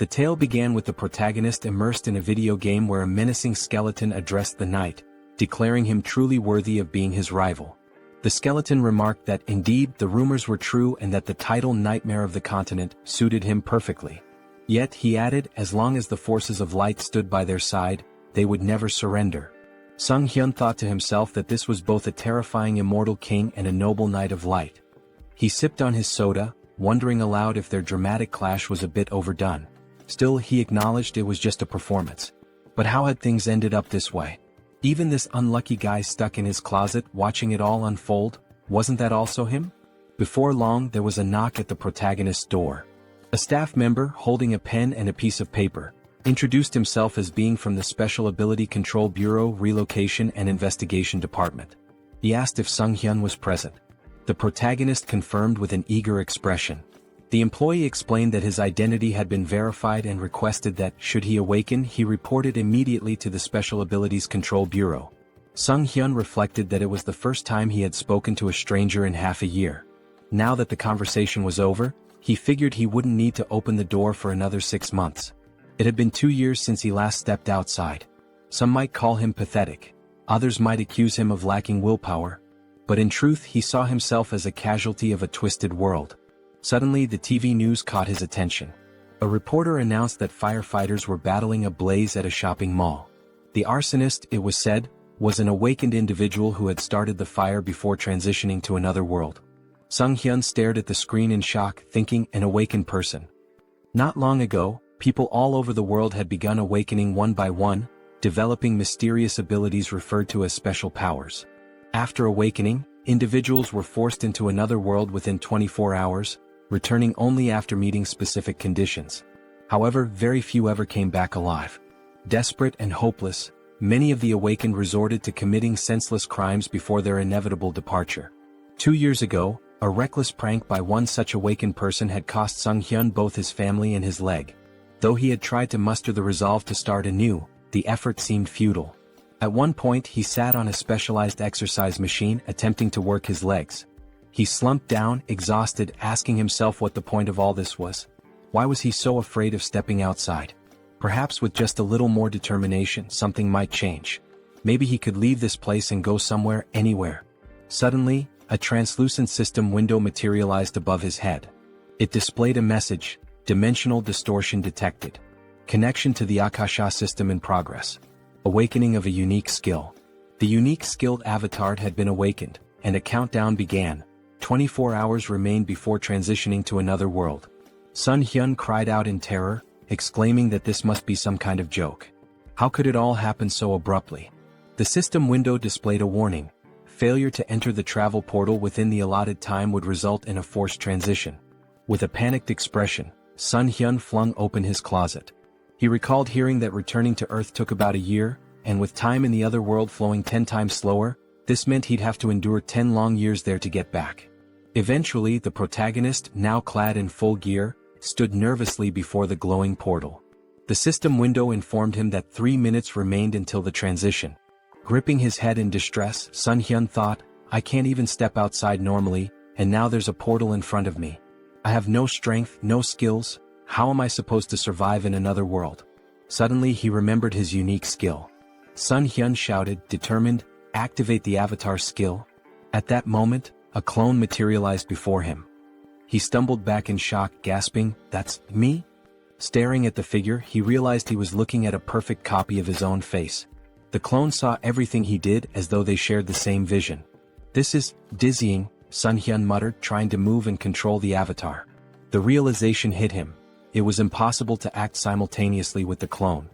The tale began with the protagonist immersed in a video game where a menacing skeleton addressed the knight, declaring him truly worthy of being his rival. The skeleton remarked that indeed the rumors were true and that the title Nightmare of the Continent suited him perfectly. Yet, he added, as long as the forces of light stood by their side, they would never surrender. Sunghyun thought to himself that this was both a terrifying immortal king and a noble knight of light. He sipped on his soda, wondering aloud if their dramatic clash was a bit overdone. Still, he acknowledged it was just a performance. But how had things ended up this way? Even this unlucky guy stuck in his closet watching it all unfold, wasn't that also him? Before long there was a knock at the protagonist's door. A staff member, holding a pen and a piece of paper, introduced himself as being from the Special Ability Control Bureau Relocation and Investigation Department. He asked if Sunghyun was present. The protagonist confirmed with an eager expression. The employee explained that his identity had been verified and requested that, should he awaken, he report it immediately to the Special Abilities Control Bureau. Sunghyun reflected that it was the first time he had spoken to a stranger in half a year. Now that the conversation was over, he figured he wouldn't need to open the door for another 6 months. It had been 2 years since he last stepped outside. Some might call him pathetic. Others might accuse him of lacking willpower. But in truth he saw himself as a casualty of a twisted world. Suddenly the TV news caught his attention. A reporter announced that firefighters were battling a blaze at a shopping mall. The arsonist, it was said, was an awakened individual who had started the fire before transitioning to another world. Sunghyun stared at the screen in shock, thinking, an awakened person. Not long ago, people all over the world had begun awakening one by one, developing mysterious abilities referred to as special powers. After awakening, individuals were forced into another world within 24 hours, returning only after meeting specific conditions. However, very few ever came back alive. Desperate and hopeless, many of the awakened resorted to committing senseless crimes before their inevitable departure. 2 years ago, a reckless prank by one such awakened person had cost Sunghyun both his family and his leg. Though he had tried to muster the resolve to start anew, the effort seemed futile. At one point he sat on a specialized exercise machine attempting to work his legs. He slumped down, exhausted, asking himself what the point of all this was. Why was he so afraid of stepping outside? Perhaps with just a little more determination something might change. Maybe he could leave this place and go somewhere, anywhere. Suddenly, a translucent system window materialized above his head. It displayed a message, dimensional distortion detected. Connection to the Akasha system in progress. Awakening of a unique skill. The unique skilled avatar had been awakened, and a countdown began. 24 hours remained before transitioning to another world. Sunghyun cried out in terror, exclaiming that this must be some kind of joke. How could it all happen so abruptly? The system window displayed a warning. Failure to enter the travel portal within the allotted time would result in a forced transition. With a panicked expression, Sunghyun flung open his closet. He recalled hearing that returning to Earth took about a year, and with time in the other world flowing 10 times slower, this meant he'd have to endure 10 long years there to get back. Eventually, the protagonist, now clad in full gear, stood nervously before the glowing portal. The system window informed him that 3 minutes remained until the transition. Gripping his head in distress, Sunghyun thought, I can't even step outside normally, and now there's a portal in front of me. I have no strength, no skills. How am I supposed to survive in another world? Suddenly he remembered his unique skill. Sunghyun shouted, determined, activate the avatar skill. At that moment, a clone materialized before him. He stumbled back in shock, gasping, that's me? Staring at the figure, he realized he was looking at a perfect copy of his own face. The clone saw everything he did as though they shared the same vision. This is dizzying, Sunghyun muttered, trying to move and control the avatar. The realization hit him. It was impossible to act simultaneously with the clone.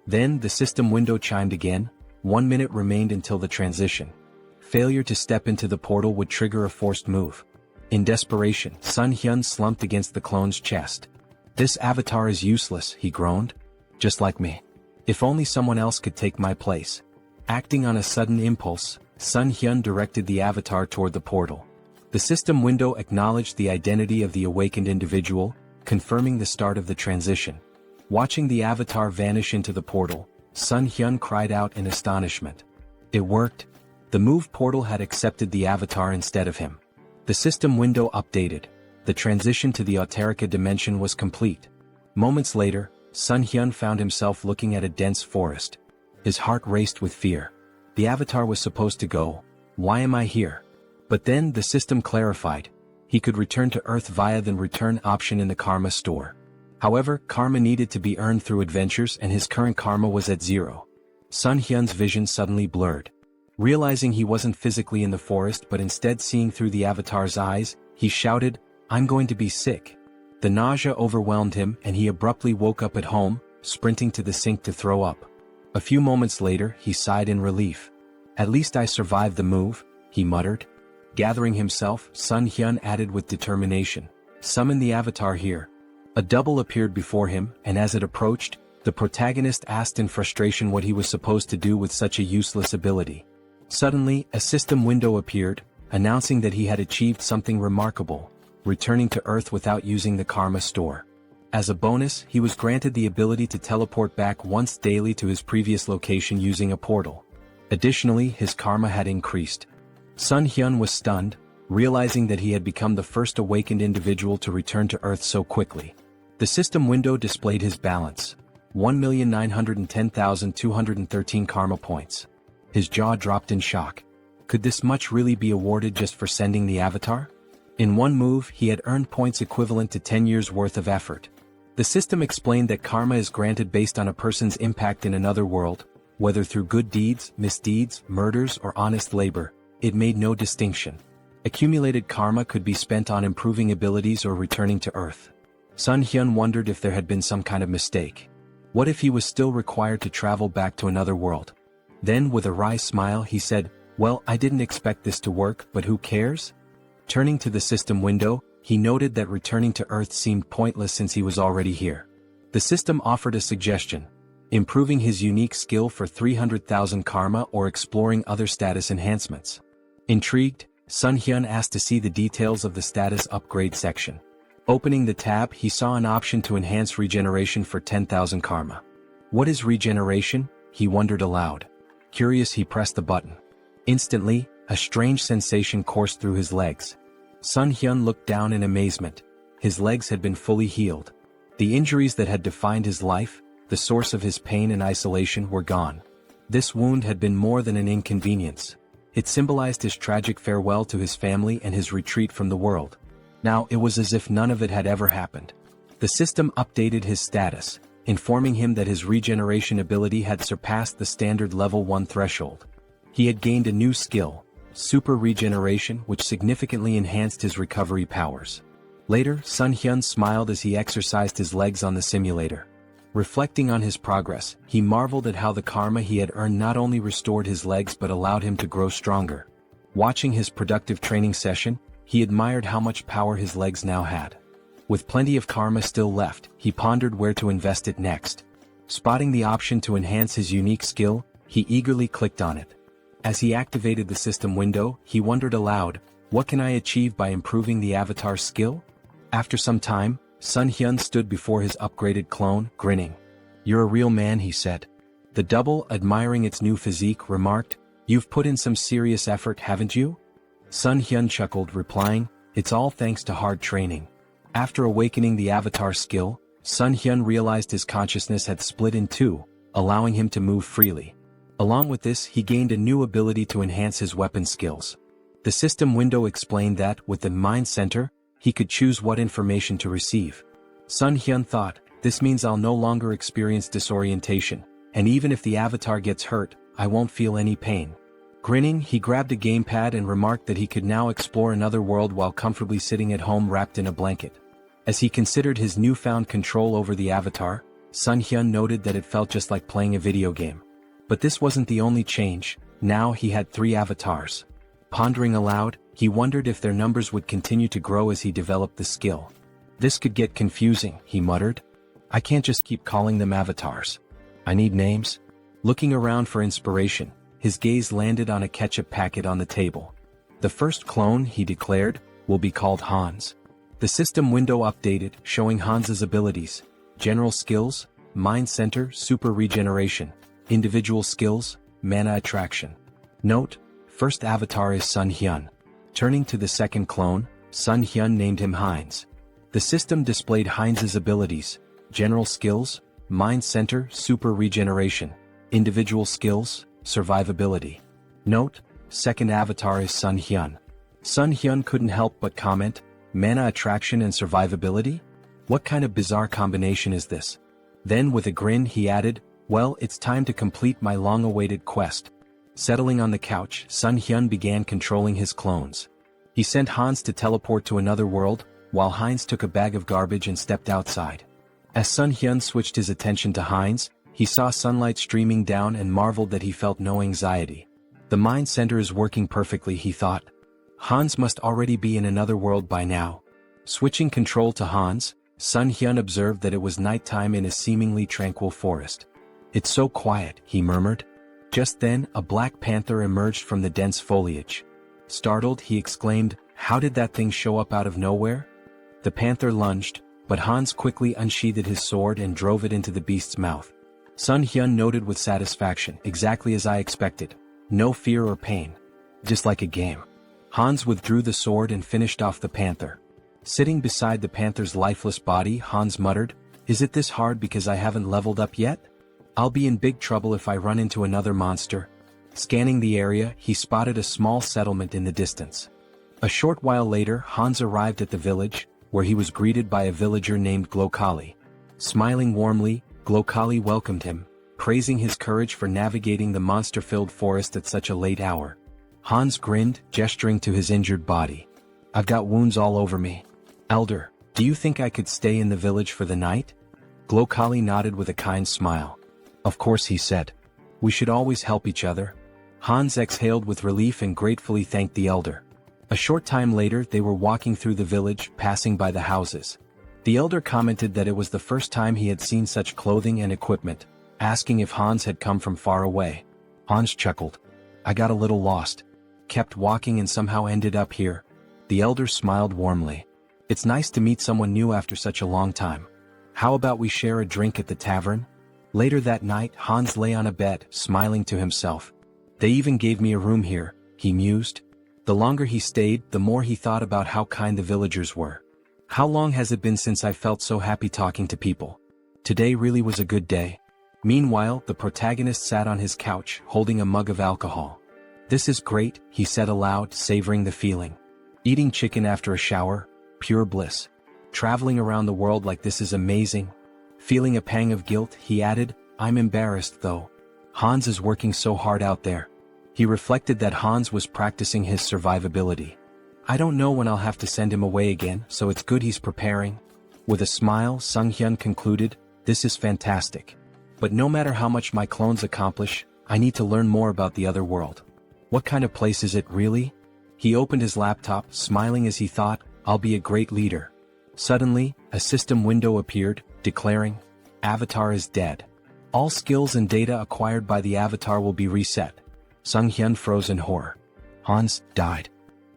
Then the system window chimed again. 1 minute remained until the transition. Failure to step into the portal would trigger a forced move. In desperation, Sunghyun slumped against the clone's chest. This avatar is useless, he groaned. Just like me. If only someone else could take my place. Acting on a sudden impulse, Sunghyun directed the avatar toward the portal. The system window acknowledged the identity of the awakened individual, confirming the start of the transition. Watching the avatar vanish into the portal, Sunghyun cried out in astonishment. It worked. The move portal had accepted the avatar instead of him. The system window updated. The transition to the Auterica dimension was complete. Moments later, Sunghyun found himself looking at a dense forest. His heart raced with fear. The avatar was supposed to go. Why am I here? But then the system clarified. He could return to Earth via the return option in the karma store. However, karma needed to be earned through adventures and his current karma was at 0. Sunghyun's vision suddenly blurred. Realizing he wasn't physically in the forest but instead seeing through the avatar's eyes, he shouted, "I'm going to be sick." The nausea overwhelmed him and he abruptly woke up at home, sprinting to the sink to throw up. A few moments later, he sighed in relief. "At least I survived the move," he muttered. Gathering himself, Sunghyun added with determination, "Summon the avatar here." A double appeared before him, and as it approached, the protagonist asked in frustration what he was supposed to do with such a useless ability. Suddenly, a system window appeared, announcing that he had achieved something remarkable, returning to Earth without using the karma store. As a bonus, he was granted the ability to teleport back once daily to his previous location using a portal. Additionally, his karma had increased. Sunghyun was stunned, realizing that he had become the first awakened individual to return to Earth so quickly. The system window displayed his balance. 1,910,213 karma points. His jaw dropped in shock. Could this much really be awarded just for sending the avatar? In one move, he had earned points equivalent to 10 years' worth of effort. The system explained that karma is granted based on a person's impact in another world, whether through good deeds, misdeeds, murders, or honest labor. It made no distinction. Accumulated karma could be spent on improving abilities or returning to Earth. Sunghyun wondered if there had been some kind of mistake. What if he was still required to travel back to another world? Then, with a wry smile, he said, "Well, I didn't expect this to work, but who cares?" Turning to the system window, he noted that returning to Earth seemed pointless since he was already here. The system offered a suggestion: improving his unique skill for 300,000 karma or exploring other status enhancements. Intrigued, Sunghyun asked to see the details of the status upgrade section. Opening the tab, he saw an option to enhance regeneration for 10,000 karma. What is regeneration? He wondered aloud. Curious, he pressed the button. Instantly, a strange sensation coursed through his legs. Sunghyun looked down in amazement. His legs had been fully healed. The injuries that had defined his life, the source of his pain and isolation, were gone. This wound had been more than an inconvenience. It symbolized his tragic farewell to his family and his retreat from the world. Now it was as if none of it had ever happened. The system updated his status, informing him that his regeneration ability had surpassed the standard level 1 threshold. He had gained a new skill, super regeneration, which significantly enhanced his recovery powers. Later, Sunghyun smiled as he exercised his legs on the simulator. Reflecting on his progress, he marveled at how the karma he had earned not only restored his legs but allowed him to grow stronger. Watching his productive training session, he admired how much power his legs now had. With plenty of karma still left, he pondered where to invest it next. Spotting the option to enhance his unique skill, he eagerly clicked on it. As he activated the system window, he wondered aloud, what can I achieve by improving the avatar's skill? After some time, Sunghyun stood before his upgraded clone, grinning. You're a real man, he said. The double, admiring its new physique, remarked, You've put in some serious effort, haven't you? Sunghyun chuckled, replying, It's all thanks to hard training. After awakening the avatar skill, Sunghyun realized his consciousness had split in two, allowing him to move freely. Along with this, he gained a new ability to enhance his weapon skills. The system window explained that, with the Mind Center, he could choose what information to receive. Sunghyun thought, this means I'll no longer experience disorientation, and even if the avatar gets hurt, I won't feel any pain. Grinning, he grabbed a gamepad and remarked that he could now explore another world while comfortably sitting at home wrapped in a blanket. As he considered his newfound control over the avatar, Sunghyun noted that it felt just like playing a video game. But this wasn't the only change. Now he had 3 avatars. Pondering aloud, he wondered if their numbers would continue to grow as he developed the skill. This could get confusing, he muttered. I can't just keep calling them avatars. I need names. Looking around for inspiration, his gaze landed on a ketchup packet on the table. The first clone, he declared, will be called Hans. The system window updated, showing Hans's abilities: general skills, mind center, super regeneration, individual skills, mana attraction. Note: first avatar is Sunghyun. Turning to the second clone, Sunghyun named him Heinz. The system displayed Heinz's abilities: general skills, Mind Center, Super Regeneration. Individual Skills, Survivability. Note, second avatar is Sunghyun. Sunghyun couldn't help but comment, mana attraction and survivability? What kind of bizarre combination is this? Then with a grin he added, well, it's time to complete my long-awaited quest. Settling on the couch, Sunghyun began controlling his clones. He sent Hans to teleport to another world, while Heinz took a bag of garbage and stepped outside. As Sunghyun switched his attention to Heinz, he saw sunlight streaming down and marveled that he felt no anxiety. The mind center is working perfectly, he thought. Hans must already be in another world by now. Switching control to Hans, Sunghyun observed that it was nighttime in a seemingly tranquil forest. It's so quiet, he murmured. Just then, a black panther emerged from the dense foliage. Startled, he exclaimed, how did that thing show up out of nowhere? The panther lunged, but Hans quickly unsheathed his sword and drove it into the beast's mouth. Sunghyun noted with satisfaction, exactly as I expected. No fear or pain. Just like a game. Hans withdrew the sword and finished off the panther. Sitting beside the panther's lifeless body, Hans muttered, is it this hard because I haven't leveled up yet? I'll be in big trouble if I run into another monster. Scanning the area, he spotted a small settlement in the distance. A short while later, Hans arrived at the village, where he was greeted by a villager named Glokali. Smiling warmly, Glokali welcomed him, praising his courage for navigating the monster-filled forest at such a late hour. Hans grinned, gesturing to his injured body. I've got wounds all over me. Elder, do you think I could stay in the village for the night? Glokali nodded with a kind smile. Of course, he said. We should always help each other. Hans exhaled with relief and gratefully thanked the elder. A short time later they were walking through the village, passing by the houses. The elder commented that it was the first time he had seen such clothing and equipment, asking if Hans had come from far away. Hans chuckled. I got a little lost. Kept walking and somehow ended up here. The elder smiled warmly. It's nice to meet someone new after such a long time. How about we share a drink at the tavern? Later that night, Hans lay on a bed, smiling to himself. They even gave me a room here, he mused. The longer he stayed, the more he thought about how kind the villagers were. How long has it been since I felt so happy talking to people? Today really was a good day. Meanwhile, the protagonist sat on his couch, holding a mug of alcohol. This is great, he said aloud, savoring the feeling. Eating chicken after a shower, pure bliss. Traveling around the world like this is amazing. Feeling a pang of guilt, he added, I'm embarrassed though. Hans is working so hard out there. He reflected that Hans was practicing his survivability. I don't know when I'll have to send him away again, so it's good he's preparing. With a smile, Sunghyun concluded, this is fantastic. But no matter how much my clones accomplish, I need to learn more about the other world. What kind of place is it really? He opened his laptop, smiling as he thought, I'll be a great leader. Suddenly, a system window appeared, declaring, Avatar is dead. All skills and data acquired by the avatar will be reset. Sunghyun froze in horror. Hans died.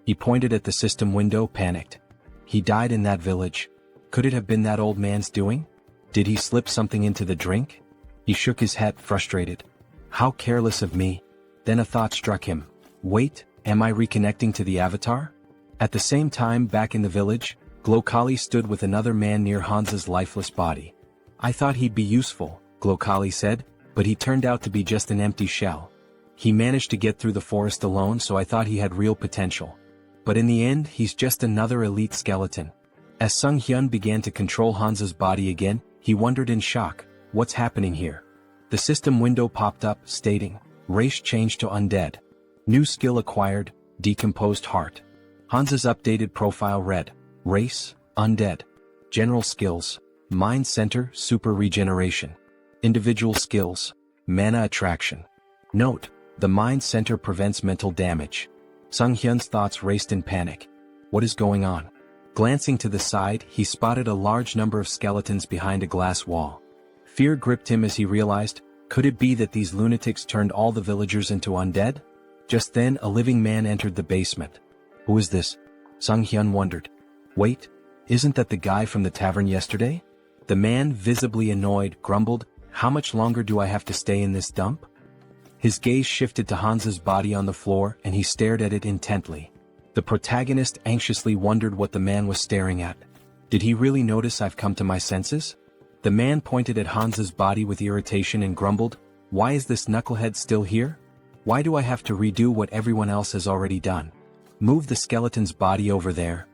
He pointed at the system window, panicked. He died in that village. Could it have been that old man's doing? Did he slip something into the drink? He shook his head, frustrated. How careless of me. Then a thought struck him. Wait, am I reconnecting to the avatar? At the same time, back in the village, Glokali stood with another man near Hans's lifeless body. I thought he'd be useful, Glokali said, but he turned out to be just an empty shell. He managed to get through the forest alone, so I thought he had real potential. But in the end, he's just another elite skeleton. As Sunghyun began to control Hans's body again, he wondered in shock, what's happening here? The system window popped up, stating, race changed to undead. New skill acquired, decomposed heart. Hans's updated profile read, race, undead. General skills, mind center, super regeneration. Individual skills, mana attraction. Note, the mind center prevents mental damage. Sunghyun's thoughts raced in panic. What is going on? Glancing to the side, he spotted a large number of skeletons behind a glass wall. Fear gripped him as he realized, could it be that these lunatics turned all the villagers into undead? Just then, a living man entered the basement. Who is this? Sunghyun wondered. Wait, isn't that the guy from the tavern yesterday? The man, visibly annoyed, grumbled, how much longer do I have to stay in this dump? His gaze shifted to Hans's body on the floor and he stared at it intently. The protagonist anxiously wondered what the man was staring at. Did he really notice I've come to my senses? The man pointed at Hans's body with irritation and grumbled, "Why is this knucklehead still here? Why do I have to redo what everyone else has already done? Move the skeleton's body over there."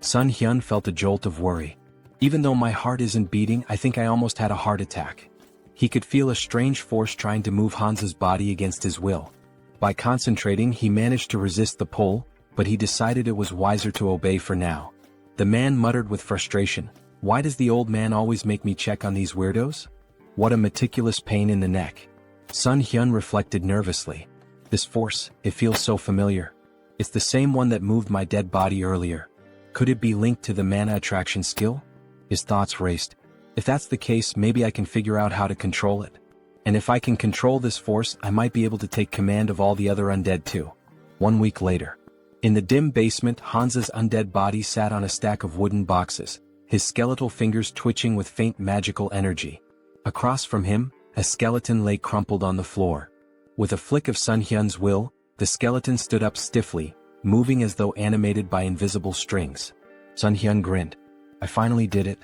Sunghyun felt a jolt of worry. "Even though my heart isn't beating, I think I almost had a heart attack." He could feel a strange force trying to move Hans's body against his will. By concentrating, he managed to resist the pull, but he decided it was wiser to obey for now. The man muttered with frustration, "Why does the old man always make me check on these weirdos? What a meticulous pain in the neck." Sunghyun reflected nervously. "This force, it feels so familiar. It's the same one that moved my dead body earlier. Could it be linked to the mana attraction skill?" His thoughts raced. "If that's the case, maybe I can figure out how to control it. And if I can control this force, I might be able to take command of all the other undead too." 1 week later. In the dim basement, Hans's undead body sat on a stack of wooden boxes, his skeletal fingers twitching with faint magical energy. Across from him, a skeleton lay crumpled on the floor. With a flick of Sunghyun's will, the skeleton stood up stiffly, moving as though animated by invisible strings. Sunghyun grinned. "I finally did it.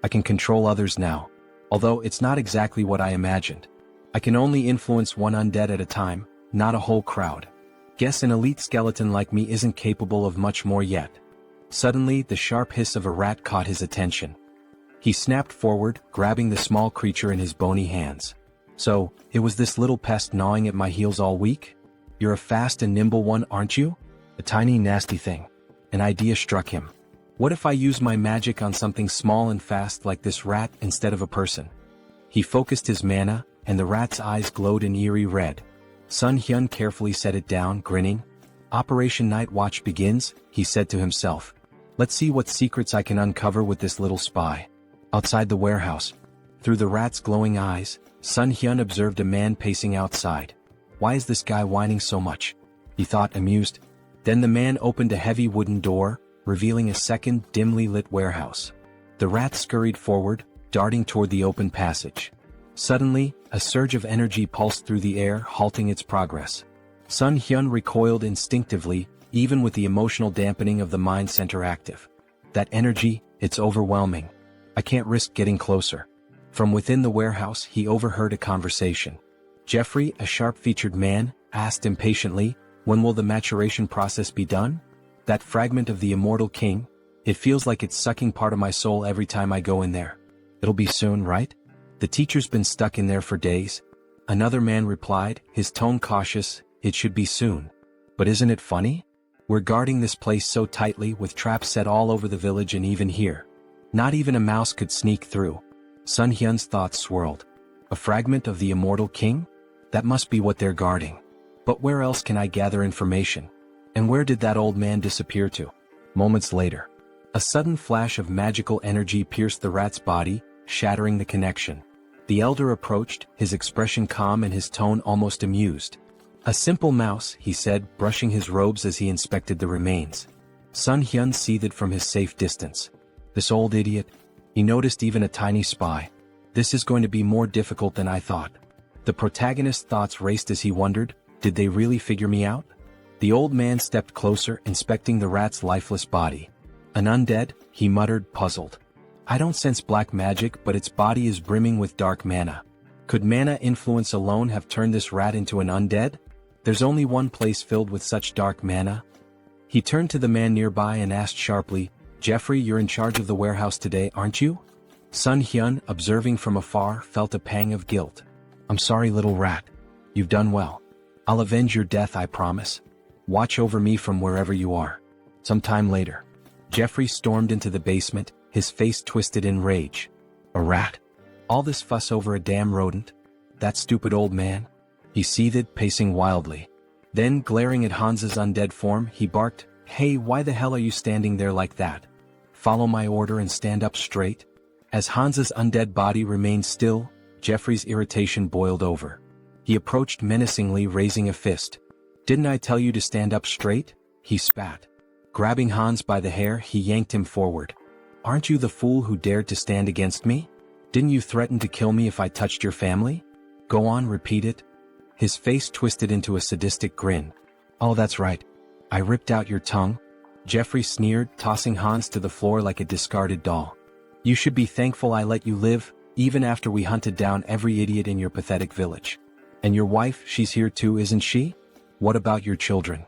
I can control others now. Although it's not exactly what I imagined. I can only influence one undead at a time, not a whole crowd. Guess an elite skeleton like me isn't capable of much more yet." Suddenly, the sharp hiss of a rat caught his attention. He snapped forward, grabbing the small creature in his bony hands. "So, it was this little pest gnawing at my heels all week? You're a fast and nimble one, aren't you?" A tiny nasty thing. An idea struck him. "What if I use my magic on something small and fast like this rat instead of a person?" He focused his mana, and the rat's eyes glowed an eerie red. Sunghyun carefully set it down, grinning. "Operation Night Watch begins," he said to himself. "Let's see what secrets I can uncover with this little spy." Outside the warehouse. Through the rat's glowing eyes, Sunghyun observed a man pacing outside. "Why is this guy whining so much?" he thought, amused. Then the man opened a heavy wooden door, revealing a second, dimly lit warehouse. The rat scurried forward, darting toward the open passage. Suddenly, a surge of energy pulsed through the air, halting its progress. Sunghyun recoiled instinctively, even with the emotional dampening of the mind center active. "That energy, it's overwhelming. I can't risk getting closer." From within the warehouse, he overheard a conversation. Jeffrey, a sharp-featured man, asked impatiently, "When will the maturation process be done? That fragment of the immortal king? It feels like it's sucking part of my soul every time I go in there." "It'll be soon, right? The teacher's been stuck in there for days." Another man replied, his tone cautious, "It should be soon. But isn't it funny? We're guarding this place so tightly with traps set all over the village and even here. Not even a mouse could sneak through." Sunghyun's thoughts swirled. A fragment of the immortal king? That must be what they're guarding. But where else can I gather information? And where did that old man disappear to? Moments later. A sudden flash of magical energy pierced the rat's body, shattering the connection. The elder approached, his expression calm and his tone almost amused. "A simple mouse," he said, brushing his robes as he inspected the remains. Sunghyun seethed from his safe distance. This old idiot. He noticed even a tiny spy. This is going to be more difficult than I thought. The protagonist's thoughts raced as he wondered, did they really figure me out? The old man stepped closer, inspecting the rat's lifeless body. "An undead?" he muttered, puzzled. "I don't sense black magic, but its body is brimming with dark mana. Could mana influence alone have turned this rat into an undead? There's only one place filled with such dark mana." He turned to the man nearby and asked sharply, "Jeffrey, you're in charge of the warehouse today, aren't you?" Sunghyun, observing from afar, felt a pang of guilt. "I'm sorry, little rat. You've done well. I'll avenge your death, I promise. Watch over me from wherever you are." Sometime later. Jeffrey stormed into the basement, his face twisted in rage. "A rat? All this fuss over a damn rodent? That stupid old man?" He seethed, pacing wildly. Then, glaring at Hans's undead form, he barked, "Hey, why the hell are you standing there like that? Follow my order and stand up straight." As Hans's undead body remained still, Jeffrey's irritation boiled over. He approached menacingly, raising a fist. "Didn't I tell you to stand up straight?" he spat. Grabbing Hans by the hair, he yanked him forward. "Aren't you the fool who dared to stand against me? Didn't you threaten to kill me if I touched your family? Go on, repeat it." His face twisted into a sadistic grin. "Oh, that's right. I ripped out your tongue." Jeffrey sneered, tossing Hans to the floor like a discarded doll. "You should be thankful I let you live, Even after we hunted down every idiot in your pathetic village. And your wife, she's here too, isn't she? What about your children?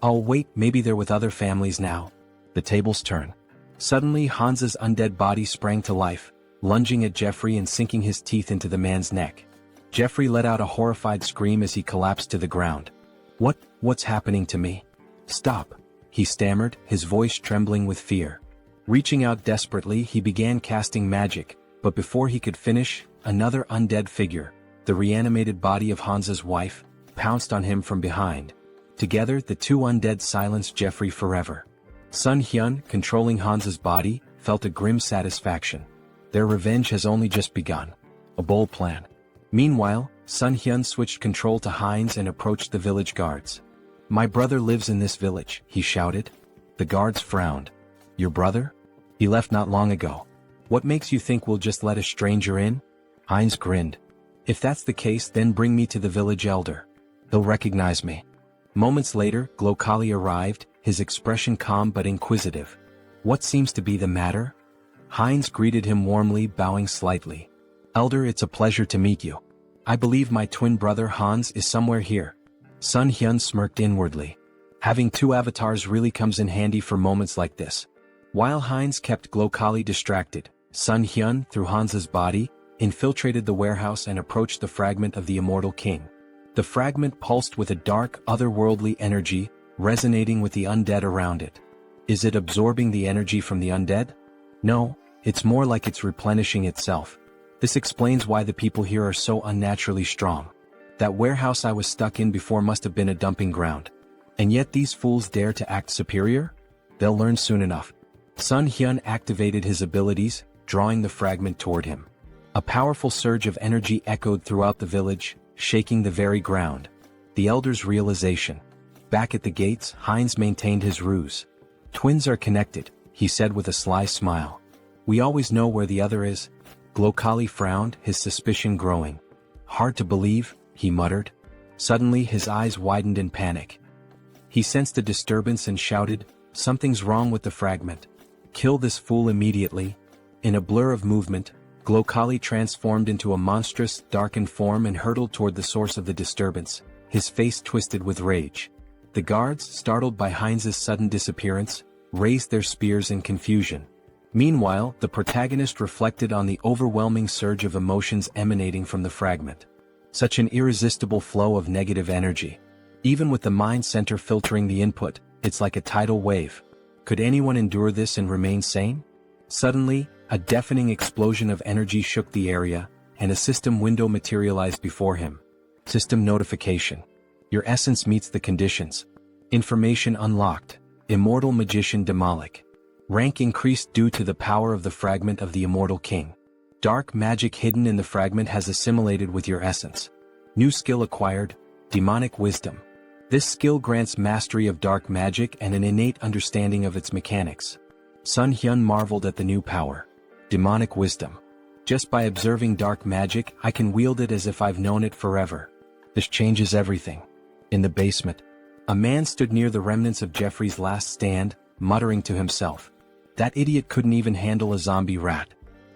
Oh wait, maybe they're with other families now. The tables turn. Suddenly Hans's undead body sprang to life, lunging at Jeffrey and sinking his teeth into the man's neck. Jeffrey let out a horrified scream as he collapsed to the ground. What's happening to me? Stop, he stammered, his voice trembling with fear. Reaching out desperately, he began casting magic, but before he could finish, another undead figure, the reanimated body of Hans's wife, pounced on him from behind. Together, the two undead silenced Jeffrey forever. Sunghyun, controlling Hans's body, felt a grim satisfaction. Their revenge has only just begun. A bold plan. Meanwhile, Sunghyun switched control to Heinz and approached the village guards. My brother lives in this village, he shouted. The guards frowned. Your brother? He left not long ago. What makes you think we'll just let a stranger in? Heinz grinned. If that's the case, then bring me to the village elder. He'll recognize me. Moments later, Glokali arrived, his expression calm but inquisitive. What seems to be the matter? Heinz greeted him warmly, bowing slightly. Elder, it's a pleasure to meet you. I believe my twin brother Hans is somewhere here. Sunghyun smirked inwardly. Having two avatars really comes in handy for moments like this. While Heinz kept Glokali distracted, Sunghyun, through Hans's body, infiltrated the warehouse and approached the fragment of the immortal king. The fragment pulsed with a dark, otherworldly energy, resonating with the undead around it. Is it absorbing the energy from the undead? No, it's more like it's replenishing itself. This explains why the people here are so unnaturally strong. That warehouse I was stuck in before must have been a dumping ground. And yet these fools dare to act superior? They'll learn soon enough. Sunghyun activated his abilities, drawing the fragment toward him. A powerful surge of energy echoed throughout the village, shaking the very ground. The elder's realization. Back at the gates, Heinz maintained his ruse. Twins are connected, he said with a sly smile. We always know where the other is. Glokali frowned, his suspicion growing. Hard to believe, he muttered. Suddenly his eyes widened in panic. He sensed a disturbance and shouted, something's wrong with the fragment. Kill this fool immediately. In a blur of movement, Glokali transformed into a monstrous, darkened form and hurtled toward the source of the disturbance, his face twisted with rage. The guards, startled by Heinz's sudden disappearance, raised their spears in confusion. Meanwhile, the protagonist reflected on the overwhelming surge of emotions emanating from the fragment. Such an irresistible flow of negative energy. Even with the mind center filtering the input, it's like a tidal wave. Could anyone endure this and remain sane? Suddenly, a deafening explosion of energy shook the area, and a system window materialized before him. System notification. Your essence meets the conditions. Information unlocked. Immortal magician Demolic. Rank increased due to the power of the fragment of the immortal king. Dark magic hidden in the fragment has assimilated with your essence. New skill acquired, demonic wisdom. This skill grants mastery of dark magic and an innate understanding of its mechanics. Sunghyun marveled at the new power. Demonic wisdom. Just by observing dark magic, I can wield it as if I've known it forever. This changes everything. In the basement, a man stood near the remnants of Jeffrey's last stand, muttering to himself. That idiot couldn't even handle a zombie rat.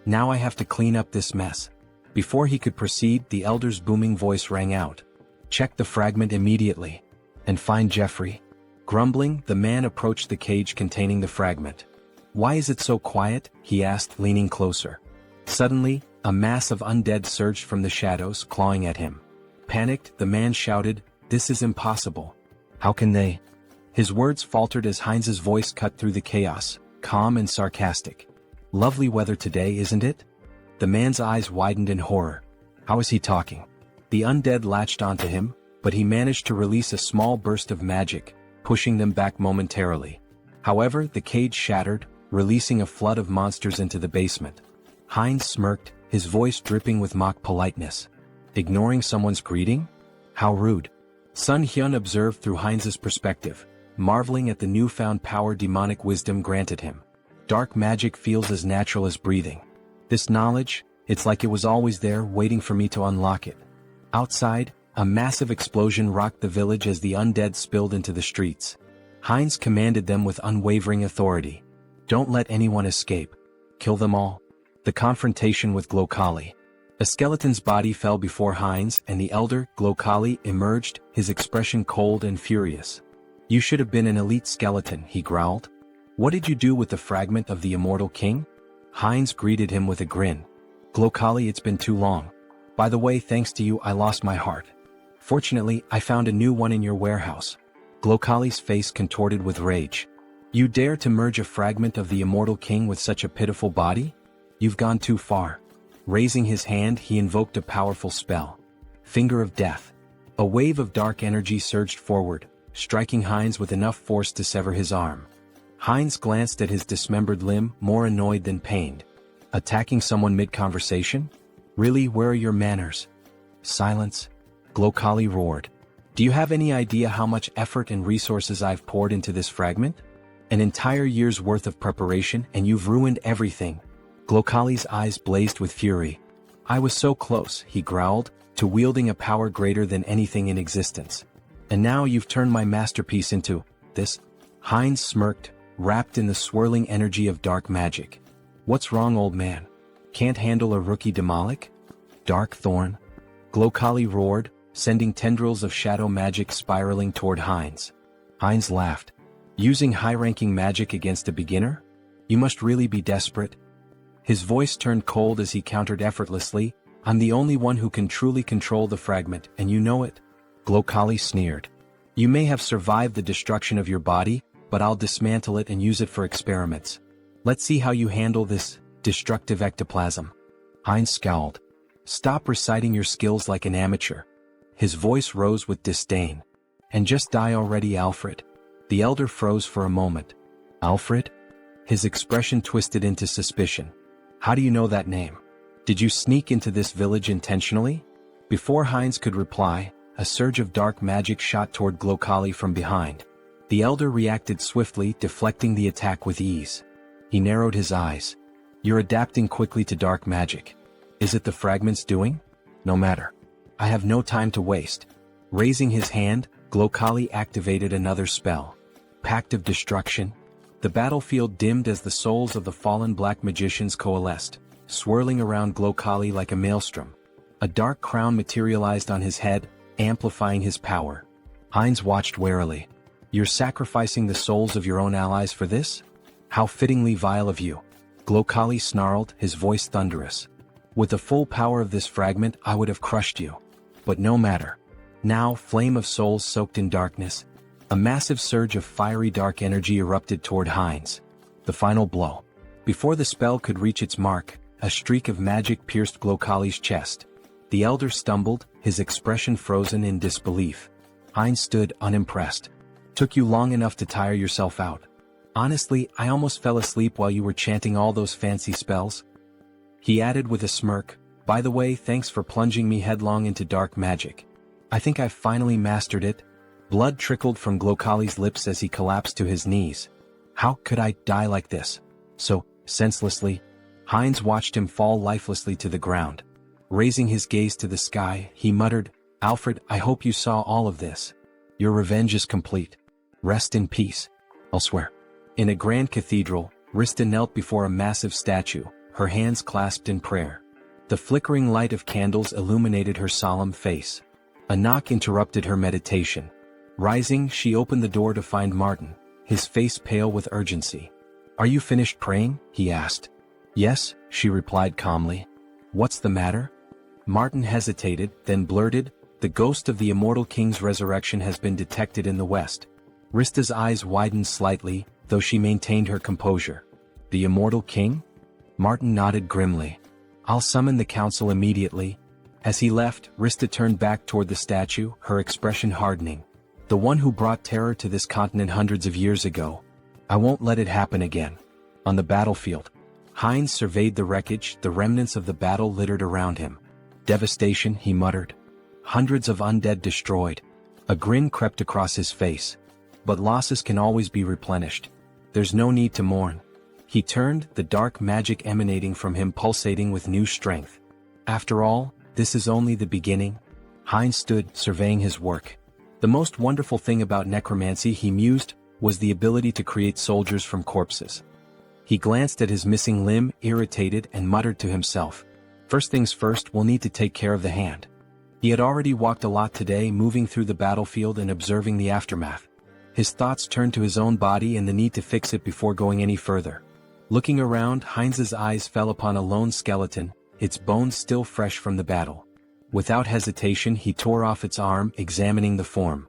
Now I have to clean up this mess. Before he could proceed, the elder's booming voice rang out. Check the fragment immediately. And find Jeffrey. Grumbling, the man approached the cage containing the fragment. Why is it so quiet? He asked, leaning closer. Suddenly, a mass of undead surged from the shadows, clawing at him. Panicked, the man shouted, This is impossible. How can they? His words faltered as Heinz's voice cut through the chaos, calm and sarcastic. Lovely weather today, isn't it? The man's eyes widened in horror. How is he talking? The undead latched onto him, but he managed to release a small burst of magic, pushing them back momentarily. However, the cage shattered, releasing a flood of monsters into the basement. Heinz smirked, his voice dripping with mock politeness. Ignoring someone's greeting? How rude. Sunghyun observed through Heinz's perspective, marveling at the newfound power demonic wisdom granted him. Dark magic feels as natural as breathing. This knowledge, it's like it was always there waiting for me to unlock it. Outside, a massive explosion rocked the village as the undead spilled into the streets. Heinz commanded them with unwavering authority. Don't let anyone escape. Kill them all. The confrontation with Glokali. A skeleton's body fell before Heinz and the elder, Glokali, emerged, his expression cold and furious. "You should have been an elite skeleton," he growled. "What did you do with the fragment of the immortal king?" Heinz greeted him with a grin. "Glokali, it's been too long. By the way, thanks to you I lost my heart. Fortunately, I found a new one in your warehouse." Glokali's face contorted with rage. "You dare to merge a fragment of the immortal king with such a pitiful body? You've gone too far." Raising his hand, he invoked a powerful spell. Finger of Death. A wave of dark energy surged forward, striking Heinz with enough force to sever his arm. Heinz glanced at his dismembered limb, more annoyed than pained. Attacking someone mid-conversation? Really, where are your manners? Silence. Glokali roared. "Do you have any idea how much effort and resources I've poured into this fragment? An entire year's worth of preparation, and you've ruined everything." Glokali's eyes blazed with fury. "I was so close," he growled, "to wielding a power greater than anything in existence. And now you've turned my masterpiece into this?" Heinz smirked, wrapped in the swirling energy of dark magic. "What's wrong, old man? Can't handle a rookie demolic? Dark thorn?" Glokali roared, sending tendrils of shadow magic spiraling toward Heinz. Heinz laughed. "Using high-ranking magic against a beginner? You must really be desperate." His voice turned cold as he countered effortlessly, "I'm the only one who can truly control the fragment, and you know it." Glokali sneered. "You may have survived the destruction of your body, but I'll dismantle it and use it for experiments. Let's see how you handle this destructive ectoplasm." Heinz scowled. "Stop reciting your skills like an amateur." His voice rose with disdain. "And just die already, Alfred." The elder froze for a moment. "Alfred?" His expression twisted into suspicion. "How do you know that name? Did you sneak into this village intentionally?" Before Heinz could reply, a surge of dark magic shot toward Glokali from behind. The elder reacted swiftly, deflecting the attack with ease. He narrowed his eyes. "You're adapting quickly to dark magic. Is it the fragment's doing? No matter. I have no time to waste." Raising his hand, Glokali activated another spell. Pact of Destruction. The battlefield dimmed as the souls of the fallen black magicians coalesced, swirling around Glokali like a maelstrom. A dark crown materialized on his head, amplifying his power. Heinz watched warily. "You're sacrificing the souls of your own allies for this? How fittingly vile of you." Glokali snarled, his voice thunderous. "With the full power of this fragment, I would have crushed you. But no matter. Now, flame of souls soaked in darkness." A massive surge of fiery dark energy erupted toward Heinz. The final blow. Before the spell could reach its mark, a streak of magic pierced Glokali's chest. The elder stumbled, his expression frozen in disbelief. Heinz stood unimpressed. "Took you long enough to tire yourself out. Honestly, I almost fell asleep while you were chanting all those fancy spells." He added with a smirk, "By the way, thanks for plunging me headlong into dark magic. I think I've finally mastered it." Blood trickled from Glokali's lips as he collapsed to his knees. "How could I die like this? So senselessly?" Heinz watched him fall lifelessly to the ground. Raising his gaze to the sky, he muttered, "Alfred, I hope you saw all of this. Your revenge is complete. Rest in peace." Elsewhere. In a grand cathedral, Rista knelt before a massive statue, her hands clasped in prayer. The flickering light of candles illuminated her solemn face. A knock interrupted her meditation. Rising, she opened the door to find Martin, his face pale with urgency. "Are you finished praying?" he asked. "Yes," she replied calmly. "What's the matter?" Martin hesitated, then blurted, "The ghost of the immortal king's resurrection has been detected in the west." Rista's eyes widened slightly, though she maintained her composure. "The immortal king?" Martin nodded grimly. "I'll summon the council immediately." As he left, Rista turned back toward the statue, her expression hardening. "The one who brought terror to this continent hundreds of years ago. I won't let it happen again." On the battlefield, Heinz surveyed the wreckage, the remnants of the battle littered around him. "Devastation," he muttered. "Hundreds of undead destroyed." A grin crept across his face. "But losses can always be replenished. There's no need to mourn." He turned, the dark magic emanating from him pulsating with new strength. "After all, this is only the beginning." Heinz stood, surveying his work. The most wonderful thing about necromancy, he mused, was the ability to create soldiers from corpses. He glanced at his missing limb, irritated, and muttered to himself, First things first, we'll need to take care of the hand. He had already walked a lot today, moving through the battlefield and observing the aftermath. His thoughts turned to his own body and the need to fix it before going any further. Looking around, Heinz's eyes fell upon a lone skeleton, its bones still fresh from the battle. Without hesitation, he tore off its arm, examining the form.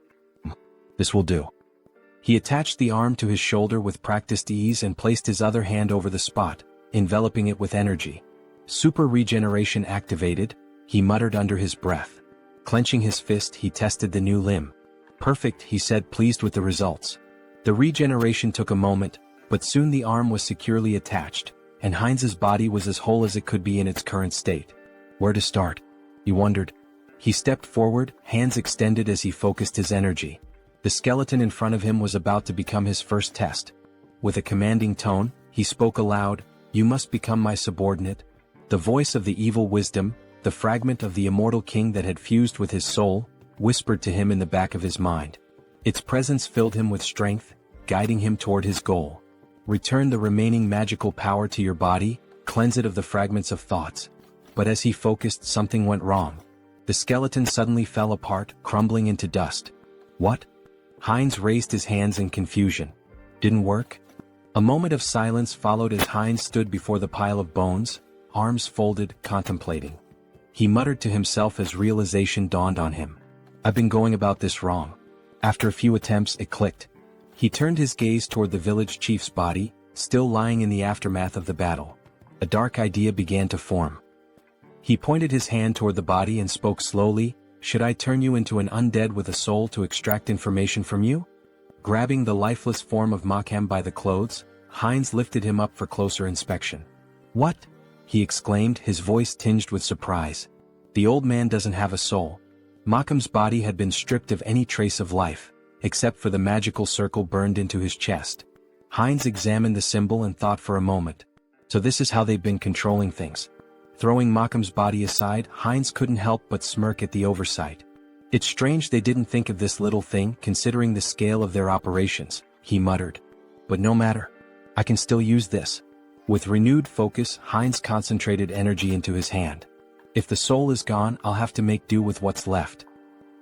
This will do. He attached the arm to his shoulder with practiced ease and placed his other hand over the spot, enveloping it with energy. Super regeneration activated, he muttered under his breath. Clenching his fist, he tested the new limb. Perfect, he said, pleased with the results. The regeneration took a moment, but soon the arm was securely attached, and Heinz's body was as whole as it could be in its current state. Where to start? He wondered. He stepped forward, hands extended as he focused his energy. The skeleton in front of him was about to become his first test. With a commanding tone, he spoke aloud, "You must become my subordinate." The voice of the evil wisdom, the fragment of the immortal king that had fused with his soul, whispered to him in the back of his mind. Its presence filled him with strength, guiding him toward his goal. Return the remaining magical power to your body, cleanse it of the fragments of thoughts. But as he focused, something went wrong. The skeleton suddenly fell apart, crumbling into dust. What? Heinz raised his hands in confusion. Didn't work? A moment of silence followed as Heinz stood before the pile of bones, arms folded, contemplating. He muttered to himself as realization dawned on him. I've been going about this wrong. After a few attempts, it clicked. He turned his gaze toward the village chief's body, still lying in the aftermath of the battle. A dark idea began to form. He pointed his hand toward the body and spoke slowly, "Should I turn you into an undead with a soul to extract information from you?" Grabbing the lifeless form of Makhem by the clothes, Heinz lifted him up for closer inspection. "What?" he exclaimed, his voice tinged with surprise. "The old man doesn't have a soul." Makhem's body had been stripped of any trace of life, except for the magical circle burned into his chest. Heinz examined the symbol and thought for a moment. So this is how they've been controlling things. Throwing Makhem's body aside, Heinz couldn't help but smirk at the oversight. It's strange they didn't think of this little thing, considering the scale of their operations, he muttered. But no matter. I can still use this. With renewed focus, Heinz concentrated energy into his hand. If the soul is gone, I'll have to make do with what's left.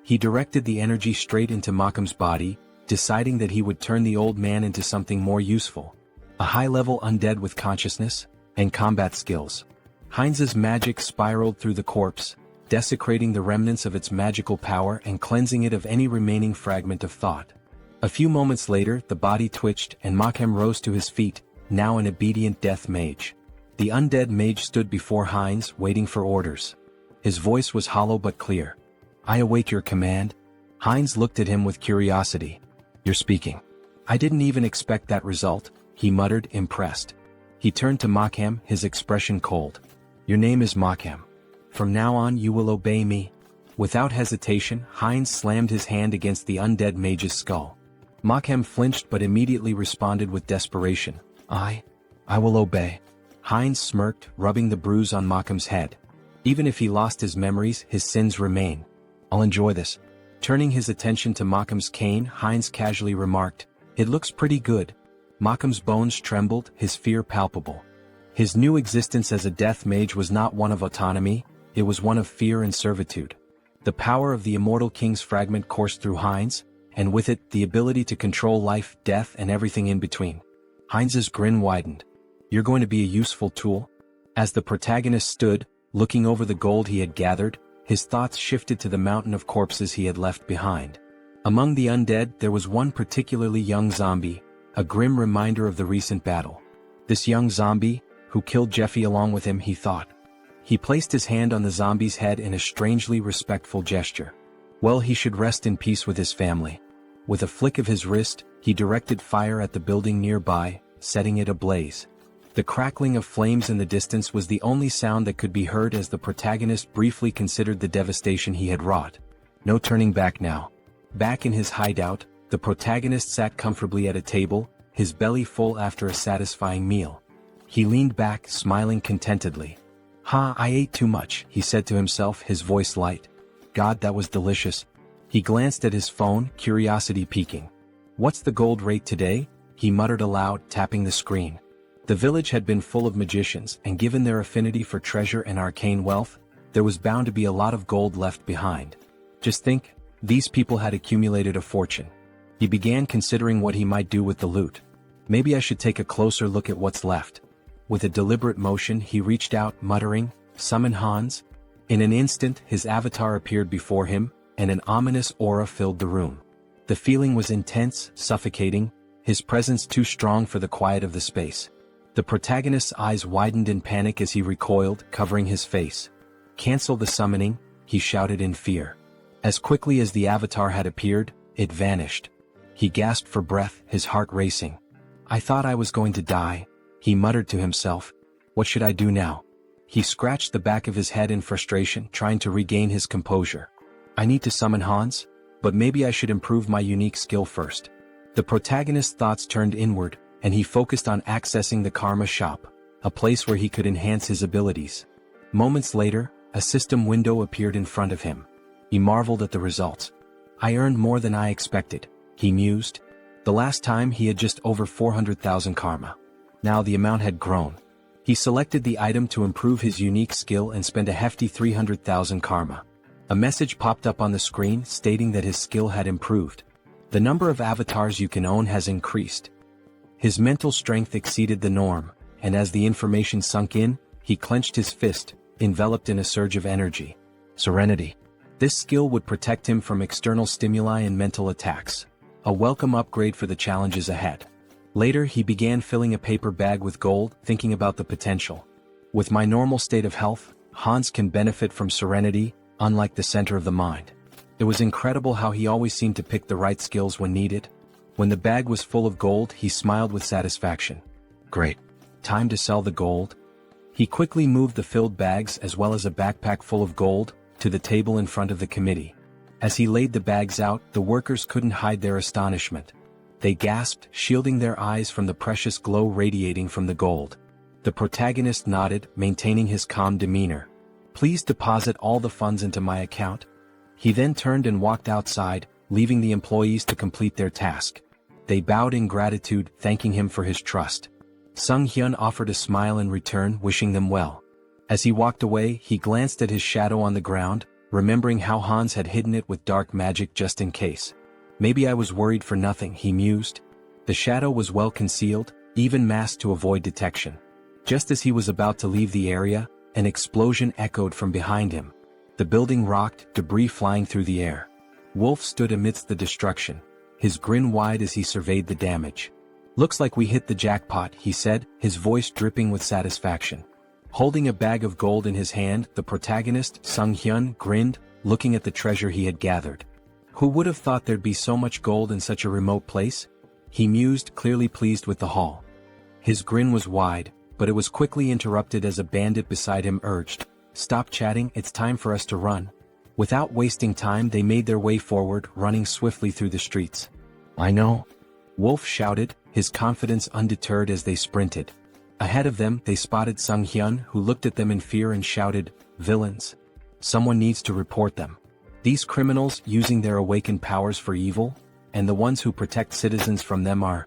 He directed the energy straight into Makhem's body, deciding that he would turn the old man into something more useful. A high-level undead with consciousness and combat skills. Heinz's magic spiraled through the corpse, desecrating the remnants of its magical power and cleansing it of any remaining fragment of thought. A few moments later, the body twitched and Makhem rose to his feet, now an obedient death mage. The undead mage stood before Heinz, waiting for orders. His voice was hollow but clear. "I await your command." Heinz looked at him with curiosity. "You're speaking." "I didn't even expect that result," he muttered, impressed. He turned to Makhem, his expression cold. "Your name is Makhem. From now on you will obey me." Without hesitation, Heinz slammed his hand against the undead mage's skull. Makhem flinched but immediately responded with desperation. I will obey." Heinz smirked, rubbing the bruise on Makhem's head. "Even if he lost his memories, his sins remain. I'll enjoy this." Turning his attention to Makhem's cane, Heinz casually remarked, "It looks pretty good." Makhem's bones trembled, his fear palpable. His new existence as a death mage was not one of autonomy, it was one of fear and servitude. The power of the immortal king's fragment coursed through Heinz, and with it, the ability to control life, death, and everything in between. Heinz's grin widened. "You're going to be a useful tool?" As the protagonist stood, looking over the gold he had gathered, his thoughts shifted to the mountain of corpses he had left behind. Among the undead, there was one particularly young zombie, a grim reminder of the recent battle. This young zombie, who killed Jeffy along with him, he thought. He placed his hand on the zombie's head in a strangely respectful gesture. Well, he should rest in peace with his family. With a flick of his wrist, he directed fire at the building nearby, setting it ablaze. The crackling of flames in the distance was the only sound that could be heard as the protagonist briefly considered the devastation he had wrought. No turning back now. Back in his hideout, the protagonist sat comfortably at a table, his belly full after a satisfying meal. He leaned back, smiling contentedly. I ate too much," he said to himself, his voice light. "God, that was delicious." He glanced at his phone, curiosity piquing. "What's the gold rate today?" he muttered aloud, tapping the screen. The village had been full of magicians, and given their affinity for treasure and arcane wealth, there was bound to be a lot of gold left behind. Just think, these people had accumulated a fortune. He began considering what he might do with the loot. Maybe I should take a closer look at what's left. With a deliberate motion he reached out, muttering, "Summon Hans." In an instant his avatar appeared before him, and an ominous aura filled the room. The feeling was intense, suffocating, his presence too strong for the quiet of the space. The protagonist's eyes widened in panic as he recoiled, covering his face. "Cancel the summoning," he shouted in fear. As quickly as the avatar had appeared, it vanished. He gasped for breath, his heart racing. "I thought I was going to die," he muttered to himself. "What should I do now?" He scratched the back of his head in frustration, trying to regain his composure. "I need to summon Hans, but maybe I should improve my unique skill first." The protagonist's thoughts turned inward, and he focused on accessing the Karma Shop, a place where he could enhance his abilities. Moments later, a system window appeared in front of him. He marveled at the results. "I earned more than I expected," he mused. The last time he had just over 400,000 karma. Now the amount had grown. He selected the item to improve his unique skill and spent a hefty 300,000 karma. A message popped up on the screen stating that his skill had improved. The number of avatars you can own has increased. His mental strength exceeded the norm, and as the information sunk in, he clenched his fist, enveloped in a surge of energy. Serenity. This skill would protect him from external stimuli and mental attacks. A welcome upgrade for the challenges ahead. Later he began filling a paper bag with gold, thinking about the potential. With my normal state of health, Hans can benefit from serenity, unlike the center of the mind. It was incredible how he always seemed to pick the right skills when needed. When the bag was full of gold he smiled with satisfaction. Great. Time to sell the gold. He quickly moved the filled bags as well as a backpack full of gold to the table in front of the committee. As he laid the bags out, the workers couldn't hide their astonishment. They gasped, shielding their eyes from the precious glow radiating from the gold. The protagonist nodded, maintaining his calm demeanor. "Please deposit all the funds into my account." He then turned and walked outside, leaving the employees to complete their task. They bowed in gratitude, thanking him for his trust. Sunghyun offered a smile in return, wishing them well. As he walked away, he glanced at his shadow on the ground, remembering how Hans had hidden it with dark magic just in case. "Maybe I was worried for nothing," he mused. The shadow was well concealed, even masked to avoid detection. Just as he was about to leave the area, an explosion echoed from behind him. The building rocked, debris flying through the air. Wolf stood amidst the destruction, his grin wide as he surveyed the damage. "Looks like we hit the jackpot," he said, his voice dripping with satisfaction. Holding a bag of gold in his hand, the protagonist, Sunghyun, grinned, looking at the treasure he had gathered. Who would have thought there'd be so much gold in such a remote place? He mused, clearly pleased with the haul. His grin was wide, but it was quickly interrupted as a bandit beside him urged, "Stop chatting, it's time for us to run." Without wasting time they made their way forward, running swiftly through the streets. "I know," Wolf shouted, his confidence undeterred as they sprinted. Ahead of them they spotted Sunghyun, who looked at them in fear and shouted, "Villains! Someone needs to report them. These criminals using their awakened powers for evil, and the ones who protect citizens from them are..."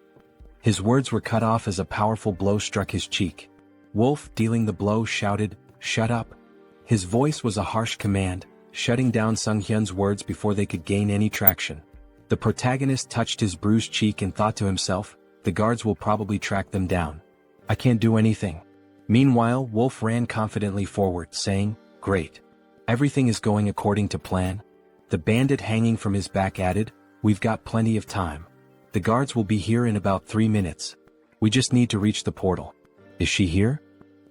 His words were cut off as a powerful blow struck his cheek. Wolf, dealing the blow, shouted, "Shut up." His voice was a harsh command, shutting down Sunghyun's words before they could gain any traction. The protagonist touched his bruised cheek and thought to himself, "The guards will probably track them down. I can't do anything." Meanwhile, Wolf ran confidently forward, saying, "Great. Everything is going according to plan." The bandit hanging from his back added, "We've got plenty of time. The guards will be here in about 3 minutes. We just need to reach the portal." "Is she here?"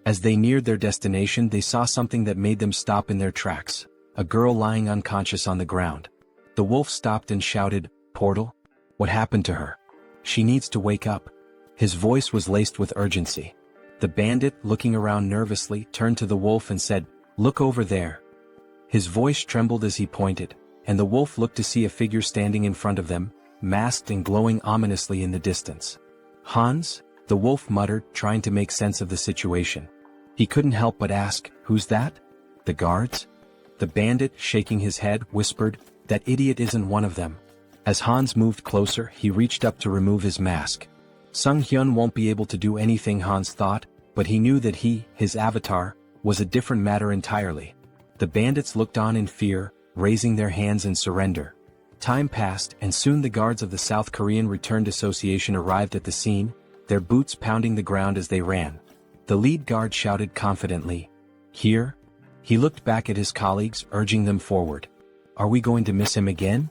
As they neared their destination they saw something that made them stop in their tracks, a girl lying unconscious on the ground. The wolf stopped and shouted, "Portal? What happened to her? She needs to wake up." His voice was laced with urgency. The bandit, looking around nervously, turned to the wolf and said, "Look over there." His voice trembled as he pointed, and the wolf looked to see a figure standing in front of them, masked and glowing ominously in the distance. "Hans?" the wolf muttered, trying to make sense of the situation. He couldn't help but ask, "Who's that?" "The guards?" The bandit, shaking his head, whispered, "That idiot isn't one of them." As Hans moved closer, he reached up to remove his mask. Sunghyun won't be able to do anything, Hans thought, but he knew that his avatar, was a different matter entirely. The bandits looked on in fear, raising their hands in surrender. Time passed, and soon the guards of the South Korean Returned Association arrived at the scene, their boots pounding the ground as they ran. The lead guard shouted confidently, "Here?" He looked back at his colleagues, urging them forward. "Are we going to miss him again?"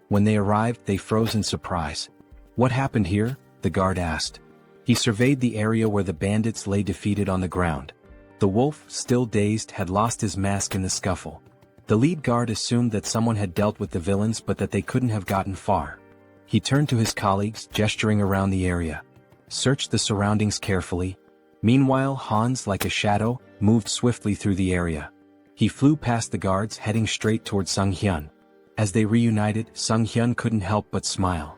When they arrived, they froze in surprise. "What happened here?" the guard asked. He surveyed the area where the bandits lay defeated on the ground. The wolf, still dazed, had lost his mask in the scuffle. The lead guard assumed that someone had dealt with the villains but that they couldn't have gotten far. He turned to his colleagues, gesturing around the area. Searched the surroundings carefully. Meanwhile, Hans, like a shadow, moved swiftly through the area. He flew past the guards, heading straight toward Sunghyun. As they reunited, Sunghyun couldn't help but smile.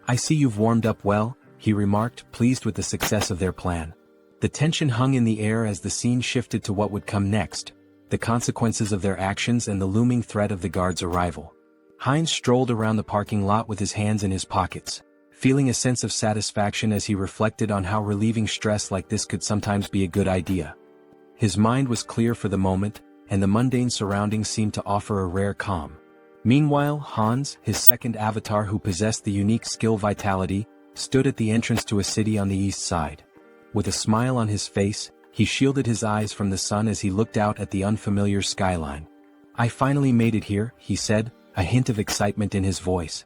"I see you've warmed up well," he remarked, pleased with the success of their plan. The tension hung in the air as the scene shifted to what would come next, the consequences of their actions and the looming threat of the guards' arrival. Heinz strolled around the parking lot with his hands in his pockets, feeling a sense of satisfaction as he reflected on how relieving stress like this could sometimes be a good idea. His mind was clear for the moment, and the mundane surroundings seemed to offer a rare calm. Meanwhile, Hans, his second avatar who possessed the unique skill Vitality, stood at the entrance to a city on the east side. With a smile on his face, he shielded his eyes from the sun as he looked out at the unfamiliar skyline. "I finally made it here," he said, a hint of excitement in his voice.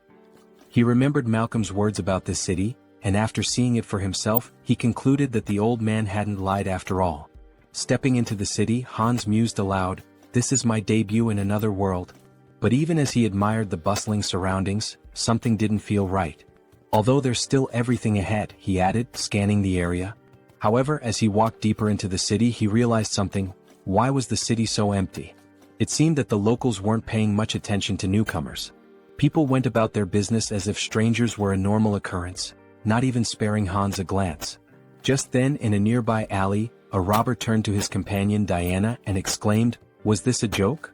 He remembered Malcolm's words about this city, and after seeing it for himself, he concluded that the old man hadn't lied after all. Stepping into the city, Hans mused aloud, "This is my debut in another world." But even as he admired the bustling surroundings, something didn't feel right. "Although there's still everything ahead," he added, scanning the area. However, as he walked deeper into the city, he realized something. Why was the city so empty? It seemed that the locals weren't paying much attention to newcomers. People went about their business as if strangers were a normal occurrence, not even sparing Hans a glance. Just then, in a nearby alley, a robber turned to his companion Diana and exclaimed, "Was this a joke?"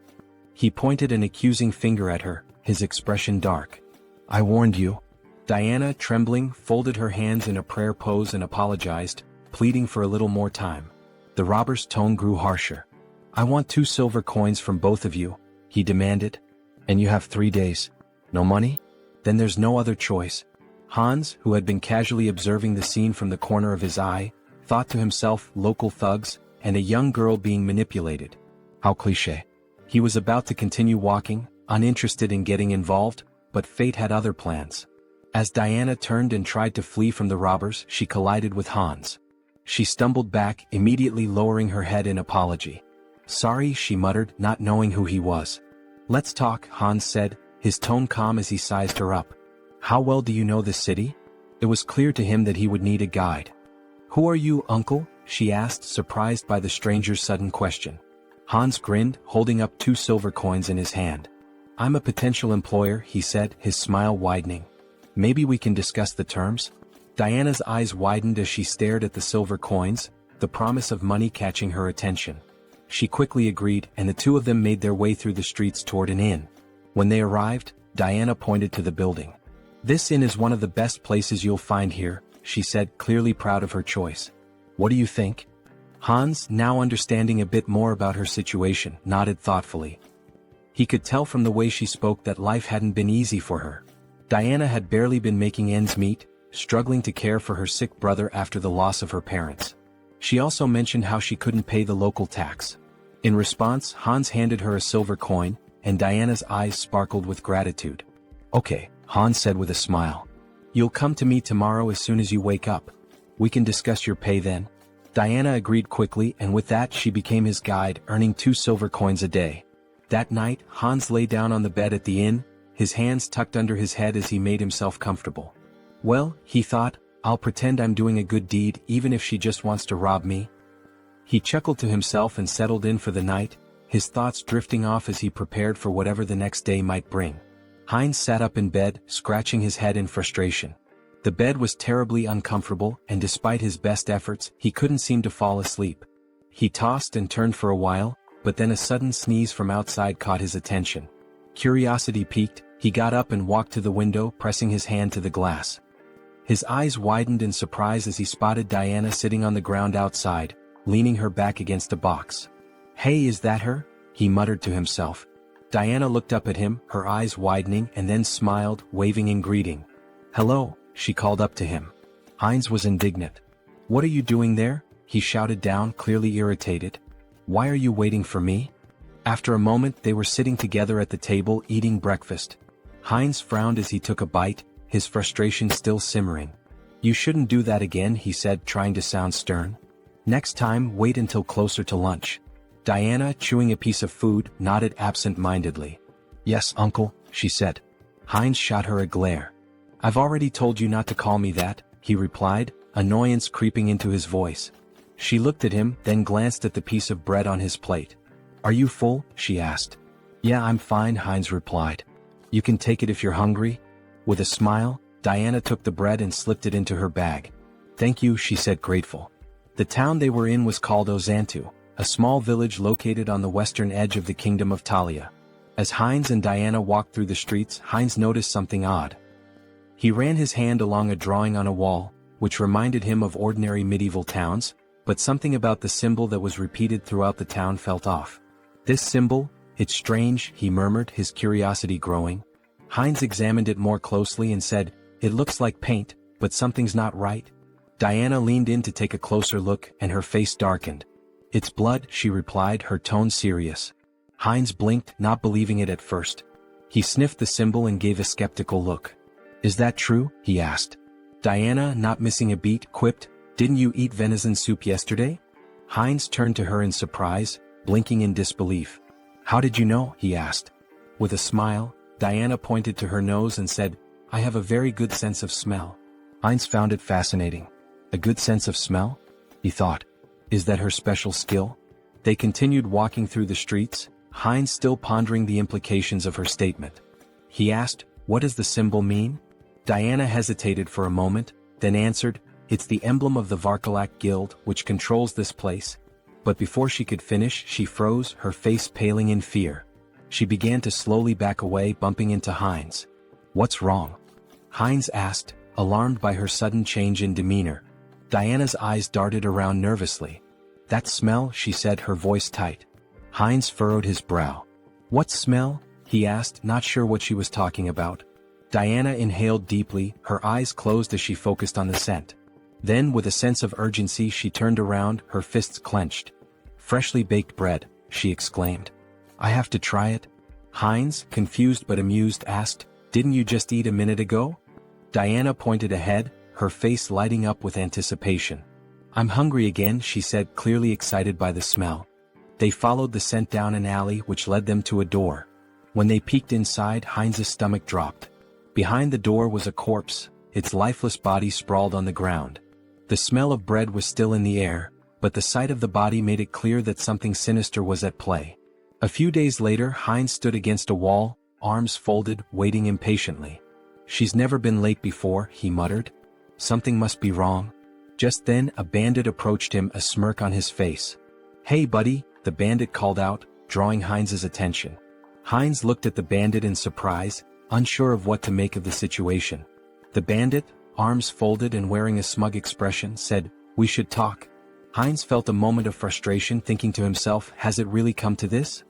He pointed an accusing finger at her, his expression dark. "I warned you." Diana, trembling, folded her hands in a prayer pose and apologized, pleading for a little more time. The robber's tone grew harsher. "I want 2 silver coins from both of you," he demanded. "And you have 3 days. No money? Then there's no other choice." Hans, who had been casually observing the scene from the corner of his eye, thought to himself, local thugs, and a young girl being manipulated. How cliché. He was about to continue walking, uninterested in getting involved, but fate had other plans. As Diana turned and tried to flee from the robbers, she collided with Hans. She stumbled back, immediately lowering her head in apology. "Sorry," she muttered, not knowing who he was. "Let's talk," Hans said, his tone calm as he sized her up. "How well do you know this city?" It was clear to him that he would need a guide. "Who are you, uncle?" she asked, surprised by the stranger's sudden question. Hans grinned, holding up 2 silver coins in his hand. "I'm a potential employer," he said, his smile widening. "Maybe we can discuss the terms?" Diana's eyes widened as she stared at the silver coins, the promise of money catching her attention. She quickly agreed, and the two of them made their way through the streets toward an inn. When they arrived, Diana pointed to the building. "This inn is one of the best places you'll find here," she said, clearly proud of her choice. "What do you think?" Hans, now understanding a bit more about her situation, nodded thoughtfully. He could tell from the way she spoke that life hadn't been easy for her. Diana had barely been making ends meet, struggling to care for her sick brother after the loss of her parents. She also mentioned how she couldn't pay the local tax. In response, Hans handed her a silver coin, and Diana's eyes sparkled with gratitude. "Okay," Hans said with a smile. "You'll come to me tomorrow as soon as you wake up. We can discuss your pay then." Diana agreed quickly, and with that she became his guide, earning 2 silver coins a day. That night, Hans lay down on the bed at the inn, his hands tucked under his head as he made himself comfortable. "Well," he thought, "I'll pretend I'm doing a good deed even if she just wants to rob me." He chuckled to himself and settled in for the night, his thoughts drifting off as he prepared for whatever the next day might bring. Heinz sat up in bed, scratching his head in frustration. The bed was terribly uncomfortable, and despite his best efforts, he couldn't seem to fall asleep. He tossed and turned for a while, but then a sudden sneeze from outside caught his attention. Curiosity piqued, he got up and walked to the window, pressing his hand to the glass. His eyes widened in surprise as he spotted Diana sitting on the ground outside, leaning her back against a box. "Hey, is that her?" he muttered to himself. Diana looked up at him, her eyes widening, and then smiled, waving in greeting. "Hello," she called up to him. Heinz was indignant. "What are you doing there?" he shouted down, clearly irritated. "Why are you waiting for me?" After a moment they were sitting together at the table eating breakfast. Heinz frowned as he took a bite, his frustration still simmering. "You shouldn't do that again," he said, trying to sound stern. "Next time, wait until closer to lunch." Diana, chewing a piece of food, nodded absent-mindedly. "Yes, uncle," she said. Heinz shot her a glare. "I've already told you not to call me that," he replied, annoyance creeping into his voice. She looked at him, then glanced at the piece of bread on his plate. "Are you full?" she asked. "Yeah, I'm fine," Heinz replied. "You can take it if you're hungry." With a smile, Diana took the bread and slipped it into her bag. "Thank you," she said, grateful. The town they were in was called Ozantu, a small village located on the western edge of the kingdom of Talia. As Heinz and Diana walked through the streets, Heinz noticed something odd. He ran his hand along a drawing on a wall, which reminded him of ordinary medieval towns, but something about the symbol that was repeated throughout the town felt off. "This symbol? It's strange," he murmured, his curiosity growing. Heinz examined it more closely and said, "It looks like paint, but something's not right." Diana leaned in to take a closer look, and her face darkened. "It's blood," she replied, her tone serious. Heinz blinked, not believing it at first. He sniffed the symbol and gave a skeptical look. "Is that true?" he asked. Diana, not missing a beat, quipped, "Didn't you eat venison soup yesterday?" Heinz turned to her in surprise, blinking in disbelief. "How did you know?" he asked. With a smile, Diana pointed to her nose and said, "I have a very good sense of smell." Heinz found it fascinating. A good sense of smell? He thought. Is that her special skill? They continued walking through the streets, Heinz still pondering the implications of her statement. He asked, "What does the symbol mean?" Diana hesitated for a moment, then answered, "It's the emblem of the Varkalak Guild, which controls this place." But before she could finish, she froze, her face paling in fear. She began to slowly back away, bumping into Heinz. "What's wrong?" Heinz asked, alarmed by her sudden change in demeanor. Diana's eyes darted around nervously. "That smell," she said, her voice tight. Heinz furrowed his brow. "What smell?" he asked, not sure what she was talking about. Diana inhaled deeply, her eyes closed as she focused on the scent. Then, with a sense of urgency, she turned around, her fists clenched. "Freshly baked bread," she exclaimed. "I have to try it?" Heinz, confused but amused, asked, "Didn't you just eat a minute ago?" Diana pointed ahead, her face lighting up with anticipation. "I'm hungry again," she said, clearly excited by the smell. They followed the scent down an alley which led them to a door. When they peeked inside, Heinz's stomach dropped. Behind the door was a corpse, its lifeless body sprawled on the ground. The smell of bread was still in the air, but the sight of the body made it clear that something sinister was at play. A few days later, Heinz stood against a wall, arms folded, waiting impatiently. "She's never been late before," he muttered. "Something must be wrong." Just then, a bandit approached him, a smirk on his face. "Hey buddy," the bandit called out, drawing Heinz's attention. Heinz looked at the bandit in surprise, unsure of what to make of the situation. The bandit, arms folded and wearing a smug expression, said, "We should talk." Heinz felt a moment of frustration, thinking to himself, has it really come to this?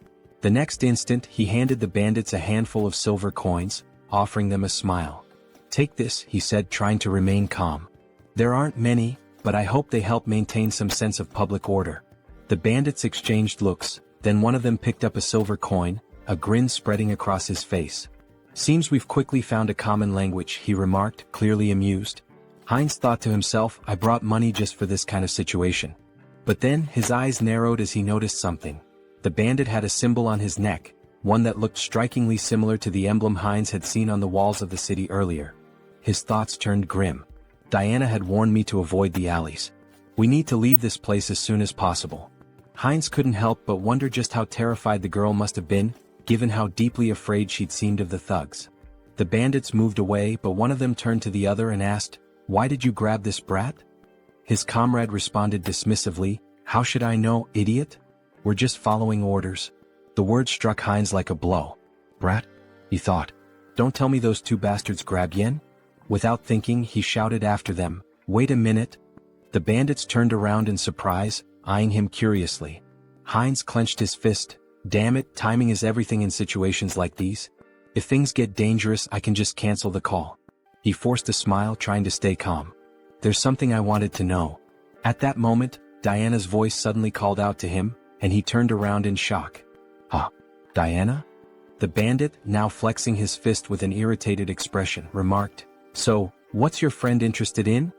The next instant, he handed the bandits a handful of silver coins, offering them a smile. "Take this," he said, trying to remain calm. "There aren't many, but I hope they help maintain some sense of public order." The bandits exchanged looks, then one of them picked up a silver coin, a grin spreading across his face. "Seems we've quickly found a common language," he remarked, clearly amused. Heinz thought to himself, I brought money just for this kind of situation. But then, his eyes narrowed as he noticed something. The bandit had a symbol on his neck, one that looked strikingly similar to the emblem Heinz had seen on the walls of the city earlier. His thoughts turned grim. Diana had warned me to avoid the alleys. We need to leave this place as soon as possible. Heinz couldn't help but wonder just how terrified the girl must have been, given how deeply afraid she'd seemed of the thugs. The bandits moved away, but one of them turned to the other and asked, "Why did you grab this brat?" His comrade responded dismissively, "How should I know, idiot? We're just following orders." The word struck Heinz like a blow. "Brat?" he thought. "Don't tell me those two bastards grabbed Yen?" Without thinking, he shouted after them, "Wait a minute!" The bandits turned around in surprise, eyeing him curiously. Heinz clenched his fist. Damn it, timing is everything in situations like these. If things get dangerous, I can just cancel the call. He forced a smile, trying to stay calm. "There's something I wanted to know." At that moment, Diana's voice suddenly called out to him, and he turned around in shock. "Huh? Diana?" The bandit, now flexing his fist with an irritated expression, remarked, "So, what's your friend interested in?"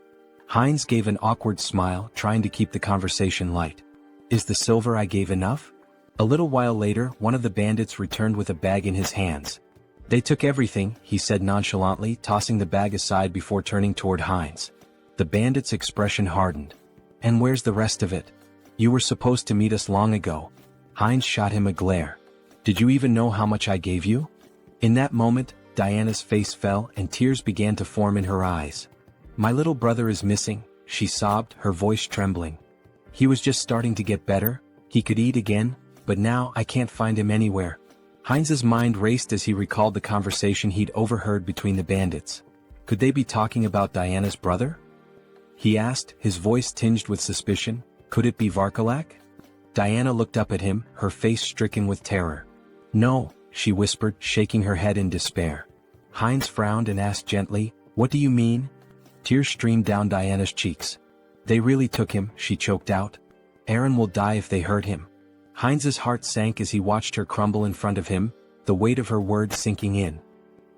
Heinz gave an awkward smile, trying to keep the conversation light. "Is the silver I gave enough?" A little while later, one of the bandits returned with a bag in his hands. "They took everything," he said nonchalantly, tossing the bag aside before turning toward Heinz. The bandit's expression hardened. "And where's the rest of it? You were supposed to meet us long ago." Heinz shot him a glare. "Did you even know how much I gave you?" In that moment, Diana's face fell and tears began to form in her eyes. "My little brother is missing," she sobbed, her voice trembling. "He was just starting to get better, he could eat again, but now I can't find him anywhere." Heinz's mind raced as he recalled the conversation he'd overheard between the bandits. Could they be talking about Diana's brother? He asked, his voice tinged with suspicion. Could it be Varkalak? Diana looked up at him, her face stricken with terror. "No," she whispered, shaking her head in despair. Heinz frowned and asked gently, "What do you mean?" Tears streamed down Diana's cheeks. "They really took him," she choked out. "Aaron will die if they hurt him." Heinz's heart sank as he watched her crumble in front of him, the weight of her words sinking in.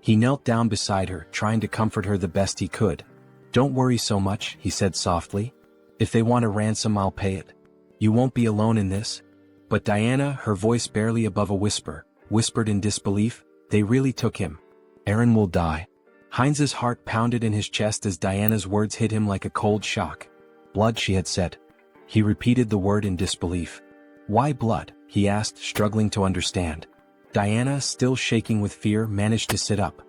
He knelt down beside her, trying to comfort her the best he could. "Don't worry so much," he said softly. "If they want a ransom, I'll pay it. You won't be alone in this." But Diana, her voice barely above a whisper, whispered in disbelief, "They really took him. Aaron will die." Heinz's heart pounded in his chest as Diana's words hit him like a cold shock. "Blood," she had said. He repeated the word in disbelief. "Why blood?" he asked, struggling to understand. Diana, still shaking with fear, managed to sit up.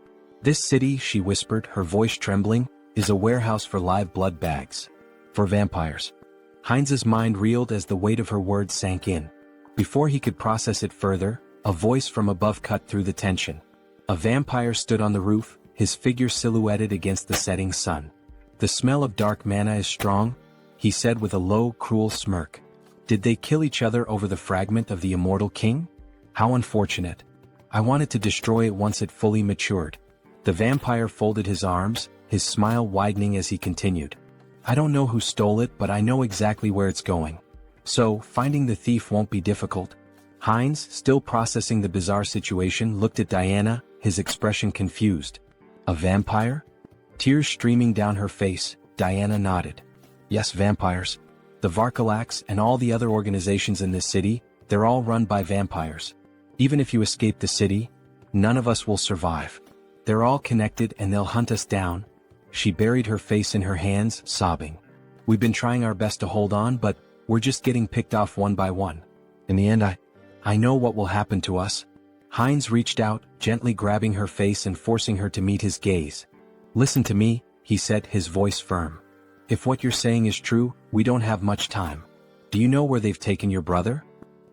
"This city," she whispered, her voice trembling, "is a warehouse for live blood bags. For vampires." Heinz's mind reeled as the weight of her words sank in. Before he could process it further, a voice from above cut through the tension. A vampire stood on the roof, his figure silhouetted against the setting sun. "The smell of dark mana is strong," he said with a low, cruel smirk. "Did they kill each other over the fragment of the immortal king? How unfortunate. I wanted to destroy it once it fully matured." The vampire folded his arms, his smile widening as he continued. "I don't know who stole it, but I know exactly where it's going. So, finding the thief won't be difficult." Heinz, still processing the bizarre situation, looked at Diana, his expression confused. "A vampire?" Tears streaming down her face, Diana nodded. "Yes, vampires. The Varkalaks and all the other organizations in this city, they're all run by vampires. Even if you escape the city, none of us will survive. They're all connected and they'll hunt us down." She buried her face in her hands, sobbing. "We've been trying our best to hold on, but we're just getting picked off one by one. In the end, I know what will happen to us." Heinz reached out, gently grabbing her face and forcing her to meet his gaze. "Listen to me," he said, his voice firm. "If what you're saying is true, we don't have much time. Do you know where they've taken your brother?"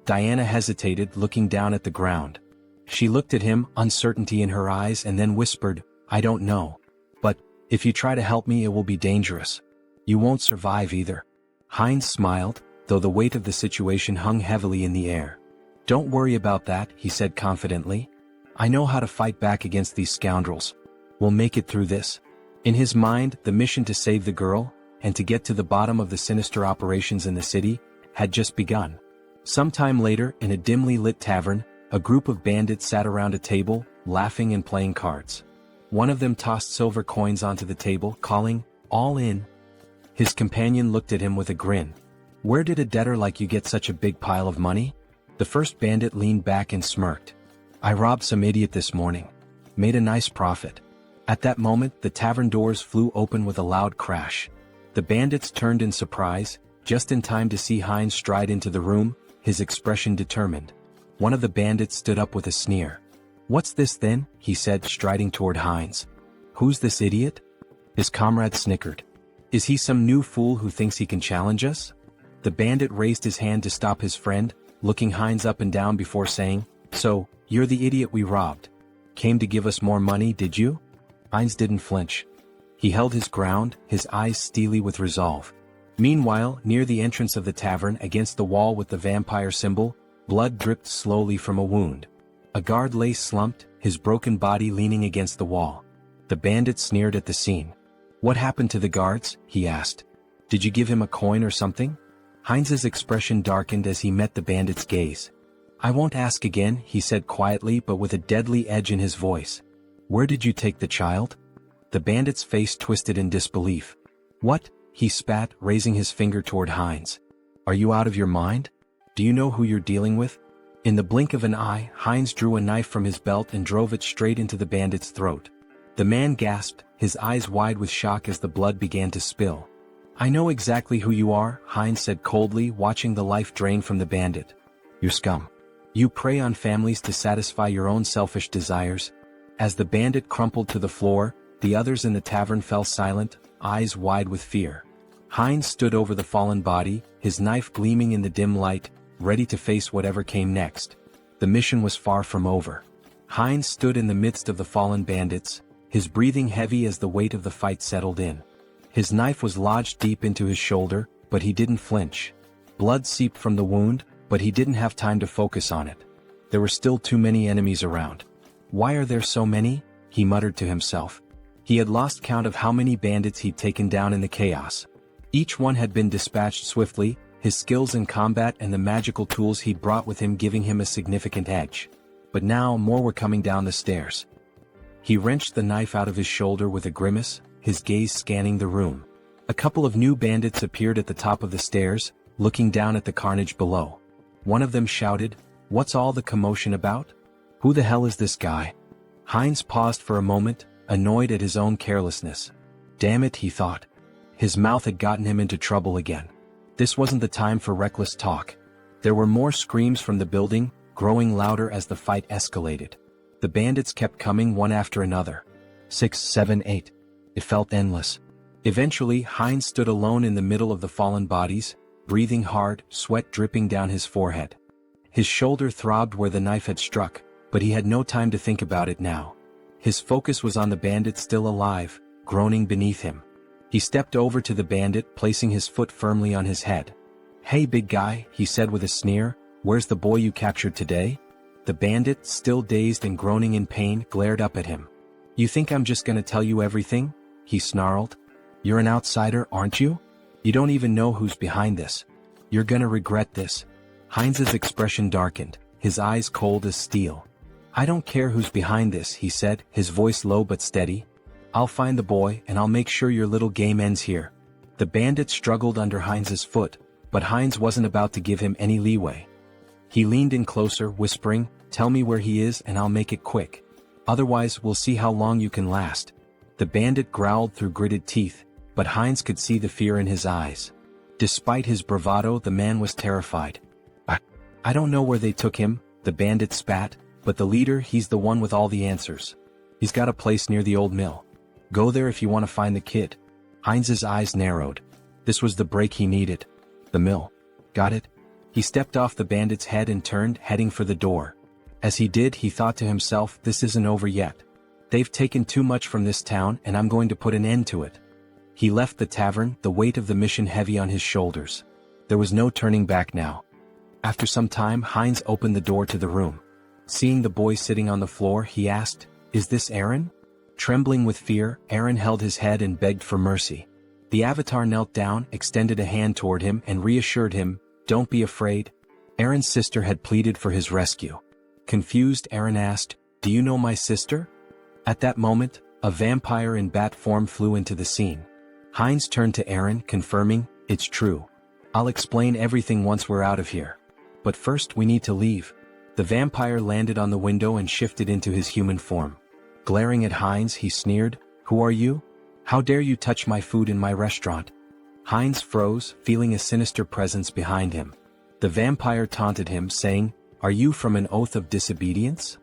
Diana hesitated, looking down at the ground. She looked at him, uncertainty in her eyes, and then whispered, "I don't know. But, if you try to help me, it will be dangerous. You won't survive either." Heinz smiled, though the weight of the situation hung heavily in the air. "Don't worry about that," he said confidently. "I know how to fight back against these scoundrels. We'll make it through this." In his mind, the mission to save the girl, and to get to the bottom of the sinister operations in the city, had just begun. Sometime later, in a dimly lit tavern, a group of bandits sat around a table, laughing and playing cards. One of them tossed silver coins onto the table, calling, "All in." His companion looked at him with a grin. "Where did a debtor like you get such a big pile of money?" The first bandit leaned back and smirked. "I robbed some idiot this morning. Made a nice profit." At that moment, the tavern doors flew open with a loud crash. The bandits turned in surprise, just in time to see Heinz stride into the room, his expression determined. One of the bandits stood up with a sneer. "What's this then?" he said, striding toward Heinz. "Who's this idiot?" His comrade snickered. "Is he some new fool who thinks he can challenge us?" The bandit raised his hand to stop his friend, looking Heinz up and down before saying, "So, you're the idiot we robbed. Came to give us more money, did you?" Heinz didn't flinch. He held his ground, his eyes steely with resolve. Meanwhile, near the entrance of the tavern against the wall with the vampire symbol, blood dripped slowly from a wound. A guard lay slumped, his broken body leaning against the wall. The bandit sneered at the scene. "What happened to the guards?" he asked. "Did you give him a coin or something?" Heinz's expression darkened as he met the bandit's gaze. "I won't ask again," he said quietly but with a deadly edge in his voice. "Where did you take the child?" The bandit's face twisted in disbelief. "What?" he spat, raising his finger toward Heinz. "Are you out of your mind? Do you know who you're dealing with?" In the blink of an eye, Heinz drew a knife from his belt and drove it straight into the bandit's throat. The man gasped, his eyes wide with shock as the blood began to spill. "I know exactly who you are," Heinz said coldly, watching the life drain from the bandit. "You're scum. You prey on families to satisfy your own selfish desires." As the bandit crumpled to the floor, the others in the tavern fell silent, eyes wide with fear. Heinz stood over the fallen body, his knife gleaming in the dim light, ready to face whatever came next. The mission was far from over. Heinz stood in the midst of the fallen bandits, his breathing heavy as the weight of the fight settled in. His knife was lodged deep into his shoulder, but he didn't flinch. Blood seeped from the wound, but he didn't have time to focus on it. There were still too many enemies around. "Why are there so many?" he muttered to himself. He had lost count of how many bandits he'd taken down in the chaos. Each one had been dispatched swiftly, his skills in combat and the magical tools he'd brought with him giving him a significant edge. But now more were coming down the stairs. He wrenched the knife out of his shoulder with a grimace, his gaze scanning the room. A couple of new bandits appeared at the top of the stairs, looking down at the carnage below. One of them shouted, "What's all the commotion about? Who the hell is this guy?" Heinz paused for a moment, annoyed at his own carelessness. Damn it, he thought. His mouth had gotten him into trouble again. This wasn't the time for reckless talk. There were more screams from the building, growing louder as the fight escalated. The bandits kept coming one after another. 6, 7, 8. It felt endless. Eventually, Heinz stood alone in the middle of the fallen bodies, breathing hard, sweat dripping down his forehead. His shoulder throbbed where the knife had struck, but he had no time to think about it now. His focus was on the bandit still alive, groaning beneath him. He stepped over to the bandit, placing his foot firmly on his head. "Hey big guy," he said with a sneer, "where's the boy you captured today?" The bandit, still dazed and groaning in pain, glared up at him. "You think I'm just gonna tell you everything?" he snarled. "You're an outsider, aren't you? You don't even know who's behind this. You're gonna regret this." Heinz's expression darkened, his eyes cold as steel. "I don't care who's behind this," he said, his voice low but steady. "I'll find the boy and I'll make sure your little game ends here." The bandit struggled under Heinz's foot, but Heinz wasn't about to give him any leeway. He leaned in closer, whispering, "Tell me where he is and I'll make it quick. Otherwise we'll see how long you can last." The bandit growled through gritted teeth, but Heinz could see the fear in his eyes. Despite his bravado, the man was terrified. I don't know where they took him," the bandit spat, "but the leader, he's the one with all the answers. He's got a place near the old mill. Go there if you want to find the kid." Heinz's eyes narrowed. This was the break he needed. The mill. Got it? He stepped off the bandit's head and turned, heading for the door. As he did, he thought to himself, this isn't over yet. They've taken too much from this town and I'm going to put an end to it. He left the tavern, the weight of the mission heavy on his shoulders. There was no turning back now. After some time, Heinz opened the door to the room. Seeing the boy sitting on the floor, he asked, "Is this Aaron?" Trembling with fear, Aaron held his head and begged for mercy. The avatar knelt down, extended a hand toward him and reassured him, "Don't be afraid." Aaron's sister had pleaded for his rescue. Confused, Aaron asked, "Do you know my sister?" At that moment, a vampire in bat form flew into the scene. Heinz turned to Aaron, confirming, "It's true. I'll explain everything once we're out of here. But first we need to leave." The vampire landed on the window and shifted into his human form. Glaring at Heinz, he sneered, "Who are you? How dare you touch my food in my restaurant?" Heinz froze, feeling a sinister presence behind him. The vampire taunted him, saying, "Are you from an oath of disobedience?"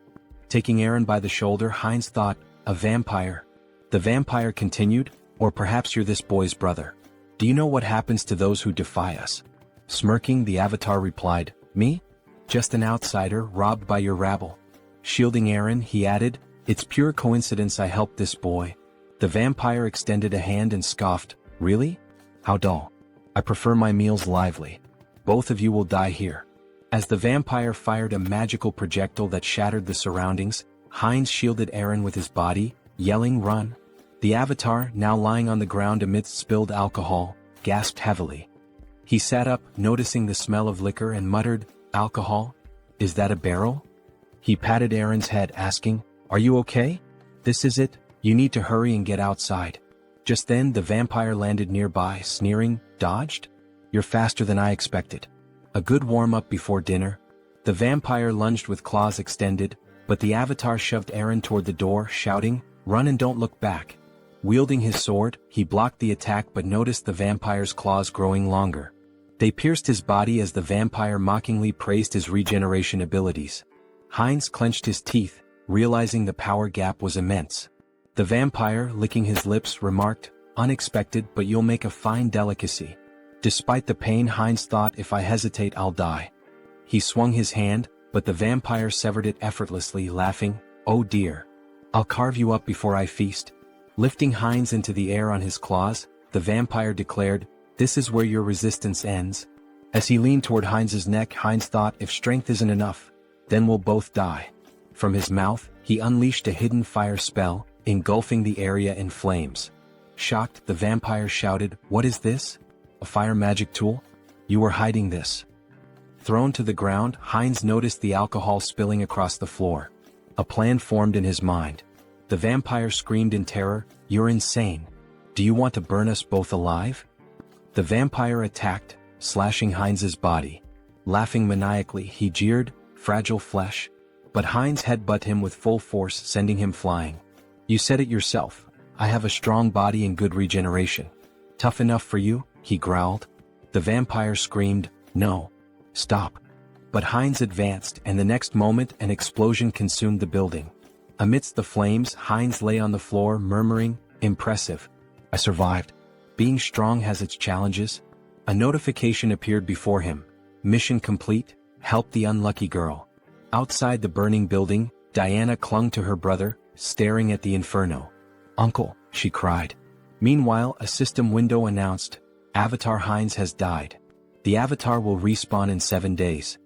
Taking Aaron by the shoulder, Heinz thought, "A vampire." The vampire continued, "Or perhaps you're this boy's brother. Do you know what happens to those who defy us?" Smirking, the avatar replied, "Me? Just an outsider, robbed by your rabble." Shielding Aaron, he added, "It's pure coincidence I helped this boy. The vampire extended a hand and scoffed, "Really? How dull. I prefer my meals lively. Both of you will die here." As the vampire fired a magical projectile that shattered the surroundings, Heinz shielded Eren with his body, yelling, "Run!" The avatar, now lying on the ground amidst spilled alcohol, gasped heavily. He sat up, noticing the smell of liquor, and muttered, "Alcohol? Is that a barrel?" He patted Eren's head, asking, "Are you okay? This is it, you need to hurry and get outside." Just then the vampire landed nearby, sneering, "Dodged? You're faster than I expected. A good warm-up before dinner." The vampire lunged with claws extended, but the avatar shoved Eren toward the door, shouting, "Run and don't look back." Wielding his sword, he blocked the attack but noticed the vampire's claws growing longer. They pierced his body as the vampire mockingly praised his regeneration abilities. Heinz clenched his teeth, realizing the power gap was immense. The vampire, licking his lips, remarked, "Unexpected, but you'll make a fine delicacy." Despite the pain, Heinz thought, "If I hesitate, I'll die." He swung his hand, but the vampire severed it effortlessly, laughing, "Oh dear. I'll carve you up before I feast." Lifting Heinz into the air on his claws, the vampire declared, "This is where your resistance ends." As he leaned toward Heinz's neck, Heinz thought, "If strength isn't enough, then we'll both die." From his mouth, he unleashed a hidden fire spell, engulfing the area in flames. Shocked, the vampire shouted, "What is this? A fire magic tool? You were hiding this." Thrown to the ground, Heinz noticed the alcohol spilling across the floor. A plan formed in his mind. The vampire screamed in terror, "You're insane. Do you want to burn us both alive?" The vampire attacked, slashing Heinz's body. Laughing maniacally, he jeered, "Fragile flesh." But Heinz headbutted him with full force, sending him flying. "You said it yourself. I have a strong body and good regeneration. Tough enough for you?" he growled. The vampire screamed, "No. Stop." But Heinz advanced, and the next moment an explosion consumed the building. Amidst the flames, Heinz lay on the floor, murmuring, "Impressive. I survived. Being strong has its challenges." A notification appeared before him. "Mission complete. Help the unlucky girl." Outside the burning building, Diana clung to her brother, staring at the inferno. "Uncle," she cried. Meanwhile, a system window announced, "Avatar Heinz has died. The avatar will respawn in 7 days."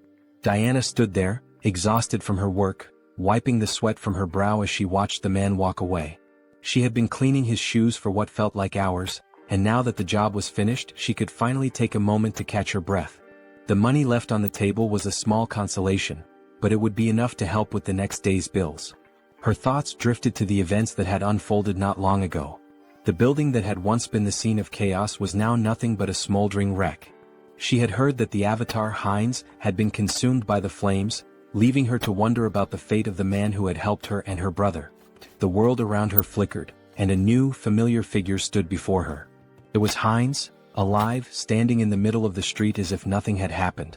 Diana stood there, exhausted from her work, wiping the sweat from her brow as she watched the man walk away. She had been cleaning his shoes for what felt like hours, and now that the job was finished, she could finally take a moment to catch her breath. The money left on the table was a small consolation, but it would be enough to help with the next day's bills. Her thoughts drifted to the events that had unfolded not long ago. The building that had once been the scene of chaos was now nothing but a smoldering wreck. She had heard that the avatar Heinz had been consumed by the flames, leaving her to wonder about the fate of the man who had helped her and her brother. The world around her flickered, and a new, familiar figure stood before her. It was Heinz, alive, standing in the middle of the street as if nothing had happened.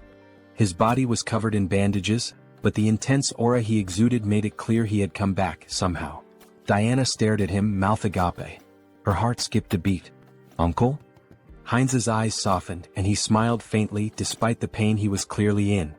His body was covered in bandages, but the intense aura he exuded made it clear he had come back, somehow. Diana stared at him, mouth agape. Her heart skipped a beat. "Uncle?" Heinz's eyes softened, and he smiled faintly despite the pain he was clearly in.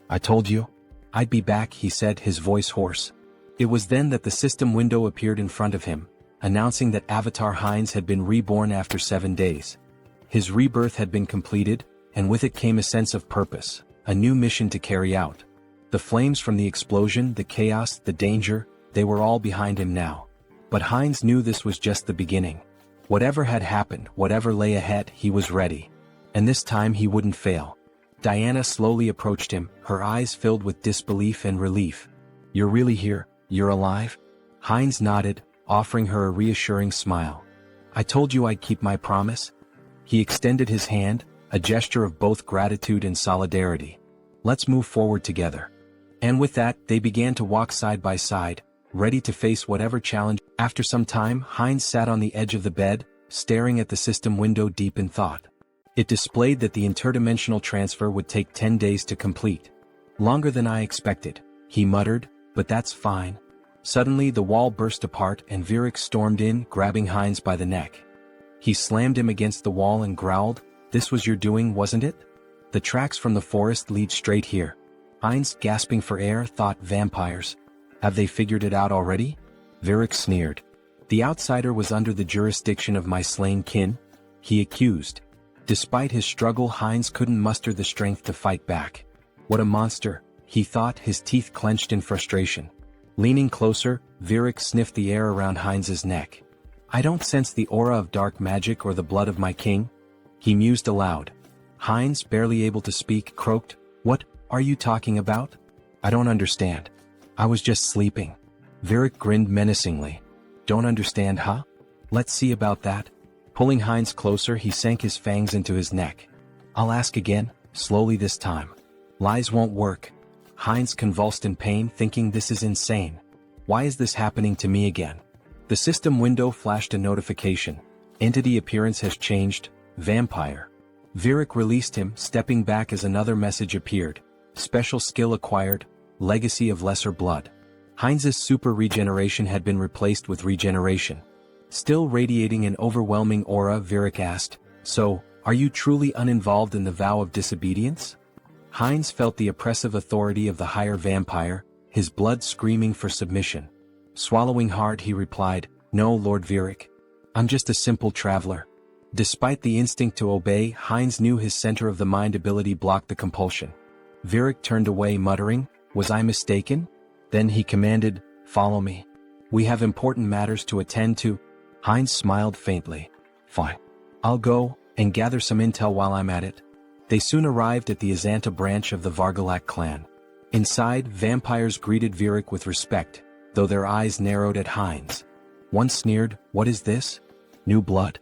"I told you I'd be back," he said, his voice hoarse. It was then that the system window appeared in front of him, announcing that Avatar Heinz had been reborn after 7 days. His rebirth had been completed, and with it came a sense of purpose, a new mission to carry out. The flames from the explosion, the chaos, the danger, they were all behind him now. But Heinz knew this was just the beginning. Whatever had happened, whatever lay ahead, he was ready. And this time he wouldn't fail. Diana slowly approached him, her eyes filled with disbelief and relief. "You're really here? You're alive?" Heinz nodded, offering her a reassuring smile. "I told you I'd keep my promise." He extended his hand, a gesture of both gratitude and solidarity. "Let's move forward together." And with that, they began to walk side by side, ready to face whatever challenge. After some time, Heinz sat on the edge of the bed, staring at the system window deep in thought. It displayed that the interdimensional transfer would take 10 days to complete. "Longer than I expected," he muttered, "but that's fine." Suddenly the wall burst apart and Virik stormed in, grabbing Heinz by the neck. He slammed him against the wall and growled, "This was your doing, wasn't it? The tracks from the forest lead straight here." Heinz, gasping for air, thought, vampires. Have they figured it out already? Virik sneered. The outsider was under the jurisdiction of my slain kin? He accused. Despite his struggle, Heinz couldn't muster the strength to fight back. What a monster, he thought, his teeth clenched in frustration. Leaning closer, Virik sniffed the air around Heinz's neck. I don't sense the aura of dark magic or the blood of my king, he mused aloud. Heinz, barely able to speak, croaked, What are you talking about? I don't understand. I was just sleeping. Virik grinned menacingly. Don't understand, huh? Let's see about that. Pulling Heinz closer, he sank his fangs into his neck. I'll ask again, slowly this time. Lies won't work. Heinz convulsed in pain, thinking this is insane. Why is this happening to me again? The system window flashed a notification. Entity appearance has changed, vampire. Virik released him, stepping back as another message appeared. Special skill acquired, legacy of lesser blood. Heinz's super regeneration had been replaced with regeneration. Still radiating an overwhelming aura, Virik asked, So, are you truly uninvolved in the vow of disobedience? Heinz felt the oppressive authority of the higher vampire, his blood screaming for submission. Swallowing hard, he replied, No, Lord Virik. I'm just a simple traveler. Despite the instinct to obey, Heinz knew his center of the mind ability blocked the compulsion. Virik turned away, muttering, Was I mistaken? Then he commanded, Follow me. We have important matters to attend to. Heinz smiled faintly. Fine. I'll go, and gather some intel while I'm at it. They soon arrived at the Azanta branch of the Vargalak clan. Inside, vampires greeted Virik with respect, though their eyes narrowed at Heinz. One sneered, What is this? New blood.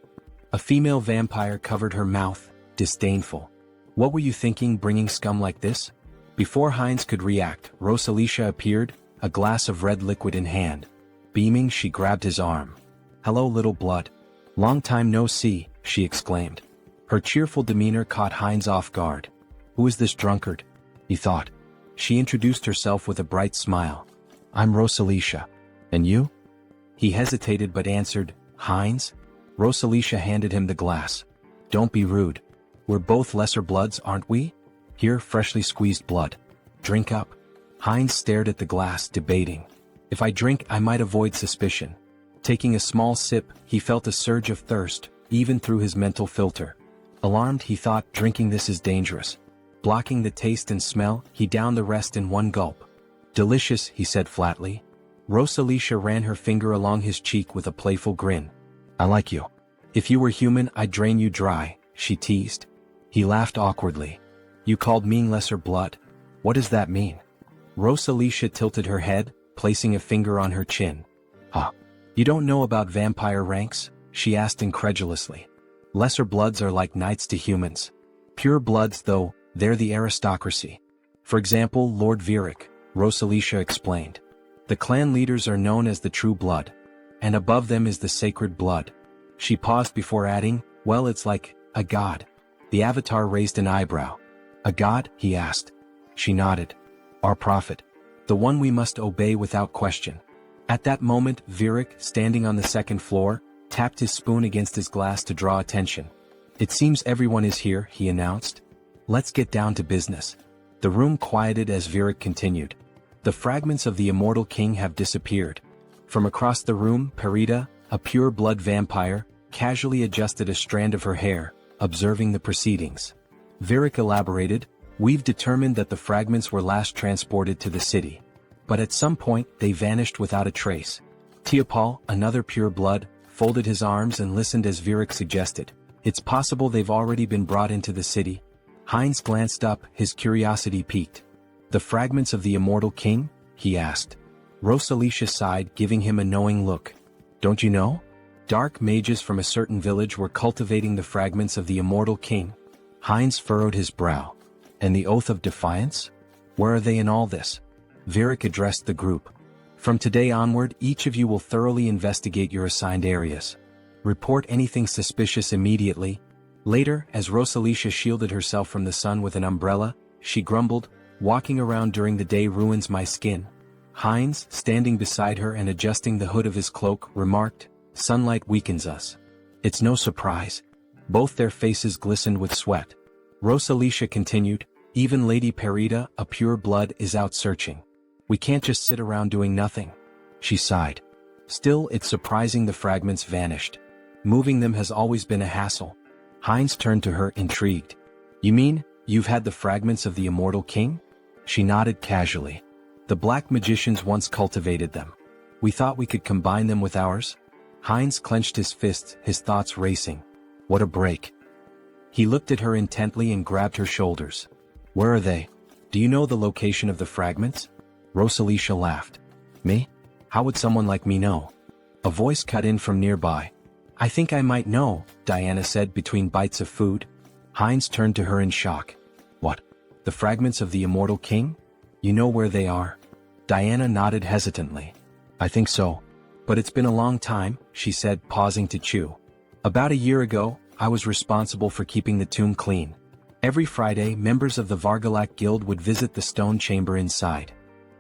A female vampire covered her mouth, disdainful. What were you thinking bringing scum like this? Before Heinz could react, Rosalicia appeared, a glass of red liquid in hand. Beaming, she grabbed his arm. Hello, little blood. Long time no see, she exclaimed. Her cheerful demeanor caught Heinz off guard. Who is this drunkard? He thought. She introduced herself with a bright smile. I'm Rosalicia. And you? He hesitated but answered, Heinz? Rosalicia handed him the glass. Don't be rude. We're both lesser bloods, aren't we? Here, freshly squeezed blood. Drink up. Heinz stared at the glass, debating. If I drink, I might avoid suspicion. Taking a small sip, he felt a surge of thirst, even through his mental filter. Alarmed, he thought, drinking this is dangerous. Blocking the taste and smell, he downed the rest in one gulp. Delicious, he said flatly. Rosalicia ran her finger along his cheek with a playful grin. I like you. If you were human, I'd drain you dry, she teased. He laughed awkwardly. You called me lesser blood. What does that mean? Rosalicia tilted her head, placing a finger on her chin. Huh. You don't know about vampire ranks? She asked incredulously. Lesser bloods are like knights to humans. Pure bloods, though, they're the aristocracy. For example, Lord Virik, Rosalicia explained. The clan leaders are known as the true blood. And above them is the sacred blood. She paused before adding, Well, it's like a god. The avatar raised an eyebrow. A god? He asked. She nodded. Our prophet. The one we must obey without question. At that moment, Virik, standing on the second floor, tapped his spoon against his glass to draw attention. It seems everyone is here, he announced. Let's get down to business. The room quieted as Virik continued. The fragments of the immortal king have disappeared. From across the room, Perida, a pure-blood vampire, casually adjusted a strand of her hair, observing the proceedings. Virik elaborated, We've determined that the fragments were last transported to the city. But at some point, they vanished without a trace. Teopal, another pure-blood, folded his arms and listened as Virik suggested. It's possible they've already been brought into the city. Heinz glanced up, his curiosity piqued. The fragments of the immortal king? He asked. Rosalicia sighed, giving him a knowing look. Don't you know? Dark mages from a certain village were cultivating the fragments of the immortal king. Heinz furrowed his brow. And the oath of defiance? Where are they in all this? Virik addressed the group. From today onward, each of you will thoroughly investigate your assigned areas. Report anything suspicious immediately. Later, as Rosalicia shielded herself from the sun with an umbrella, she grumbled, Walking around during the day ruins my skin. Heinz, standing beside her and adjusting the hood of his cloak, remarked, Sunlight weakens us. It's no surprise. Both their faces glistened with sweat. Rosalicia continued, Even Lady Perida, a pure blood, is out searching. We can't just sit around doing nothing. She sighed. Still, it's surprising the fragments vanished. Moving them has always been a hassle. Heinz turned to her, intrigued. You mean, you've had the fragments of the immortal king? She nodded casually. The black magicians once cultivated them. We thought we could combine them with ours? Heinz clenched his fists, his thoughts racing. What a break. He looked at her intently and grabbed her shoulders. Where are they? Do you know the location of the fragments? Rosalicia laughed. Me? How would someone like me know? A voice cut in from nearby. I think I might know, Diana said between bites of food. Heinz turned to her in shock. What? The fragments of the immortal king? You know where they are? Diana nodded hesitantly. I think so. But it's been a long time, she said, pausing to chew. About a year ago, I was responsible for keeping the tomb clean. Every Friday, members of the Vargalak Guild would visit the stone chamber inside.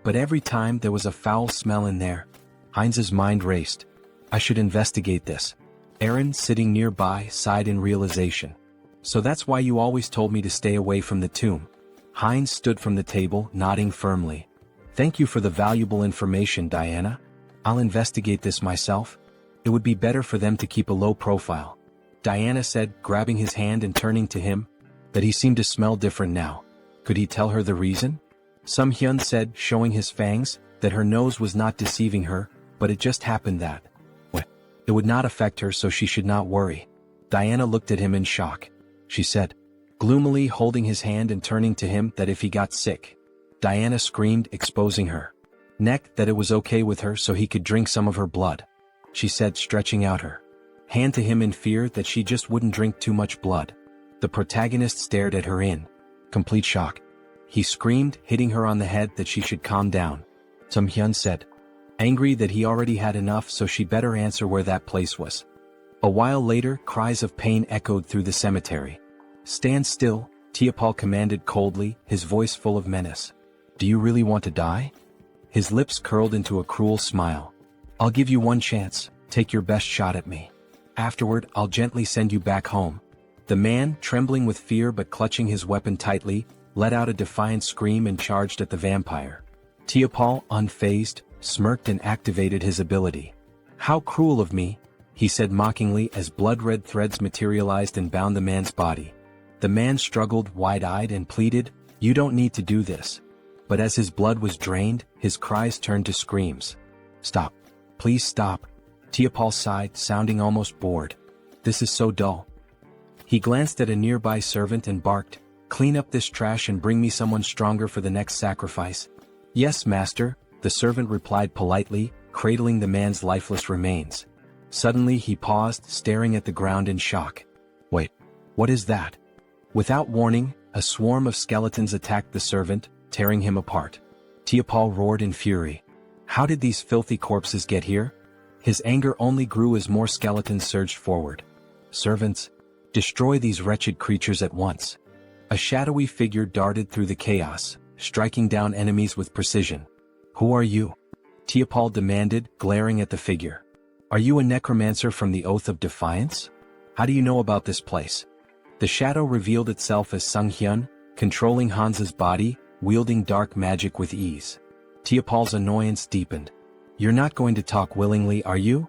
But every time there was a foul smell in there. Heinz's mind raced. I should investigate this. Aaron, sitting nearby, sighed in realization. So that's why you always told me to stay away from the tomb. Heinz stood from the table, nodding firmly. Thank you for the valuable information, Diana. I'll investigate this myself. It would be better for them to keep a low profile. Diana said, grabbing his hand and turning to him, that he seemed to smell different now. Could he tell her the reason? Sunghyun said, showing his fangs, that her nose was not deceiving her, but it just happened that. What? It would not affect her, so she should not worry. Diana looked at him in shock. She said, gloomily holding his hand and turning to him, that if he got sick. Diana screamed, exposing her neck, that it was okay with her so he could drink some of her blood. She said, stretching out her hand to him in fear that she just wouldn't drink too much blood. The protagonist stared at her in complete shock. He screamed, hitting her on the head, that she should calm down. Sunghyun said, angry that he already had enough, so she better answer where that place was. A while later, cries of pain echoed through the cemetery. Stand still, Tiapal commanded coldly, his voice full of menace. Do you really want to die? His lips curled into a cruel smile. I'll give you one chance, take your best shot at me. Afterward, I'll gently send you back home. The man, trembling with fear but clutching his weapon tightly, let out a defiant scream and charged at the vampire. Tiapal, unfazed, smirked and activated his ability. How cruel of me, he said mockingly as blood-red threads materialized and bound the man's body. The man struggled, wide-eyed, and pleaded, you don't need to do this. But as his blood was drained, his cries turned to screams. Stop. Please stop. Tiapal sighed, sounding almost bored. This is so dull. He glanced at a nearby servant and barked, clean up this trash and bring me someone stronger for the next sacrifice. Yes, master, the servant replied politely, cradling the man's lifeless remains. Suddenly he paused, staring at the ground in shock. Wait, what is that? Without warning, a swarm of skeletons attacked the servant, tearing him apart. Tiapal roared in fury. How did these filthy corpses get here? His anger only grew as more skeletons surged forward. Servants, destroy these wretched creatures at once. A shadowy figure darted through the chaos, striking down enemies with precision. Who are you? Tiapal demanded, glaring at the figure. Are you a necromancer from the Oath of Defiance? How do you know about this place? The shadow revealed itself as Sunghyun, controlling Hansa's body, wielding dark magic with ease. Tiapal's annoyance deepened. You're not going to talk willingly, are you?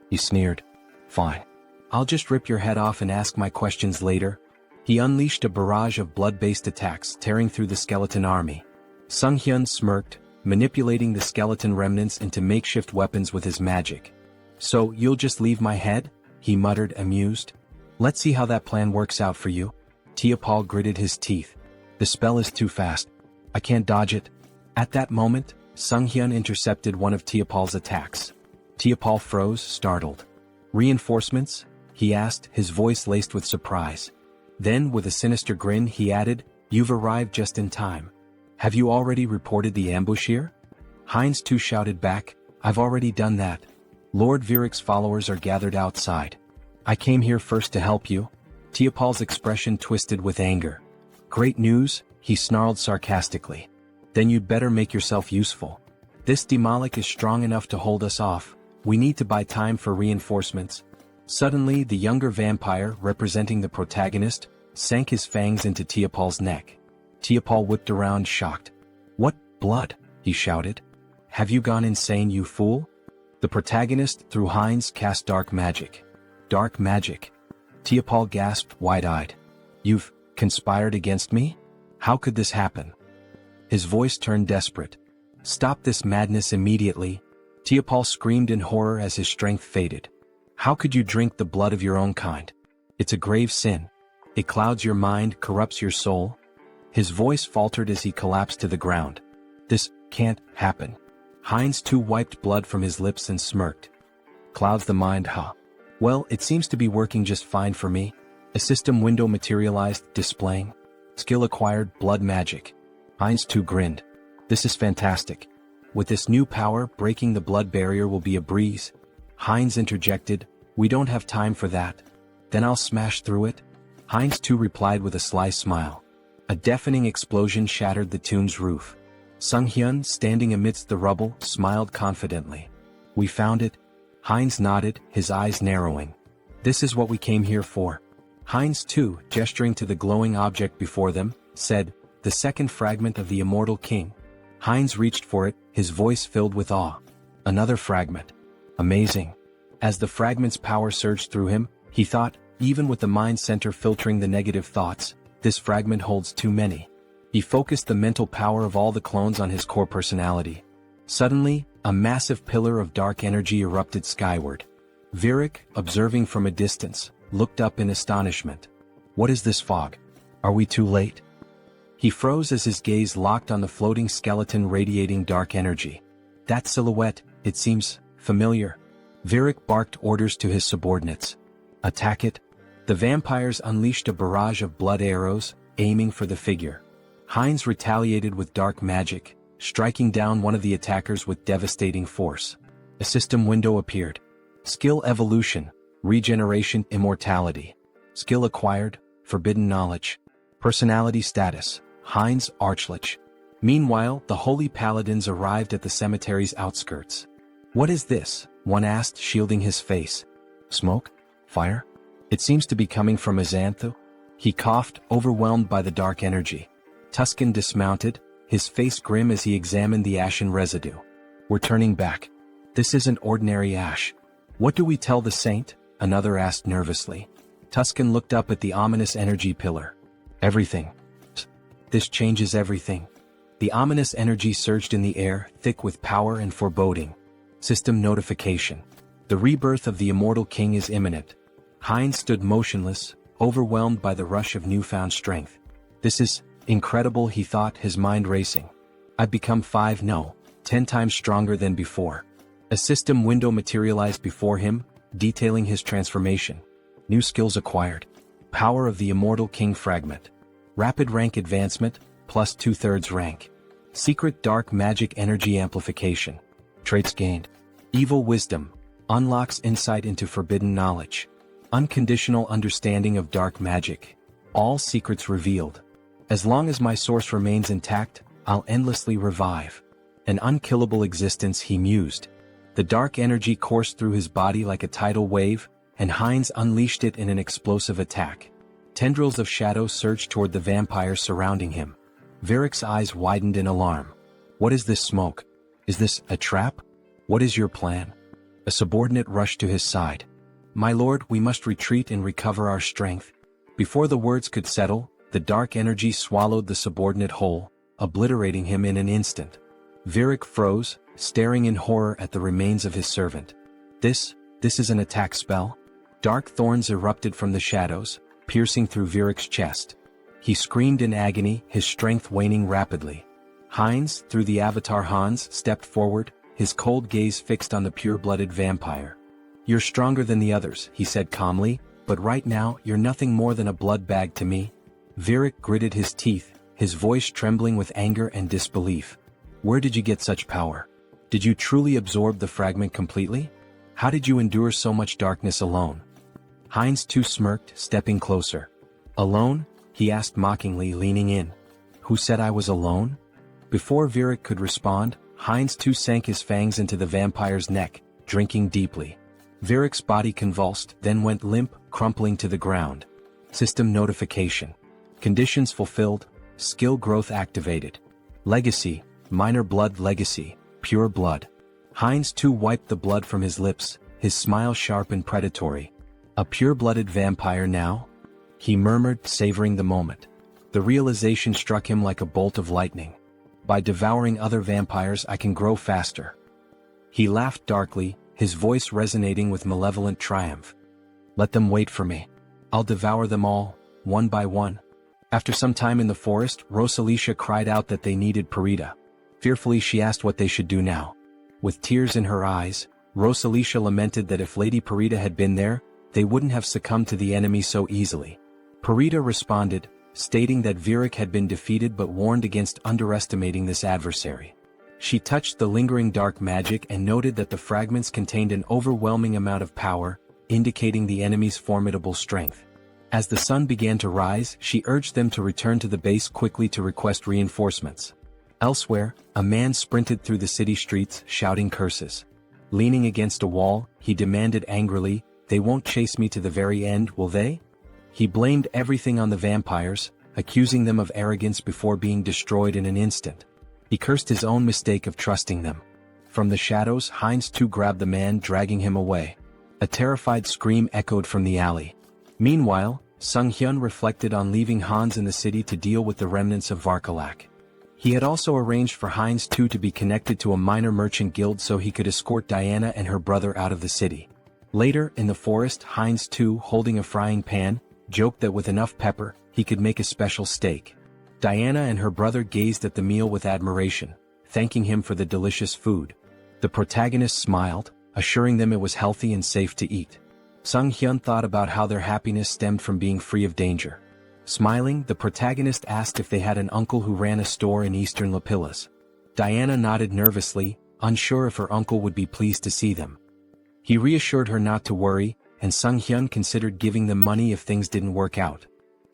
He sneered. Fine. I'll just rip your head off and ask my questions later. He unleashed a barrage of blood-based attacks, tearing through the skeleton army. Sunghyun smirked, manipulating the skeleton remnants into makeshift weapons with his magic. So, you'll just leave my head? He muttered, amused. Let's see how that plan works out for you. Tiapal gritted his teeth. The spell is too fast. I can't dodge it. At that moment, Sunghyun intercepted one of Tiapal's attacks. Tiapal froze, startled. Reinforcements? He asked, his voice laced with surprise. Then, with a sinister grin, he added, You've arrived just in time. Have you already reported the ambush here? Heinz too shouted back, I've already done that. Lord Viric's followers are gathered outside. I came here first to help you. Tiapal's expression twisted with anger. Great news, he snarled sarcastically. Then you'd better make yourself useful. This Demolic is strong enough to hold us off. We need to buy time for reinforcements. Suddenly, the younger vampire, representing the protagonist, sank his fangs into Tiapal's neck. Tiapal whipped around, shocked. What blood? He shouted. Have you gone insane, you fool? The protagonist, through Heinz, cast dark magic. Dark magic. Teopal gasped, wide-eyed. You've conspired against me? How could this happen? His voice turned desperate. Stop this madness immediately. Teopal screamed in horror as his strength faded. How could you drink the blood of your own kind? It's a grave sin. It clouds your mind, corrupts your soul. His voice faltered as he collapsed to the ground. This can't happen. Heinz too wiped blood from his lips and smirked. Clouds the mind, huh? Well, it seems to be working just fine for me. A system window materialized, displaying skill acquired, blood magic. Heinz too grinned. This is fantastic. With this new power, breaking the blood barrier will be a breeze. Heinz interjected, we don't have time for that. Then I'll smash through it. Heinz too replied with a sly smile. A deafening explosion shattered the tomb's roof. Sunghyun, standing amidst the rubble, smiled confidently. We found it. Heinz nodded, his eyes narrowing. This is what we came here for. Heinz too, gesturing to the glowing object before them, said, the second fragment of the immortal king. Heinz reached for it, his voice filled with awe. Another fragment. Amazing. As the fragment's power surged through him, he thought, even with the mind center filtering the negative thoughts, this fragment holds too many. He focused the mental power of all the clones on his core personality. Suddenly, a massive pillar of dark energy erupted skyward. Virik, observing from a distance, looked up in astonishment. What is this fog? Are we too late? He froze as his gaze locked on the floating skeleton radiating dark energy. That silhouette, it seems familiar. Virik barked orders to his subordinates. Attack it. The vampires unleashed a barrage of blood arrows, aiming for the figure. Heinz retaliated with dark magic, striking down one of the attackers with devastating force. A system window appeared. Skill evolution, regeneration, immortality. Skill acquired, forbidden knowledge. Personality status, Heinz Archlich. Meanwhile, the holy paladins arrived at the cemetery's outskirts. What is this? One asked, shielding his face. Smoke? Fire? It seems to be coming from Azanthu. He coughed, overwhelmed by the dark energy. Tuscan dismounted, his face grim as he examined the ashen residue. We're turning back. This isn't ordinary ash. What do we tell the saint? Another asked nervously. Tuscan looked up at the ominous energy pillar. Everything. This changes everything. The ominous energy surged in the air, thick with power and foreboding. System notification. The rebirth of the immortal king is imminent. Heinz stood motionless, overwhelmed by the rush of newfound strength. This is incredible, he thought, his mind racing. I've become 10 times stronger than before. A system window materialized before him, detailing his transformation. New skills acquired. Power of the immortal king fragment. Rapid rank advancement, plus 2/3 rank. Secret dark magic energy amplification. Traits gained. Evil wisdom. Unlocks insight into forbidden knowledge. Unconditional understanding of dark magic. All secrets revealed. As long as my source remains intact, I'll endlessly revive. An unkillable existence, he mused. The dark energy coursed through his body like a tidal wave, and Heinz unleashed it in an explosive attack. Tendrils of shadow surged toward the vampires surrounding him. Virik's eyes widened in alarm. What is this smoke? Is this a trap? What is your plan? A subordinate rushed to his side. My lord, we must retreat and recover our strength. Before the words could settle, the dark energy swallowed the subordinate whole, obliterating him in an instant. Virik froze, staring in horror at the remains of his servant. This is an attack spell? Dark thorns erupted from the shadows, piercing through Virik's chest. He screamed in agony, his strength waning rapidly. Heinz, through the avatar Hans, stepped forward, his cold gaze fixed on the pure-blooded vampire. You're stronger than the others, he said calmly, but right now you're nothing more than a blood bag to me. Virik gritted his teeth, his voice trembling with anger and disbelief. Where did you get such power? Did you truly absorb the fragment completely? How did you endure so much darkness alone? Heinz too smirked, stepping closer. Alone? He asked mockingly, leaning in. Who said I was alone? Before Virik could respond, Heinz too sank his fangs into the vampire's neck, drinking deeply. Virik's body convulsed, then went limp, crumpling to the ground. System notification. Conditions fulfilled, skill growth activated. Legacy, minor blood legacy, pure blood. Heinz too wiped the blood from his lips, his smile sharp and predatory. A pure-blooded vampire now? He murmured, savoring the moment. The realization struck him like a bolt of lightning. By devouring other vampires I can grow faster. He laughed darkly, his voice resonating with malevolent triumph. Let them wait for me. I'll devour them all, one by one. After some time in the forest, Rosalicia cried out that they needed Perdita. Fearfully she asked what they should do now. With tears in her eyes, Rosalicia lamented that if Lady Perdita had been there, they wouldn't have succumbed to the enemy so easily. Perdita responded, stating that Virik had been defeated but warned against underestimating this adversary. She touched the lingering dark magic and noted that the fragments contained an overwhelming amount of power, indicating the enemy's formidable strength. As the sun began to rise, she urged them to return to the base quickly to request reinforcements. Elsewhere, a man sprinted through the city streets, shouting curses. Leaning against a wall, he demanded angrily, "They won't chase me to the very end, will they?" He blamed everything on the vampires, accusing them of arrogance before being destroyed in an instant. He cursed his own mistake of trusting them. From the shadows, Heinz too grabbed the man, dragging him away. A terrified scream echoed from the alley. Meanwhile, Sunghyun reflected on leaving Hans in the city to deal with the remnants of Varkalak. He had also arranged for Heinz too to be connected to a minor merchant guild so he could escort Diana and her brother out of the city. Later, in the forest, Heinz too, holding a frying pan, joked that with enough pepper, he could make a special steak. Diana and her brother gazed at the meal with admiration, thanking him for the delicious food. The protagonist smiled, assuring them it was healthy and safe to eat. Sunghyun thought about how their happiness stemmed from being free of danger. Smiling, the protagonist asked if they had an uncle who ran a store in eastern Lapillas. Diana nodded nervously, unsure if her uncle would be pleased to see them. He reassured her not to worry, and Sunghyun considered giving them money if things didn't work out.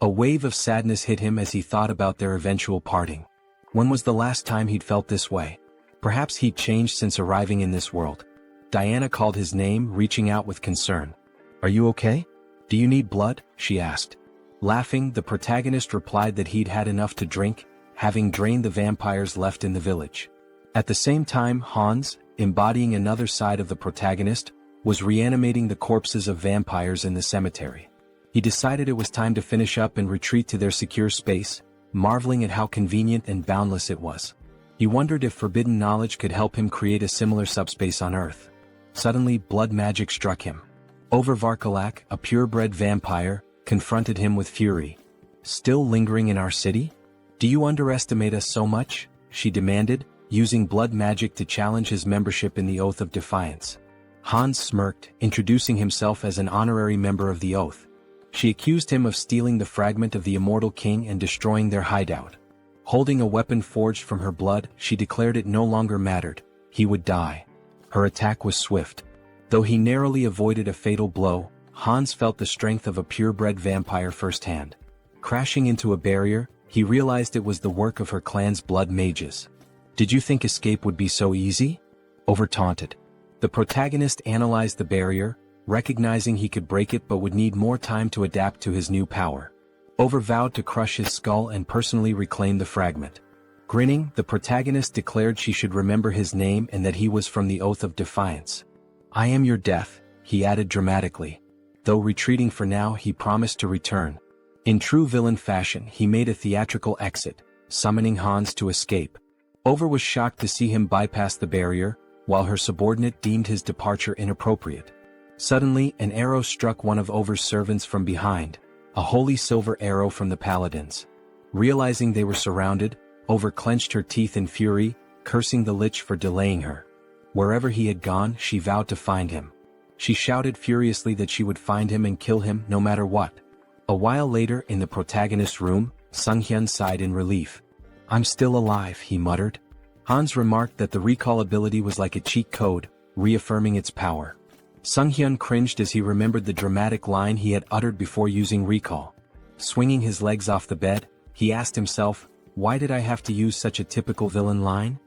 A wave of sadness hit him as he thought about their eventual parting. When was the last time he'd felt this way? Perhaps he'd changed since arriving in this world. Diana called his name, reaching out with concern. "Are you okay? Do you need blood?" she asked. Laughing, the protagonist replied that he'd had enough to drink, having drained the vampires left in the village. At the same time, Hans, embodying another side of the protagonist, was reanimating the corpses of vampires in the cemetery. He decided it was time to finish up and retreat to their secure space, marveling at how convenient and boundless it was. He wondered if forbidden knowledge could help him create a similar subspace on Earth. Suddenly, blood magic struck him. Varkalak, a purebred vampire, confronted him with fury. "Still lingering in our city? Do you underestimate us so much?" she demanded, using blood magic to challenge his membership in the Oath of Defiance. Hans smirked, introducing himself as an honorary member of the Oath. She accused him of stealing the fragment of the immortal king and destroying their hideout. Holding a weapon forged from her blood, she declared it no longer mattered. He would die. Her attack was swift. Though he narrowly avoided a fatal blow, Hans felt the strength of a purebred vampire firsthand. Crashing into a barrier, he realized it was the work of her clan's blood mages. "Did you think escape would be so easy?" Over taunted. The protagonist analyzed the barrier, recognizing he could break it but would need more time to adapt to his new power. Over vowed to crush his skull and personally reclaim the fragment. Grinning, the protagonist declared she should remember his name and that he was from the Oath of Defiance. "I am your death," he added dramatically. Though retreating for now, he promised to return. In true villain fashion, he made a theatrical exit, summoning Hans to escape. Over was shocked to see him bypass the barrier, while her subordinate deemed his departure inappropriate. Suddenly, an arrow struck one of Over's servants from behind, a holy silver arrow from the paladins. Realizing they were surrounded, Over clenched her teeth in fury, cursing the lich for delaying her. Wherever he had gone, she vowed to find him. She shouted furiously that she would find him and kill him no matter what. A while later, in the protagonist's room, Sunghyun sighed in relief. "I'm still alive," he muttered. Hans remarked that the recall ability was like a cheat code, reaffirming its power. Sunghyun cringed as he remembered the dramatic line he had uttered before using recall. Swinging his legs off the bed, he asked himself, "Why did I have to use such a typical villain line?"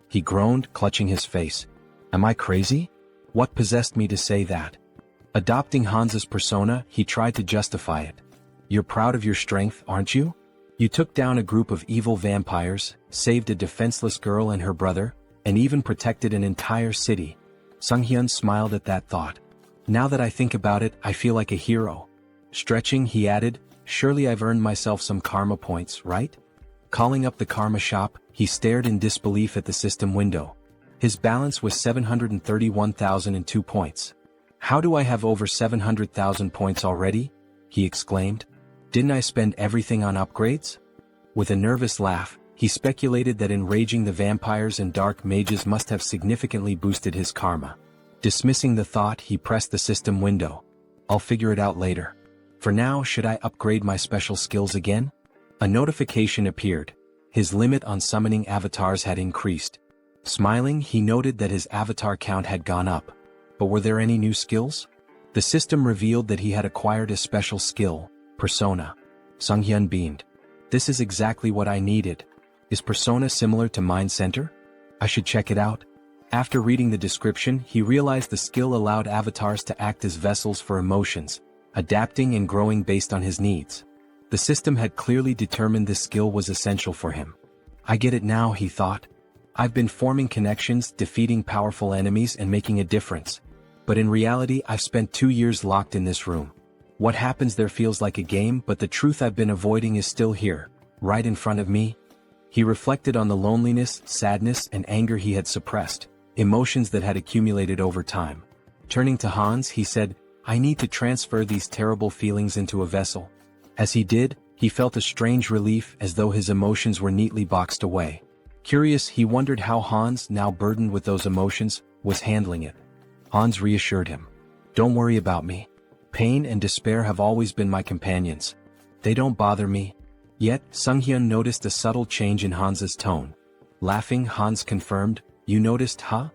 He groaned, clutching his face. "Am I crazy? What possessed me to say that?" Adopting Hans's persona, he tried to justify it. "You're proud of your strength, aren't you? You took down a group of evil vampires, saved a defenseless girl and her brother, and even protected an entire city. Sunghyun smiled at that thought. Now that I think about it, I feel like a hero. Stretching, he added, surely I've earned myself some karma points, right? Calling up the karma shop, he stared in disbelief at the system window. His balance was 731,002 points. How do I have over 700,000 points already? He exclaimed. Didn't I spend everything on upgrades? With a nervous laugh, he speculated that enraging the vampires and dark mages must have significantly boosted his karma. Dismissing the thought, he pressed the system window. I'll figure it out later. For now, should I upgrade my special skills again? A notification appeared. His limit on summoning avatars had increased. Smiling, he noted that his avatar count had gone up. But were there any new skills? The system revealed that he had acquired a special skill, Persona. Sunghyun beamed. This is exactly what I needed. Is Persona similar to Mind Center? I should check it out. After reading the description, he realized the skill allowed avatars to act as vessels for emotions, adapting and growing based on his needs. The system had clearly determined this skill was essential for him. I get it now, he thought. I've been forming connections, defeating powerful enemies and making a difference. But in reality, I've spent 2 years locked in this room. What happens there feels like a game, but the truth I've been avoiding is still here, right in front of me. He reflected on the loneliness, sadness, and anger he had suppressed, emotions that had accumulated over time. Turning to Hans, he said, I need to transfer these terrible feelings into a vessel. As he did, he felt a strange relief as though his emotions were neatly boxed away. Curious, he wondered how Hans, now burdened with those emotions, was handling it. Hans reassured him. Don't worry about me. Pain and despair have always been my companions. They don't bother me. Yet, Sunghyun noticed a subtle change in Hans's tone. Laughing, Hans confirmed, You noticed, huh?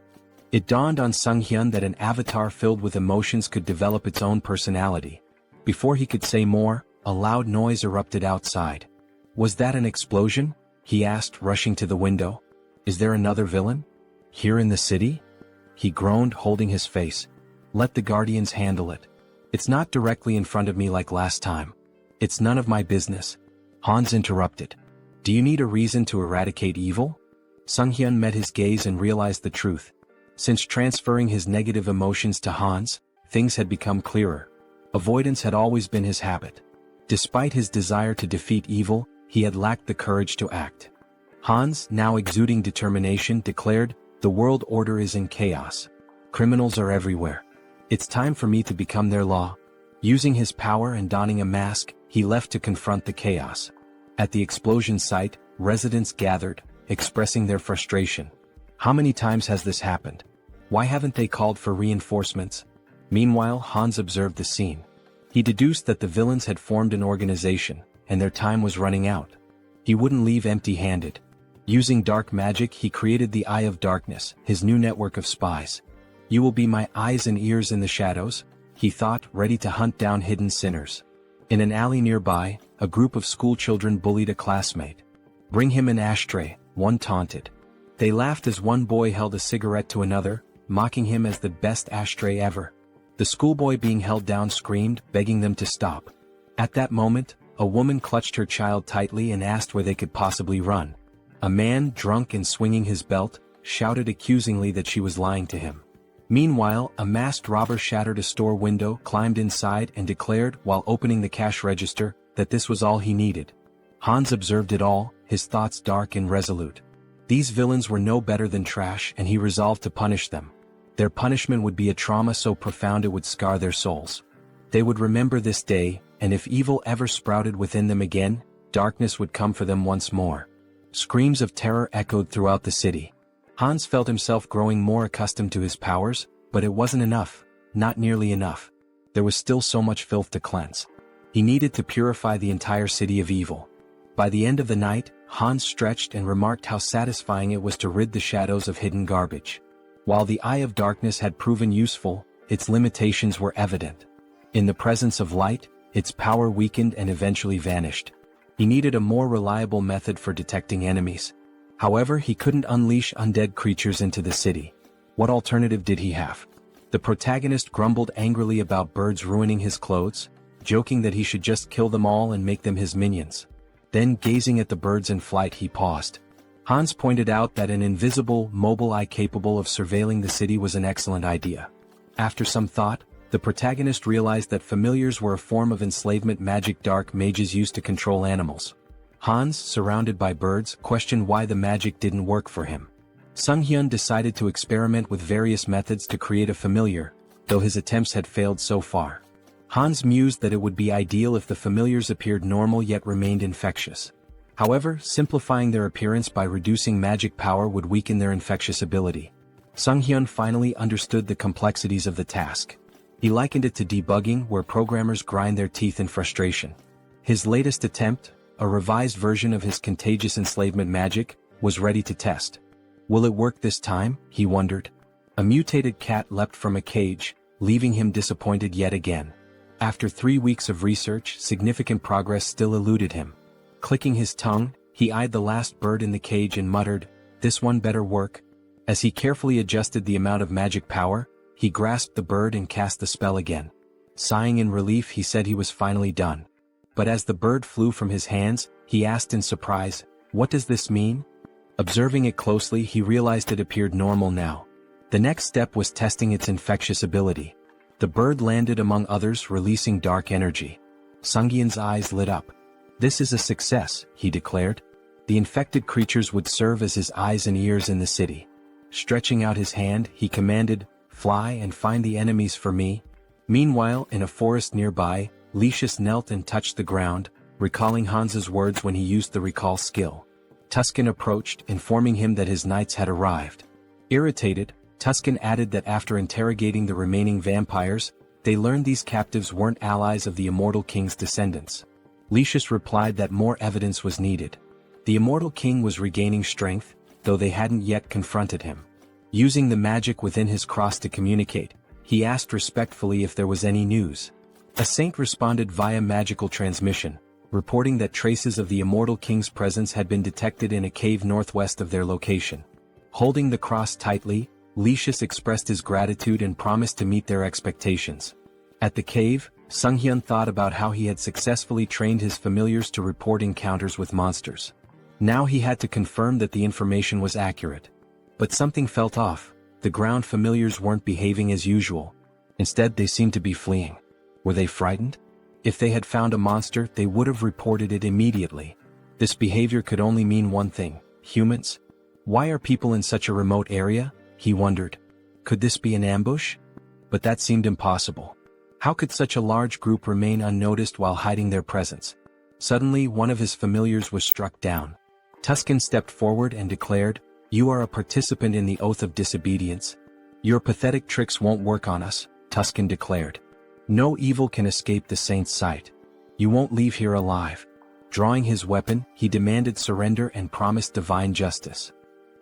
It dawned on Sunghyun that an avatar filled with emotions could develop its own personality. Before he could say more, a loud noise erupted outside. Was that an explosion? He asked, rushing to the window. Is there another villain? Here in the city? He groaned, holding his face. Let the guardians handle it. It's not directly in front of me like last time. It's none of my business. Hans interrupted. Do you need a reason to eradicate evil? Sunghyun met his gaze and realized the truth. Since transferring his negative emotions to Hans, things had become clearer. Avoidance had always been his habit. Despite his desire to defeat evil, he had lacked the courage to act. Hans, now exuding determination, declared, The world order is in chaos. Criminals are everywhere. It's time for me to become their law. Using his power and donning a mask, he left to confront the chaos. At the explosion site, residents gathered, expressing their frustration. How many times has this happened? Why haven't they called for reinforcements? Meanwhile, Hans observed the scene. He deduced that the villains had formed an organization, and their time was running out. He wouldn't leave empty-handed. Using dark magic, he created the Eye of Darkness, his new network of spies. You will be my eyes and ears in the shadows, he thought, ready to hunt down hidden sinners. In an alley nearby, a group of schoolchildren bullied a classmate. Bring him an ashtray, one taunted. They laughed as one boy held a cigarette to another, mocking him as the best ashtray ever. The schoolboy being held down screamed, begging them to stop. At that moment, a woman clutched her child tightly and asked where they could possibly run. A man, drunk and swinging his belt, shouted accusingly that she was lying to him. Meanwhile, a masked robber shattered a store window, climbed inside and declared, while opening the cash register, that this was all he needed. Hans observed it all, his thoughts dark and resolute. These villains were no better than trash, and he resolved to punish them. Their punishment would be a trauma so profound it would scar their souls. They would remember this day, and if evil ever sprouted within them again, darkness would come for them once more. Screams of terror echoed throughout the city. Hans felt himself growing more accustomed to his powers, but it wasn't enough, not nearly enough. There was still so much filth to cleanse. He needed to purify the entire city of evil. By the end of the night, Hans stretched and remarked how satisfying it was to rid the shadows of hidden garbage. While the Eye of Darkness had proven useful, its limitations were evident. In the presence of light, its power weakened and eventually vanished. He needed a more reliable method for detecting enemies. However, he couldn't unleash undead creatures into the city. What alternative did he have? The protagonist grumbled angrily about birds ruining his clothes, joking that he should just kill them all and make them his minions. Then, gazing at the birds in flight, he paused. Hans pointed out that an invisible, mobile eye capable of surveilling the city was an excellent idea. After some thought, the protagonist realized that familiars were a form of enslavement magic dark mages used to control animals. Hans, surrounded by birds, questioned why the magic didn't work for him. Sunghyun decided to experiment with various methods to create a familiar, though his attempts had failed so far. Hans mused that it would be ideal if the familiars appeared normal yet remained infectious. However, simplifying their appearance by reducing magic power would weaken their infectious ability. Sunghyun finally understood the complexities of the task. He likened it to debugging, where programmers grind their teeth in frustration. His latest attempt, a revised version of his contagious enslavement magic, was ready to test. Will it work this time? He wondered. A mutated cat leapt from a cage, leaving him disappointed yet again. After 3 weeks of research, significant progress still eluded him. Clicking his tongue, he eyed the last bird in the cage and muttered, "This one better work." As he carefully adjusted the amount of magic power, he grasped the bird and cast the spell again. Sighing in relief, he said he was finally done. But as the bird flew from his hands, he asked in surprise, "What does this mean?" Observing it closely, he realized it appeared normal now. The next step was testing its infectious ability. The bird landed among others, releasing dark energy. Sunghyun's eyes lit up. "This is a success," he declared. The infected creatures would serve as his eyes and ears in the city. Stretching out his hand, he commanded, "Fly and find the enemies for me." Meanwhile, in a forest nearby, Lucius knelt and touched the ground, recalling Hans's words when he used the recall skill. Tuscan approached, informing him that his knights had arrived. Irritated, Tuscan added that after interrogating the remaining vampires, they learned these captives weren't allies of the Immortal King's descendants. Lucius replied that more evidence was needed. The Immortal King was regaining strength, though they hadn't yet confronted him. Using the magic within his cross to communicate, he asked respectfully if there was any news. A saint responded via magical transmission, reporting that traces of the Immortal King's presence had been detected in a cave northwest of their location. Holding the cross tightly, Lucius expressed his gratitude and promised to meet their expectations. At the cave, Sunghyun thought about how he had successfully trained his familiars to report encounters with monsters. Now he had to confirm that the information was accurate. But something felt off. The ground familiars weren't behaving as usual. Instead, they seemed to be fleeing. Were they frightened? If they had found a monster, they would have reported it immediately. This behavior could only mean one thing: humans? Why are people in such a remote area? He wondered. Could this be an ambush? But that seemed impossible. How could such a large group remain unnoticed while hiding their presence? Suddenly, one of his familiars was struck down. Tuscan stepped forward and declared, "You are a participant in the oath of disobedience. Your pathetic tricks won't work on us," Tuscan declared. "No evil can escape the saint's sight. You won't leave here alive." Drawing his weapon, he demanded surrender and promised divine justice.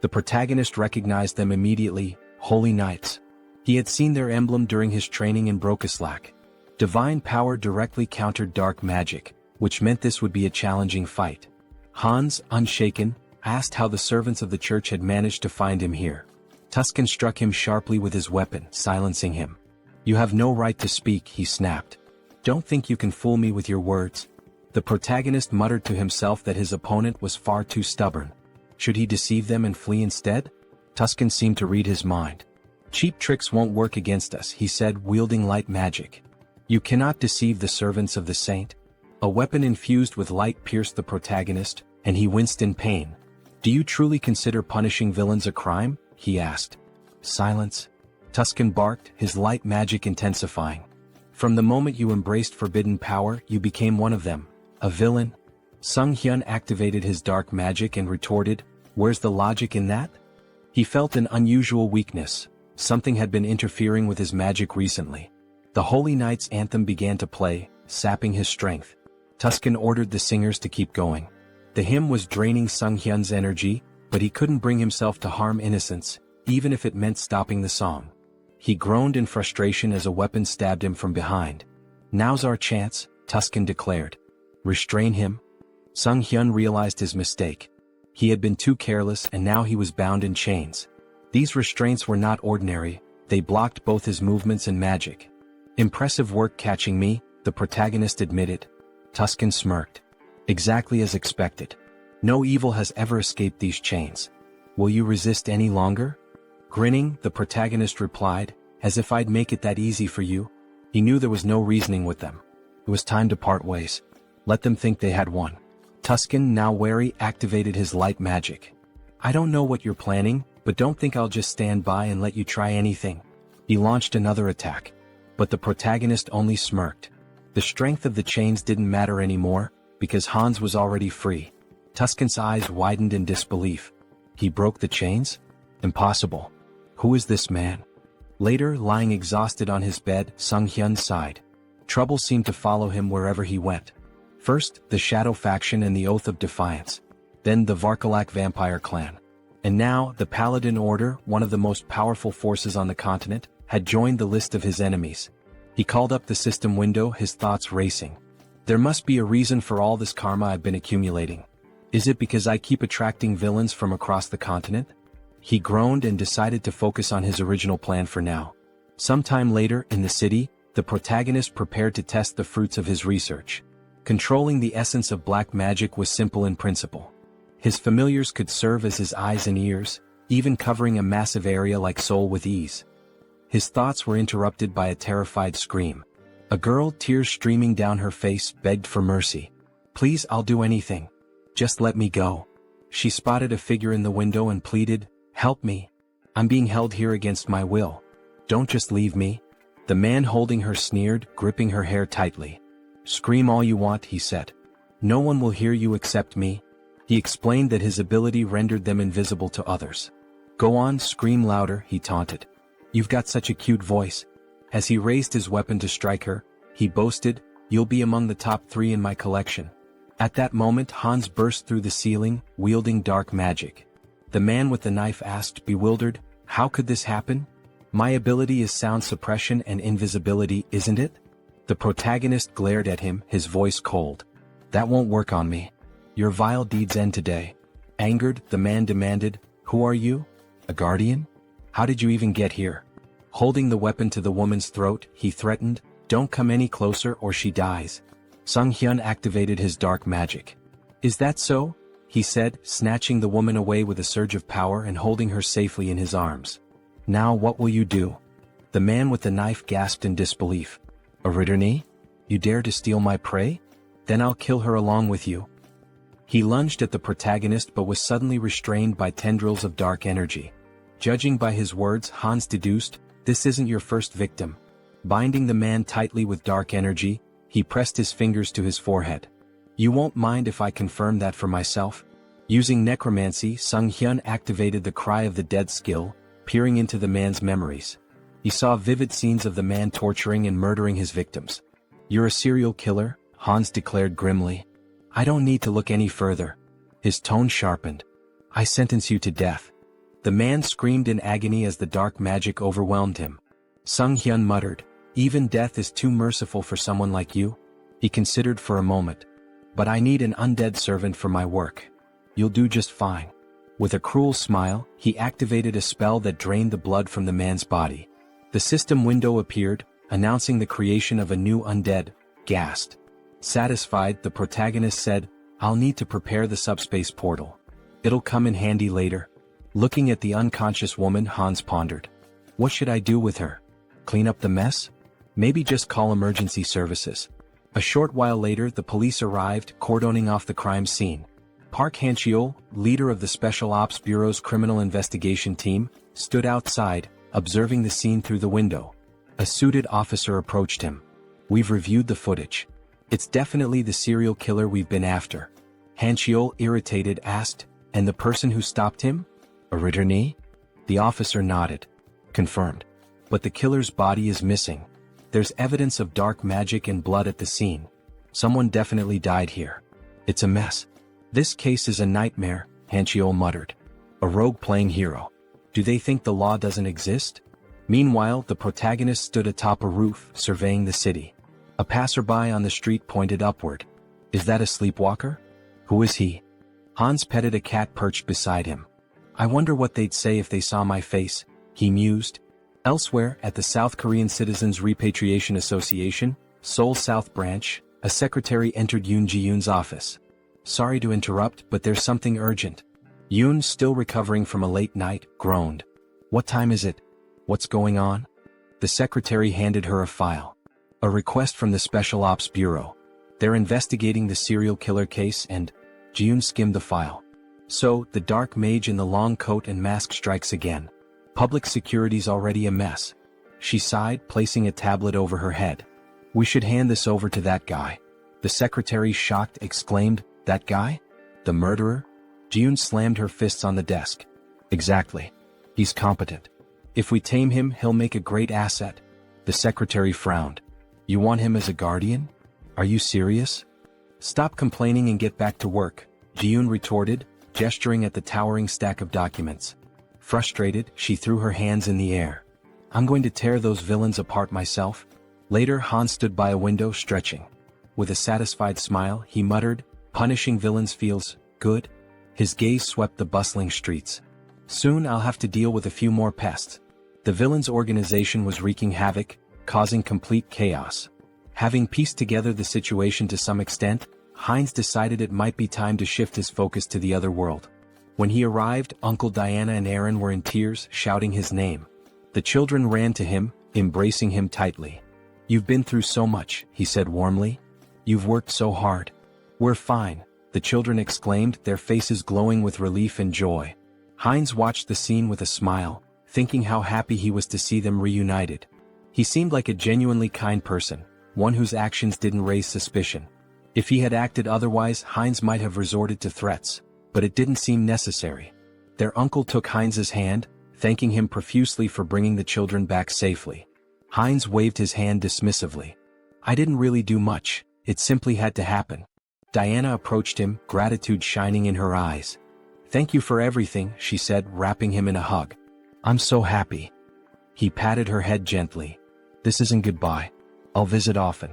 The protagonist recognized them immediately: Holy Knights. He had seen their emblem during his training in Brokislak. Divine power directly countered dark magic, which meant this would be a challenging fight. Hans, unshaken, asked how the servants of the church had managed to find him here. Tuscan struck him sharply with his weapon, silencing him. "You have no right to speak," he snapped. "Don't think you can fool me with your words." The protagonist muttered to himself that his opponent was far too stubborn. Should he deceive them and flee instead? Tuscan seemed to read his mind. "Cheap tricks won't work against us," he said, wielding light magic. "You cannot deceive the servants of the saint." A weapon infused with light pierced the protagonist, and he winced in pain. "Do you truly consider punishing villains a crime?" he asked. "Silence," Tuscan barked, his light magic intensifying. "From the moment you embraced forbidden power, you became one of them, a villain." Sunghyun activated his dark magic and retorted, "Where's the logic in that?" He felt an unusual weakness. Something had been interfering with his magic recently. The Holy Knight's anthem began to play, sapping his strength. Tuscan ordered the singers to keep going. The hymn was draining Sunghyun's energy, but he couldn't bring himself to harm innocents, even if it meant stopping the song. He groaned in frustration as a weapon stabbed him from behind. "Now's our chance," Tuscan declared. "Restrain him." Sunghyun realized his mistake. He had been too careless, and now he was bound in chains. These restraints were not ordinary, they blocked both his movements and magic. "Impressive work catching me," the protagonist admitted. Tuscan smirked. "Exactly as expected. No evil has ever escaped these chains. Will you resist any longer? Grinning, the protagonist replied, as if I'd make it that easy for you. He knew there was no reasoning with them. It was time to part ways. Let them think they had won. Tuscan, now wary, activated his light magic. I don't know what you're planning, but don't think I'll just stand by and let you try anything. He launched another attack. But the protagonist only smirked. The strength of the chains didn't matter anymore, because Hans was already free. Tuscan's eyes widened in disbelief. He broke the chains? Impossible. Who is this man? Later, lying exhausted on his bed, Sunghyun sighed. Trouble seemed to follow him wherever he went. First, the Shadow faction and the Oath of Defiance. Then the Varkalak vampire clan. And now, the Paladin Order, one of the most powerful forces on the continent, had joined the list of his enemies. He called up the system window, his thoughts racing. There must be a reason for all this karma I've been accumulating. Is it because I keep attracting villains from across the continent? He groaned and decided to focus on his original plan for now. Sometime later, in the city, the protagonist prepared to test the fruits of his research. Controlling the essence of black magic was simple in principle. His familiars could serve as his eyes and ears, even covering a massive area like Seoul with ease. His thoughts were interrupted by a terrified scream. A girl, tears streaming down her face, begged for mercy. Please, I'll do anything. Just let me go. She spotted a figure in the window and pleaded, help me. I'm being held here against my will. Don't just leave me. The man holding her sneered, gripping her hair tightly. Scream all you want, he said. No one will hear you except me. He explained that his ability rendered them invisible to others. Go on, scream louder, he taunted. You've got such a cute voice. As he raised his weapon to strike her, he boasted, you'll be among the top 3 in my collection. At that moment, Hans burst through the ceiling, wielding dark magic. The man with the knife asked, bewildered, how could this happen? My ability is sound suppression and invisibility, isn't it? The protagonist glared at him, his voice cold. That won't work on me. Your vile deeds end today. Angered, the man demanded, who are you? A guardian? How did you even get here? Holding the weapon to the woman's throat, he threatened, don't come any closer or she dies. Sunghyun activated his dark magic. Is that so? He said, snatching the woman away with a surge of power and holding her safely in his arms. Now what will you do? The man with the knife gasped in disbelief. A Ritterni? You dare to steal my prey? Then I'll kill her along with you. He lunged at the protagonist but was suddenly restrained by tendrils of dark energy. Judging by his words, Hans deduced, this isn't your first victim. Binding the man tightly with dark energy, he pressed his fingers to his forehead. You won't mind if I confirm that for myself? Using necromancy, Sunghyun activated the Cry of the Dead skill, peering into the man's memories. He saw vivid scenes of the man torturing and murdering his victims. You're a serial killer, Hans declared grimly. I don't need to look any further. His tone sharpened. I sentence you to death. The man screamed in agony as the dark magic overwhelmed him. Sunghyun muttered, even death is too merciful for someone like you. He considered for a moment. But I need an undead servant for my work. You'll do just fine. With a cruel smile, he activated a spell that drained the blood from the man's body. The system window appeared, announcing the creation of a new undead, Ghast. Satisfied, the protagonist said, I'll need to prepare the subspace portal. It'll come in handy later. Looking at the unconscious woman, Hans pondered. What should I do with her? Clean up the mess? Maybe just call emergency services. A short while later, the police arrived, cordoning off the crime scene. Park Han-cheol, leader of the Special Ops Bureau's criminal investigation team, stood outside, observing the scene through the window. A suited officer approached him. We've reviewed the footage. It's definitely the serial killer we've been after. Han-cheol, irritated, asked, and the person who stopped him? A Ritterni? The officer nodded. Confirmed. But the killer's body is missing. There's evidence of dark magic and blood at the scene. Someone definitely died here. It's a mess. This case is a nightmare, Han-cheol muttered. A rogue playing hero. Do they think the law doesn't exist? Meanwhile, the protagonist stood atop a roof, surveying the city. A passerby on the street pointed upward. Is that a sleepwalker? Who is he? Hans petted a cat perched beside him. I wonder what they'd say if they saw my face, he mused. Elsewhere, at the South Korean Citizens Repatriation Association, Seoul South Branch, a secretary entered Yoon Ji-yoon's office. Sorry to interrupt, but there's something urgent. Yoon, still recovering from a late night, groaned. What time is it? What's going on? The secretary handed her a file. A request from the Special Ops Bureau. They're investigating the serial killer case and... Yoon skimmed the file. So, the dark mage in the long coat and mask strikes again. Public security's already a mess. She sighed, placing a tablet over her head. We should hand this over to that guy. The secretary, shocked, exclaimed, That guy? The murderer? Yoon slammed her fists on the desk. Exactly. He's competent. If we tame him, he'll make a great asset. The secretary frowned. You want him as a guardian? Are you serious? Stop complaining and get back to work, Yoon retorted, gesturing at the towering stack of documents. Frustrated, she threw her hands in the air. I'm going to tear those villains apart myself. Later, Han stood by a window, stretching. With a satisfied smile, he muttered, Punishing villains feels good. His gaze swept the bustling streets. Soon I'll have to deal with a few more pests. The villains' organization was wreaking havoc, causing complete chaos. Having pieced together the situation to some extent, Heinz decided it might be time to shift his focus to the other world. When he arrived, Uncle Diana and Aaron were in tears, shouting his name. The children ran to him, embracing him tightly. You've been through so much, he said warmly. You've worked so hard. We're fine, the children exclaimed, their faces glowing with relief and joy. Heinz watched the scene with a smile, thinking how happy he was to see them reunited. He seemed like a genuinely kind person, one whose actions didn't raise suspicion. If he had acted otherwise, Heinz might have resorted to threats, but it didn't seem necessary. Their uncle took Heinz's hand, thanking him profusely for bringing the children back safely. Heinz waved his hand dismissively. I didn't really do much, it simply had to happen. Diana approached him, gratitude shining in her eyes. Thank you for everything, she said, wrapping him in a hug. I'm so happy. He patted her head gently. This isn't goodbye. I'll visit often.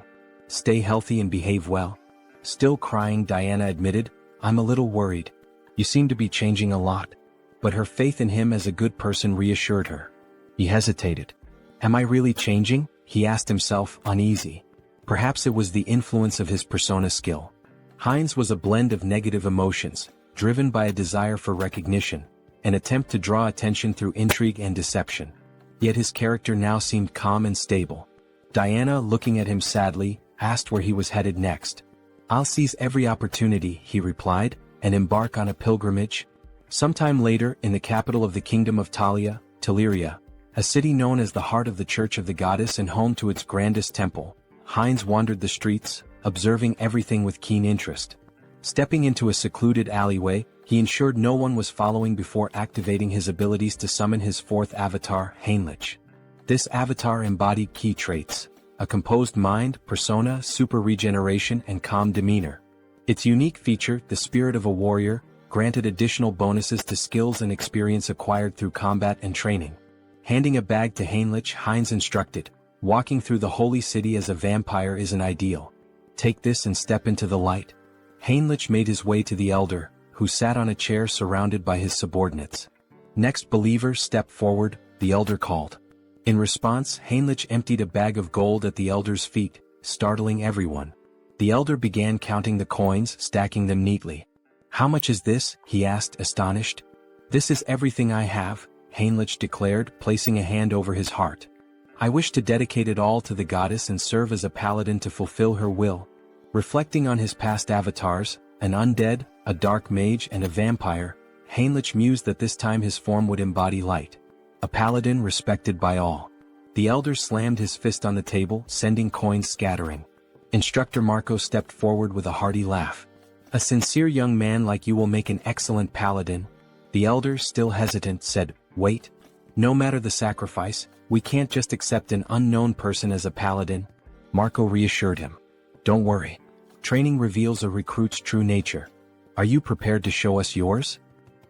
Stay healthy and behave well. Still crying, Diana admitted, I'm a little worried. You seem to be changing a lot. But her faith in him as a good person reassured her. He hesitated. Am I really changing? He asked himself, uneasy. Perhaps it was the influence of his persona skill. Heinz was a blend of negative emotions, driven by a desire for recognition, an attempt to draw attention through intrigue and deception. Yet his character now seemed calm and stable. Diana, looking at him sadly, asked where he was headed next. I'll seize every opportunity, he replied, and embark on a pilgrimage. Sometime later, in the capital of the kingdom of Talia, Teleria, a city known as the heart of the Church of the Goddess and home to its grandest temple, Heinz wandered the streets, observing everything with keen interest. Stepping into a secluded alleyway, he ensured no one was following before activating his abilities to summon his fourth avatar, Heinlich. This avatar embodied key traits: a composed mind, persona, super regeneration, and calm demeanor. Its unique feature, the spirit of a warrior, granted additional bonuses to skills and experience acquired through combat and training. Handing a bag to Heinlich, Heinz instructed, walking through the holy city as a vampire isn't ideal. Take this and step into the light. Heinlich made his way to the elder, who sat on a chair surrounded by his subordinates. Next, believer, step forward, the elder called. In response, Heinlich emptied a bag of gold at the elder's feet, startling everyone. The elder began counting the coins, stacking them neatly. How much is this? He asked, astonished. This is everything I have, Heinlich declared, placing a hand over his heart. I wish to dedicate it all to the goddess and serve as a paladin to fulfill her will. Reflecting on his past avatars, an undead, a dark mage, and a vampire, Heinlich mused that this time his form would embody light. A paladin respected by all. The elder slammed his fist on the table, sending coins scattering. Instructor Marco stepped forward with a hearty laugh. A sincere young man like you will make an excellent paladin. The elder, still hesitant, said, Wait. No matter the sacrifice, we can't just accept an unknown person as a paladin. Marco reassured him. Don't worry. Training reveals a recruit's true nature. Are you prepared to show us yours?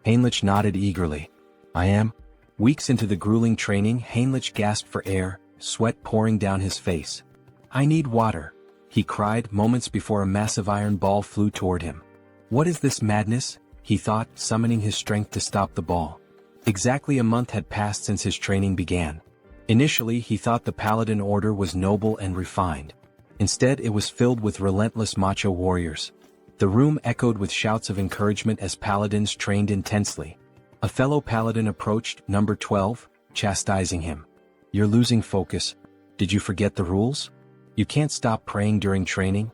Heinlich nodded eagerly. I am. Weeks into the grueling training, Heinlich gasped for air, sweat pouring down his face. I need water, he cried moments before a massive iron ball flew toward him. What is this madness? He thought, summoning his strength to stop the ball. Exactly a month had passed since his training began. Initially, he thought the Paladin Order was noble and refined. Instead, it was filled with relentless macho warriors. The room echoed with shouts of encouragement as paladins trained intensely. A fellow paladin approached number 12, chastising him. "You're losing focus. Did you forget the rules? You can't stop praying during training."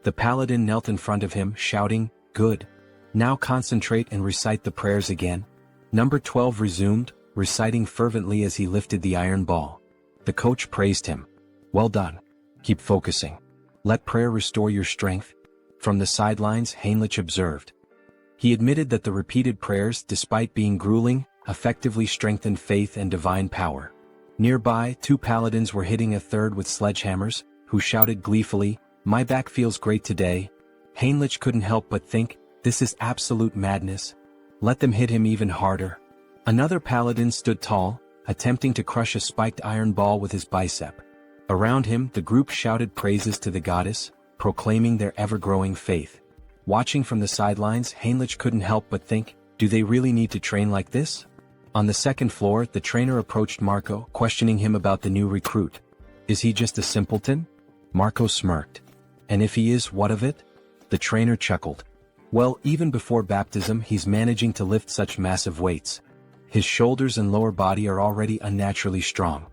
The paladin knelt in front of him, shouting, "Good. Now concentrate and recite the prayers again." Number 12 resumed, reciting fervently as he lifted the iron ball. The coach praised him. "Well done. Keep focusing. Let prayer restore your strength." From the sidelines, Heinrich observed. He admitted that the repeated prayers, despite being grueling, effectively strengthened faith and divine power. Nearby, two paladins were hitting a third with sledgehammers, who shouted gleefully, "My back feels great today." Heinrich couldn't help but think, this is absolute madness. Let them hit him even harder. Another paladin stood tall, attempting to crush a spiked iron ball with his bicep. Around him, the group shouted praises to the goddess, proclaiming their ever-growing faith. Watching from the sidelines, Heinrich couldn't help but think, do they really need to train like this? On the second floor, the trainer approached Marco, questioning him about the new recruit. Is he just a simpleton? Marco smirked. And if he is, what of it? The trainer chuckled. Well, even before baptism, he's managing to lift such massive weights. His shoulders and lower body are already unnaturally strong.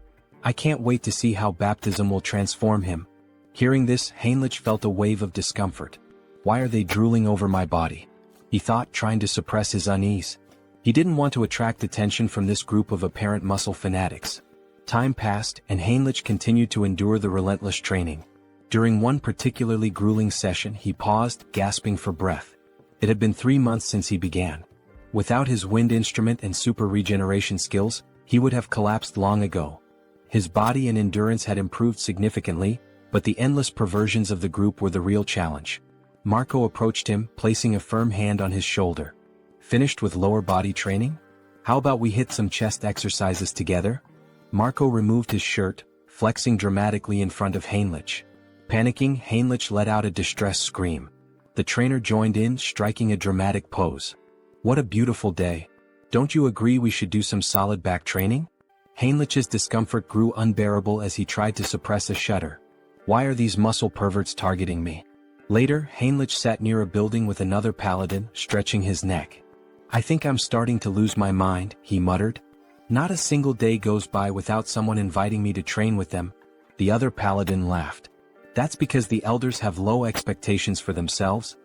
I can't wait to see how baptism will transform him. Hearing this, Heinrich felt a wave of discomfort. Why are they drooling over my body? He thought, trying to suppress his unease. He didn't want to attract attention from this group of apparent muscle fanatics. Time passed, and Heinrich continued to endure the relentless training. During one particularly grueling session, he paused, gasping for breath. It had been 3 months since he began. Without his wind instrument and super regeneration skills, he would have collapsed long ago. His body and endurance had improved significantly, but the endless perversions of the group were the real challenge. Marco approached him, placing a firm hand on his shoulder. Finished with lower body training? How about we hit some chest exercises together? Marco removed his shirt, flexing dramatically in front of Heinrich. Panicking, Heinrich let out a distressed scream. The trainer joined in, striking a dramatic pose. What a beautiful day. Don't you agree we should do some solid back training? Heinrich's discomfort grew unbearable as he tried to suppress a shudder. Why are these muscle perverts targeting me? Later, Heinrich sat near a building with another paladin, stretching his neck. I think I'm starting to lose my mind, he muttered. Not a single day goes by without someone inviting me to train with them. The other paladin laughed. That's because the elders have low expectations for themselves.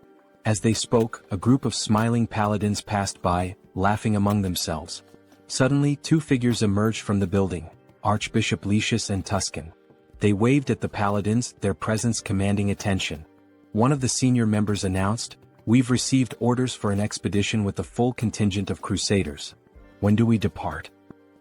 As they spoke, a group of smiling paladins passed by, laughing among themselves. Suddenly, two figures emerged from the building, Archbishop Lucius and Tuscan. They waved at the paladins, their presence commanding attention. One of the senior members announced, "We've received orders for an expedition with a full contingent of crusaders. When do we depart?"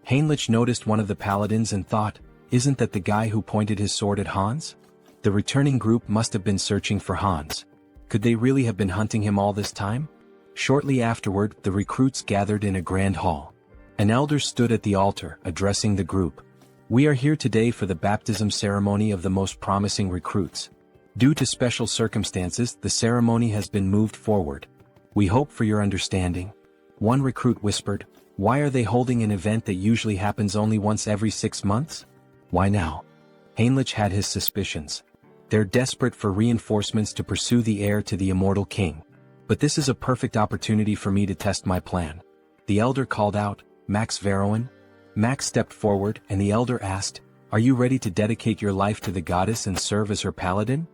Heinrich noticed one of the paladins and thought, isn't that the guy who pointed his sword at Hans? The returning group must have been searching for Hans. Could they really have been hunting him all this time? Shortly afterward, the recruits gathered in a grand hall. An elder stood at the altar, addressing the group. We are here today for the baptism ceremony of the most promising recruits. Due to special circumstances, the ceremony has been moved forward. We hope for your understanding. One recruit whispered, why are they holding an event that usually happens only once every 6 months? Why now? Heinrich had his suspicions. They're desperate for reinforcements to pursue the heir to the immortal king. But this is a perfect opportunity for me to test my plan. The elder called out, Max Veroin? Max stepped forward, and the elder asked, are you ready to dedicate your life to the goddess and serve as her paladin?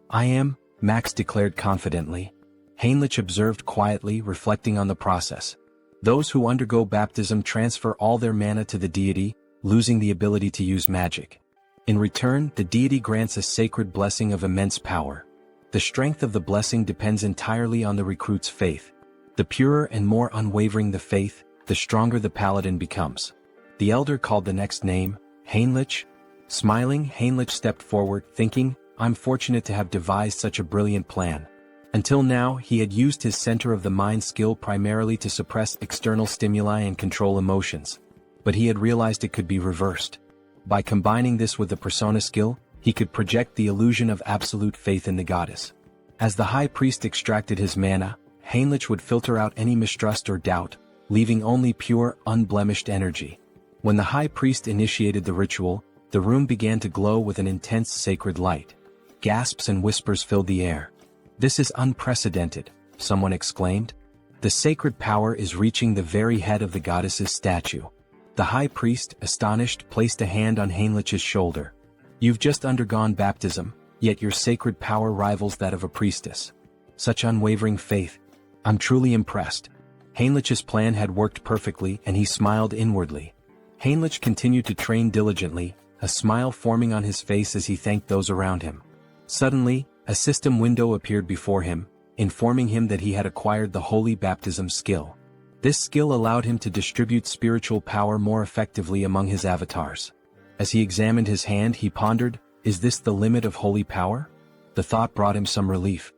I am, Max declared confidently. Heinrich observed quietly, reflecting on the process. Those who undergo baptism transfer all their mana to the deity, losing the ability to use magic. In return, the deity grants a sacred blessing of immense power. The strength of the blessing depends entirely on the recruit's faith. The purer and more unwavering the faith, the stronger the paladin becomes. The elder called the next name, Heinrich. Smiling, Heinrich stepped forward, thinking, I'm fortunate to have devised such a brilliant plan. Until now, he had used his center of the mind skill primarily to suppress external stimuli and control emotions. But he had realized it could be reversed. By combining this with the persona skill, he could project the illusion of absolute faith in the goddess. As the high priest extracted his mana, Heinrich would filter out any mistrust or doubt, leaving only pure, unblemished energy. When the high priest initiated the ritual, the room began to glow with an intense sacred light. Gasps and whispers filled the air. "This is unprecedented," someone exclaimed. "The sacred power is reaching the very head of the goddess's statue." The high priest, astonished, placed a hand on Heinrich's shoulder. "You've just undergone baptism, yet your sacred power rivals that of a priestess. Such unwavering faith. I'm truly impressed." Heinrich's plan had worked perfectly, and he smiled inwardly. Heinrich continued to train diligently, a smile forming on his face as he thanked those around him. Suddenly, a system window appeared before him, informing him that he had acquired the holy baptism skill. This skill allowed him to distribute spiritual power more effectively among his avatars. As he examined his hand, he pondered, "Is this the limit of holy power?" The thought brought him some relief.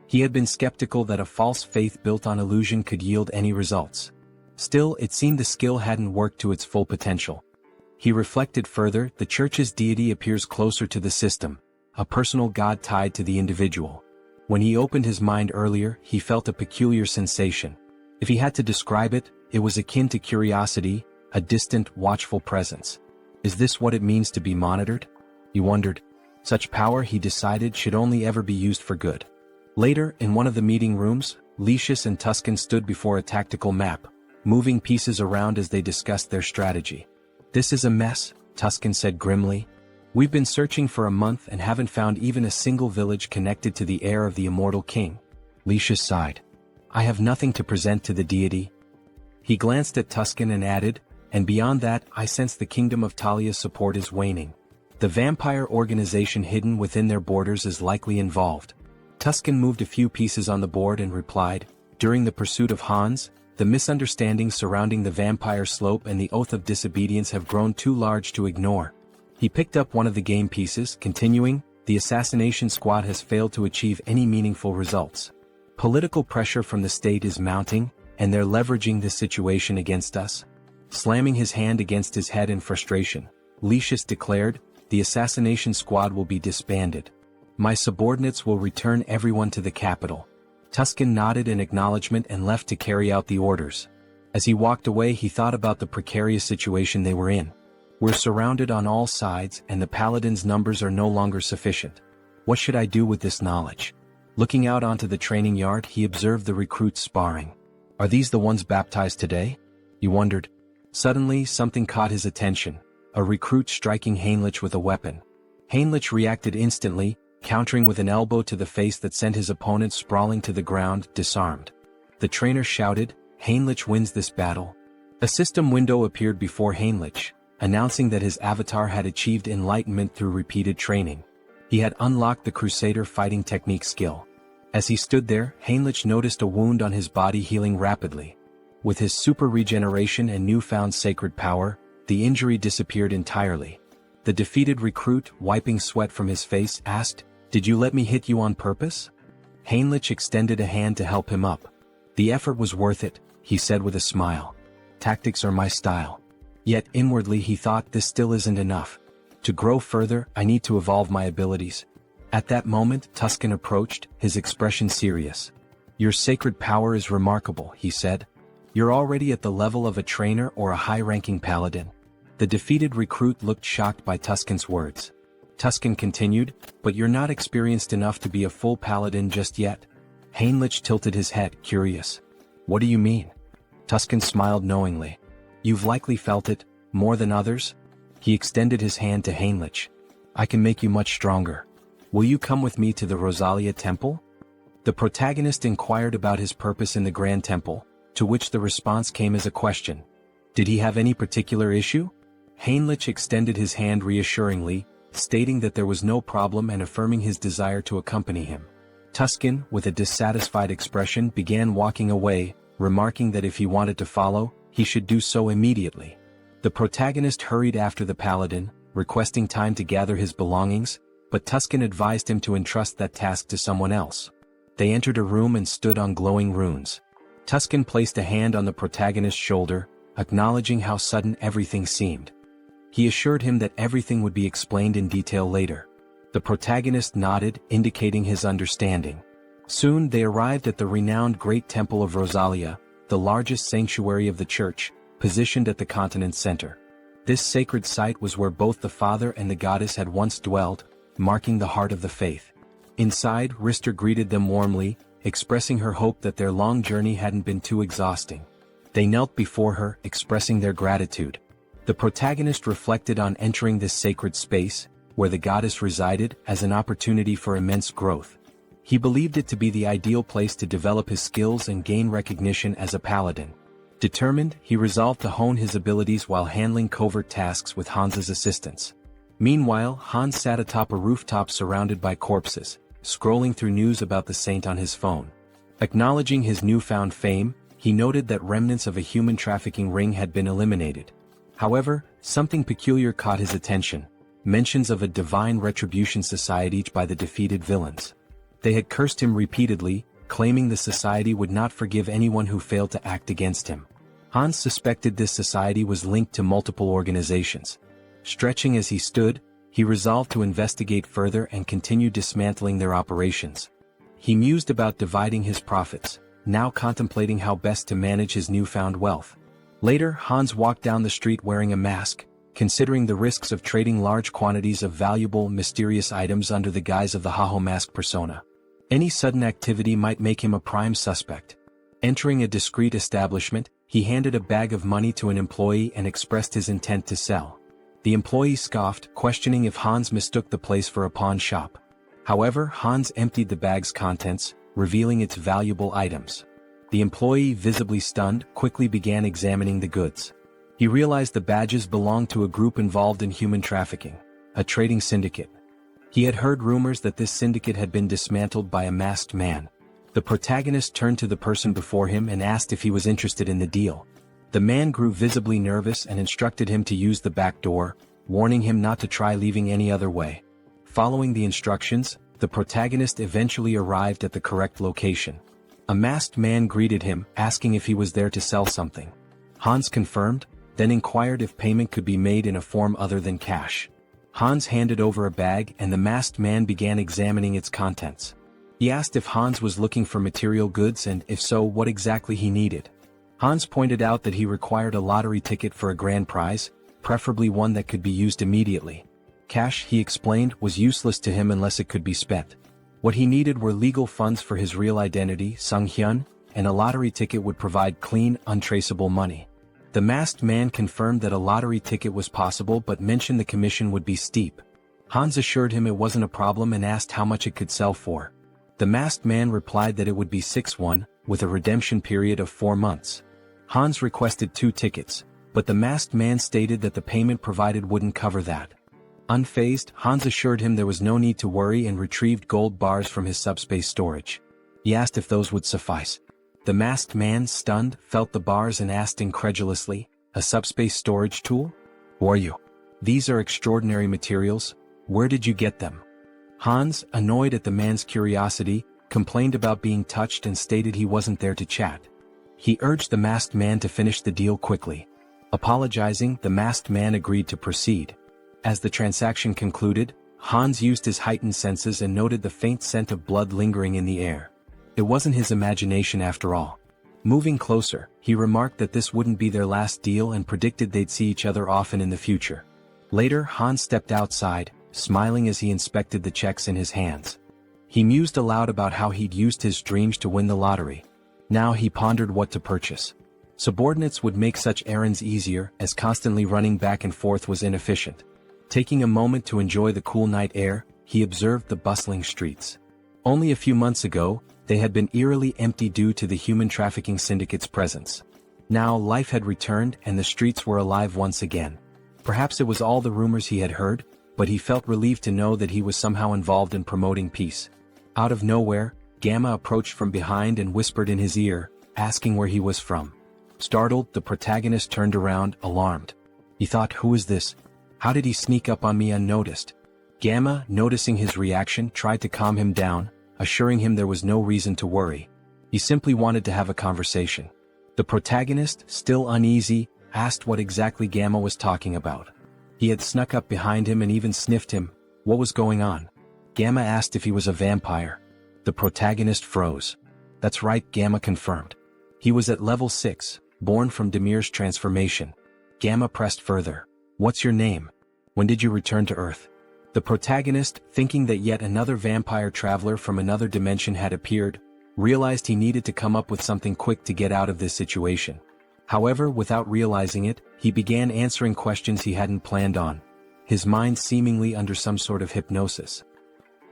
He had been skeptical that a false faith built on illusion could yield any results. Still, it seemed the skill hadn't worked to its full potential. He reflected further, the church's deity appears closer to the system, a personal god tied to the individual. When he opened his mind earlier, he felt a peculiar sensation. If he had to describe it, it was akin to curiosity, a distant, watchful presence. Is this what it means to be monitored? He wondered. Such power, he decided, should only ever be used for good. Later, in one of the meeting rooms, Lucius and Tuscan stood before a tactical map, moving pieces around as they discussed their strategy. "This is a mess," Tuscan said grimly. "We've been searching for a month and haven't found even a single village connected to the heir of the immortal king." Lucius sighed. "I have nothing to present to the deity." He glanced at Tuscan and added, "And beyond that, I sense the kingdom of Talia's support is waning. The vampire organization hidden within their borders is likely involved." Tuscan moved a few pieces on the board and replied, "During the pursuit of Hans, the misunderstandings surrounding the vampire slope and the oath of disobedience have grown too large to ignore." He picked up one of the game pieces, continuing, "The assassination squad has failed to achieve any meaningful results. Political pressure from the state is mounting, and they're leveraging this situation against us." Slamming his hand against his head in frustration, Lucius declared, "The assassination squad will be disbanded. My subordinates will return everyone to the capital." Tuscan nodded in acknowledgement and left to carry out the orders. As he walked away, he thought about the precarious situation they were in. "We're surrounded on all sides, and the paladins' numbers are no longer sufficient. What should I do with this knowledge?" Looking out onto the training yard, he observed the recruits sparring. "Are these the ones baptized today?" he wondered. Suddenly, something caught his attention, a recruit striking Heinrich with a weapon. Heinrich reacted instantly, countering with an elbow to the face that sent his opponent sprawling to the ground, disarmed. The trainer shouted, "Heinrich wins this battle." A system window appeared before Heinrich, announcing that his avatar had achieved enlightenment through repeated training. He had unlocked the Crusader fighting technique skill. As he stood there, Heinrich noticed a wound on his body healing rapidly. With his super regeneration and newfound sacred power, the injury disappeared entirely. The defeated recruit, wiping sweat from his face, asked, "Did you let me hit you on purpose?" Heinrich extended a hand to help him up. "The effort was worth it," he said with a smile. "Tactics are my style." Yet inwardly he thought, this still isn't enough. To grow further, I need to evolve my abilities. At that moment, Tuscan approached, his expression serious. "Your sacred power is remarkable," he said. "You're already at the level of a trainer or a high-ranking paladin." The defeated recruit looked shocked by Tuscan's words. Tuscan continued, "But you're not experienced enough to be a full paladin just yet." Heinrich tilted his head, curious. "What do you mean?" Tuscan smiled knowingly. "You've likely felt it, more than others." He extended his hand to Heinrich. "I can make you much stronger. Will you come with me to the Rosalia Temple?" The protagonist inquired about his purpose in the Grand Temple, to which the response came as a question. Did he have any particular issue? Heinrich extended his hand reassuringly, stating that there was no problem and affirming his desire to accompany him. Tuscan, with a dissatisfied expression, began walking away, remarking that if he wanted to follow, he should do so immediately. The protagonist hurried after the paladin, requesting time to gather his belongings, but Tuscan advised him to entrust that task to someone else. They entered a room and stood on glowing runes. Tuscan placed a hand on the protagonist's shoulder, acknowledging how sudden everything seemed. He assured him that everything would be explained in detail later. The protagonist nodded, indicating his understanding. Soon they arrived at the renowned Great Temple of Rosalia, the largest sanctuary of the church, positioned at the continent's center. This sacred site was where both the father and the goddess had once dwelled, marking the heart of the faith. Inside, Rister greeted them warmly, expressing her hope that their long journey hadn't been too exhausting. They knelt before her, expressing their gratitude. The protagonist reflected on entering this sacred space, where the goddess resided, as an opportunity for immense growth. He believed it to be the ideal place to develop his skills and gain recognition as a paladin. Determined, he resolved to hone his abilities while handling covert tasks with Hans's assistance. Meanwhile, Hans sat atop a rooftop surrounded by corpses, scrolling through news about the saint on his phone. Acknowledging his newfound fame, he noted that remnants of a human trafficking ring had been eliminated. However, something peculiar caught his attention: mentions of a divine retribution society by the defeated villains. They had cursed him repeatedly, claiming the society would not forgive anyone who failed to act against him. Hans suspected this society was linked to multiple organizations. Stretching as he stood, he resolved to investigate further and continue dismantling their operations. He mused about dividing his profits, now contemplating how best to manage his newfound wealth. Later, Hans walked down the street wearing a mask, considering the risks of trading large quantities of valuable, mysterious items under the guise of the Haho mask persona. Any sudden activity might make him a prime suspect. Entering a discreet establishment, he handed a bag of money to an employee and expressed his intent to sell. The employee scoffed, questioning if Hans mistook the place for a pawn shop. However, Hans emptied the bag's contents, revealing its valuable items. The employee, visibly stunned, quickly began examining the goods. He realized the badges belonged to a group involved in human trafficking, a trading syndicate. He had heard rumors that this syndicate had been dismantled by a masked man. The protagonist turned to the person before him and asked if he was interested in the deal. The man grew visibly nervous and instructed him to use the back door, warning him not to try leaving any other way. Following the instructions, the protagonist eventually arrived at the correct location. A masked man greeted him, asking if he was there to sell something. Hans confirmed, then inquired if payment could be made in a form other than cash. Hans handed over a bag and the masked man began examining its contents. He asked if Hans was looking for material goods and, if so, what exactly he needed. Hans pointed out that he required a lottery ticket for a grand prize, preferably one that could be used immediately. Cash, he explained, was useless to him unless it could be spent. What he needed were legal funds for his real identity, Sunghyun, and a lottery ticket would provide clean, untraceable money. The masked man confirmed that a lottery ticket was possible but mentioned the commission would be steep. Hans assured him it wasn't a problem and asked how much it could sell for. The masked man replied that it would be 6-1, with a redemption period of 4 months. Hans requested 2 tickets, but the masked man stated that the payment provided wouldn't cover that. Unfazed, Hans assured him there was no need to worry and retrieved gold bars from his subspace storage. He asked if those would suffice. The masked man, stunned, felt the bars and asked incredulously, "A subspace storage tool? Who are you? These are extraordinary materials. Where did you get them?" Hans, annoyed at the man's curiosity, complained about being touched and stated he wasn't there to chat. He urged the masked man to finish the deal quickly. Apologizing, the masked man agreed to proceed. As the transaction concluded, Hans used his heightened senses and noted the faint scent of blood lingering in the air. It wasn't his imagination after all. Moving closer, he remarked that this wouldn't be their last deal and predicted they'd see each other often in the future. Later, Hans stepped outside, smiling as he inspected the checks in his hands. He mused aloud about how he'd used his dreams to win the lottery. Now he pondered what to purchase. Subordinates would make such errands easier, as constantly running back and forth was inefficient. Taking a moment to enjoy the cool night air, he observed the bustling streets. Only a few months ago, they had been eerily empty due to the human trafficking syndicate's presence. Now life had returned and the streets were alive once again. Perhaps it was all the rumors he had heard, but he felt relieved to know that he was somehow involved in promoting peace. Out of nowhere, Gamma approached from behind and whispered in his ear, asking where he was from. Startled, the protagonist turned around, alarmed. He thought, "Who is this? How did he sneak up on me unnoticed?" Gamma, noticing his reaction, tried to calm him down, assuring him there was no reason to worry. He simply wanted to have a conversation. The protagonist, still uneasy, asked what exactly Gamma was talking about. He had snuck up behind him and even sniffed him. What was going on? Gamma asked if he was a vampire. The protagonist froze. That's right, Gamma confirmed. He was at level 6, born from Demir's transformation. Gamma pressed further. What's your name? When did you return to Earth? The protagonist, thinking that yet another vampire traveler from another dimension had appeared, realized he needed to come up with something quick to get out of this situation. However, without realizing it, he began answering questions he hadn't planned on, his mind seemingly under some sort of hypnosis.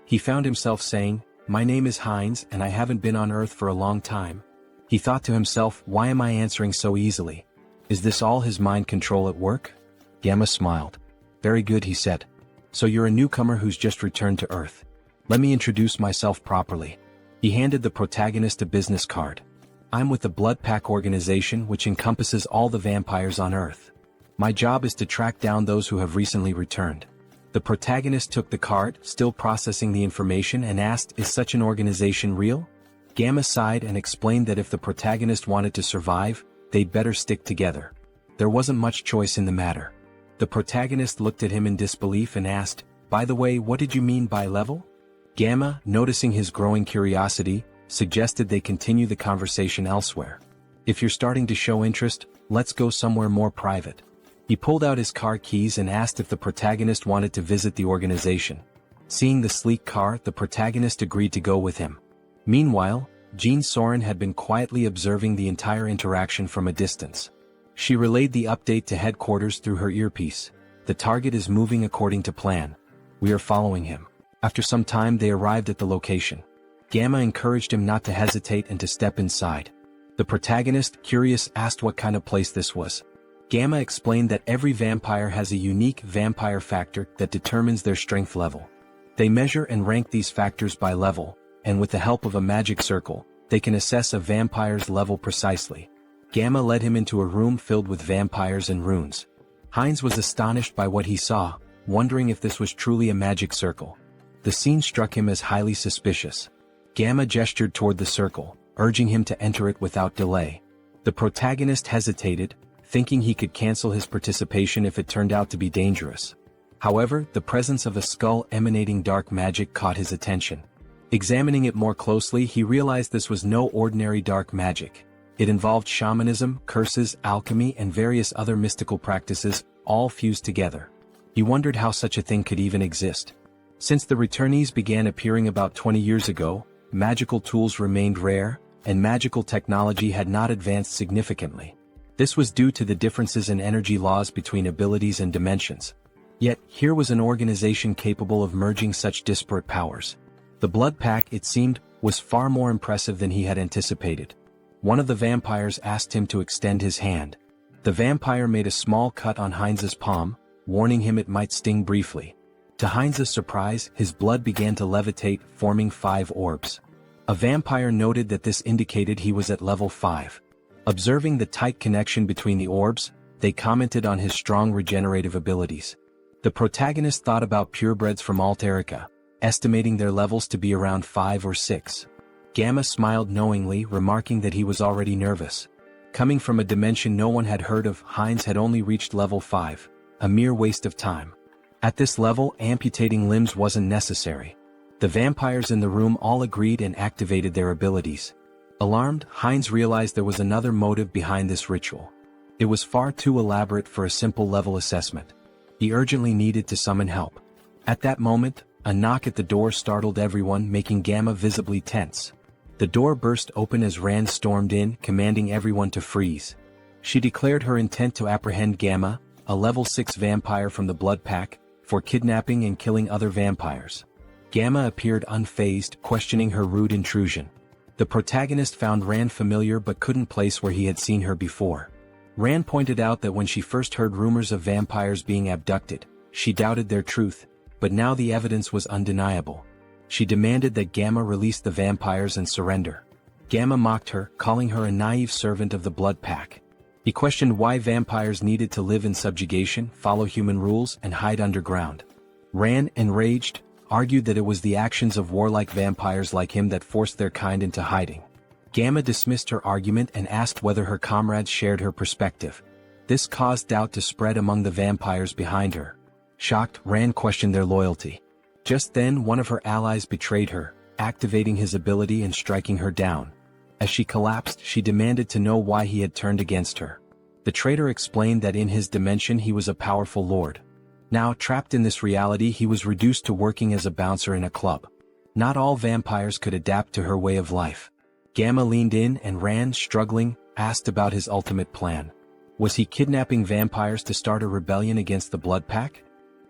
He found himself saying, "My name is Heinz and I haven't been on Earth for a long time." He thought to himself, why am I answering so easily? Is this all his mind control at work? Gamma smiled. Very good, he said. So you're a newcomer who's just returned to Earth. Let me introduce myself properly. He handed the protagonist a business card. I'm with the Blood Pack organization, which encompasses all the vampires on Earth. My job is to track down those who have recently returned. The protagonist took the card, still processing the information, and asked, is such an organization real? Gamma sighed and explained that if the protagonist wanted to survive, they'd better stick together. There wasn't much choice in the matter. The protagonist looked at him in disbelief and asked, by the way, what did you mean by level? Gamma, noticing his growing curiosity, suggested they continue the conversation elsewhere. If you're starting to show interest, let's go somewhere more private. He pulled out his car keys and asked if the protagonist wanted to visit the organization. Seeing the sleek car, the protagonist agreed to go with him. Meanwhile, Jean Soren had been quietly observing the entire interaction from a distance. She relayed the update to headquarters through her earpiece. The target is moving according to plan. We are following him. After some time they arrived at the location. Gamma encouraged him not to hesitate and to step inside. The protagonist, curious, asked what kind of place this was. Gamma explained that every vampire has a unique vampire factor that determines their strength level. They measure and rank these factors by level, and with the help of a magic circle, they can assess a vampire's level precisely. Gamma led him into a room filled with vampires and runes. Heinz was astonished by what he saw, wondering if this was truly a magic circle. The scene struck him as highly suspicious. Gamma gestured toward the circle, urging him to enter it without delay. The protagonist hesitated, thinking he could cancel his participation if it turned out to be dangerous. However, the presence of a skull emanating dark magic caught his attention. Examining it more closely, he realized this was no ordinary dark magic. It involved shamanism, curses, alchemy, and various other mystical practices, all fused together. He wondered how such a thing could even exist. Since the returnees began appearing about 20 years ago, magical tools remained rare, and magical technology had not advanced significantly. This was due to the differences in energy laws between abilities and dimensions. Yet, here was an organization capable of merging such disparate powers. The Blood Pack, it seemed, was far more impressive than he had anticipated. One of the vampires asked him to extend his hand. The vampire made a small cut on Heinz's palm, warning him it might sting briefly. To Heinz's surprise, his blood began to levitate, forming 5 orbs. A vampire noted that this indicated he was at level 5. Observing the tight connection between the orbs, they commented on his strong regenerative abilities. The protagonist thought about purebreds from Alterica, estimating their levels to be around 5 or 6. Gamma smiled knowingly, remarking that he was already nervous. Coming from a dimension no one had heard of, Heinz had only reached level 5, a mere waste of time. At this level, amputating limbs wasn't necessary. The vampires in the room all agreed and activated their abilities. Alarmed, Heinz realized there was another motive behind this ritual. It was far too elaborate for a simple level assessment. He urgently needed to summon help. At that moment, a knock at the door startled everyone, making Gamma visibly tense. The door burst open as Rand stormed in, commanding everyone to freeze. She declared her intent to apprehend Gamma, a level 6 vampire from the Blood Pack, for kidnapping and killing other vampires. Gamma appeared unfazed, questioning her rude intrusion. The protagonist found Rand familiar but couldn't place where he had seen her before. Rand pointed out that when she first heard rumors of vampires being abducted, she doubted their truth, but now the evidence was undeniable. She demanded that Gamma release the vampires and surrender. Gamma mocked her, calling her a naive servant of the Blood Pack. He questioned why vampires needed to live in subjugation, follow human rules, and hide underground. Rand, enraged, argued that it was the actions of warlike vampires like him that forced their kind into hiding. Gamma dismissed her argument and asked whether her comrades shared her perspective. This caused doubt to spread among the vampires behind her. Shocked, Rand questioned their loyalty. Just then one of her allies betrayed her, activating his ability and striking her down. As she collapsed, she demanded to know why he had turned against her. The traitor explained that in his dimension he was a powerful lord. Now, trapped in this reality, he was reduced to working as a bouncer in a club. Not all vampires could adapt to her way of life. Gamma leaned in and Ran, struggling, asked about his ultimate plan. Was he kidnapping vampires to start a rebellion against the Blood Pack?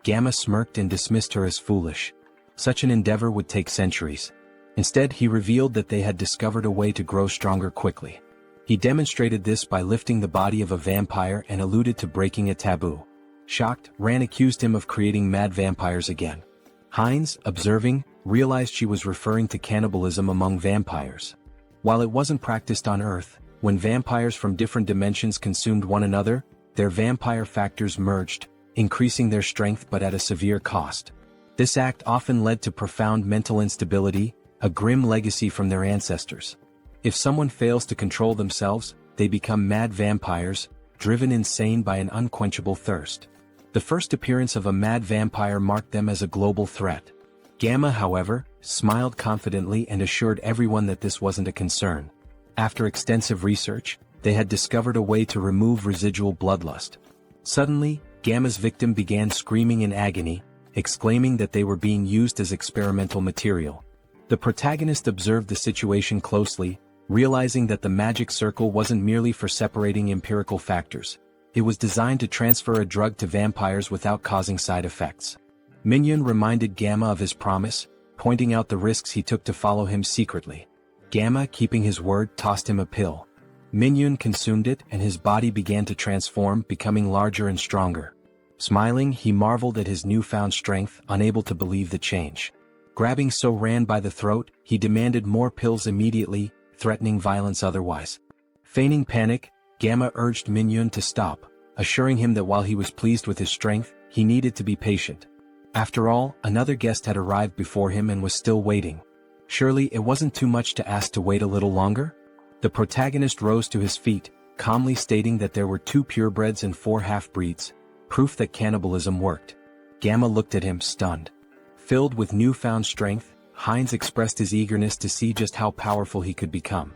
Gamma smirked and dismissed her as foolish. Such an endeavor would take centuries. Instead, he revealed that they had discovered a way to grow stronger quickly. He demonstrated this by lifting the body of a vampire and alluded to breaking a taboo. Shocked, Ran accused him of creating mad vampires again. Heinz, observing, realized she was referring to cannibalism among vampires. While it wasn't practiced on Earth, when vampires from different dimensions consumed one another, their vampire factors merged, increasing their strength but at a severe cost. This act often led to profound mental instability, a grim legacy from their ancestors. If someone fails to control themselves, they become mad vampires, driven insane by an unquenchable thirst. The first appearance of a mad vampire marked them as a global threat. Gamma, however, smiled confidently and assured everyone that this wasn't a concern. After extensive research, they had discovered a way to remove residual bloodlust. Suddenly, Gamma's victim began screaming in agony, exclaiming that they were being used as experimental material. The protagonist observed the situation closely, realizing that the magic circle wasn't merely for separating empirical factors. It was designed to transfer a drug to vampires without causing side effects. Minhyun reminded Gamma of his promise, pointing out the risks he took to follow him secretly. Gamma, keeping his word, tossed him a pill. Minhyun consumed it and his body began to transform, becoming larger and stronger. Smiling, he marveled at his newfound strength, unable to believe the change. Grabbing So Ran by the throat, he demanded more pills immediately, threatening violence otherwise. Feigning panic, Gamma urged Minhyun to stop, assuring him that while he was pleased with his strength, he needed to be patient. After all, another guest had arrived before him and was still waiting. Surely it wasn't too much to ask to wait a little longer? The protagonist rose to his feet, calmly stating that there were 2 purebreds and 4 half-breeds, proof that cannibalism worked. Gamma looked at him, stunned. Filled with newfound strength, Heinz expressed his eagerness to see just how powerful he could become.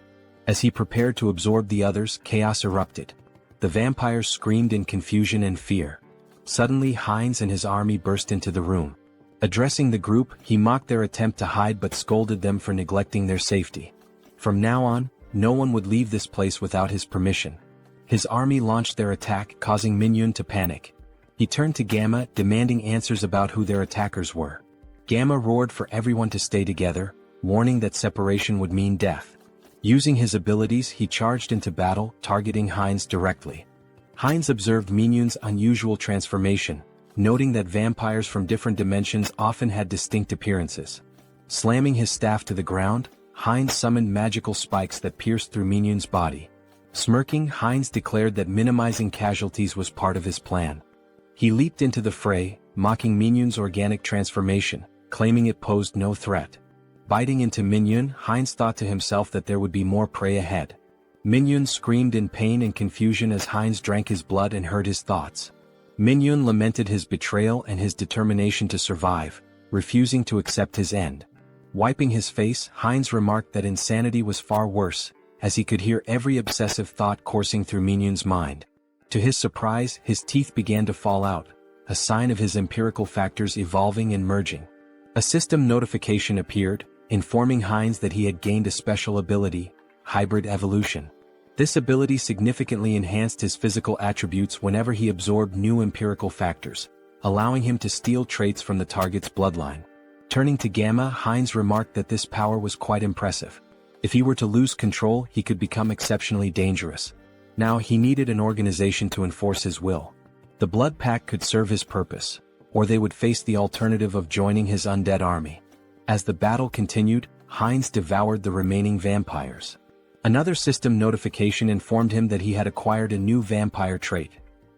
As he prepared to absorb the others, chaos erupted. The vampires screamed in confusion and fear. Suddenly, Heinz and his army burst into the room. Addressing the group, he mocked their attempt to hide but scolded them for neglecting their safety. From now on, no one would leave this place without his permission. His army launched their attack, causing Minhyun to panic. He turned to Gamma, demanding answers about who their attackers were. Gamma roared for everyone to stay together, warning that separation would mean death. Using his abilities, he charged into battle, targeting Heinz directly. Heinz observed Minhyun's unusual transformation, noting that vampires from different dimensions often had distinct appearances. Slamming his staff to the ground, Heinz summoned magical spikes that pierced through Minhyun's body. Smirking, Heinz declared that minimizing casualties was part of his plan. He leaped into the fray, mocking Minhyun's organic transformation, claiming it posed no threat. Biting into Minhyun, Heinz thought to himself that there would be more prey ahead. Minhyun screamed in pain and confusion as Heinz drank his blood and heard his thoughts. Minhyun lamented his betrayal and his determination to survive, refusing to accept his end. Wiping his face, Heinz remarked that insanity was far worse, as he could hear every obsessive thought coursing through Minhyun's mind. To his surprise, his teeth began to fall out, a sign of his empirical factors evolving and merging. A system notification appeared, informing Heinz that he had gained a special ability, hybrid evolution. This ability significantly enhanced his physical attributes whenever he absorbed new empirical factors, allowing him to steal traits from the target's bloodline. Turning to Gamma, Heinz remarked that this power was quite impressive. If he were to lose control, he could become exceptionally dangerous. Now he needed an organization to enforce his will. The Blood Pack could serve his purpose, or they would face the alternative of joining his undead army. As the battle continued, Heinz devoured the remaining vampires. Another system notification informed him that he had acquired a new vampire trait,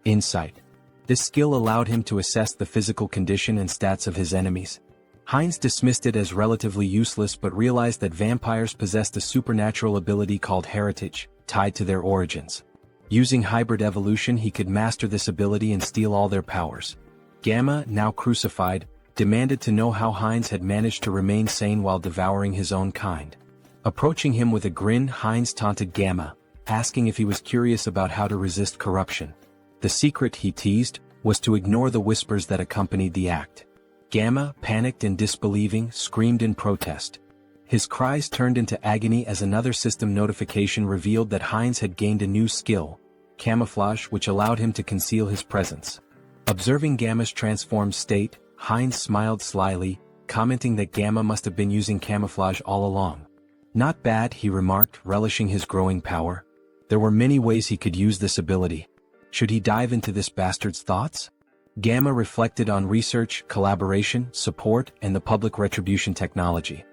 Insight. This skill allowed him to assess the physical condition and stats of his enemies. Heinz dismissed it as relatively useless but realized that vampires possessed a supernatural ability called heritage, tied to their origins. Using hybrid evolution, he could master this ability and steal all their powers. Gamma, now crucified, demanded to know how Heinz had managed to remain sane while devouring his own kind. Approaching him with a grin, Heinz taunted Gamma, asking if he was curious about how to resist corruption. The secret, he teased, was to ignore the whispers that accompanied the act. Gamma, panicked and disbelieving, screamed in protest. His cries turned into agony as another system notification revealed that Heinz had gained a new skill, camouflage, which allowed him to conceal his presence. Observing Gamma's transformed state, Heinz smiled slyly, commenting that Gamma must have been using camouflage all along. Not bad, he remarked, relishing his growing power. There were many ways he could use this ability. Should he dive into this bastard's thoughts? Gamma reflected on research, collaboration, support, and the public retribution technology.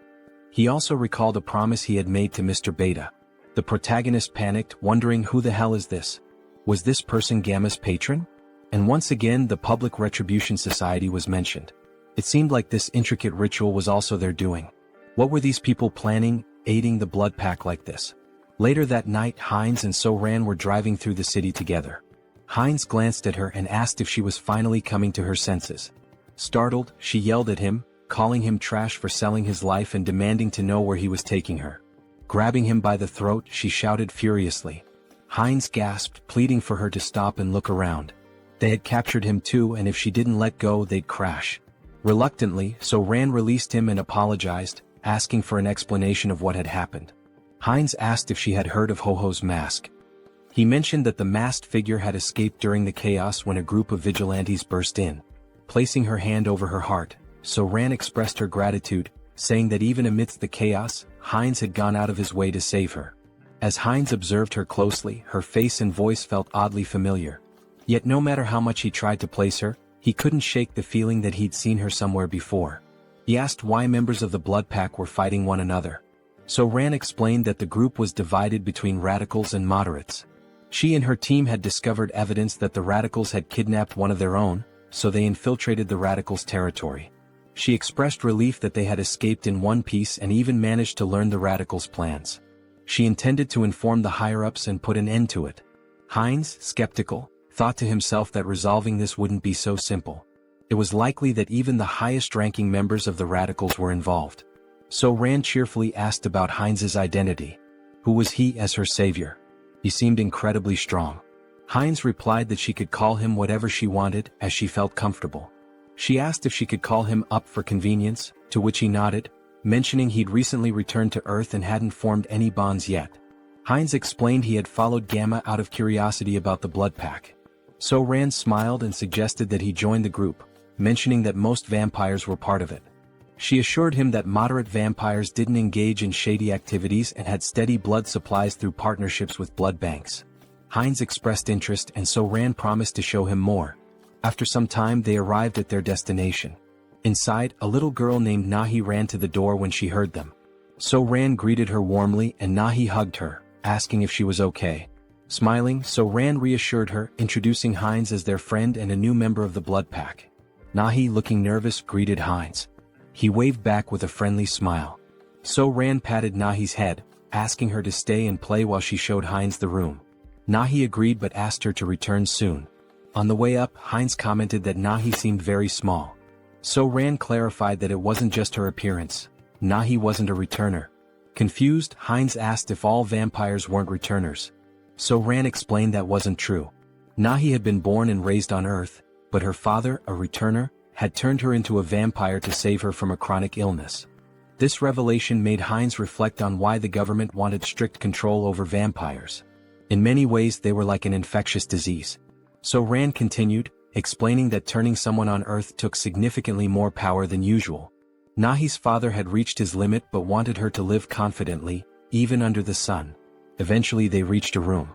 He also recalled a promise he had made to Mr. Beta. The protagonist panicked, wondering who the hell is this? Was this person Gamma's patron? And once again the Public Retribution Society was mentioned. It seemed like this intricate ritual was also their doing. What were these people planning, aiding the blood pack like this? Later that night Heinz and So-Ran were driving through the city together. Heinz glanced at her and asked if she was finally coming to her senses. Startled, she yelled at him, calling him trash for selling his life and demanding to know where he was taking her. Grabbing him by the throat, she shouted furiously. Heinz gasped, pleading for her to stop and look around. They had captured him too, and if she didn't let go they'd crash. Reluctantly, So-Ran released him and apologized, asking for an explanation of what had happened. Heinz asked if she had heard of Ho-Ho's mask. He mentioned that the masked figure had escaped during the chaos when a group of vigilantes burst in. Placing her hand over her heart, So-Ran expressed her gratitude, saying that even amidst the chaos, Heinz had gone out of his way to save her. As Heinz observed her closely, her face and voice felt oddly familiar. Yet no matter how much he tried to place her, he couldn't shake the feeling that he'd seen her somewhere before. He asked why members of the Blood Pack were fighting one another. So-Ran explained that the group was divided between radicals and moderates. She and her team had discovered evidence that the radicals had kidnapped one of their own, so they infiltrated the radicals' territory. She expressed relief that they had escaped in one piece and even managed to learn the radicals' plans. She intended to inform the higher-ups and put an end to it. Heinz, skeptical, thought to himself that resolving this wouldn't be so simple. It was likely that even the highest-ranking members of the radicals were involved. So-Ran cheerfully asked about Heinz's identity. Who was he as her savior? He seemed incredibly strong. Heinz replied that she could call him whatever she wanted, as she felt comfortable. She asked if she could call him up for convenience, to which he nodded, mentioning he'd recently returned to Earth and hadn't formed any bonds yet. Heinz explained he had followed Gamma out of curiosity about the blood pack. So-Ran smiled and suggested that he join the group, mentioning that most vampires were part of it. She assured him that moderate vampires didn't engage in shady activities and had steady blood supplies through partnerships with blood banks. Heinz expressed interest and So-Ran promised to show him more. After some time they arrived at their destination. Inside, a little girl named Nahi ran to the door when she heard them. So-Ran greeted her warmly and Nahi hugged her, asking if she was okay. Smiling, So-Ran reassured her, introducing Heinz as their friend and a new member of the blood pack. Nahi, looking nervous, greeted Heinz. He waved back with a friendly smile. So-Ran patted Nahi's head, asking her to stay and play while she showed Heinz the room. Nahi agreed but asked her to return soon. On the way up, Heinz commented that Nahi seemed very small. So-Ran clarified that it wasn't just her appearance. Nahi wasn't a returner. Confused, Heinz asked if all vampires weren't returners. So-Ran explained that wasn't true. Nahi had been born and raised on Earth, but her father, a returner, had turned her into a vampire to save her from a chronic illness. This revelation made Heinz reflect on why the government wanted strict control over vampires. In many ways they were like an infectious disease. So-Ran continued, explaining that turning someone on Earth took significantly more power than usual. Nahi's father had reached his limit but wanted her to live confidently, even under the sun. Eventually they reached a room.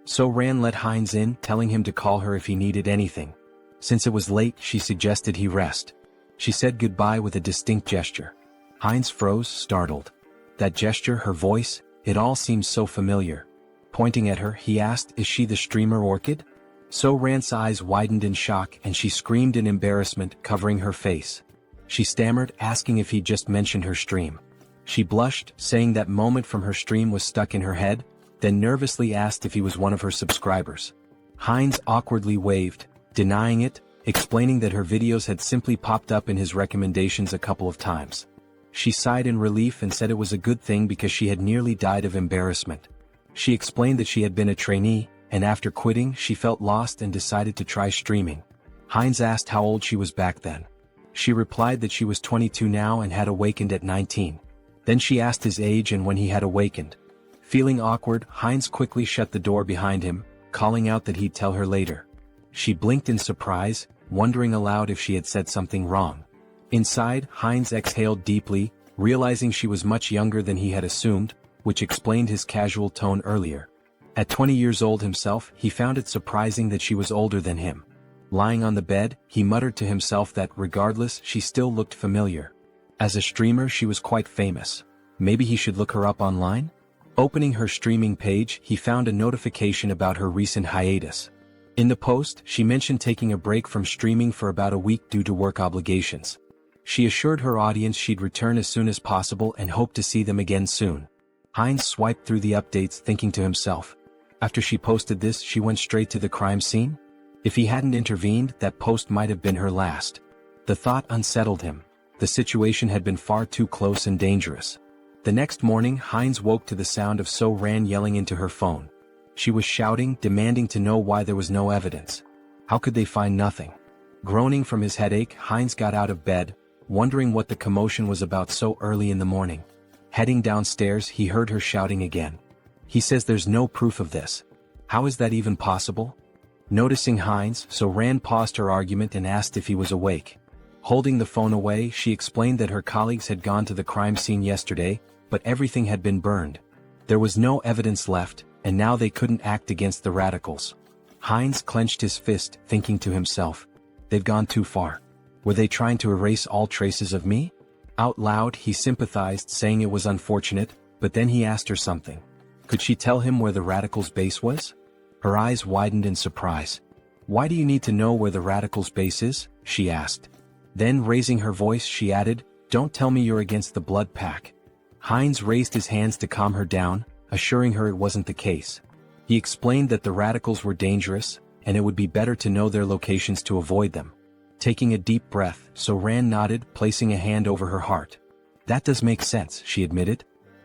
So-Ran let Heinz in, telling him to call her if he needed anything. Since it was late, she suggested he rest. She said goodbye with a distinct gesture. Heinz froze, startled. That gesture, her voice, it all seemed so familiar. Pointing at her, he asked, "Is she the streamer Orchid?" So-Ran's eyes widened in shock and she screamed in embarrassment, covering her face. She stammered, asking if he'd just mentioned her stream. She blushed, saying that moment from her stream was stuck in her head, then nervously asked if he was one of her subscribers. Heinz awkwardly waved, denying it, explaining that her videos had simply popped up in his recommendations a couple of times. She sighed in relief and said it was a good thing because she had nearly died of embarrassment. She explained that she had been a trainee, and after quitting she felt lost and decided to try streaming. Heinz asked how old she was back then. She replied that she was 22 now and had awakened at 19. Then she asked his age and when he had awakened. Feeling awkward, Heinz quickly shut the door behind him, calling out that he'd tell her later. She blinked in surprise, wondering aloud if she had said something wrong. Inside, Heinz exhaled deeply, realizing she was much younger than he had assumed, which explained his casual tone earlier. At 20 years old himself, he found it surprising that she was older than him. Lying on the bed, he muttered to himself that regardless, she still looked familiar. As a streamer, she was quite famous. Maybe he should look her up online? Opening her streaming page, he found a notification about her recent hiatus. In the post, she mentioned taking a break from streaming for about a week due to work obligations. She assured her audience she'd return as soon as possible and hoped to see them again soon. Heinz swiped through the updates, thinking to himself. After she posted this, she went straight to the crime scene? If he hadn't intervened, that post might have been her last. The thought unsettled him. The situation had been far too close and dangerous. The next morning, Heinz woke to the sound of So-Ran yelling into her phone. She was shouting, demanding to know why there was no evidence. How could they find nothing? Groaning from his headache, Heinz got out of bed, wondering what the commotion was about so early in the morning. Heading downstairs, he heard her shouting again. He says there's no proof of this. How is that even possible? Noticing Heinz, So-Ran paused her argument and asked if he was awake. Holding the phone away, she explained that her colleagues had gone to the crime scene yesterday, but everything had been burned. There was no evidence left, and now they couldn't act against the radicals. Heinz clenched his fist, thinking to himself, they've gone too far. Were they trying to erase all traces of me? Out loud, he sympathized, saying it was unfortunate, but then he asked her something. Could she tell him where the radicals' base was? Her eyes widened in surprise. Why do you need to know where the radicals' base is? She asked. Then, raising her voice, she added, don't tell me you're against the blood pack. Heinz raised his hands to calm her down, assuring her it wasn't the case. He explained that the radicals were dangerous, and it would be better to know their locations to avoid them. Taking a deep breath, So-Ran nodded, placing a hand over her heart. That does make sense, she admitted.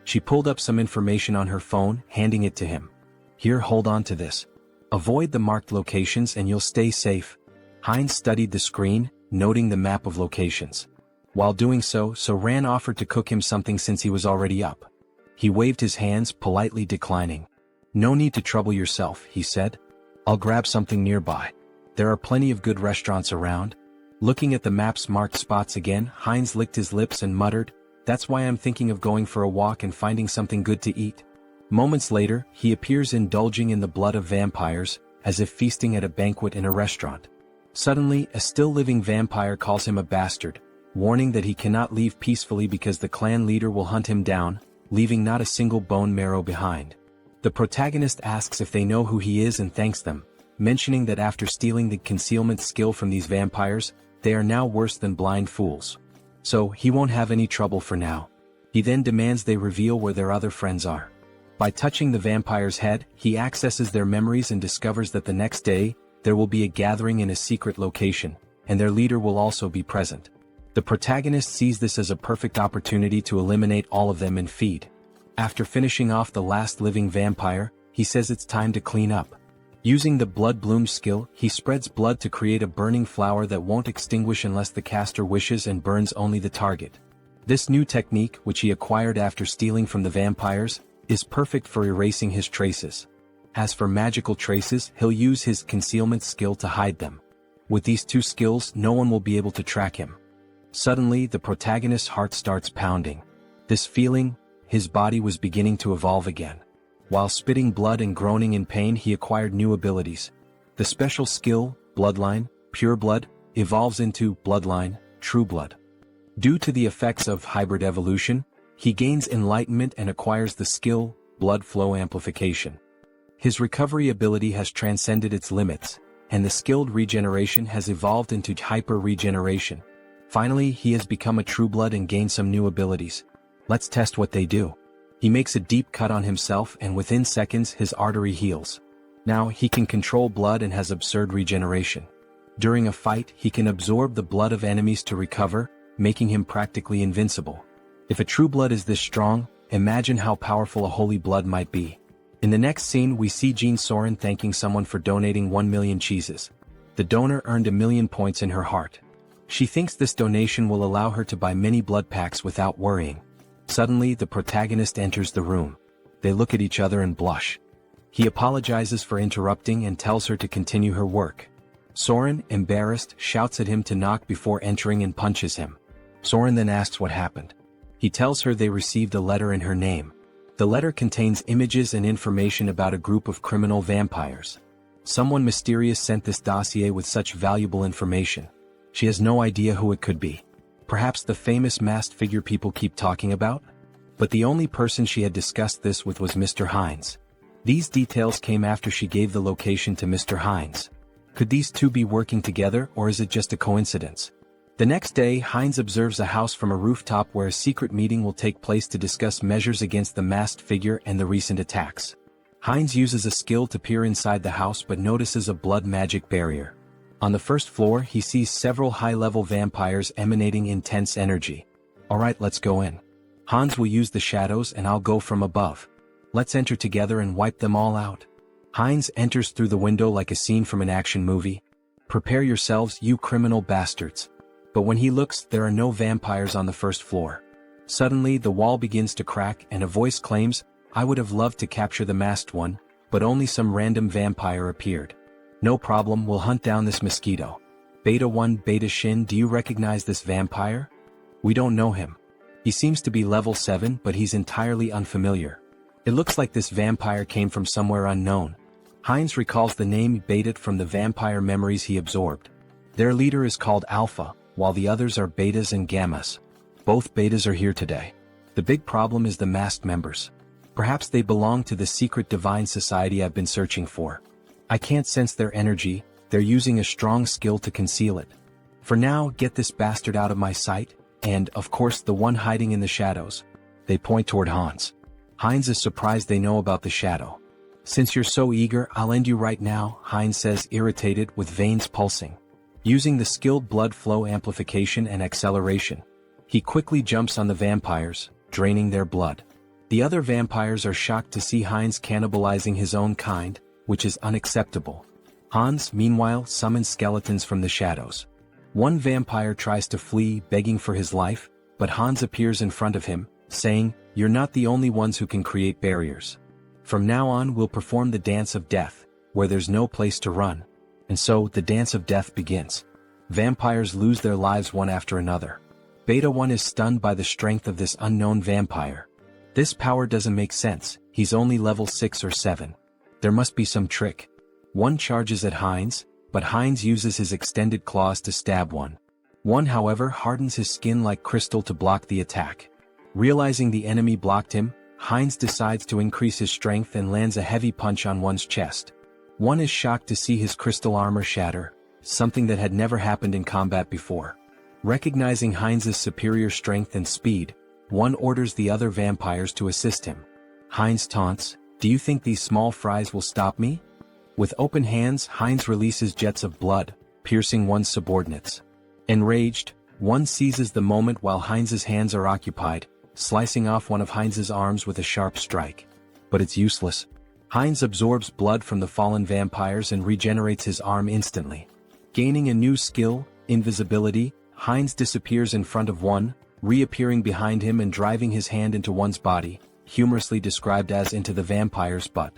She pulled up some information on her phone, handing it to him. Here, hold on to this. Avoid the marked locations and you'll stay safe. Heinz studied the screen, noting the map of locations. While doing so, So-Ran offered to cook him something since he was already up. He waved his hands, politely declining. No need to trouble yourself, he said. I'll grab something nearby. There are plenty of good restaurants around. Looking at the map's marked spots again, Heinz licked his lips and muttered, that's why I'm thinking of going for a walk and finding something good to eat. Moments later, he appears indulging in the blood of vampires, as if feasting at a banquet in a restaurant. Suddenly, a still-living vampire calls him a bastard, warning that he cannot leave peacefully because the clan leader will hunt him down, leaving not a single bone marrow behind. The protagonist asks if they know who he is and thanks them, mentioning that after stealing the concealment skill from these vampires, they are now worse than blind fools. So, he won't have any trouble for now. He then demands they reveal where their other friends are. By touching the vampire's head, he accesses their memories and discovers that the next day, there will be a gathering in a secret location, and their leader will also be present. The protagonist sees this as a perfect opportunity to eliminate all of them and feed. After finishing off the last living vampire, he says it's time to clean up. Using the Blood Bloom skill, he spreads blood to create a burning flower that won't extinguish unless the caster wishes and burns only the target. This new technique, which he acquired after stealing from the vampires, is perfect for erasing his traces. As for magical traces, he'll use his concealment skill to hide them. With these two skills, no one will be able to track him. Suddenly, the protagonist's heart starts pounding. This feeling, his body was beginning to evolve again. While spitting blood and groaning in pain, he acquired new abilities. The special skill, Bloodline, Pure Blood, evolves into Bloodline, True Blood. Due to the effects of hybrid evolution, he gains enlightenment and acquires the skill, Blood Flow Amplification. His recovery ability has transcended its limits, and the skilled regeneration has evolved into hyper-regeneration. Finally, he has become a True Blood and gained some new abilities. Let's test what they do. He makes a deep cut on himself and within seconds his artery heals. Now he can control blood and has absurd regeneration. During a fight, he can absorb the blood of enemies to recover, making him practically invincible. If a true blood is this strong, imagine how powerful a holy blood might be. In the next scene, we see Jin Soren thanking someone for donating 1 million cheeses. The donor earned 1,000,000 points in her heart. She thinks this donation will allow her to buy many blood packs without worrying. Suddenly, the protagonist enters the room. They look at each other and blush. He apologizes for interrupting and tells her to continue her work. Soren, embarrassed, shouts at him to knock before entering and punches him. Soren then asks what happened. He tells her they received a letter in her name. The letter contains images and information about a group of criminal vampires. Someone mysterious sent this dossier with such valuable information. She has no idea who it could be. Perhaps the famous masked figure people keep talking about? But the only person she had discussed this with was Mr. Hines. These details came after she gave the location to Mr. Hines. Could these two be working together, or is it just a coincidence? The next day, Hines observes a house from a rooftop where a secret meeting will take place to discuss measures against the masked figure and the recent attacks. Hines uses a skill to peer inside the house but notices a blood magic barrier. On the first floor, he sees several high-level vampires emanating intense energy. Alright, let's go in. Hans will use the shadows and I'll go from above. Let's enter together and wipe them all out. Hines enters through the window like a scene from an action movie. Prepare yourselves, you criminal bastards. But when he looks, there are no vampires on the first floor. Suddenly, the wall begins to crack and a voice claims, I would have loved to capture the masked one, but only some random vampire appeared. No problem, we'll hunt down this mosquito. Beta 1 Beta Shin, do you recognize this vampire? We don't know him. He seems to be level 7, but he's entirely unfamiliar. It looks like this vampire came from somewhere unknown. Hines recalls the name Beta from the vampire memories he absorbed. Their leader is called Alpha, while the others are Betas and Gammas. Both Betas are here today. The big problem is the masked members. Perhaps they belong to the secret divine society I've been searching for. I can't sense their energy, they're using a strong skill to conceal it. For now, get this bastard out of my sight, and, of course, the one hiding in the shadows. They point toward Hans. Hines is surprised they know about the shadow. Since you're so eager, I'll end you right now, Hines says, irritated, with veins pulsing. Using the skilled blood flow amplification and acceleration, he quickly jumps on the vampires, draining their blood. The other vampires are shocked to see Hines cannibalizing his own kind, which is unacceptable. Hans, meanwhile, summons skeletons from the shadows. One vampire tries to flee, begging for his life, but Hans appears in front of him, saying, You're not the only ones who can create barriers. From now on we'll perform the dance of death, where there's no place to run. And so, the dance of death begins. Vampires lose their lives one after another. Beta 1 is stunned by the strength of this unknown vampire. This power doesn't make sense, he's only level 6 or 7. There must be some trick. One charges at Hines, but Hines uses his extended claws to stab one. One, however, hardens his skin like crystal to block the attack. Realizing the enemy blocked him, Hines decides to increase his strength and lands a heavy punch on one's chest. One is shocked to see his crystal armor shatter, something that had never happened in combat before. Recognizing Hines's superior strength and speed, one orders the other vampires to assist him. Hines taunts, Do you think these small fries will stop me? With open hands, Hines releases jets of blood, piercing one's subordinates. Enraged, one seizes the moment while Hines's hands are occupied, slicing off one of Hines's arms with a sharp strike. But it's useless. Hines absorbs blood from the fallen vampires and regenerates his arm instantly. Gaining a new skill, invisibility, Hines disappears in front of one, reappearing behind him and driving his hand into one's body, humorously described as into the vampire's butt.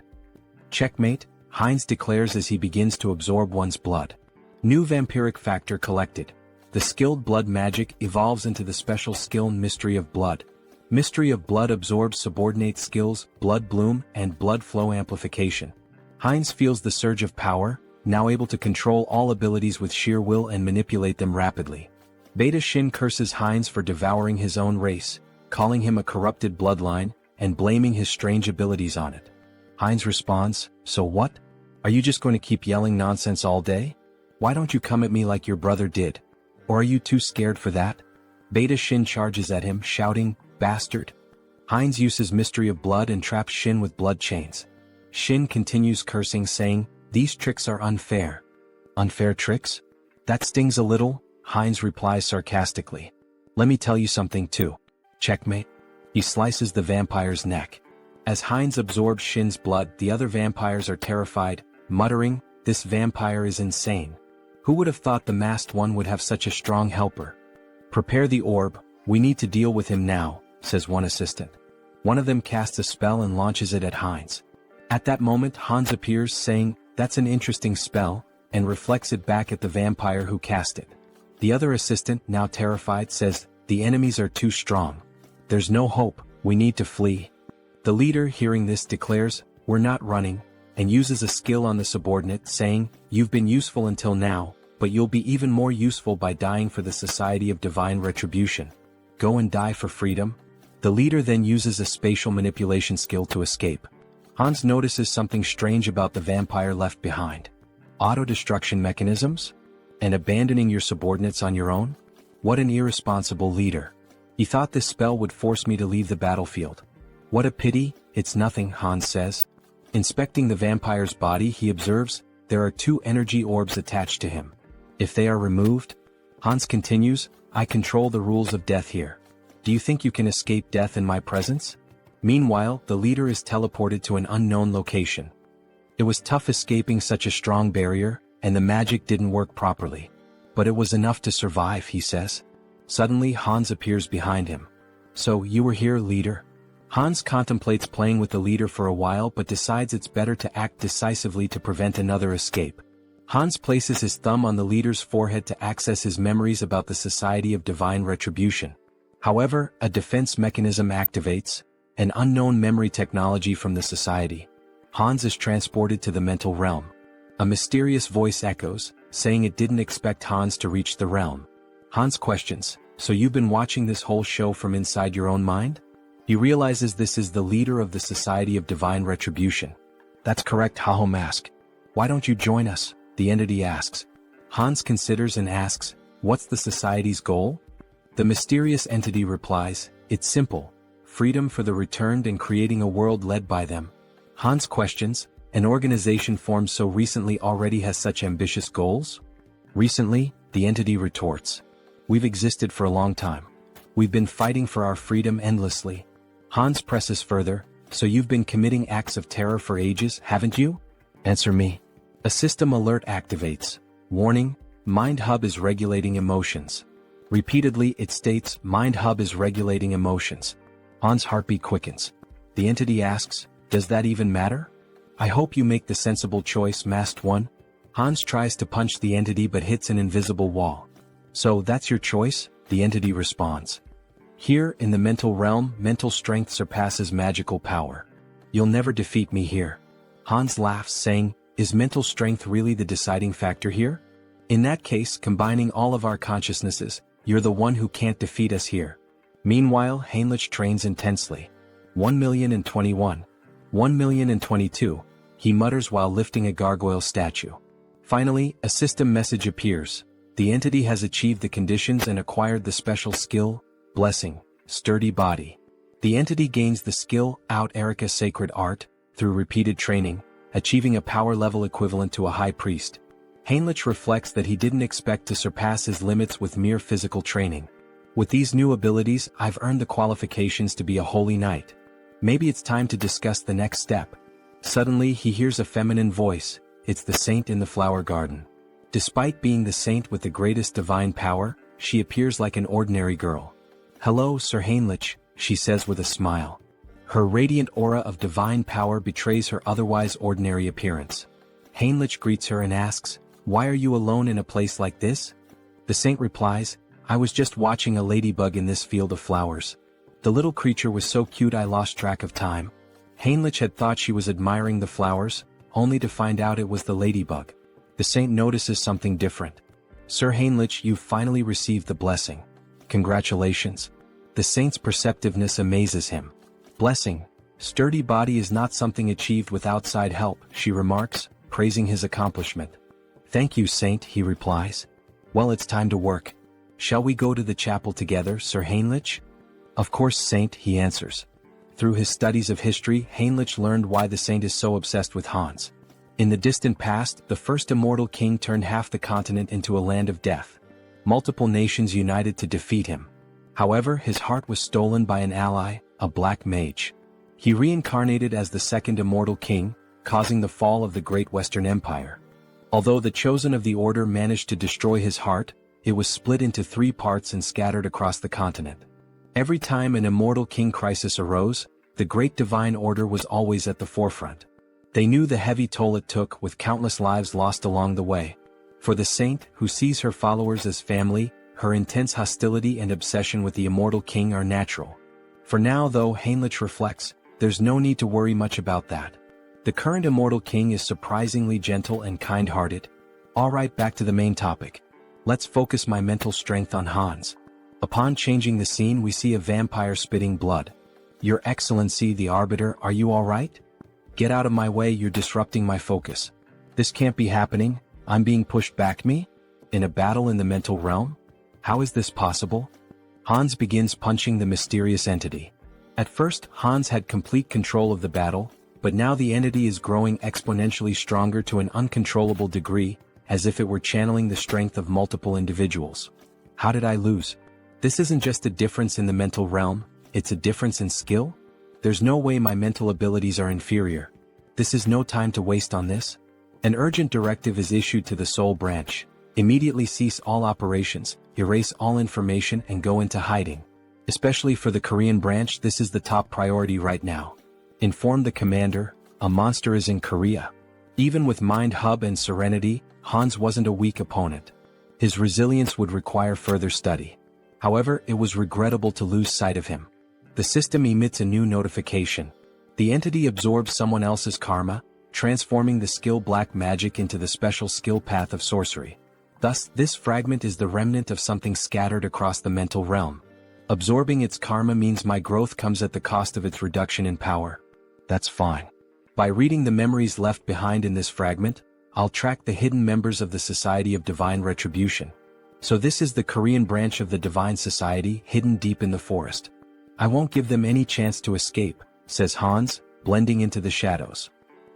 Checkmate, Hines declares as he begins to absorb one's blood. New vampiric factor collected. The skilled blood magic evolves into the special skill Mystery of Blood. Mystery of Blood absorbs subordinate skills, Blood Bloom, and Blood Flow Amplification. Hines feels the surge of power, now able to control all abilities with sheer will and manipulate them rapidly. Beta Shin curses Hines for devouring his own race, calling him a corrupted bloodline, and blaming his strange abilities on it. Hines responds, So what? Are you just going to keep yelling nonsense all day? Why don't you come at me like your brother did? Or are you too scared for that? Beta Shin charges at him, shouting, Bastard. Hines uses Mystery of Blood and traps Shin with blood chains. Shin continues cursing, saying, These tricks are unfair. Unfair tricks? That stings a little, Hines replies sarcastically. Let me tell you something too. Checkmate. He slices the vampire's neck. As Hines absorbs Shin's blood, the other vampires are terrified, muttering, This vampire is insane. Who would have thought the masked one would have such a strong helper? Prepare the orb, we need to deal with him now, says one assistant. One of them casts a spell and launches it at Hans. At that moment Hans appears saying, "That's an interesting spell," and reflects it back at the vampire who cast it. The other assistant, now terrified, says, "The enemies are too strong. There's no hope, we need to flee." The leader, hearing this, declares, "We're not running," and uses a skill on the subordinate, saying, "You've been useful until now, but you'll be even more useful by dying for the Society of Divine Retribution. Go and die for freedom." The leader then uses a spatial manipulation skill to escape. Hans notices something strange about the vampire left behind. Auto-destruction mechanisms? And abandoning your subordinates on your own? What an irresponsible leader. He thought this spell would force me to leave the battlefield. What a pity, it's nothing, Hans says. Inspecting the vampire's body, he observes, there are 2 energy orbs attached to him. If they are removed, Hans continues, I control the rules of death here. Do you think you can escape death in my presence? Meanwhile, the leader is teleported to an unknown location. It was tough escaping such a strong barrier, and the magic didn't work properly. But it was enough to survive, he says. Suddenly Hans appears behind him. So, you were here, leader? Hans contemplates playing with the leader for a while but decides it's better to act decisively to prevent another escape. Hans places his thumb on the leader's forehead to access his memories about the Society of Divine Retribution. However, a defense mechanism activates, an unknown memory technology from the society. Hans is transported to the mental realm. A mysterious voice echoes, saying it didn't expect Hans to reach the realm. Hans questions, so you've been watching this whole show from inside your own mind? He realizes this is the leader of the Society of Divine Retribution. That's correct, Haho Mask. Why don't you join us? The entity asks. Hans considers and asks, what's the society's goal? The mysterious entity replies, it's simple. Freedom for the returned and creating a world led by them. Hans questions, an organization formed so recently already has such ambitious goals? Recently, the entity retorts. We've existed for a long time. We've been fighting for our freedom endlessly. Hans presses further, so you've been committing acts of terror for ages, haven't you? Answer me. A system alert activates. Warning, Mind Hub is regulating emotions. Repeatedly it states, Mind Hub is regulating emotions. Hans' heartbeat quickens. The entity asks, does that even matter? I hope you make the sensible choice, Masked One. Hans tries to punch the entity but hits an invisible wall. So that's your choice? The entity responds. Here, in the mental realm, mental strength surpasses magical power. You'll never defeat me here. Hans laughs, saying, is mental strength really the deciding factor here? In that case, combining all of our consciousnesses, you're the one who can't defeat us here. Meanwhile, Heinrich trains intensely. 1,021. 1,022, he mutters while lifting a gargoyle statue. Finally, a system message appears. The entity has achieved the conditions and acquired the special skill, Blessing, Sturdy Body. The entity gains the skill, Out Erica Sacred Art, through repeated training, achieving a power level equivalent to a high priest. Heinrich reflects that he didn't expect to surpass his limits with mere physical training. With these new abilities, I've earned the qualifications to be a holy knight. Maybe it's time to discuss the next step. Suddenly he hears a feminine voice, it's the saint in the flower garden. Despite being the saint with the greatest divine power, she appears like an ordinary girl. Hello, Sir Heinrich, she says with a smile. Her radiant aura of divine power betrays her otherwise ordinary appearance. Heinrich greets her and asks, why are you alone in a place like this? The saint replies, I was just watching a ladybug in this field of flowers. The little creature was so cute I lost track of time. Heinrich had thought she was admiring the flowers, only to find out it was the ladybug. The saint notices something different. Sir Heinrich, you've finally received the blessing. Congratulations. The saint's perceptiveness amazes him. Blessing, Sturdy Body is not something achieved with outside help, she remarks, praising his accomplishment. Thank you, saint, he replies. Well, it's time to work. Shall we go to the chapel together, Sir Heinrich? Of course, saint, he answers. Through his studies of history, Heinrich learned why the saint is so obsessed with Hans. In the distant past, the first immortal king turned half the continent into a land of death. Multiple nations united to defeat him. However, his heart was stolen by an ally, a black mage. He reincarnated as the second immortal king, causing the fall of the Great Western Empire. Although the chosen of the order managed to destroy his heart, it was split into 3 parts and scattered across the continent. Every time an immortal king crisis arose, the great divine order was always at the forefront. They knew the heavy toll it took, with countless lives lost along the way. For the saint, who sees her followers as family, her intense hostility and obsession with the immortal king are natural. For now though, Heinrich reflects, there's no need to worry much about that. The current immortal king is surprisingly gentle and kind-hearted. Alright, back to the main topic. Let's focus my mental strength on Hans. Upon changing the scene, we see a vampire spitting blood. Your Excellency the Arbiter, are you alright? Get out of my way, you're disrupting my focus. This can't be happening, I'm being pushed back. Me? In a battle in the mental realm? How is this possible? Hans begins punching the mysterious entity. At first, Hans had complete control of the battle, but now the entity is growing exponentially stronger to an uncontrollable degree, as if it were channeling the strength of multiple individuals. How did I lose? This isn't just a difference in the mental realm, it's a difference in skill? There's no way my mental abilities are inferior. This is no time to waste on this. An urgent directive is issued to the Soul Branch. Immediately cease all operations, erase all information and go into hiding. Especially for the Korean branch, this is the top priority right now. Inform the commander, a monster is in Korea. Even with Mind Hub and Serenity, Hans wasn't a weak opponent. His resilience would require further study. However, it was regrettable to lose sight of him. The system emits a new notification. The entity absorbs someone else's karma, transforming the skill black magic into the special skill path of sorcery. Thus, this fragment is the remnant of something scattered across the mental realm. Absorbing its karma means my growth comes at the cost of its reduction in power. That's fine. By reading the memories left behind in this fragment, I'll track the hidden members of the Society of Divine Retribution. So this is the Korean branch of the Divine Society, hidden deep in the forest. I won't give them any chance to escape, says Hans, blending into the shadows.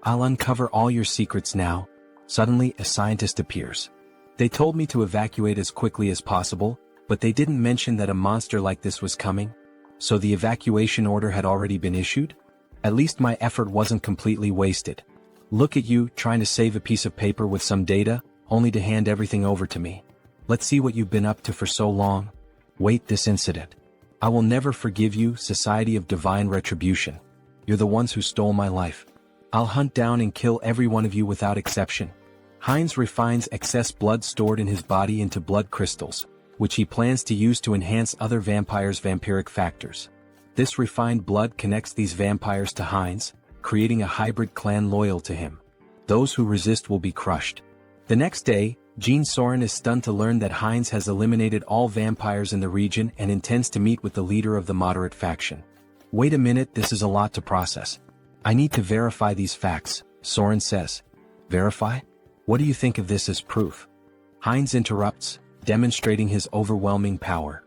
I'll uncover all your secrets now. Suddenly, a scientist appears. They told me to evacuate as quickly as possible, but they didn't mention that a monster like this was coming. So the evacuation order had already been issued? At least my effort wasn't completely wasted. Look at you, trying to save a piece of paper with some data, only to hand everything over to me. Let's see what you've been up to for so long. Wait, this incident. I will never forgive you, Society of Divine Retribution. You're the ones who stole my life. I'll hunt down and kill every one of you without exception. Heinz refines excess blood stored in his body into blood crystals, which he plans to use to enhance other vampires' vampiric factors. This refined blood connects these vampires to Heinz, creating a hybrid clan loyal to him. Those who resist will be crushed. The next day, Jean Soren is stunned to learn that Heinz has eliminated all vampires in the region and intends to meet with the leader of the moderate faction. Wait a minute, this is a lot to process. I need to verify these facts, Soren says. Verify? What do you think of this as proof? Heinz interrupts, demonstrating his overwhelming power.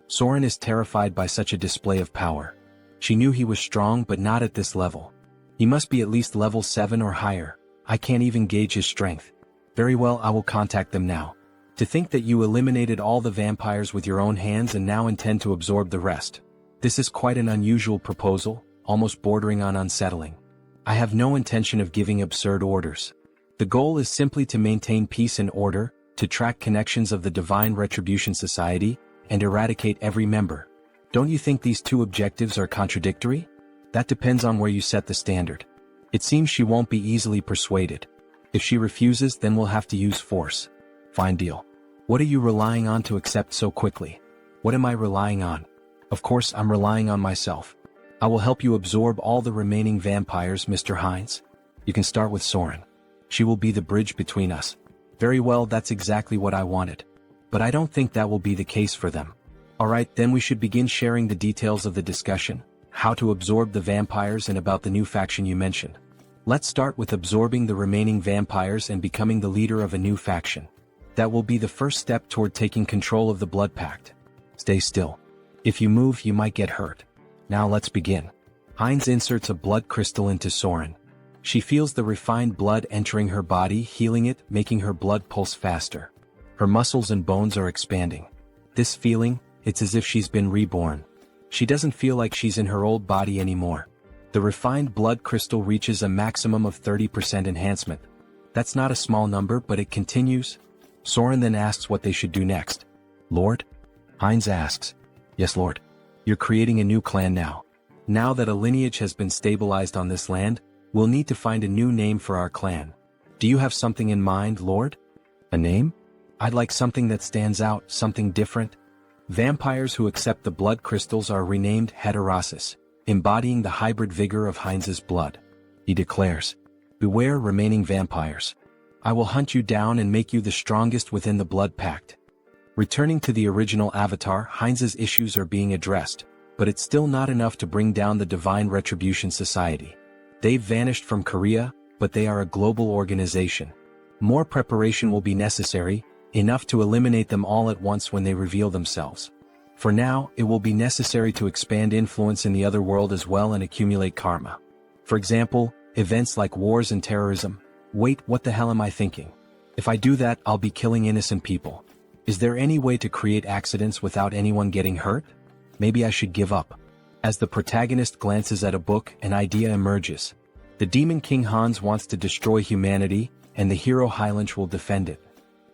Soren is terrified by such a display of power. She knew he was strong but not at this level. He must be at least level 7 or higher. I can't even gauge his strength. Very well, I will contact them now. To think that you eliminated all the vampires with your own hands and now intend to absorb the rest. This is quite an unusual proposal, almost bordering on unsettling. I have no intention of giving absurd orders. The goal is simply to maintain peace and order, to track connections of the Divine Retribution Society, and eradicate every member. Don't you think these two objectives are contradictory? That depends on where you set the standard. It seems she won't be easily persuaded. If she refuses, then we'll have to use force. Fine deal. What are you relying on to accept so quickly? What am I relying on? Of course, I'm relying on myself. I will help you absorb all the remaining vampires, Mr. Heinz. You can start with Soren. She will be the bridge between us. Very well, that's exactly what I wanted. But I don't think that will be the case for them. Alright, then we should begin sharing the details of the discussion, how to absorb the vampires and about the new faction you mentioned. Let's start with absorbing the remaining vampires and becoming the leader of a new faction. That will be the first step toward taking control of the Blood Pact. Stay still. If you move, you might get hurt. Now let's begin. Heinz inserts a blood crystal into Soren. She feels the refined blood entering her body, healing it, making her blood pulse faster. Her muscles and bones are expanding. This feeling, it's as if she's been reborn. She doesn't feel like she's in her old body anymore. The refined blood crystal reaches a maximum of 30% enhancement. That's not a small number, but it continues. Soren then asks what they should do next. Lord? Heinz asks. Yes, Lord. You're creating a new clan now. Now that a lineage has been stabilized on this land, we'll need to find a new name for our clan. Do you have something in mind, Lord? A name? I'd like something that stands out, something different. Vampires who accept the blood crystals are renamed Heterosis, embodying the hybrid vigor of Heinz's blood. He declares, beware remaining vampires. I will hunt you down and make you the strongest within the blood pact. Returning to the original avatar, Heinz's issues are being addressed, but it's still not enough to bring down the Divine Retribution Society. They've vanished from Korea, but they are a global organization. More preparation will be necessary, enough to eliminate them all at once when they reveal themselves. For now, it will be necessary to expand influence in the other world as well and accumulate karma. For example, events like wars and terrorism. Wait, what the hell am I thinking? If I do that, I'll be killing innocent people. Is there any way to create accidents without anyone getting hurt? Maybe I should give up. As the protagonist glances at a book, an idea emerges. The Demon King Hans wants to destroy humanity, and the hero Heinrich will defend it.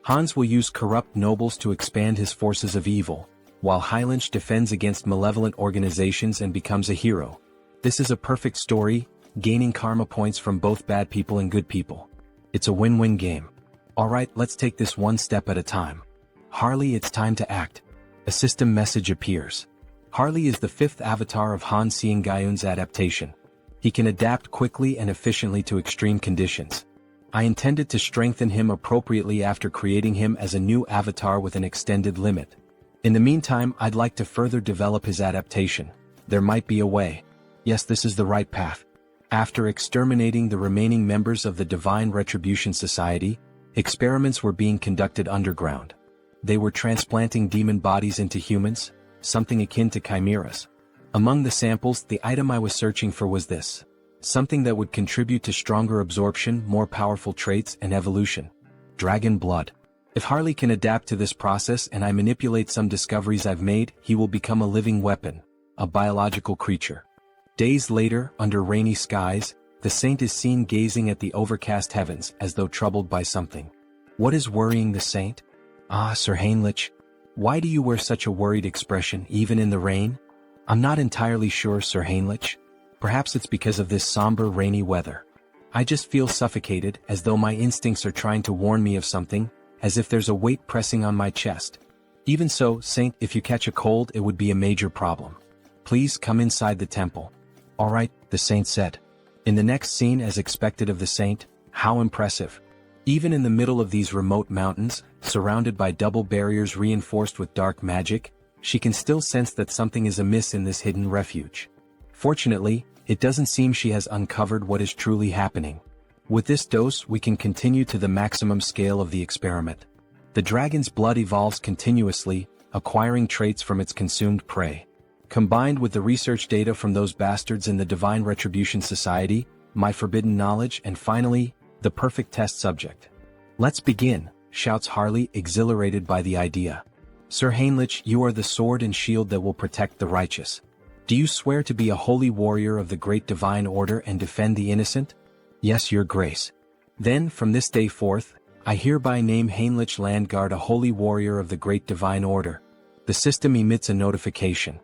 Hans will use corrupt nobles to expand his forces of evil, while Heinrich defends against malevolent organizations and becomes a hero. This is a perfect story, gaining karma points from both bad people and good people. It's a win-win game. Alright, let's take this one step at a time. Harley, it's time to act. A system message appears. Harley is the fifth avatar of Han Seong-gyeon's adaptation. He can adapt quickly and efficiently to extreme conditions. I intended to strengthen him appropriately after creating him as a new avatar with an extended limit. In the meantime, I'd like to further develop his adaptation. There might be a way. Yes, this is the right path. After exterminating the remaining members of the Divine Retribution Society, experiments were being conducted underground. They were transplanting demon bodies into humans, something akin to chimeras. Among the samples, the item I was searching for was this. Something that would contribute to stronger absorption, more powerful traits, and evolution. Dragon blood. If Harley can adapt to this process and I manipulate some discoveries I've made, he will become a living weapon, a biological creature. Days later, under rainy skies, the saint is seen gazing at the overcast heavens as though troubled by something. What is worrying the saint? Ah, Sir Heinrich. Why do you wear such a worried expression even in the rain? I'm not entirely sure, Sir Heinrich. Perhaps it's because of this somber rainy weather. I just feel suffocated, as though my instincts are trying to warn me of something, as if there's a weight pressing on my chest. Even so, Saint, if you catch a cold, it would be a major problem. Please come inside the temple. Alright, the saint said. In the next scene, as expected of the saint, how impressive. Even in the middle of these remote mountains, surrounded by double barriers reinforced with dark magic, she can still sense that something is amiss in this hidden refuge. Fortunately, it doesn't seem she has uncovered what is truly happening. With this dose, we can continue to the maximum scale of the experiment. The dragon's blood evolves continuously, acquiring traits from its consumed prey. Combined with the research data from those bastards in the Divine Retribution Society, my forbidden knowledge, and finally, the perfect test subject. Let's begin, shouts Harley, exhilarated by the idea. Sir Heinrich, you are the sword and shield that will protect the righteous. Do you swear to be a holy warrior of the great divine order and defend the innocent? Yes, your grace. Then, from this day forth, I hereby name Heinrich Landguard a holy warrior of the great divine order. The system emits a notification.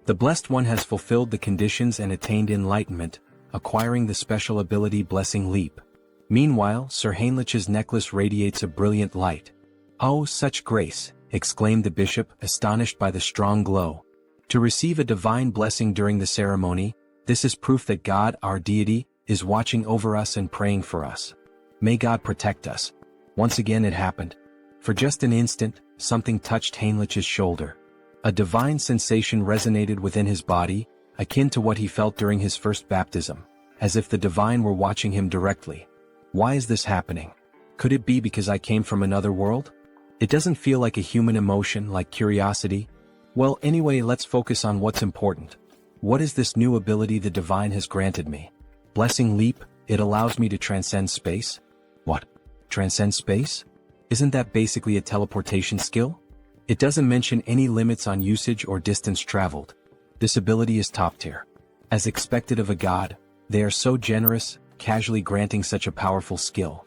The blessed one has fulfilled the conditions and attained enlightenment, acquiring the special ability Blessing Leap. Meanwhile, Sir Heinrich's necklace radiates a brilliant light. Oh, such grace, exclaimed the bishop, astonished by the strong glow. To receive a divine blessing during the ceremony, this is proof that God, our deity, is watching over us and praying for us. May God protect us. Once again it happened. For just an instant, something touched Heinrich's shoulder. A divine sensation resonated within his body, akin to what he felt during his first baptism, as if the divine were watching him directly. Why is this happening? Could it be because I came from another world? It doesn't feel like a human emotion, like curiosity. Well, anyway, let's focus on what's important. What is this new ability the divine has granted me? Blessing Leap, it allows me to transcend space? What? Transcend space? Isn't that basically a teleportation skill? It doesn't mention any limits on usage or distance traveled. This ability is top tier. As expected of a god, they are so generous, casually granting such a powerful skill.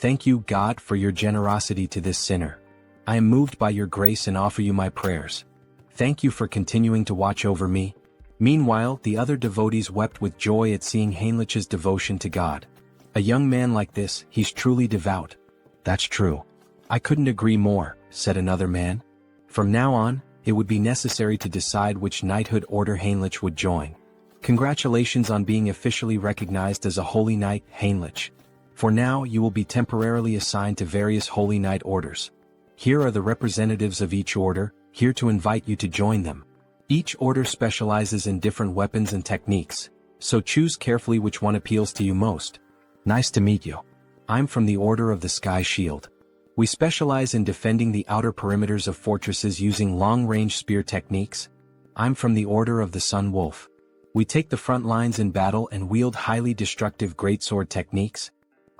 Thank you, God, for your generosity to this sinner. I am moved by your grace and offer you my prayers. Thank you for continuing to watch over me. Meanwhile, the other devotees wept with joy at seeing Heinrich's devotion to God. A young man like this, he's truly devout. That's true. I couldn't agree more, said another man. From now on, it would be necessary to decide which knighthood order Heinrich would join. Congratulations on being officially recognized as a holy knight, Heinrich. For now, you will be temporarily assigned to various holy knight orders. Here are the representatives of each order, here to invite you to join them. Each order specializes in different weapons and techniques, so choose carefully which one appeals to you most. Nice to meet you. I'm from the Order of the Sky Shield. We specialize in defending the outer perimeters of fortresses using long-range spear techniques. I'm from the Order of the Sun Wolf. We take the front lines in battle and wield highly destructive greatsword techniques.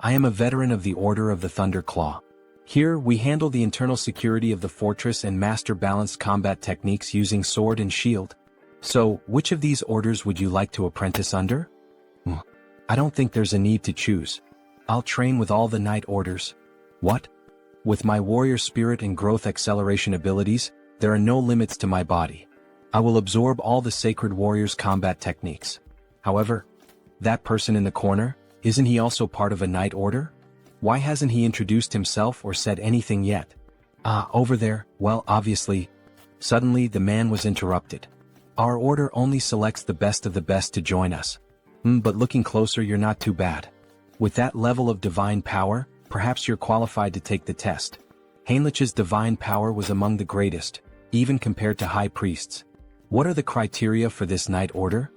I am a veteran of the Order of the Thunder Claw. Here, we handle the internal security of the fortress and master balanced combat techniques using sword and shield. So, which of these orders would you like to apprentice under? I don't think there's a need to choose. I'll train with all the knight orders. What? With my warrior spirit and growth acceleration abilities, there are no limits to my body. I will absorb all the sacred warrior's combat techniques. However, that person in the corner, isn't he also part of a knight order? Why hasn't he introduced himself or said anything yet? Over there, well, obviously. Suddenly, the man was interrupted. Our order only selects the best of the best to join us. But looking closer, you're not too bad. With that level of divine power, perhaps you're qualified to take the test. Heinrich's divine power was among the greatest, even compared to high priests. What are the criteria for this knight order?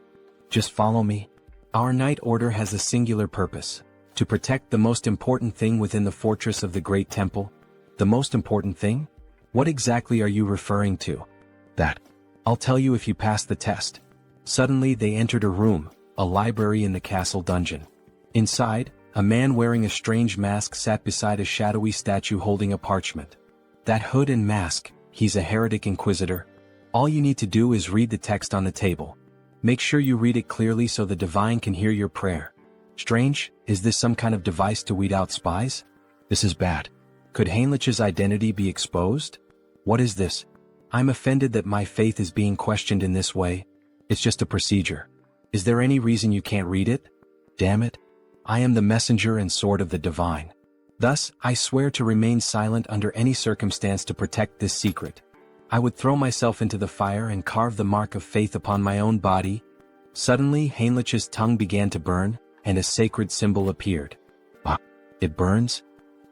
Just follow me. Our knight order has a singular purpose: to protect the most important thing within the fortress of the Great Temple. The most important thing? What exactly are you referring to? That. I'll tell you if you pass the test. Suddenly they entered a room, a library in the castle dungeon. Inside, a man wearing a strange mask sat beside a shadowy statue holding a parchment. That hood and mask, he's a heretic inquisitor. All you need to do is read the text on the table. Make sure you read it clearly so the divine can hear your prayer. Strange, is this some kind of device to weed out spies? This is bad. Could Heinrich's identity be exposed? What is this? I'm offended that my faith is being questioned in this way. It's just a procedure. Is there any reason you can't read it? Damn it. I am the messenger and sword of the divine. Thus, I swear to remain silent under any circumstance to protect this secret. I would throw myself into the fire and carve the mark of faith upon my own body. Suddenly, Heinrich's tongue began to burn, and a sacred symbol appeared. It burns?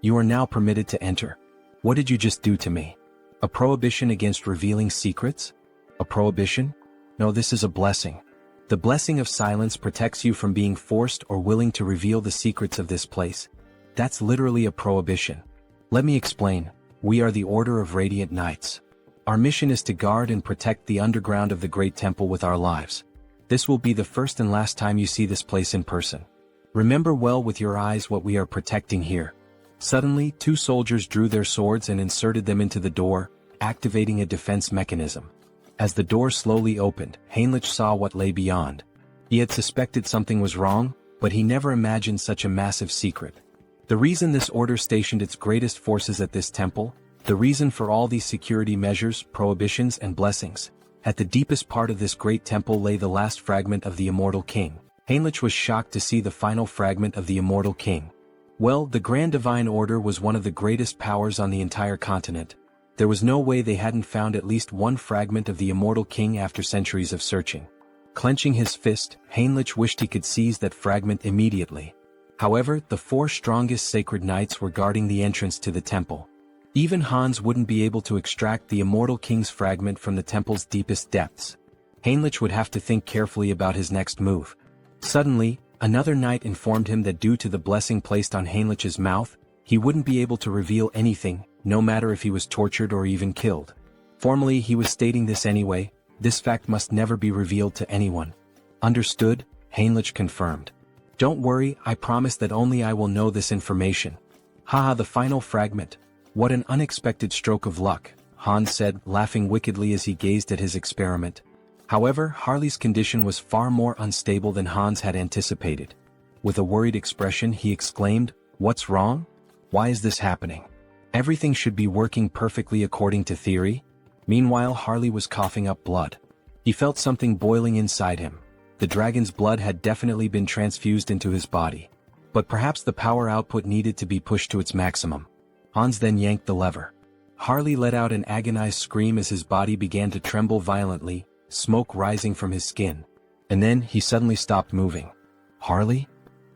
You are now permitted to enter. What did you just do to me? A prohibition against revealing secrets? A prohibition? No, this is a blessing. The blessing of silence protects you from being forced or willing to reveal the secrets of this place. That's literally a prohibition. Let me explain. We are the Order of Radiant Knights. Our mission is to guard and protect the underground of the Great Temple with our lives. This will be the first and last time you see this place in person. Remember well with your eyes what we are protecting here. Suddenly, two soldiers drew their swords and inserted them into the door, activating a defense mechanism. As the door slowly opened, Heinrich saw what lay beyond. He had suspected something was wrong, but he never imagined such a massive secret. The reason this order stationed its greatest forces at this temple, the reason for all these security measures, prohibitions, and blessings. At the deepest part of this great temple lay the last fragment of the Immortal King. Heinrich was shocked to see the final fragment of the Immortal King. Well, the Grand Divine Order was one of the greatest powers on the entire continent. There was no way they hadn't found at least one fragment of the Immortal King after centuries of searching. Clenching his fist, Heinrich wished he could seize that fragment immediately. However, the four strongest sacred knights were guarding the entrance to the temple. Even Hans wouldn't be able to extract the Immortal King's fragment from the temple's deepest depths. Heinrich would have to think carefully about his next move. Suddenly, another knight informed him that due to the blessing placed on Heinrich's mouth, he wouldn't be able to reveal anything, no matter if he was tortured or even killed. Formally, he was stating this anyway. This fact must never be revealed to anyone. Understood? Heinrich confirmed. Don't worry, I promise that only I will know this information. Haha, the final fragment. What an unexpected stroke of luck, Hans said, laughing wickedly as he gazed at his experiment. However, Harley's condition was far more unstable than Hans had anticipated. With a worried expression, he exclaimed, "What's wrong?" Why is this happening? Everything should be working perfectly according to theory. Meanwhile, Harley was coughing up blood. He felt something boiling inside him. The dragon's blood had definitely been transfused into his body. But perhaps the power output needed to be pushed to its maximum. Hans then yanked the lever. Harley let out an agonized scream as his body began to tremble violently, smoke rising from his skin. And then he suddenly stopped moving. Harley?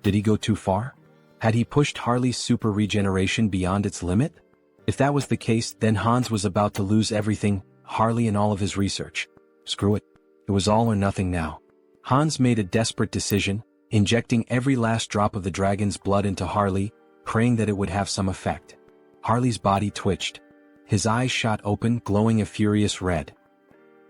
Did he go too far? Had he pushed Harley's super regeneration beyond its limit? If that was the case, then Hans was about to lose everything, Harley and all of his research. Screw it. It was all or nothing now. Hans made a desperate decision, injecting every last drop of the dragon's blood into Harley, praying that it would have some effect. Harley's body twitched. His eyes shot open, glowing a furious red.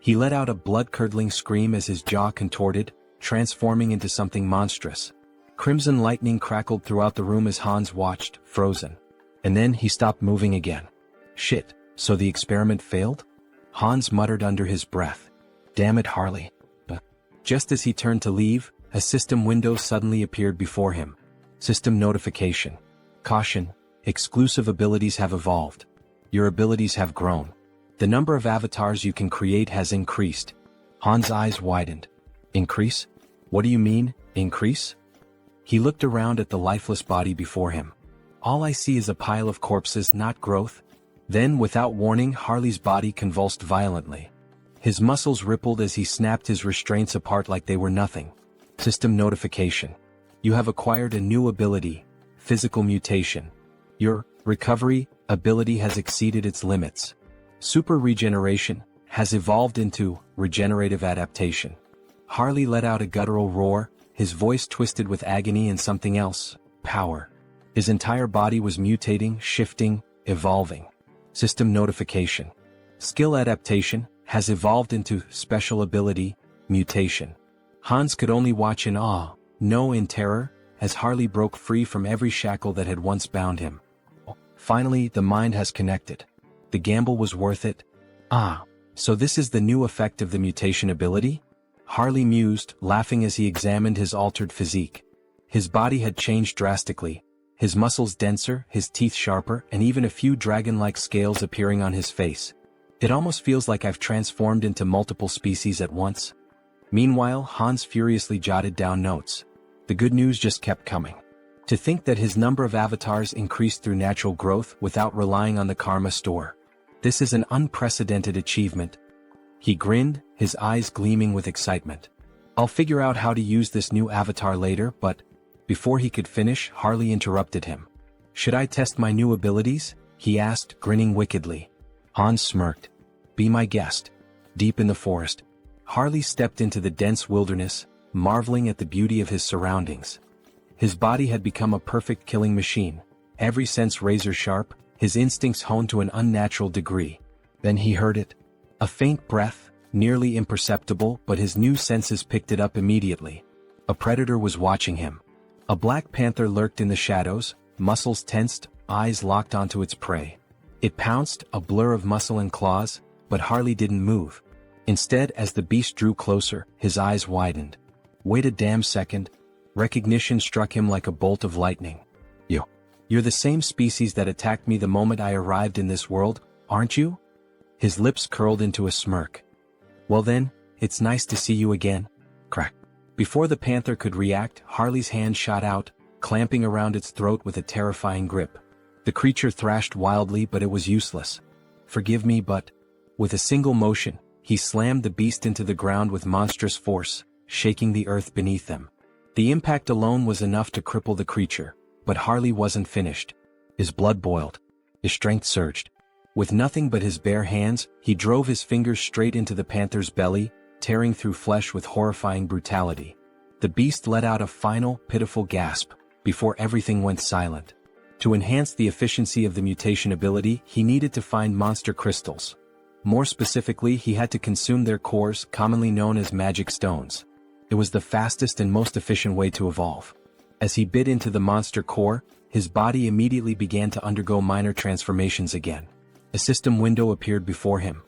He let out a blood-curdling scream as his jaw contorted, transforming into something monstrous. Crimson lightning crackled throughout the room as Hans watched, frozen. And then he stopped moving again. Shit, so the experiment failed? Hans muttered under his breath. Damn it, Harley. But just as he turned to leave, a system window suddenly appeared before him. System notification. Caution, exclusive abilities have evolved. Your abilities have grown. The number of avatars you can create has increased. Hans' eyes widened. Increase? What do you mean, increase? He looked around at the lifeless body before him. All I see is a pile of corpses, not growth. Then, without warning, Harley's body convulsed violently. His muscles rippled as he snapped his restraints apart like they were nothing. System notification. You have acquired a new ability, physical mutation. Your recovery ability has exceeded its limits. Super regeneration has evolved into regenerative adaptation. Harley let out a guttural roar, his voice twisted with agony and something else, power. His entire body was mutating, shifting, evolving. System notification. Skill adaptation has evolved into special ability, mutation. Hans could only watch in awe, no in terror, as Harley broke free from every shackle that had once bound him. Finally, the mind has connected. The gamble was worth it. Ah, so this is the new effect of the mutation ability? Harley mused, laughing as he examined his altered physique. His body had changed drastically, his muscles denser, his teeth sharper, and even a few dragon-like scales appearing on his face. It almost feels like I've transformed into multiple species at once. Meanwhile, Hans furiously jotted down notes. The good news just kept coming. To think that his number of avatars increased through natural growth without relying on the karma store. This is an unprecedented achievement. He grinned, his eyes gleaming with excitement. I'll figure out how to use this new avatar later, but before he could finish, Harley interrupted him. Should I test my new abilities? He asked, grinning wickedly. Hans smirked. Be my guest. Deep in the forest, Harley stepped into the dense wilderness, marveling at the beauty of his surroundings. His body had become a perfect killing machine, every sense razor sharp, his instincts honed to an unnatural degree. Then he heard it. A faint breath, nearly imperceptible, but his new senses picked it up immediately. A predator was watching him. A black panther lurked in the shadows, muscles tensed, eyes locked onto its prey. It pounced, a blur of muscle and claws, but Harley didn't move. Instead, as the beast drew closer, his eyes widened. Wait a damn second. Recognition struck him like a bolt of lightning. You're the same species that attacked me the moment I arrived in this world, aren't you? His lips curled into a smirk. Well then, it's nice to see you again. Crack. Before the panther could react, Harley's hand shot out, clamping around its throat with a terrifying grip. The creature thrashed wildly, but it was useless. Forgive me, but... With a single motion, he slammed the beast into the ground with monstrous force, shaking the earth beneath them. The impact alone was enough to cripple the creature, but Harley wasn't finished. His blood boiled. His strength surged. With nothing but his bare hands, he drove his fingers straight into the panther's belly, tearing through flesh with horrifying brutality. The beast let out a final, pitiful gasp, before everything went silent. To enhance the efficiency of the mutation ability, he needed to find monster crystals. More specifically, he had to consume their cores, commonly known as magic stones. It was the fastest and most efficient way to evolve. As he bit into the monster core, his body immediately began to undergo minor transformations again. A system window appeared before him.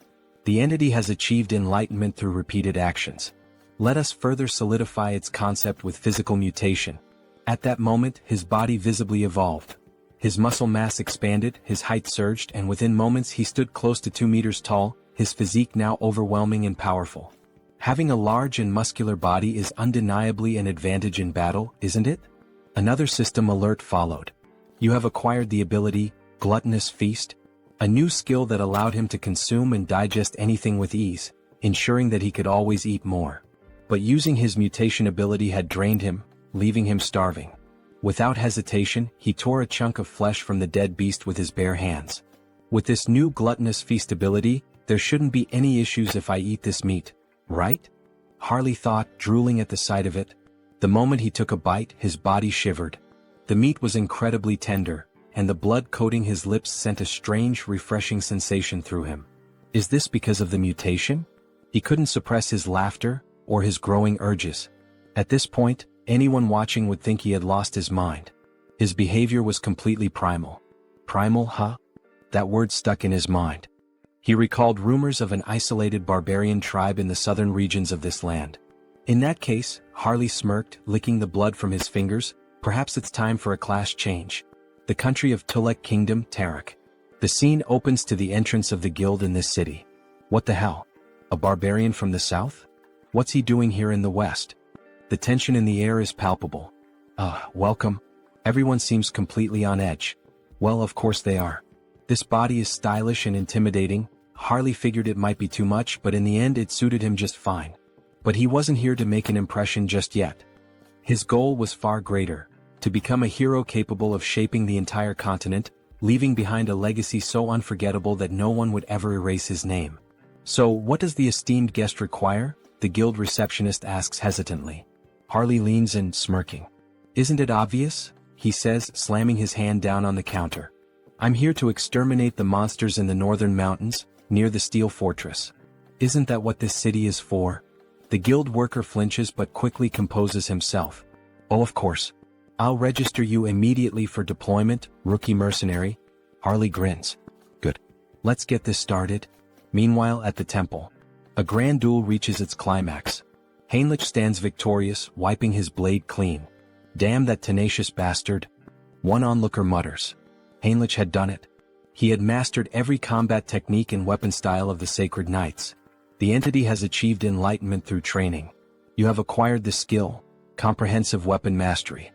The entity has achieved enlightenment through repeated actions. Let us further solidify its concept with physical mutation. At that moment, his body visibly evolved. His muscle mass expanded, his height surged, and within moments he stood close to 2 meters tall, his physique now overwhelming and powerful. Having a large and muscular body is undeniably an advantage in battle, isn't it? Another system alert followed. You have acquired the ability, Gluttonous Feast, a new skill that allowed him to consume and digest anything with ease, ensuring that he could always eat more. But using his mutation ability had drained him, leaving him starving. Without hesitation, he tore a chunk of flesh from the dead beast with his bare hands. With this new Gluttonous Feast ability, there shouldn't be any issues if I eat this meat, right? Harley thought, drooling at the sight of it. The moment he took a bite, his body shivered. The meat was incredibly tender, and the blood coating his lips sent a strange, refreshing sensation through him. Is this because of the mutation? He couldn't suppress his laughter, or his growing urges. At this point, anyone watching would think he had lost his mind. His behavior was completely primal. Primal, huh? That word stuck in his mind. He recalled rumors of an isolated barbarian tribe in the southern regions of this land. In that case, Harley smirked, licking the blood from his fingers. Perhaps it's time for a class change. The country of Tulek Kingdom, Tarak. The scene opens to the entrance of the guild in this city. What the hell? A barbarian from the south? What's he doing here in the west? The tension in the air is palpable. Welcome. Everyone seems completely on edge. Well, of course they are. This body is stylish and intimidating. Harley figured it might be too much, but in the end it suited him just fine. But he wasn't here to make an impression just yet. His goal was far greater, to become a hero capable of shaping the entire continent, leaving behind a legacy so unforgettable that no one would ever erase his name. So, what does the esteemed guest require? The guild receptionist asks hesitantly. Harley leans in, smirking. Isn't it obvious? He says, slamming his hand down on the counter. I'm here to exterminate the monsters in the northern mountains, near the steel fortress. Isn't that what this city is for? The guild worker flinches but quickly composes himself. Oh, of course. I'll register you immediately for deployment, rookie mercenary. Harley grins. Good. Let's get this started. Meanwhile, at the temple, a grand duel reaches its climax. Heinrich stands victorious, wiping his blade clean. Damn that tenacious bastard. One onlooker mutters. Heinrich had done it. He had mastered every combat technique and weapon style of the Sacred Knights. The entity has achieved enlightenment through training. You have acquired the skill, comprehensive weapon mastery.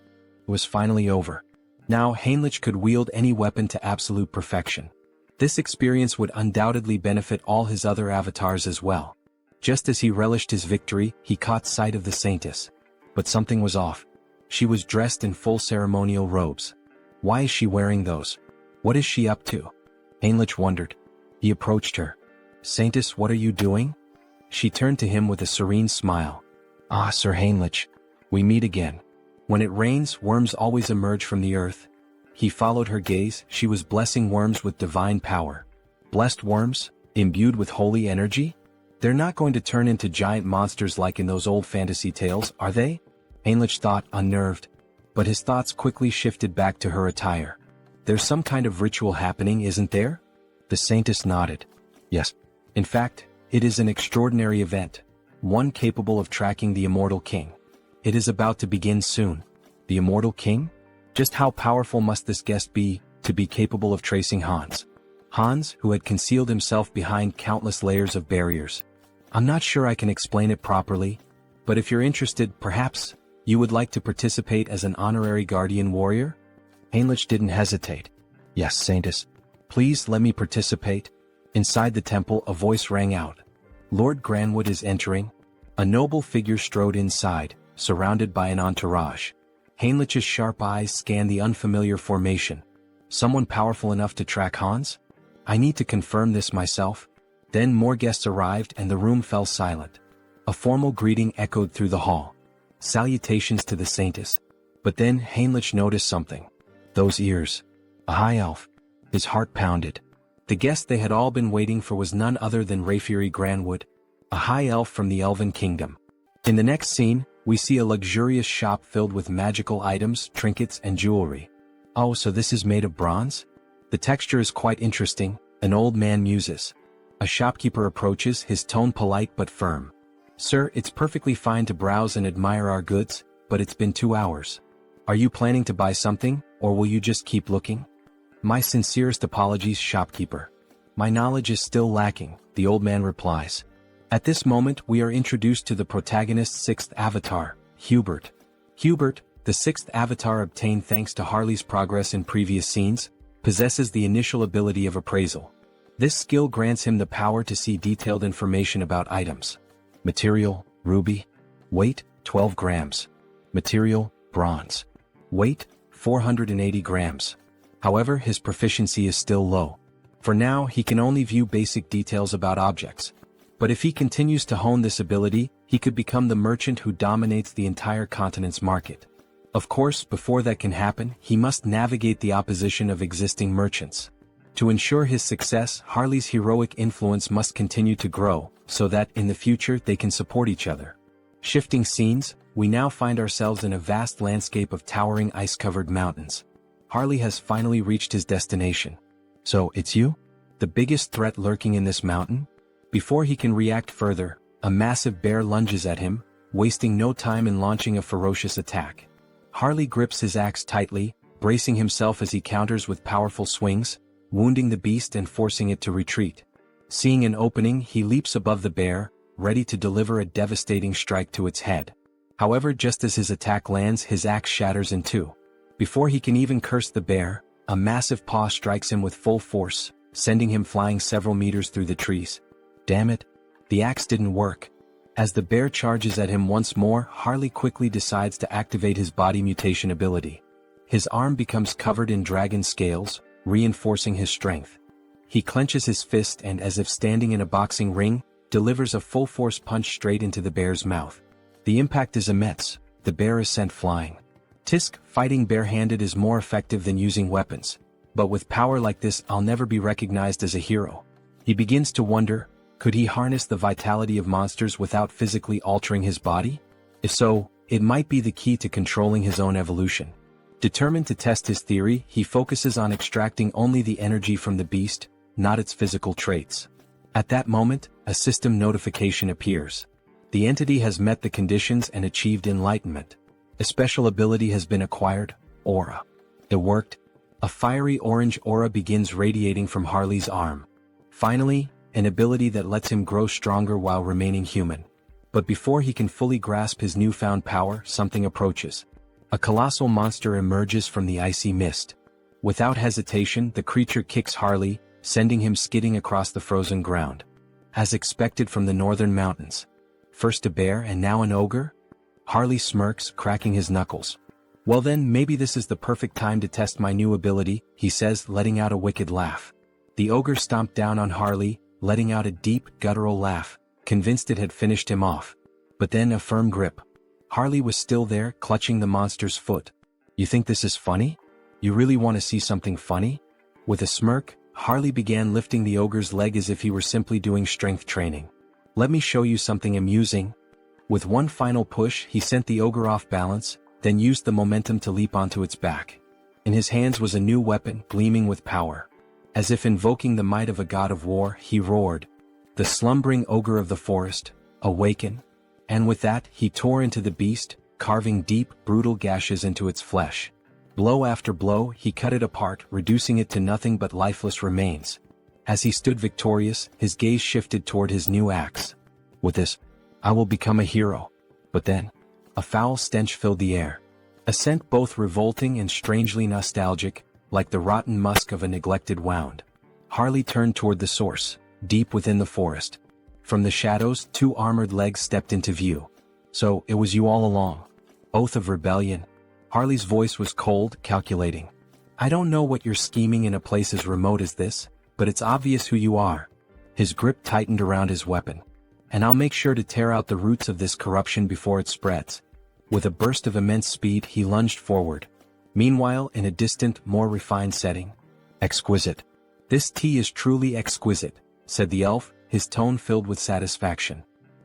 It was finally over. Now Heinrich could wield any weapon to absolute perfection. This experience would undoubtedly benefit all his other avatars as well. Just as he relished his victory, he caught sight of the Saintess. But something was off. She was dressed in full ceremonial robes. Why is she wearing those? What is she up to? Heinrich wondered. He approached her. Saintess, what are you doing? She turned to him with a serene smile. Ah, Sir Heinrich. We meet again. When it rains, worms always emerge from the earth. He followed her gaze. She was blessing worms with divine power. Blessed worms? Imbued with holy energy? They're not going to turn into giant monsters like in those old fantasy tales, are they? Heinrich thought, unnerved. But his thoughts quickly shifted back to her attire. There's some kind of ritual happening, isn't there? The Saintess nodded. Yes. In fact, it is an extraordinary event. One capable of tracking the Immortal King. It is about to begin soon. The Immortal King? Just how powerful must this guest be, to be capable of tracing Hans? Hans, who had concealed himself behind countless layers of barriers. I'm not sure I can explain it properly, but if you're interested, perhaps, you would like to participate as an honorary guardian warrior? Heinrich didn't hesitate. Yes, Saintess. Please let me participate. Inside the temple, a voice rang out. Lord Granwood is entering. A noble figure strode inside, surrounded by an entourage. Heinrich's sharp eyes scanned the unfamiliar formation. Someone powerful enough to track Hans? I need to confirm this myself. Then more guests arrived and the room fell silent. A formal greeting echoed through the hall. Salutations to the Saintess. But then Heinrich noticed something. Those ears. A high elf. His heart pounded. The guest they had all been waiting for was none other than Rayfury Granwood, a high elf from the Elven Kingdom. In the next scene, we see a luxurious shop filled with magical items, trinkets, and jewelry. Oh, so this is made of bronze? The texture is quite interesting, an old man muses. A shopkeeper approaches, his tone polite but firm. Sir, it's perfectly fine to browse and admire our goods, but it's been 2 hours. Are you planning to buy something, or will you just keep looking? My sincerest apologies, shopkeeper. My knowledge is still lacking, the old man replies. At this moment we are introduced to the protagonist's sixth avatar, Hubert. Hubert, the sixth avatar obtained thanks to Harley's progress in previous scenes, possesses the initial ability of appraisal. This skill grants him the power to see detailed information about items. Material, ruby. Weight, 12 grams. Material, bronze. Weight, 480 grams. However, his proficiency is still low. For now, he can only view basic details about objects. But if he continues to hone this ability, he could become the merchant who dominates the entire continent's market. Of course, before that can happen, he must navigate the opposition of existing merchants. To ensure his success, Harley's heroic influence must continue to grow, so that in the future they can support each other. Shifting scenes, we now find ourselves in a vast landscape of towering ice-covered mountains. Harley has finally reached his destination. So, it's you? The biggest threat lurking in this mountain? Before he can react further, a massive bear lunges at him, wasting no time in launching a ferocious attack. Harley grips his axe tightly, bracing himself as he counters with powerful swings, wounding the beast and forcing it to retreat. Seeing an opening, he leaps above the bear, ready to deliver a devastating strike to its head. However, just as his attack lands, his axe shatters in two. Before he can even curse the bear, a massive paw strikes him with full force, sending him flying several meters through the trees. Damn it! The axe didn't work. As the bear charges at him once more, Harley quickly decides to activate his body mutation ability. His arm becomes covered in dragon scales, reinforcing his strength. He clenches his fist and, as if standing in a boxing ring, delivers a full-force punch straight into the bear's mouth. The impact is immense. The bear is sent flying. Tisk, fighting barehanded is more effective than using weapons. But with power like this, I'll never be recognized as a hero. He begins to wonder, could he harness the vitality of monsters without physically altering his body? If so, it might be the key to controlling his own evolution. Determined to test his theory, he focuses on extracting only the energy from the beast, not its physical traits. At that moment, a system notification appears. The entity has met the conditions and achieved enlightenment. A special ability has been acquired, Aura. It worked. A fiery orange aura begins radiating from Harley's arm. Finally, an ability that lets him grow stronger while remaining human. But before he can fully grasp his newfound power, something approaches. A colossal monster emerges from the icy mist. Without hesitation, the creature kicks Harley, sending him skidding across the frozen ground. As expected from the northern mountains. First a bear and now an ogre? Harley smirks, cracking his knuckles. Well then, maybe this is the perfect time to test my new ability, he says, letting out a wicked laugh. The ogre stomped down on Harley, letting out a deep, guttural laugh, convinced it had finished him off. But then a firm grip. Harley was still there, clutching the monster's foot. You think this is funny? You really want to see something funny? With a smirk, Harley began lifting the ogre's leg as if he were simply doing strength training. Let me show you something amusing. With one final push, he sent the ogre off balance, then used the momentum to leap onto its back. In his hands was a new weapon, gleaming with power. As if invoking the might of a god of war, he roared, "The slumbering ogre of the forest, awaken!" And with that, he tore into the beast, carving deep, brutal gashes into its flesh. Blow after blow, he cut it apart, reducing it to nothing but lifeless remains. As he stood victorious, his gaze shifted toward his new axe. With this, I will become a hero. But then, a foul stench filled the air. A scent both revolting and strangely nostalgic, like the rotten musk of a neglected wound. Harley turned toward the source, deep within the forest. From the shadows, two armored legs stepped into view. So, it was you all along. Oath of rebellion. Harley's voice was cold, calculating. I don't know what you're scheming in a place as remote as this, but it's obvious who you are. His grip tightened around his weapon. And I'll make sure to tear out the roots of this corruption before it spreads. With a burst of immense speed, he lunged forward. Meanwhile, in a distant, more refined setting. Exquisite. This tea is truly exquisite, said the elf, his tone filled with satisfaction.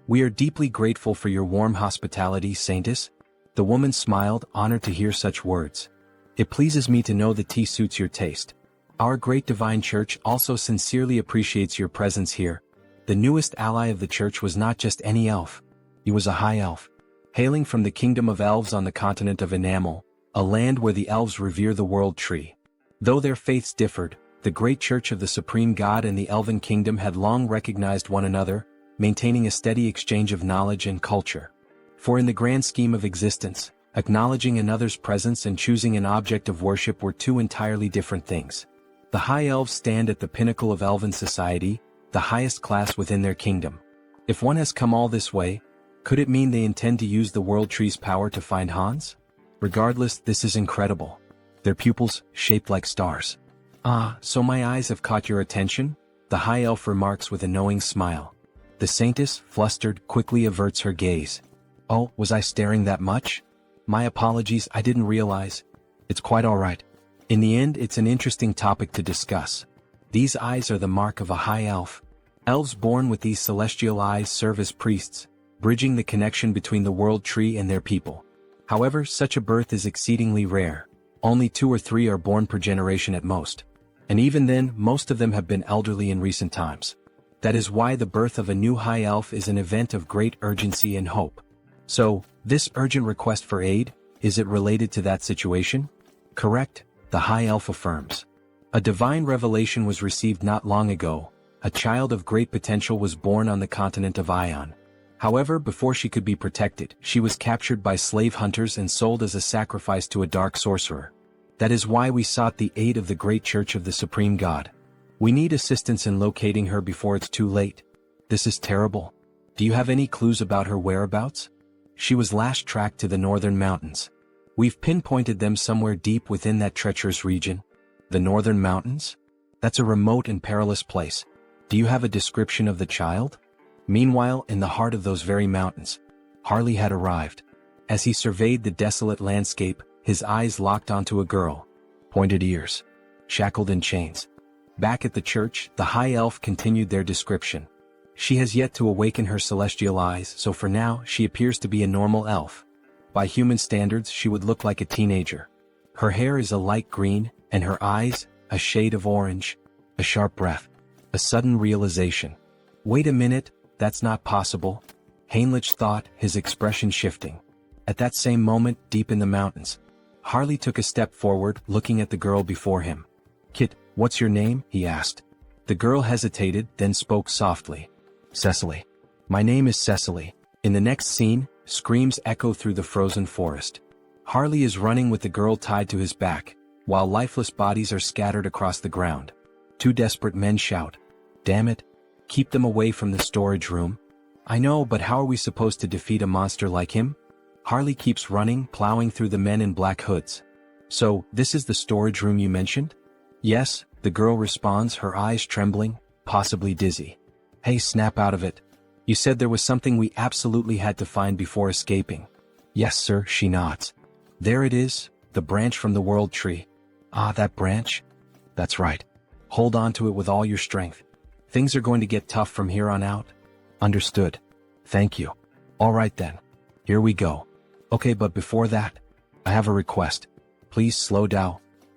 We are deeply grateful for your warm hospitality, Saintess. The woman smiled, honored to hear such words. It pleases me to know the tea suits your taste. Our great divine church also sincerely appreciates your presence here. The newest ally of the church was not just any elf. He was a high elf. Hailing from the kingdom of elves on the continent of Enamel, a land where the elves revere the world tree. Though their faiths differed, the great church of the supreme god and the elven kingdom had long recognized one another, maintaining a steady exchange of knowledge and culture. For in the grand scheme of existence, acknowledging another's presence and choosing an object of worship were two entirely different things. The high elves stand at the pinnacle of elven society, the highest class within their kingdom. If one has come all this way, could it mean they intend to use the world tree's power to find Hans? Regardless, this is incredible. Their pupils, shaped like stars. Ah, so my eyes have caught your attention? The high elf remarks with a knowing smile. The saintess, flustered, quickly averts her gaze. Oh, was I staring that much? My apologies, I didn't realize. It's quite all right. In the end, it's an interesting topic to discuss. These eyes are the mark of a high elf. Elves born with these celestial eyes serve as priests, bridging the connection between the world tree and their people. However, such a birth is exceedingly rare. Only 2 or 3 are born per generation at most. And even then, most of them have been elderly in recent times. That is why the birth of a new high elf is an event of great urgency and hope. So, this urgent request for aid, is it related to that situation? Correct, the high elf affirms. A divine revelation was received not long ago. A child of great potential was born on the continent of Ion. However, before she could be protected, she was captured by slave hunters and sold as a sacrifice to a dark sorcerer. That is why we sought the aid of the great church of the supreme god. We need assistance in locating her before it's too late. This is terrible. Do you have any clues about her whereabouts? She was last tracked to the northern mountains. We've pinpointed them somewhere deep within that treacherous region. The northern mountains? That's a remote and perilous place. Do you have a description of the child? Meanwhile, in the heart of those very mountains, Harley had arrived. As he surveyed the desolate landscape, his eyes locked onto a girl. Pointed ears. Shackled in chains. Back at the church, the high elf continued their description. She has yet to awaken her celestial eyes, so for now, she appears to be a normal elf. By human standards, she would look like a teenager. Her hair is a light green, and her eyes, a shade of orange. A sharp breath. A sudden realization. Wait a minute, that's not possible. Heinrich thought, his expression shifting. At that same moment, deep in the mountains, Harley took a step forward, looking at the girl before him. Kit, what's your name? He asked. The girl hesitated, then spoke softly. Cecily. My name is Cecily. In the next scene, screams echo through the frozen forest. Harley is running with the girl tied to his back, while lifeless bodies are scattered across the ground. 2 desperate men shout. Damn it. Keep them away from the storage room. I know, but how are we supposed to defeat a monster like him? Harley keeps running, plowing through the men in black hoods. So, this is the storage room you mentioned? Yes, the girl responds, her eyes trembling, possibly dizzy. Hey, snap out of it. You said there was something we absolutely had to find before escaping. Yes, sir, she nods. There it is, the branch from the world tree. Ah, that branch? That's right. Hold on to it with all your strength. Things are going to get tough from here on out. Understood. Thank you. All right then. Here we go. Okay, but before that, I have a request. Please slow down.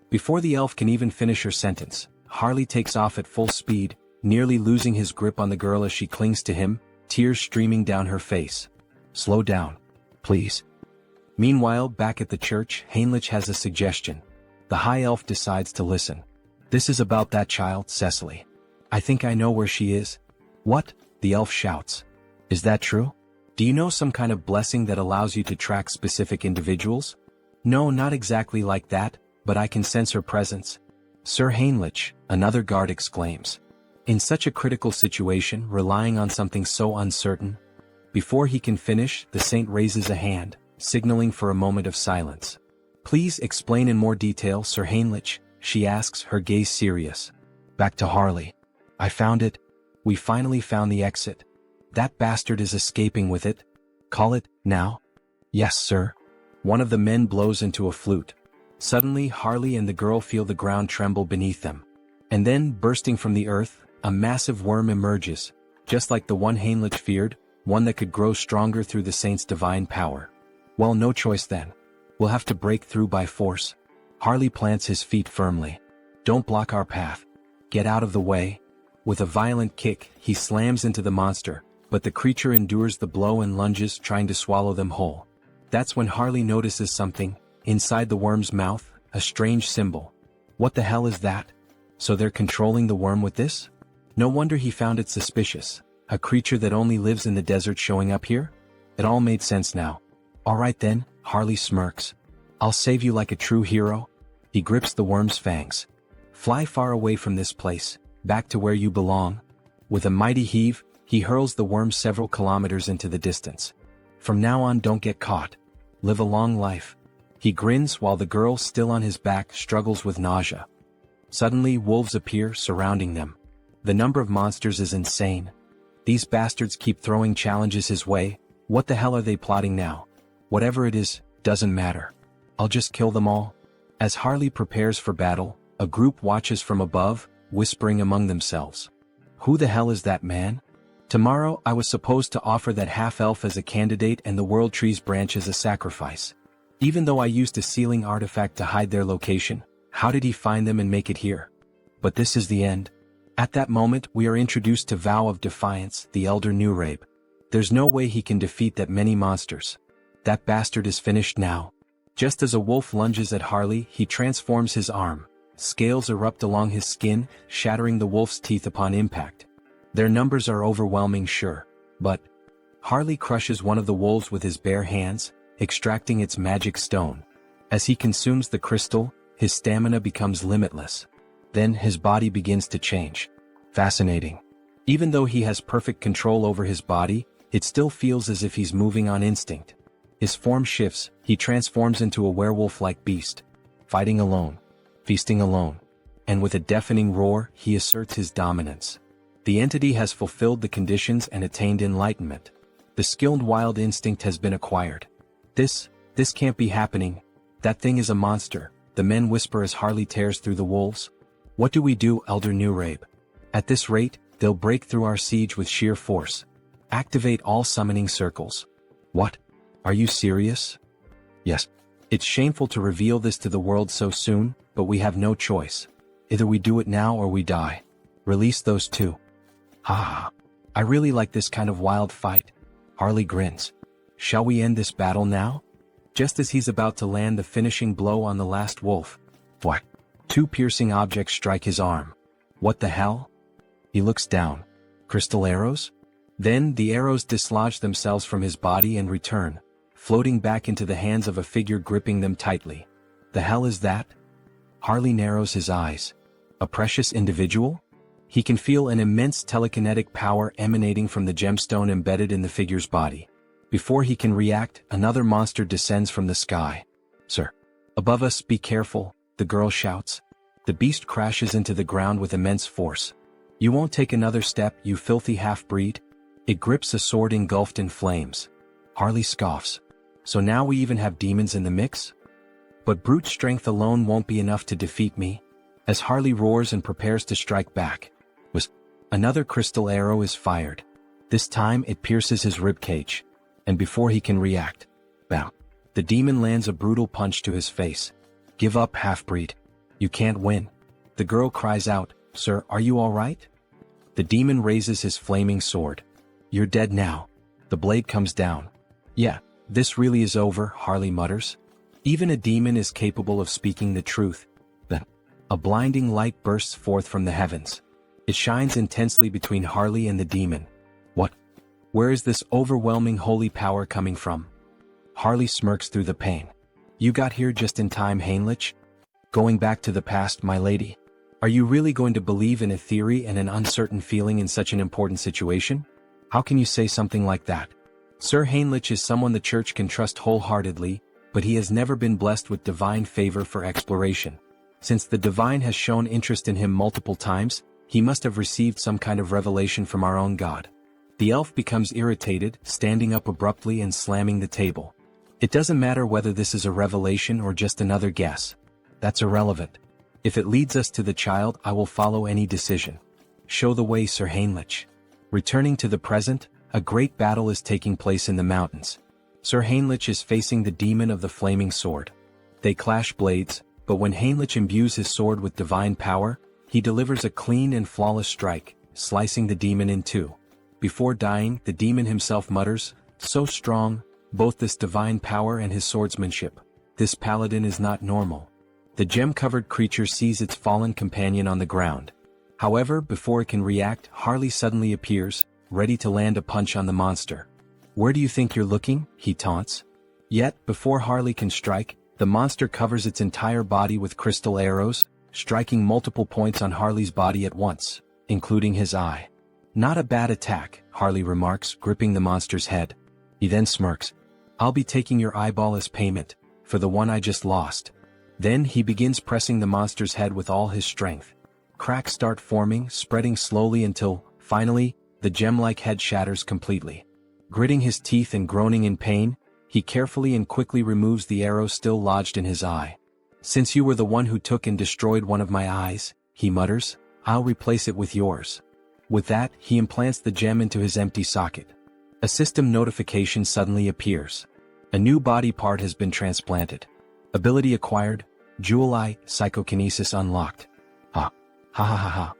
Before the elf can even finish her sentence, Harley takes off at full speed, nearly losing his grip on the girl as she clings to him, tears streaming down her face. Slow down. Please. Meanwhile, back at the church, Heinrich has a suggestion. The high elf decides to listen. This is about that child, Cecily. I think I know where she is. What? The elf shouts. Is that true? Do you know some kind of blessing that allows you to track specific individuals? No, not exactly like that, but I can sense her presence. Sir Heinrich, another guard exclaims. In such a critical situation, relying on something so uncertain. Before he can finish, the saint raises a hand, signaling for a moment of silence. Please explain in more detail, Sir Heinrich, she asks, her gaze serious. Back to Harley. I found it. We finally found the exit. That bastard is escaping with it. Call it, now? Yes, sir. One of the men blows into a flute. Suddenly, Harley and the girl feel the ground tremble beneath them. And then, bursting from the earth, a massive worm emerges, just like the one Heinrich feared, one that could grow stronger through the saint's divine power. Well, no choice then. We'll have to break through by force. Harley plants his feet firmly. Don't block our path. Get out of the way. With a violent kick, he slams into the monster, but the creature endures the blow and lunges, trying to swallow them whole. That's when Harley notices something. Inside the worm's mouth, a strange symbol. What the hell is that? So they're controlling the worm with this? No wonder he found it suspicious. A creature that only lives in the desert showing up here? It all made sense now. Alright then, Harley smirks. I'll save you like a true hero. He grips the worm's fangs. Fly far away from this place, back to where you belong. With a mighty heave, he hurls the worm several kilometers into the distance. From now on, don't get caught. Live a long life. He grins while the girl, still on his back, struggles with nausea. Suddenly, wolves appear, surrounding them. The number of monsters is insane. These bastards keep throwing challenges his way. What the hell are they plotting now? Whatever it is, doesn't matter. I'll just kill them all. As Harley prepares for battle, a group watches from above, whispering among themselves. Who the hell is that man? Tomorrow I was supposed to offer that half-elf as a candidate and the World Tree's branch as a sacrifice. Even though I used a sealing artifact to hide their location, how did he find them and make it here? But this is the end. At that moment we are introduced to Vow of Defiance, the Elder Nurabe. There's no way he can defeat that many monsters. That bastard is finished now. Just as a wolf lunges at Harley, he transforms his arm. Scales erupt along his skin, shattering the wolf's teeth upon impact. Their numbers are overwhelming, sure, but Harley crushes one of the wolves with his bare hands, extracting its magic stone. As he consumes the crystal, his stamina becomes limitless. Then his body begins to change. Fascinating. Even though he has perfect control over his body, it still feels as if he's moving on instinct. His form shifts, he transforms into a werewolf-like beast. Fighting alone. Feasting alone. And with a deafening roar, he asserts his dominance. The entity has fulfilled the conditions and attained enlightenment. The skilled wild instinct has been acquired. This can't be happening. That thing is a monster, the men whisper as Harley tears through the wolves. What do we do, Elder Nurabe? At this rate, they'll break through our siege with sheer force. Activate all summoning circles. What? Are you serious? Yes. It's shameful to reveal this to the world so soon, but we have no choice. Either we do it now or we die. Release those two. Ha! I really like this kind of wild fight. Harley grins. Shall we end this battle now? Just as he's about to land the finishing blow on the last wolf. Whack! Two piercing objects strike his arm. What the hell? He looks down. Crystal arrows? Then the arrows dislodge themselves from his body and return, floating back into the hands of a figure gripping them tightly. The hell is that? Harley narrows his eyes. A precious individual? He can feel an immense telekinetic power emanating from the gemstone embedded in the figure's body. Before he can react, another monster descends from the sky. Sir. Above us, be careful, the girl shouts. The beast crashes into the ground with immense force. You won't take another step, you filthy half-breed? It grips a sword engulfed in flames. Harley scoffs. So now we even have demons in the mix? But brute strength alone won't be enough to defeat me. As Harley roars and prepares to strike back, another crystal arrow is fired. This time it pierces his ribcage. And before he can react, bam, the demon lands a brutal punch to his face. Give up, half-breed. You can't win. The girl cries out, Sir, are you alright? The demon raises his flaming sword. You're dead now. The blade comes down. Yeah, this really is over, Harley mutters. Even a demon is capable of speaking the truth. Then, a blinding light bursts forth from the heavens. It shines intensely between Harley and the demon. What? Where is this overwhelming holy power coming from? Harley smirks through the pain. You got here just in time, Heinrich. Going back to the past, my lady. Are you really going to believe in a theory and an uncertain feeling in such an important situation? How can you say something like that? Sir Heinrich is someone the church can trust wholeheartedly, but he has never been blessed with divine favor for exploration. Since the divine has shown interest in him multiple times, he must have received some kind of revelation from our own God. The elf becomes irritated, standing up abruptly and slamming the table. It doesn't matter whether this is a revelation or just another guess. That's irrelevant. If it leads us to the child, I will follow any decision. Show the way, Sir Heinrich. Returning to the present, a great battle is taking place in the mountains. Sir Heinrich is facing the demon of the flaming sword. They clash blades, but when Heinrich imbues his sword with divine power, he delivers a clean and flawless strike, slicing the demon in two. Before dying, the demon himself mutters, so strong, both this divine power and his swordsmanship. This paladin is not normal. The gem-covered creature sees its fallen companion on the ground. However, before it can react, Harley suddenly appears, ready to land a punch on the monster. "Where do you think you're looking?" he taunts. Yet, before Harley can strike, the monster covers its entire body with crystal arrows, striking multiple points on Harley's body at once, including his eye. "Not a bad attack," Harley remarks, gripping the monster's head. He then smirks. "I'll be taking your eyeball as payment, for the one I just lost." Then he begins pressing the monster's head with all his strength. Cracks start forming, spreading slowly until, finally, the gem-like head shatters completely. Gritting his teeth and groaning in pain, he carefully and quickly removes the arrow still lodged in his eye. "Since you were the one who took and destroyed one of my eyes," he mutters, "I'll replace it with yours." With that, he implants the gem into his empty socket. A system notification suddenly appears. A new body part has been transplanted. Ability acquired, Jewel Eye, Psychokinesis unlocked. Ha. Ha ha ha ha.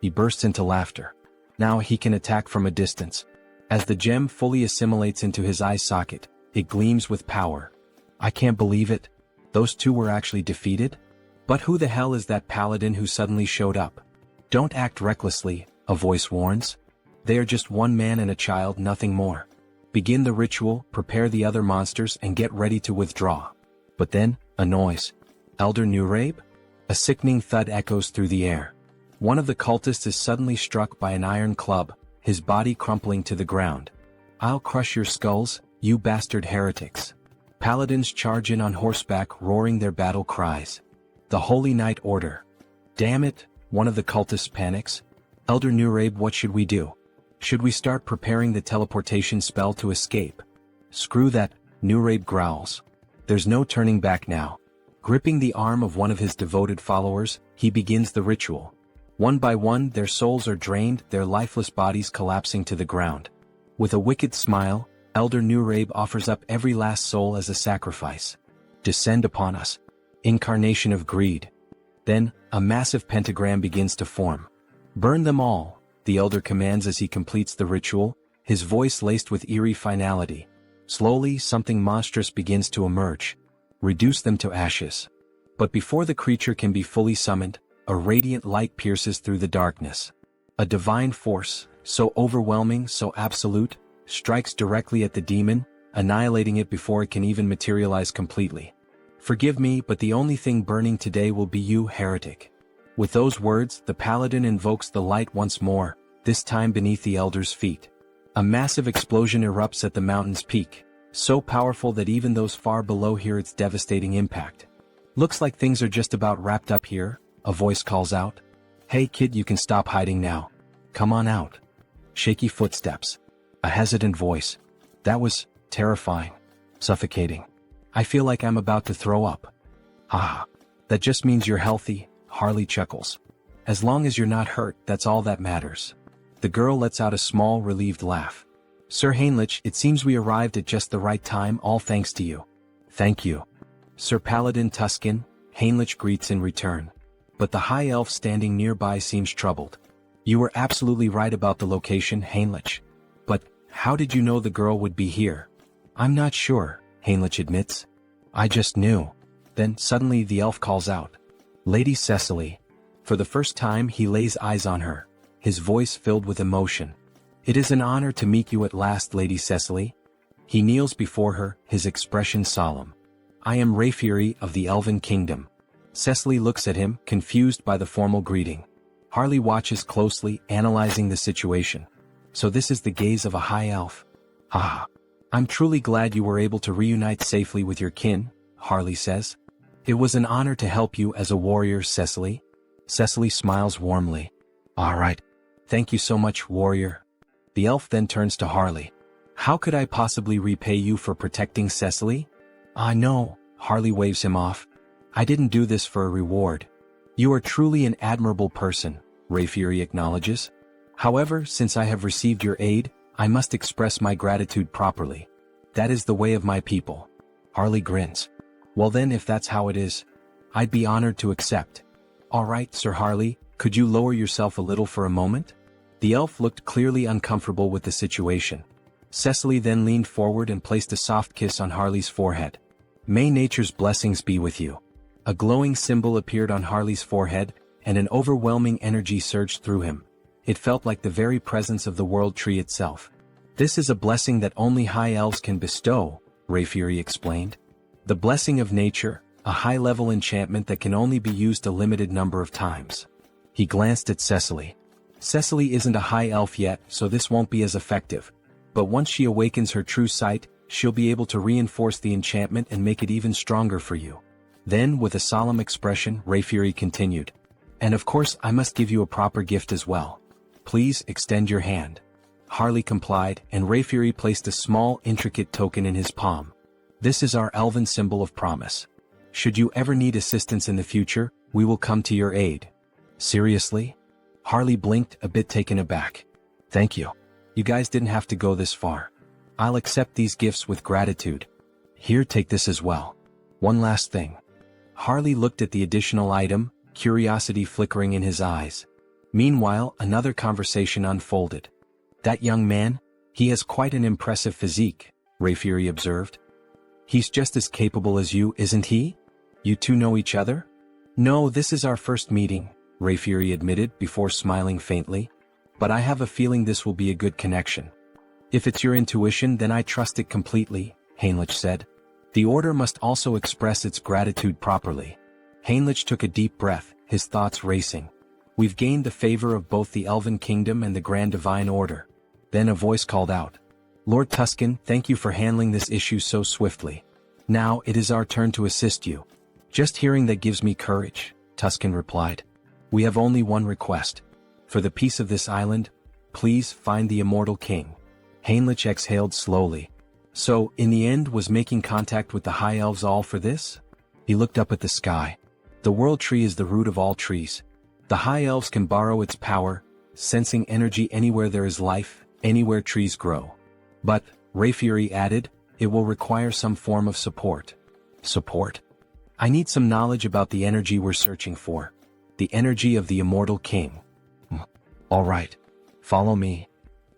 He bursts into laughter. Now he can attack from a distance. As the gem fully assimilates into his eye socket, it gleams with power. "I can't believe it. Those two were actually defeated? But who the hell is that paladin who suddenly showed up?" "Don't act recklessly," a voice warns. "They are just one man and a child, nothing more. Begin the ritual, prepare the other monsters, and get ready to withdraw." But then, a noise. "Elder Nurabe?" A sickening thud echoes through the air. One of the cultists is suddenly struck by an iron club, his body crumpling to the ground. "I'll crush your skulls, you bastard heretics." Paladins charge in on horseback, roaring their battle cries. "The Holy Knight Order." "Damn it," one of the cultists panics. "Elder Nurabe, what should we do? Should we start preparing the teleportation spell to escape?" "Screw that," Nurabe growls. "There's no turning back now." Gripping the arm of one of his devoted followers, he begins the ritual. One by one, their souls are drained, their lifeless bodies collapsing to the ground. With a wicked smile, Elder Nurabe offers up every last soul as a sacrifice. "Descend upon us, incarnation of greed." Then, a massive pentagram begins to form. "Burn them all," the elder commands as he completes the ritual, his voice laced with eerie finality. Slowly, something monstrous begins to emerge. "Reduce them to ashes." But before the creature can be fully summoned, a radiant light pierces through the darkness. A divine force, so overwhelming, so absolute, strikes directly at the demon, annihilating it before it can even materialize completely. "Forgive me, but the only thing burning today will be you, heretic." With those words, the paladin invokes the light once more, this time beneath the elder's feet. A massive explosion erupts at the mountain's peak, so powerful that even those far below hear its devastating impact. "Looks like things are just about wrapped up here," a voice calls out. "Hey kid, you can stop hiding now. Come on out." Shaky footsteps. A hesitant voice. "That was terrifying. Suffocating. I feel like I'm about to throw up." "Ah, that just means you're healthy," Harley chuckles. "As long as you're not hurt, that's all that matters." The girl lets out a small, relieved laugh. "Sir Heinrich, it seems we arrived at just the right time, all thanks to you." "Thank you." Sir Paladin Tuscan, Heinrich greets in return. But the high elf standing nearby seems troubled. "You were absolutely right about the location, Heinrich. But, how did you know the girl would be here?" "I'm not sure," Heinrich admits. "I just knew." Then, suddenly the elf calls out. "Lady Cecily." For the first time he lays eyes on her, his voice filled with emotion. "It is an honor to meet you at last, Lady Cecily." He kneels before her, his expression solemn. "I am Rayfury of the Elven Kingdom." Cecily looks at him, confused by the formal greeting. Harley watches closely, analyzing the situation. So this is the gaze of a high elf. "Ah, I'm truly glad you were able to reunite safely with your kin," Harley says. "It was an honor to help you as a warrior, Cecily." Cecily smiles warmly. "All right. Thank you so much, warrior." The elf then turns to Harley. "How could I possibly repay you for protecting Cecily?" "Ah no," Harley waves him off. "I didn't do this for a reward." "You are truly an admirable person," Rayfury acknowledges. "However, since I have received your aid, I must express my gratitude properly. That is the way of my people." Harley grins. "Well then, if that's how it is, I'd be honored to accept." "All right, Sir Harley, could you lower yourself a little for a moment?" The elf looked clearly uncomfortable with the situation. Cecily then leaned forward and placed a soft kiss on Harley's forehead. "May nature's blessings be with you." A glowing symbol appeared on Harley's forehead, and an overwhelming energy surged through him. It felt like the very presence of the world tree itself. "This is a blessing that only high elves can bestow," Rayfury explained. "The blessing of nature, a high-level enchantment that can only be used a limited number of times." He glanced at Cecily. "Cecily isn't a high elf yet, so this won't be as effective. But once she awakens her true sight, she'll be able to reinforce the enchantment and make it even stronger for you." Then, with a solemn expression, Rayfury continued, "And of course I must give you a proper gift as well. Please extend your hand." Harley complied, and Rayfury placed a small, intricate token in his palm. "This is our elven symbol of promise. Should you ever need assistance in the future, we will come to your aid." "Seriously?" Harley blinked, a bit taken aback. "Thank you. You guys didn't have to go this far. I'll accept these gifts with gratitude. Here, take this as well. One last thing." Harley looked at the additional item, curiosity flickering in his eyes. Meanwhile, another conversation unfolded. "That young man? He has quite an impressive physique," Rayfury observed. "He's just as capable as you, isn't he? You two know each other?" "No, this is our first meeting," Rayfury admitted before smiling faintly. "But I have a feeling this will be a good connection." "If it's your intuition, then I trust it completely," Heinrich said. "The order must also express its gratitude properly." Heinrich took a deep breath, his thoughts racing. "We've gained the favor of both the Elven Kingdom and the Grand Divine Order." Then a voice called out, "Lord Tuscan, thank you for handling this issue so swiftly. Now it is our turn to assist you." "Just hearing that gives me courage," Tuscan replied. "We have only one request. For the peace of this island, please find the Immortal King." Heinrich exhaled slowly. So, in the end, was making contact with the High Elves all for this? He looked up at the sky. The World Tree is the root of all trees. The High Elves can borrow its power, sensing energy anywhere there is life, anywhere trees grow. But, Rayfury added, it will require some form of support. Support? I need some knowledge about the energy we're searching for. The energy of the Immortal King. All right. Follow me.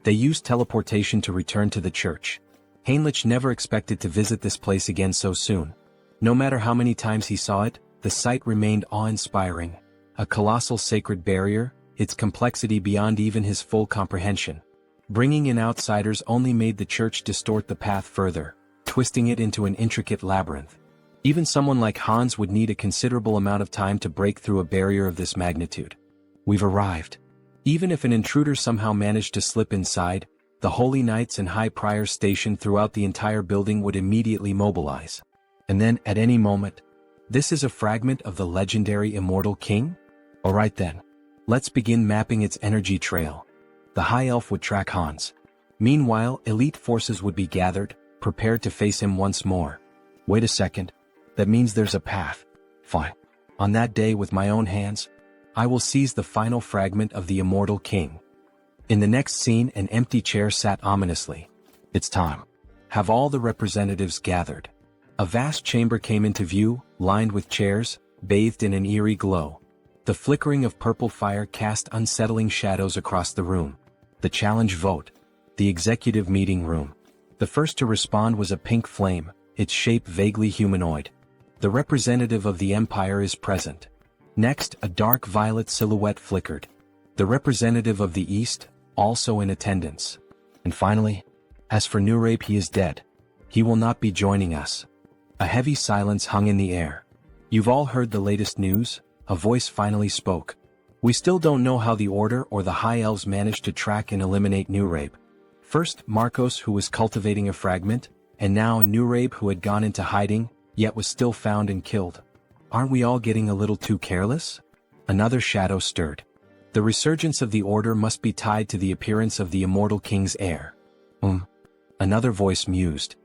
They used teleportation to return to the church. Heinrich never expected to visit this place again so soon. No matter how many times he saw it, the sight remained awe-inspiring. A colossal sacred barrier, its complexity beyond even his full comprehension. Bringing in outsiders only made the church distort the path further, twisting it into an intricate labyrinth. Even someone like Hans would need a considerable amount of time to break through a barrier of this magnitude. We've arrived. Even if an intruder somehow managed to slip inside, the Holy Knights and High Priors stationed throughout the entire building would immediately mobilize. And then, at any moment, this is a fragment of the legendary Immortal King? Alright then. Let's begin mapping its energy trail. The High Elf would track Hans. Meanwhile, elite forces would be gathered, prepared to face him once more. Wait a second. That means there's a path. Fine. On that day, with my own hands, I will seize the final fragment of the Immortal King. In the next scene, an empty chair sat ominously. It's time. Have all the representatives gathered. A vast chamber came into view, lined with chairs, bathed in an eerie glow. The flickering of purple fire cast unsettling shadows across the room. The challenge vote. The executive meeting room. The first to respond was a pink flame, its shape vaguely humanoid. The representative of the Empire is present. Next, a dark violet silhouette flickered. The representative of the East, also in attendance. And finally, as for Nurabe, he is dead. He will not be joining us. A heavy silence hung in the air. You've all heard the latest news? A voice finally spoke. We still don't know how the Order or the High Elves managed to track and eliminate Nurabe. First, Marcos, who was cultivating a fragment, and now Nurabe, who had gone into hiding, yet was still found and killed. Aren't we all getting a little too careless? Another shadow stirred. The resurgence of the Order must be tied to the appearance of the Immortal King's heir. Another voice mused.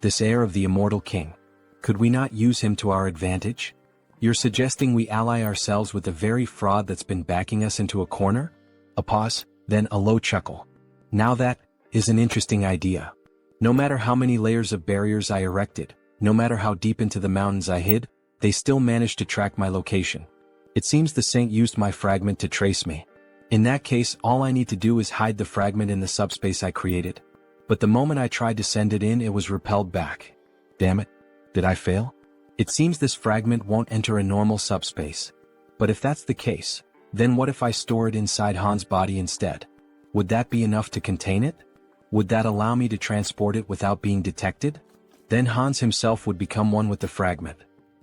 This heir of the Immortal King. Could we not use him to our advantage? You're suggesting we ally ourselves with the very fraud that's been backing us into a corner? A pause, then a low chuckle. Now that is an interesting idea. No matter how many layers of barriers I erected, no matter how deep into the mountains I hid, they still managed to track my location. It seems the Saint used my fragment to trace me. In that case, all I need to do is hide the fragment in the subspace I created. But the moment I tried to send it in, it was repelled back. Damn it. Did I fail? It seems this fragment won't enter a normal subspace. But if that's the case, then what if I store it inside Han's body instead? Would that be enough to contain it? Would that allow me to transport it without being detected? Then Hans himself would become one with the fragment.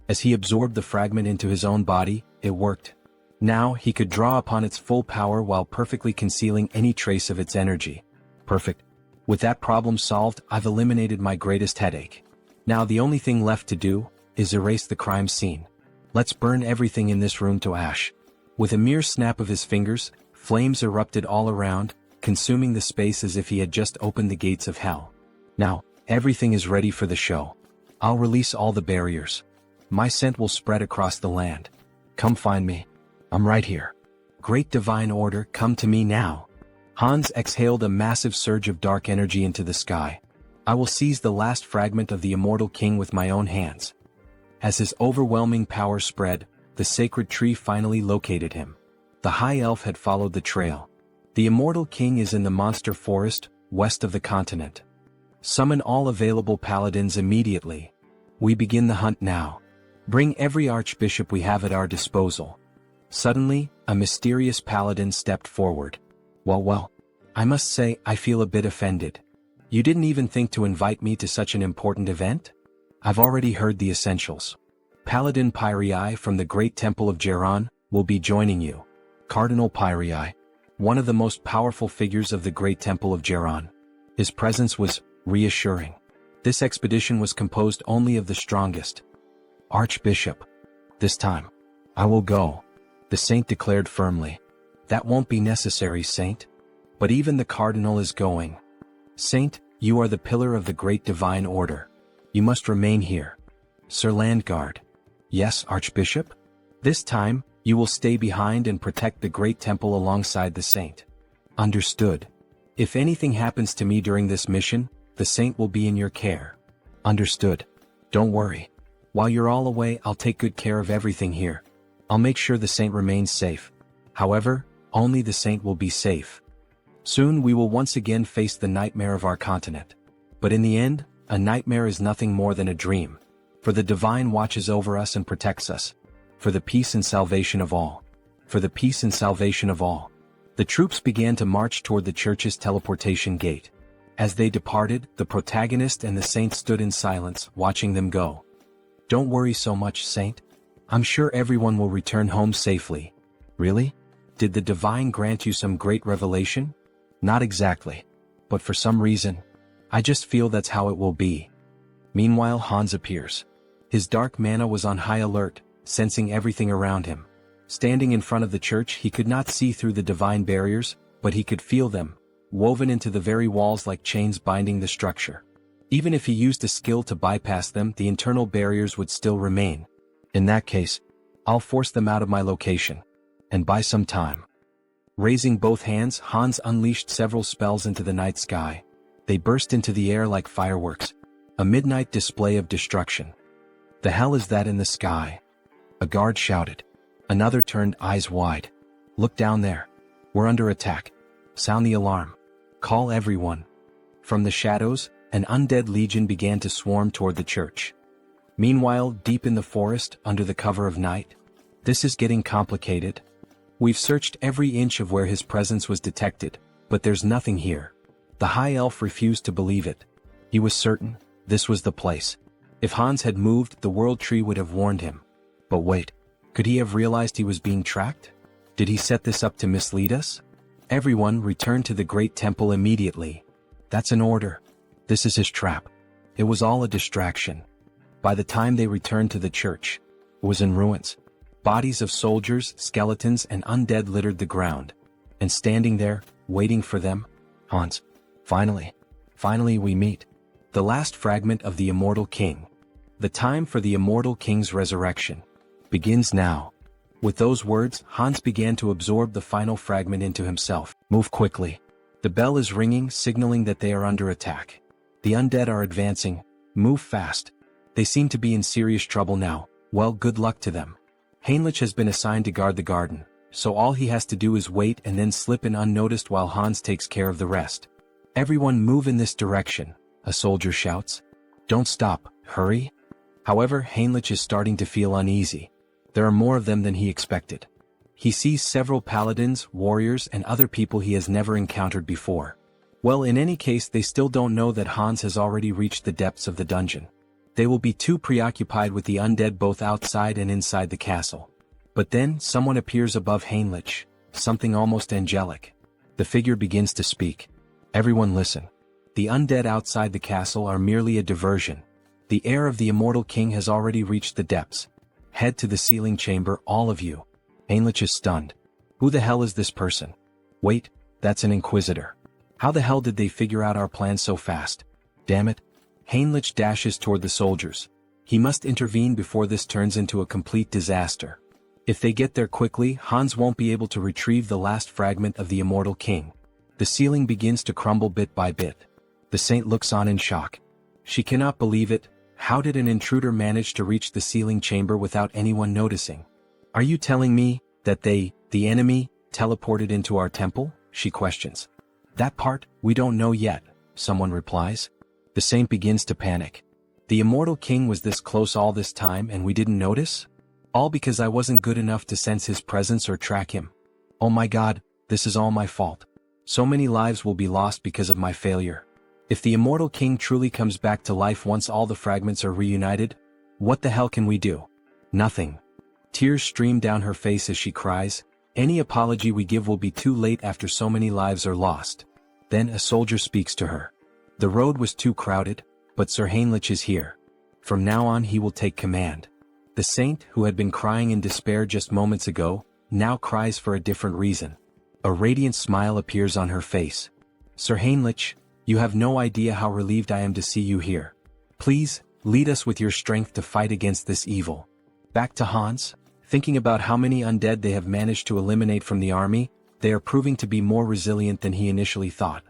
As he absorbed the fragment into his own body, it worked. Now he could draw upon its full power while perfectly concealing any trace of its energy. Perfect. With that problem solved, I've eliminated my greatest headache. Now the only thing left to do is erase the crime scene. Let's burn everything in this room to ash. With a mere snap of his fingers, flames erupted all around, consuming the space as if he had just opened the gates of hell. Now, everything is ready for the show. I'll release all the barriers. My scent will spread across the land. Come find me. I'm right here. Great divine order, come to me now. Hans exhaled a massive surge of dark energy into the sky. I will seize the last fragment of the immortal king with my own hands. As his overwhelming power spread, the sacred tree finally located him. The high elf had followed the trail. The immortal king is in the monster forest, west of the continent. Summon all available paladins immediately. We begin the hunt now. Bring every archbishop we have at our disposal. Suddenly, a mysterious paladin stepped forward. Well, I must say I feel a bit offended. You didn't even think to invite me to such an important event? I've already heard the essentials. Paladin Pyrii from the Great Temple of Geron will be joining you. Cardinal Pyrii, one of the most powerful figures of the Great Temple of Geron. His presence was reassuring. This expedition was composed only of the strongest. Archbishop. This time, I will go, the saint declared firmly. That won't be necessary, saint. But even the cardinal is going. Saint, you are the pillar of the great divine order. You must remain here. Sir Landguard. Yes, Archbishop? This time, you will stay behind and protect the great temple alongside the saint. Understood. If anything happens to me during this mission, the saint will be in your care. Understood. Don't worry. While you're all away, I'll take good care of everything here. I'll make sure the saint remains safe. However, only the saint will be safe. Soon we will once again face the nightmare of our continent. But in the end, a nightmare is nothing more than a dream. For the divine watches over us and protects us. For the peace and salvation of all. For the peace and salvation of all. The troops began to march toward the church's teleportation gate. As they departed, the protagonist and the saint stood in silence, watching them go. Don't worry so much, saint. I'm sure everyone will return home safely. Really? Did the divine grant you some great revelation? Not exactly. But for some reason, I just feel that's how it will be. Meanwhile, Hans appears. His dark mana was on high alert, sensing everything around him. Standing in front of the church, he could not see through the divine barriers, but he could feel them, woven into the very walls like chains binding the structure. Even if he used a skill to bypass them, the internal barriers would still remain. In that case, I'll force them out of my location. And buy some time. Raising both hands, Hans unleashed several spells into the night sky. They burst into the air like fireworks. A midnight display of destruction. The hell is that in the sky? A guard shouted. Another turned eyes wide. Look down there. We're under attack. Sound the alarm. Call everyone. From the shadows, an undead legion began to swarm toward the church. Meanwhile, deep in the forest, under the cover of night, this is getting complicated. We've searched every inch of where his presence was detected, but there's nothing here. The high elf refused to believe it. He was certain this was the place. If Hans had moved, the world tree would have warned him. But wait, could he have realized he was being tracked? Did he set this up to mislead us? Everyone returned to the great temple immediately. That's an order. This is his trap. It was all a distraction. By the time they returned to the church, it was in ruins. Bodies of soldiers, skeletons, and undead littered the ground. And standing there, waiting for them, Hans. Finally we meet. The last fragment of the immortal king. The time for the immortal king's resurrection begins now. With those words, Hans began to absorb the final fragment into himself. Move quickly. The bell is ringing, signaling that they are under attack. The undead are advancing. Move fast. They seem to be in serious trouble now. Well, good luck to them. Heinrich has been assigned to guard the garden, so all he has to do is wait and then slip in unnoticed while Hans takes care of the rest. Everyone move in this direction, a soldier shouts. Don't stop, hurry. However, Heinrich is starting to feel uneasy. There are more of them than he expected. He sees several paladins, warriors, and other people he has never encountered before. Well, in any case, they still don't know that Hans has already reached the depths of the dungeon. They will be too preoccupied with the undead both outside and inside the castle. But then, someone appears above Heinrich, something almost angelic. The figure begins to speak. Everyone listen. The undead outside the castle are merely a diversion. The heir of the immortal king has already reached the depths. Head to the sealing chamber, all of you. Heinrich is stunned. Who the hell is this person? Wait, that's an inquisitor. How the hell did they figure out our plan so fast? Damn it. Heinrich dashes toward the soldiers. He must intervene before this turns into a complete disaster. If they get there quickly, Hans won't be able to retrieve the last fragment of the immortal king. The ceiling begins to crumble bit by bit. The saint looks on in shock. She cannot believe it. How did an intruder manage to reach the sealing chamber without anyone noticing? Are you telling me that they, the enemy, teleported into our temple? She questions. That part, we don't know yet, someone replies. The saint begins to panic. The immortal king was this close all this time and we didn't notice? All because I wasn't good enough to sense his presence or track him. Oh my god, this is all my fault. So many lives will be lost because of my failure. If the immortal king truly comes back to life once all the fragments are reunited, what the hell can we do? Nothing. Tears stream down her face as she cries. Any apology we give will be too late after so many lives are lost. Then a soldier speaks to her. The road was too crowded, but Sir Heinrich is here. From now on he will take command. The saint, who had been crying in despair just moments ago, now cries for a different reason. A radiant smile appears on her face. Sir Heinrich, you have no idea how relieved I am to see you here. Please, lead us with your strength to fight against this evil. Back to Hans, thinking about how many undead they have managed to eliminate from the army, they are proving to be more resilient than he initially thought.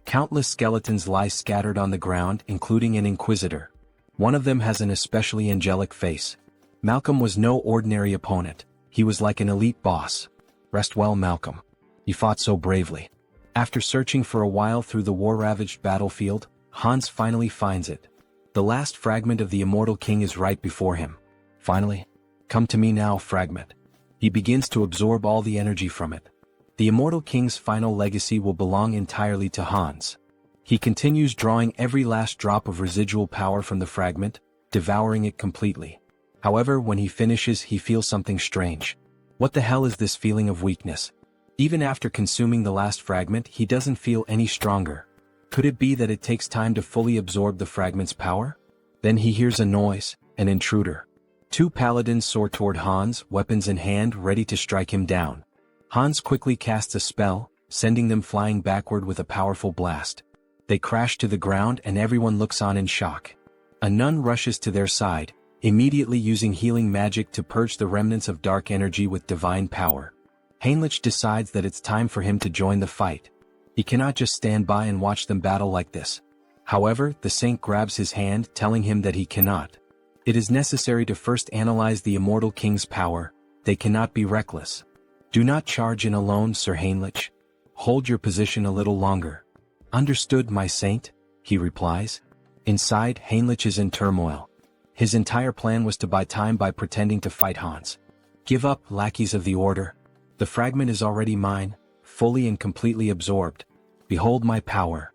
Countless skeletons lie scattered on the ground, including an inquisitor. One of them has an especially angelic face. Malcolm was no ordinary opponent. He was like an elite boss. Rest well, Malcolm. You fought so bravely. After searching for a while through the war-ravaged battlefield, Hans finally finds it. The last fragment of the immortal king is right before him. Finally. Come to me now, fragment. He begins to absorb all the energy from it. The immortal king's final legacy will belong entirely to Hans. He continues drawing every last drop of residual power from the fragment, devouring it completely. However, when he finishes, he feels something strange. What the hell is this feeling of weakness? Even after consuming the last fragment, he doesn't feel any stronger. Could it be that it takes time to fully absorb the fragment's power? Then he hears a noise, an intruder. Two paladins soar toward Hans, weapons in hand, ready to strike him down. Hans quickly casts a spell, sending them flying backward with a powerful blast. They crash to the ground and everyone looks on in shock. A nun rushes to their side, immediately using healing magic to purge the remnants of dark energy with divine power. Heinrich decides that it's time for him to join the fight. He cannot just stand by and watch them battle like this. However, the saint grabs his hand, telling him that he cannot. It is necessary to first analyze the immortal king's power. They cannot be reckless. Do not charge in alone, Sir Heinrich. Hold your position a little longer. Understood, my saint, he replies. Inside, Heinrich is in turmoil. His entire plan was to buy time by pretending to fight Hans. Give up, lackeys of the order. The fragment is already mine, fully and completely absorbed. Behold my power.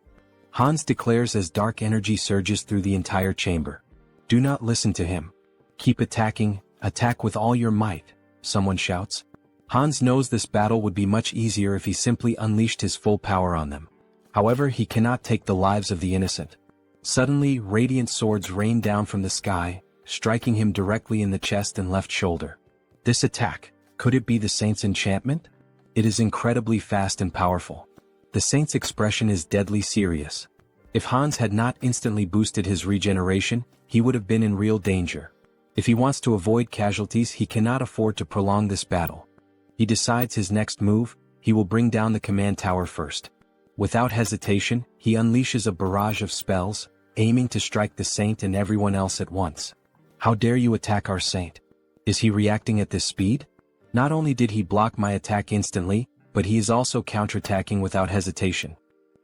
Hans declares as dark energy surges through the entire chamber. Do not listen to him. Keep attacking, attack with all your might, someone shouts. Hans knows this battle would be much easier if he simply unleashed his full power on them. However, he cannot take the lives of the innocent. Suddenly, radiant swords rain down from the sky, striking him directly in the chest and left shoulder. This attack, could it be the saint's enchantment? It is incredibly fast and powerful. The saint's expression is deadly serious. If Hans had not instantly boosted his regeneration, he would have been in real danger. If he wants to avoid casualties, he cannot afford to prolong this battle. He decides his next move, he will bring down the command tower first. Without hesitation, he unleashes a barrage of spells, aiming to strike the saint and everyone else at once. How dare you attack our saint? Is he reacting at this speed? Not only did he block my attack instantly, but he is also counterattacking without hesitation.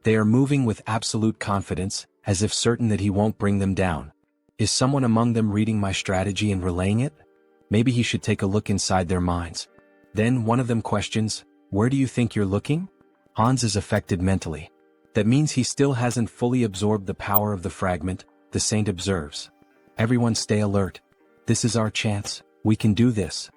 They are moving with absolute confidence, as if certain that he won't bring them down. Is someone among them reading my strategy and relaying it? Maybe he should take a look inside their minds. Then one of them questions, "Where do you think you're looking?" Hans is affected mentally. That means he still hasn't fully absorbed the power of the fragment, the saint observes. Everyone stay alert. This is our chance, we can do this.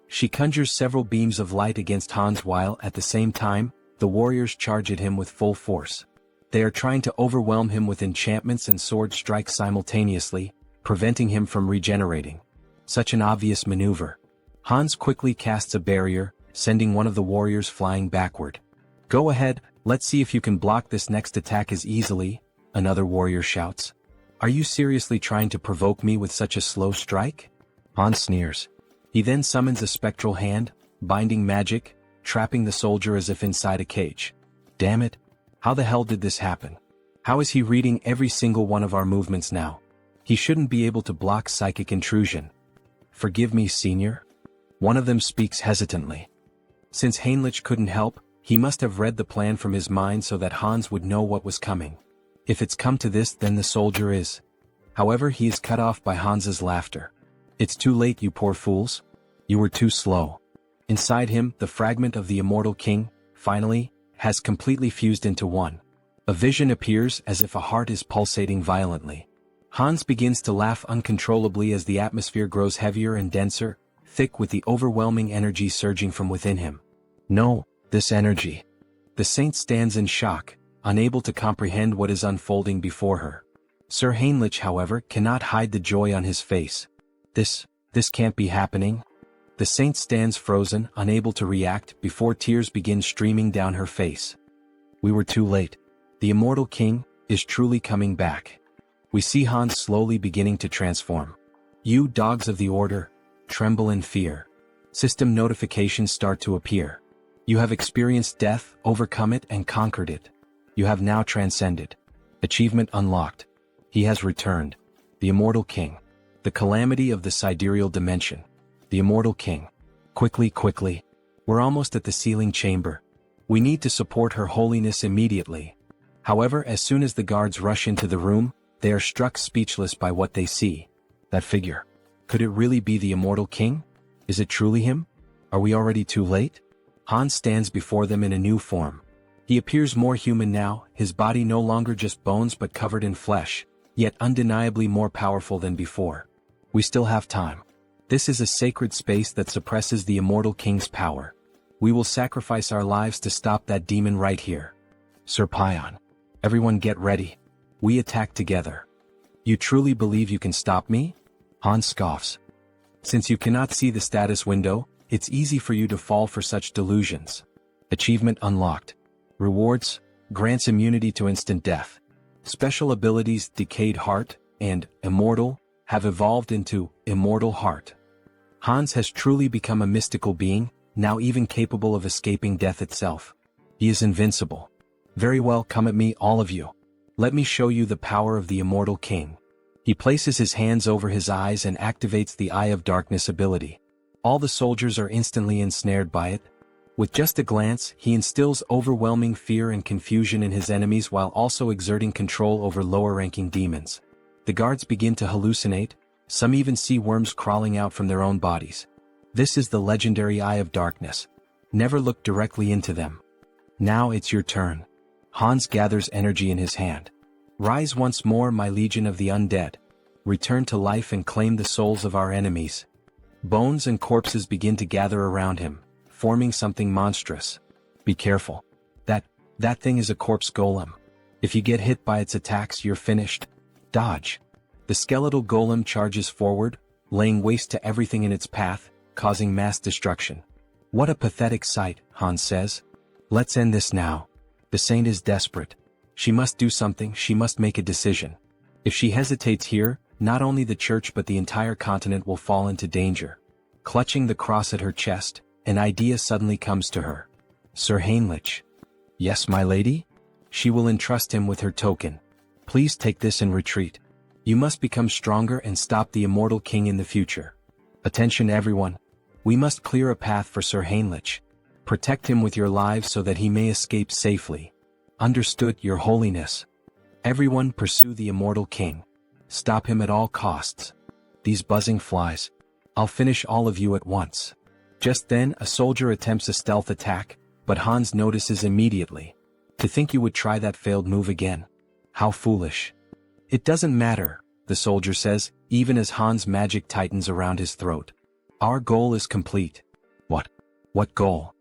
She conjures several beams of light against Hans while, at the same time, the warriors charge at him with full force. They are trying to overwhelm him with enchantments and sword strikes simultaneously, preventing him from regenerating. Such an obvious maneuver. Hans quickly casts a barrier, sending one of the warriors flying backward. "Go ahead, let's see if you can block this next attack as easily," another warrior shouts. "Are you seriously trying to provoke me with such a slow strike?" Hans sneers. He then summons a spectral hand, binding magic, trapping the soldier as if inside a cage. Damn it! How the hell did this happen? How is he reading every single one of our movements now? He shouldn't be able to block psychic intrusion. "Forgive me, senior?" One of them speaks hesitantly. Since Heinrich couldn't help, he must have read the plan from his mind so that Hans would know what was coming. If it's come to this, then the soldier is. However, he is cut off by Hans's laughter. "It's too late, you poor fools. You were too slow." Inside him, the fragment of the immortal king, finally, has completely fused into one. A vision appears as if a heart is pulsating violently. Hans begins to laugh uncontrollably as the atmosphere grows heavier and denser, thick with the overwhelming energy surging from within him. No, this energy. The saint stands in shock, unable to comprehend what is unfolding before her. Sir Heinrich, however, cannot hide the joy on his face. This can't be happening. The saint stands frozen, unable to react, before tears begin streaming down her face. We were too late. The immortal king is truly coming back. We see Hans slowly beginning to transform. You dogs of the order, tremble in fear. System notifications start to appear. You have experienced death, overcome it and conquered it. You have now transcended. Achievement unlocked. He has returned. The immortal king. The calamity of the sidereal dimension. The immortal king. Quickly. We're almost at the sealing chamber. We need to support her holiness immediately. However, as soon as the guards rush into the room, they are struck speechless by what they see. That figure. Could it really be the immortal king? Is it truly him? Are we already too late? Hans stands before them in a new form. He appears more human now, his body no longer just bones but covered in flesh, yet undeniably more powerful than before. We still have time. This is a sacred space that suppresses the immortal king's power. We will sacrifice our lives to stop that demon right here. Sir Pion. Everyone get ready. We attack together. You truly believe you can stop me? Hans scoffs. Since you cannot see the status window, it's easy for you to fall for such delusions. Achievement unlocked. Rewards, grants immunity to instant death. Special abilities Decayed Heart and Immortal have evolved into Immortal Heart. Hans has truly become a mystical being, now even capable of escaping death itself. He is invincible. Very well, come at me, all of you. Let me show you the power of the immortal king. He places his hands over his eyes and activates the Eye of Darkness ability. All the soldiers are instantly ensnared by it. With just a glance, he instills overwhelming fear and confusion in his enemies while also exerting control over lower-ranking demons. The guards begin to hallucinate, some even see worms crawling out from their own bodies. This is the legendary Eye of Darkness. Never look directly into them. Now it's your turn. Hans gathers energy in his hand. Rise once more, my legion of the undead. Return to life and claim the souls of our enemies. Bones and corpses begin to gather around him, forming something monstrous. Be careful. That thing is a corpse golem. If you get hit by its attacks, you're finished. Dodge. The skeletal golem charges forward, laying waste to everything in its path, causing mass destruction. What a pathetic sight, Hans says. Let's end this now. The saint is desperate. She must do something, she must make a decision. If she hesitates here, not only the church but the entire continent will fall into danger. Clutching the cross at her chest, an idea suddenly comes to her. Sir Heinrich. Yes, my lady? She will entrust him with her token. Please take this and retreat. You must become stronger and stop the immortal king in the future. Attention everyone. We must clear a path for Sir Heinrich. Protect him with your lives so that he may escape safely. Understood, your holiness. Everyone pursue the immortal king. Stop him at all costs. These buzzing flies. I'll finish all of you at once. Just then, a soldier attempts a stealth attack, but Hans notices immediately. To think you would try that failed move again. How foolish. It doesn't matter, the soldier says, even as Hans' magic tightens around his throat. Our goal is complete. What? What goal?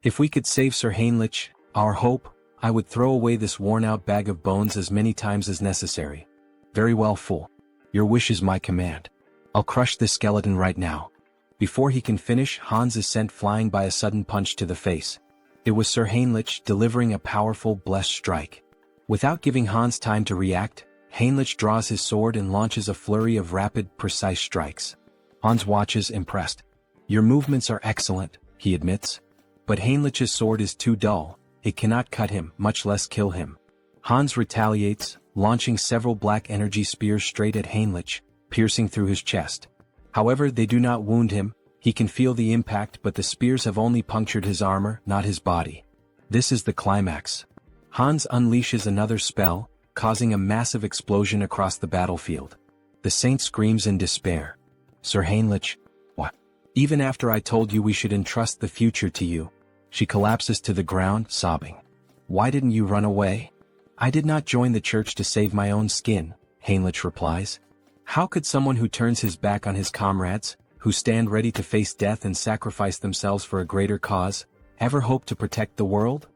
If we could save Sir Heinrich, our hope, I would throw away this worn-out bag of bones as many times as necessary. Very well, fool. Your wish is my command. I'll crush this skeleton right now. Before he can finish, Hans is sent flying by a sudden punch to the face. It was Sir Heinrich delivering a powerful blessed strike. Without giving Hans time to react, Heinrich draws his sword and launches a flurry of rapid, precise strikes. Hans watches impressed. Your movements are excellent, he admits. But Heinrich's sword is too dull, it cannot cut him, much less kill him. Hans retaliates, launching several black energy spears straight at Heinrich, piercing through his chest. However, they do not wound him, he can feel the impact, but the spears have only punctured his armor, not his body. This is the climax. Hans unleashes another spell, causing a massive explosion across the battlefield. The saint screams in despair. Sir Heinrich, what? Even after I told you we should entrust the future to you. She collapses to the ground, sobbing. Why didn't you run away? I did not join the church to save my own skin, Heinrich replies. How could someone who turns his back on his comrades, who stand ready to face death and sacrifice themselves for a greater cause, ever hope to protect the world?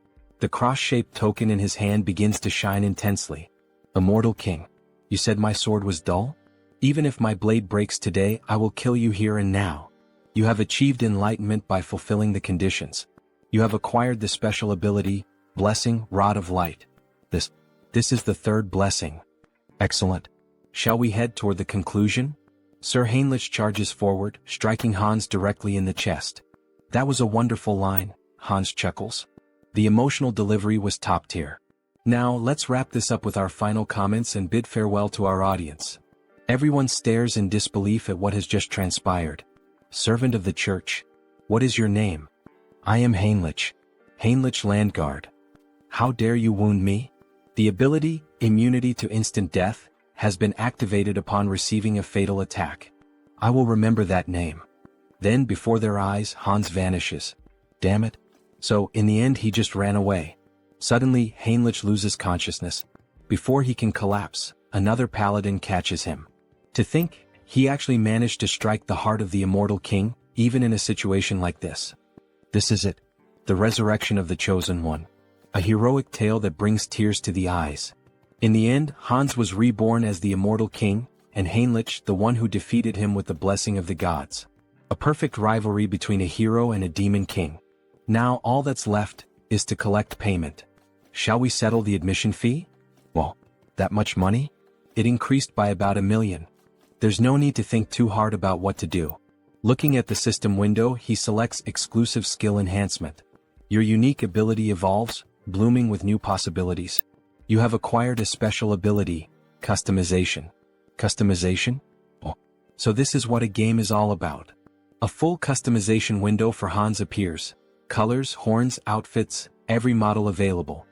The cross-shaped token in his hand begins to shine intensely. Immortal King, you said my sword was dull? Even if my blade breaks today, I will kill you here and now. You have achieved enlightenment by fulfilling the conditions. You have acquired the special ability, Blessing, Rod of Light. This is the third blessing. Excellent. Shall we head toward the conclusion? Sir Heinrich charges forward, striking Hans directly in the chest. That was a wonderful line, Hans chuckles. The emotional delivery was top tier. Now, let's wrap this up with our final comments and bid farewell to our audience. Everyone stares in disbelief at what has just transpired. Servant of the Church. What is your name? I am Heinrich. Heinrich Landguard. How dare you wound me? The ability, immunity to instant death, has been activated upon receiving a fatal attack. I will remember that name. Then, before their eyes, Hans vanishes. Damn it. So, in the end he just ran away. Suddenly, Heinrich loses consciousness. Before he can collapse, another paladin catches him. To think, he actually managed to strike the heart of the immortal king, even in a situation like this. This is it. The resurrection of the Chosen One. A heroic tale that brings tears to the eyes. In the end, Hans was reborn as the immortal king, and Heinrich the one who defeated him with the blessing of the gods. A perfect rivalry between a hero and a demon king. Now all that's left is to collect payment. Shall we settle the admission fee? Well, that much money? It increased by about 1 million. There's no need to think too hard about what to do. Looking at the system window, he selects exclusive skill enhancement. Your unique ability evolves, blooming with new possibilities. You have acquired a special ability, customization. Customization? Oh, so this is what a game is all about. A full customization window for Hans appears. Colors, horns, outfits, every model available.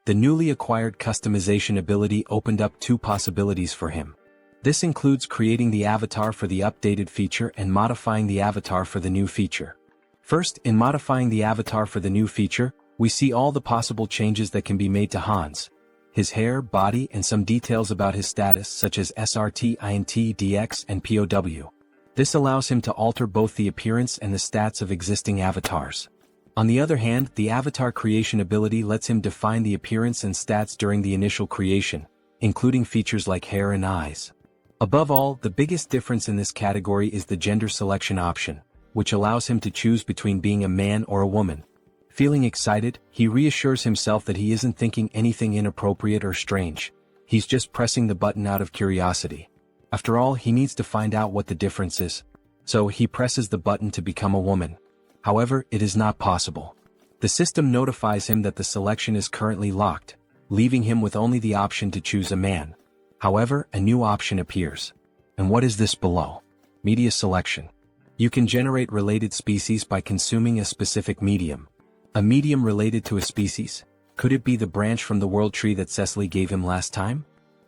The newly acquired customization ability opened up 2 possibilities for him. This includes creating the avatar for the updated feature and modifying the avatar for the new feature. First, in modifying the avatar for the new feature, we see all the possible changes that can be made to Hans. His hair, body, and some details about his status such as SRT, INT, DX, and POW. This allows him to alter both the appearance and the stats of existing avatars. On the other hand, the avatar creation ability lets him define the appearance and stats during the initial creation, including features like hair and eyes. Above all, the biggest difference in this category is the gender selection option, which allows him to choose between being a man or a woman. Feeling excited, he reassures himself that he isn't thinking anything inappropriate or strange. He's just pressing the button out of curiosity. After all, he needs to find out what the difference is. So he presses the button to become a woman. However, it is not possible. The system notifies him that the selection is currently locked, leaving him with only the option to choose a man. However, a new option appears. And what is this below? Media selection. You can generate related species by consuming a specific medium. A medium related to a species? Could it be the branch from the world tree that Cecily gave him last time?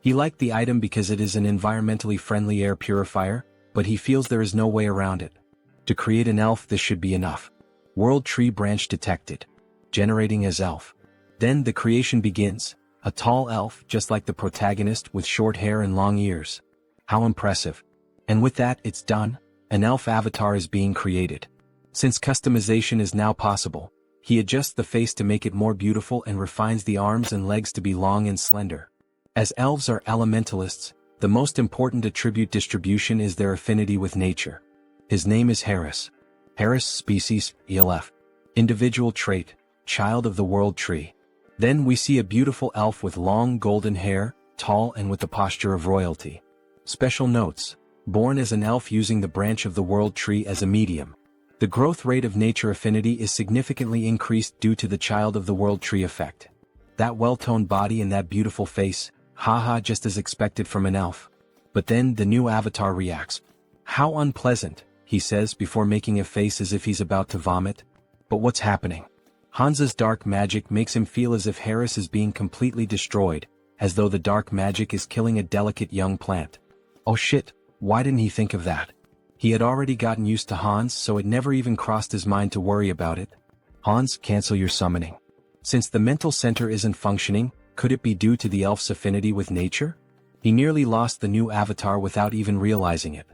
He liked the item because it is an environmentally friendly air purifier, but he feels there is no way around it. To create an elf, this should be enough. World tree branch detected. Generating as elf. Then the creation begins. A tall elf, just like the protagonist, with short hair and long ears. How impressive. And with that, it's done. An elf avatar is being created. Since customization is now possible, he adjusts the face to make it more beautiful and refines the arms and legs to be long and slender. As elves are elementalists, the most important attribute distribution is their affinity with nature. His name is Harris. Harris species, ELF. Individual trait, child of the world tree. Then we see a beautiful elf with long golden hair, tall and with the posture of royalty. Special notes. Born as an elf using the branch of the world tree as a medium. The growth rate of nature affinity is significantly increased due to the child of the world tree effect. That well-toned body and that beautiful face, haha, just as expected from an elf. But then the new avatar reacts. How unpleasant, he says before making a face as if he's about to vomit. But what's happening? Hansa's dark magic makes him feel as if Harris is being completely destroyed, as though the dark magic is killing a delicate young plant. Oh shit, why didn't he think of that? He had already gotten used to Hans, so it never even crossed his mind to worry about it. Hans, cancel your summoning. Since the mental center isn't functioning, could it be due to the elf's affinity with nature? He nearly lost the new avatar without even realizing it.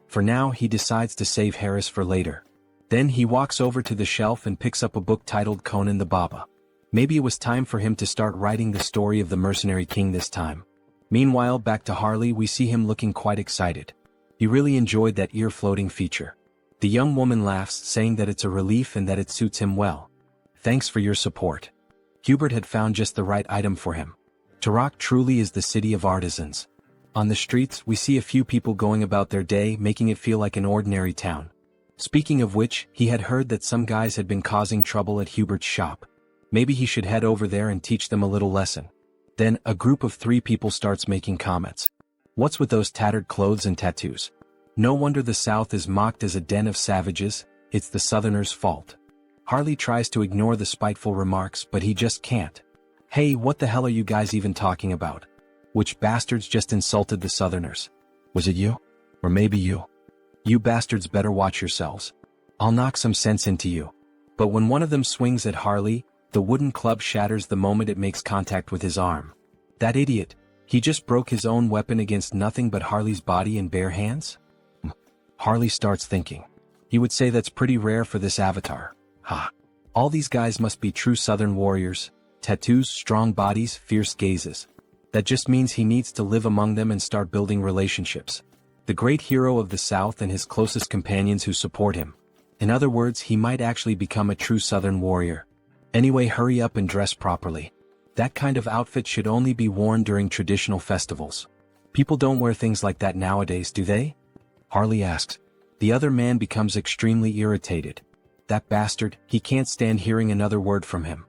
For now, he decides to save Harris for later. Then he walks over to the shelf and picks up a book titled Conan the Baba. Maybe it was time for him to start writing the story of the mercenary king this time. Meanwhile, back to Harley, we see him looking quite excited. He really enjoyed that ear-floating feature. The young woman laughs, saying that it's a relief and that it suits him well. Thanks for your support. Hubert had found just the right item for him. Turok truly is the city of artisans. On the streets, we see a few people going about their day, making it feel like an ordinary town. Speaking of which, he had heard that some guys had been causing trouble at Hubert's shop. Maybe he should head over there and teach them a little lesson. Then, a group of 3 people starts making comments. What's with those tattered clothes and tattoos? No wonder the South is mocked as a den of savages, it's the Southerners' fault. Harley tries to ignore the spiteful remarks, but he just can't. Hey, what the hell are you guys even talking about? Which bastards just insulted the Southerners? Was it you? Or maybe you? You bastards better watch yourselves. I'll knock some sense into you. But when one of them swings at Harley, the wooden club shatters the moment it makes contact with his arm. That idiot. He just broke his own weapon against nothing but Harley's body in bare hands? Harley starts thinking. He would say that's pretty rare for this avatar. Ha. All these guys must be true Southern warriors. Tattoos, strong bodies, fierce gazes. That just means he needs to live among them and start building relationships. The great hero of the South and his closest companions who support him. In other words, he might actually become a true Southern warrior. Anyway, hurry up and dress properly. That kind of outfit should only be worn during traditional festivals. People don't wear things like that nowadays, do they? Harley asks. The other man becomes extremely irritated. That bastard, he can't stand hearing another word from him.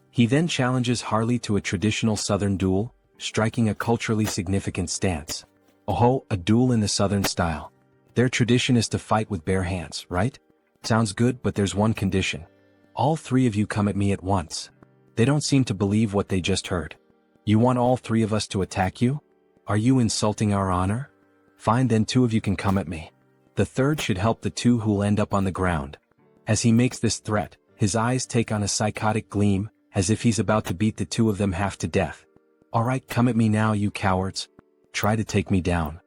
He then challenges Harley to a traditional Southern duel, striking a culturally significant stance. Oh, a duel in the Southern style. Their tradition is to fight with bare hands, right? Sounds good, but there's one condition. All 3 of you come at me at once. They don't seem to believe what they just heard. You want all 3 of us to attack you? Are you insulting our honor? Fine, then 2 of you can come at me. The third should help the 2 who'll end up on the ground. As he makes this threat, his eyes take on a psychotic gleam, as if he's about to beat the 2 of them half to death. Alright, come at me now, you cowards. Try to take me down.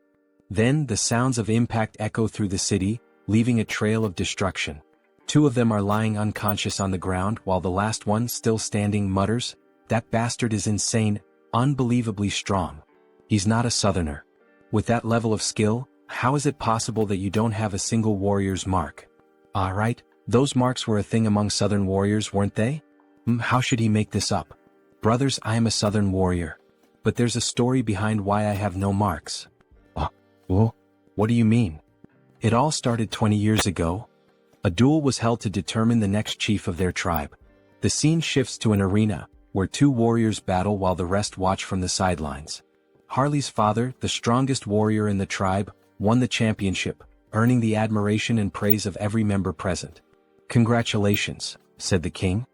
Then the sounds of impact echo through the city, leaving a trail of destruction. 2 of them are lying unconscious on the ground while the last one, still standing, mutters, "That bastard is insane, unbelievably strong. He's not a Southerner. With that level of skill, how is it possible that you don't have a single warrior's mark?" Right, those marks were a thing among Southern warriors, weren't they? How should he make this up? Brothers, I am a Southern warrior. But there's a story behind why I have no marks. What do you mean? It all started 20 years ago. A duel was held to determine the next chief of their tribe. The scene shifts to an arena, where 2 warriors battle while the rest watch from the sidelines. Harley's father, the strongest warrior in the tribe, won the championship, earning the admiration and praise of every member present. "Congratulations," said the king.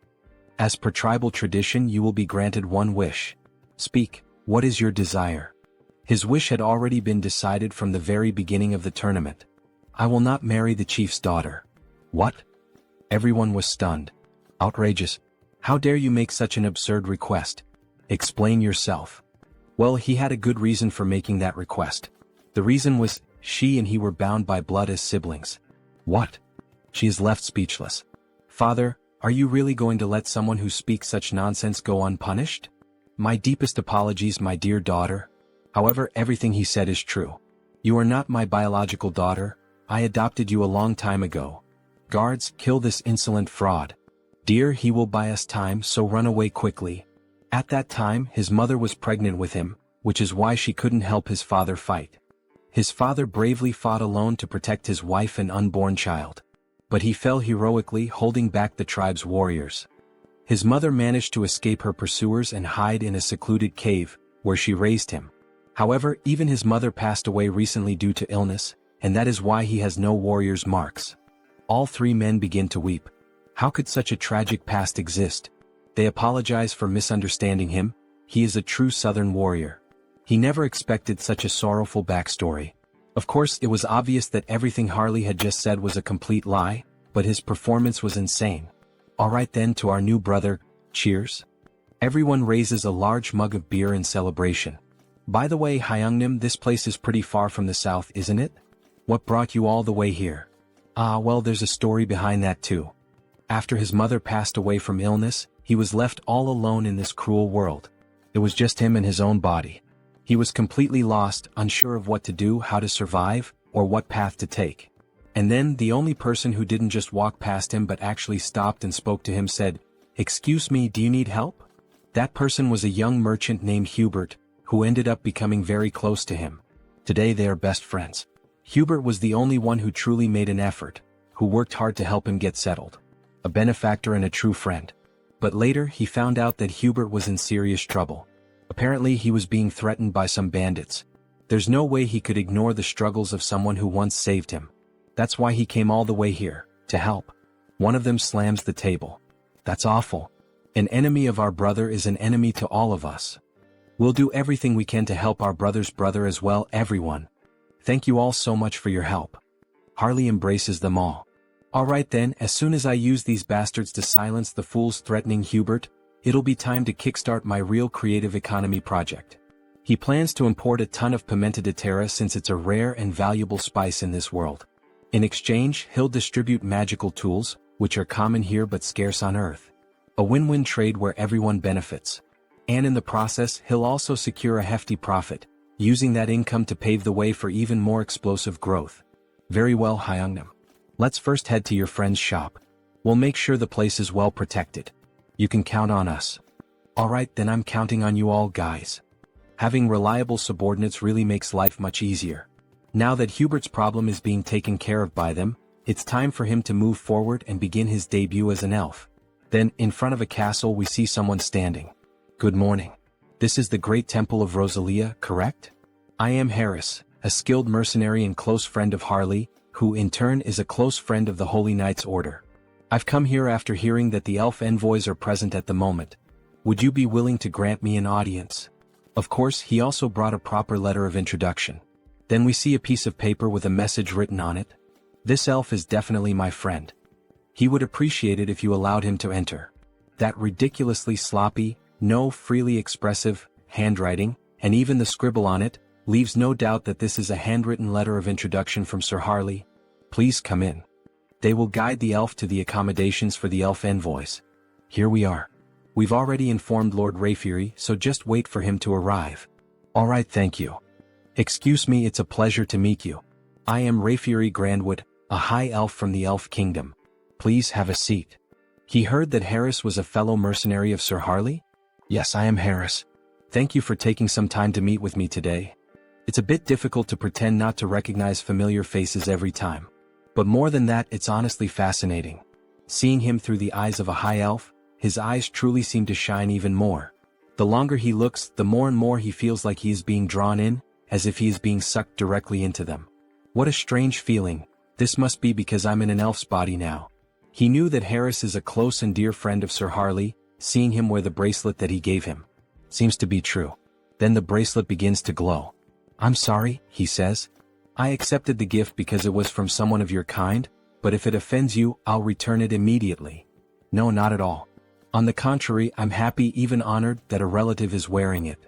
"As per tribal tradition, you will be granted one wish. Speak, what is your desire?" His wish had already been decided from the very beginning of the tournament. I will not marry the chief's daughter. What? Everyone was stunned. Outrageous. How dare you make such an absurd request? Explain yourself. Well, he had a good reason for making that request. The reason was, she and he were bound by blood as siblings. What? She is left speechless. Father, are you really going to let someone who speaks such nonsense go unpunished? My deepest apologies, my dear daughter. However, everything he said is true. You are not my biological daughter. I adopted you a long time ago. Guards, kill this insolent fraud. Dear, he will buy us time, so run away quickly. At that time, his mother was pregnant with him, which is why she couldn't help his father fight. His father bravely fought alone to protect his wife and unborn child. But he fell heroically, holding back the tribe's warriors. His mother managed to escape her pursuers and hide in a secluded cave, where she raised him. However, even his mother passed away recently due to illness, and that is why he has no warrior's marks. All three men begin to weep. How could such a tragic past exist? They apologize for misunderstanding him. He is a true Southern warrior. He never expected such a sorrowful backstory. Of course, it was obvious that everything Harley had just said was a complete lie, but his performance was insane. Alright then, to our new brother, cheers. Everyone raises a large mug of beer in celebration. By the way, Hyungnim, this place is pretty far from the south, isn't it? What brought you all the way here? Ah, well, there's a story behind that too. After his mother passed away from illness, he was left all alone in this cruel world. It was just him and his own body. He was completely lost, unsure of what to do, how to survive, or what path to take. And then, the only person who didn't just walk past him but actually stopped and spoke to him said, "Excuse me, do you need help?" That person was a young merchant named Hubert, who ended up becoming very close to him. Today they are best friends. Hubert was the only one who truly made an effort, who worked hard to help him get settled. A benefactor and a true friend. But later he found out that Hubert was in serious trouble. Apparently he was being threatened by some bandits. There's no way he could ignore the struggles of someone who once saved him. That's why he came all the way here, to help. One of them slams the table. That's awful. An enemy of our brother is an enemy to all of us. We'll do everything we can to help our brother's brother as well, everyone. Thank you all so much for your help. Harley embraces them all. Alright then, as soon as I use these bastards to silence the fools threatening Hubert, it'll be time to kickstart my real creative economy project. He plans to import a ton of pimenta de terra since it's a rare and valuable spice in this world. In exchange, he'll distribute magical tools, which are common here but scarce on Earth. A win-win trade where everyone benefits. And in the process, he'll also secure a hefty profit, using that income to pave the way for even more explosive growth. Very well, Hyungnam. Let's first head to your friend's shop. We'll make sure the place is well protected. You can count on us. Alright then, I'm counting on you all, guys. Having reliable subordinates really makes life much easier. Now that Hubert's problem is being taken care of by them, it's time for him to move forward and begin his debut as an elf. Then, in front of a castle, we see someone standing. Good morning. This is the Great Temple of Rosalia, correct? I am Harris, a skilled mercenary and close friend of Harley, who in turn is a close friend of the Holy Knights Order. I've come here after hearing that the elf envoys are present at the moment. Would you be willing to grant me an audience? Of course, he also brought a proper letter of introduction. Then we see a piece of paper with a message written on it. This elf is definitely my friend. He would appreciate it if you allowed him to enter. That ridiculously sloppy, no freely expressive, handwriting, and even the scribble on it, leaves no doubt that this is a handwritten letter of introduction from Sir Harley. Please come in. They will guide the elf to the accommodations for the elf envoys. Here we are. We've already informed Lord Rayfury, so just wait for him to arrive. Alright, thank you. Excuse me, it's a pleasure to meet you. I am Rayfury Grandwood, a high elf from the Elf Kingdom. Please have a seat. He heard that Harris was a fellow mercenary of Sir Harley? Yes, I am Harris. Thank you for taking some time to meet with me today. It's a bit difficult to pretend not to recognize familiar faces every time. But more than that, it's honestly fascinating. Seeing him through the eyes of a high elf, his eyes truly seem to shine even more. The longer he looks, the more and more he feels like he is being drawn in, as if he is being sucked directly into them. What a strange feeling. This must be because I'm in an elf's body now. He knew that Harris is a close and dear friend of Sir Harley, seeing him wear the bracelet that he gave him. Seems to be true. Then the bracelet begins to glow. I'm sorry, he says. I accepted the gift because it was from someone of your kind, but if it offends you, I'll return it immediately. No, not at all. On the contrary, I'm happy, even honored, that a relative is wearing it.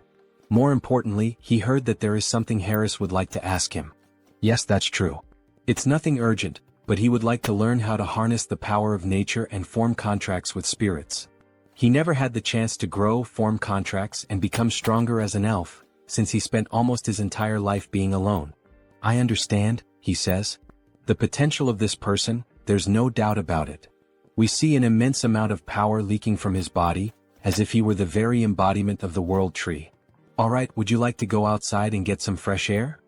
More importantly, he heard that there is something Harris would like to ask him. Yes, that's true. It's nothing urgent, but he would like to learn how to harness the power of nature and form contracts with spirits. He never had the chance to grow, form contracts, and become stronger as an elf, since he spent almost his entire life being alone. I understand, he says. The potential of this person, there's no doubt about it. We see an immense amount of power leaking from his body, as if he were the very embodiment of the world tree. Alright, would you like to go outside and get some fresh air?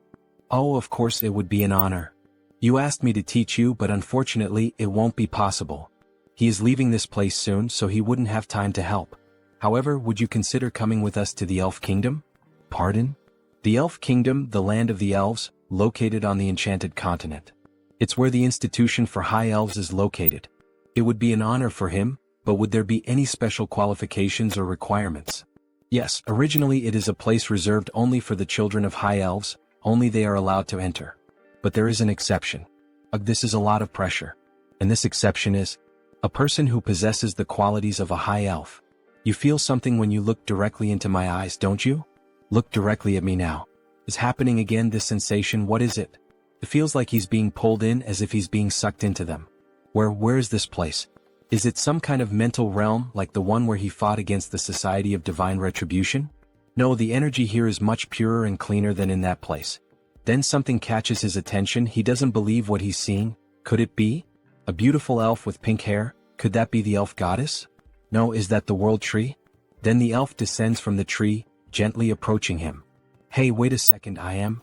Oh, of course, it would be an honor. You asked me to teach you, but unfortunately it won't be possible. He is leaving this place soon, so he wouldn't have time to help. However, would you consider coming with us to the Elf Kingdom? Pardon? The Elf Kingdom, the land of the elves, located on the Enchanted Continent. It's where the Institution for High Elves is located. It would be an honor for him, but would there be any special qualifications or requirements? Yes, originally it is a place reserved only for the children of High Elves, only they are allowed to enter. But there is an exception. This is a lot of pressure. And this exception is a person who possesses the qualities of a High Elf. You feel something when you look directly into my eyes, don't you? Look directly at me now. Is happening again, this sensation, what is it? It feels like he's being pulled in, as if he's being sucked into them. Where is this place? Is it some kind of mental realm like the one where he fought against the Society of Divine Retribution? No, the energy here is much purer and cleaner than in that place. Then something catches his attention. He doesn't believe what he's seeing. Could it be? A beautiful elf with pink hair? Could that be the elf goddess? No, is that the world tree? Then the elf descends from the tree, gently approaching him. Hey, wait a second, I am?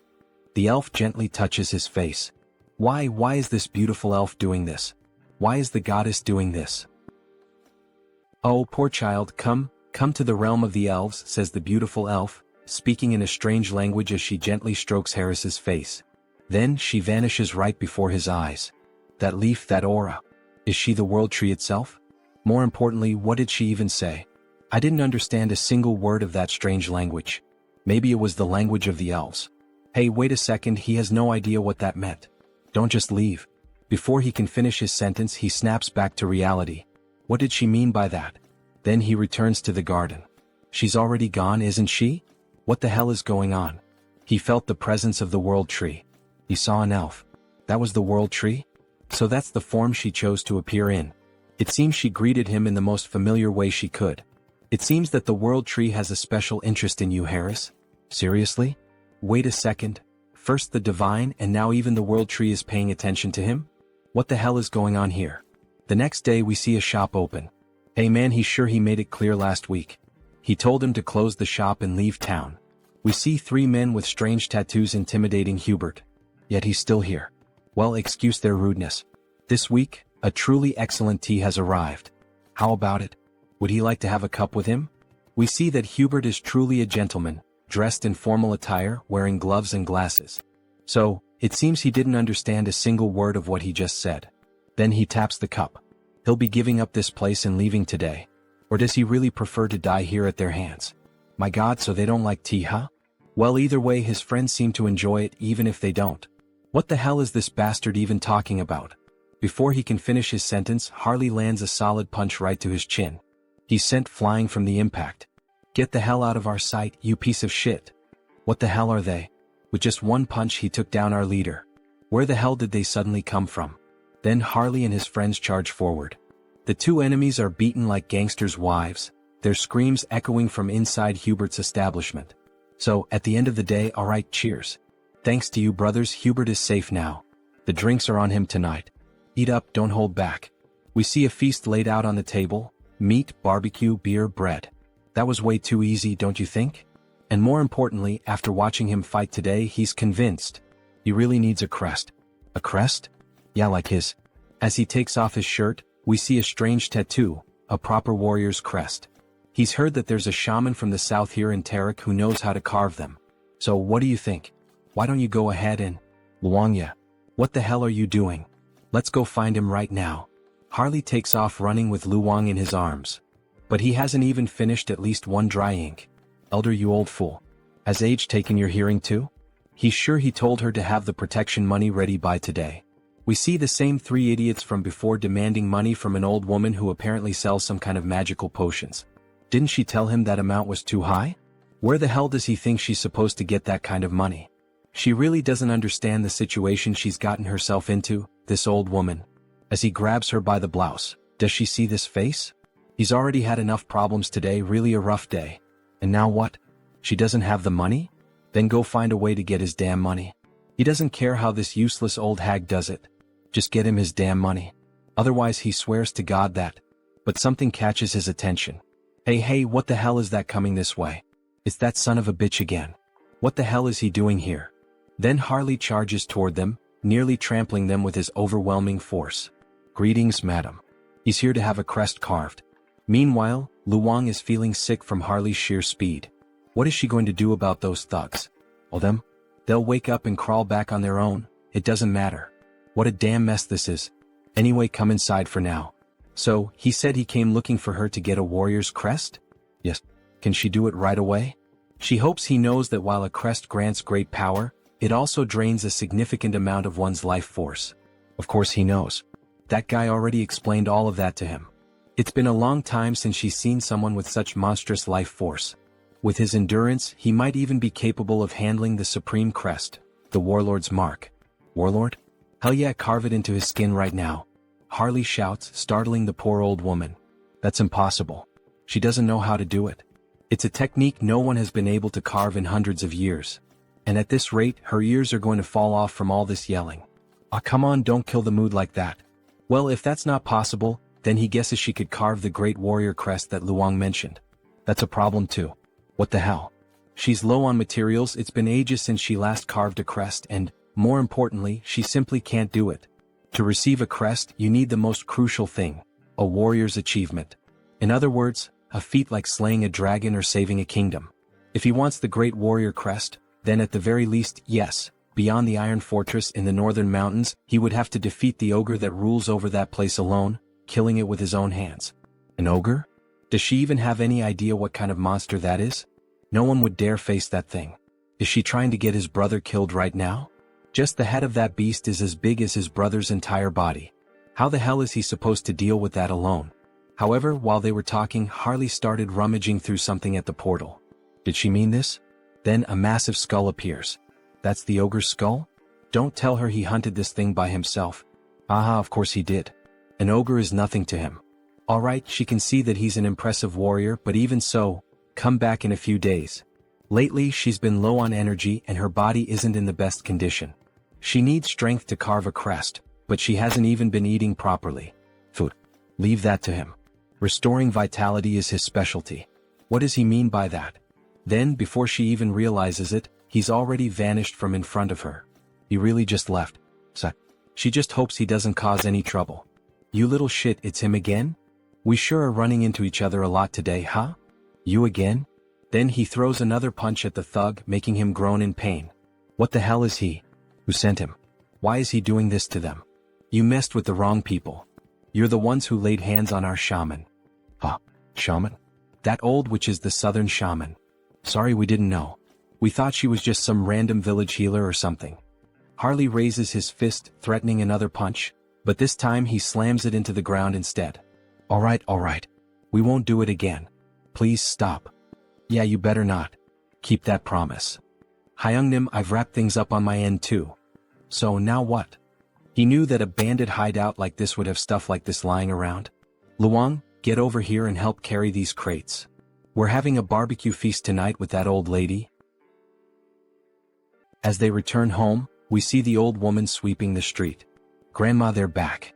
The elf gently touches his face. Why is this beautiful elf doing this? Why is the goddess doing this? Oh, poor child, come to the realm of the elves, says the beautiful elf, speaking in a strange language as she gently strokes Harris's face. Then she vanishes right before his eyes. That leaf, that aura. Is she the world tree itself? More importantly, what did she even say? I didn't understand a single word of that strange language. Maybe it was the language of the elves. Hey, wait a second, he has no idea what that meant. Don't just leave. Before he can finish his sentence, he snaps back to reality. What did she mean by that? Then he returns to the garden. She's already gone, isn't she? What the hell is going on? He felt the presence of the world tree. He saw an elf. That was the world tree? So that's the form she chose to appear in. It seems she greeted him in the most familiar way she could. It seems that the world tree has a special interest in you, Harris. Seriously? Wait a second. First the divine, and now even the world tree is paying attention to him? What the hell is going on here? The next day we see a shop open. Hey man, he's sure he made it clear last week. He told him to close the shop and leave town. We see 3 men with strange tattoos intimidating Hubert. Yet he's still here. Well, excuse their rudeness. This week, a truly excellent tea has arrived. How about it? Would he like to have a cup with him? We see that Hubert is truly a gentleman, dressed in formal attire, wearing gloves and glasses. So, it seems he didn't understand a single word of what he just said. Then he taps the cup. He'll be giving up this place and leaving today. Or does he really prefer to die here at their hands? My God, so they don't like tea, huh? Well, either way, his friends seem to enjoy it even if they don't. What the hell is this bastard even talking about? Before he can finish his sentence, Harley lands a solid punch right to his chin. He's sent flying from the impact. Get the hell out of our sight, you piece of shit. What the hell are they? With just one punch he took down our leader. Where the hell did they suddenly come from? Then Harley and his friends charge forward. The 2 enemies are beaten like gangsters' wives, their screams echoing from inside Hubert's establishment. So, at the end of the day, alright, cheers. Thanks to you brothers, Hubert is safe now. The drinks are on him tonight. Eat up, don't hold back. We see a feast laid out on the table, meat, barbecue, beer, bread. That was way too easy, don't you think? And more importantly, after watching him fight today, he's convinced. He really needs a crest. A crest? Yeah, like his. As he takes off his shirt, we see a strange tattoo, a proper warrior's crest. He's heard that there's a shaman from the south here in Tarik who knows how to carve them. So what do you think? Why don't you go ahead and... Luangya. What the hell are you doing? Let's go find him right now. Harley takes off running with Luang in his arms. But he hasn't even finished at least one dry ink. Elder, you old fool. Has age taken your hearing too? He's sure he told her to have the protection money ready by today. We see the same three idiots from before demanding money from an old woman who apparently sells some kind of magical potions. Didn't she tell him that amount was too high? Where the hell does he think she's supposed to get that kind of money? She really doesn't understand the situation she's gotten herself into, this old woman. As he grabs her by the blouse, does she see this face? He's already had enough problems today, really a rough day. And now what? She doesn't have the money? Then go find a way to get his damn money. He doesn't care how this useless old hag does it. Just get him his damn money. Otherwise he swears to God that. But something catches his attention. Hey, what the hell is that coming this way? It's that son of a bitch again. What the hell is he doing here? Then Harley charges toward them, nearly trampling them with his overwhelming force. Greetings, madam. He's here to have a crest carved. Meanwhile, Luong is feeling sick from Harley's sheer speed. What is she going to do about those thugs? Well, they'll wake up and crawl back on their own. It doesn't matter. What a damn mess this is. Anyway, come inside for now. So, he said he came looking for her to get a warrior's crest? Yes. Can she do it right away? She hopes he knows that while a crest grants great power, it also drains a significant amount of one's life force. Of course he knows. That guy already explained all of that to him. It's been a long time since she's seen someone with such monstrous life force. With his endurance, he might even be capable of handling the supreme crest, the warlord's mark. Warlord? Hell yeah, carve it into his skin right now. Harley shouts, startling the poor old woman. That's impossible. She doesn't know how to do it. It's a technique no one has been able to carve in hundreds of years. And at this rate, her ears are going to fall off from all this yelling. Ah, come on, don't kill the mood like that. Well, if that's not possible, then he guesses she could carve the great warrior crest that Luong mentioned. That's a problem too. What the hell? She's low on materials, it's been ages since she last carved a crest and, more importantly, she simply can't do it. To receive a crest, you need the most crucial thing, a warrior's achievement. In other words, a feat like slaying a dragon or saving a kingdom. If he wants the great warrior crest, then at the very least, yes, beyond the Iron Fortress in the northern mountains, he would have to defeat the ogre that rules over that place alone, killing it with his own hands. An ogre? Does she even have any idea what kind of monster that is? No one would dare face that thing. Is she trying to get his brother killed right now? Just the head of that beast is as big as his brother's entire body. How the hell is he supposed to deal with that alone? However, while they were talking, Harley started rummaging through something at the portal. Did she mean this? Then a massive skull appears. That's the ogre's skull? Don't tell her he hunted this thing by himself. Aha, of course he did. An ogre is nothing to him. Alright, she can see that he's an impressive warrior, but even so, come back in a few days. Lately, she's been low on energy and her body isn't in the best condition. She needs strength to carve a crest, but she hasn't even been eating properly. Food. Leave that to him. Restoring vitality is his specialty. What does he mean by that? Then, before she even realizes it, he's already vanished from in front of her. He really just left. So, she just hopes he doesn't cause any trouble. You little shit, it's him again? We sure are running into each other a lot today, huh? You again? Then he throws another punch at the thug, making him groan in pain. What the hell is he? Who sent him? Why is he doing this to them? You messed with the wrong people. You're the ones who laid hands on our shaman. Huh? Shaman? That old witch is the southern shaman. Sorry, we didn't know. We thought she was just some random village healer or something. Harley raises his fist, threatening another punch, but this time he slams it into the ground instead. Alright. We won't do it again. Please stop. Yeah, you better not. Keep that promise. Hyungnim, I've wrapped things up on my end too. So now what? He knew that a bandit hideout like this would have stuff like this lying around. Luong, get over here and help carry these crates. We're having a barbecue feast tonight with that old lady. As they return home, we see the old woman sweeping the street. Grandma, they're back.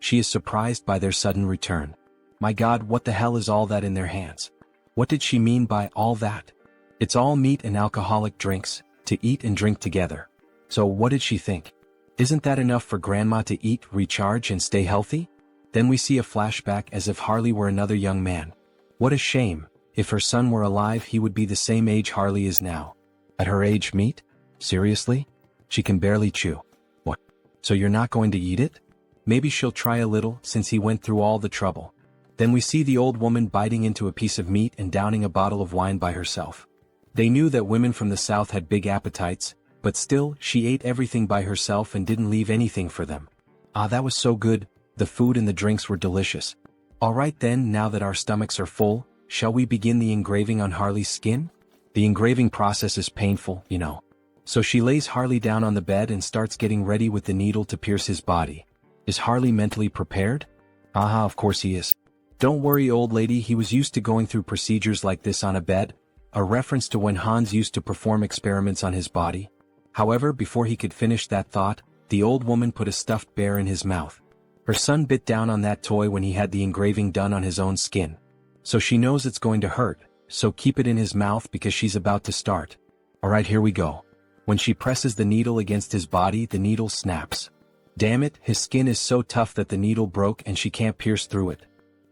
She is surprised by their sudden return. My God, what the hell is all that in their hands? What did she mean by all that? It's all meat and alcoholic drinks, to eat and drink together. So what did she think? Isn't that enough for Grandma to eat, recharge and stay healthy? Then we see a flashback as if Harley were another young man. What a shame. If her son were alive, he would be the same age Harley is now. At her age, meat? Seriously? She can barely chew. What? So you're not going to eat it? Maybe she'll try a little, since he went through all the trouble. Then we see the old woman biting into a piece of meat and downing a bottle of wine by herself. They knew that women from the south had big appetites, But still, she ate everything by herself and didn't leave anything for them. Ah, that was so good, the food and the drinks were delicious. Alright then, now that our stomachs are full, shall we begin the engraving on Harley's skin? The engraving process is painful, you know. So she lays Harley down on the bed and starts getting ready with the needle to pierce his body. Is Harley mentally prepared? Aha, of course he is. Don't worry, old lady, he was used to going through procedures like this on a bed, a reference to when Hans used to perform experiments on his body. However, before he could finish that thought, the old woman put a stuffed bear in his mouth. Her son bit down on that toy when he had the engraving done on his own skin. So she knows it's going to hurt, so keep it in his mouth because she's about to start. Alright, here we go. When she presses the needle against his body, the needle snaps. Damn it, his skin is so tough that the needle broke and she can't pierce through it.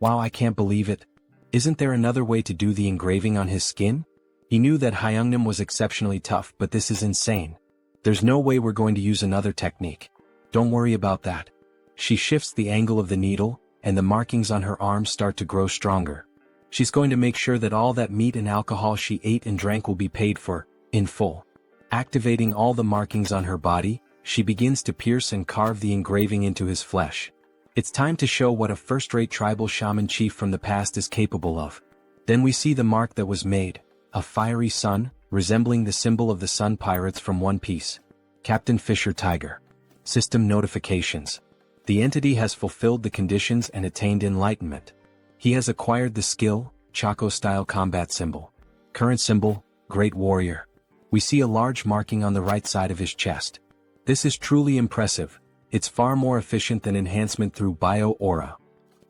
Wow, I can't believe it. Isn't there another way to do the engraving on his skin? He knew that Hyungnam was exceptionally tough, but this is insane. There's no way we're going to use another technique. Don't worry about that. She shifts the angle of the needle, and the markings on her arms start to grow stronger. She's going to make sure that all that meat and alcohol she ate and drank will be paid for, in full. Activating all the markings on her body, she begins to pierce and carve the engraving into his flesh. It's time to show what a first-rate tribal shaman chief from the past is capable of. Then we see the mark that was made, a fiery sun, resembling the symbol of the Sun Pirates from One Piece. Captain Fisher Tiger. System notifications. The entity has fulfilled the conditions and attained enlightenment. He has acquired the skill, Chaco-style combat symbol. Current symbol, Great Warrior. We see a large marking on the right side of his chest. This is truly impressive. It's far more efficient than enhancement through bio-aura.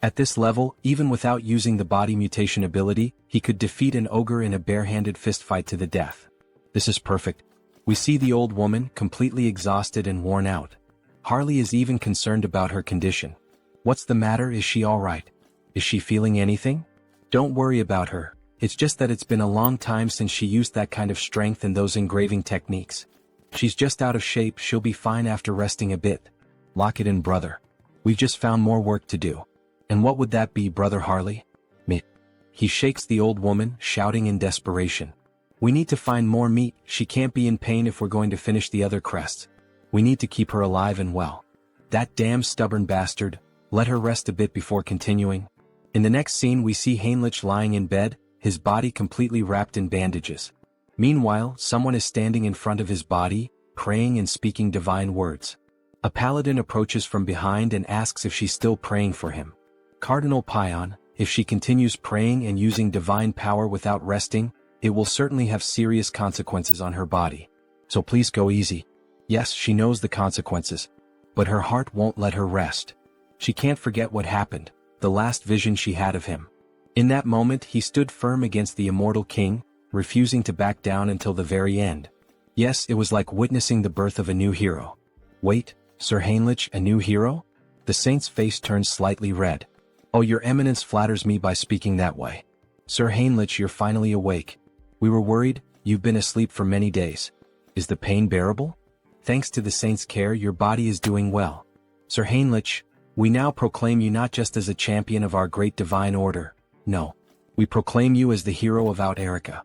At this level, even without using the body mutation ability, he could defeat an ogre in a bare-handed fistfight to the death. This is perfect. We see the old woman, completely exhausted and worn out. Harley is even concerned about her condition. What's the matter? Is she alright? Is she feeling anything? Don't worry about her. It's just that it's been a long time since she used that kind of strength and those engraving techniques. She's just out of shape, she'll be fine after resting a bit. Lock it in, brother. We've just found more work to do. And what would that be, brother Harley? Meat. He shakes the old woman, shouting in desperation. We need to find more meat, she can't be in pain if we're going to finish the other crests. We need to keep her alive and well. That damn stubborn bastard, let her rest a bit before continuing. In the next scene we see Heinrich lying in bed, his body completely wrapped in bandages. Meanwhile, someone is standing in front of his body, praying and speaking divine words. A paladin approaches from behind and asks if she's still praying for him. Cardinal Pion, if she continues praying and using divine power without resting, it will certainly have serious consequences on her body. So please go easy. Yes, she knows the consequences. But her heart won't let her rest. She can't forget what happened, the last vision she had of him. In that moment he stood firm against the immortal king, refusing to back down until the very end. Yes, it was like witnessing the birth of a new hero. Wait, Sir Heinrich, a new hero? The saint's face turned slightly red. Oh, your eminence flatters me by speaking that way. Sir Heinrich, you're finally awake. We were worried, you've been asleep for many days. Is the pain bearable? Thanks to the saint's care, your body is doing well. Sir Heinrich, we now proclaim you not just as a champion of our great divine order. No. We proclaim you as the hero of Out Erica.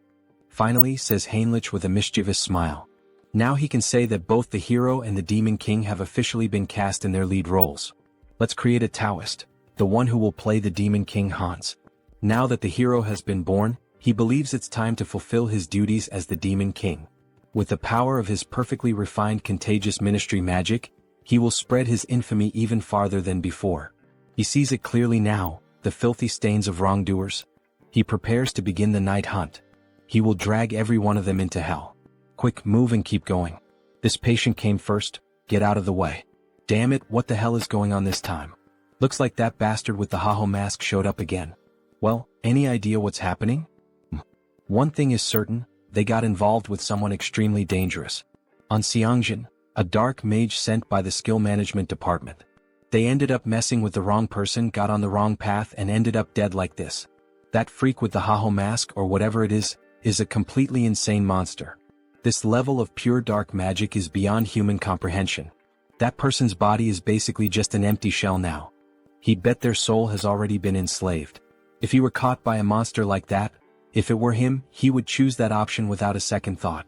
Finally, says Heinrich with a mischievous smile. Now he can say that both the hero and the demon king have officially been cast in their lead roles. Let's create a Taoist, the one who will play the demon king Hans. Now that the hero has been born, he believes it's time to fulfill his duties as the demon king. With the power of his perfectly refined contagious ministry magic, he will spread his infamy even farther than before. He sees it clearly now, the filthy stains of wrongdoers. He prepares to begin the night hunt. He will drag every one of them into hell. Quick, move and keep going. This patient came first, get out of the way. Damn it, what the hell is going on this time? Looks like that bastard with the Haho mask showed up again. Well, any idea what's happening? One thing is certain, they got involved with someone extremely dangerous. On Sunghyun, a dark mage sent by the skill management department. They ended up messing with the wrong person, got on the wrong path and ended up dead like this. That freak with the Haho mask or whatever it is a completely insane monster. This level of pure dark magic is beyond human comprehension. That person's body is basically just an empty shell now. He'd bet their soul has already been enslaved. If he were caught by a monster like that, if it were him, he would choose that option without a second thought.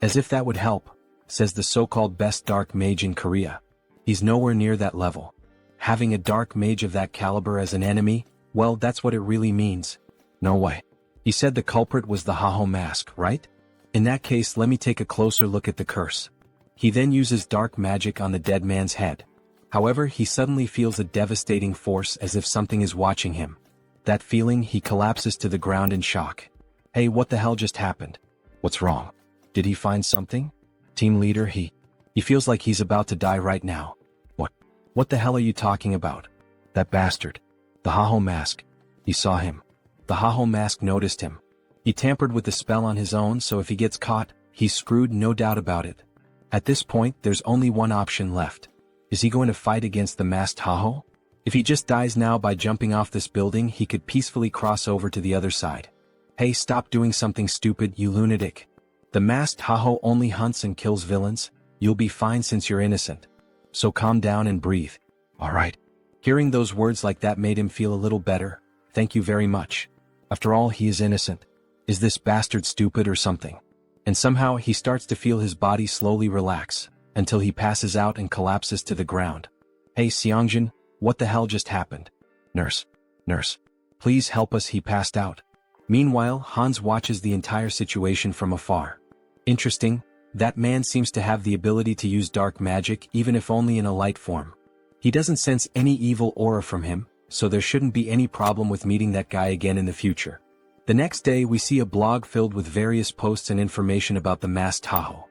As if that would help, says the so-called best dark mage in Korea. He's nowhere near that level. Having a dark mage of that caliber as an enemy, well, that's what it really means. No way. He said the culprit was the Haho mask, right? In that case, let me take a closer look at the curse. He then uses dark magic on the dead man's head. However, he suddenly feels a devastating force as if something is watching him. That feeling, he collapses to the ground in shock. Hey, what the hell just happened? What's wrong? Did he find something? Team leader, he feels like he's about to die right now. What the hell are you talking about? That bastard. The Haho mask. He saw him. The Haho mask noticed him. He tampered with the spell on his own, so if he gets caught, he's screwed, no doubt about it. At this point, there's only one option left. Is he going to fight against the masked Haho? If he just dies now by jumping off this building, he could peacefully cross over to the other side. Hey, stop doing something stupid, you lunatic. The masked Haho only hunts and kills villains. You'll be fine since you're innocent. So calm down and breathe. Alright. Hearing those words like that made him feel a little better. Thank you very much. After all, he is innocent. Is this bastard stupid or something? And somehow he starts to feel his body slowly relax, until he passes out and collapses to the ground. Hey Sunghyun, what the hell just happened? Nurse. Please help us, he passed out. Meanwhile, Hans watches the entire situation from afar. Interesting. That man seems to have the ability to use dark magic even if only in a light form. He doesn't sense any evil aura from him, so there shouldn't be any problem with meeting that guy again in the future. The next day we see a blog filled with various posts and information about the masked Haho.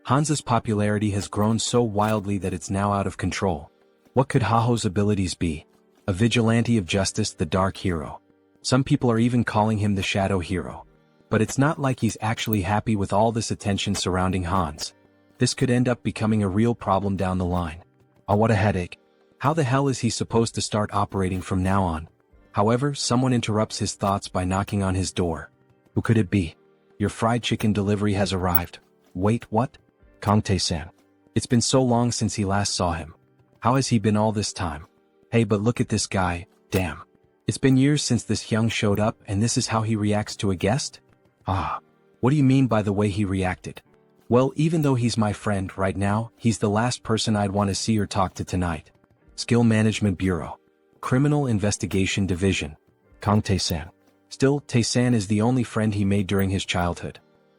Hans's popularity has grown so wildly that it's now out of control. What could Haho's abilities be? A vigilante of justice, the dark hero. Some people are even calling him the shadow hero. But it's not like he's actually happy with all this attention surrounding Hans. This could end up becoming a real problem down the line. Oh, what a headache. How the hell is he supposed to start operating from now on? However, someone interrupts his thoughts by knocking on his door. Who could it be? Your fried chicken delivery has arrived. Wait, what? Kangtae-san. It's been so long since he last saw him. How has he been all this time? Hey, but look at this guy, damn. It's been years since this Hyung showed up and this is how he reacts to a guest? Ah, what do you mean by the way he reacted? Well, even though he's my friend right now, he's the last person I'd want to see or talk to tonight. Skill Management Bureau. Criminal Investigation Division. Kangtae-san. Still, Tae-san is the only friend he made during his childhood.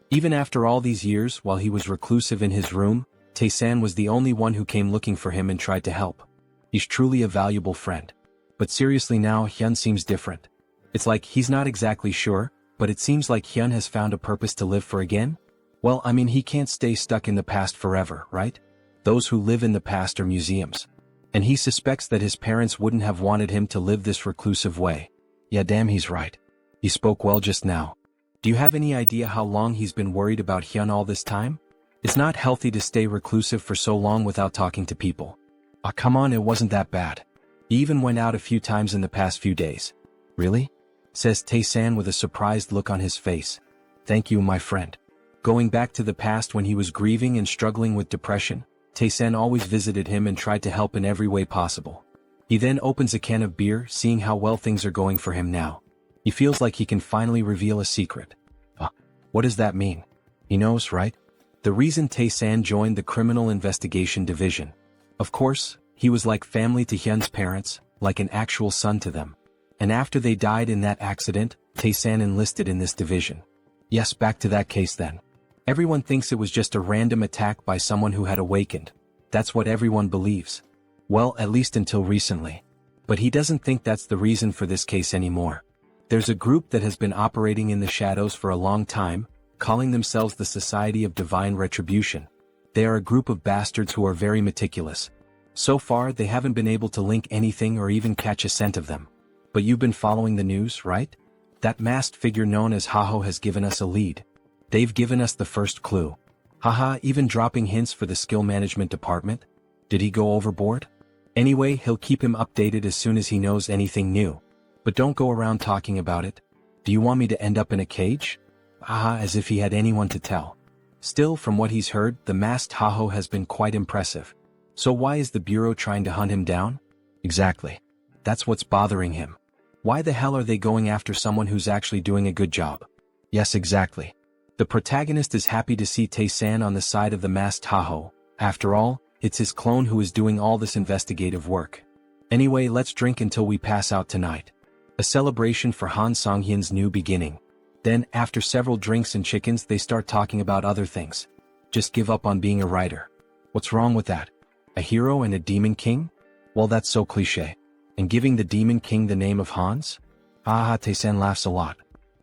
Even after all these years, while he was reclusive in his room, Tae-san was the only one who came looking for him and tried to help. He's truly a valuable friend. But seriously now, Hyun seems different. It's like he's not exactly sure, but it seems like Hyun has found a purpose to live for again? Well, I mean, he can't stay stuck in the past forever, right? Those who live in the past are museums. And he suspects that his parents wouldn't have wanted him to live this reclusive way. Yeah, damn, he's right. He spoke well just now. Do you have any idea how long he's been worried about Hyun all this time? It's not healthy to stay reclusive for so long without talking to people. Ah, come on, it wasn't that bad. He even went out a few times in the past few days. Really? Says Tae-san with a surprised look on his face. Thank you, my friend. Going back to the past when he was grieving and struggling with depression, Tae-san always visited him and tried to help in every way possible. He then opens a can of beer, seeing how well things are going for him now. He feels like he can finally reveal a secret. What does that mean? He knows, right? The reason Tae-san joined the Criminal Investigation Division. Of course, he was like family to Hyun's parents, like an actual son to them. And after they died in that accident, Tae-san enlisted in this division. Yes, back to that case then. Everyone thinks it was just a random attack by someone who had awakened. That's what everyone believes. Well, at least until recently. But he doesn't think that's the reason for this case anymore. There's a group that has been operating in the shadows for a long time, calling themselves the Society of Divine Retribution. They are a group of bastards who are very meticulous. So far, they haven't been able to link anything or even catch a scent of them. But you've been following the news, right? That masked figure known as Haho has given us a lead. They've given us the first clue. Haha, even dropping hints for the skill management department? Did he go overboard? Anyway, he'll keep him updated as soon as he knows anything new. But don't go around talking about it. Do you want me to end up in a cage? Haha, as if he had anyone to tell. Still, from what he's heard, the masked Haho has been quite impressive. So why is the Bureau trying to hunt him down? Exactly. That's what's bothering him. Why the hell are they going after someone who's actually doing a good job? Yes, exactly. The protagonist is happy to see Tae-san on the side of the masked Tahoe. After all, it's his clone who is doing all this investigative work. Anyway, let's drink until we pass out tonight. A celebration for Han Sunghyun's new beginning. Then, after several drinks and chickens, they start talking about other things. Just give up on being a writer. What's wrong with that? A hero and a demon king? Well, that's so cliché. And giving the demon king the name of Hans? Haha, Tae-san laughs a lot.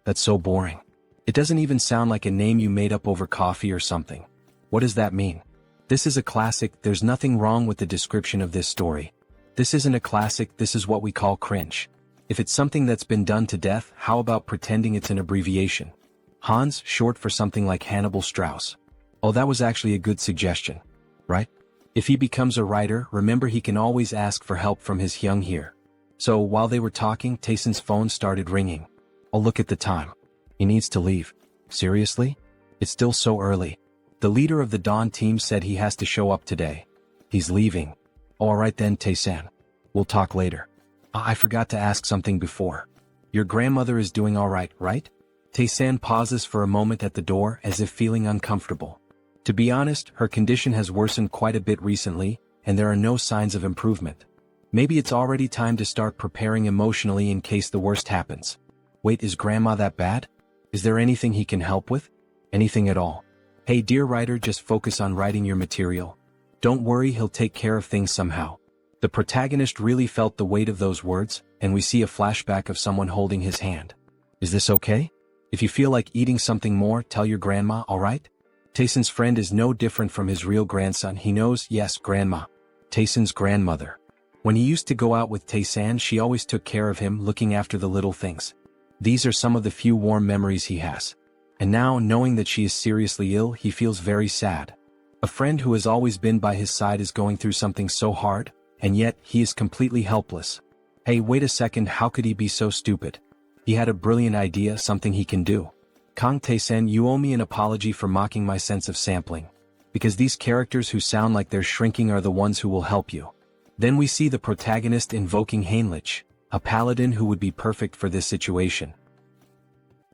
That's so boring. It doesn't even sound like a name you made up over coffee or something. What does that mean? This is a classic. There's nothing wrong with the description of this story. This isn't a classic, this is what we call cringe. If it's something that's been done to death, how about pretending it's an abbreviation? Hans, short for something like Hannibal Strauss. Oh, that was actually a good suggestion. Right? If he becomes a writer, remember he can always ask for help from his hyung here. So while they were talking, Tae-san's phone started ringing. Oh, look at the time. He needs to leave. Seriously? It's still so early. The leader of the Dawn team said he has to show up today. He's leaving. Alright then, Tae-san. We'll talk later. I forgot to ask something before. Your grandmother is doing alright, right? Tae-san pauses for a moment at the door as if feeling uncomfortable. To be honest, her condition has worsened quite a bit recently, and there are no signs of improvement. Maybe it's already time to start preparing emotionally in case the worst happens. Wait, is Grandma that bad? Is there anything he can help with? Anything at all? Hey dear writer, just focus on writing your material. Don't worry, he'll take care of things somehow. The protagonist really felt the weight of those words, and we see a flashback of someone holding his hand. Is this okay? If you feel like eating something more, tell your grandma, alright? Tae-san's friend is no different from his real grandson. He knows, yes, grandma. Tae-san's grandmother. When he used to go out with Tae-san, she always took care of him, looking after the little things. These are some of the few warm memories he has. And now, knowing that she is seriously ill, he feels very sad. A friend who has always been by his side is going through something so hard, and yet, he is completely helpless. Hey, wait a second, how could he be so stupid? He had a brilliant idea, something he can do. Kang Tae-san, you owe me an apology for mocking my sense of sampling. Because these characters who sound like they're shrinking are the ones who will help you. Then we see the protagonist invoking Heinrich, a paladin who would be perfect for this situation.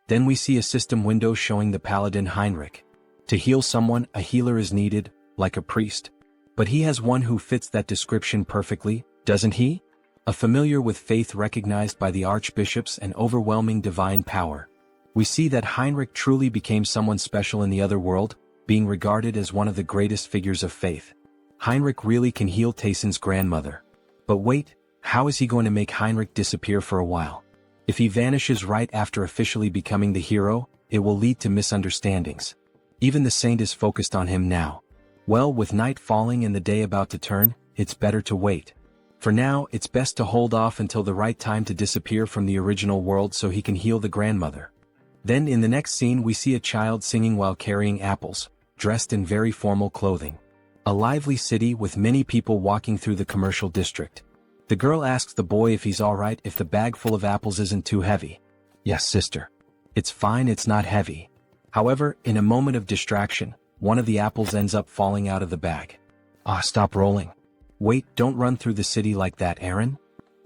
Then we see a system window showing the paladin Heinrich. To heal someone, a healer is needed, like a priest. But he has one who fits that description perfectly, doesn't he? A familiar with faith recognized by the archbishops and overwhelming divine power. We see that Heinrich truly became someone special in the other world, being regarded as one of the greatest figures of faith. Heinrich really can heal Tae-san's grandmother. But wait, how is he going to make Heinrich disappear for a while? If he vanishes right after officially becoming the hero, it will lead to misunderstandings. Even the saint is focused on him now. Well, with night falling and the day about to turn, it's better to wait. For now, it's best to hold off until the right time to disappear from the original world so he can heal the grandmother. Then in the next scene we see a child singing while carrying apples, dressed in very formal clothing. A lively city with many people walking through the commercial district. The girl asks the boy if he's alright if the bag full of apples isn't too heavy. Yes, sister. It's fine, it's not heavy. However, in a moment of distraction, one of the apples ends up falling out of the bag. Stop rolling. Wait, don't run through the city like that, Aaron.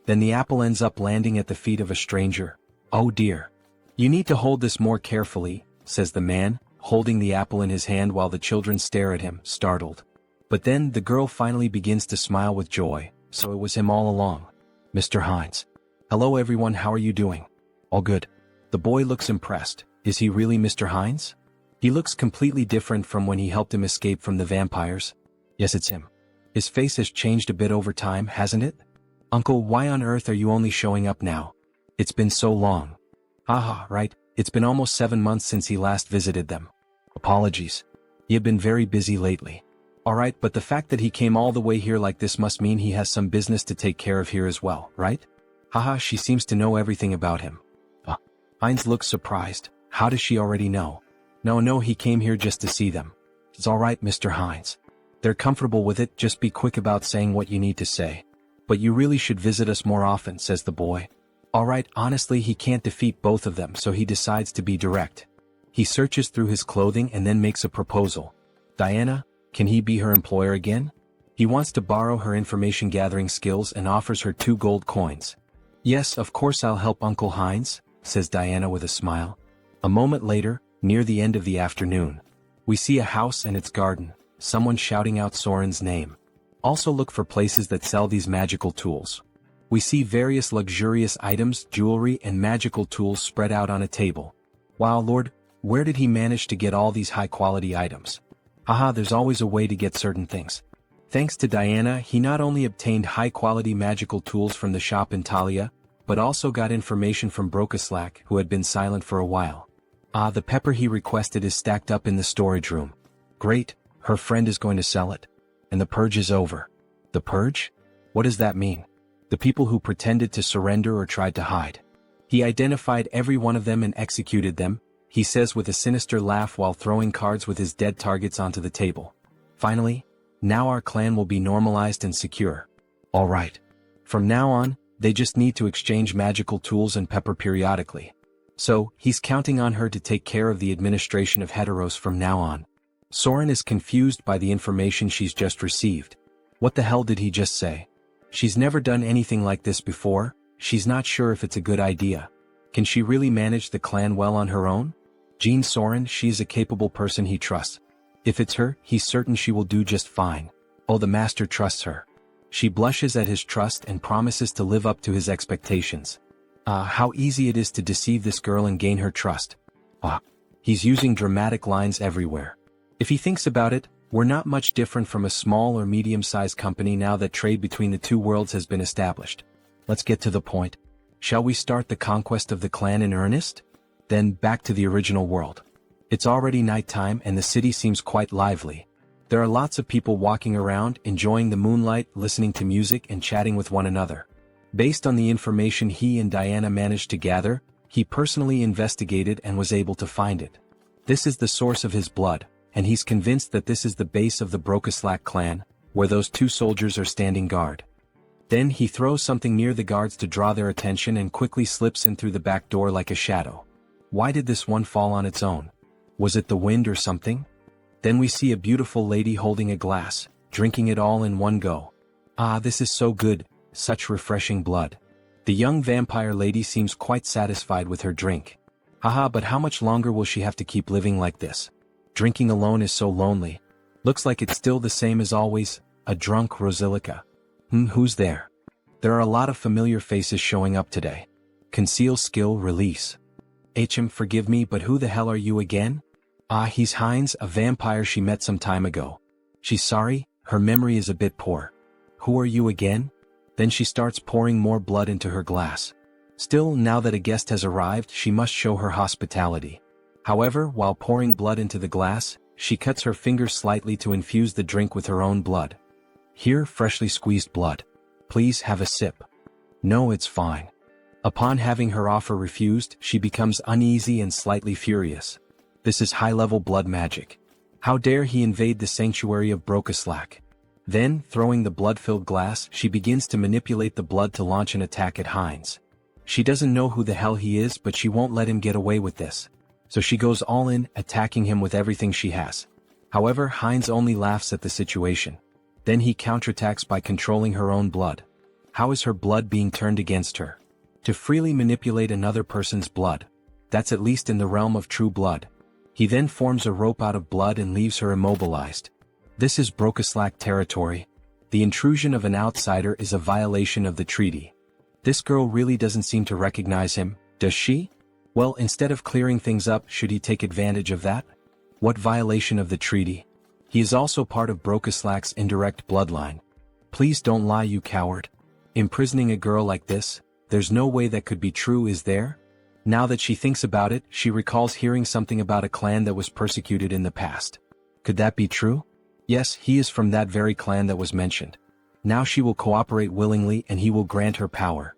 Then the apple ends up landing at the feet of a stranger. Oh dear. You need to hold this more carefully, says the man, holding the apple in his hand while the children stare at him, startled. But then the girl finally begins to smile with joy, so it was him all along. Mr. Hines. Hello everyone, how are you doing? All good. The boy looks impressed. Is he really Mr. Hines? He looks completely different from when he helped him escape from the vampires. Yes, it's him. His face has changed a bit over time, hasn't it? Uncle, why on earth are you only showing up now? It's been so long. Haha, right, it's been almost 7 months since he last visited them. Apologies. He had been very busy lately. Alright, but the fact that he came all the way here like this must mean he has some business to take care of here as well, right? Haha, she seems to know everything about him. Heinz looks surprised. How does she already know? No, he came here just to see them. It's alright, Mr. Hines. They're comfortable with it, just be quick about saying what you need to say. But you really should visit us more often, says the boy. Alright, honestly he can't defeat both of them, so he decides to be direct. He searches through his clothing and then makes a proposal. Diana, can he be her employer again? He wants to borrow her information gathering skills and offers her 2 gold coins. Yes, of course I'll help Uncle Hines, says Diana with a smile. A moment later, near the end of the afternoon. We see a house and its garden, someone shouting out Soren's name. Also look for places that sell these magical tools. We see various luxurious items, jewelry and magical tools spread out on a table. Wow Lord, where did he manage to get all these high-quality items? Haha, there's always a way to get certain things. Thanks to Diana, he not only obtained high-quality magical tools from the shop in Talia, but also got information from Brokaslack, who had been silent for a while. The pepper he requested is stacked up in the storage room. Great, her friend is going to sell it. And the purge is over. The purge? What does that mean? The people who pretended to surrender or tried to hide. He identified every one of them and executed them, he says with a sinister laugh while throwing cards with his dead targets onto the table. Finally, now our clan will be normalized and secure. Alright. From now on, they just need to exchange magical tools and pepper periodically. So, he's counting on her to take care of the administration of Heteros from now on. Soren is confused by the information she's just received. What the hell did he just say? She's never done anything like this before, she's not sure if it's a good idea. Can she really manage the clan well on her own? Jean Soren, she's a capable person he trusts. If it's her, he's certain she will do just fine. Oh, the master trusts her. She blushes at his trust and promises to live up to his expectations. How easy it is to deceive this girl and gain her trust. He's using dramatic lines everywhere. If he thinks about it, we're not much different from a small or medium-sized company now that trade between the two worlds has been established. Let's get to the point. Shall we start the conquest of the clan in earnest? Then, back to the original world. It's already nighttime and the city seems quite lively. There are lots of people walking around, enjoying the moonlight, listening to music and chatting with one another. Based on the information he and Diana managed to gather, he personally investigated and was able to find it. This is the source of his blood, and he's convinced that this is the base of the Brokaslack clan, where those two soldiers are standing guard. Then he throws something near the guards to draw their attention and quickly slips in through the back door like a shadow. Why did this one fall on its own? Was it the wind or something? Then we see a beautiful lady holding a glass, drinking it all in one go. This is so good, such refreshing blood. The young vampire lady seems quite satisfied with her drink. But how much longer will she have to keep living like this? Drinking alone is so lonely. Looks like it's still the same as always, a drunk Rosilica. Who's there? There are a lot of familiar faces showing up today. Conceal skill release. Forgive me, but who the hell are you again? He's Heinz, a vampire she met some time ago. She's sorry, her memory is a bit poor. Who are you again? Then she starts pouring more blood into her glass. Still, now that a guest has arrived, she must show her hospitality. However, while pouring blood into the glass, she cuts her fingers slightly to infuse the drink with her own blood. Here, freshly squeezed blood. Please have a sip. No, it's fine. Upon having her offer refused, she becomes uneasy and slightly furious. This is high-level blood magic. How dare he invade the sanctuary of Brokaslack? Then, throwing the blood-filled glass, she begins to manipulate the blood to launch an attack at Heinz. She doesn't know who the hell he is, but she won't let him get away with this. So she goes all in, attacking him with everything she has. However, Heinz only laughs at the situation. Then he counterattacks by controlling her own blood. How is her blood being turned against her? To freely manipulate another person's blood. That's at least in the realm of true blood. He then forms a rope out of blood and leaves her immobilized. This is Brokaslack territory. The intrusion of an outsider is a violation of the treaty. This girl really doesn't seem to recognize him, does she? Well, instead of clearing things up, should he take advantage of that? What violation of the treaty? He is also part of Brokaslack's indirect bloodline. Please don't lie, you coward. Imprisoning a girl like this? There's no way that could be true, is there? Now that she thinks about it, she recalls hearing something about a clan that was persecuted in the past. Could that be true? Yes, he is from that very clan that was mentioned. Now she will cooperate willingly and he will grant her power.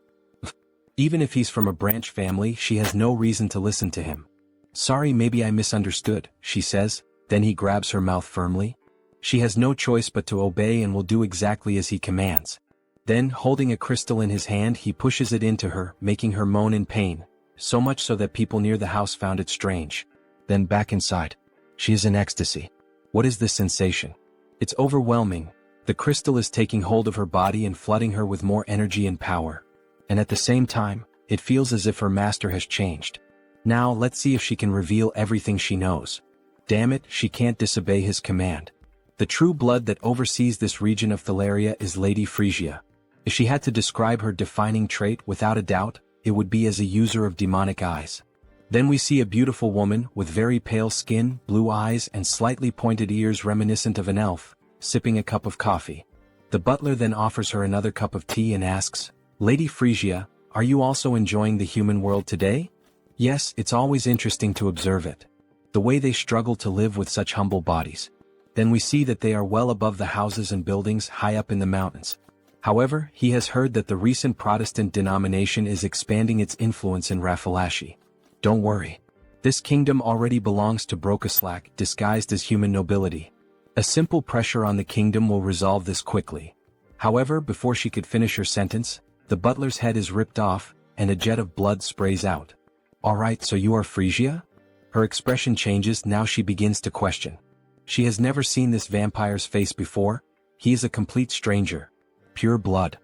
Even if he's from a branch family, she has no reason to listen to him. Sorry, maybe I misunderstood, she says, then he grabs her mouth firmly. She has no choice but to obey and will do exactly as he commands. Then, holding a crystal in his hand, he pushes it into her, making her moan in pain, so much so that people near the house found it strange. Then back inside. She is in ecstasy. What is this sensation? It's overwhelming. The crystal is taking hold of her body and flooding her with more energy and power. And at the same time, it feels as if her master has changed. Now let's see if she can reveal everything she knows. Damn it, she can't disobey his command. The true blood that oversees this region of Thalaria is Lady Frisia. If she had to describe her defining trait without a doubt, it would be as a user of demonic eyes. Then we see a beautiful woman with very pale skin, blue eyes and slightly pointed ears reminiscent of an elf, sipping a cup of coffee. The butler then offers her another cup of tea and asks, "Lady Frisia, are you also enjoying the human world today?" Yes, it's always interesting to observe it. The way they struggle to live with such humble bodies. Then we see that they are well above the houses and buildings high up in the mountains. However, he has heard that the recent Protestant denomination is expanding its influence in Rafalashi. Don't worry. This kingdom already belongs to Brokaslak, disguised as human nobility. A simple pressure on the kingdom will resolve this quickly. However, before she could finish her sentence, the butler's head is ripped off, and a jet of blood sprays out. "Alright, so you are Frisia?" Her expression changes, now she begins to question. She has never seen this vampire's face before. He is a complete stranger. Pure blood.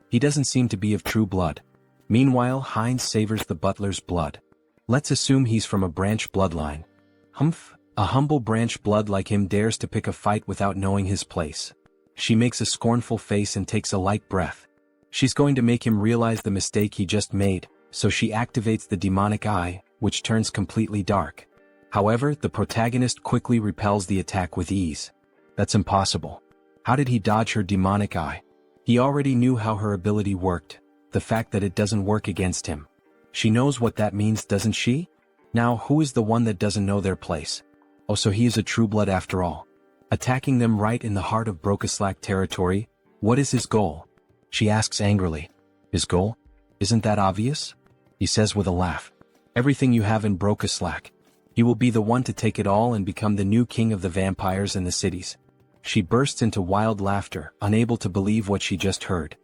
He doesn't seem to be of true blood. Meanwhile, Heinz savors the butler's blood. Let's assume he's from a branch bloodline. Humph, a humble branch blood like him dares to pick a fight without knowing his place. She makes a scornful face and takes a light breath. She's going to make him realize the mistake he just made, so she activates the demonic eye, which turns completely dark. However, the protagonist quickly repels the attack with ease. That's impossible. How did he dodge her demonic eye? He already knew how her ability worked, the fact that it doesn't work against him. She knows what that means, doesn't she? Now, who is the one that doesn't know their place? Oh, so he is a true blood after all. Attacking them right in the heart of Brokaslak territory, what is his goal? She asks angrily. His goal? Isn't that obvious? He says with a laugh. Everything you have in Brokaslak. He will be the one to take it all and become the new king of the vampires and the cities. She bursts into wild laughter, unable to believe what she just heard.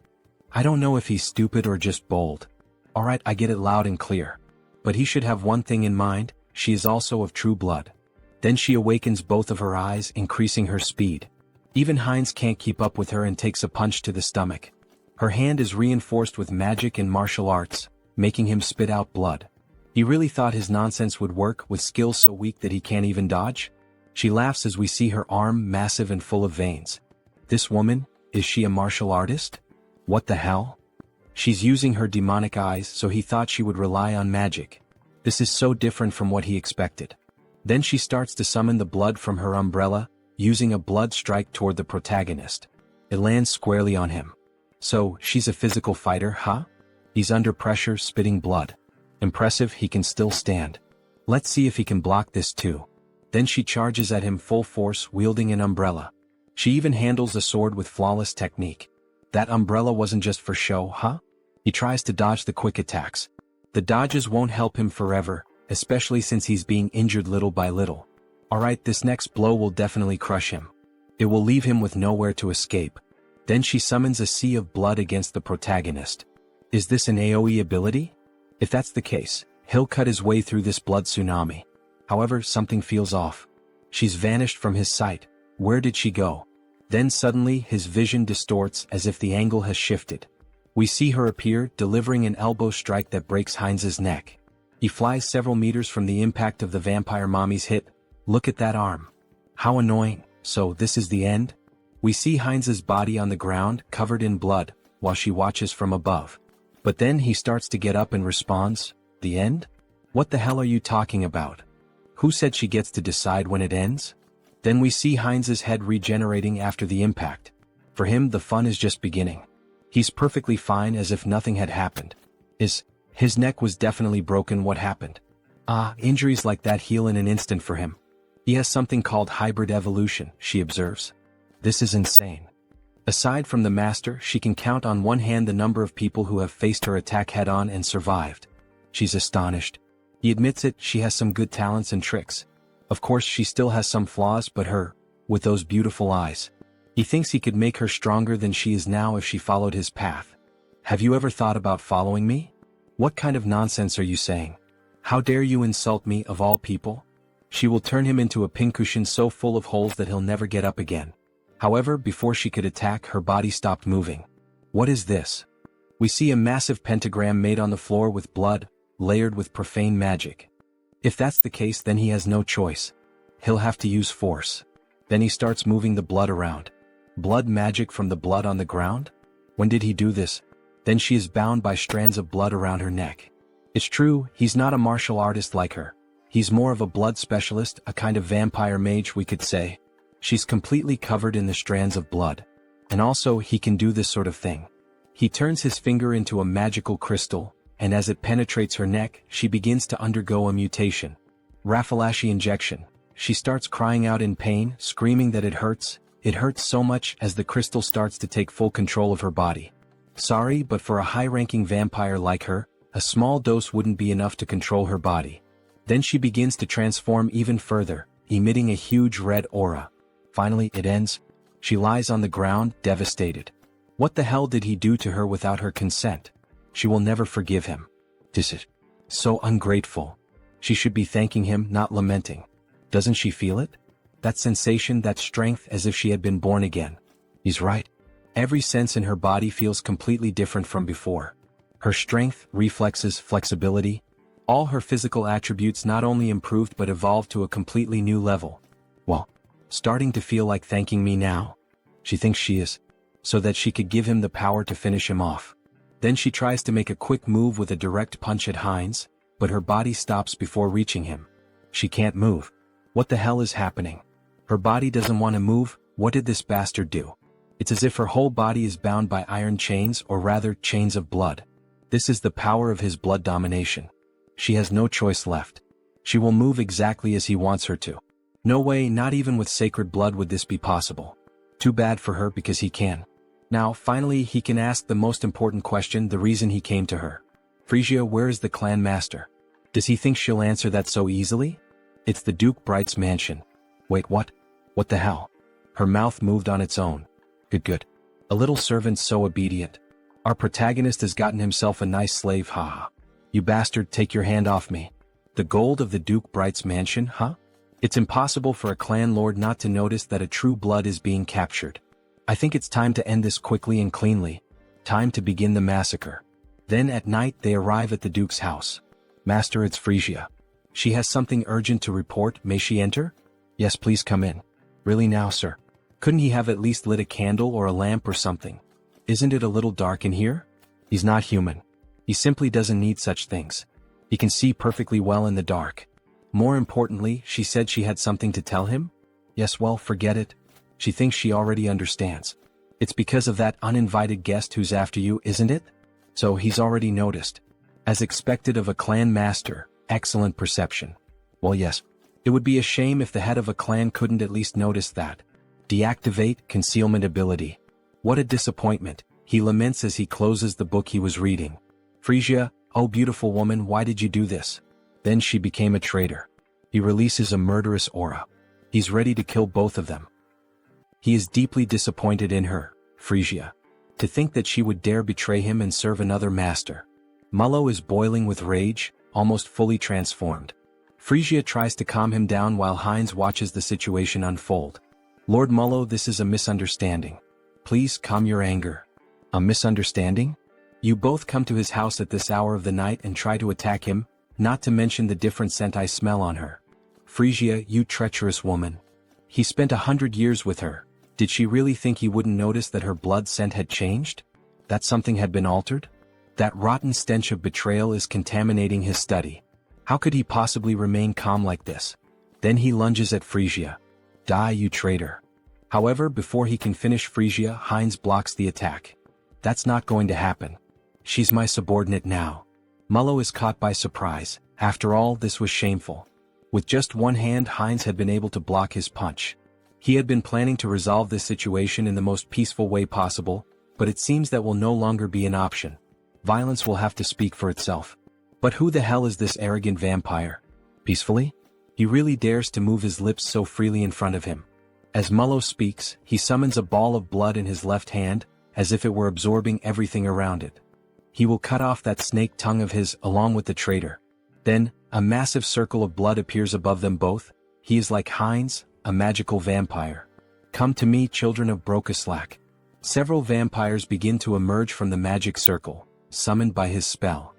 I don't know if he's stupid or just bold. Alright, I get it loud and clear. But he should have one thing in mind, she is also of true blood. Then she awakens both of her eyes, increasing her speed. Even Heinz can't keep up with her and takes a punch to the stomach. Her hand is reinforced with magic and martial arts, making him spit out blood. He really thought his nonsense would work with skills so weak that he can't even dodge? She laughs as we see her arm massive and full of veins. This woman, is she a martial artist? What the hell? She's using her demonic eyes, so he thought she would rely on magic. This is so different from what he expected. Then she starts to summon the blood from her umbrella, using a blood strike toward the protagonist. It lands squarely on him. So, she's a physical fighter, huh? He's under pressure, spitting blood. Impressive, he can still stand. Let's see if he can block this too. Then she charges at him full force, wielding an umbrella. She even handles a sword with flawless technique. That umbrella wasn't just for show, huh? He tries to dodge the quick attacks. The dodges won't help him forever, especially since he's being injured little by little. Alright, this next blow will definitely crush him. It will leave him with nowhere to escape. Then she summons a sea of blood against the protagonist. Is this an AoE ability? If that's the case, he'll cut his way through this blood tsunami. However, something feels off. She's vanished from his sight. Where did she go? Then suddenly his vision distorts as if the angle has shifted. We see her appear, delivering an elbow strike that breaks Heinz's neck. He flies several meters from the impact of the vampire mommy's hit. Look at that arm. How annoying. So this is the end? We see Heinz's body on the ground, covered in blood, while she watches from above. But then he starts to get up and responds, "The end? What the hell are you talking about? Who said she gets to decide when it ends?" Then we see Heinz's head regenerating after the impact. For him, the fun is just beginning. He's perfectly fine as if nothing had happened. His neck was definitely broken. What happened? Injuries like that heal in an instant for him. He has something called hybrid evolution, she observes. This is insane. Aside from the master, she can count on one hand the number of people who have faced her attack head-on and survived. She's astonished. He admits it, she has some good talents and tricks. Of course she still has some flaws, but with those beautiful eyes. He thinks he could make her stronger than she is now if she followed his path. Have you ever thought about following me? What kind of nonsense are you saying? How dare you insult me, of all people? She will turn him into a pincushion so full of holes that he'll never get up again. However, before she could attack, her body stopped moving. What is this? We see a massive pentagram made on the floor with blood, layered with profane magic. If that's the case, then he has no choice. He'll have to use force. Then he starts moving the blood around. Blood magic from the blood on the ground? When did he do this? Then she is bound by strands of blood around her neck. It's true, he's not a martial artist like her. He's more of a blood specialist, a kind of vampire mage, we could say. She's completely covered in the strands of blood. And also, he can do this sort of thing. He turns his finger into a magical crystal, and as it penetrates her neck, she begins to undergo a mutation. Raffalashi injection. She starts crying out in pain, screaming that it hurts so much as the crystal starts to take full control of her body. Sorry, but for a high-ranking vampire like her, a small dose wouldn't be enough to control her body. Then she begins to transform even further, emitting a huge red aura. Finally, it ends. She lies on the ground, devastated. What the hell did he do to her without her consent? She will never forgive him. This is so ungrateful. She should be thanking him, not lamenting. Doesn't she feel it? That sensation, that strength, as if she had been born again. He's right. Every sense in her body feels completely different from before. Her strength, reflexes, flexibility, all her physical attributes not only improved but evolved to a completely new level. Well, starting to feel like thanking me now. She thinks she is, so that she could give him the power to finish him off. Then she tries to make a quick move with a direct punch at Heinz, but her body stops before reaching him. She can't move. What the hell is happening? Her body doesn't want to move. What did this bastard do? It's as if her whole body is bound by iron chains, or rather, chains of blood. This is the power of his blood domination. She has no choice left. She will move exactly as he wants her to. No way, not even with sacred blood would this be possible. Too bad for her because he can. Now, finally, he can ask the most important question, the reason he came to her. Frisia, where is the clan master? Does he think she'll answer that so easily? It's the Duke Bright's mansion. Wait, what? What the hell? Her mouth moved on its own. Good. A little servant so obedient. Our protagonist has gotten himself a nice slave, haha. You bastard, take your hand off me. The gold of the Duke Bright's mansion, huh? It's impossible for a clan lord not to notice that a true blood is being captured. I think it's time to end this quickly and cleanly. Time to begin the massacre. Then at night they arrive at the Duke's house. Master, it's Frisia. She has something urgent to report, may she enter? Yes, please come in. Really now, sir? Couldn't he have at least lit a candle or a lamp or something? Isn't it a little dark in here? He's not human. He simply doesn't need such things. He can see perfectly well in the dark. More importantly, she said she had something to tell him? Yes, well, forget it. She thinks she already understands. It's because of that uninvited guest who's after you, isn't it? So he's already noticed. As expected of a clan master, excellent perception. Well, yes. It would be a shame if the head of a clan couldn't at least notice that. Deactivate concealment ability. What a disappointment, he laments as he closes the book he was reading. Frisia, oh beautiful woman, why did you do this? Then she became a traitor. He releases a murderous aura. He's ready to kill both of them. He is deeply disappointed in her, Frisia. To think that she would dare betray him and serve another master. Mullo is boiling with rage, almost fully transformed. Frisia tries to calm him down while Heinz watches the situation unfold. Lord Mullo, this is a misunderstanding. Please calm your anger. A misunderstanding? You both come to his house at this hour of the night and try to attack him, not to mention the different scent I smell on her. Frisia, you treacherous woman. He spent 100 years with her. Did she really think he wouldn't notice that her blood scent had changed? That something had been altered? That rotten stench of betrayal is contaminating his study. How could he possibly remain calm like this? Then he lunges at Frisia. Die, you traitor. However, before he can finish Frisia, Heinz blocks the attack. That's not going to happen. She's my subordinate now. Mullo is caught by surprise. After all, this was shameful. With just one hand, Heinz had been able to block his punch. He had been planning to resolve this situation in the most peaceful way possible, but it seems that will no longer be an option. Violence will have to speak for itself. But who the hell is this arrogant vampire? Peacefully? He really dares to move his lips so freely in front of him. As Mullo speaks, he summons a ball of blood in his left hand, as if it were absorbing everything around it. He will cut off that snake tongue of his, along with the traitor. Then, a massive circle of blood appears above them both. He is like Heinz, a magical vampire. Come to me, children of Brokaslak. Several vampires begin to emerge from the magic circle, summoned by his spell.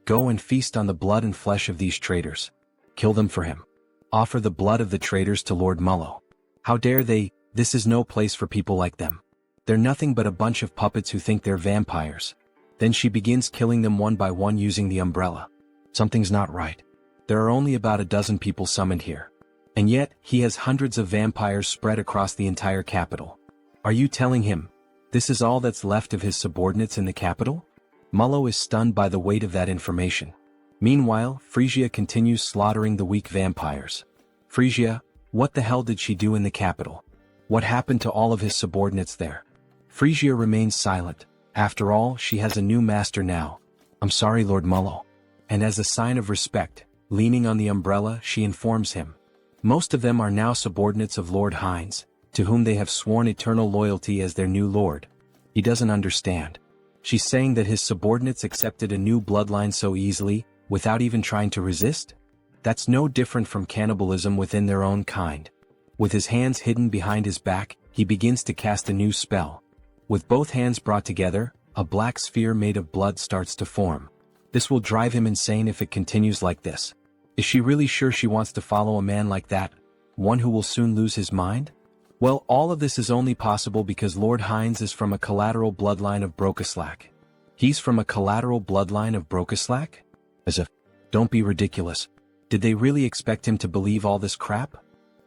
Go and feast on the blood and flesh of these traitors. Kill them for him. Offer the blood of the traitors to Lord Mullo. How dare they? This is no place for people like them. They're nothing but a bunch of puppets who think they're vampires. Then she begins killing them one by one using the umbrella. Something's not right. There are only about a dozen people summoned here. And yet, he has hundreds of vampires spread across the entire capital. Are you telling him this is all that's left of his subordinates in the capital? Mullo is stunned by the weight of that information. Meanwhile, Frisia continues slaughtering the weak vampires. Frisia, what the hell did she do in the capital? What happened to all of his subordinates there? Frisia remains silent. After all, she has a new master now. I'm sorry, Lord Mullo. And as a sign of respect, leaning on the umbrella, she informs him. Most of them are now subordinates of Lord Hines, to whom they have sworn eternal loyalty as their new lord. He doesn't understand. She's saying that his subordinates accepted a new bloodline so easily, without even trying to resist? That's no different from cannibalism within their own kind. With his hands hidden behind his back, he begins to cast a new spell. With both hands brought together, a black sphere made of blood starts to form. This will drive him insane if it continues like this. Is she really sure she wants to follow a man like that, one who will soon lose his mind? Well, all of this is only possible because Lord Hines is from a collateral bloodline of Brokeslack. He's from a collateral bloodline of Brokeslack? As if, don't be ridiculous. Did they really expect him to believe all this crap?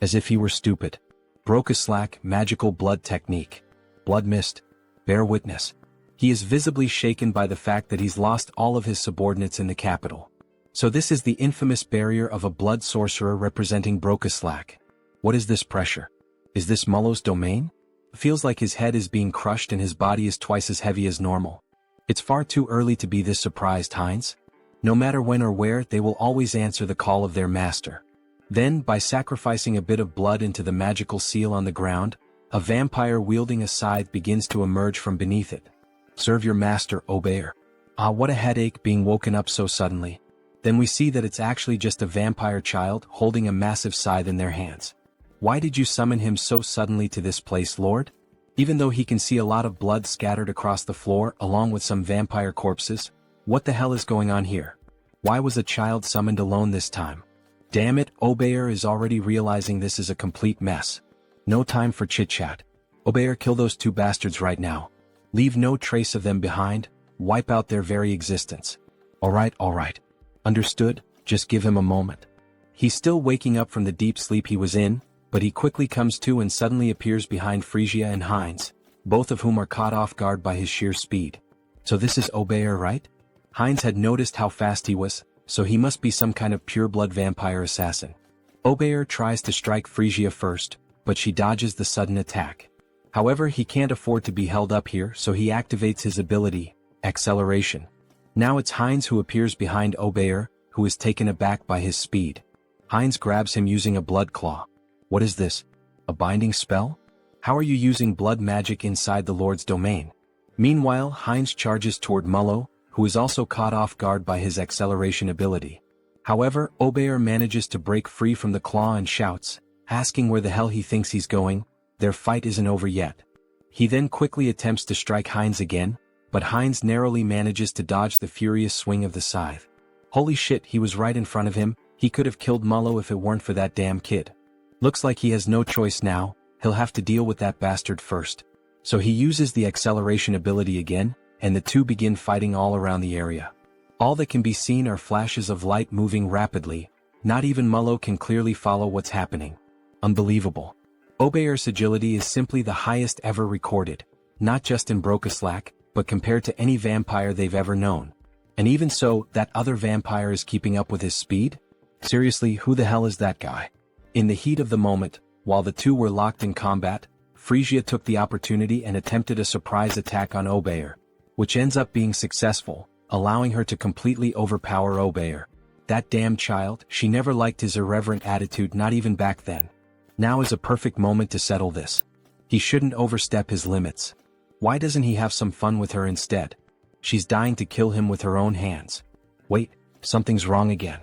As if he were stupid. Brokeslack, magical blood technique. Blood mist. Bear witness. He is visibly shaken by the fact that he's lost all of his subordinates in the capital. So this is the infamous barrier of a blood sorcerer representing Brokeslack. What is this pressure? Is this Mullo's domain? Feels like his head is being crushed and his body is twice as heavy as normal. It's far too early to be this surprised, Hines. No matter when or where, they will always answer the call of their master. Then, by sacrificing a bit of blood into the magical seal on the ground, a vampire wielding a scythe begins to emerge from beneath it. Serve your master, Obeyer. Ah, what a headache being woken up so suddenly. Then we see that it's actually just a vampire child holding a massive scythe in their hands. Why did you summon him so suddenly to this place, Lord? Even though he can see a lot of blood scattered across the floor along with some vampire corpses, what the hell is going on here? Why was a child summoned alone this time? Damn it, Obeyer is already realizing this is a complete mess. No time for chit-chat. Obeyer, kill those two bastards right now. Leave no trace of them behind, wipe out their very existence. Alright. Understood, just give him a moment. He's still waking up from the deep sleep he was in, but he quickly comes to and suddenly appears behind Frisia and Hines, both of whom are caught off guard by his sheer speed. So this is Obeyer, right? Hines had noticed how fast he was, so he must be some kind of pure-blood vampire assassin. Obeyer tries to strike Frisia first, but she dodges the sudden attack. However, he can't afford to be held up here, so he activates his ability, Acceleration. Now it's Hines who appears behind Obeyer, who is taken aback by his speed. Hines grabs him using a blood claw. What is this? A binding spell? How are you using blood magic inside the Lord's domain? Meanwhile, Hines charges toward Mullo, who is also caught off guard by his acceleration ability. However, Obeyer manages to break free from the claw and shouts, asking where the hell he thinks he's going. Their fight isn't over yet. He then quickly attempts to strike Hines again, but Hines narrowly manages to dodge the furious swing of the scythe. Holy shit, he was right in front of him. He could have killed Mullo if it weren't for that damn kid. Looks like he has no choice now, he'll have to deal with that bastard first. So he uses the acceleration ability again, and the two begin fighting all around the area. All that can be seen are flashes of light moving rapidly. Not even Mullo can clearly follow what's happening. Unbelievable. Obeyer's agility is simply the highest ever recorded, not just in Brokeslack, but compared to any vampire they've ever known. And even so, that other vampire is keeping up with his speed? Seriously, who the hell is that guy? In the heat of the moment, while the two were locked in combat, Frisia took the opportunity and attempted a surprise attack on Obeyer, which ends up being successful, allowing her to completely overpower Obeyer. That damn child, she never liked his irreverent attitude, not even back then. Now is a perfect moment to settle this. He shouldn't overstep his limits. Why doesn't he have some fun with her instead? She's dying to kill him with her own hands. Wait, something's wrong again.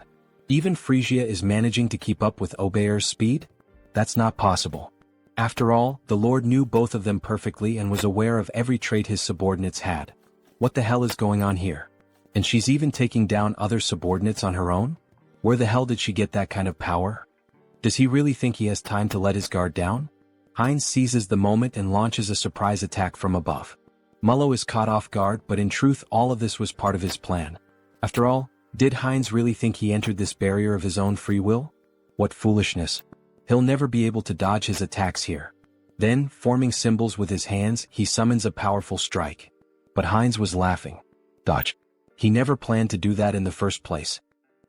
Even Frisia is managing to keep up with Obeyer's speed? That's not possible. After all, the Lord knew both of them perfectly and was aware of every trait his subordinates had. What the hell is going on here? And she's even taking down other subordinates on her own? Where the hell did she get that kind of power? Does he really think he has time to let his guard down? Heinz seizes the moment and launches a surprise attack from above. Mullo is caught off guard, but in truth all of this was part of his plan. After all, did Heinz really think he entered this barrier of his own free will? What foolishness. He'll never be able to dodge his attacks here. Then, forming symbols with his hands, he summons a powerful strike. But Heinz was laughing. Dodge. He never planned to do that in the first place.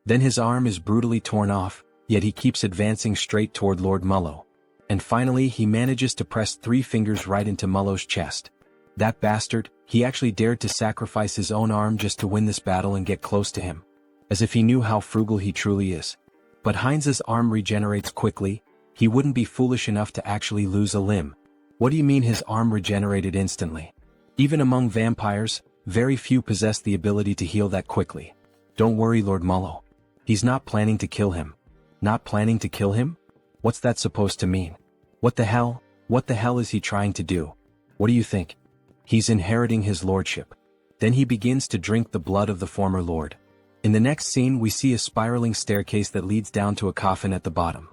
Then his arm is brutally torn off, yet he keeps advancing straight toward Lord Mullo. And finally he manages to press 3 fingers right into Mullo's chest. That bastard, he actually dared to sacrifice his own arm just to win this battle and get close to him. As if he knew how frugal he truly is. But Heinz's arm regenerates quickly. He wouldn't be foolish enough to actually lose a limb. What do you mean his arm regenerated instantly? Even among vampires, very few possess the ability to heal that quickly. Don't worry, Lord Mullo. He's not planning to kill him. Not planning to kill him? What's that supposed to mean? What the hell is he trying to do? What do you think? He's inheriting his lordship. Then he begins to drink the blood of the former lord. In the next scene we see a spiraling staircase that leads down to a coffin at the bottom.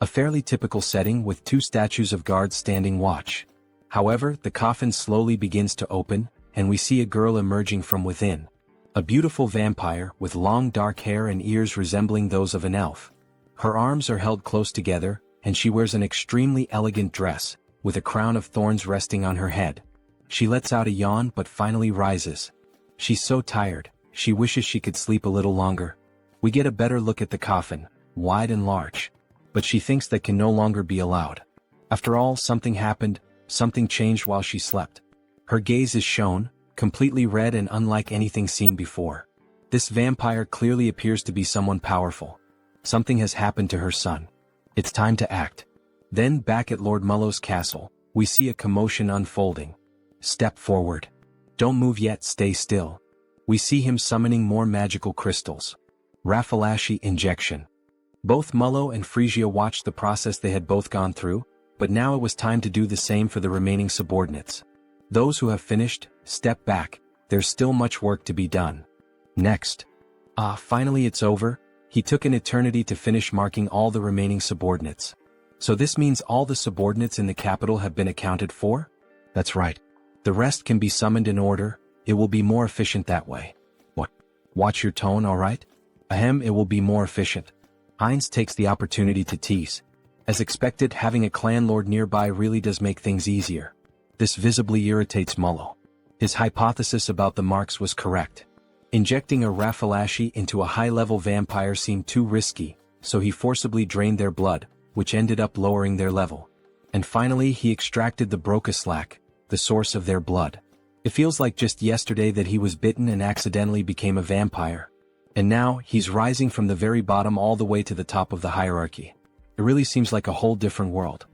A fairly typical setting with 2 statues of guards standing watch. However, the coffin slowly begins to open, and we see a girl emerging from within. A beautiful vampire with long dark hair and ears resembling those of an elf. Her arms are held close together, and she wears an extremely elegant dress, with a crown of thorns resting on her head. She lets out a yawn but finally rises. She's so tired, she wishes she could sleep a little longer. We get a better look at the coffin, wide and large. But she thinks that can no longer be allowed. After all, something happened, something changed while she slept. Her gaze is shown, completely red and unlike anything seen before. This vampire clearly appears to be someone powerful. Something has happened to her son. It's time to act. Then back at Lord Mullo's castle, we see a commotion unfolding. Step forward. Don't move yet, stay still. We see him summoning more magical crystals. Raffalashi injection. Both Mullo and Frisia watched the process they had both gone through, but now it was time to do the same for the remaining subordinates. Those who have finished, step back, there's still much work to be done. Next. Finally it's over. He took an eternity to finish marking all the remaining subordinates. So this means all the subordinates in the capital have been accounted for? That's right. The rest can be summoned in order, it will be more efficient that way. What? Watch your tone, alright? Ahem, it will be more efficient. Heinz takes the opportunity to tease. As expected, having a clan lord nearby really does make things easier. This visibly irritates Mullo. His hypothesis about the marks was correct. Injecting a Raffalashi into a high-level vampire seemed too risky, so he forcibly drained their blood, which ended up lowering their level. And finally he extracted the Brokaslak, the source of their blood. It feels like just yesterday that he was bitten and accidentally became a vampire. And now, he's rising from the very bottom all the way to the top of the hierarchy. It really seems like a whole different world.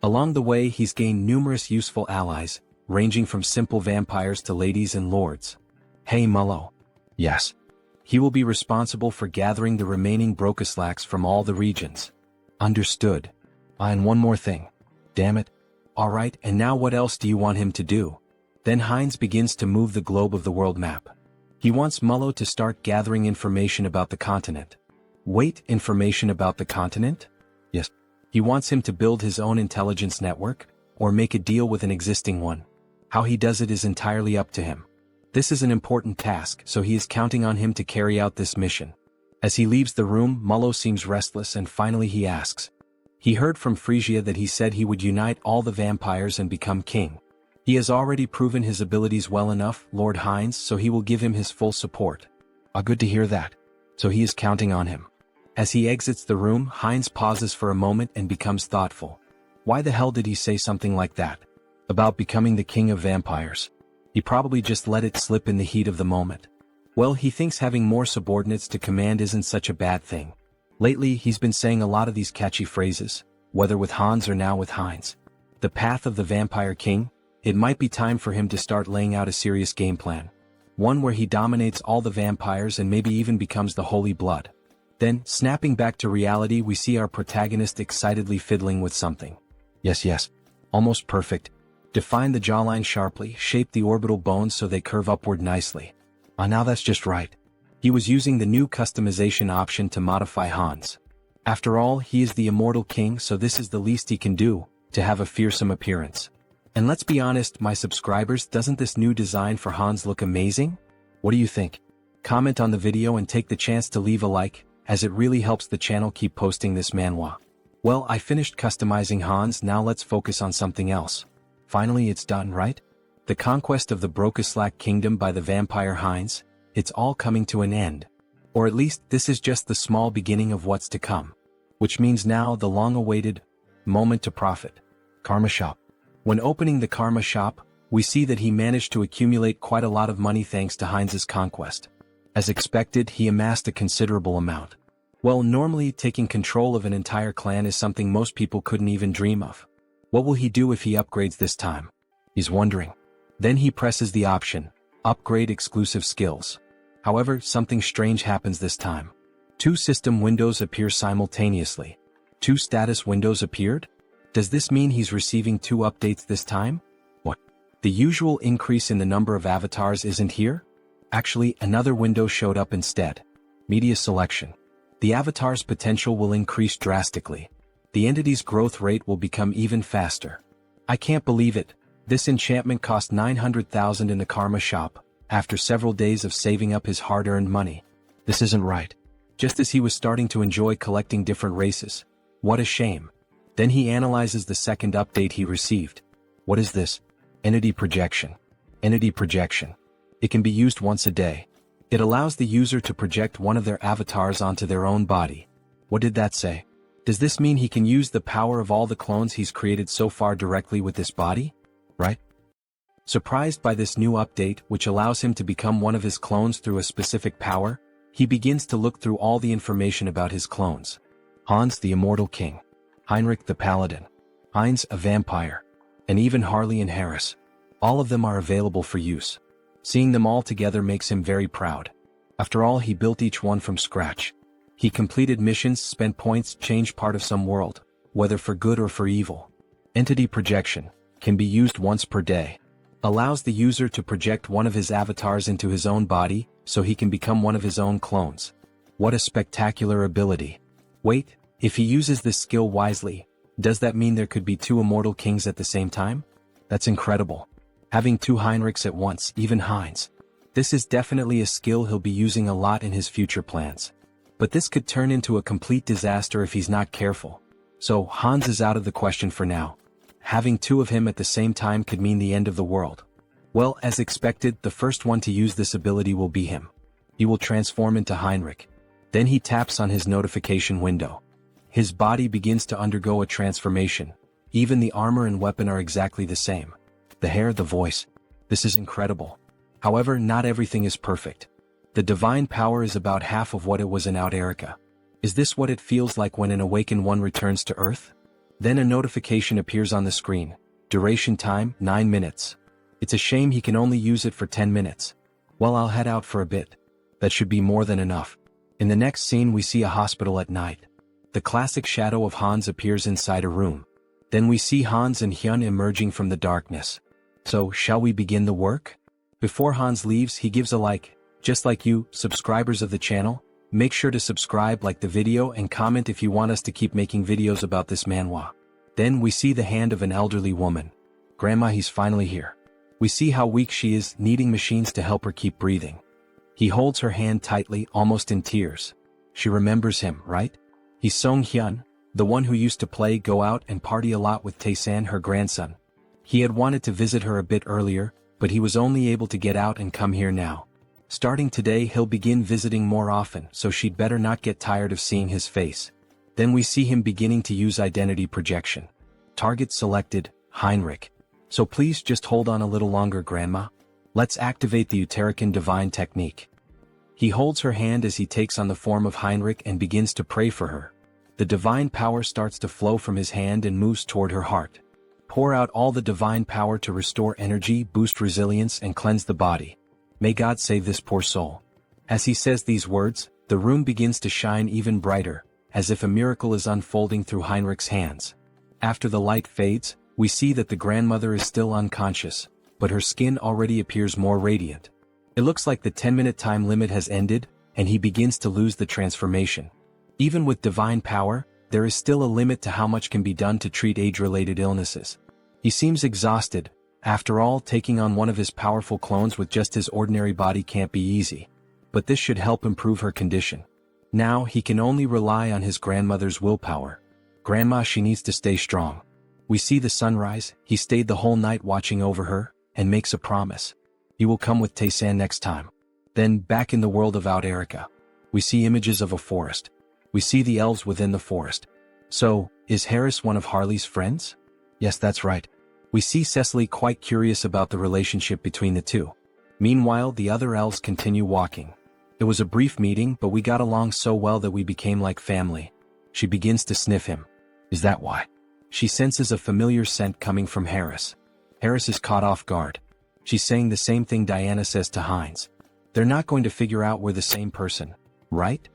Along the way he's gained numerous useful allies, ranging from simple vampires to ladies and lords. Hey Mullo. Yes. He will be responsible for gathering the remaining Brokaslaks from all the regions. Understood. And one more thing. Damn it. Alright, and now what else do you want him to do? Then Heinz begins to move the globe of the world map. He wants Mullo to start gathering information about the continent. Wait, information about the continent? Yes. He wants him to build his own intelligence network, or make a deal with an existing one. How he does it is entirely up to him. This is an important task, so he is counting on him to carry out this mission. As he leaves the room, Mullo seems restless and finally he asks. He heard from Frisia that he said he would unite all the vampires and become king. He has already proven his abilities well enough, Lord Heinz, so he will give him his full support. Good to hear that. So he is counting on him. As he exits the room, Heinz pauses for a moment and becomes thoughtful. Why the hell did he say something like that? About becoming the king of vampires. He probably just let it slip in the heat of the moment. Well, he thinks having more subordinates to command isn't such a bad thing. Lately, he's been saying a lot of these catchy phrases, whether with Hans or now with Heinz. The path of the vampire king? It might be time for him to start laying out a serious game plan. One where he dominates all the vampires and maybe even becomes the Holy Blood. Then, snapping back to reality, we see our protagonist excitedly fiddling with something. Yes. Almost perfect. Define the jawline sharply, shape the orbital bones so they curve upward nicely. Now that's just right. He was using the new customization option to modify Hans. After all, he is the immortal king, so this is the least he can do, to have a fearsome appearance. And let's be honest, my subscribers, doesn't this new design for Hans look amazing? What do you think? Comment on the video and take the chance to leave a like, as it really helps the channel keep posting this manhwa. Well, I finished customizing Hans, now let's focus on something else. Finally it's done, right? The conquest of the Brokeslack kingdom by the vampire Heinz, it's all coming to an end. Or at least this is just the small beginning of what's to come. Which means now the long-awaited moment to profit. Karma Shop. When opening the Karma Shop, we see that he managed to accumulate quite a lot of money thanks to Heinz's conquest. As expected, he amassed a considerable amount. Well, normally taking control of an entire clan is something most people couldn't even dream of. What will he do if he upgrades this time? He's wondering. Then he presses the option, Upgrade Exclusive Skills. However, something strange happens this time. 2 system windows appear simultaneously. 2 status windows appeared? Does this mean he's receiving 2 updates this time? What? The usual increase in the number of avatars isn't here? Actually, another window showed up instead. Media selection. The avatar's potential will increase drastically. The entity's growth rate will become even faster. I can't believe it. This enchantment cost 900,000 in the Karma Shop, after several days of saving up his hard-earned money. This isn't right. Just as he was starting to enjoy collecting different races. What a shame. Then he analyzes the second update he received. What is this? Entity projection. Entity projection. It can be used once a day. It allows the user to project one of their avatars onto their own body. What did that say? Does this mean he can use the power of all the clones he's created so far directly with this body? Right? Surprised by this new update, which allows him to become one of his clones through a specific power, he begins to look through all the information about his clones. Hans the Immortal King. Heinrich the Paladin. Heinz a vampire. And even Harley and Harris. All of them are available for use. Seeing them all together makes him very proud. After all, he built each one from scratch. He completed missions, spent points, changed part of some world, whether for good or for evil. Entity projection. Can be used once per day. Allows the user to project one of his avatars into his own body, so he can become one of his own clones. What a spectacular ability. Wait, if he uses this skill wisely, does that mean there could be 2 immortal kings at the same time? That's incredible. Having 2 Heinrichs at once, even Heinz. This is definitely a skill he'll be using a lot in his future plans. But this could turn into a complete disaster if he's not careful. So Hans is out of the question for now. Having 2 of him at the same time could mean the end of the world. Well, as expected, the first one to use this ability will be him. He will transform into Heinrich. Then he taps on his notification window. His body begins to undergo a transformation. Even the armor and weapon are exactly the same. The hair, the voice. This is incredible. However, not everything is perfect. The divine power is about half of what it was in Out Erica. Is this what it feels like when an awakened one returns to Earth? Then a notification appears on the screen. Duration time, 9 minutes. It's a shame he can only use it for 10 minutes. Well, I'll head out for a bit. That should be more than enough. In the next scene we see a hospital at night. The classic shadow of Hans appears inside a room. Then we see Hans and Hyun emerging from the darkness. So, shall we begin the work? Before Hans leaves, he gives a like. Just like you, subscribers of the channel, make sure to subscribe, like the video, and comment if you want us to keep making videos about this manhwa. Then we see the hand of an elderly woman. Grandma, he's finally here. We see how weak she is, needing machines to help her keep breathing. He holds her hand tightly, almost in tears. She remembers him, right? He's Sunghyun, the one who used to play, go out, and party a lot with Tae-san, her grandson. He had wanted to visit her a bit earlier, but he was only able to get out and come here now. Starting today, he'll begin visiting more often, so she'd better not get tired of seeing his face. Then we see him beginning to use identity projection. Target selected, Heinrich. So please just hold on a little longer, Grandma. Let's activate the Uterican Divine Technique. He holds her hand as he takes on the form of Heinrich and begins to pray for her. The divine power starts to flow from his hand and moves toward her heart. Pour out all the divine power to restore energy, boost resilience, and cleanse the body. May God save this poor soul. As he says these words, the room begins to shine even brighter, as if a miracle is unfolding through Heinrich's hands. After the light fades, we see that the grandmother is still unconscious, but her skin already appears more radiant. It looks like the 10-minute time limit has ended, and he begins to lose the transformation. Even with divine power, there is still a limit to how much can be done to treat age-related illnesses. He seems exhausted. After all, taking on one of his powerful clones with just his ordinary body can't be easy. But this should help improve her condition. Now he can only rely on his grandmother's willpower. Grandma, she needs to stay strong. We see the sunrise. He stayed the whole night watching over her, and makes a promise. He will come with Tae-san next time. Then, back in the world of Out Erica, we see images of a forest. We see the elves within the forest. So, is Harris one of Harley's friends? Yes, that's right. We see Cecily quite curious about the relationship between the two. Meanwhile, the other elves continue walking. It was a brief meeting, but we got along so well that we became like family. She begins to sniff him. Is that why? She senses a familiar scent coming from Harris. Harris is caught off guard. She's saying the same thing Diana says to Hines. They're not going to figure out we're the same person, right?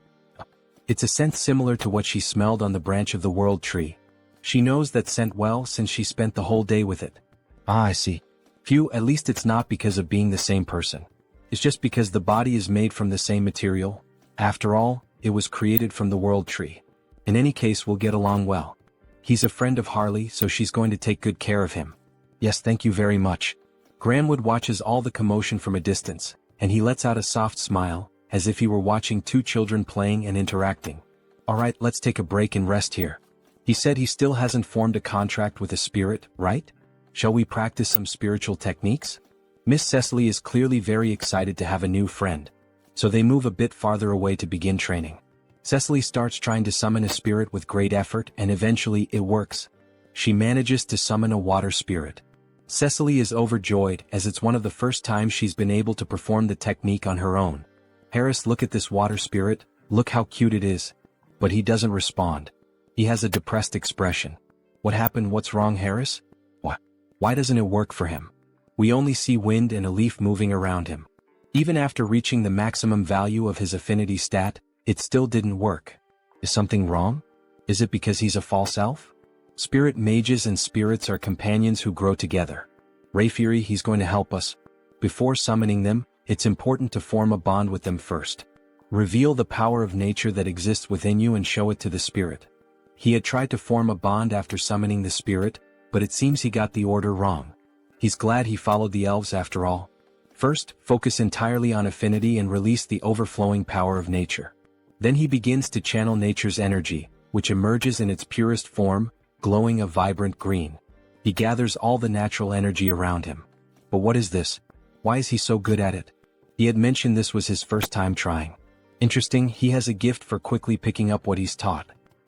It's a scent similar to what she smelled on the branch of the world tree. She knows that scent well since she spent the whole day with it. Ah, I see. Phew, at least it's not because of being the same person. It's just because the body is made from the same material. After all, it was created from the world tree. In any case, we'll get along well. He's a friend of Harley, so she's going to take good care of him. Yes, thank you very much. Granwood watches all the commotion from a distance, and he lets out a soft smile, as if he were watching two children playing and interacting. Alright, let's take a break and rest here. He said he still hasn't formed a contract with a spirit, right? Shall we practice some spiritual techniques? Miss Cecily is clearly very excited to have a new friend. So they move a bit farther away to begin training. Cecily starts trying to summon a spirit with great effort, and eventually it works. She manages to summon a water spirit. Cecily is overjoyed as it's one of the first times she's been able to perform the technique on her own. Harris, look at this water spirit, look how cute it is. But he doesn't respond. He has a depressed expression. What happened? What's wrong, Harris? What? Why doesn't it work for him? We only see wind and a leaf moving around him. Even after reaching the maximum value of his affinity stat, it still didn't work. Is something wrong? Is it because he's a false elf? Spirit mages and spirits are companions who grow together. Rayfury, he's going to help us. Before summoning them, it's important to form a bond with them first. Reveal the power of nature that exists within you and show it to the spirit. He had tried to form a bond after summoning the spirit, but it seems he got the order wrong. He's glad he followed the elves after all. First, focus entirely on affinity and release the overflowing power of nature. Then he begins to channel nature's energy, which emerges in its purest form, glowing a vibrant green. He gathers all the natural energy around him. But what is this? Why is he so good at it? He had mentioned this was his first time trying. Interesting, he has a gift for quickly picking up what he's taught.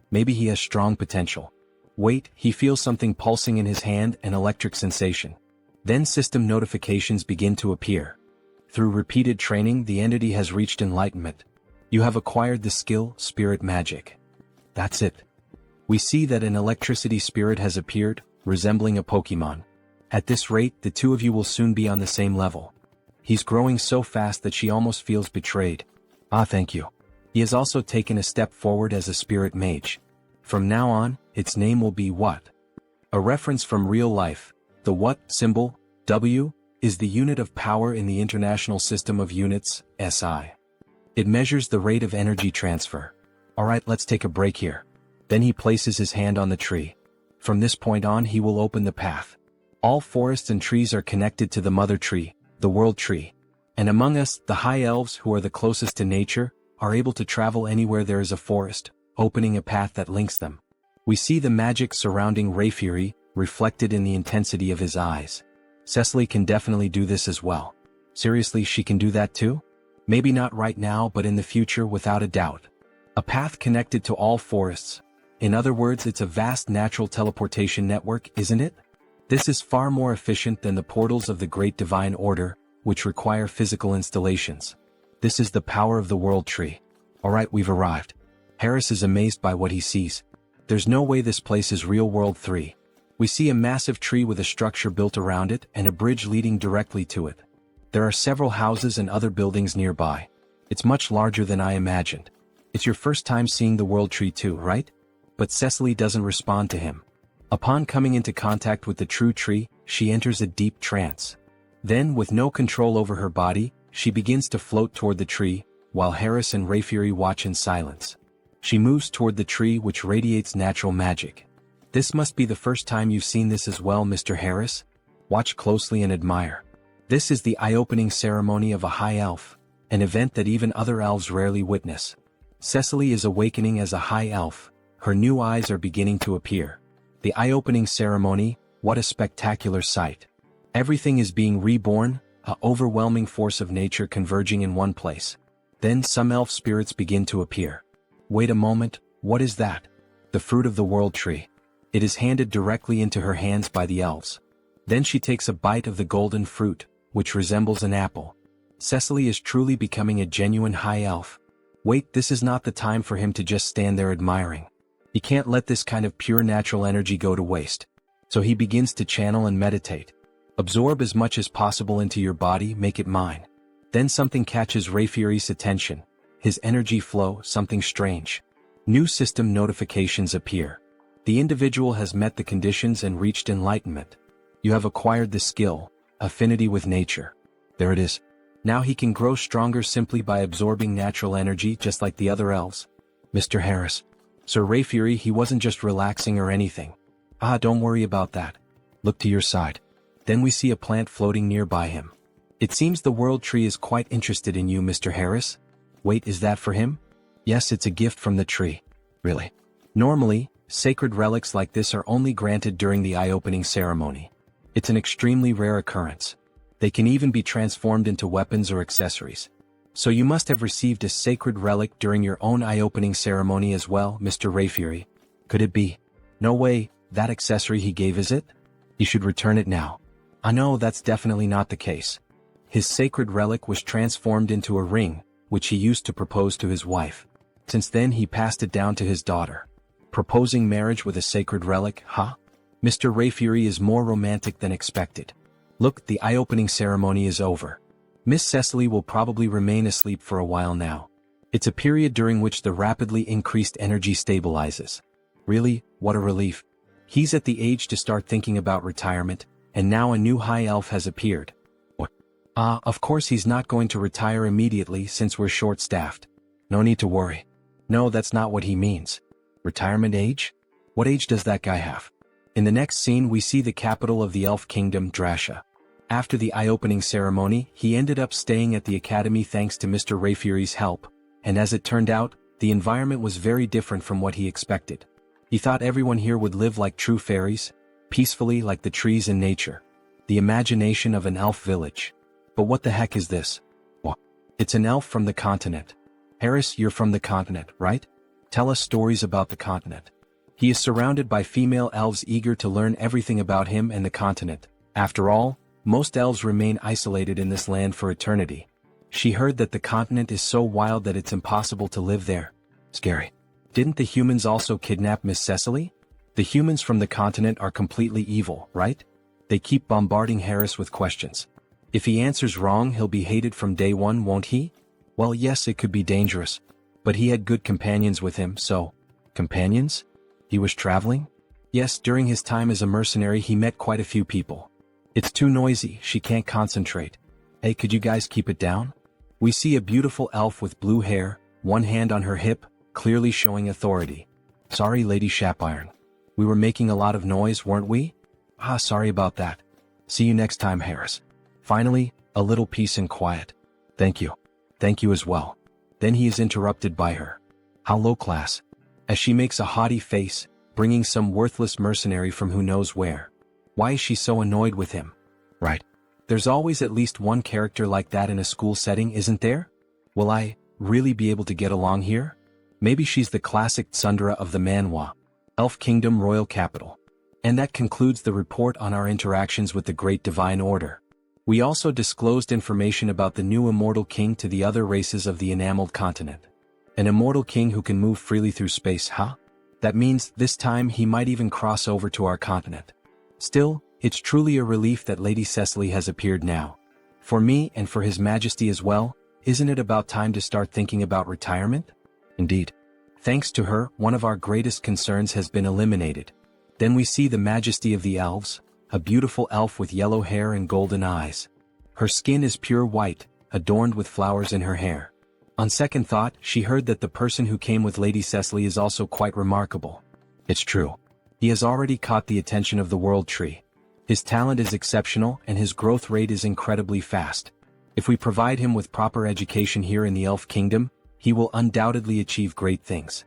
Maybe he has strong potential. Wait, he feels something pulsing in his hand, an electric sensation. Then system notifications begin to appear. Through repeated training, the entity has reached enlightenment. You have acquired the skill, Spirit Magic. That's it. We see that an electricity spirit has appeared, resembling a Pokemon. At this rate, the two of you will soon be on the same level. He's growing so fast that she almost feels betrayed. Ah, thank you. He has also taken a step forward as a spirit mage. From now on, its name will be What? A reference from real life. The What symbol, W, is the unit of power in the International System of Units, SI. It measures the rate of energy transfer. Alright, let's take a break here. Then he places his hand on the tree. From this point on, he will open the path. All forests and trees are connected to the mother tree, the world tree. And among us, the high elves who are the closest to nature, are able to travel anywhere there is a forest, opening a path that links them. We see the magic surrounding Rayfury, reflected in the intensity of his eyes. Cecily can definitely do this as well. Seriously, she can do that too? Maybe not right now, but in the future, without a doubt. A path connected to all forests. In other words, it's a vast natural teleportation network, isn't it? This is far more efficient than the portals of the Great Divine Order, which require physical installations. This is the power of the world tree. Alright, we've arrived. Harris is amazed by what he sees. There's no way this place is Real World 3. We see a massive tree with a structure built around it and a bridge leading directly to it. There are several houses and other buildings nearby. It's much larger than I imagined. It's your first time seeing the world tree too, right? But Cecily doesn't respond to him. Upon coming into contact with the true tree, she enters a deep trance. Then, with no control over her body, she begins to float toward the tree, while Harris and Rayfury watch in silence. She moves toward the tree which radiates natural magic. This must be the first time you've seen this as well, Mr. Harris. Watch closely and admire. This is the eye-opening ceremony of a high elf, an event that even other elves rarely witness. Cecily is awakening as a high elf. Her new eyes are beginning to appear. The eye-opening ceremony, what a spectacular sight. Everything is being reborn, an overwhelming force of nature converging in one place. Then some elf spirits begin to appear. Wait a moment, what is that? The fruit of the world tree. It is handed directly into her hands by the elves. Then she takes a bite of the golden fruit, which resembles an apple. Cecily is truly becoming a genuine high elf. Wait, this is not the time for him to just stand there admiring. He can't let this kind of pure natural energy go to waste. So he begins to channel and meditate. Absorb as much as possible into your body, make it mine. Then something catches Rayfury's attention. His energy flow, something strange. New system notifications appear. The individual has met the conditions and reached enlightenment. You have acquired the skill, affinity with nature. There it is. Now he can grow stronger simply by absorbing natural energy just like the other elves. Mr. Harris. Sir Rayfury, he wasn't just relaxing or anything. Ah, don't worry about that. Look to your side. Then we see a plant floating nearby him. It seems the world tree is quite interested in you, Mr. Harris. Wait, is that for him? Yes, it's a gift from the tree. Really? Normally, sacred relics like this are only granted during the eye-opening ceremony. It's an extremely rare occurrence. They can even be transformed into weapons or accessories. So you must have received a sacred relic during your own eye-opening ceremony as well, Mr. Rayfury. Could it be? No way, that accessory he gave, is it? You should return it now. I know that's definitely not the case. His sacred relic was transformed into a ring, which he used to propose to his wife. Since then he passed it down to his daughter. Proposing marriage with a sacred relic, huh? Mr. Rayfury is more romantic than expected. Look, the eye-opening ceremony is over. Miss Cecily will probably remain asleep for a while now. It's a period during which the rapidly increased energy stabilizes. Really, what a relief. He's at the age to start thinking about retirement, and now a new high elf has appeared. What? Of course he's not going to retire immediately since we're short-staffed. No need to worry. No, that's not what he means. Retirement age? What age does that guy have? In the next scene we see the capital of the elf kingdom, Drasha. After the eye-opening ceremony, he ended up staying at the academy thanks to Mr. Rayfury's help, and as it turned out, the environment was very different from what he expected. He thought everyone here would live like true fairies, peacefully like the trees in nature. The imagination of an elf village. But what the heck is this? What? It's an elf from the continent. Harris, you're from the continent, right? Tell us stories about the continent. He is surrounded by female elves eager to learn everything about him and the continent. After all, most elves remain isolated in this land for eternity. She heard that the continent is so wild that it's impossible to live there. Scary. Didn't the humans also kidnap Miss Cecily? The humans from the continent are completely evil, right? They keep bombarding Harris with questions. If he answers wrong, he'll be hated from day one, won't he? Well, yes, it could be dangerous. But he had good companions with him, so... Companions? He was traveling? Yes, during his time as a mercenary he met quite a few people. It's too noisy, she can't concentrate. Hey, could you guys keep it down? We see a beautiful elf with blue hair, one hand on her hip, clearly showing authority. Sorry, Lady Shapiron. We were making a lot of noise, weren't we? Sorry about that. See you next time, Harris. Finally, a little peace and quiet. Thank you. Thank you as well. Then he is interrupted by her. How low class. As she makes a haughty face, bringing some worthless mercenary from who knows where. Why is she so annoyed with him? Right. There's always at least one character like that in a school setting, isn't there? Will I really be able to get along here? Maybe she's the classic tsundere of the Manhwa, Elf Kingdom Royal Capital. And that concludes the report on our interactions with the Great Divine Order. We also disclosed information about the new immortal king to the other races of the enameled continent. An immortal king who can move freely through space, huh? That means this time he might even cross over to our continent. Still, it's truly a relief that Lady Cecily has appeared now. For me and for His Majesty as well, isn't it about time to start thinking about retirement? Indeed. Thanks to her, one of our greatest concerns has been eliminated. Then we see the Majesty of the Elves, a beautiful elf with yellow hair and golden eyes. Her skin is pure white, adorned with flowers in her hair. On second thought, she heard that the person who came with Lady Cecily is also quite remarkable. It's true. He has already caught the attention of the World Tree. His talent is exceptional and his growth rate is incredibly fast. If we provide him with proper education here in the Elf Kingdom, he will undoubtedly achieve great things.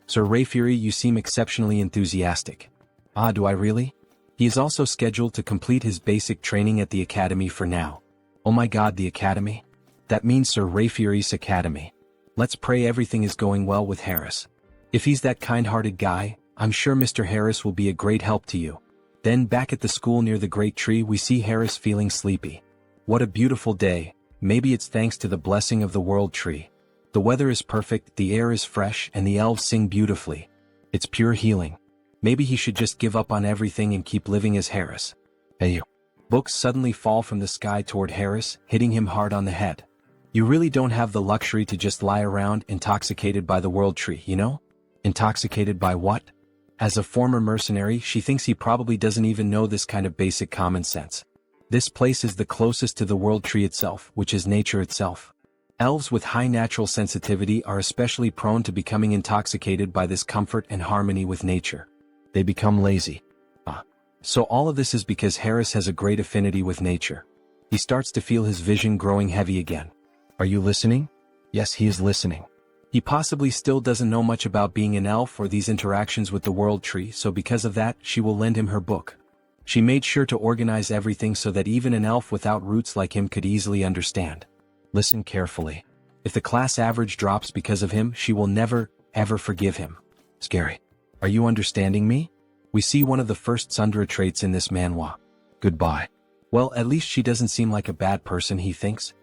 Sir Rayfury, you seem exceptionally enthusiastic. Ah, do I really? He is also scheduled to complete his basic training at the Academy for now. Oh my god, the Academy? That means Sir Rayfury's Academy. Let's pray everything is going well with Harris. If he's that kind-hearted guy, I'm sure Mr. Harris will be a great help to you. Then back at the school near the great tree we see Harris feeling sleepy. What a beautiful day, maybe it's thanks to the blessing of the World Tree. The weather is perfect, the air is fresh and the elves sing beautifully. It's pure healing. Maybe he should just give up on everything and keep living as Harris. Hey you. Books suddenly fall from the sky toward Harris, hitting him hard on the head. You really don't have the luxury to just lie around intoxicated by the World Tree, you know? Intoxicated by what? As a former mercenary, she thinks he probably doesn't even know this kind of basic common sense. This place is the closest to the World Tree itself, which is nature itself. Elves with high natural sensitivity are especially prone to becoming intoxicated by this comfort and harmony with nature. They become lazy. So all of this is because Harris has a great affinity with nature. He starts to feel his vision growing heavy again. Are you listening? Yes, he is listening. He possibly still doesn't know much about being an elf or these interactions with the World Tree, so because of that, she will lend him her book. She made sure to organize everything so that even an elf without roots like him could easily understand. Listen carefully. If the class average drops because of him, she will never, ever forgive him. Scary. Are you understanding me? We see one of the first Sundra traits in this manhwa. Goodbye. Well, at least she doesn't seem like a bad person, he thinks.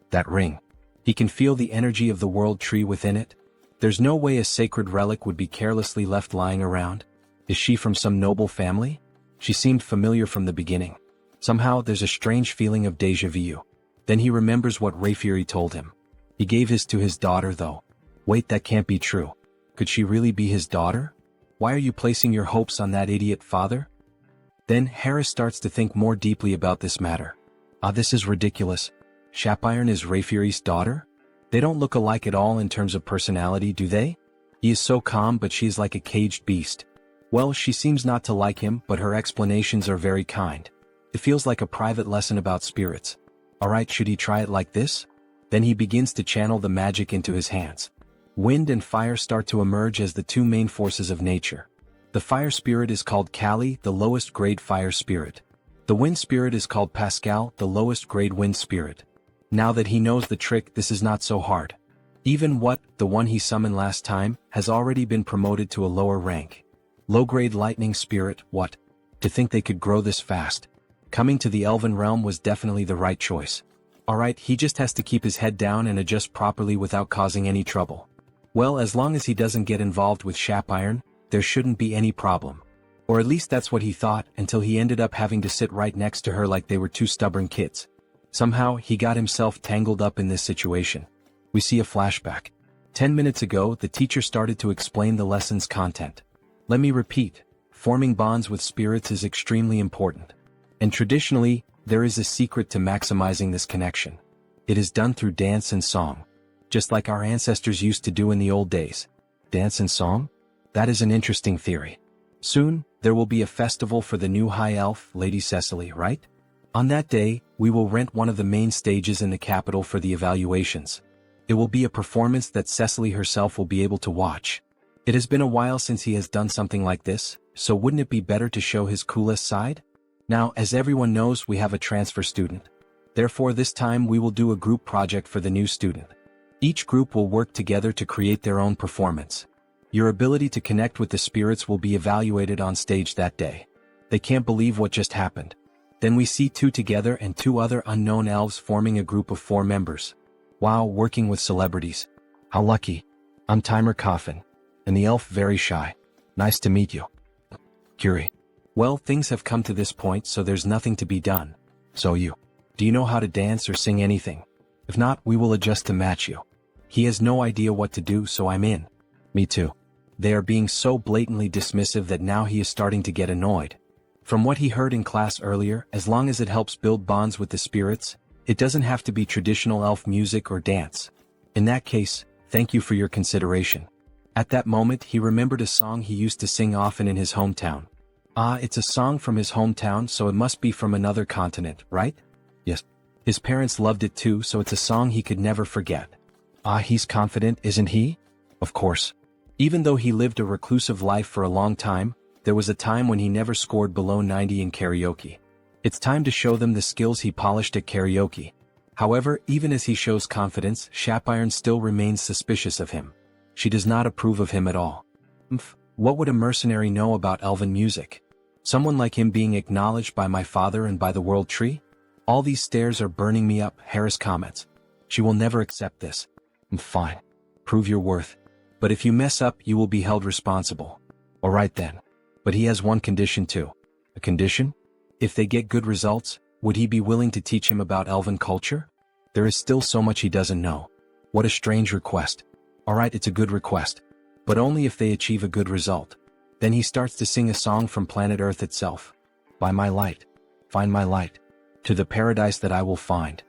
That ring. He can feel the energy of the World Tree within it. There's no way a sacred relic would be carelessly left lying around. Is she from some noble family? She seemed familiar from the beginning. Somehow there's a strange feeling of déjà vu. Then he remembers what Rayfury told him. He gave his to his daughter though. Wait, that can't be true. Could she really be his daughter? Why are you placing your hopes on that idiot father? Then Harris starts to think more deeply about this matter. This is ridiculous. Shapiron is Rayfury's daughter? They don't look alike at all in terms of personality, do they? He is so calm but she's like a caged beast. Well, she seems not to like him, but her explanations are very kind. It feels like a private lesson about spirits. Alright, should he try it like this? Then he begins to channel the magic into his hands. Wind and fire start to emerge as the two main forces of nature. The fire spirit is called Kali, the lowest grade fire spirit. The wind spirit is called Pascal, the lowest grade wind spirit. Now that he knows the trick, this is not so hard. Even the one he summoned last time, has already been promoted to a lower rank. Low grade lightning spirit, what? To think they could grow this fast. Coming to the elven realm was definitely the right choice. Alright, he just has to keep his head down and adjust properly without causing any trouble. Well, as long as he doesn't get involved with Shapiron, there shouldn't be any problem. Or at least that's what he thought, until he ended up having to sit right next to her like they were two stubborn kids. Somehow, he got himself tangled up in this situation. We see a flashback. 10 minutes ago, the teacher started to explain the lesson's content. Let me repeat, forming bonds with spirits is extremely important. And traditionally, there is a secret to maximizing this connection. It is done through dance and song. Just like our ancestors used to do in the old days. Dance and song? That is an interesting theory. Soon, there will be a festival for the new High Elf, Lady Cecily, right? On that day, we will rent one of the main stages in the capital for the evaluations. It will be a performance that Cecily herself will be able to watch. It has been a while since he has done something like this, so wouldn't it be better to show his coolest side? Now, as everyone knows, we have a transfer student. Therefore, this time we will do a group project for the new student. Each group will work together to create their own performance. Your ability to connect with the spirits will be evaluated on stage that day. They can't believe what just happened. Then we see two together and two other unknown elves forming a group of 4 members. Wow, working with celebrities. How lucky. I'm Timer Coffin. And the elf very shy. Nice to meet you. Curie. Well, things have come to this point, so there's nothing to be done. So do you know how to dance or sing anything? If not, we will adjust to match you. He has no idea what to do, so I'm in. Me too. They are being so blatantly dismissive that now he is starting to get annoyed. From what he heard in class earlier, as long as it helps build bonds with the spirits, it doesn't have to be traditional elf music or dance. In that case, thank you for your consideration. At that moment he remembered a song he used to sing often in his hometown. Ah, it's a song from his hometown, so it must be from another continent, right? Yes. His parents loved it too, so it's a song he could never forget. Ah, he's confident, isn't he? Of course. Even though he lived a reclusive life for a long time, there was a time when he never scored below 90 in karaoke. It's time to show them the skills he polished at karaoke. However, even as he shows confidence, Shapiron still remains suspicious of him. She does not approve of him at all. What would a mercenary know about elven music? Someone like him being acknowledged by my father and by the world tree? All these stares are burning me up, Harris comments. She will never accept this. Fine. Prove your worth. But if you mess up, you will be held responsible. Alright then. But he has one condition too. A condition? If they get good results, would he be willing to teach him about elven culture? There is still so much he doesn't know. What a strange request. Alright, it's a good request. But only if they achieve a good result. Then he starts to sing a song from planet Earth itself. By my light. Find my light. To the paradise that I will find.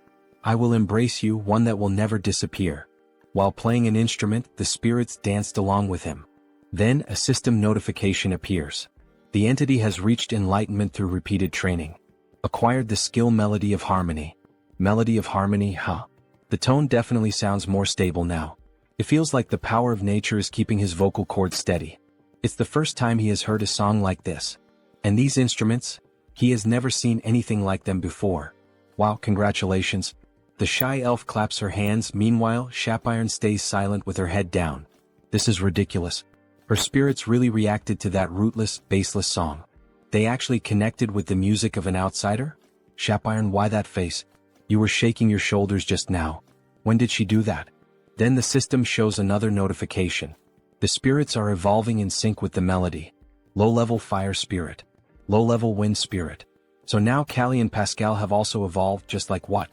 I will embrace you, one that will never disappear. While playing an instrument, the spirits danced along with him. Then a system notification appears. The entity has reached enlightenment through repeated training. Acquired the skill Melody of Harmony. Melody of Harmony, huh? The tone definitely sounds more stable now. It feels like the power of nature is keeping his vocal cords steady. It's the first time he has heard a song like this. And these instruments? He has never seen anything like them before. Wow, congratulations. The shy elf claps her hands, meanwhile, Shapiron stays silent with her head down. This is ridiculous. Her spirits really reacted to that rootless, baseless song. They actually connected with the music of an outsider? Shapiron, why that face? You were shaking your shoulders just now. When did she do that? Then the system shows another notification. The spirits are evolving in sync with the melody. Low-level fire spirit. Low-level wind spirit. So now Callie and Pascal have also evolved, just like what?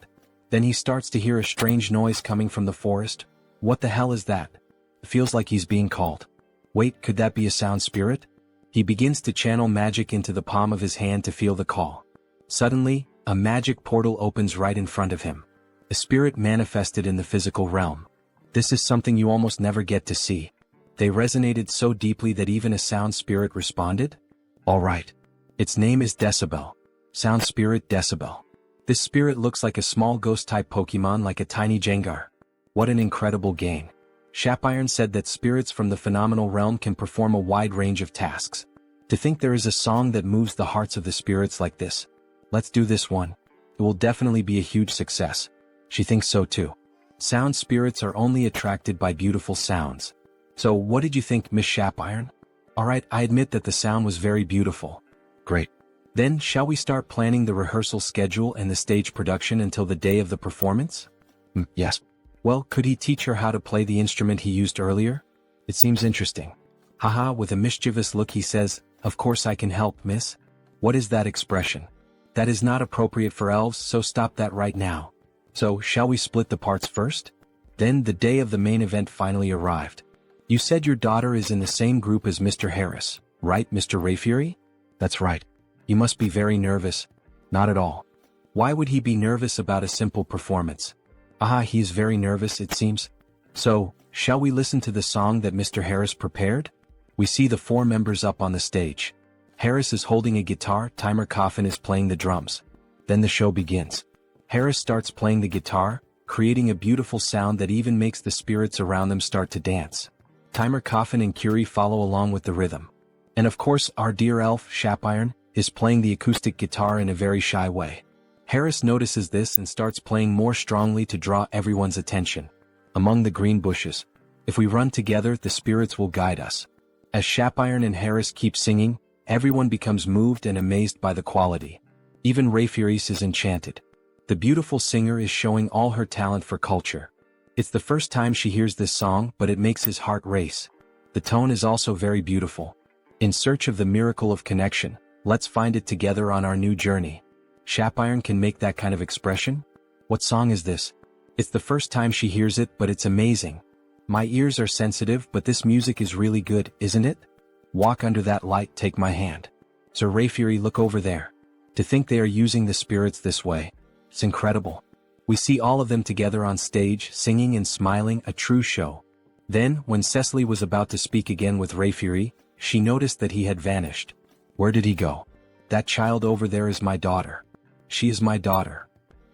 Then he starts to hear a strange noise coming from the forest. What the hell is that? It feels like he's being called. Wait, could that be a sound spirit? He begins to channel magic into the palm of his hand to feel the call. Suddenly, a magic portal opens right in front of him. A spirit manifested in the physical realm. This is something you almost never get to see. They resonated so deeply that even a sound spirit responded? Alright. Its name is Decibel. Sound spirit Decibel. This spirit looks like a small ghost-type Pokemon, like a tiny Jengar. What an incredible gain. Shapiron said that spirits from the phenomenal realm can perform a wide range of tasks. To think there is a song that moves the hearts of the spirits like this. Let's do this one. It will definitely be a huge success. She thinks so too. Sound spirits are only attracted by beautiful sounds. So what did you think, Miss Shapiron? Alright, I admit that the sound was very beautiful. Great. Then, shall we start planning the rehearsal schedule and the stage production until the day of the performance? Yes. Well, could he teach her how to play the instrument he used earlier? It seems interesting. Haha, with a mischievous look he says, of course I can help, miss. What is that expression? That is not appropriate for elves, so stop that right now. So, shall we split the parts first? Then the day of the main event finally arrived. You said your daughter is in the same group as Mr. Harris, right, Mr. Rayfury? That's right. You must be very nervous. Not at all. Why would he be nervous about a simple performance? Aha, he is very nervous, it seems. So, shall we listen to the song that Mr. Harris prepared? We see the 4 members up on the stage. Harris is holding a guitar, Timer Coffin is playing the drums. Then the show begins. Harris starts playing the guitar, creating a beautiful sound that even makes the spirits around them start to dance. Timer Coffin and Curie follow along with the rhythm. And of course, our dear elf, Shapiron, is playing the acoustic guitar in a very shy way. Harris notices this and starts playing more strongly to draw everyone's attention. Among the green bushes. If we run together, the spirits will guide us. As Shapiron and Harris keep singing, everyone becomes moved and amazed by the quality. Even Rayfuris is enchanted. The beautiful singer is showing all her talent for culture. It's the first time she hears this song, but it makes his heart race. The tone is also very beautiful. In search of the miracle of connection, let's find it together on our new journey. Shapiron can make that kind of expression? What song is this? It's the first time she hears it, but it's amazing. My ears are sensitive, but this music is really good, isn't it? Walk under that light, take my hand. Sir Rayfury, look over there. To think they are using the spirits this way. It's incredible. We see all of them together on stage, singing and smiling, a true show. Then, when Cecily was about to speak again with Rayfury, she noticed that he had vanished. Where did he go? That child over there is my daughter. She is my daughter.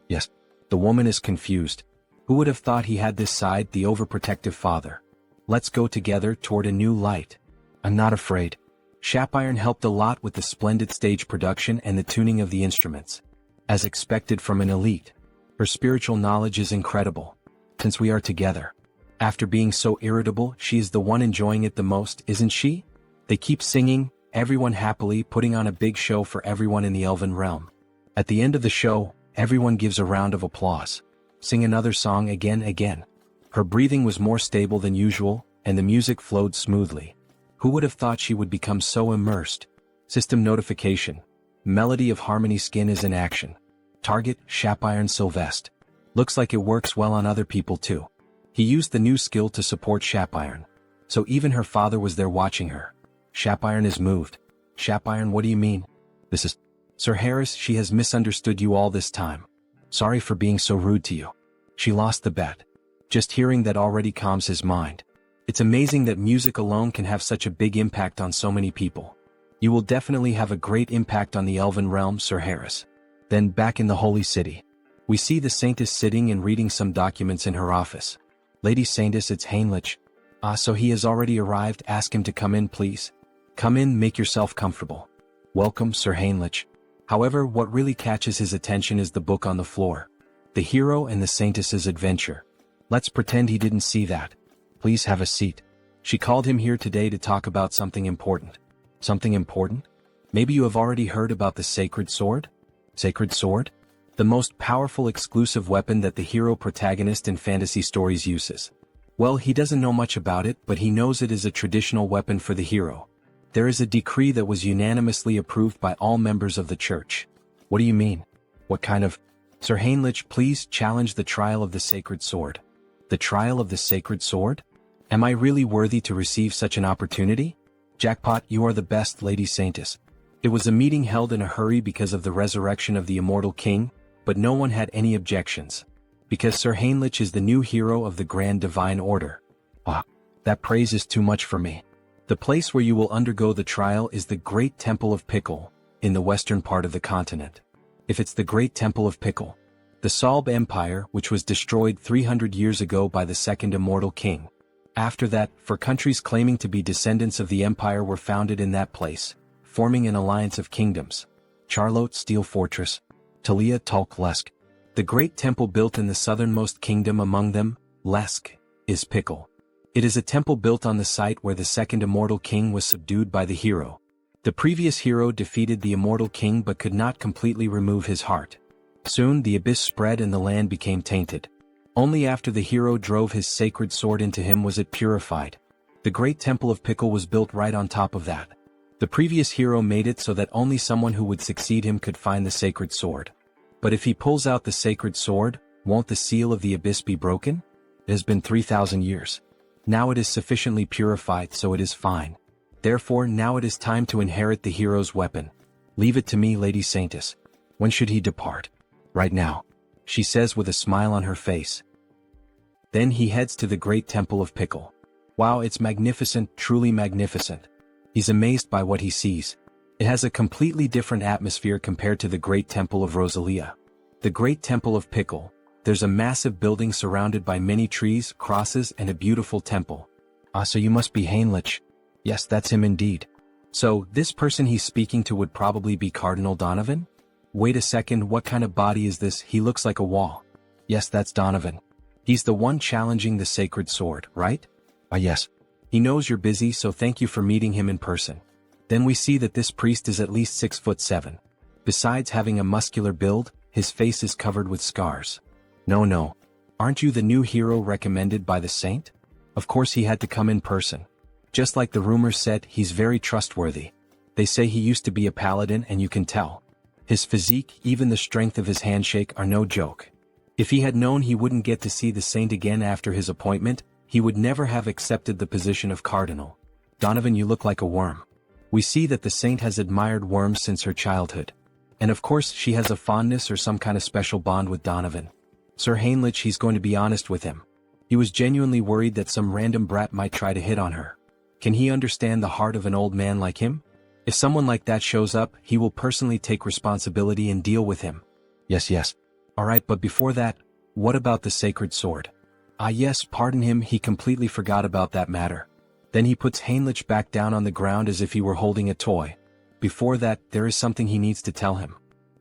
Yes. The woman is confused. Who would have thought he had this side, the overprotective father? Let's go together toward a new light. I'm not afraid. Shapiron helped a lot with the splendid stage production and the tuning of the instruments. As expected from an elite. Her spiritual knowledge is incredible. Since we are together. After being so irritable, she is the one enjoying it the most, isn't she? They keep singing, everyone happily putting on a big show for everyone in the Elven realm. At the end of the show, everyone gives a round of applause. Sing another song again. Her breathing was more stable than usual, and the music flowed smoothly. Who would have thought she would become so immersed? System notification. Melody of Harmony Skin is in action. Target, Shapiron Sylvest. Looks like it works well on other people too. He used the new skill to support Shapiron. So even her father was there watching her. Shapiron is moved. Shapiron, what do you mean? This is... Sir Harris, she has misunderstood you all this time. Sorry for being so rude to you. She lost the bet. Just hearing that already calms his mind. It's amazing that music alone can have such a big impact on so many people. You will definitely have a great impact on the Elven realm, Sir Harris. Then back in the Holy City. We see the Saintess sitting and reading some documents in her office. Lady Saintess, it's Heinrich. So he has already arrived, ask him to come in please. Come in, make yourself comfortable. Welcome, Sir Heinrich. However, what really catches his attention is the book on the floor. The Hero and the Saintess's Adventure. Let's pretend he didn't see that. Please have a seat. She called him here today to talk about something important. Something important? Maybe you have already heard about the Sacred Sword? Sacred Sword? The most powerful exclusive weapon that the hero protagonist in fantasy stories uses. Well, he doesn't know much about it, but he knows it is a traditional weapon for the hero. There is a decree that was unanimously approved by all members of the church. What do you mean? What kind of... Sir Heinrich, please challenge the trial of the Sacred Sword. The trial of the Sacred Sword? Am I really worthy to receive such an opportunity? Jackpot, you are the best, Lady Saintess. It was a meeting held in a hurry because of the resurrection of the immortal king, but no one had any objections. Because Sir Heinrich is the new hero of the Grand Divine Order. That praise is too much for me. The place where you will undergo the trial is the Great Temple of Pickle, in the western part of the continent. If it's the Great Temple of Pickle, the Salb Empire, which was destroyed 300 years ago by the second immortal king. After that, for countries claiming to be descendants of the empire were founded in that place, forming an alliance of kingdoms. Charlotte Steel Fortress, Talia Tulk Lesk. The great temple built in the southernmost kingdom among them, Lesk, is Pickle. It is a temple built on the site where the second immortal king was subdued by the hero. The previous hero defeated the immortal king but could not completely remove his heart. Soon the abyss spread and the land became tainted. Only after the hero drove his sacred sword into him was it purified. The great temple of Pickle was built right on top of that. The previous hero made it so that only someone who would succeed him could find the sacred sword. But if he pulls out the sacred sword, won't the seal of the abyss be broken? It has been 3,000 years. Now it is sufficiently purified, so it is fine. Therefore now it is time to inherit the hero's weapon. Leave it to me, Lady Saintess. When should he depart? Right now, she says with a smile on her face. Then he heads to the great temple of Pickle. Wow, it's magnificent, truly magnificent. He's amazed by what he sees. It has a completely different atmosphere compared to the great temple of Rosalia. The great temple of Pickle, there's a massive building surrounded by many trees, crosses, and a beautiful temple. So you must be Heinrich. Yes, that's him indeed. So, this person he's speaking to would probably be Cardinal Donovan? Wait a second, what kind of body is this? He looks like a wall. Yes, that's Donovan. He's the one challenging the sacred sword, right? Yes. He knows you're busy, so thank you for meeting him in person. Then we see that this priest is at least 6'7". Besides having a muscular build, his face is covered with scars. No. Aren't you the new hero recommended by the saint? Of course he had to come in person. Just like the rumors said, he's very trustworthy. They say he used to be a paladin and you can tell. His physique, even the strength of his handshake are no joke. If he had known he wouldn't get to see the saint again after his appointment, he would never have accepted the position of cardinal. Donovan, you look like a worm. We see that the saint has admired worms since her childhood. And of course she has a fondness or some kind of special bond with Donovan. Sir Heinrich, he's going to be honest with him. He was genuinely worried that some random brat might try to hit on her. Can he understand the heart of an old man like him? If someone like that shows up, he will personally take responsibility and deal with him. Yes. Alright, but before that, what about the sacred sword? Ah yes, pardon him, he completely forgot about that matter. Then he puts Heinrich back down on the ground as if he were holding a toy. Before that, there is something he needs to tell him.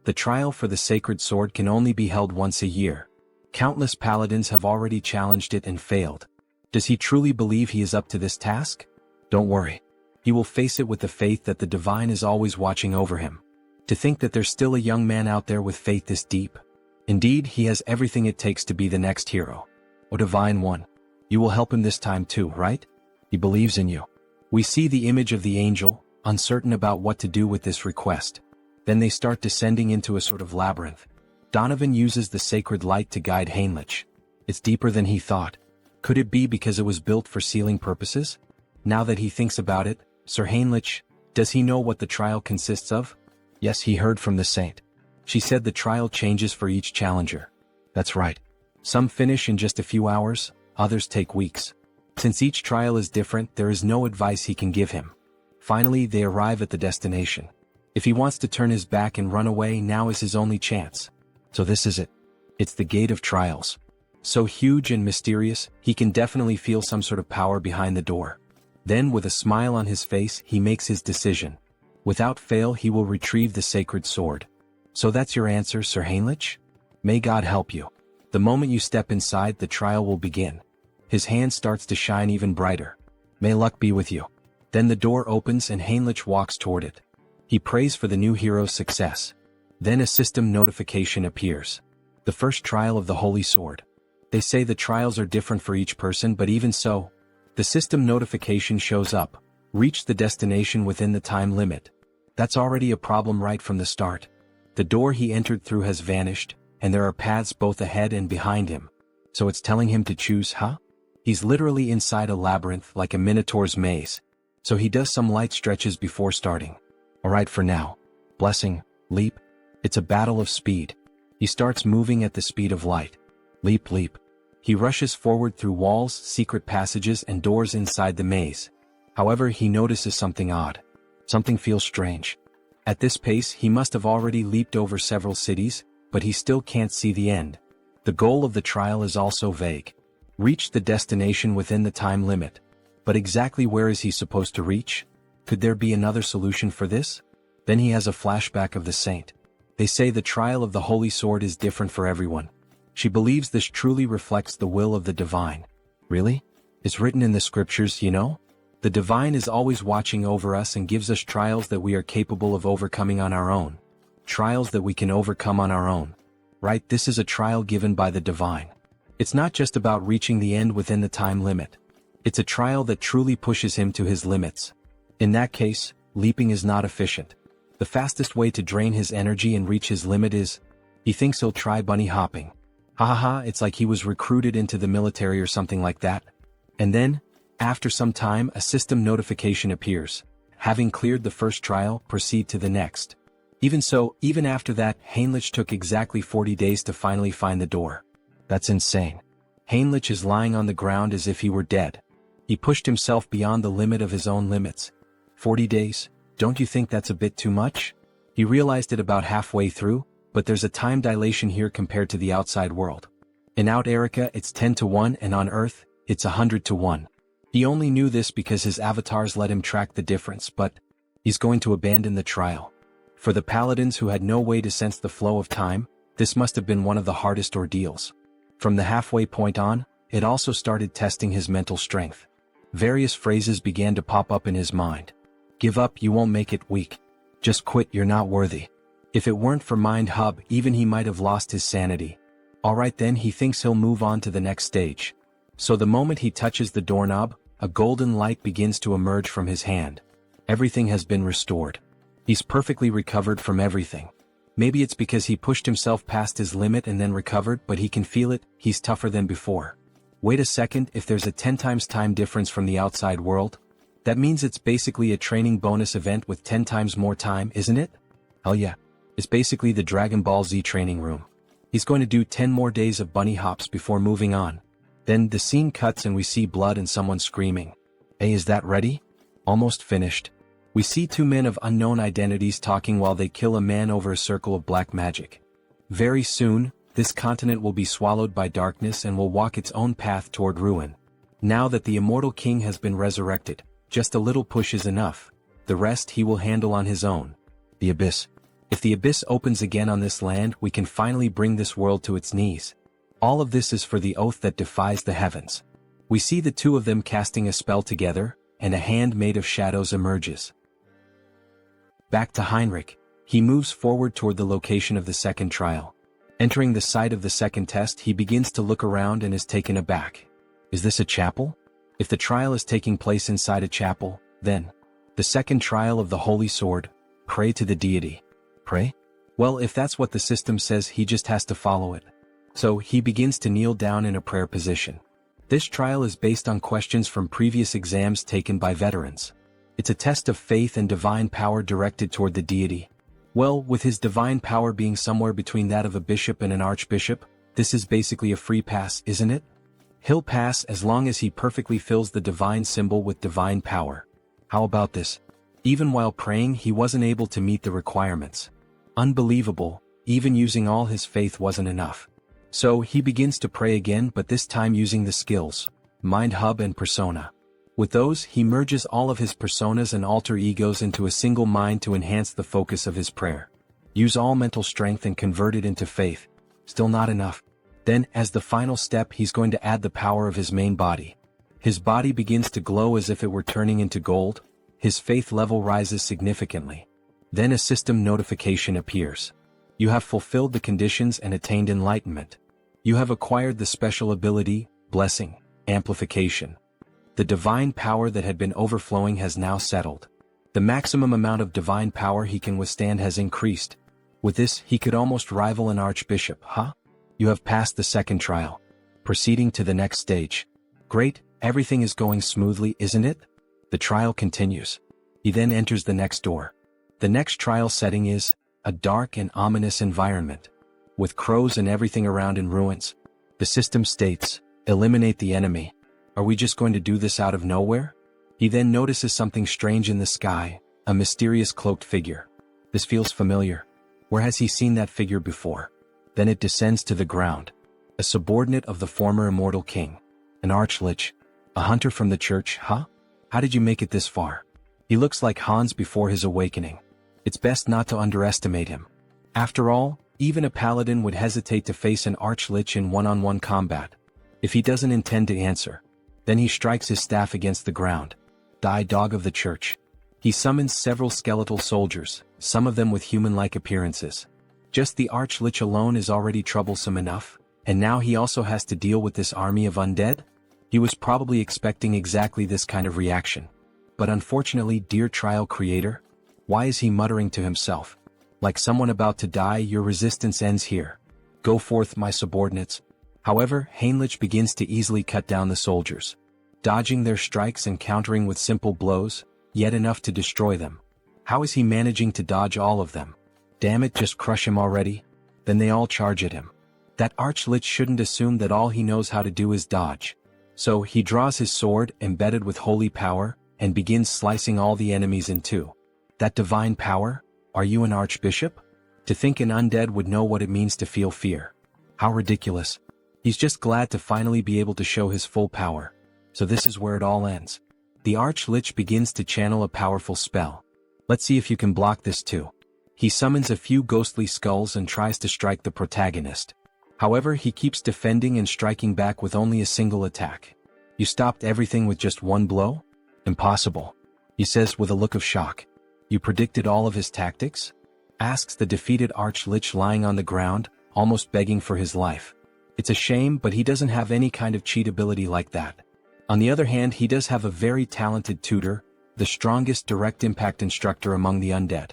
The trial for the sacred sword can only be held once a year. Countless paladins have already challenged it and failed. Does he truly believe he is up to this task? Don't worry. He will face it with the faith that the divine is always watching over him. To think that there's still a young man out there with faith this deep. Indeed, he has everything it takes to be the next hero. O Divine One, you will help him this time too, right? He believes in you. We see the image of the angel, uncertain about what to do with this request. Then they start descending into a sort of labyrinth. Donovan uses the sacred light to guide Heinrich. It's deeper than he thought. Could it be because it was built for sealing purposes? Now that he thinks about it, Sir Heinrich, does he know what the trial consists of? Yes, he heard from the saint. She said the trial changes for each challenger. That's right. Some finish in just a few hours, others take weeks. Since each trial is different, there is no advice he can give him. Finally, they arrive at the destination. If he wants to turn his back and run away, now is his only chance. So this is it. It's the Gate of Trials. So huge and mysterious, he can definitely feel some sort of power behind the door. Then, with a smile on his face, he makes his decision. Without fail, he will retrieve the sacred sword. So that's your answer, Sir Heinrich? May God help you. The moment you step inside, the trial will begin. His hand starts to shine even brighter. May luck be with you. Then the door opens and Heinrich walks toward it. He prays for the new hero's success. Then a system notification appears. The first trial of the Holy Sword. They say the trials are different for each person, but even so, the system notification shows up. Reach the destination within the time limit. That's already a problem right from the start. The door he entered through has vanished, and there are paths both ahead and behind him. So it's telling him to choose, huh? He's literally inside a labyrinth like a minotaur's maze. So he does some light stretches before starting. Alright for now. Blessing, leap. It's a battle of speed. He starts moving at the speed of light. Leap, leap. He rushes forward through walls, secret passages, and doors inside the maze. However, he notices something odd. Something feels strange. At this pace, he must have already leaped over several cities, but he still can't see the end. The goal of the trial is also vague. Reach the destination within the time limit. But exactly where is he supposed to reach? Could there be another solution for this? Then he has a flashback of the saint. They say the trial of the Holy Sword is different for everyone. She believes this truly reflects the will of the divine. Really? It's written in the scriptures, you know? The divine is always watching over us and gives us trials that we are capable of overcoming on our own. Trials that we can overcome on our own. Right, this is a trial given by the divine. It's not just about reaching the end within the time limit. It's a trial that truly pushes him to his limits. In that case, leaping is not efficient. The fastest way to drain his energy and reach his limit is, he thinks he'll try bunny hopping. It's like he was recruited into the military or something like that. And then, after some time, a system notification appears. Having cleared the first trial, proceed to the next. Even so, even after that, Heinrich took exactly 40 days to finally find the door. That's insane. Heinrich is lying on the ground as if he were dead. He pushed himself beyond the limit of his own limits. 40 days? Don't you think that's a bit too much? He realized it about halfway through, but there's a time dilation here compared to the outside world. In Out Erica, it's 10 to 1, and on Earth, it's 100 to 1. He only knew this because his avatars let him track the difference, but he's going to abandon the trial. For the paladins who had no way to sense the flow of time, this must have been one of the hardest ordeals. From the halfway point on, it also started testing his mental strength. Various phrases began to pop up in his mind. Give up, you won't make it, weak. Just quit, you're not worthy. If it weren't for Mind Hub, even he might have lost his sanity. Alright then, he thinks he'll move on to the next stage. So the moment he touches the doorknob, a golden light begins to emerge from his hand. Everything has been restored. He's perfectly recovered from everything. Maybe it's because he pushed himself past his limit and then recovered, but he can feel it, he's tougher than before. Wait a second, if there's a 10 times time difference from the outside world, that means it's basically a training bonus event with 10 times more time, isn't it? Hell yeah. It's basically the Dragon Ball Z training room. He's going to do 10 more days of bunny hops before moving on. Then the scene cuts and we see blood and someone screaming. Hey, is that ready? Almost finished. We see two men of unknown identities talking while they kill a man over a circle of black magic. Very soon, this continent will be swallowed by darkness and will walk its own path toward ruin. Now that the immortal king has been resurrected, just a little push is enough. The rest he will handle on his own. The abyss. If the abyss opens again on this land, we can finally bring this world to its knees. All of this is for the oath that defies the heavens. We see the two of them casting a spell together, and a hand made of shadows emerges. Back to Heinrich. He moves forward toward the location of the second trial. Entering the site of the second test, he begins to look around and is taken aback. Is this a chapel? If the trial is taking place inside a chapel, then the second trial of the Holy Sword, pray to the deity. Pray? Well, if that's what the system says, he just has to follow it. So he begins to kneel down in a prayer position. This trial is based on questions from previous exams taken by veterans. It's a test of faith and divine power directed toward the deity. Well, with his divine power being somewhere between that of a bishop and an archbishop, this is basically a free pass, isn't it? He'll pass as long as he perfectly fills the divine symbol with divine power. How about this? Even while praying, he wasn't able to meet the requirements. Unbelievable, even using all his faith wasn't enough. So he begins to pray again, but this time using the skills, Mind Hub and Persona. With those, he merges all of his personas and alter egos into a single mind to enhance the focus of his prayer. Use all mental strength and convert it into faith. Still not enough. Then, as the final step, he's going to add the power of his main body. His body begins to glow as if it were turning into gold. His faith level rises significantly. Then a system notification appears. You have fulfilled the conditions and attained enlightenment. You have acquired the special ability, Blessing, Amplification. The divine power that had been overflowing has now settled. The maximum amount of divine power he can withstand has increased. With this, he could almost rival an archbishop, huh? You have passed the second trial. Proceeding to the next stage. Great, everything is going smoothly, isn't it? The trial continues. He then enters the next door. The next trial setting is a dark and ominous environment. With crows and everything around in ruins. The system states, eliminate the enemy. Are we just going to do this out of nowhere? He then notices something strange in the sky, a mysterious cloaked figure. This feels familiar. Where has he seen that figure before? Then it descends to the ground. A subordinate of the former immortal king. An archlich. A hunter from the church, huh? How did you make it this far? He looks like Hans before his awakening. It's best not to underestimate him. After all, even a paladin would hesitate to face an archlich in one-on-one combat. If he doesn't intend to answer. Then he strikes his staff against the ground. Die, dog of the church. He summons several skeletal soldiers, some of them with human-like appearances. Just the archlich alone is already troublesome enough, and now he also has to deal with this army of undead? He was probably expecting exactly this kind of reaction. But unfortunately, dear trial creator, why is he muttering to himself? Like someone about to die, your resistance ends here. Go forth, my subordinates. However, Heinrich begins to easily cut down the soldiers. Dodging their strikes and countering with simple blows, yet enough to destroy them. How is he managing to dodge all of them? Damn it, just crush him already. Then they all charge at him. That archlich shouldn't assume that all he knows how to do is dodge. So he draws his sword, embedded with holy power, and begins slicing all the enemies in two. That divine power? Are you an archbishop? To think an undead would know what it means to feel fear. How ridiculous. He's just glad to finally be able to show his full power. So this is where it all ends. The archlich begins to channel a powerful spell. Let's see if you can block this too. He summons a few ghostly skulls and tries to strike the protagonist. However, he keeps defending and striking back with only a single attack. You stopped everything with just one blow? Impossible. He says with a look of shock. You predicted all of his tactics? Asks the defeated archlich lying on the ground, almost begging for his life. It's a shame, but he doesn't have any kind of cheat ability like that. On the other hand, he does have a very talented tutor, the strongest direct impact instructor among the undead.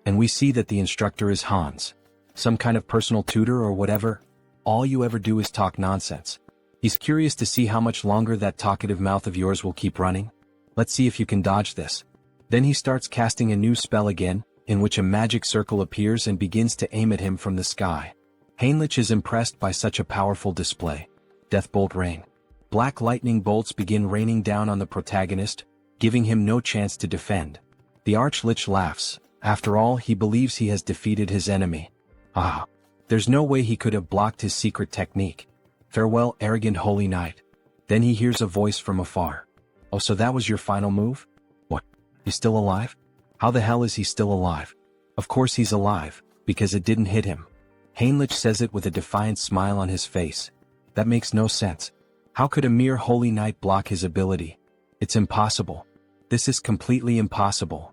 And we see that the instructor is Hans. Some kind of personal tutor or whatever. All you ever do is talk nonsense. He's curious to see how much longer that talkative mouth of yours will keep running. Let's see if you can dodge this. Then he starts casting a new spell again, in which a magic circle appears and begins to aim at him from the sky. Heinrich is impressed by such a powerful display. Deathbolt rain. Black lightning bolts begin raining down on the protagonist, giving him no chance to defend. The Archlich laughs. After all, he believes he has defeated his enemy. Ah! There's no way he could have blocked his secret technique. Farewell, arrogant holy knight. Then he hears a voice from afar. Oh, so that was your final move? What? He's still alive? How the hell is he still alive? Of course he's alive, because it didn't hit him. Heinrich says it with a defiant smile on his face. That makes no sense. How could a mere holy knight block his ability? It's impossible. This is completely impossible.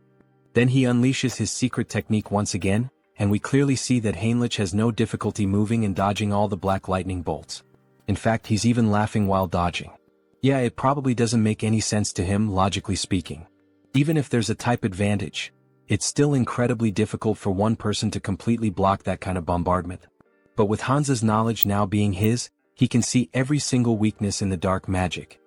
Then he unleashes his secret technique once again, and we clearly see that Heinrich has no difficulty moving and dodging all the black lightning bolts. In fact, he's even laughing while dodging. Yeah, it probably doesn't make any sense to him, logically speaking. Even if there's a type advantage, it's still incredibly difficult for one person to completely block that kind of bombardment. But with Hansa's knowledge now being his, he can see every single weakness in the dark magic.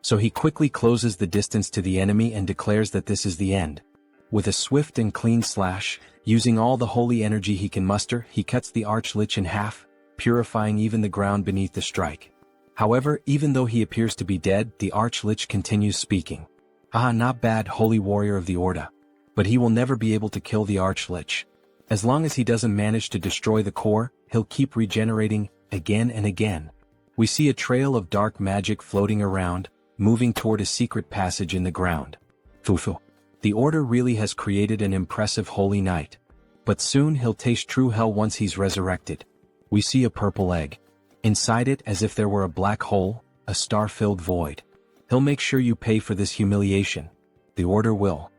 So he quickly closes the distance to the enemy and declares that this is the end. With a swift and clean slash, using all the holy energy he can muster, he cuts the Archlich in half, purifying even the ground beneath the strike. However, even though he appears to be dead, the Archlich continues speaking. Ah, not bad, holy warrior of the Orda. But he will never be able to kill the Archlich. As long as he doesn't manage to destroy the core, he'll keep regenerating, again and again. We see a trail of dark magic floating around, moving toward a secret passage in the ground. Fufu. The Order really has created an impressive holy knight. But soon he'll taste true hell once he's resurrected. We see a purple egg. Inside it, as if there were a black hole, a star-filled void. He'll make sure you pay for this humiliation. The Order will.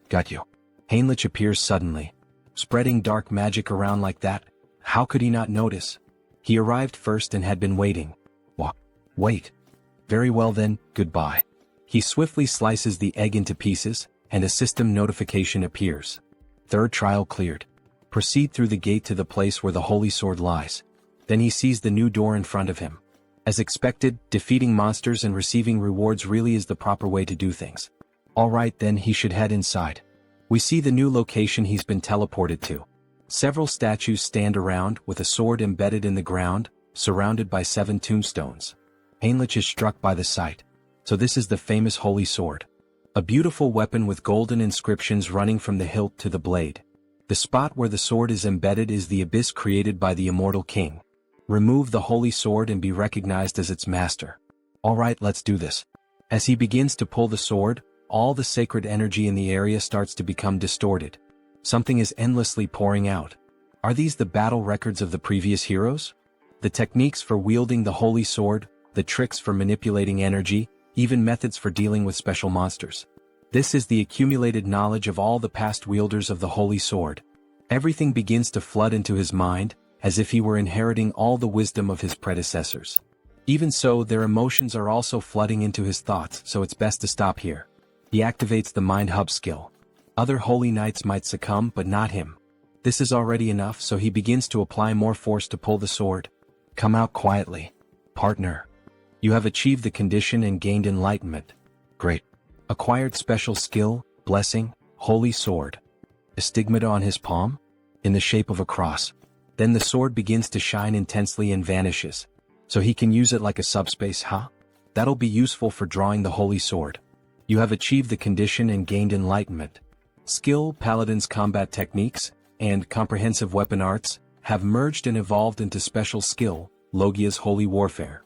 Got you. Heinrich appears suddenly. Spreading dark magic around like that, how could he not notice? He arrived first and had been waiting. Wait. Very well then, goodbye. He swiftly slices the egg into pieces, and a system notification appears. Third trial cleared. Proceed through the gate to the place where the holy sword lies. Then he sees the new door in front of him. As expected, defeating monsters and receiving rewards really is the proper way to do things. Alright then, he should head inside. We see the new location he's been teleported to. Several statues stand around, with a sword embedded in the ground, surrounded by 7 tombstones. Heinrich is struck by the sight. So this is the famous holy sword. A beautiful weapon with golden inscriptions running from the hilt to the blade. The spot where the sword is embedded is the abyss created by the immortal king. Remove the holy sword and be recognized as its master. Alright, let's do this. As he begins to pull the sword, all the sacred energy in the area starts to become distorted. Something is endlessly pouring out. Are these the battle records of the previous heroes? The techniques for wielding the holy sword, the tricks for manipulating energy, even methods for dealing with special monsters. This is the accumulated knowledge of all the past wielders of the holy sword. Everything begins to flood into his mind, as if he were inheriting all the wisdom of his predecessors. Even so, their emotions are also flooding into his thoughts, so it's best to stop here. He activates the Mind Hub skill. Other holy knights might succumb, but not him. This is already enough, so he begins to apply more force to pull the sword. Come out quietly. Partner. You have achieved the condition and gained enlightenment. Great. Acquired special skill, blessing, holy sword. A stigmata on his palm? In the shape of a cross. Then the sword begins to shine intensely and vanishes. So he can use it like a subspace, huh? That'll be useful for drawing the holy sword. You have achieved the condition and gained enlightenment. Skill, Paladin's combat techniques, and comprehensive weapon arts, have merged and evolved into special skill, Logia's holy warfare.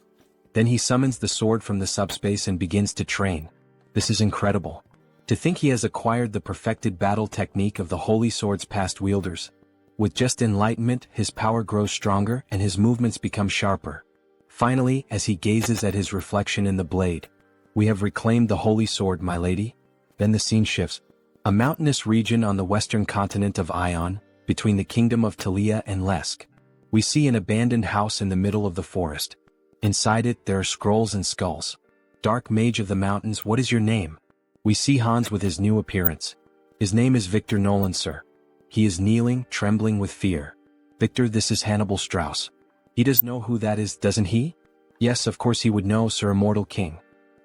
Then he summons the sword from the subspace and begins to train. This is incredible. To think he has acquired the perfected battle technique of the holy sword's past wielders. With just enlightenment, his power grows stronger and his movements become sharper. Finally, as he gazes at his reflection in the blade, we have reclaimed the holy sword, my lady. Then the scene shifts. A mountainous region on the western continent of Ion, between the kingdom of Talia and Lesk. We see an abandoned house in the middle of the forest. Inside it, there are scrolls and skulls. Dark mage of the mountains, what is your name? We see Hans with his new appearance. His name is Victor Nolan, sir. He is kneeling, trembling with fear. Victor, this is Hannibal Strauss. He does know who that is, doesn't he? Yes, of course he would know, sir, immortal king.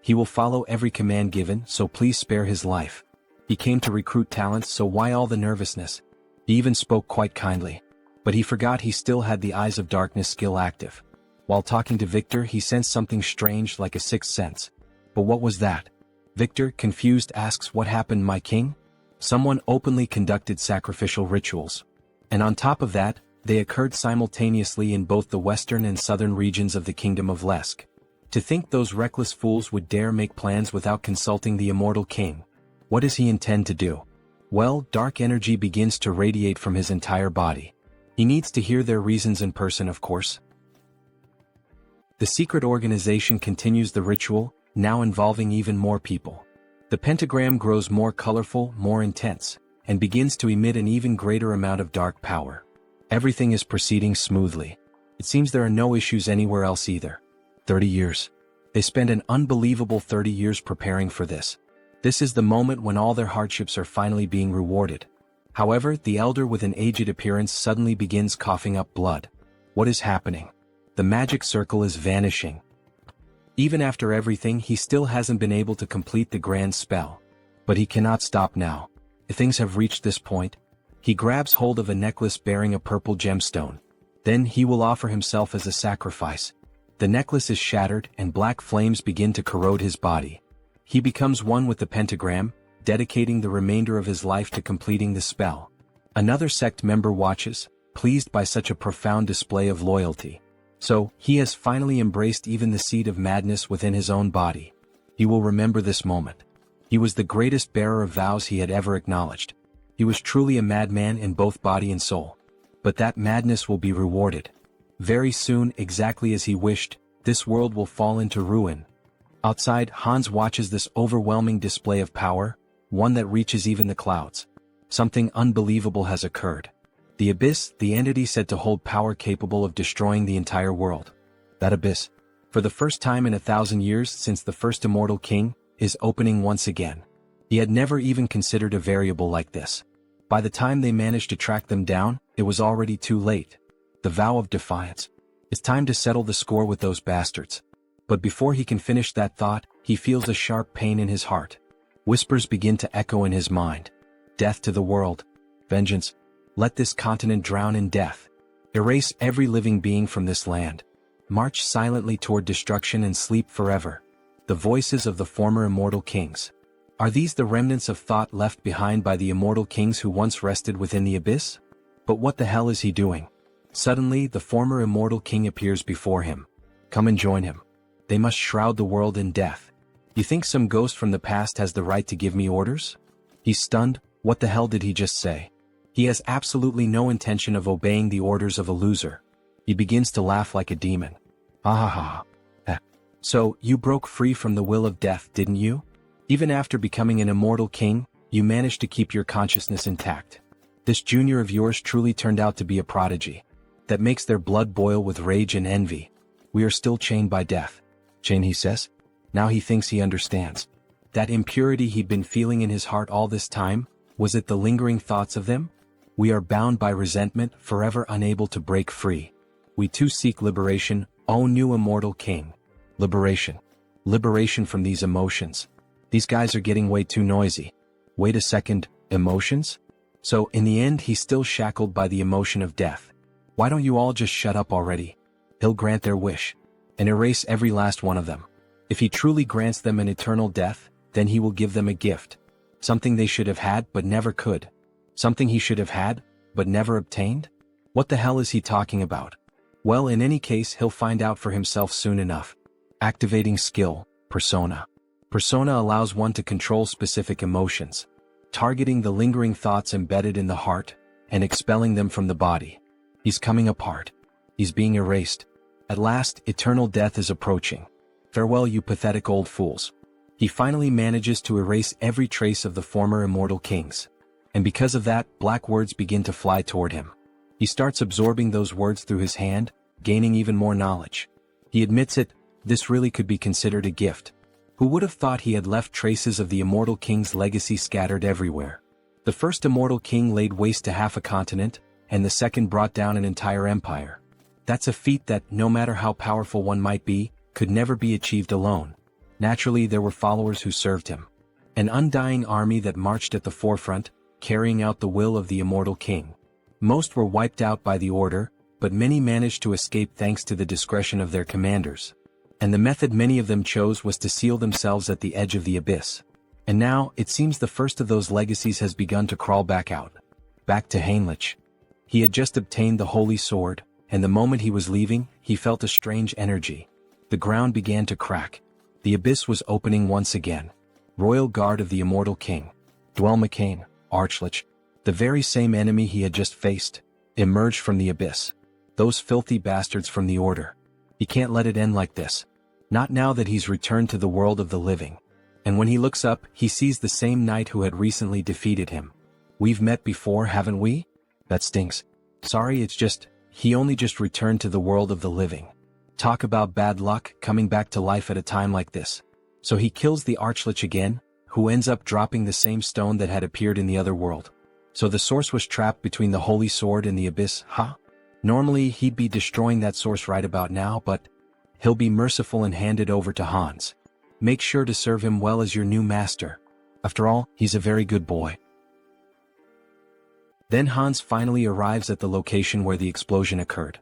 He will follow every command given, so please spare his life. He came to recruit talents, so why all the nervousness? He even spoke quite kindly. But he forgot he still had the Eyes of Darkness skill active. While talking to Victor, he sensed something strange like a sixth sense. But what was that? Victor, confused, asks, "What happened, my king?" Someone openly conducted sacrificial rituals. And on top of that, they occurred simultaneously in both the western and southern regions of the Kingdom of Lesk. To think those reckless fools would dare make plans without consulting the immortal king. What does he intend to do? Well, dark energy begins to radiate from his entire body. He needs to hear their reasons in person, of course. The secret organization continues the ritual, now involving even more people. The pentagram grows more colorful, more intense, and begins to emit an even greater amount of dark power. Everything is proceeding smoothly. It seems there are no issues anywhere else either. 30 years. They spend an unbelievable 30 years preparing for this. This is the moment when all their hardships are finally being rewarded. However, the elder with an aged appearance suddenly begins coughing up blood. What is happening? The magic circle is vanishing. Even after everything, he still hasn't been able to complete the grand spell. But he cannot stop now. If things have reached this point, he grabs hold of a necklace bearing a purple gemstone. Then he will offer himself as a sacrifice. The necklace is shattered and black flames begin to corrode his body. He becomes one with the pentagram, dedicating the remainder of his life to completing the spell. Another sect member watches, pleased by such a profound display of loyalty. So, he has finally embraced even the seed of madness within his own body. He will remember this moment. He was the greatest bearer of vows he had ever acknowledged. He was truly a madman in both body and soul. But that madness will be rewarded. Very soon, exactly as he wished, this world will fall into ruin. Outside, Hans watches this overwhelming display of power, one that reaches even the clouds. Something unbelievable has occurred. The Abyss, the entity said to hold power capable of destroying the entire world. That Abyss, for the first time in 1,000 years since the first immortal king, is opening once again. He had never even considered a variable like this. By the time they managed to track them down, it was already too late. The vow of defiance. It's time to settle the score with those bastards. But before he can finish that thought, he feels a sharp pain in his heart. Whispers begin to echo in his mind. Death to the world. Vengeance. Let this continent drown in death. Erase every living being from this land. March silently toward destruction and sleep forever. The voices of the former immortal kings. Are these the remnants of thought left behind by the immortal kings who once rested within the abyss? But what the hell is he doing? Suddenly, the former immortal king appears before him. Come and join him. They must shroud the world in death. You think some ghost from the past has the right to give me orders? He's stunned. What the hell did he just say? He has absolutely no intention of obeying the orders of a loser. He begins to laugh like a demon. Ha ha ha. So, you broke free from the will of death, didn't you? Even after becoming an immortal king, you managed to keep your consciousness intact. This junior of yours truly turned out to be a prodigy. That makes their blood boil with rage and envy. We are still chained by death. Chain, he says. Now he thinks he understands. That impurity he'd been feeling in his heart all this time, was it the lingering thoughts of them? We are bound by resentment, forever unable to break free. We too seek liberation, O new immortal king. Liberation. Liberation from these emotions. These guys are getting way too noisy. Wait a second, emotions? So, in the end, he's still shackled by the emotion of death. Why don't you all just shut up already? He'll grant their wish. And erase every last one of them. If he truly grants them an eternal death, then he will give them a gift. Something they should have had but never could. Something he should have had, but never obtained? What the hell is he talking about? Well, in any case, he'll find out for himself soon enough. Activating skill, persona. Persona allows one to control specific emotions, targeting the lingering thoughts embedded in the heart, and expelling them from the body. He's coming apart. He's being erased. At last, eternal death is approaching. Farewell, you pathetic old fools. He finally manages to erase every trace of the former immortal kings. And because of that, black words begin to fly toward him. He starts absorbing those words through his hand, gaining even more knowledge. He admits it, this really could be considered a gift. Who would have thought he had left traces of the immortal king's legacy scattered everywhere? The first immortal king laid waste to half a continent, and the second brought down an entire empire. That's a feat that, no matter how powerful one might be, could never be achieved alone. Naturally, there were followers who served him. An undying army that marched at the forefront, carrying out the will of the immortal king. Most were wiped out by the order, but many managed to escape thanks to the discretion of their commanders. And the method many of them chose was to seal themselves at the edge of the abyss. And now, it seems the first of those legacies has begun to crawl back out. Back to Heinrich. He had just obtained the holy sword, and the moment he was leaving, he felt a strange energy. The ground began to crack. The abyss was opening once again. Royal Guard of the Immortal King. Dwell McCain, Archlich, the very same enemy he had just faced, emerged from the abyss. Those filthy bastards from the Order. He can't let it end like this. Not now that he's returned to the world of the living. And when he looks up, he sees the same knight who had recently defeated him. We've met before, haven't we? That stinks. Sorry, it's just, he only just returned to the world of the living. Talk about bad luck, coming back to life at a time like this. So he kills the Archlich again, who ends up dropping the same stone that had appeared in the other world. So the source was trapped between the holy sword and the abyss, huh? Normally he'd be destroying that source right about now, but he'll be merciful and hand it over to Hans. Make sure to serve him well as your new master. After all, he's a very good boy. Then Hans finally arrives at the location where the explosion occurred.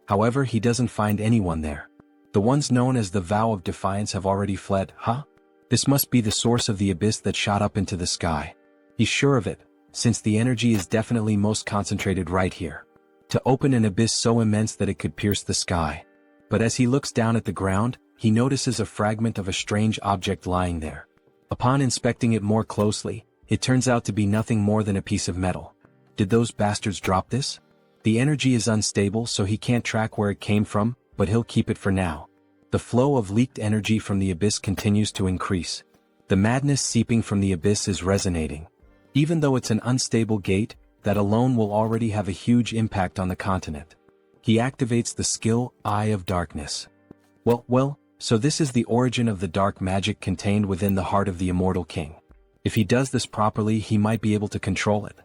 However, he doesn't find anyone there. The ones known as the Vow of Defiance have already fled, huh? This must be the source of the abyss that shot up into the sky. He's sure of it, since the energy is definitely most concentrated right here. To open an abyss so immense that it could pierce the sky. But as he looks down at the ground, he notices a fragment of a strange object lying there. Upon inspecting it more closely, it turns out to be nothing more than a piece of metal. Did those bastards drop this? The energy is unstable, so he can't track where it came from, but he'll keep it for now. The flow of leaked energy from the abyss continues to increase. The madness seeping from the abyss is resonating. Even though it's an unstable gate, that alone will already have a huge impact on the continent. He activates the skill, Eye of Darkness. Well, so this is the origin of the dark magic contained within the heart of the Immortal King. If he does this properly, he might be able to control it.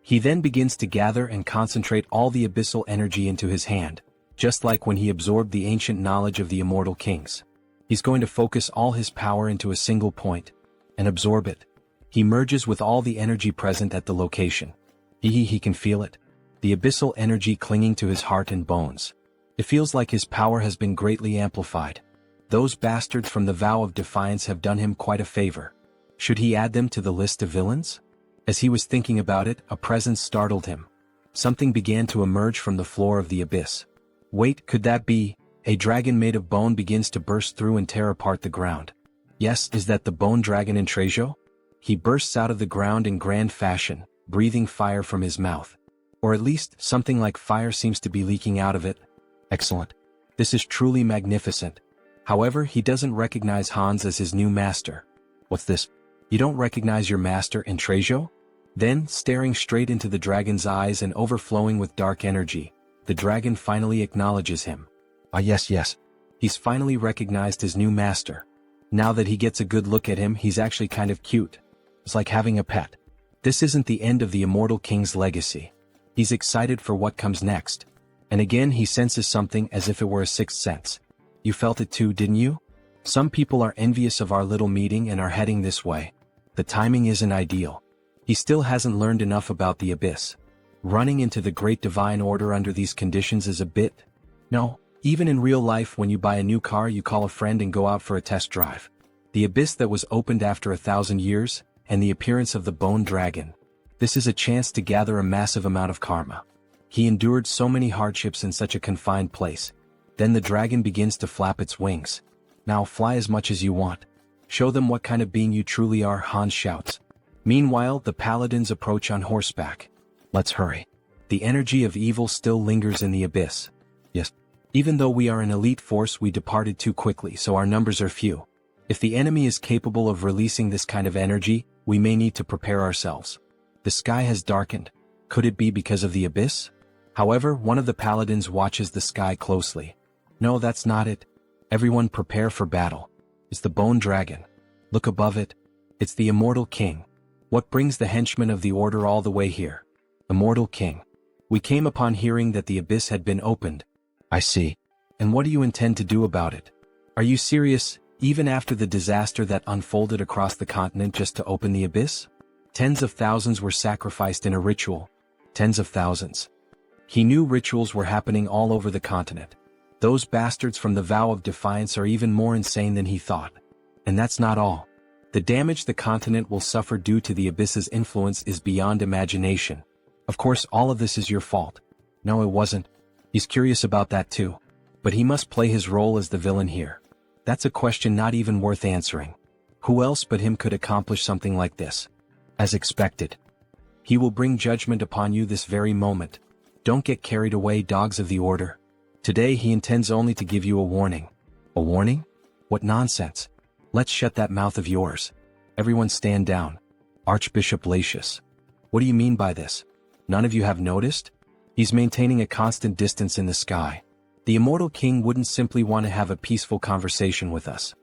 He then begins to gather and concentrate all the abyssal energy into his hand, just like when he absorbed the ancient knowledge of the Immortal Kings. He's going to focus all his power into a single point, and absorb it. He merges with all the energy present at the location. He can feel it. The abyssal energy clinging to his heart and bones. It feels like his power has been greatly amplified. Those bastards from the Vow of Defiance have done him quite a favor. Should he add them to the list of villains? As he was thinking about it, a presence startled him. Something began to emerge from the floor of the abyss. Wait, could that be? A dragon made of bone begins to burst through and tear apart the ground. Yes, is that the bone dragon in Trejo? He bursts out of the ground in grand fashion, breathing fire from his mouth. Or at least, something like fire seems to be leaking out of it. Excellent. This is truly magnificent. However, he doesn't recognize Hans as his new master. What's this? You don't recognize your master in Trejo? Then, staring straight into the dragon's eyes and overflowing with dark energy, the dragon finally acknowledges him. Ah yes. He's finally recognized his new master. Now that he gets a good look at him, he's actually kind of cute. It's like having a pet. This isn't the end of the Immortal King's legacy. He's excited for what comes next. And again he senses something as if it were a sixth sense. You felt it too, didn't you? Some people are envious of our little meeting and are heading this way. The timing isn't ideal. He still hasn't learned enough about the abyss. Running into the Great Divine Order under these conditions is a bit... No, even in real life when you buy a new car you call a friend and go out for a test drive. The abyss that was opened after 1,000 years, and the appearance of the bone dragon. This is a chance to gather a massive amount of karma. He endured so many hardships in such a confined place. Then the dragon begins to flap its wings. Now fly as much as you want. Show them what kind of being you truly are, Hans shouts. Meanwhile, the paladins approach on horseback. Let's hurry. The energy of evil still lingers in the abyss. Yes. Even though we are an elite force, we departed too quickly, so our numbers are few. If the enemy is capable of releasing this kind of energy, we may need to prepare ourselves. The sky has darkened. Could it be because of the abyss? However, one of the paladins watches the sky closely. No, that's not it. Everyone prepare for battle. It's the bone dragon. Look above it. It's the Immortal King. What brings the henchmen of the Order all the way here? Immortal King. We came upon hearing that the abyss had been opened. I see. And what do you intend to do about it? Are you serious, even after the disaster that unfolded across the continent just to open the abyss? Tens of thousands were sacrificed in a ritual. Tens of thousands. He knew rituals were happening all over the continent. Those bastards from the Vow of Defiance are even more insane than he thought. And that's not all. The damage the continent will suffer due to the Abyss's influence is beyond imagination. Of course, all of this is your fault. No, it wasn't. He's curious about that too. But he must play his role as the villain here. That's a question not even worth answering. Who else but him could accomplish something like this? As expected. He will bring judgment upon you this very moment. Don't get carried away, dogs of the Order. Today he intends only to give you a warning. A warning? What nonsense. Let's shut that mouth of yours. Everyone stand down. Archbishop Latius. What do you mean by this? None of you have noticed? He's maintaining a constant distance in the sky. The immortal king wouldn't simply want to have a peaceful conversation with us.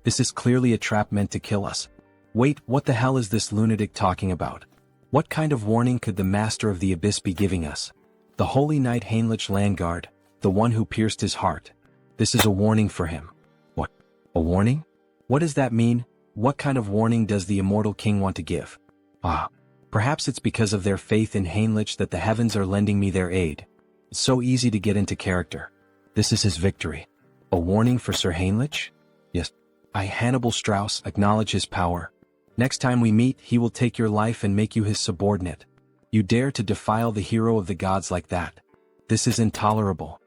This is clearly a trap meant to kill us. Wait, what the hell is this lunatic talking about? What kind of warning could the master of the abyss be giving us? The holy knight Heinrich Landgard, the one who pierced his heart. This is a warning for him. What? A warning? What does that mean? What kind of warning does the immortal king want to give? Perhaps it's because of their faith in Heinrich that the heavens are lending me their aid. It's so easy to get into character. This is his victory. A warning for Sir Heinrich? Yes. I, Hannibal Strauss, acknowledge his power. Next time we meet, he will take your life and make you his subordinate. You dare to defile the hero of the gods like that. This is intolerable.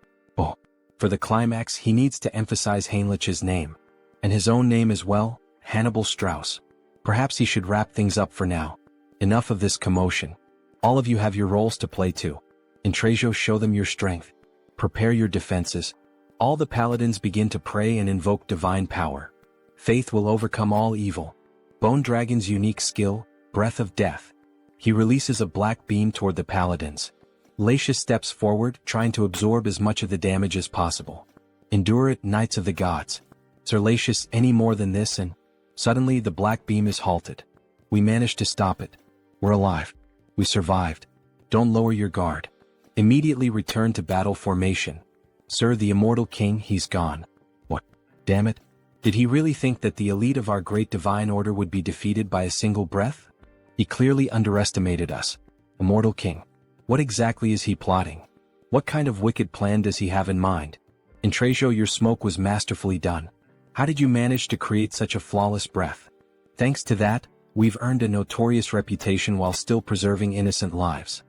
For the climax, he needs to emphasize Heinrich's name. And his own name as well, Hannibal Strauss. Perhaps he should wrap things up for now. Enough of this commotion. All of you have your roles to play too. Intrasio, show them your strength. Prepare your defenses. All the paladins begin to pray and invoke divine power. Faith will overcome all evil. Bone Dragon's unique skill, Breath of Death. He releases a black beam toward the paladins. Latius steps forward, trying to absorb as much of the damage as possible. Endure it, Knights of the Gods. Sir Latius, any more than this and... Suddenly the black beam is halted. We managed to stop it. We're alive. We survived. Don't lower your guard. Immediately return to battle formation. Sir, the immortal king, he's gone. What? Damn it. Did he really think that the elite of our great divine order would be defeated by a single breath? He clearly underestimated us. Immortal king. What exactly is he plotting? What kind of wicked plan does he have in mind? Intrasio, your smoke was masterfully done. How did you manage to create such a flawless breath? Thanks to that, we've earned a notorious reputation while still preserving innocent lives.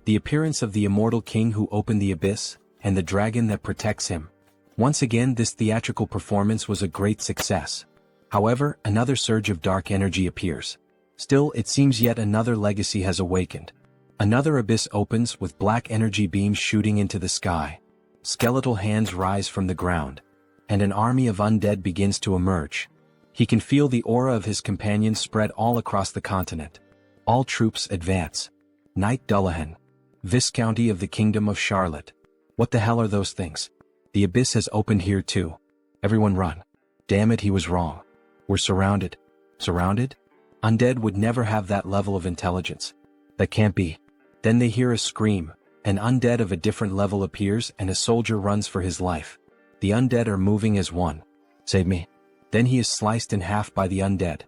The appearance of the immortal king who opened the abyss, and the dragon that protects him. Once again, this theatrical performance was a great success. However, another surge of dark energy appears. Still, it seems yet another legacy has awakened. Another abyss opens with black energy beams shooting into the sky. Skeletal hands rise from the ground. And an army of undead begins to emerge. He can feel the aura of his companions spread all across the continent. All troops advance. Knight Dullahan. Viscounty of the Kingdom of Charlotte. What the hell are those things? The abyss has opened here too. Everyone run. Damn it, he was wrong. We're surrounded. Surrounded? Undead would never have that level of intelligence. That can't be. Then they hear a scream. An undead of a different level appears and a soldier runs for his life. The undead are moving as one. Save me. Then he is sliced in half by the undead.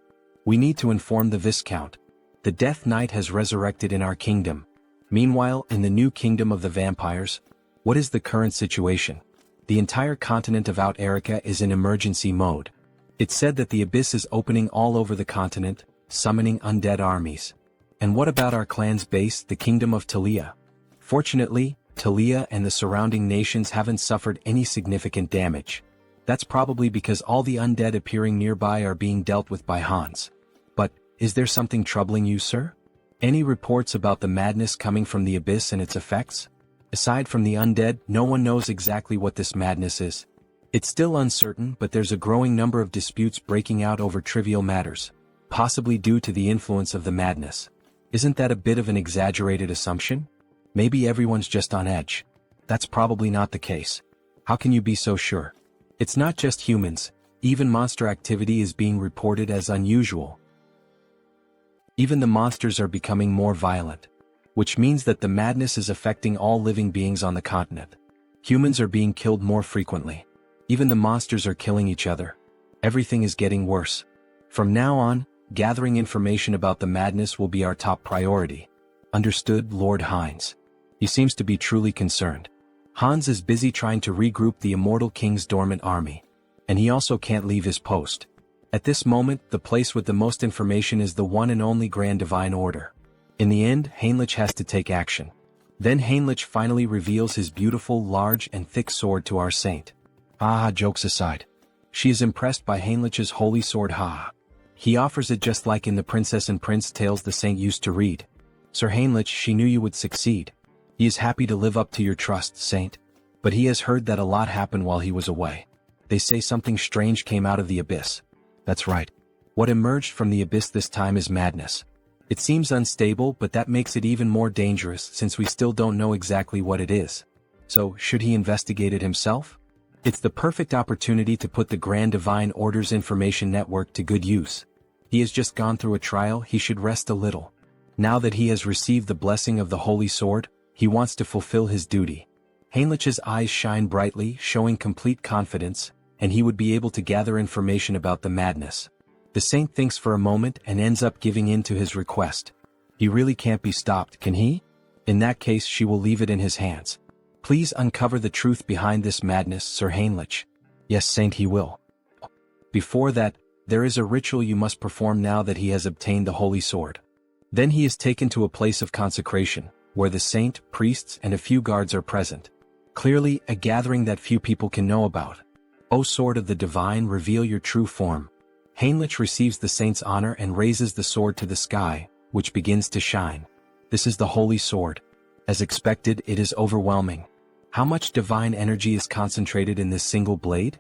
We need to inform the Viscount. The Death Knight has resurrected in our kingdom. Meanwhile, in the new kingdom of the vampires, what is the current situation? The entire continent of Out Erica is in emergency mode. It's said that the abyss is opening all over the continent, summoning undead armies. And what about our clan's base, the kingdom of Talia? Fortunately, Talia and the surrounding nations haven't suffered any significant damage. That's probably because all the undead appearing nearby are being dealt with by Hans. But, is there something troubling you, sir? Any reports about the madness coming from the abyss and its effects? Aside from the undead, no one knows exactly what this madness is. It's still uncertain, but there's a growing number of disputes breaking out over trivial matters, possibly due to the influence of the madness. Isn't that a bit of an exaggerated assumption? Maybe everyone's just on edge. That's probably not the case. How can you be so sure? It's not just humans, even monster activity is being reported as unusual. Even the monsters are becoming more violent, which means that the madness is affecting all living beings on the continent. Humans are being killed more frequently. Even the monsters are killing each other. Everything is getting worse. From now on, gathering information about the madness will be our top priority. Understood, Lord Hines. He seems to be truly concerned. Hans is busy trying to regroup the immortal king's dormant army. And he also can't leave his post. At this moment, the place with the most information is the one and only Grand Divine Order. In the end, Heinrich has to take action. Then Heinrich finally reveals his beautiful, large and thick sword to our saint. Jokes aside. She is impressed by Heinrich's holy sword. He offers it just like in the Princess and Prince tales the saint used to read. Sir Heinrich, she knew you would succeed. He is happy to live up to your trust, saint. But he has heard that a lot happened while he was away. They say something strange came out of the abyss. That's right. What emerged from the abyss this time is madness. It seems unstable, but that makes it even more dangerous since we still don't know exactly what it is. So, should he investigate it himself? It's the perfect opportunity to put the Grand Divine Order's information network to good use. He has just gone through a trial, he should rest a little. Now that he has received the blessing of the Holy Sword, he wants to fulfill his duty. Heinrich's eyes shine brightly, showing complete confidence, and he would be able to gather information about the madness. The saint thinks for a moment and ends up giving in to his request. He really can't be stopped, can he? In that case, she will leave it in his hands. Please uncover the truth behind this madness, Sir Heinrich. Yes, saint, he will. Before that, there is a ritual you must perform now that he has obtained the holy sword. Then he is taken to a place of consecration, where the saint, priests, and a few guards are present. Clearly, a gathering that few people can know about. O sword of the divine, reveal your true form. Heinrich receives the saint's honor and raises the sword to the sky, which begins to shine. This is the holy sword. As expected, it is overwhelming. How much divine energy is concentrated in this single blade?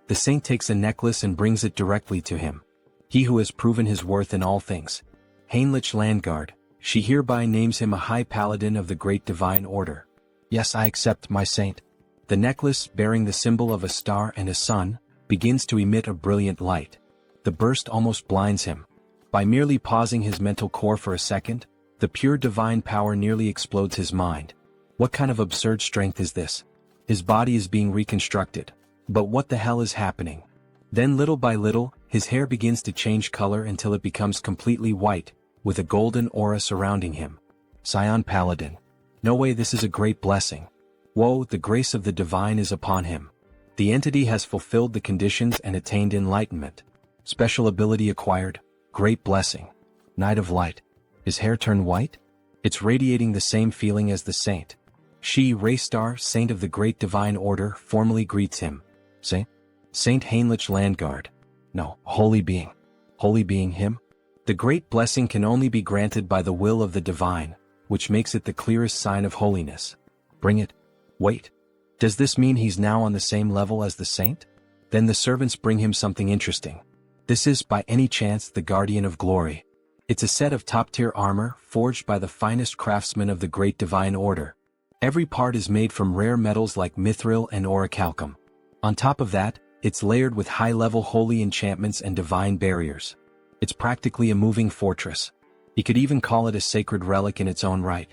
The saint takes a necklace and brings it directly to him. He who has proven his worth in all things. Heinrich Landgard, she hereby names him a high paladin of the great divine order. Yes, I accept, my saint. The necklace, bearing the symbol of a star and a sun, begins to emit a brilliant light. The burst almost blinds him. By merely pausing his mental core for a second, the pure divine power nearly explodes his mind. What kind of absurd strength is this? His body is being reconstructed. But what the hell is happening? Then little by little, his hair begins to change color until it becomes completely white, with a golden aura surrounding him. Scion Paladin. No way, this is a great blessing. Whoa, the grace of the divine is upon him. The entity has fulfilled the conditions and attained enlightenment. Special ability acquired, great blessing. Night of light. His hair turned white? It's radiating the same feeling as the saint. She, Raystar, saint of the great divine order, formally greets him. Saint Heinrich Landgard. No, holy being. Holy being him? The great blessing can only be granted by the will of the divine, which makes it the clearest sign of holiness. Bring it. Wait. Does this mean he's now on the same level as the saint? Then the servants bring him something interesting. This is, by any chance, the Guardian of Glory. It's a set of top-tier armor, forged by the finest craftsmen of the great divine order. Every part is made from rare metals like mithril and orichalcum. On top of that, it's layered with high-level holy enchantments and divine barriers. It's practically a moving fortress. You could even call it a sacred relic in its own right.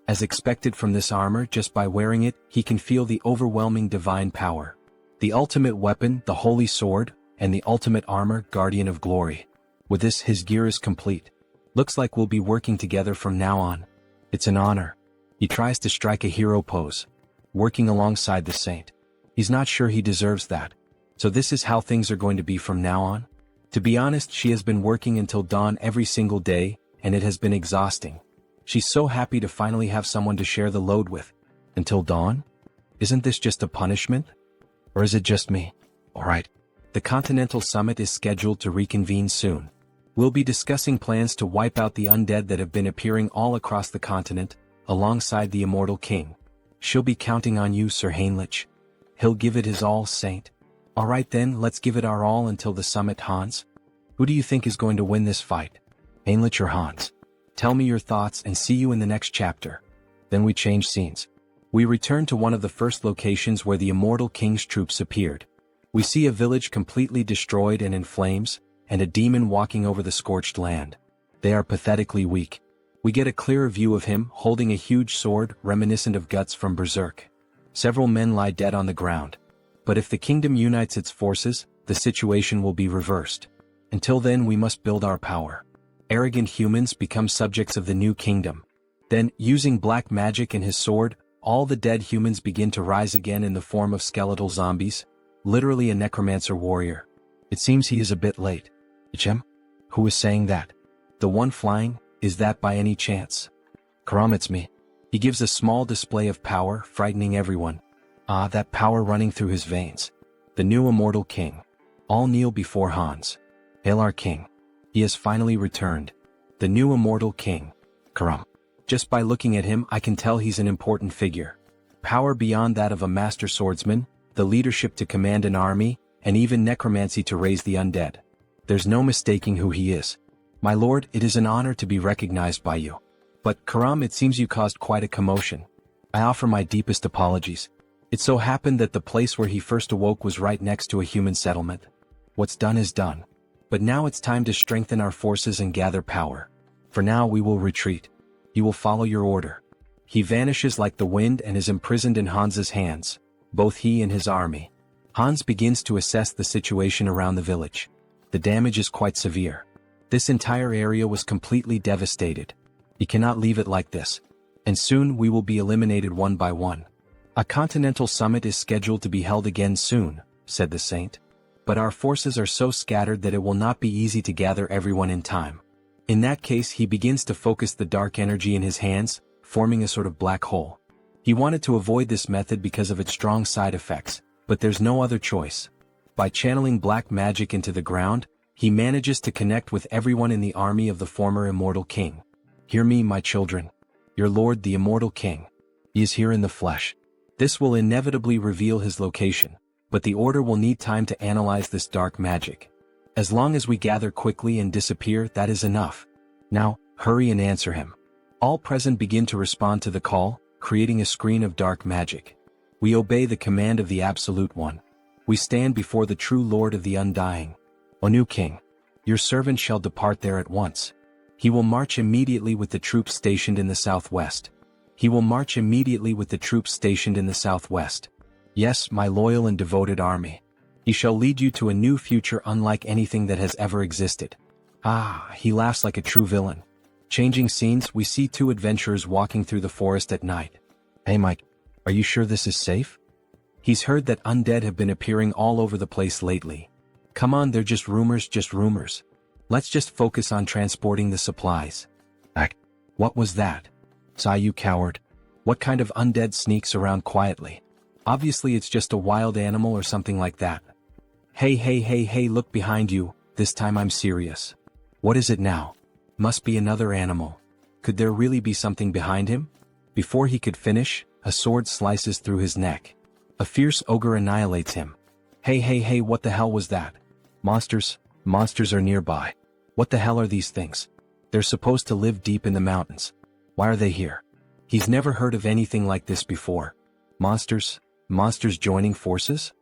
As expected from this armor, just by wearing it, he can feel the overwhelming divine power. The ultimate weapon, the holy sword, and the ultimate armor, Guardian of Glory. With this, his gear is complete. Looks like we'll be working together from now on. It's an honor. He tries to strike a hero pose, working alongside the saint. He's not sure he deserves that. So this is how things are going to be from now on? To be honest, she has been working until dawn every single day, and it has been exhausting. She's so happy to finally have someone to share the load with. Until dawn? Isn't this just a punishment? Or is it just me? Alright. The Continental Summit is scheduled to reconvene soon. We'll be discussing plans to wipe out the undead that have been appearing all across the continent, alongside the Immortal King. She'll be counting on you, Sir Heinrich. He'll give it his all, Saint. Alright then, let's give it our all until the summit, Hans. Who do you think is going to win this fight? Heinrich or Hans? Tell me your thoughts and see you in the next chapter. Then we change scenes. We return to one of the first locations where the Immortal King's troops appeared. We see a village completely destroyed and in flames, and a demon walking over the scorched land. They are pathetically weak. We get a clearer view of him holding a huge sword reminiscent of Guts from Berserk. Several men lie dead on the ground. But if the kingdom unites its forces, the situation will be reversed. Until then, we must build our power. Arrogant humans become subjects of the new kingdom. Then, using black magic and his sword, all the dead humans begin to rise again in the form of skeletal zombies, literally a necromancer warrior. It seems he is a bit late. Ichem? Who is saying that? The one flying, is that by any chance? Karam, it's me. He gives a small display of power, frightening everyone. Ah, that power running through his veins. The new immortal king. All kneel before Hans. Hail our king. He has finally returned. The new immortal king. Karam. Just by looking at him, I can tell he's an important figure. Power beyond that of a master swordsman, the leadership to command an army, and even necromancy to raise the undead. There's no mistaking who he is. My lord, it is an honor to be recognized by you. But, Karam, it seems you caused quite a commotion. I offer my deepest apologies. It so happened that the place where he first awoke was right next to a human settlement. What's done is done. But now it's time to strengthen our forces and gather power. For now we will retreat. He will follow your order. He vanishes like the wind and is imprisoned in Hans's hands, both he and his army. Hans begins to assess the situation around the village. The damage is quite severe. This entire area was completely devastated. He cannot leave it like this. And soon we will be eliminated one by one. A continental summit is scheduled to be held again soon, said the saint. But our forces are so scattered that it will not be easy to gather everyone in time. In that case, he begins to focus the dark energy in his hands, forming a sort of black hole. He wanted to avoid this method because of its strong side effects, but there's no other choice. By channeling black magic into the ground, he manages to connect with everyone in the army of the former immortal king. Hear me, my children. Your lord, the immortal king. He is here in the flesh. This will inevitably reveal his location, but the order will need time to analyze this dark magic. As long as we gather quickly and disappear, that is enough. Now, hurry and answer him. All present begin to respond to the call, creating a screen of dark magic. We obey the command of the Absolute One. We stand before the true Lord of the Undying. O new king, your servant shall depart there at once. He will march immediately with the troops stationed in the southwest. He will march immediately with the troops stationed in the southwest. Yes, my loyal and devoted army. He shall lead you to a new future unlike anything that has ever existed. Ah, he laughs like a true villain. Changing scenes, we see two adventurers walking through the forest at night. Hey Mike, are you sure this is safe? He's heard that undead have been appearing all over the place lately. Come on, they're just rumors, just rumors. Let's just focus on transporting the supplies. What was that? Sigh, you coward. What kind of undead sneaks around quietly? Obviously it's just a wild animal or something like that. Hey, look behind you, this time I'm serious. What is it now? Must be another animal. Could there really be something behind him? Before he could finish, a sword slices through his neck. A fierce ogre annihilates him. Hey, what the hell was that? Monsters are nearby. What the hell are these things? They're supposed to live deep in the mountains. Why are they here? He's never heard of anything like this before. Monsters joining forces?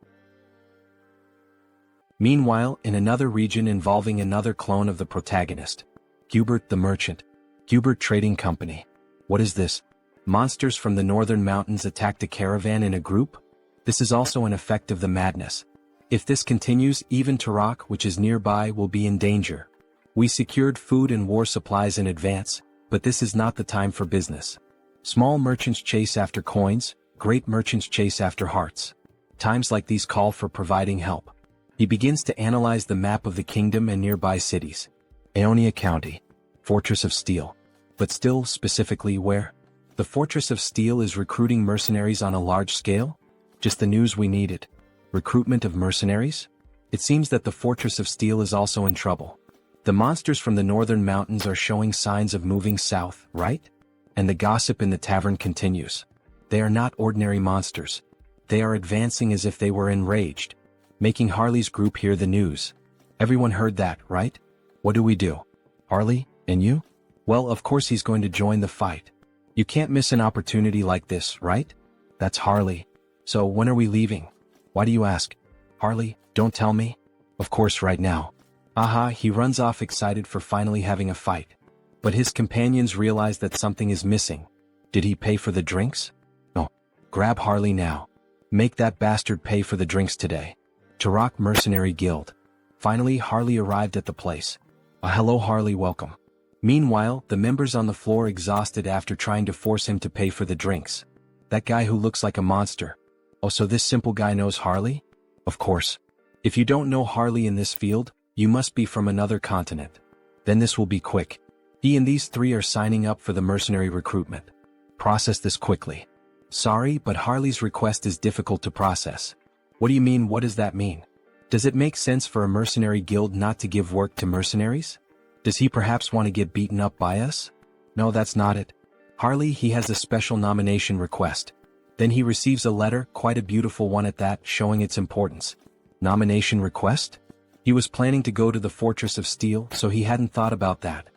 Meanwhile, in another region involving another clone of the protagonist, Hubert the Merchant. Hubert Trading Company. What is this? Monsters from the northern mountains attacked a caravan in a group? This is also an effect of the madness. If this continues, even Tarak, which is nearby, will be in danger. We secured food and war supplies in advance, but this is not the time for business. Small merchants chase after coins, great merchants chase after hearts. Times like these call for providing help. He begins to analyze the map of the kingdom and nearby cities. Aonia County. Fortress of Steel. But still, specifically where? The Fortress of Steel is recruiting mercenaries on a large scale? Just the news we needed. Recruitment of mercenaries? It seems that the Fortress of Steel is also in trouble. The monsters from the northern mountains are showing signs of moving south, right? And the gossip in the tavern continues. They are not ordinary monsters. They are advancing as if they were enraged. Making Harley's group hear the news. Everyone heard that, right? What do we do? Harley, and you? Well, of course he's going to join the fight. You can't miss an opportunity like this, right? That's Harley. So when are we leaving? Why do you ask? Harley, don't tell me. Of course right now. Aha, he runs off excited for finally having a fight. But his companions realize that something is missing. Did he pay for the drinks? No. Grab Harley now. Make that bastard pay for the drinks today. Tarak Mercenary Guild. Finally, Harley arrived at the place. Hello Harley, welcome. Meanwhile, the members on the floor exhausted after trying to force him to pay for the drinks. That guy who looks like a monster. Oh, so this simple guy knows Harley? Of course. If you don't know Harley in this field, you must be from another continent. Then this will be quick. He and these three are signing up for the mercenary recruitment. Process this quickly. Sorry, but Harley's request is difficult to process. What do you mean? What does that mean? Does it make sense for a mercenary guild not to give work to mercenaries? Does he perhaps want to get beaten up by us? No, that's not it. Harley, he has a special nomination request. Then he receives a letter, quite a beautiful one at that, showing its importance. Nomination request? He was planning to go to the Fortress of Steel, so he hadn't thought about that.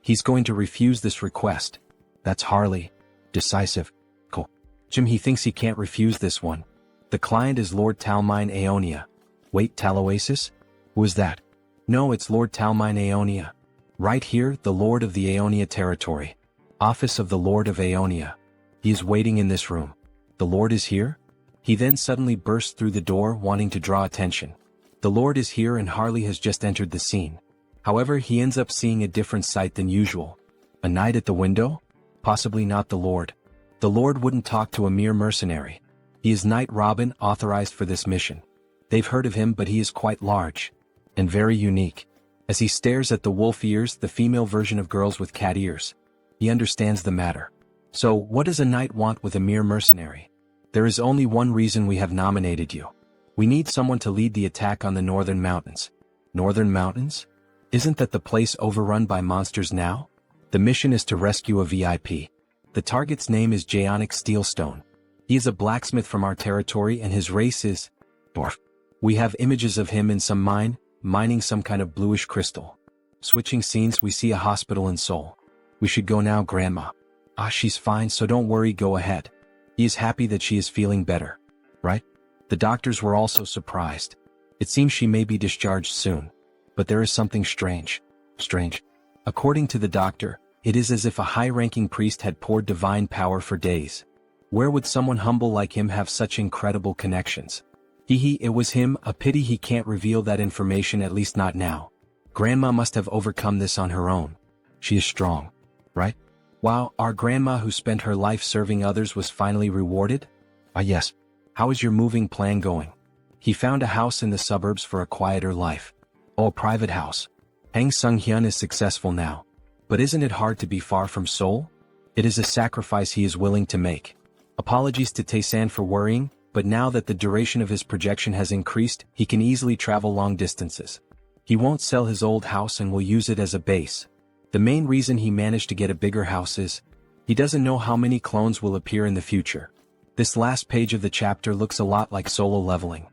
He's going to refuse this request. That's Harley. Decisive. Cool. Jim, he thinks he can't refuse this one. The client is Lord Talmine Aeonia. Wait, Taloasis? Who is that? No, it's Lord Talmine Aeonia. Right here, the Lord of the Aeonia territory. Office of the Lord of Aeonia. He is waiting in this room. The Lord is here? He then suddenly bursts through the door, wanting to draw attention. The Lord is here and Harley has just entered the scene. However, he ends up seeing a different sight than usual. A knight at the window? Possibly not the Lord. The Lord wouldn't talk to a mere mercenary. He is Knight Robin, authorized for this mission. They've heard of him, but he is quite large. And very unique. As he stares at the wolf ears, the female version of girls with cat ears. He understands the matter. So, what does a knight want with a mere mercenary? There is only one reason we have nominated you. We need someone to lead the attack on the Northern Mountains. Northern Mountains? Isn't that the place overrun by monsters now? The mission is to rescue a VIP. The target's name is Jaonic Steelstone. He is a blacksmith from our territory and his race is dwarf. We have images of him in some mine, mining some kind of bluish crystal. Switching scenes, we see a hospital in Seoul. We should go now, Grandma. Ah, she's fine, so don't worry, go ahead. He is happy that she is feeling better. Right? The doctors were also surprised. It seems she may be discharged soon. But there is something strange. Strange. According to the doctor, it is as if a high-ranking priest had poured divine power for days. Where would someone humble like him have such incredible connections? It was him, a pity he can't reveal that information, at least not now. Grandma must have overcome this on her own. She is strong. Right? Wow, our grandma who spent her life serving others was finally rewarded? Ah yes. How is your moving plan going? He found a house in the suburbs for a quieter life. Oh, a private house. Hang Sunghyun is successful now. But isn't it hard to be far from Seoul? It is a sacrifice he is willing to make. Apologies to Taesan for worrying, but now that the duration of his projection has increased, he can easily travel long distances. He won't sell his old house and will use it as a base. The main reason he managed to get a bigger house is, he doesn't know how many clones will appear in the future. This last page of the chapter looks a lot like solo leveling.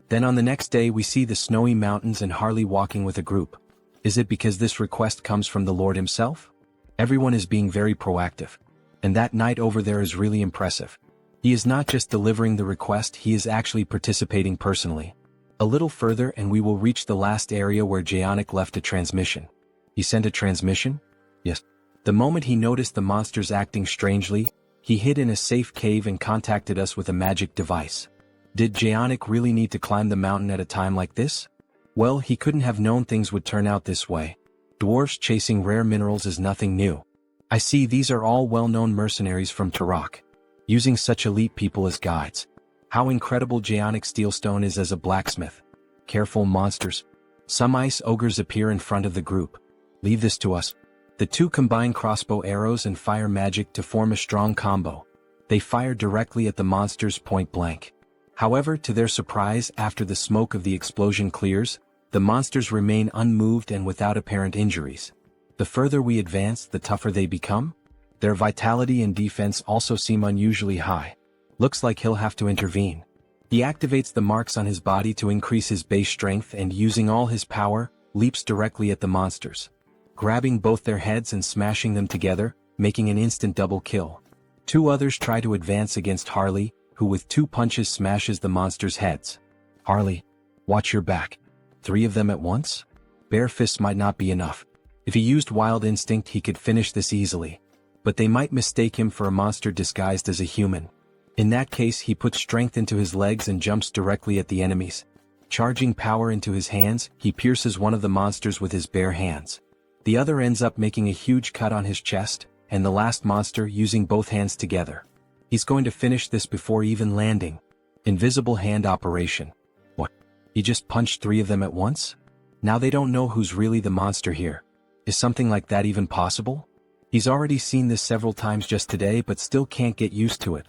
Then on the next day we see the snowy mountains and Harley walking with a group. Is it because this request comes from the Lord himself? Everyone is being very proactive. And that knight over there is really impressive. He is not just delivering the request, he is actually participating personally. A little further and we will reach the last area where Jaonic left a transmission. He sent a transmission? Yes. The moment he noticed the monsters acting strangely, he hid in a safe cave and contacted us with a magic device. Did Jaonic really need to climb the mountain at a time like this? Well, he couldn't have known things would turn out this way. Dwarfs chasing rare minerals is nothing new. I see these are all well-known mercenaries from Turok. Using such elite people as guides. How incredible Jaonic Steelstone is as a blacksmith. Careful, monsters. Some ice ogres appear in front of the group. Leave this to us. The two combine crossbow arrows and fire magic to form a strong combo. They fire directly at the monsters point blank. However, to their surprise, after the smoke of the explosion clears, the monsters remain unmoved and without apparent injuries. The further we advance, the tougher they become. Their vitality and defense also seem unusually high. Looks like he'll have to intervene. He activates the marks on his body to increase his base strength and using all his power, leaps directly at the monsters. Grabbing both their heads and smashing them together, making an instant double kill. Two others try to advance against Harley, who with 2 punches smashes the monsters' heads. Harley, watch your back. 3 of them at once? Bare fists might not be enough. If he used wild instinct he could finish this easily. But they might mistake him for a monster disguised as a human. In that case he puts strength into his legs and jumps directly at the enemies. Charging power into his hands, he pierces one of the monsters with his bare hands. The other ends up making a huge cut on his chest, and the last monster using both hands together. He's going to finish this before even landing. Invisible hand operation. What? He just punched 3 of them at once? Now they don't know who's really the monster here. Is something like that even possible? He's already seen this several times just today but still can't get used to it.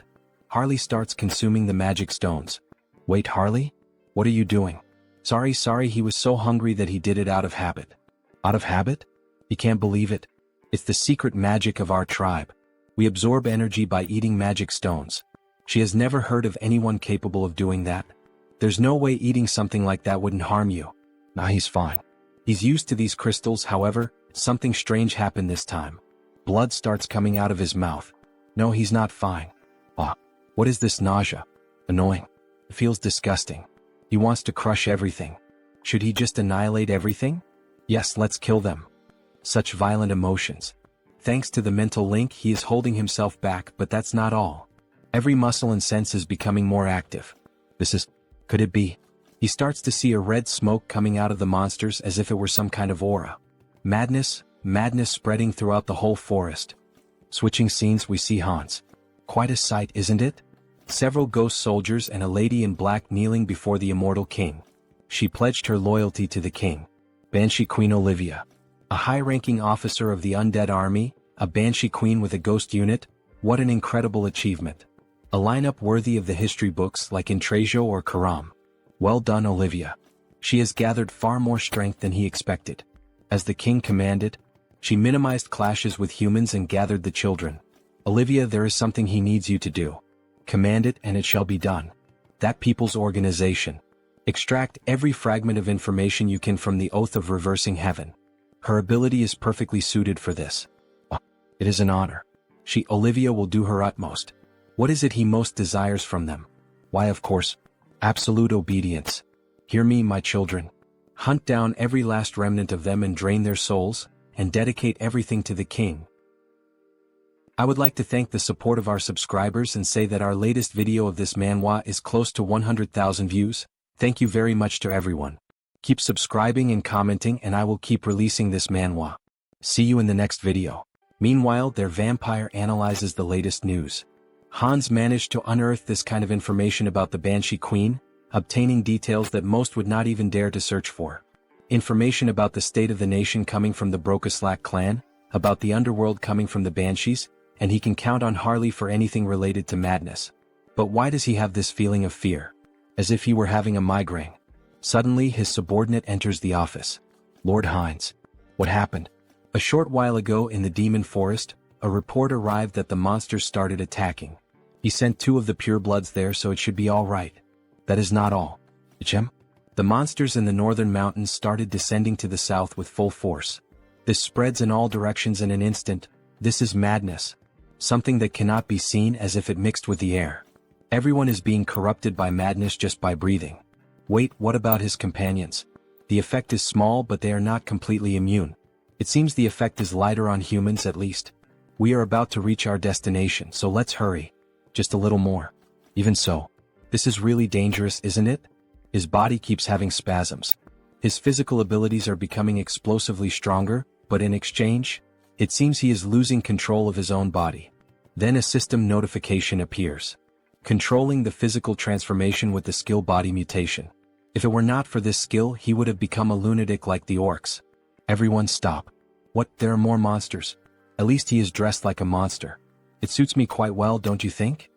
Harley starts consuming the magic stones. Wait, Harley? What are you doing? Sorry, he was so hungry that he did it out of habit. Out of habit? He can't believe it. It's the secret magic of our tribe. We absorb energy by eating magic stones. She has never heard of anyone capable of doing that. There's no way eating something like that wouldn't harm you. Nah, he's fine. He's used to these crystals, however, something strange happened this time. Blood starts coming out of his mouth. No, he's not fine. Ah, what is this nausea? Annoying. It feels disgusting. He wants to crush everything. Should he just annihilate everything? Yes, let's kill them. Such violent emotions. Thanks to the mental link, he is holding himself back, but that's not all. Every muscle and sense is becoming more active. Could it be? He starts to see a red smoke coming out of the monsters as if it were some kind of aura. Madness spreading throughout the whole forest. Switching scenes, we see Hans. Quite a sight, isn't it? Several ghost soldiers and a lady in black kneeling before the immortal king. She pledged her loyalty to the king. Banshee Queen Olivia. A high-ranking officer of the undead army, a Banshee Queen with a ghost unit. What an incredible achievement. A lineup worthy of the history books like in Trejo or Karam. Well done, Olivia. She has gathered far more strength than he expected. As the king commanded, she minimized clashes with humans and gathered the children. Olivia, there is something he needs you to do. Command it and it shall be done. That people's organization. Extract every fragment of information you can from the oath of reversing heaven. Her ability is perfectly suited for this. It is an honor. Olivia will do her utmost. What is it he most desires from them? Why, of course, absolute obedience. Hear me, my children. Hunt down every last remnant of them and drain their souls, and dedicate everything to the king. I would like to thank the support of our subscribers and say that our latest video of this manhwa is close to 100,000 views. Thank you very much to everyone. Keep subscribing and commenting and I will keep releasing this manhwa. See you in the next video. Meanwhile, their vampire analyzes the latest news. Hans managed to unearth this kind of information about the Banshee Queen, obtaining details that most would not even dare to search for. Information about the state of the nation coming from the Brokaslak clan, about the underworld coming from the Banshees, and he can count on Harley for anything related to madness. But why does he have this feeling of fear? As if he were having a migraine. Suddenly his subordinate enters the office. Lord Hines. What happened? A short while ago in the demon forest, a report arrived that the monsters started attacking. He sent 2 of the purebloods there, so it should be all right. That is not all. Ichem? The monsters in the northern mountains started descending to the south with full force. This spreads in all directions in an instant. This is madness. Something that cannot be seen, as if it mixed with the air. Everyone is being corrupted by madness just by breathing. Wait, what about his companions? The effect is small, but they are not completely immune. It seems the effect is lighter on humans at least. We are about to reach our destination, so let's hurry. Just a little more. Even so. This is really dangerous, isn't it? His body keeps having spasms. His physical abilities are becoming explosively stronger, but in exchange, it seems he is losing control of his own body. Then a system notification appears. Controlling the physical transformation with the skill body mutation. If it were not for this skill, he would have become a lunatic like the orcs. Everyone stop. What, there are more monsters? At least he is dressed like a monster. It suits me quite well, don't you think?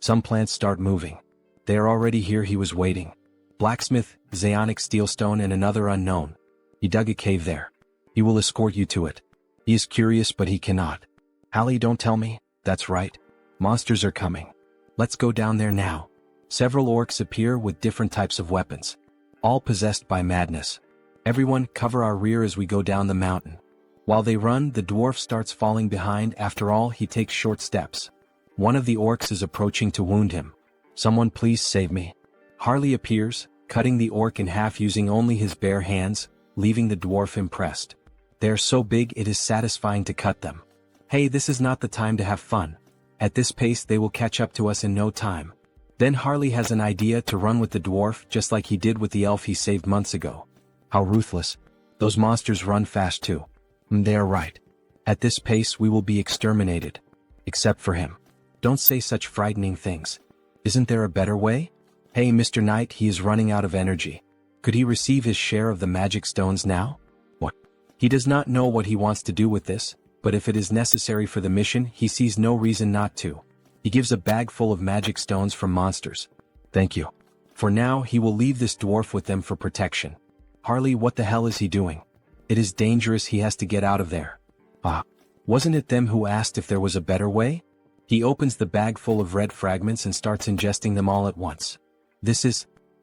Some plants start moving. They are already here. He was waiting. Blacksmith, Zaonic Steelstone and another unknown. He dug a cave there. He will escort you to it. He is curious but he cannot. Hallie, don't tell me. That's right. Monsters are coming. Let's go down there now. Several orcs appear with different types of weapons. All possessed by madness. Everyone cover our rear as we go down the mountain. While they run, the dwarf starts falling behind. After all, he takes short steps. One of the orcs is approaching to wound him. Someone please save me. Harley appears, cutting the orc in half using only his bare hands, leaving the dwarf impressed. They are so big it is satisfying to cut them. Hey, this is not the time to have fun. At this pace they will catch up to us in no time. Then Harley has an idea to run with the dwarf just like he did with the elf he saved months ago. How ruthless. Those monsters run fast too. They are right. At this pace we will be exterminated. Except for him. Don't say such frightening things. Isn't there a better way? Hey Mr. Knight, he is running out of energy. Could he receive his share of the magic stones now? What? He does not know what he wants to do with this, but if it is necessary for the mission he sees no reason not to. He gives a bag full of magic stones from monsters. Thank you. For now he will leave this dwarf with them for protection. Harley, what the hell is he doing? It is dangerous, he has to get out of there. Ah. Wasn't it them who asked if there was a better way? He opens the bag full of red fragments and starts ingesting them all at once.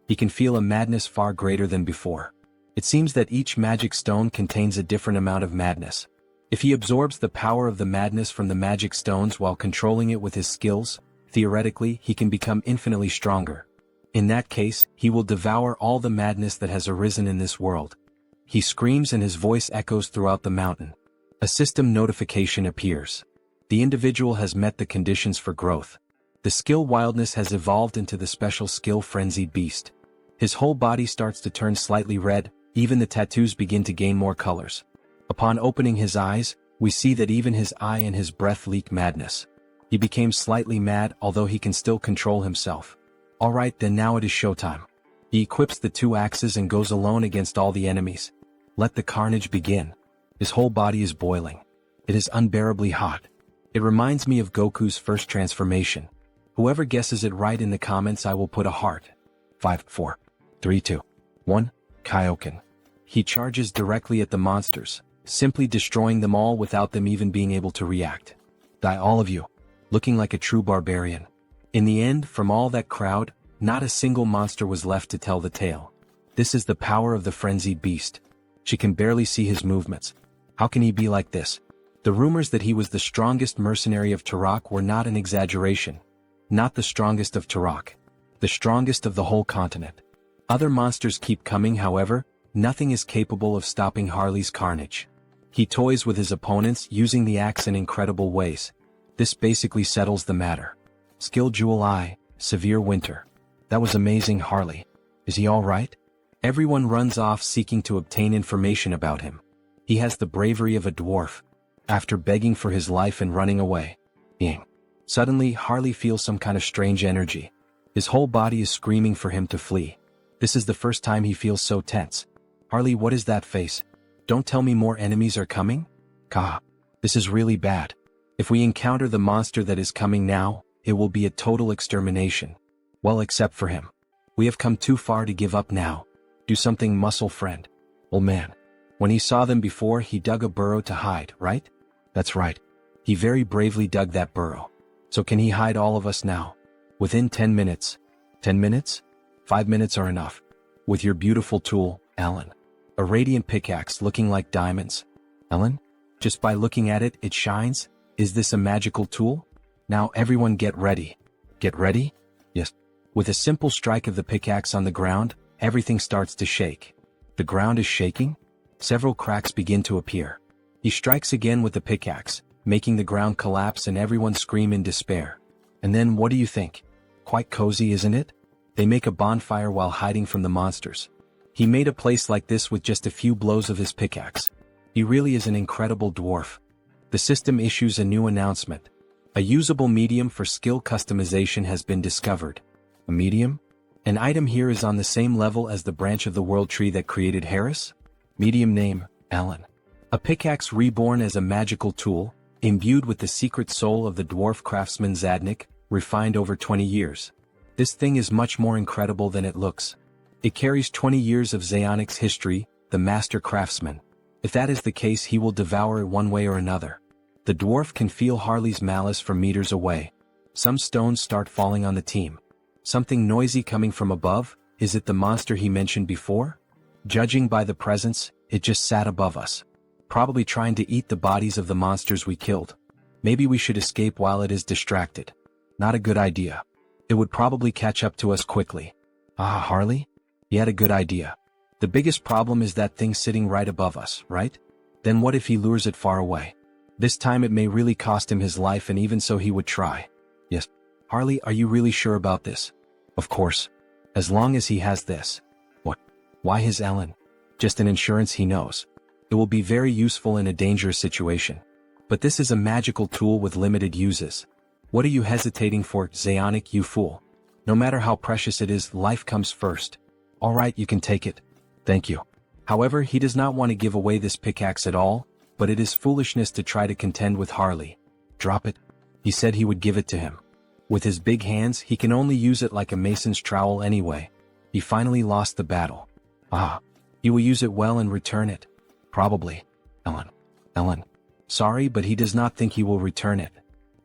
He can feel a madness far greater than before. It seems that each magic stone contains a different amount of madness. If he absorbs the power of the madness from the magic stones while controlling it with his skills, theoretically he can become infinitely stronger. In that case, he will devour all the madness that has arisen in this world. He screams and his voice echoes throughout the mountain. A system notification appears. The individual has met the conditions for growth. The skill wildness has evolved into the special skill frenzied beast. His whole body starts to turn slightly red, even the tattoos begin to gain more colors. Upon opening his eyes, we see that even his eye and his breath leak madness. He became slightly mad, although he can still control himself. Alright then, now it is showtime. He equips the 2 axes and goes alone against all the enemies. Let the carnage begin. His whole body is boiling. It is unbearably hot. It reminds me of Goku's first transformation. Whoever guesses it right in the comments, I will put a heart. 5, 4, 3, 2, 1, Kaioken. He charges directly at the monsters, simply destroying them all without them even being able to react. Die all of you, looking like a true barbarian. In the end, from all that crowd, not a single monster was left to tell the tale. This is the power of the frenzied beast. She can barely see his movements. How can he be like this? The rumors that he was the strongest mercenary of Turok were not an exaggeration. Not the strongest of Turok. The strongest of the whole continent. Other monsters keep coming, however, nothing is capable of stopping Harley's carnage. He toys with his opponents, using the axe in incredible ways. This basically settles the matter. Skill Jewel I, Severe Winter. That was amazing, Harley. Is he alright? Everyone runs off seeking to obtain information about him. He has the bravery of a dwarf. After begging for his life and running away. Suddenly, Harley feels some kind of strange energy. His whole body is screaming for him to flee. This is the first time he feels so tense. Harley, what is that face? Don't tell me more enemies are coming? Kah. This is really bad. If we encounter the monster that is coming now, it will be a total extermination. Well, except for him. We have come too far to give up now. Do something, muscle friend. Old man. When he saw them before, he dug a burrow to hide, right? That's right. He very bravely dug that burrow. So can he hide all of us now? Within 10 minutes. 10 minutes? 5 minutes are enough. With your beautiful tool, Ellen. A radiant pickaxe looking like diamonds. Ellen? Just by looking at it, it shines? Is this a magical tool? Now everyone get ready. Get ready? Yes. With a simple strike of the pickaxe on the ground, everything starts to shake. The ground is shaking? Several cracks begin to appear. He strikes again with the pickaxe, making the ground collapse and everyone scream in despair. And then what do you think? Quite cozy, isn't it? They make a bonfire while hiding from the monsters. He made a place like this with just a few blows of his pickaxe. He really is an incredible dwarf. The system issues a new announcement. A usable medium for skill customization has been discovered. A medium? An item here is on the same level as the branch of the world tree that created Harris? Medium name, Ellen. A pickaxe reborn as a magical tool, imbued with the secret soul of the dwarf craftsman Zadnik, refined over 20 years. This thing is much more incredible than it looks. It carries 20 years of Zaonic's history, the master craftsman. If that is the case, he will devour it one way or another. The dwarf can feel Harley's malice from meters away. Some stones start falling on the team. Something noisy coming from above. Is it the monster he mentioned before? Judging by the presence, it just sat above us. Probably trying to eat the bodies of the monsters we killed. Maybe we should escape while it is distracted. Not a good idea. It would probably catch up to us quickly. Ah, Harley? He had a good idea. The biggest problem is that thing sitting right above us, right? Then what if he lures it far away? This time it may really cost him his life, and even so he would try. Yes. Harley, are you really sure about this? Of course. As long as he has this. What? Why his Ellen? Just an insurance, he knows. It will be very useful in a dangerous situation. But this is a magical tool with limited uses. What are you hesitating for, Zeonic, you fool? No matter how precious it is, life comes first. Alright, you can take it. Thank you. However, he does not want to give away this pickaxe at all, but it is foolishness to try to contend with Harley. Drop it. He said he would give it to him. With his big hands, he can only use it like a mason's trowel anyway. He finally lost the battle. Ah. He will use it well and return it. Probably. Ellen. Sorry, but he does not think he will return it.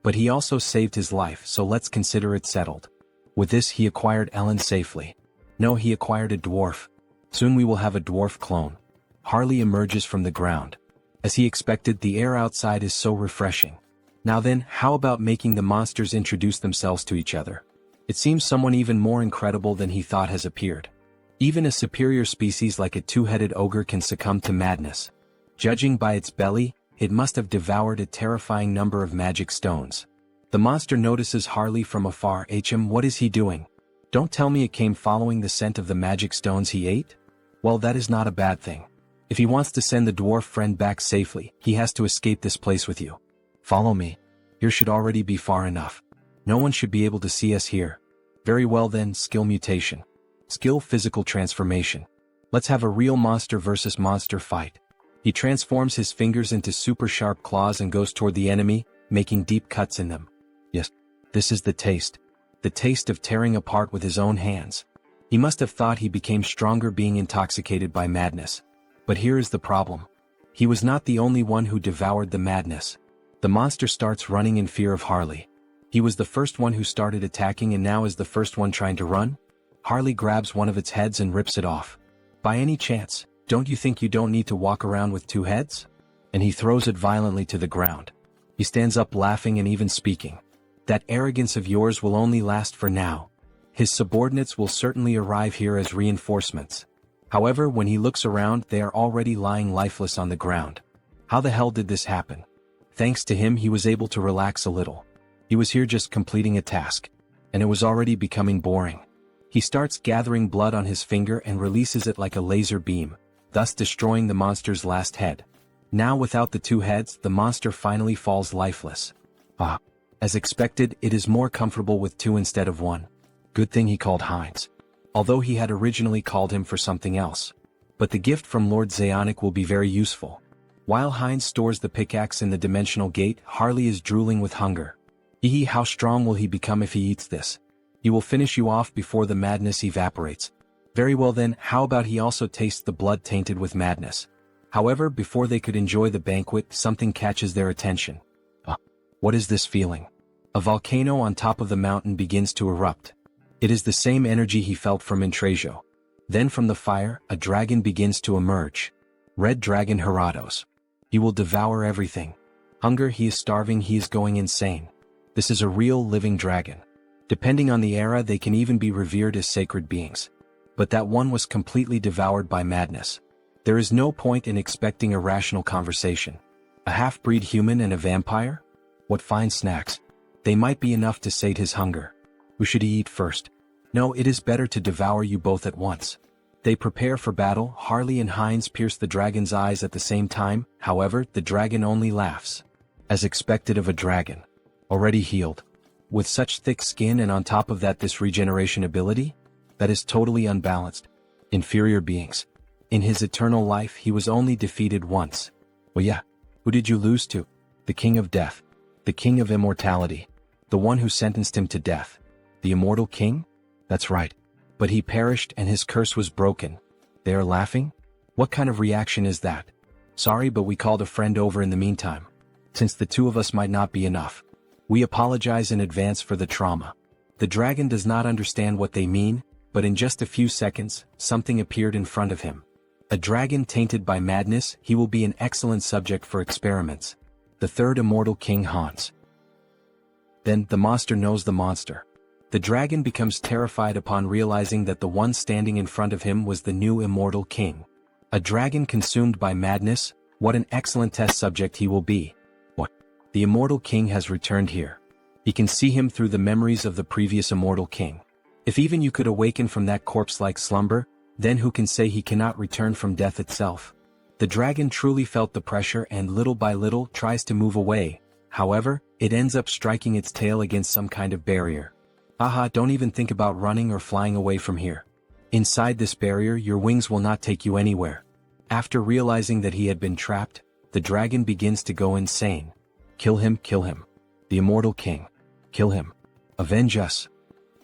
But he also saved his life, so let's consider it settled. With this he acquired Ellen safely. No, he acquired a dwarf. Soon we will have a dwarf clone. Harley emerges from the ground. As he expected, the air outside is so refreshing. Now then, how about making the monsters introduce themselves to each other? It seems someone even more incredible than he thought has appeared. Even a superior species like a two-headed ogre can succumb to madness. Judging by its belly, it must have devoured a terrifying number of magic stones. The monster notices Harley from afar. What is he doing? Don't tell me it came following the scent of the magic stones he ate? Well, that is not a bad thing. If he wants to send the dwarf friend back safely, he has to escape this place with you. Follow me. Here should already be far enough. No one should be able to see us here. Very well then, skill mutation. Skill physical transformation. Let's have a real monster versus monster fight. He transforms his fingers into super sharp claws and goes toward the enemy, making deep cuts in them. Yes, this is the taste. The taste of tearing apart with his own hands. He must have thought he became stronger being intoxicated by madness. But here is the problem. He was not the only one who devoured the madness. The monster starts running in fear of Harley. He was the first one who started attacking and now is the first one trying to run? Harley grabs one of its heads and rips it off. By any chance, don't you think you don't need to walk around with two heads? And he throws it violently to the ground. He stands up laughing and even speaking. That arrogance of yours will only last for now. His subordinates will certainly arrive here as reinforcements. However, when he looks around, they are already lying lifeless on the ground. How the hell did this happen? Thanks to him, he was able to relax a little. He was here just completing a task. And it was already becoming boring. He starts gathering blood on his finger and releases it like a laser beam, thus destroying the monster's last head. Now without the two heads, the monster finally falls lifeless. Ah. As expected, it is more comfortable with two instead of one. Good thing he called Heinz. Although he had originally called him for something else. But the gift from Lord Zeonic will be very useful. While Heinz stores the pickaxe in the dimensional gate, Harley is drooling with hunger. How strong will he become if he eats this? He will finish you off before the madness evaporates. Very well then, how about he also tastes the blood tainted with madness? However, before they could enjoy the banquet, something catches their attention. What is this feeling? A volcano on top of the mountain begins to erupt. It is the same energy he felt from Intrajo. Then from the fire, a dragon begins to emerge. Red Dragon Herados. He will devour everything. Hunger, he is starving, he is going insane. This is a real living dragon. Depending on the era, they can even be revered as sacred beings. But that one was completely devoured by madness. There is no point in expecting a rational conversation. A half-breed human and a vampire? What fine snacks. They might be enough to sate his hunger. Who should he eat first? No, it is better to devour you both at once. They prepare for battle. Harley and Heinz pierce the dragon's eyes at the same time. However, the dragon only laughs. As expected of a dragon. Already healed. With such thick skin and on top of that this regeneration ability? That is totally unbalanced. Inferior beings. In his eternal life he was only defeated once. Well yeah, who did you lose to? The King of Death. The King of Immortality. The one who sentenced him to death. The Immortal King? That's right. But he perished and his curse was broken. They are laughing? What kind of reaction is that? Sorry, but we called a friend over in the meantime. Since the two of us might not be enough. We apologize in advance for the trauma. The dragon does not understand what they mean, but in just a few seconds, something appeared in front of him. A dragon tainted by madness, he will be an excellent subject for experiments. The third immortal king Hans. Then, the monster knows the monster. The dragon becomes terrified upon realizing that the one standing in front of him was the new immortal king. A dragon consumed by madness, what an excellent test subject he will be. What? The immortal king has returned here. He can see him through the memories of the previous immortal king. If even you could awaken from that corpse-like slumber, then who can say he cannot return from death itself? The dragon truly felt the pressure and little by little tries to move away. However, it ends up striking its tail against some kind of barrier. Haha, don't even think about running or flying away from here. Inside this barrier, your wings will not take you anywhere. After realizing that he had been trapped, the dragon begins to go insane. Kill him, kill him. The immortal king. Kill him. Avenge us.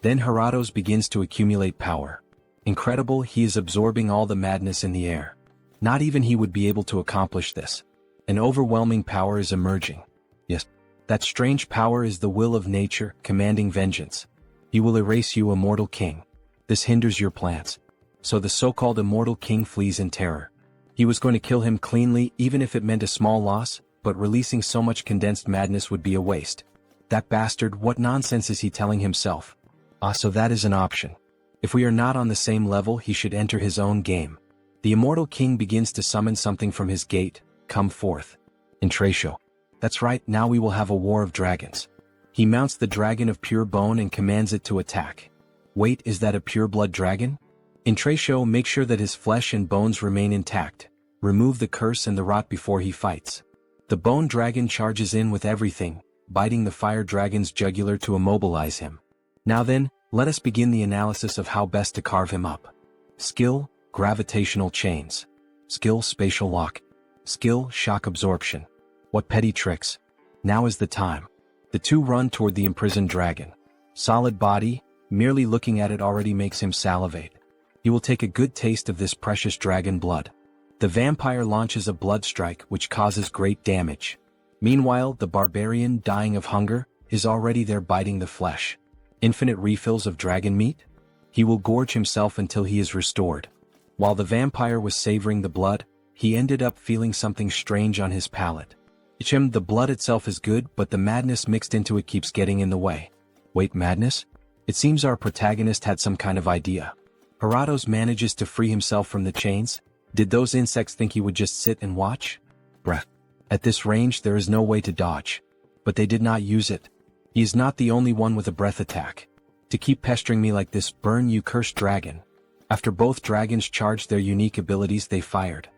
Then Heratos begins to accumulate power. Incredible, he is absorbing all the madness in the air. Not even he would be able to accomplish this. An overwhelming power is emerging. Yes, that strange power is the will of nature, commanding vengeance. He will erase you, immortal king. This hinders your plans. So the so-called immortal king flees in terror. He was going to kill him cleanly even if it meant a small loss, but releasing so much condensed madness would be a waste. That bastard, what nonsense is he telling himself? So that is an option. If we are not on the same level, he should enter his own game. The immortal king begins to summon something from his gate. Come forth. Intratio. That's right, now we will have a war of dragons. He mounts the dragon of pure bone and commands it to attack. Wait, is that a pure-blood dragon? Intratio, make sure that his flesh and bones remain intact. Remove the curse and the rot before he fights. The bone dragon charges in with everything, biting the fire dragon's jugular to immobilize him. Now then, let us begin the analysis of how best to carve him up. Skill, gravitational chains. Skill, spatial lock. Skill, shock absorption. What petty tricks. Now is the time. The two run toward the imprisoned dragon. Solid body, merely looking at it already makes him salivate. He will take a good taste of this precious dragon blood. The vampire launches a blood strike which causes great damage. Meanwhile, the barbarian, dying of hunger, is already there biting the flesh. Infinite refills of dragon meat? He will gorge himself until he is restored. While the vampire was savoring the blood, he ended up feeling something strange on his palate. The blood itself is good, but the madness mixed into it keeps getting in the way. Wait, madness? It seems our protagonist had some kind of idea. Heratos manages to free himself from the chains. Did those insects think he would just sit and watch? Bruh. At this range there is no way to dodge. But they did not use it. He is not the only one with a breath attack. To keep pestering me like this, burn you cursed dragon. After both dragons charged their unique abilities, they fired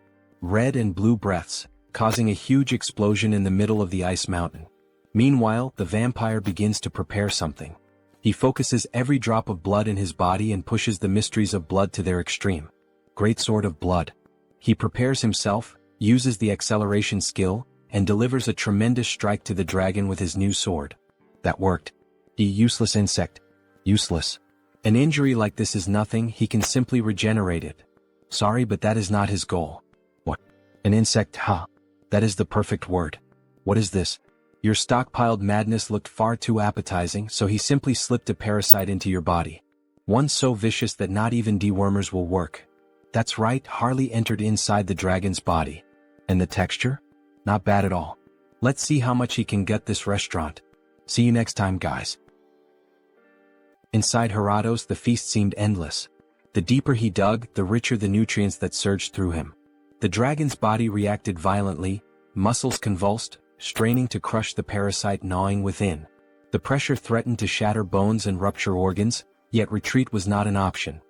red and blue breaths, causing a huge explosion in the middle of the ice mountain. Meanwhile, the vampire begins to prepare something. He focuses every drop of blood in his body and pushes the mysteries of blood to their extreme. Great sword of blood. He prepares himself, uses the acceleration skill, and delivers a tremendous strike to the dragon with his new sword. That worked. Useless insect. Useless. An injury like this is nothing, he can simply regenerate it. Sorry, but that is not his goal. What? An insect, huh? That is the perfect word. What is this? Your stockpiled madness looked far too appetizing, so he simply slipped a parasite into your body. One so vicious that not even dewormers will work. That's right, Harley entered inside the dragon's body. And the texture? Not bad at all. Let's see how much he can gut this restaurant. See you next time, guys. Inside Heratos, the feast seemed endless. The deeper he dug, the richer the nutrients that surged through him. The dragon's body reacted violently, muscles convulsed, straining to crush the parasite gnawing within. The pressure threatened to shatter bones and rupture organs, yet retreat was not an option.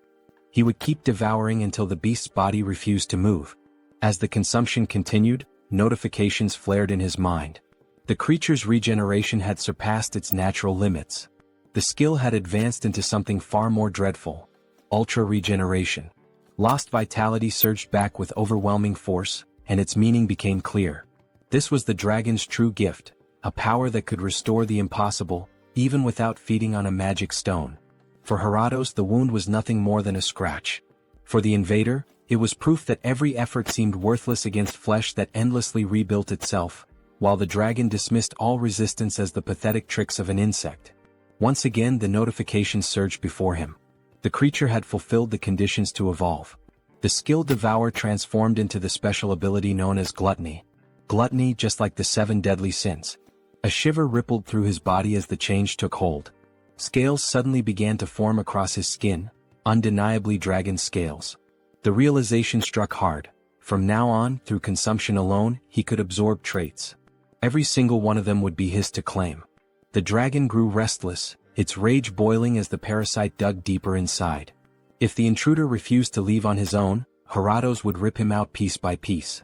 He would keep devouring until the beast's body refused to move. As the consumption continued, notifications flared in his mind. The creature's regeneration had surpassed its natural limits. The skill had advanced into something far more dreadful. Ultra regeneration. Lost vitality surged back with overwhelming force, and its meaning became clear. This was the dragon's true gift, a power that could restore the impossible, even without feeding on a magic stone. For Heratos, the wound was nothing more than a scratch. For the invader, it was proof that every effort seemed worthless against flesh that endlessly rebuilt itself, while the dragon dismissed all resistance as the pathetic tricks of an insect. Once again the notifications surged before him. The creature had fulfilled the conditions to evolve. The skill Devour transformed into the special ability known as Gluttony. Gluttony, just like the 7 deadly sins. A shiver rippled through his body as the change took hold. Scales suddenly began to form across his skin, undeniably dragon scales. The realization struck hard. From now on, through consumption alone, he could absorb traits. Every single one of them would be his to claim. The dragon grew restless, its rage boiling as the parasite dug deeper inside. If the intruder refused to leave on his own, Heratos would rip him out piece by piece.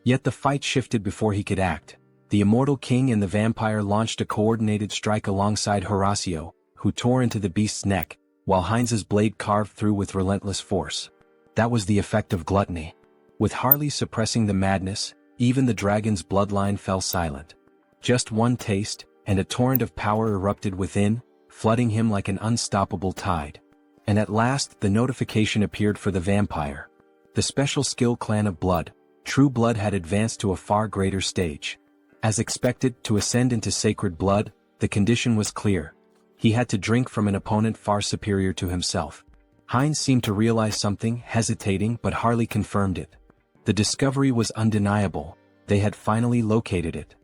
Yet the fight shifted before he could act. The immortal king and the vampire launched a coordinated strike alongside Horacio, who tore into the beast's neck, while Heinz's blade carved through with relentless force. That was the effect of gluttony. With Harley suppressing the madness, even the dragon's bloodline fell silent. Just one taste, and a torrent of power erupted within, flooding him like an unstoppable tide. And at last the notification appeared for the vampire. The special skill Clan of Blood, True Blood, had advanced to a far greater stage. As expected, to ascend into sacred blood, the condition was clear. He had to drink from an opponent far superior to himself. Heinz seemed to realize something, hesitating, but Harley confirmed it. The discovery was undeniable. They had finally located it.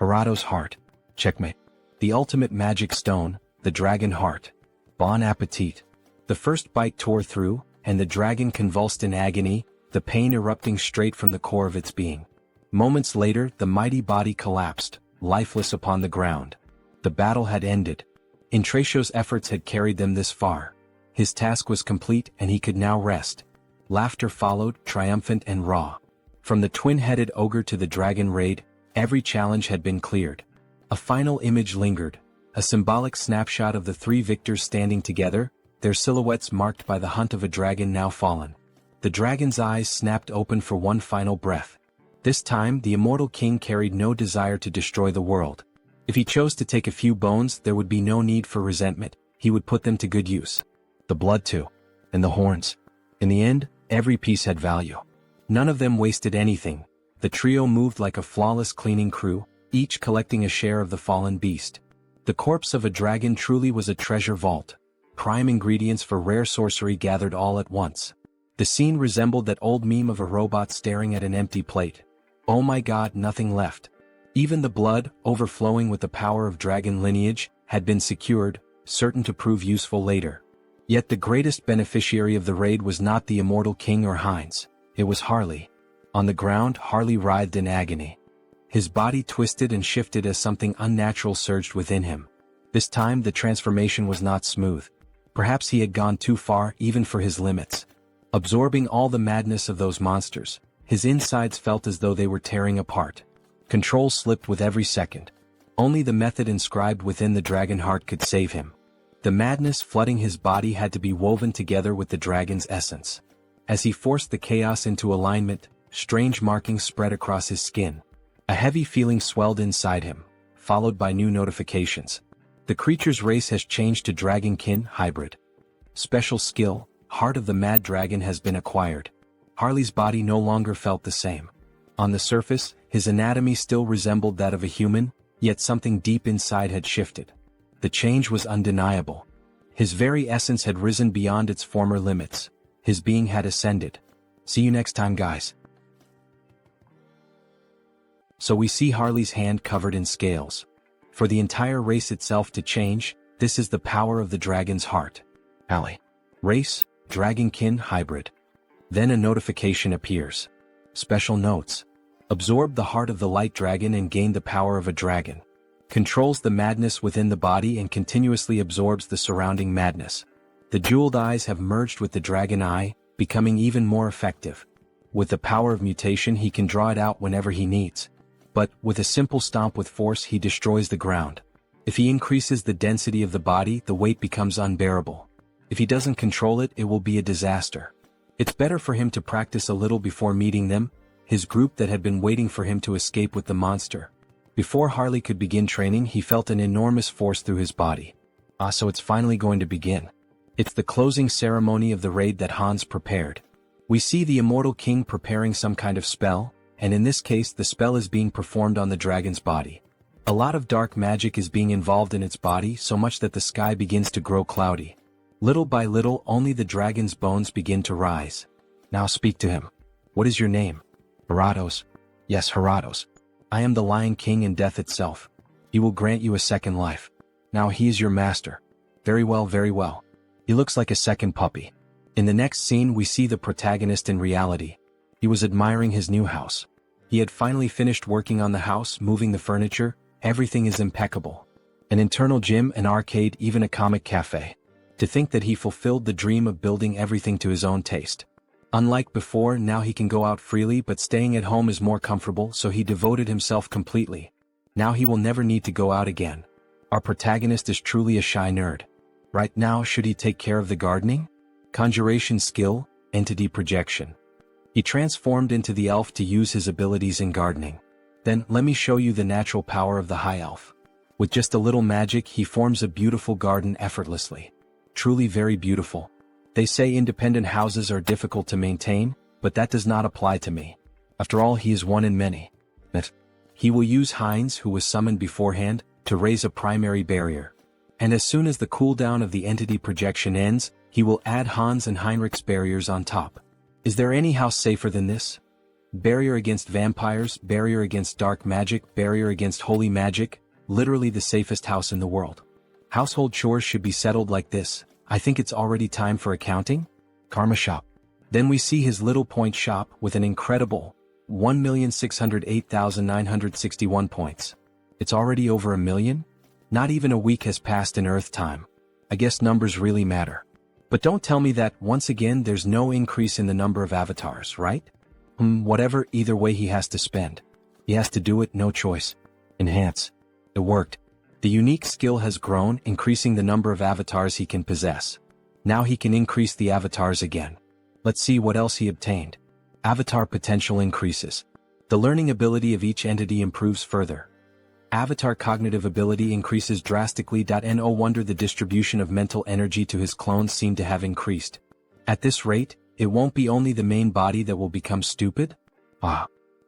Harato's heart. Checkmate. The ultimate magic stone, the dragon heart. Bon appetit. The first bite tore through, and the dragon convulsed in agony, the pain erupting straight from the core of its being. Moments later, the mighty body collapsed, lifeless upon the ground. The battle had ended. Intracio's efforts had carried them this far. His task was complete and he could now rest. Laughter followed, triumphant and raw. From the twin-headed ogre to the dragon raid, every challenge had been cleared. A final image lingered, a symbolic snapshot of the three victors standing together, their silhouettes marked by the hunt of a dragon now fallen. The dragon's eyes snapped open for one final breath. This time, the immortal king carried no desire to destroy the world. If he chose to take a few bones, there would be no need for resentment. He would put them to good use. The blood too. And the horns. In the end, every piece had value. None of them wasted anything. The trio moved like a flawless cleaning crew, each collecting a share of the fallen beast. The corpse of a dragon truly was a treasure vault. Prime ingredients for rare sorcery gathered all at once. The scene resembled that old meme of a robot staring at an empty plate. Oh my god, nothing left. Even the blood, overflowing with the power of dragon lineage, had been secured, certain to prove useful later. Yet the greatest beneficiary of the raid was not the immortal king or Heinz. It was Harley. On the ground, Harley writhed in agony. His body twisted and shifted as something unnatural surged within him. This time the transformation was not smooth. Perhaps he had gone too far even for his limits. Absorbing all the madness of those monsters, his insides felt as though they were tearing apart. Control slipped with every second. Only the method inscribed within the dragon heart could save him. The madness flooding his body had to be woven together with the dragon's essence. As he forced the chaos into alignment, strange markings spread across his skin. A heavy feeling swelled inside him, followed by new notifications. The creature's race has changed to Dragonkin Hybrid. Special skill, Heart of the Mad Dragon, has been acquired. Harley's body no longer felt the same. On the surface, his anatomy still resembled that of a human, yet something deep inside had shifted. The change was undeniable. His very essence had risen beyond its former limits. His being had ascended. See you next time, guys. So we see Harley's hand covered in scales. For the entire race itself to change, this is the power of the dragon's heart. Alley. Race, Dragonkin Hybrid. Then a notification appears. Special notes. Absorb the heart of the light dragon and gain the power of a dragon. Controls the madness within the body and continuously absorbs the surrounding madness. The jeweled eyes have merged with the dragon eye, becoming even more effective. With the power of mutation, he can draw it out whenever he needs. But, with a simple stomp with force, he destroys the ground. If he increases the density of the body, the weight becomes unbearable. If he doesn't control it, it will be a disaster. It's better for him to practice a little before meeting them, his group that had been waiting for him to escape with the monster. Before Harley could begin training, he felt an enormous force through his body. So it's finally going to begin. It's the closing ceremony of the raid that Hans prepared. We see the immortal king preparing some kind of spell, and in this case the spell is being performed on the dragon's body. A lot of dark magic is being involved in its body, so much that the sky begins to grow cloudy. Little by little, only the dragon's bones begin to rise. Now speak to him. What is your name? Heratos. Yes, Heratos. I am the Lion King and death itself. He will grant you a second life. Now he is your master. Very well, very well. He looks like a second puppy. In the next scene we see the protagonist in reality. He was admiring his new house. He had finally finished working on the house, moving the furniture. Everything is impeccable. An internal gym, an arcade, even a comic cafe. To think that he fulfilled the dream of building everything to his own taste. Unlike before, now he can go out freely, but staying at home is more comfortable, so he devoted himself completely. Now he will never need to go out again. Our protagonist is truly a shy nerd. Right now, should he take care of the gardening? Conjuration skill, entity projection. He transformed into the elf to use his abilities in gardening. Then, let me show you the natural power of the high elf. With just a little magic, he forms a beautiful garden effortlessly. Truly very beautiful. They say independent houses are difficult to maintain, but that does not apply to me. After all, he is one in many. He will use Heinz, who was summoned beforehand, to raise a primary barrier. And as soon as the cooldown of the entity projection ends, he will add Hans and Heinrich's barriers on top. Is there any house safer than this? Barrier against vampires, barrier against dark magic, barrier against holy magic, literally the safest house in the world. Household chores should be settled like this. I think it's already time for accounting? Karma shop. Then we see his little point shop with an incredible 1,608,961 points. It's already over 1 million? Not even a week has passed in Earth time. I guess numbers really matter. But don't tell me that, once again, there's no increase in the number of avatars, right? Whatever, either way he has to spend. He has to do it, no choice. Enhance. It worked. The unique skill has grown, increasing the number of avatars he can possess. Now he can increase the avatars again. Let's see what else he obtained. Avatar potential increases. The learning ability of each entity improves further. Avatar cognitive ability increases drastically. No wonder the distribution of mental energy to his clones seem to have increased. At this rate, it won't be only the main body that will become stupid?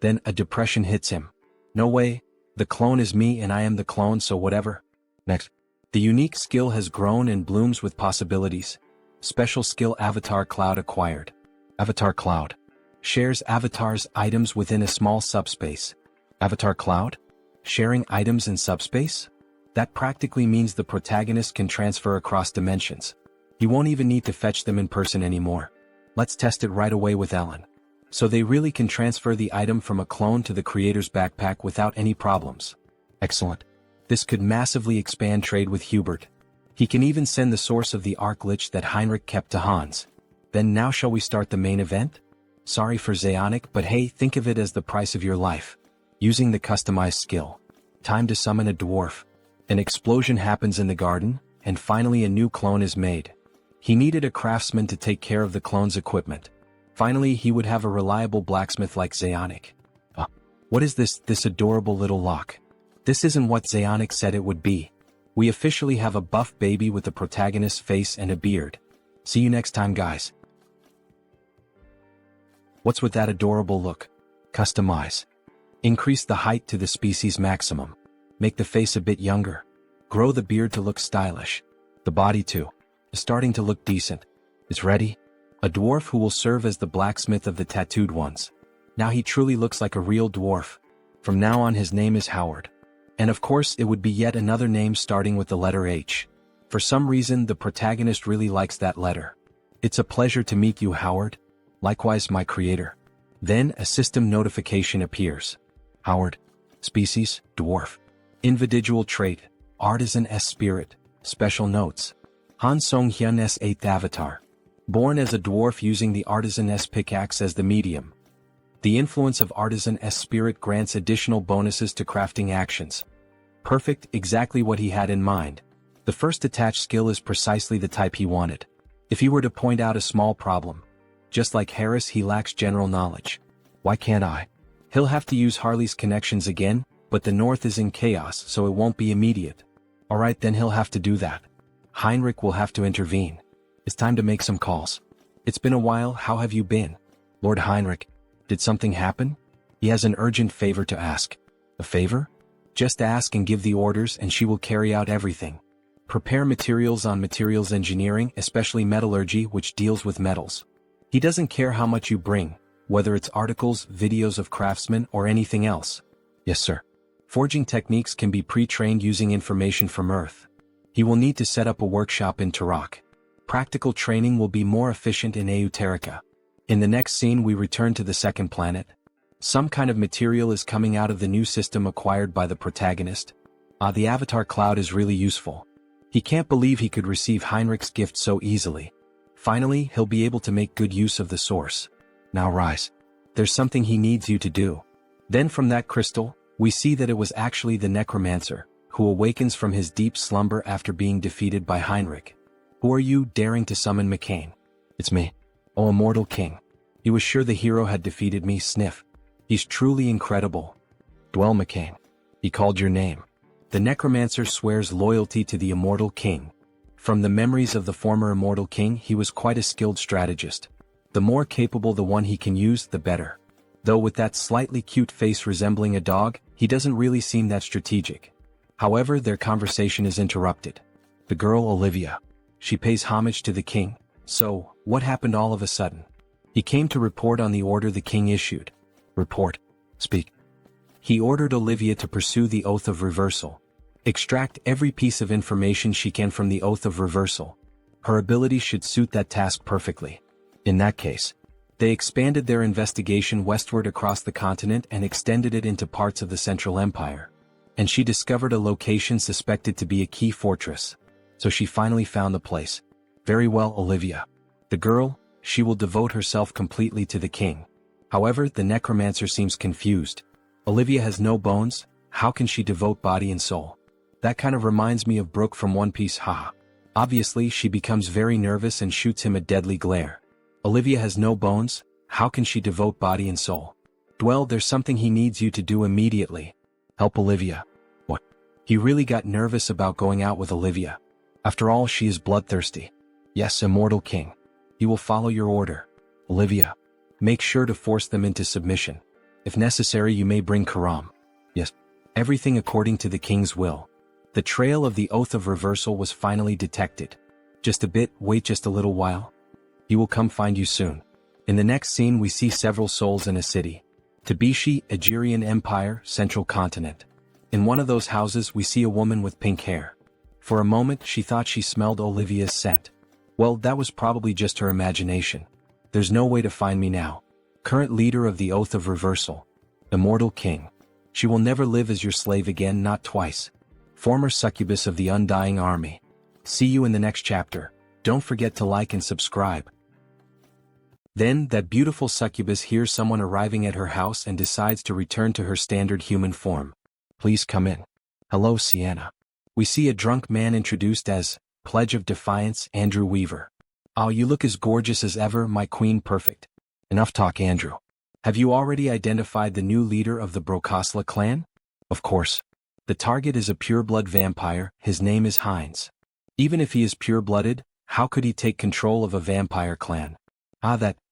Then a depression hits him. No way, the clone is me and I am the clone, so whatever. Next. The unique skill has grown and blooms with possibilities. Special skill Avatar Cloud acquired. Avatar Cloud. Shares avatars items within a small subspace. Avatar Cloud? Sharing items in subspace? That practically means the protagonist can transfer across dimensions. He won't even need to fetch them in person anymore. Let's test it right away with Ellen. So they really can transfer the item from a clone to the creator's backpack without any problems. Excellent. This could massively expand trade with Hubert. He can even send the source of the arc lich that Heinrich kept to Hans. Then now shall we start the main event? Sorry for Zeonic, but hey, think of it as the price of your life. Using the customized skill. Time to summon a dwarf. An explosion happens in the garden, and finally a new clone is made. He needed a craftsman to take care of the clone's equipment. Finally, he would have a reliable blacksmith like Zeonic. What is this adorable little lock? This isn't what Zeonic said it would be. We officially have a buff baby with the protagonist's face and a beard. See you next time, guys. What's with that adorable look? Customize. Increase the height to the species maximum. Make the face a bit younger. Grow the beard to look stylish. The body too. Is starting to look decent. It's ready. A dwarf who will serve as the blacksmith of the tattooed ones. Now he truly looks like a real dwarf. From now on his name is Howard. And of course it would be yet another name starting with the letter H. For some reason the protagonist really likes that letter. It's a pleasure to meet you, Howard. Likewise, my creator. Then a system notification appears. Howard. Species, dwarf. Individual trait, artisan S spirit. Special notes. Han Sunghyun S 8th avatar. Born as a dwarf using the artisan S pickaxe as the medium. The influence of artisan S spirit grants additional bonuses to crafting actions. Perfect, exactly what he had in mind. The first attached skill is precisely the type he wanted. If he were to point out a small problem. Just like Harris, he lacks general knowledge. Why can't I? He'll have to use Harley's connections again, but the north is in chaos, so it won't be immediate. Alright, then he'll have to do that. Heinrich will have to intervene. It's time to make some calls. It's been a while, how have you been? Lord Heinrich, did something happen? He has an urgent favor to ask. A favor? Just ask and give the orders and she will carry out everything. Prepare materials on materials engineering, especially metallurgy, which deals with metals. He doesn't care how much you bring, whether it's articles, videos of craftsmen, or anything else. Yes, sir. Forging techniques can be pre-trained using information from Earth. He will need to set up a workshop in Turok. Practical training will be more efficient in Euterica. In the next scene we return to the second planet. Some kind of material is coming out of the new system acquired by the protagonist. The avatar cloud is really useful. He can't believe he could receive Heinrich's gift so easily. Finally, he'll be able to make good use of the source. Now rise. There's something he needs you to do. Then from that crystal, we see that it was actually the necromancer, who awakens from his deep slumber after being defeated by Heinrich. Who are you daring to summon McCain? It's me. Oh, immortal king. He was sure the hero had defeated me, sniff. He's truly incredible. Dwell McCain. He called your name. The necromancer swears loyalty to the immortal king. From the memories of the former immortal king, he was quite a skilled strategist. The more capable the one he can use, the better. Though with that slightly cute face resembling a dog, he doesn't really seem that strategic. However, their conversation is interrupted. The girl Olivia. She pays homage to the king. So, what happened all of a sudden? He came to report on the order the king issued. Report. Speak. He ordered Olivia to pursue the Oath of Reversal. Extract every piece of information she can from the Oath of Reversal. Her ability should suit that task perfectly. In that case, they expanded their investigation westward across the continent and extended it into parts of the Central Empire. And she discovered a location suspected to be a key fortress. So she finally found the place. Very well, Olivia. The girl, she will devote herself completely to the king. However, the necromancer seems confused. Olivia has no bones, how can she devote body and soul? That kind of reminds me of Brooke from One Piece, haha. Obviously, she becomes very nervous and shoots him a deadly glare. Olivia has no bones, how can she devote body and soul? Dwell, there's something he needs you to do immediately. Help Olivia. What? He really got nervous about going out with Olivia. After all, she is bloodthirsty. Yes, immortal king. He will follow your order. Olivia. Make sure to force them into submission. If necessary, you may bring Karam. Yes. Everything according to the king's will. The trail of the Oath of Reversal was finally detected. Just a bit, wait just a little while. He will come find you soon. In the next scene we see several souls in a city. Tabishi, Agirian Empire, Central Continent. In one of those houses we see a woman with pink hair. For a moment she thought she smelled Olivia's scent. Well, that was probably just her imagination. There's no way to find me now. Current leader of the Oath of Reversal. Immortal king. She will never live as your slave again, not twice. Former succubus of the Undying Army. See you in the next chapter. Don't forget to like and subscribe. Then, that beautiful succubus hears someone arriving at her house and decides to return to her standard human form. Please come in. Hello, Sienna. We see a drunk man introduced as Pledge of Defiance, Andrew Weaver. Oh, you look as gorgeous as ever, my queen perfect. Enough talk, Andrew. Have you already identified the new leader of the Brokosla clan? Of course. The target is a pure-blood vampire, his name is Heinz. Even if he is pure-blooded, how could he take control of a vampire clan?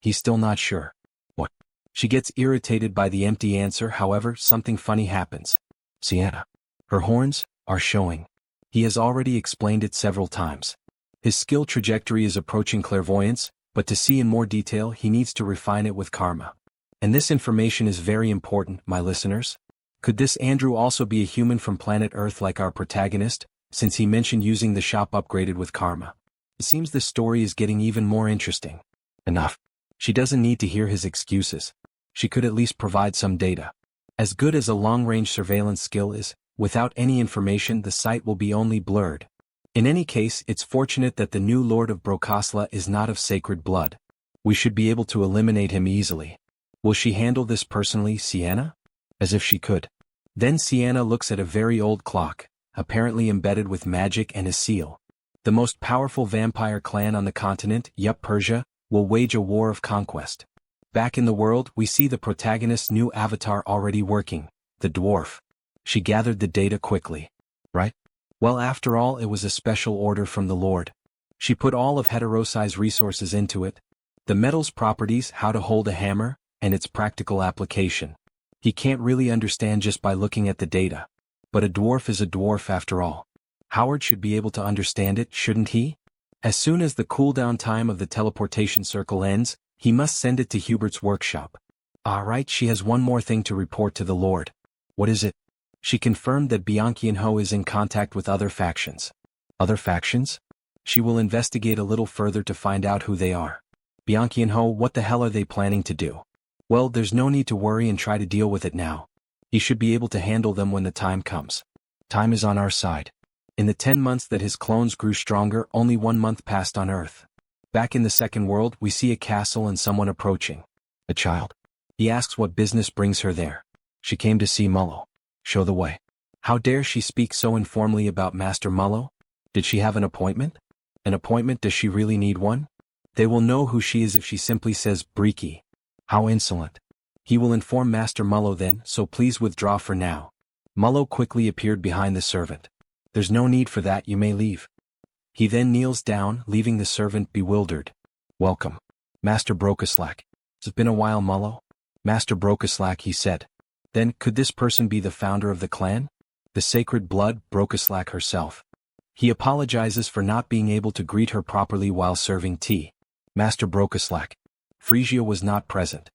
He's still not sure. What? She gets irritated by the empty answer, however, something funny happens. Sienna. Her horns are showing. He has already explained it several times. His skill trajectory is approaching clairvoyance, but to see in more detail he needs to refine it with karma. And this information is very important, my listeners. Could this Andrew also be a human from planet Earth like our protagonist, since he mentioned using the shop upgraded with karma? It seems the story is getting even more interesting. Enough. She doesn't need to hear his excuses. She could at least provide some data. As good as a long-range surveillance skill is, without any information the sight will be only blurred. In any case, it's fortunate that the new Lord of Brokosla is not of sacred blood. We should be able to eliminate him easily. Will she handle this personally, Sienna? As if she could. Then Sienna looks at a very old clock, apparently embedded with magic and a seal. The most powerful vampire clan on the continent, Persia, will wage a war of conquest. Back in the world, we see the protagonist's new avatar already working, the dwarf. She gathered the data quickly. Right? Well, after all, it was a special order from the Lord. She put all of Heterosai's resources into it. The metal's properties, how to hold a hammer, and its practical application. He can't really understand just by looking at the data. But a dwarf is a dwarf after all. Howard should be able to understand it, shouldn't he? As soon as the cooldown time of the teleportation circle ends, he must send it to Hubert's workshop. Alright, she has one more thing to report to the Lord. What is it? She confirmed that Bianchianho is in contact with other factions. Other factions? She will investigate a little further to find out who they are. Bianchianho, what the hell are they planning to do? Well, there's no need to worry and try to deal with it now. He should be able to handle them when the time comes. Time is on our side. In the 10 months that his clones grew stronger, only 1 month passed on Earth. Back in the second world, we see a castle and someone approaching. A child. He asks what business brings her there. She came to see Mullo. Show the way. How dare she speak so informally about Master Mullo? Did she have an appointment? An appointment? Does she really need one? They will know who she is if she simply says Breaky. How insolent. He will inform Master Mullo then, so please withdraw for now. Mullo quickly appeared behind the servant. There's no need for that, you may leave. He then kneels down, leaving the servant bewildered. Welcome. Master Brokaslak. It's been a while, Mullo. Master Brokaslak, he said. Then, could this person be the founder of the clan? The sacred blood, Brokaslak herself. He apologizes for not being able to greet her properly while serving tea. Master Brokaslak. Frisia was not present.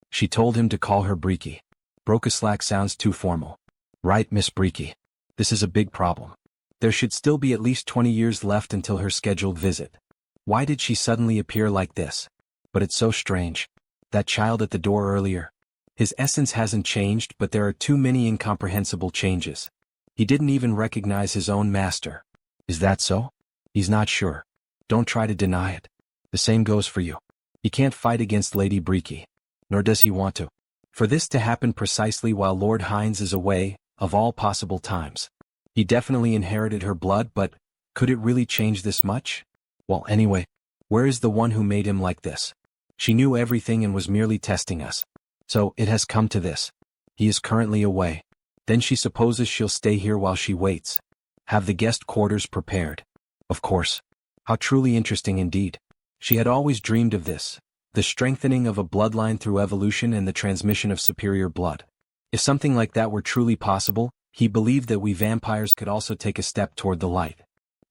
She told him to call her Breaky. Brokaslak sounds too formal. Right, Miss Breaky. This is a big problem. There should still be at least 20 years left until her scheduled visit. Why did she suddenly appear like this? But it's so strange. That child at the door earlier. His essence hasn't changed, but there are too many incomprehensible changes. He didn't even recognize his own master. Is that so? He's not sure. Don't try to deny it. The same goes for you. He can't fight against Lady Breaky. Nor does he want to. For this to happen precisely while Lord Hines is away, of all possible times. He definitely inherited her blood, but could it really change this much? Well, anyway, where is the one who made him like this? She knew everything and was merely testing us. So, it has come to this. He is currently away. Then she supposes she'll stay here while she waits. Have the guest quarters prepared. Of course. How truly interesting indeed. She had always dreamed of this. The strengthening of a bloodline through evolution and the transmission of superior blood. If something like that were truly possible, he believed that we vampires could also take a step toward the light.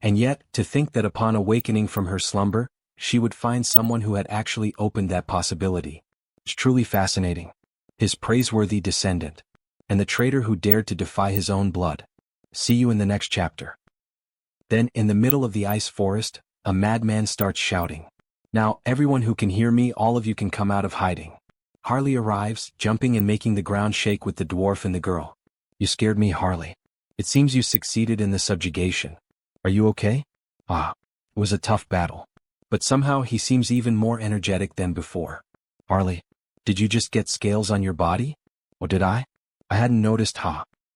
And yet, to think that upon awakening from her slumber, she would find someone who had actually opened that possibility. It's truly fascinating. His praiseworthy descendant. And the traitor who dared to defy his own blood. See you in the next chapter. Then, in the middle of the ice forest, a madman starts shouting. Now, everyone who can hear me, all of you can come out of hiding. Harley arrives, jumping and making the ground shake with the dwarf and the girl. You scared me, Harley. It seems you succeeded in the subjugation. Are you okay? It was a tough battle. But somehow he seems even more energetic than before. Harley, did you just get scales on your body? Or did I? I hadn't noticed,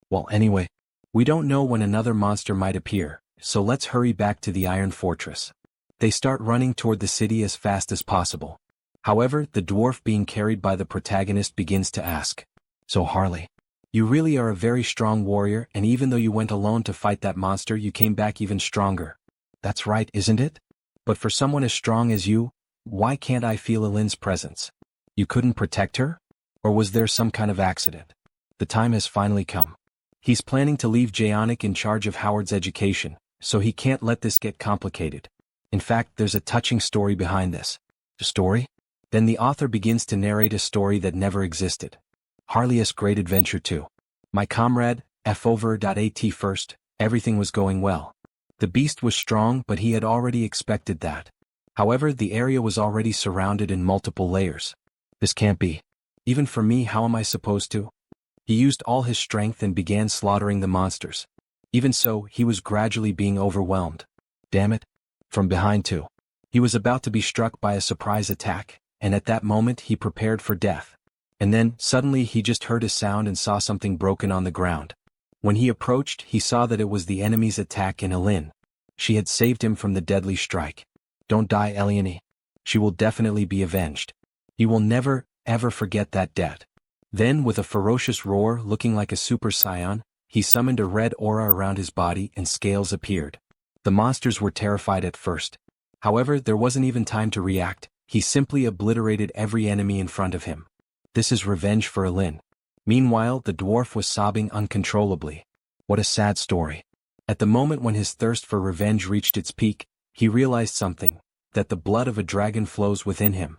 Well, anyway, we don't know when another monster might appear, so let's hurry back to the Iron Fortress. They start running toward the city as fast as possible. However, the dwarf being carried by the protagonist begins to ask. So Harley, you really are a very strong warrior, and even though you went alone to fight that monster, you came back even stronger. That's right, isn't it? But for someone as strong as you, why can't I feel Elin's presence? You couldn't protect her? Or was there some kind of accident? The time has finally come. He's planning to leave Jaonic in charge of Howard's education, so he can't let this get complicated. In fact, there's a touching story behind this. A story? Then the author begins to narrate a story that never existed. Harley's Great Adventure 2. My comrade, F.Over.at first, everything was going well. The beast was strong, but he had already expected that. However, the area was already surrounded in multiple layers. This can't be. Even for me, how am I supposed to? He used all his strength and began slaughtering the monsters. Even so, he was gradually being overwhelmed. Damn it. From behind too. He was about to be struck by a surprise attack, and at that moment he prepared for death. And then, suddenly he just heard a sound and saw something broken on the ground. When he approached, he saw that it was the enemy's attack in Elin. She had saved him from the deadly strike. Don't die, Eliane. She will definitely be avenged. He will never, ever forget that debt. Then, with a ferocious roar looking like a super scion, he summoned a red aura around his body and scales appeared. The monsters were terrified at first. However, there wasn't even time to react. He simply obliterated every enemy in front of him. This is revenge for Elin. Meanwhile, the dwarf was sobbing uncontrollably. What a sad story. At the moment when his thirst for revenge reached its peak, he realized something, that the blood of a dragon flows within him.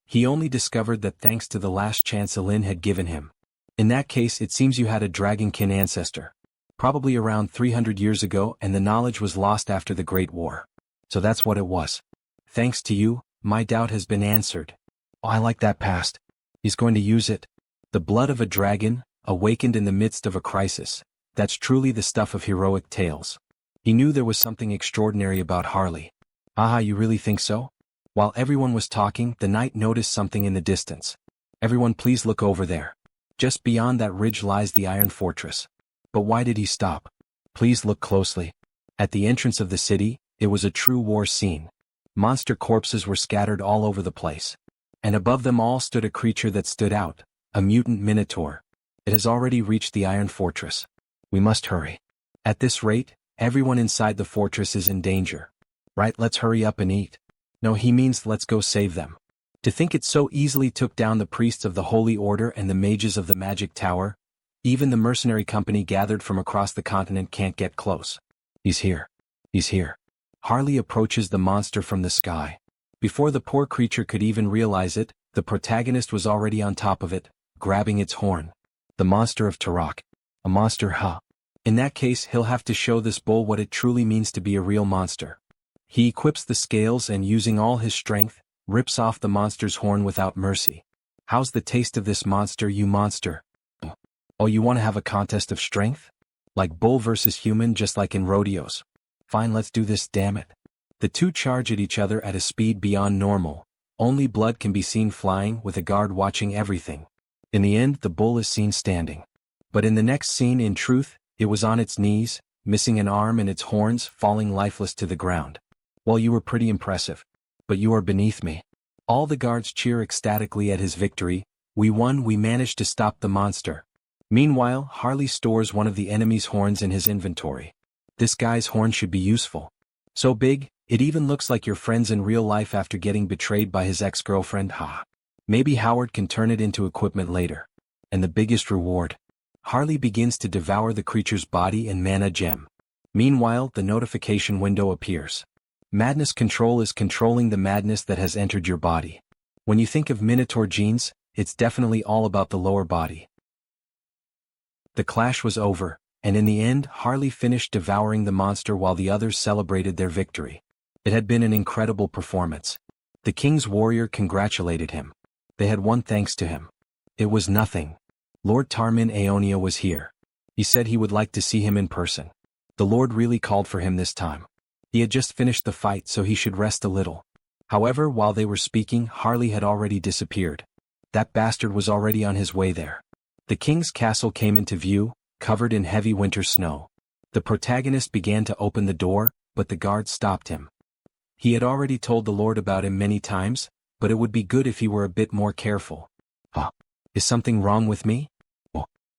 He only discovered that thanks to the last chance Elin had given him. In that case, it seems you had a dragonkin ancestor. Probably around 300 years ago, and the knowledge was lost after the Great War. So that's what it was. Thanks to you, my doubt has been answered. Oh, I like that past. He's going to use it. The blood of a dragon, awakened in the midst of a crisis. That's truly the stuff of heroic tales. He knew there was something extraordinary about Harley. You really think so? While everyone was talking, the knight noticed something in the distance. Everyone please look over there. Just beyond that ridge lies the Iron Fortress. But why did he stop? Please look closely. At the entrance of the city, it was a true war scene. Monster corpses were scattered all over the place. And above them all stood a creature that stood out, a mutant minotaur. It has already reached the Iron Fortress. We must hurry. At this rate, everyone inside the fortress is in danger. Right, let's hurry up and eat. No, he means let's go save them. To think it so easily took down the priests of the Holy Order and the mages of the Magic Tower. Even the mercenary company gathered from across the continent can't get close. He's here. He's here. Harley approaches the monster from the sky. Before the poor creature could even realize it, the protagonist was already on top of it, grabbing its horn. The monster of Turok. A monster, huh? In that case, he'll have to show this bull what it truly means to be a real monster. He equips the scales and, using all his strength, rips off the monster's horn without mercy. How's the taste of this monster, you monster? Oh, you want to have a contest of strength? Like bull versus human, just like in rodeos. Fine, let's do this, damn it. The two charge at each other at a speed beyond normal. Only blood can be seen flying, with a guard watching everything. In the end, the bull is seen standing. But in the next scene, in truth, it was on its knees, missing an arm and its horns falling lifeless to the ground. Well, you were pretty impressive. But you are beneath me. All the guards cheer ecstatically at his victory. We won, we managed to stop the monster. Meanwhile, Harley stores one of the enemy's horns in his inventory. This guy's horn should be useful. So big, it even looks like your friend's in real life after getting betrayed by his ex-girlfriend, ha. Maybe Howard can turn it into equipment later. And the biggest reward. Harley begins to devour the creature's body and mana gem. Meanwhile, the notification window appears. Madness control is controlling the madness that has entered your body. When you think of Minotaur genes, it's definitely all about the lower body. The clash was over, and in the end, Harley finished devouring the monster while the others celebrated their victory. It had been an incredible performance. The king's warrior congratulated him. They had won thanks to him. It was nothing. Lord Tarmin Aeonia was here. He said he would like to see him in person. The Lord really called for him this time. He had just finished the fight, so he should rest a little. However, while they were speaking, Harley had already disappeared. That bastard was already on his way there. The king's castle came into view, covered in heavy winter snow. The protagonist began to open the door, but the guard stopped him. He had already told the Lord about him many times, but it would be good if he were a bit more careful. Is something wrong with me?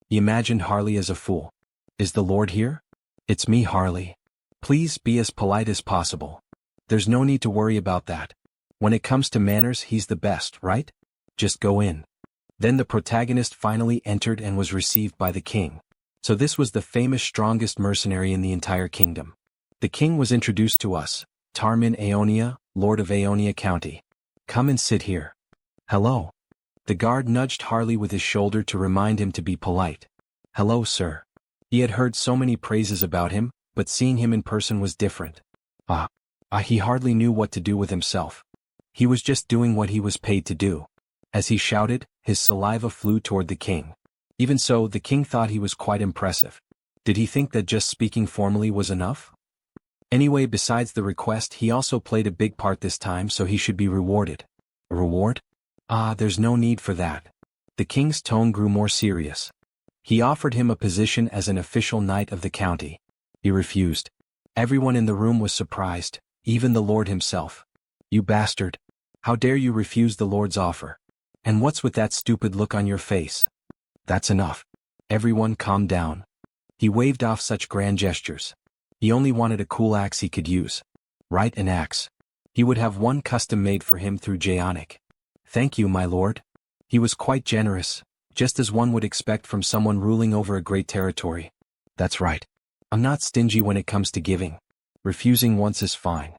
He imagined Harley as a fool. Is the Lord here? It's me, Harley. Please be as polite as possible. There's no need to worry about that. When it comes to manners, he's the best, right? Just go in. Then the protagonist finally entered and was received by the king. So this was the famous strongest mercenary in the entire kingdom. The king was introduced to us, Tarmin Aeonia, Lord of Aeonia County. Come and sit here. Hello. The guard nudged Harley with his shoulder to remind him to be polite. Hello, sir. He had heard so many praises about him, but seeing him in person was different. He hardly knew what to do with himself. He was just doing what he was paid to do. As he shouted, his saliva flew toward the king. Even so, the king thought he was quite impressive. Did he think that just speaking formally was enough? Anyway, besides the request, he also played a big part this time, so he should be rewarded. A reward? There's no need for that. The king's tone grew more serious. He offered him a position as an official knight of the county. He refused. Everyone in the room was surprised, even the Lord himself. You bastard. How dare you refuse the Lord's offer? And what's with that stupid look on your face? That's enough. Everyone calm down. He waved off such grand gestures. He only wanted a cool axe he could use. Right, an axe. He would have one custom made for him through Jaonic. Thank you, my lord. He was quite generous, just as one would expect from someone ruling over a great territory. That's right. I'm not stingy when it comes to giving. Refusing once is fine.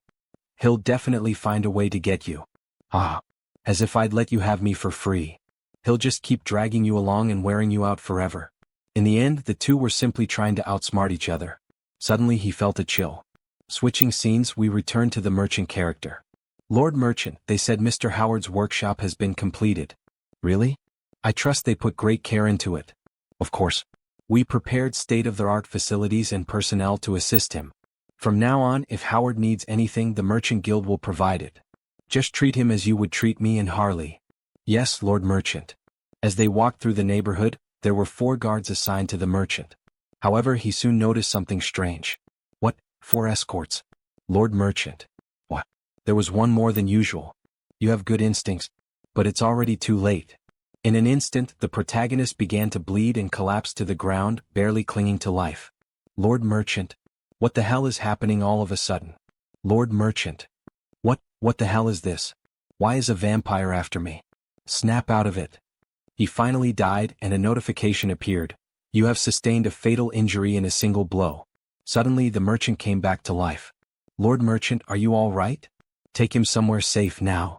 He'll definitely find a way to get you. As if I'd let you have me for free. He'll just keep dragging you along and wearing you out forever. In the end, the two were simply trying to outsmart each other. Suddenly he felt a chill. Switching scenes, we return to the merchant character. Lord Merchant, they said Mr. Howard's workshop has been completed. Really? I trust they put great care into it. Of course. We prepared state-of-the-art facilities and personnel to assist him. From now on, if Howard needs anything, the Merchant Guild will provide it. Just treat him as you would treat me and Harley. Yes, Lord Merchant. As they walked through the neighborhood, there were 4 guards assigned to the merchant. However, he soon noticed something strange. What? 4 escorts? Lord Merchant. What? There was one more than usual. You have good instincts, but it's already too late. In an instant, the protagonist began to bleed and collapsed to the ground, barely clinging to life. Lord Merchant. What the hell is happening all of a sudden? Lord Merchant. What the hell is this? Why is a vampire after me? Snap out of it. He finally died and a notification appeared. You have sustained a fatal injury in a single blow. Suddenly the merchant came back to life. Lord Merchant, are you all right? Take him somewhere safe now.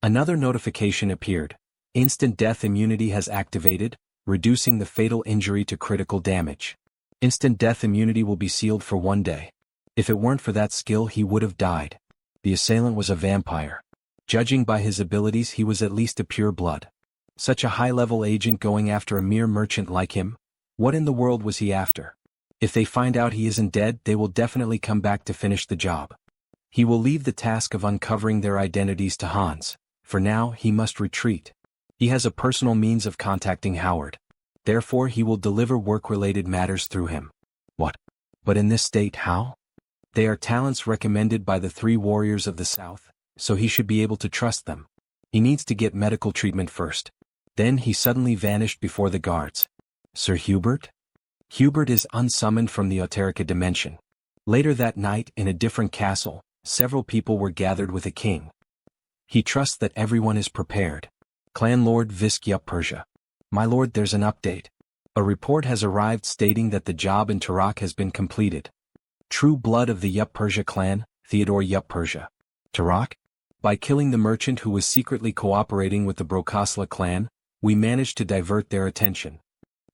Another notification appeared. Instant death immunity has activated, reducing the fatal injury to critical damage. Instant death immunity will be sealed for 1 day. If it weren't for that skill, he would have died. The assailant was a vampire. Judging by his abilities, he was at least a pure blood. Such a high-level agent going after a mere merchant like him? What in the world was he after? If they find out he isn't dead, they will definitely come back to finish the job. He will leave the task of uncovering their identities to Hans. For now, he must retreat. He has a personal means of contacting Howard. Therefore, he will deliver work-related matters through him. What? But in this state, how? They are talents recommended by the 3 warriors of the South, so he should be able to trust them. He needs to get medical treatment first. Then he suddenly vanished before the guards. Sir Hubert? Hubert is unsummoned from the Oterica dimension. Later that night, in a different castle, several people were gathered with a king. He trusts that everyone is prepared. Clan Lord Visk Yup Persia. My lord, there's an update. A report has arrived stating that the job in Tarak has been completed. True blood of the Yup Persia clan, Theodore Yup Persia. Tarak? By killing the merchant who was secretly cooperating with the Brokosla clan, we managed to divert their attention.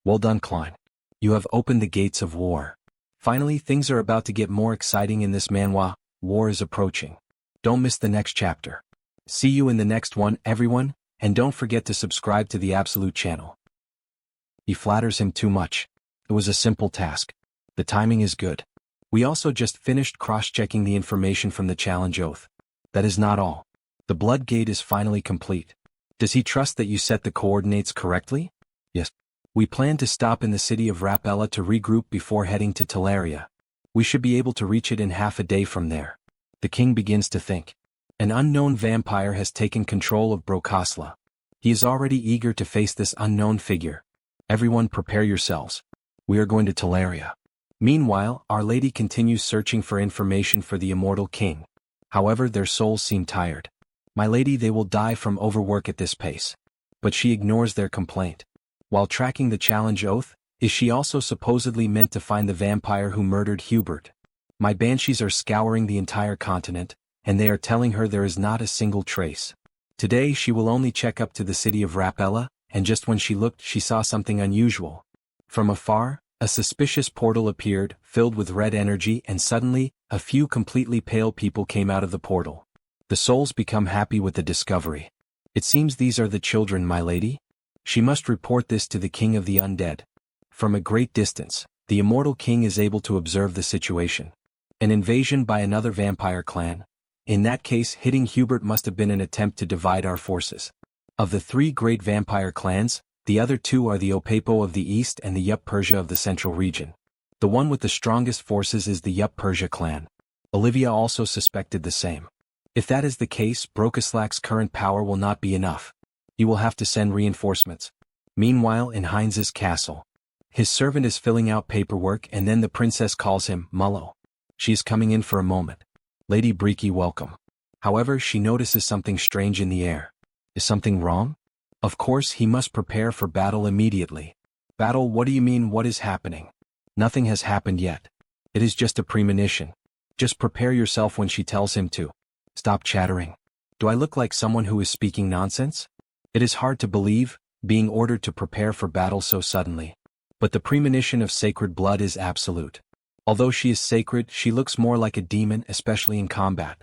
Well done, Klein. You have opened the gates of war. Finally, things are about to get more exciting in this manhwa. War is approaching. Don't miss the next chapter. See you in the next one, everyone, and don't forget to subscribe to the Absolute channel. He flatters him too much. It was a simple task. The timing is good. We also just finished cross-checking the information from the challenge oath. That is not all. The blood gate is finally complete. Does he trust that you set the coordinates correctly? Yes. We plan to stop in the city of Rapella to regroup before heading to Teleria. We should be able to reach it in half a day from there. The king begins to think. An unknown vampire has taken control of Brokosla. He is already eager to face this unknown figure. Everyone prepare yourselves. We are going to Teleria. Meanwhile, Our Lady continues searching for information for the immortal king. However, their souls seem tired. My lady, they will die from overwork at this pace. But she ignores their complaint. While tracking the challenge oath, is she also supposedly meant to find the vampire who murdered Hubert? My banshees are scouring the entire continent, and they are telling her there is not a single trace. Today she will only check up to the city of Rapella, and just when she looked, she saw something unusual. From afar, a suspicious portal appeared, filled with red energy, and suddenly, a few completely pale people came out of the portal. The souls become happy with the discovery. It seems these are the children, my lady. She must report this to the king of the undead. From a great distance, the immortal king is able to observe the situation. An invasion by another vampire clan. In that case, hitting Hubert must have been an attempt to divide our forces. Of the 3 great vampire clans, the other 2 are the Opapo of the east and the Yup Persia of the central region. The one with the strongest forces is the Yup Persia clan. Olivia also suspected the same. If that is the case, Brokoslak's current power will not be enough. He will have to send reinforcements. Meanwhile, in Heinz's castle, his servant is filling out paperwork, and then the princess calls him Mullo. She is coming in for a moment. Lady Breaky, welcome. However, she notices something strange in the air. Is something wrong? Of course, he must prepare for battle immediately. Battle? What do you mean, what is happening? Nothing has happened yet. It is just a premonition. Just prepare yourself when she tells him to. Stop chattering. Do I look like someone who is speaking nonsense? It is hard to believe, being ordered to prepare for battle so suddenly. But the premonition of sacred blood is absolute. Although she is sacred, she looks more like a demon, especially in combat.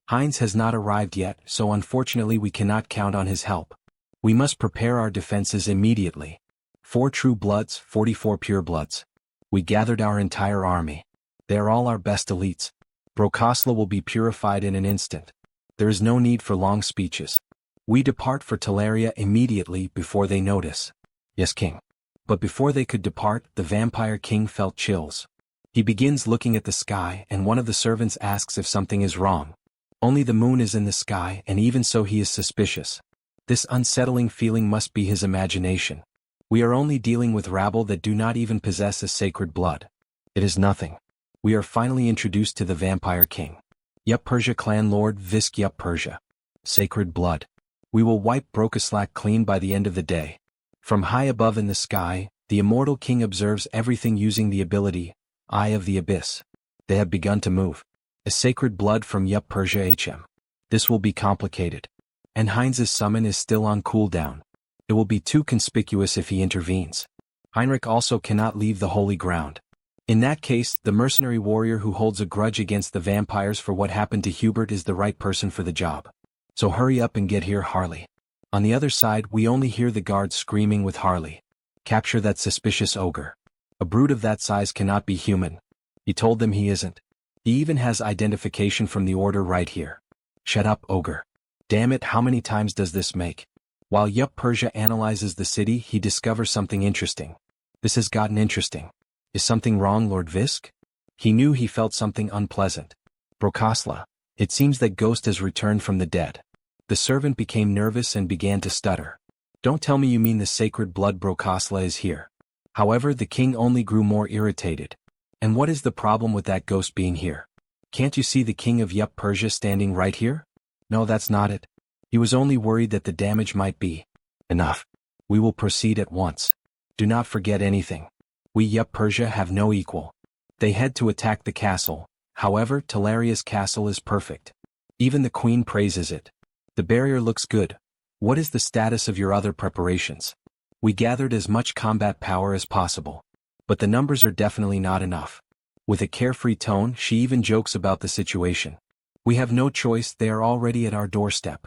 Heinz has not arrived yet, so unfortunately we cannot count on his help. We must prepare our defenses immediately. 4 true bloods, 44 pure bloods. We gathered our entire army. They are all our best elites. Brokosla will be purified in an instant. There is no need for long speeches. We depart for Teleria immediately before they notice. Yes, King. But before they could depart, the Vampire King felt chills. He begins looking at the sky, and one of the servants asks if something is wrong. Only the moon is in the sky, and even so he is suspicious. This unsettling feeling must be his imagination. We are only dealing with rabble that do not even possess a sacred blood. It is nothing. We are finally introduced to the Vampire King. Yup, Persia clan lord Visk Yup Persia. Sacred blood. We will wipe Brokaslak clean by the end of the day. From high above in the sky, the immortal king observes everything using the ability, Eye of the Abyss. They have begun to move. A sacred blood from Yup Persia HM. This will be complicated. And Heinz's summon is still on cooldown. It will be too conspicuous if he intervenes. Heinrich also cannot leave the holy ground. In that case, the mercenary warrior who holds a grudge against the vampires for what happened to Hubert is the right person for the job. So hurry up and get here, Harley. On the other side, we only hear the guards screaming with Harley. Capture that suspicious ogre. A brute of that size cannot be human. He told them he isn't. He even has identification from the order right here. Shut up, ogre. Damn it, how many times does this make? While Yup Persia analyzes the city, he discovers something interesting. This has gotten interesting. Is something wrong, Lord Visk? He knew he felt something unpleasant. Brokasla. It seems that Ghost has returned from the dead. The servant became nervous and began to stutter. Don't tell me you mean the sacred blood Brokasla is here. However, the king only grew more irritated. And what is the problem with that ghost being here? Can't you see the king of Yup Persia standing right here? No, that's not it. He was only worried that the damage might be. Enough. We will proceed at once. Do not forget anything. We Yup Persia have no equal. They head to attack the castle. However, Telaria's castle is perfect. Even the queen praises it. The barrier looks good. What is the status of your other preparations? We gathered as much combat power as possible. But the numbers are definitely not enough. With a carefree tone, she even jokes about the situation. We have no choice, they are already at our doorstep.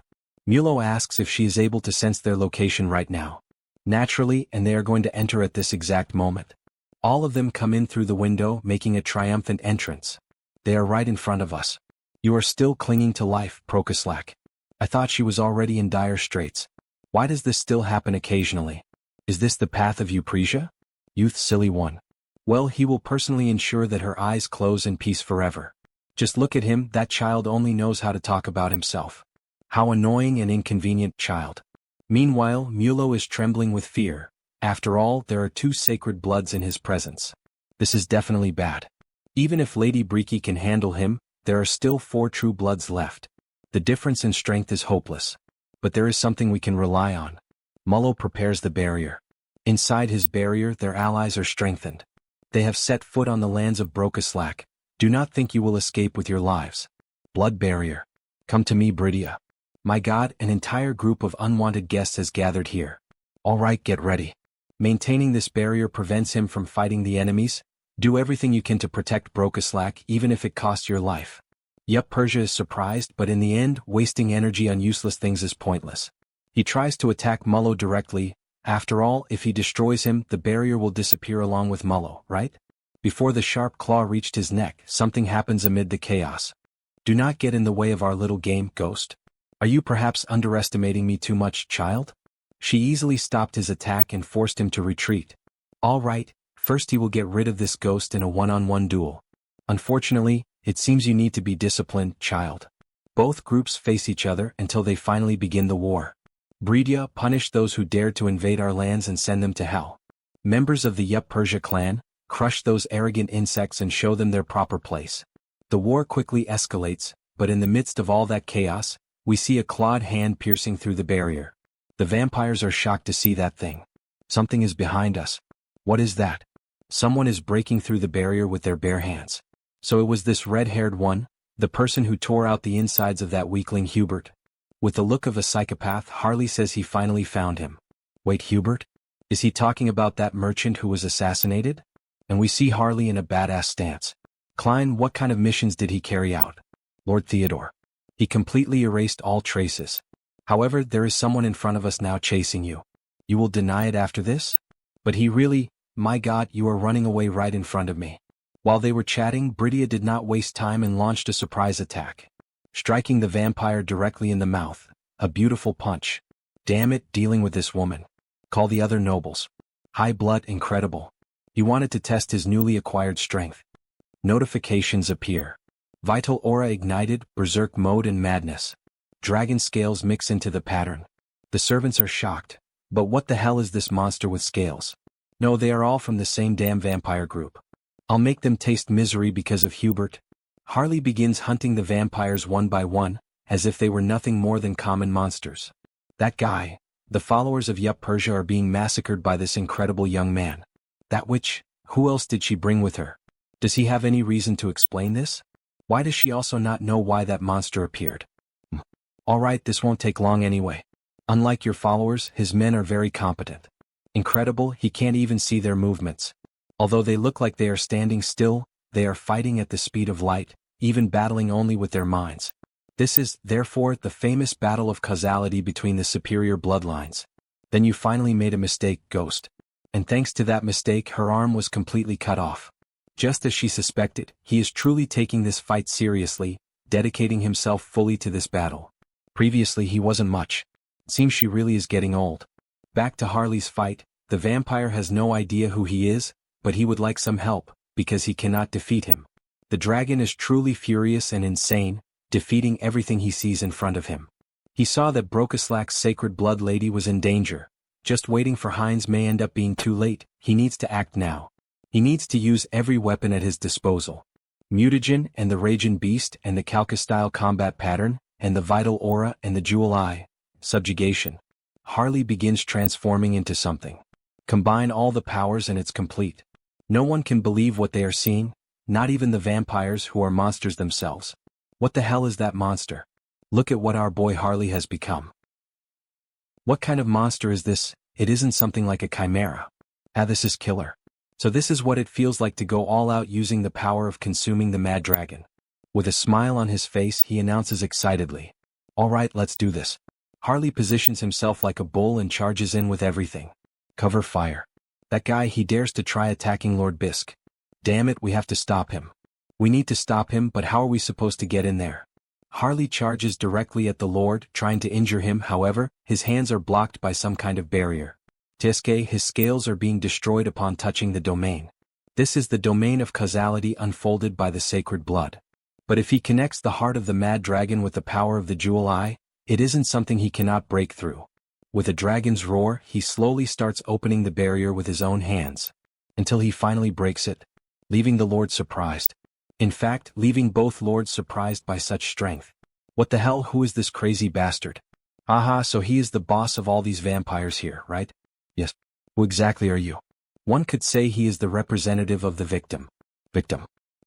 Mulo asks if she is able to sense their location right now. Naturally, and they are going to enter at this exact moment. All of them come in through the window, making a triumphant entrance. They are right in front of us. You are still clinging to life, Prokaslak. I thought she was already in dire straits. Why does this still happen occasionally? Is this the path of Eupresia? Youth silly one. Well, he will personally ensure that her eyes close in peace forever. Just look at him, that child only knows how to talk about himself. How annoying and inconvenient child. Meanwhile, Mulo is trembling with fear. After all, there are 2 sacred bloods in his presence. This is definitely bad. Even if Lady Briki can handle him, there are still 4 true bloods left. The difference in strength is hopeless. But there is something we can rely on. Mullo prepares the barrier. Inside his barrier, their allies are strengthened. They have set foot on the lands of Brokaslak. Do not think you will escape with your lives. Blood barrier. Come to me, Bridia. My god, an entire group of unwanted guests has gathered here. All right, get ready. Maintaining this barrier prevents him from fighting the enemies. Do everything you can to protect Brokaslak, even if it costs your life. Yup Persia is surprised, but in the end, wasting energy on useless things is pointless. He tries to attack Mullo directly. After all, if he destroys him, the barrier will disappear along with Mullo, right? Before the sharp claw reached his neck, something happens amid the chaos. Do not get in the way of our little game, Ghost. Are you perhaps underestimating me too much, child? She easily stopped his attack and forced him to retreat. All right, first he will get rid of this ghost in a one-on-one duel. Unfortunately, it seems you need to be disciplined, child. Both groups face each other until they finally begin the war. Bridia, punish those who dared to invade our lands and send them to hell. Members of the Yup Persia clan, crush those arrogant insects and show them their proper place. The war quickly escalates, but in the midst of all that chaos, we see a clawed hand piercing through the barrier. The vampires are shocked to see that thing. Something is behind us. What is that? Someone is breaking through the barrier with their bare hands. So it was this red-haired one, the person who tore out the insides of that weakling Hubert. With the look of a psychopath, Harley says he finally found him. Wait, Hubert? Is he talking about that merchant who was assassinated? And we see Harley in a badass stance. Klein, what kind of missions did he carry out? Lord Theodore. He completely erased all traces. However, there is someone in front of us now chasing you. You will deny it after this? But he really, my god, you are running away right in front of me. While they were chatting, Bridia did not waste time and launched a surprise attack. striking the vampire directly in the mouth. A beautiful punch. Damn it, dealing with this woman. Call the other nobles. High blood, incredible. He wanted to test his newly acquired strength. Notifications appear. Vital aura ignited, berserk mode and madness. Dragon scales mix into the pattern. The servants are shocked. But what the hell is this monster with scales? No, they are all from the same damn vampire group. I'll make them taste misery because of Hubert. Harley begins hunting the vampires one by one, as if they were nothing more than common monsters. That guy, the followers of Yup Persia are being massacred by this incredible young man. That witch, who else did she bring with her? Does he have any reason to explain this? Why does she also not know why that monster appeared? Alright, this won't take long anyway. Unlike your followers, his men are very competent. Incredible, he can't even see their movements. Although they look like they are standing still, they are fighting at the speed of light, even battling only with their minds. This is, therefore, the famous battle of causality between the superior bloodlines. Then you finally made a mistake, Ghost. And thanks to that mistake, her arm was completely cut off. Just as she suspected, he is truly taking this fight seriously, dedicating himself fully to this battle. Previously he wasn't much. Seems she really is getting old. Back to Harley's fight, the vampire has no idea who he is, but he would like some help, because he cannot defeat him. The dragon is truly furious and insane, defeating everything he sees in front of him. He saw that Brokislak's sacred blood lady was in danger. Just waiting for Heinz may end up being too late, he needs to act now. He needs to use every weapon at his disposal. Mutagen and the Raging Beast and the Calca-style combat pattern, and the Vital Aura and the Jewel Eye. Subjugation. Harley begins transforming into something. Combine all the powers and it's complete. No one can believe what they are seeing, not even the vampires who are monsters themselves. What the hell is that monster? Look at what our boy Harley has become. What kind of monster is this? It isn't something like a chimera. This is killer. So this is what it feels like to go all out using the power of consuming the mad dragon. With a smile on his face, he announces excitedly. Alright, let's do this. Harley positions himself like a bull and charges in with everything. Cover fire. That guy, he dares to try attacking Lord Bisk. Damn it, we have to stop him. We need to stop him, but how are we supposed to get in there? Harley charges directly at the Lord, trying to injure him. However, his hands are blocked by some kind of barrier. Tiske, his scales are being destroyed upon touching the domain. This is the domain of causality unfolded by the sacred blood. But if he connects the heart of the mad dragon with the power of the Jewel Eye, it isn't something he cannot break through. With a dragon's roar, he slowly starts opening the barrier with his own hands, until he finally breaks it, leaving the Lord surprised. In fact, leaving both lords surprised by such strength. What the hell, who is this crazy bastard? Aha, so he is the boss of all these vampires here, right? Yes. Who exactly are you? One could say he is the representative of the victim.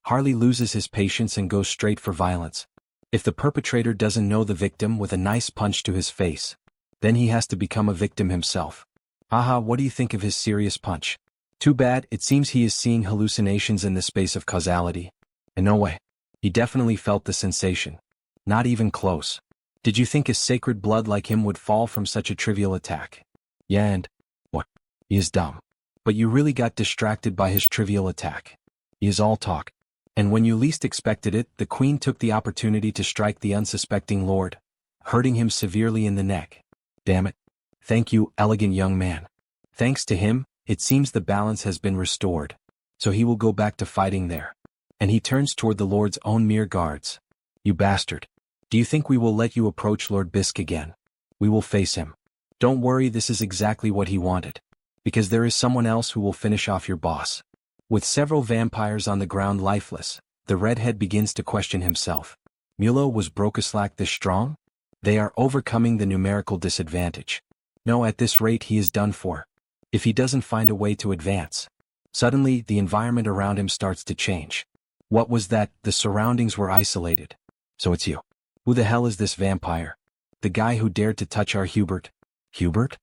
Harley loses his patience and goes straight for violence. If the perpetrator doesn't know the victim with a nice punch to his face, then he has to become a victim himself. Aha, what do you think of his serious punch? Too bad, it seems he is seeing hallucinations in the space of causality. And no way. He definitely felt the sensation. Not even close. Did you think a sacred blood like him would fall from such a trivial attack? Yeah, and what? He is dumb. But you really got distracted by his trivial attack. He is all talk. And when you least expected it, the queen took the opportunity to strike the unsuspecting lord, hurting him severely in the neck. Damn it. Thank you, elegant young man. Thanks to him, it seems the balance has been restored. So he will go back to fighting there. And he turns toward the Lord's own mere guards. You bastard. Do you think we will let you approach Lord Bisk again? We will face him. Don't worry, this is exactly what he wanted. Because there is someone else who will finish off your boss. With several vampires on the ground lifeless, the redhead begins to question himself. Mulo, was Brokislak this strong? They are overcoming the numerical disadvantage. No, at this rate he is done for. If he doesn't find a way to advance. Suddenly, the environment around him starts to change. What was that? The surroundings were isolated. So it's you. Who the hell is this vampire? The guy who dared to touch our Hubert? Hubert?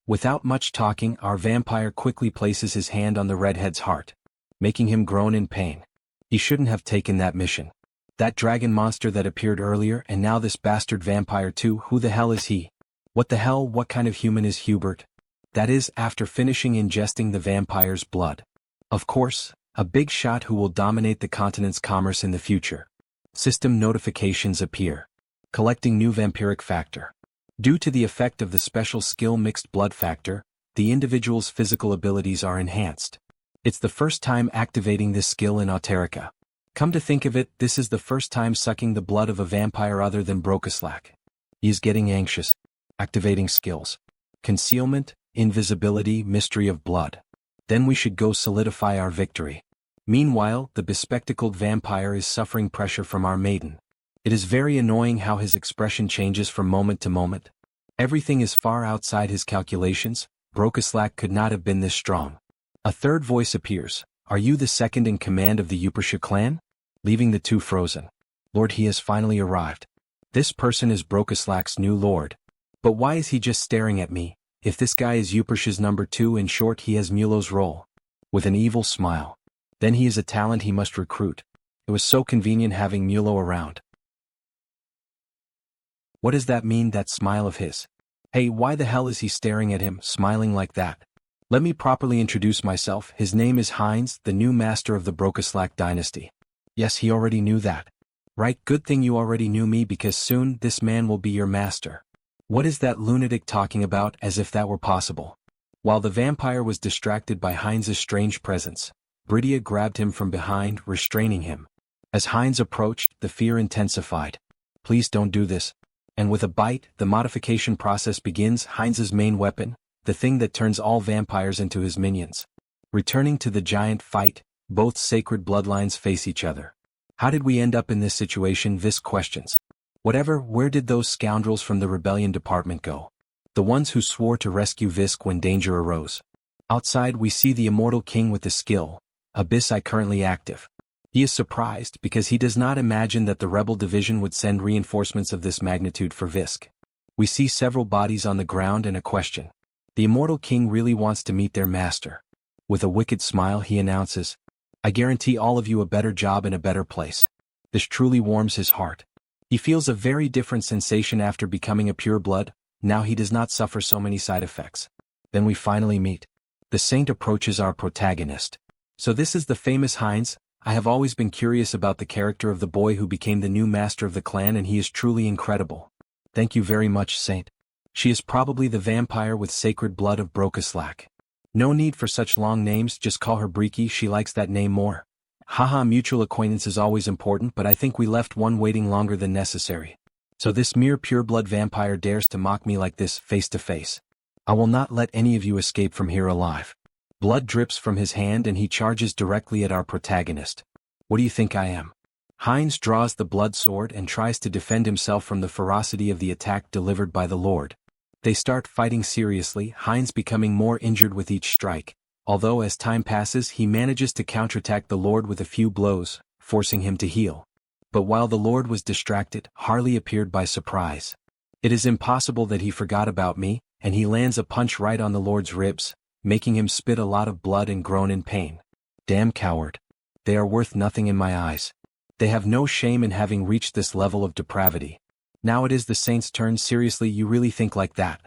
Without much talking, our vampire quickly places his hand on the redhead's heart, making him groan in pain. He shouldn't have taken that mission. That dragon monster that appeared earlier, and now this bastard vampire too. Who the hell is he? What the hell, what kind of human is Hubert? That is, after finishing ingesting the vampire's blood. Of course, a big shot who will dominate the continent's commerce in the future. System notifications appear. Collecting new vampiric factor. Due to the effect of the special skill mixed blood factor, the individual's physical abilities are enhanced. It's the first time activating this skill in Auterica. Come to think of it, this is the first time sucking the blood of a vampire other than Brokaslak. He is getting anxious. Activating skills. Concealment, invisibility, mystery of blood. Then we should go solidify our victory. Meanwhile, the bespectacled vampire is suffering pressure from our maiden. It is very annoying how his expression changes from moment to moment. Everything is far outside his calculations. Brokaslak could not have been this strong. A third voice appears. Are you the second in command of the Upersha clan? Leaving the two frozen. Lord, he has finally arrived. This person is Brokaslak's new lord. But why is he just staring at me? If this guy is Upersha's number 2, in short, he has Mulo's role. With an evil smile. Then he is a talent he must recruit. It was so convenient having Mulo around. What does that mean, that smile of his? Hey, why the hell is he staring at him, smiling like that? Let me properly introduce myself. His name is Heinz, the new master of the Brokaslak dynasty. Yes, he already knew that. Right, good thing you already knew me, because soon this man will be your master. What is that lunatic talking about, as if that were possible? While the vampire was distracted by Heinz's strange presence, Bridia grabbed him from behind, restraining him. As Heinz approached, the fear intensified. Please don't do this. And with a bite, the modification process begins. Heinz's main weapon, the thing that turns all vampires into his minions. Returning to the giant fight, both sacred bloodlines face each other. How did we end up in this situation? Visk questions. Whatever, where did those scoundrels from the rebellion department go? The ones who swore to rescue Visk when danger arose. Outside we see the immortal king with the skill, Abyss I currently active. He is surprised because he does not imagine that the rebel division would send reinforcements of this magnitude for Visk. We see several bodies on the ground and a question. The immortal king really wants to meet their master. With a wicked smile he announces, I guarantee all of you a better job in a better place. This truly warms his heart. He feels a very different sensation after becoming a pureblood. Now he does not suffer so many side effects. Then we finally meet. The saint approaches our protagonist. So this is the famous Heinz. I have always been curious about the character of the boy who became the new master of the clan, and he is truly incredible. Thank you very much, Saint. She is probably the vampire with sacred blood of Brokaslak. No need for such long names, just call her Briki, she likes that name more. Haha, mutual acquaintance is always important, but I think we left one waiting longer than necessary. So this mere pureblood vampire dares to mock me like this, face to face. I will not let any of you escape from here alive. Blood drips from his hand and he charges directly at our protagonist. What do you think I am? Heinz draws the blood sword and tries to defend himself from the ferocity of the attack delivered by the Lord. They start fighting seriously, Heinz becoming more injured with each strike, although as time passes he manages to counterattack the Lord with a few blows, forcing him to heal. But while the Lord was distracted, Harley appeared by surprise. It is impossible that he forgot about me, and he lands a punch right on the Lord's ribs, making him spit a lot of blood and groan in pain. Damn coward. They are worth nothing in my eyes. They have no shame in having reached this level of depravity. Now it is the saint's turn. Seriously, you really think like that?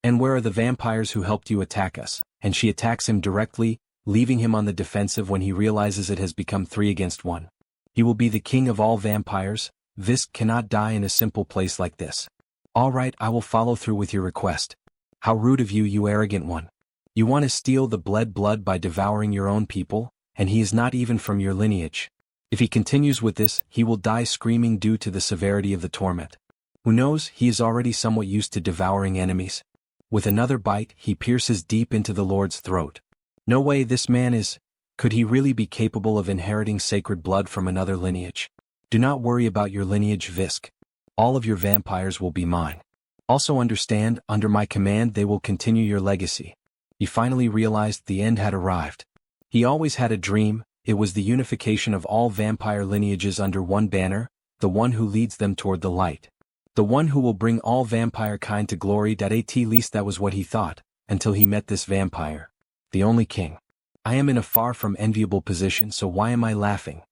And where are the vampires who helped you attack us? And she attacks him directly, leaving him on the defensive when he realizes it has become 3 against 1. He will be the king of all vampires. Visk cannot die in a simple place like this. All right, I will follow through with your request. How rude of you, you arrogant one. You want to steal the bled blood by devouring your own people, and he is not even from your lineage. If he continues with this, he will die screaming due to the severity of the torment. Who knows, he is already somewhat used to devouring enemies. With another bite, he pierces deep into the Lord's throat. No way, this man is... Could he really be capable of inheriting sacred blood from another lineage? Do not worry about your lineage, Visk. All of your vampires will be mine. Also understand, under my command they will continue your legacy. He finally realized the end had arrived. He always had a dream. It was the unification of all vampire lineages under one banner, the one who leads them toward the light. The one who will bring all vampire kind to glory. At least that was what he thought, until he met this vampire. The only king. I am in a far from enviable position, so why am I laughing?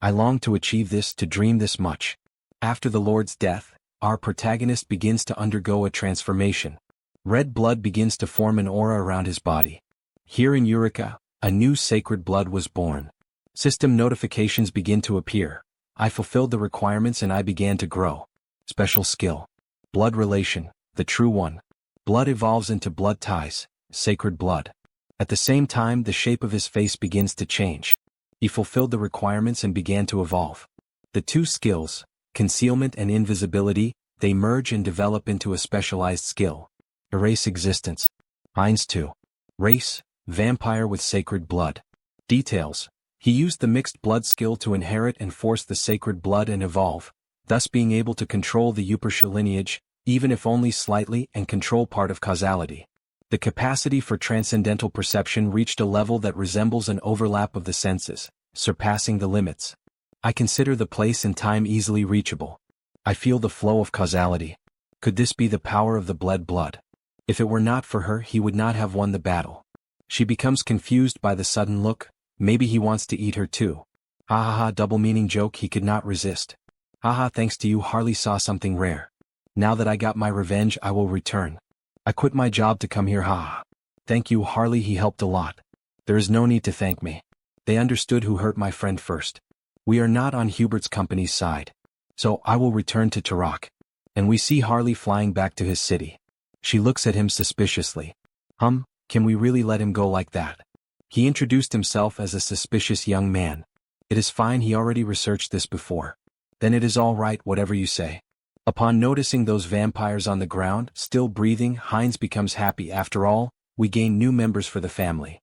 I long to achieve this, to dream this much. After the Lord's death, our protagonist begins to undergo a transformation. Red blood begins to form an aura around his body. Here in Eureka, a new sacred blood was born. System notifications begin to appear. I fulfilled the requirements and I began to grow. Special skill. Blood relation, the true one. Blood evolves into blood ties, sacred blood. At the same time, the shape of his face begins to change. He fulfilled the requirements and began to evolve. The two skills, concealment and invisibility, they merge and develop into a specialized skill. Erase existence. Heinz 2. Race, vampire with sacred blood. Details. He used the mixed blood skill to inherit and force the sacred blood and evolve, thus being able to control the Upersha lineage, even if only slightly, and control part of causality. The capacity for transcendental perception reached a level that resembles an overlap of the senses, surpassing the limits. I consider the place and time easily reachable. I feel the flow of causality. Could this be the power of the bled blood? If it were not for her, he would not have won the battle. She becomes confused by the sudden look. Maybe he wants to eat her too. Ha ha ha, double-meaning joke he could not resist. Ha ha, thanks to you Harley saw something rare. Now that I got my revenge I will return. I quit my job to come here, ha ha. Thank you Harley, he helped a lot. There is no need to thank me. They understood who hurt my friend first. We are not on Hubert's company's side. So I will return to Turok. And we see Harley flying back to his city. She looks at him suspiciously. Can we really let him go like that? He introduced himself as a suspicious young man. It is fine, he already researched this before. Then it is all right, whatever you say. Upon noticing those vampires on the ground, still breathing, Heinz becomes happy. After all, we gain new members for the family.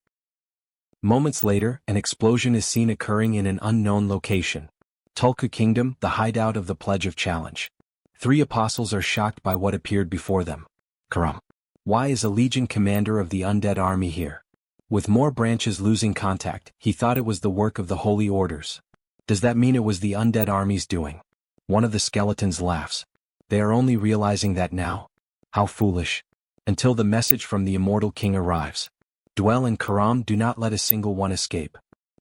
Moments later, an explosion is seen occurring in an unknown location. Tulku Kingdom, the hideout of the Pledge of Challenge. 3 apostles are shocked by what appeared before them. Karam. Why is a legion commander of the undead army here? With more branches losing contact, he thought it was the work of the holy orders. Does that mean it was the undead army's doing? One of the skeletons laughs. They are only realizing that now. How foolish. Until the message from the immortal king arrives. Dwell and Karam, do not let a single one escape.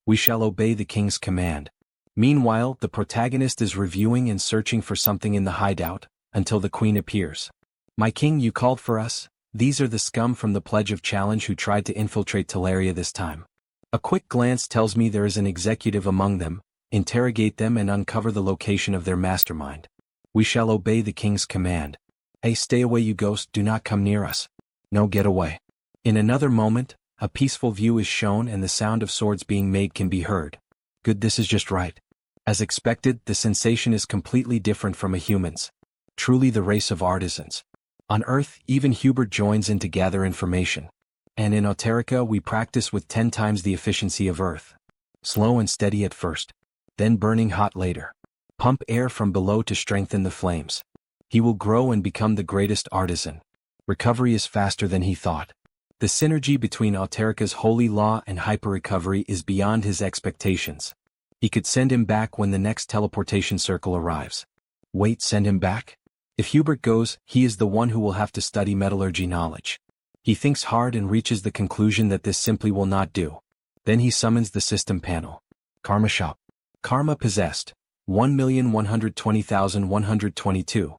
We shall obey the king's command. Meanwhile, the protagonist is reviewing and searching for something in the hideout, until the queen appears. My king, you called for us? These are the scum from the Pledge of Challenge who tried to infiltrate Teleria this time. A quick glance tells me there is an executive among them. Interrogate them and uncover the location of their mastermind. We shall obey the king's command. Hey, stay away you ghost, do not come near us. No, get away. In another moment, a peaceful view is shown and the sound of swords being made can be heard. Good, this is just right. As expected, the sensation is completely different from a human's. Truly the race of artisans. On Earth, even Hubert joins in to gather information. And in Auterica we practice with 10 times the efficiency of Earth. Slow and steady at first. Then burning hot later. Pump air from below to strengthen the flames. He will grow and become the greatest artisan. Recovery is faster than he thought. The synergy between Auterica's holy law and hyper-recovery is beyond his expectations. He could send him back when the next teleportation circle arrives. Wait, send him back? If Hubert goes, he is the one who will have to study metallurgy knowledge. He thinks hard and reaches the conclusion that this simply will not do. Then he summons the system panel. Karma shop. Karma possessed. 1,120,122.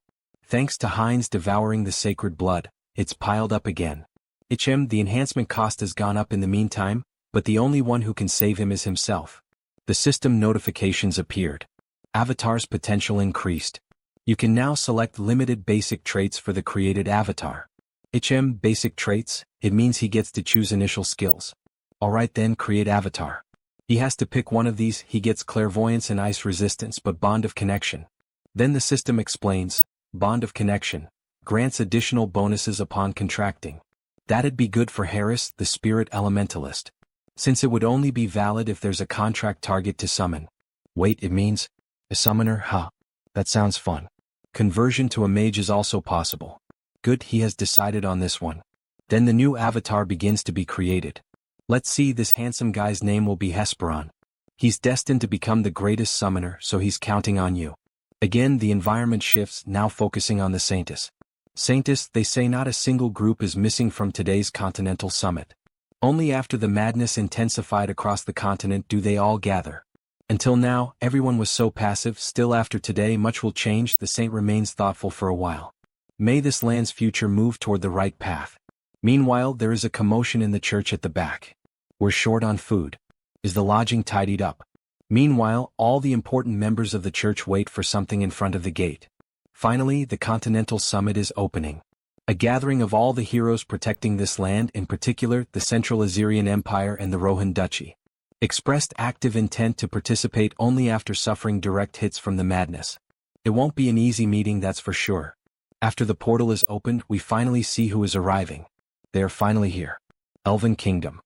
Thanks to Heinz devouring the sacred blood, it's piled up again. The enhancement cost has gone up in the meantime, but the only one who can save him is himself. The system notifications appeared. Avatar's potential increased. You can now select limited basic traits for the created avatar. Basic traits, it means he gets to choose initial skills. Alright then, create avatar. He has to pick one of these. He gets clairvoyance and ice resistance but bond of connection. Then the system explains, bond of connection, grants additional bonuses upon contracting. That'd be good for Harris, the spirit elementalist. Since it would only be valid if there's a contract target to summon. Wait, it means? A summoner, huh? That sounds fun. Conversion to a mage is also possible. Good, he has decided on this one. Then the new avatar begins to be created. Let's see, this handsome guy's name will be Hesperon. He's destined to become the greatest summoner, so he's counting on you. Again the environment shifts, now focusing on the Saintus. Saintus, they say not a single group is missing from today's continental summit. Only after the madness intensified across the continent do they all gather. Until now, everyone was so passive. Still after today much will change. The saint remains thoughtful for a while. May this land's future move toward the right path. Meanwhile, there is a commotion in the church at the back. We're short on food. Is the lodging tidied up? Meanwhile, all the important members of the church wait for something in front of the gate. Finally, the Continental Summit is opening. A gathering of all the heroes protecting this land, in particular the Central Assyrian Empire and the Rohan Duchy, expressed active intent to participate only after suffering direct hits from the madness. It won't be an easy meeting, that's for sure. After the portal is opened, we finally see who is arriving. They are finally here. Elven Kingdom.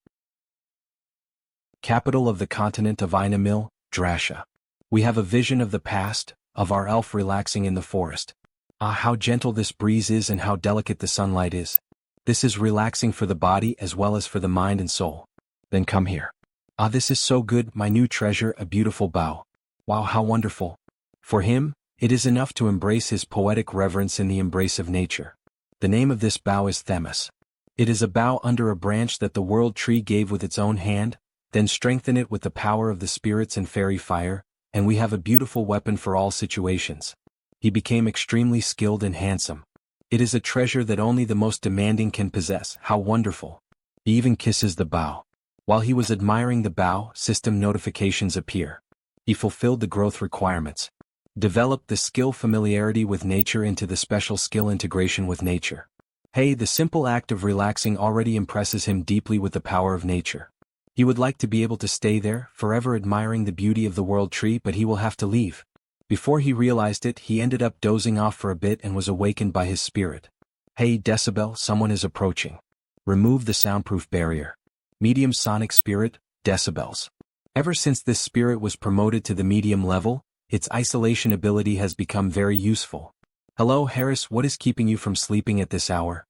Capital of the continent of Ainamil, Drasha. We have a vision of the past, of our elf relaxing in the forest. Ah, how gentle this breeze is and how delicate the sunlight is. This is relaxing for the body as well as for the mind and soul. Then come here. Ah, this is so good, my new treasure, a beautiful bow. Wow, how wonderful. For him, it is enough to embrace his poetic reverence in the embrace of nature. The name of this bough is Themis. It is a bough under a branch that the world tree gave with its own hand, then strengthen it with the power of the spirits and fairy fire, and we have a beautiful weapon for all situations. He became extremely skilled and handsome. It is a treasure that only the most demanding can possess. How wonderful. He even kisses the bough. While he was admiring the bough, system notifications appear. He fulfilled the growth requirements. Developed the skill familiarity with nature into the special skill integration with nature. Hey, the simple act of relaxing already impresses him deeply with the power of nature. He would like to be able to stay there, forever admiring the beauty of the world tree, but he will have to leave. Before he realized it, he ended up dozing off for a bit and was awakened by his spirit. Hey, Decibel, someone is approaching. Remove the soundproof barrier. Medium sonic spirit, decibels. Ever since this spirit was promoted to the medium level, its isolation ability has become very useful. Hello, Harris, what is keeping you from sleeping at this hour?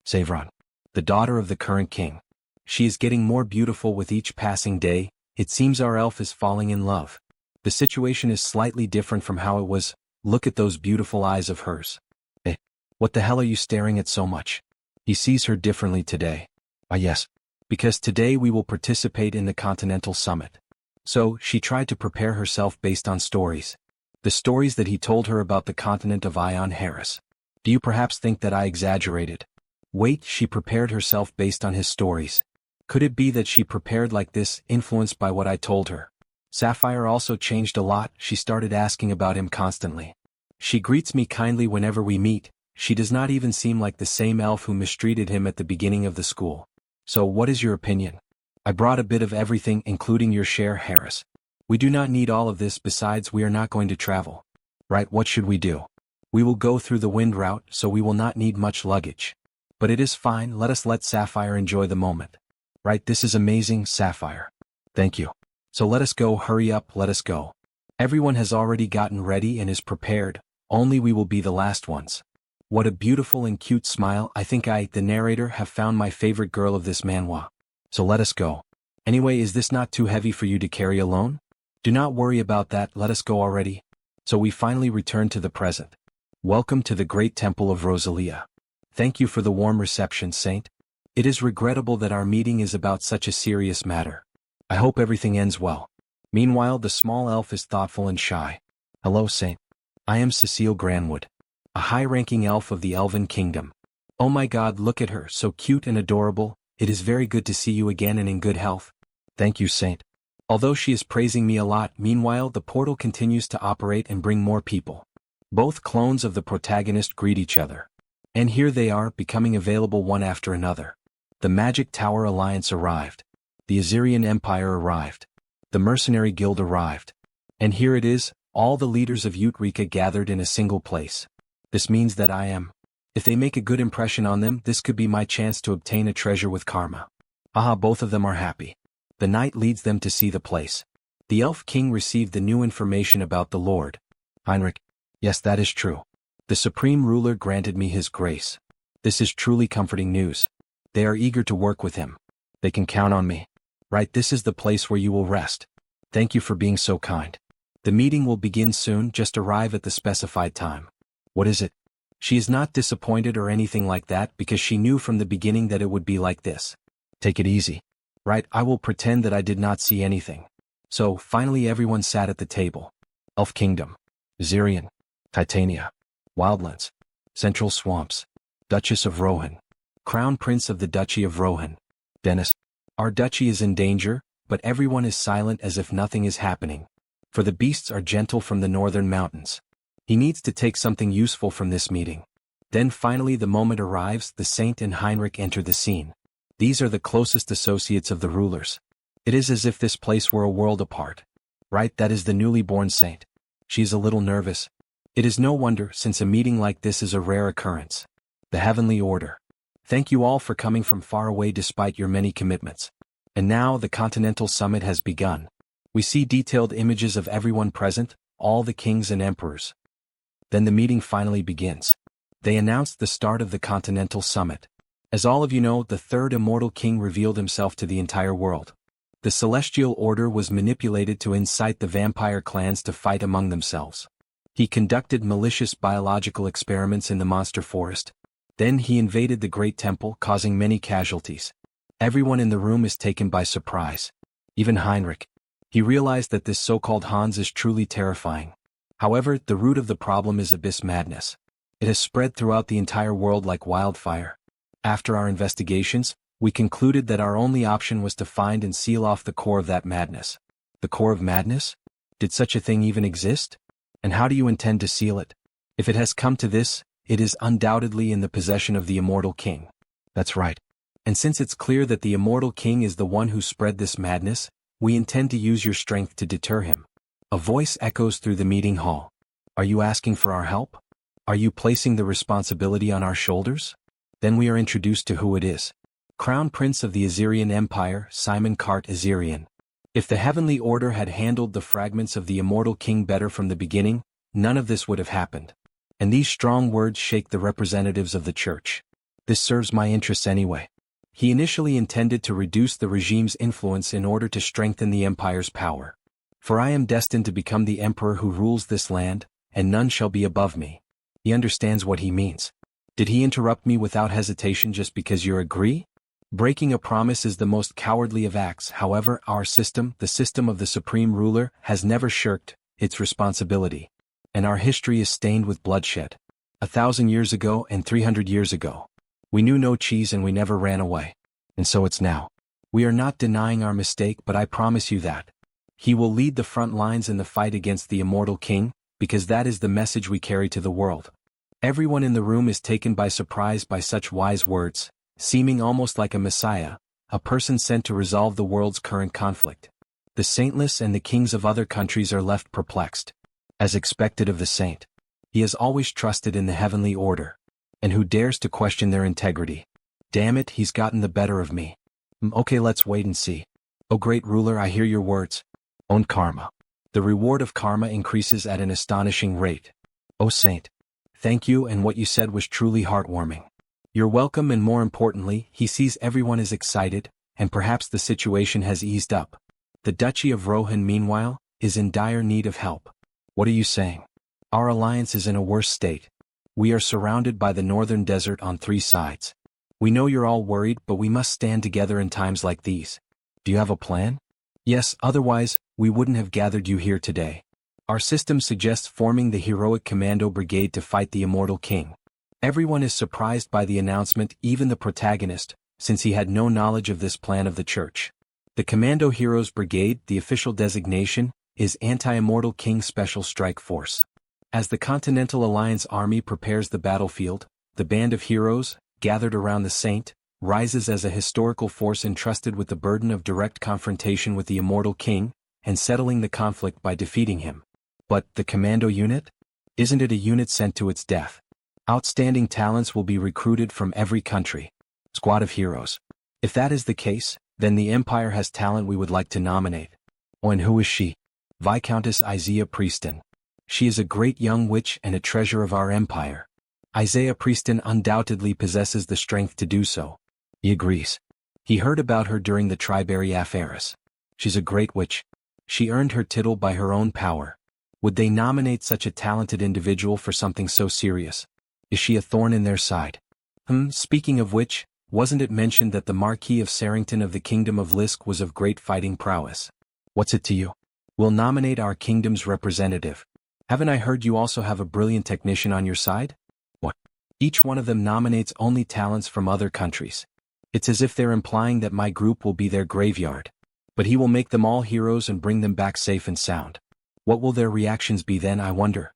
Savron. The daughter of the current king. She is getting more beautiful with each passing day. It seems our elf is falling in love. The situation is slightly different from how it was. Look at those beautiful eyes of hers. Eh, what the hell are you staring at so much? He sees her differently today. Ah yes. Because today we will participate in the Continental Summit. So, she tried to prepare herself based on stories. The stories that he told her about the continent of Ion Harris. Do you perhaps think that I exaggerated? Wait, she prepared herself based on his stories. Could it be that she prepared like this, influenced by what I told her? Sapphire also changed a lot, she started asking about him constantly. She greets me kindly whenever we meet, she does not even seem like the same elf who mistreated him at the beginning of the school. So what is your opinion? I brought a bit of everything, including your share, Harris. We do not need all of this, besides we are not going to travel. Right, what should we do? We will go through the wind route, so we will not need much luggage. But it is fine, let Sapphire enjoy the moment. Right, this is amazing, Sapphire. Thank you. So let us go, hurry up, let us go. Everyone has already gotten ready and is prepared, only we will be the last ones. What a beautiful and cute smile. I think I, the narrator, have found my favorite girl of this manhwa. So let us go. Anyway, is this not too heavy for you to carry alone? Do not worry about that, let us go already. So we finally return to the present. Welcome to the great temple of Rosalia. Thank you for the warm reception, Saint. It is regrettable that our meeting is about such a serious matter. I hope everything ends well. Meanwhile, the small elf is thoughtful and shy. Hello, Saint. I am Cecile Granwood, a high-ranking elf of the Elven Kingdom. Oh my god, look at her, so cute and adorable. It is very good to see you again and in good health. Thank you, Saint. Although she is praising me a lot, meanwhile the portal continues to operate and bring more people. Both clones of the protagonist greet each other. And here they are, becoming available one after another. The Magic Tower Alliance arrived. The Assyrian Empire arrived. The Mercenary Guild arrived. And here it is, all the leaders of Eureka gathered in a single place. This means that I am. If they make a good impression on them, this could be my chance to obtain a treasure with karma. Aha, both of them are happy. The knight leads them to see the place. The Elf King received the new information about the Lord. Heinrich. Yes, that is true. The Supreme Ruler granted me his grace. This is truly comforting news. They are eager to work with him. They can count on me. Right, this is the place where you will rest. Thank you for being so kind. The meeting will begin soon, just arrive at the specified time. What is it? She is not disappointed or anything like that because she knew from the beginning that it would be like this. Take it easy. Right, I will pretend that I did not see anything. So, finally everyone sat at the table. Elf Kingdom. Zirian. Titania. Wildlands. Central Swamps. Duchess of Rohan. Crown Prince of the Duchy of Rohan. Dennis. Our duchy is in danger, but everyone is silent as if nothing is happening. For the beasts are gentle from the northern mountains. He needs to take something useful from this meeting. Then finally the moment arrives, the Saint and Heinrich enter the scene. These are the closest associates of the rulers. It is as if this place were a world apart. Right, that is the newly born saint. She is a little nervous. It is no wonder, since a meeting like this is a rare occurrence. The heavenly order. Thank you all for coming from far away despite your many commitments. And now the Continental Summit has begun. We see detailed images of everyone present, all the kings and emperors. Then the meeting finally begins. They announced the start of the Continental Summit. As all of you know, the third immortal king revealed himself to the entire world. The celestial order was manipulated to incite the vampire clans to fight among themselves. He conducted malicious biological experiments in the monster forest. Then he invaded the great temple, causing many casualties. Everyone in the room is taken by surprise. Even Heinrich. He realized that this so-called Hans is truly terrifying. However, the root of the problem is abyss madness. It has spread throughout the entire world like wildfire. After our investigations, we concluded that our only option was to find and seal off the core of that madness. The core of madness? Did such a thing even exist? And how do you intend to seal it? If it has come to this, it is undoubtedly in the possession of the immortal king. That's right. And since it's clear that the immortal king is the one who spread this madness, we intend to use your strength to deter him. A voice echoes through the meeting hall. Are you asking for our help? Are you placing the responsibility on our shoulders? Then we are introduced to who it is. Crown Prince of the Assyrian Empire, Simon Kart Assyrian. If the heavenly order had handled the fragments of the immortal king better from the beginning, none of this would have happened. And these strong words shake the representatives of the church. This serves my interests anyway. He initially intended to reduce the regime's influence in order to strengthen the empire's power. For I am destined to become the emperor who rules this land, and none shall be above me. He understands what he means. Did he interrupt me without hesitation just because you agree? Breaking a promise is the most cowardly of acts. However, our system, the system of the supreme ruler, has never shirked its responsibility. And our history is stained with bloodshed. 1,000 years ago and 300 years ago. We knew no cheese and we never ran away. And so it's now. We are not denying our mistake, but I promise you that he will lead the front lines in the fight against the immortal king, because that is the message we carry to the world. Everyone in the room is taken by surprise by such wise words, seeming almost like a messiah, a person sent to resolve the world's current conflict. The saintless and the kings of other countries are left perplexed. As expected of the saint. He has always trusted in the heavenly order. And who dares to question their integrity? Damn it, he's gotten the better of me. Okay, let's wait and see. O great ruler, I hear your words. Own karma. The reward of karma increases at an astonishing rate. O saint. Thank you, and what you said was truly heartwarming. You're welcome, and more importantly, he sees everyone is excited, and perhaps the situation has eased up. The Duchy of Rohan, meanwhile, is in dire need of help. What are you saying? Our alliance is in a worse state. We are surrounded by the northern desert on 3 sides. We know you're all worried, but we must stand together in times like these. Do you have a plan? Yes, otherwise, we wouldn't have gathered you here today. Our system suggests forming the heroic commando brigade to fight the immortal king. Everyone is surprised by the announcement, even the protagonist, since he had no knowledge of this plan of the church. The Commando Heroes Brigade, the official designation, is Anti-Immortal King Special Strike Force. As the Continental Alliance Army prepares the battlefield, the band of heroes, gathered around the saint, rises as a historical force entrusted with the burden of direct confrontation with the immortal king, and settling the conflict by defeating him. But the commando unit? Isn't it a unit sent to its death? Outstanding talents will be recruited from every country. Squad of heroes. If that is the case, then the Empire has talent we would like to nominate. Oh, and who is she? Viscountess Isaiah Prieston. She is a great young witch and a treasure of our empire. Isaiah Prieston undoubtedly possesses the strength to do so. He agrees. He heard about her during the Triberry affairs. She's a great witch. She earned her title by her own power. Would they nominate such a talented individual for something so serious? Is she a thorn in their side? Speaking of which, wasn't it mentioned that the Marquis of Sarrington of the Kingdom of Lisk was of great fighting prowess? What's it to you? We'll nominate our kingdom's representative. Haven't I heard you also have a brilliant technician on your side? What? Each one of them nominates only talents from other countries. It's as if they're implying that my group will be their graveyard. But he will make them all heroes and bring them back safe and sound. What will their reactions be then, I wonder?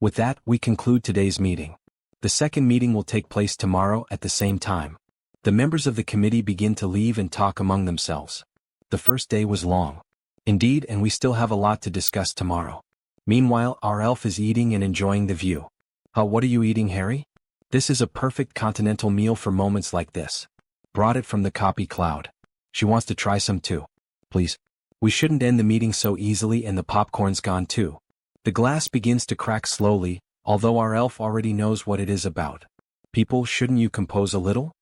With that, we conclude today's meeting. The second meeting will take place tomorrow at the same time. The members of the committee begin to leave and talk among themselves. The first day was long. Indeed, and we still have a lot to discuss tomorrow. Meanwhile, our elf is eating and enjoying the view. What are you eating, Harry? This is a perfect continental meal for moments like this. Brought it from the copy cloud. She wants to try some too. Please. We shouldn't end the meeting so easily, and the popcorn's gone too. The glass begins to crack slowly, although our elf already knows what it is about. People, shouldn't you compose a little?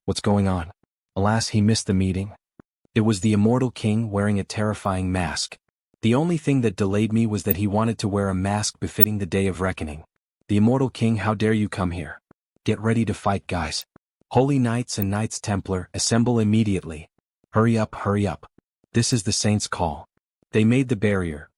What's going on? Alas, he missed the meeting. It was the immortal king wearing a terrifying mask. The only thing that delayed me was that he wanted to wear a mask befitting the day of reckoning. The immortal king, how dare you come here? Get ready to fight, guys. Holy Knights and Knights Templar, assemble immediately. Hurry up, hurry up. This is the saints' call. They made the barrier.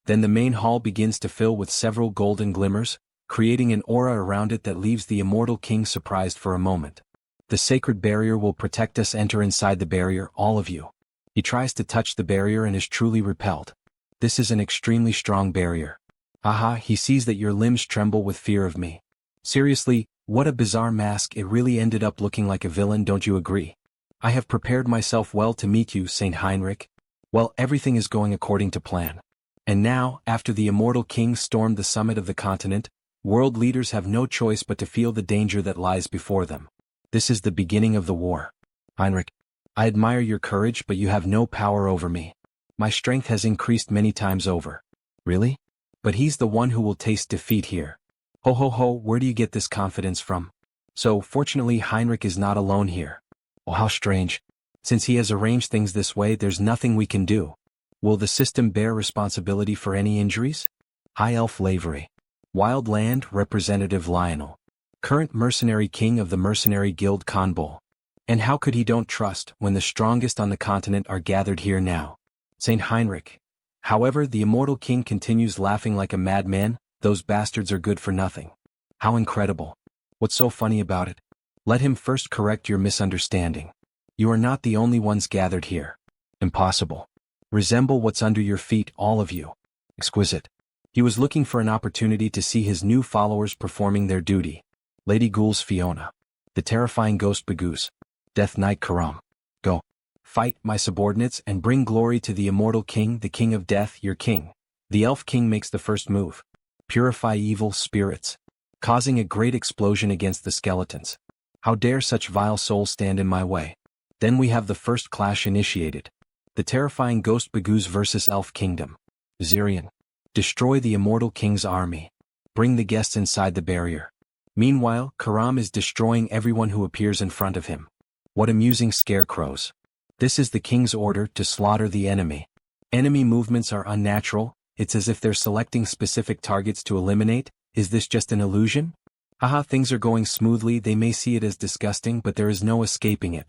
Then the main hall begins to fill with several golden glimmers, creating an aura around it that leaves the immortal king surprised for a moment. The sacred barrier will protect us. Enter inside the barrier, all of you. He tries to touch the barrier and is truly repelled. This is an extremely strong barrier. Aha, he sees that your limbs tremble with fear of me. Seriously, what a bizarre mask. It really ended up looking like a villain, don't you agree? I have prepared myself well to meet you, Saint Heinrich. Well, everything is going according to plan. And now, after the immortal king stormed the summit of the continent, world leaders have no choice but to feel the danger that lies before them. This is the beginning of the war. Heinrich, I admire your courage, but you have no power over me. My strength has increased many times over. Really? But he's the one who will taste defeat here. Ho ho ho, where do you get this confidence from? So, fortunately, Heinrich is not alone here. Oh, how strange. Since he has arranged things this way, there's nothing we can do. Will the system bear responsibility for any injuries? High Elf Lavery. Wild Land Representative Lionel. Current mercenary king of the Mercenary Guild Conbol. And how could he don't trust when the strongest on the continent are gathered here now? Saint Heinrich. However, the immortal king continues laughing like a madman. Those bastards are good for nothing. How incredible. What's so funny about it? Let him first correct your misunderstanding. You are not the only ones gathered here. Impossible. Resemble what's under your feet, all of you. Exquisite. He was looking for an opportunity to see his new followers performing their duty. Lady Ghoul's Fiona. The terrifying Ghost Bagooze. Death Knight Karam. Go. Fight, my subordinates, and bring glory to the immortal king, the king of death, your king. The elf king makes the first move. Purify evil spirits. Causing a great explosion against the skeletons. How dare such vile souls stand in my way? Then we have the first clash initiated. The terrifying Ghost Bagooze versus Elf Kingdom. Zirian. Destroy the immortal king's army. Bring the guests inside the barrier. Meanwhile, Karam is destroying everyone who appears in front of him. What amusing scarecrows. This is the king's order to slaughter the enemy. Enemy movements are unnatural. It's as if they're selecting specific targets to eliminate. Is this just an illusion? Haha, things are going smoothly. They may see it as disgusting, but there is no escaping it.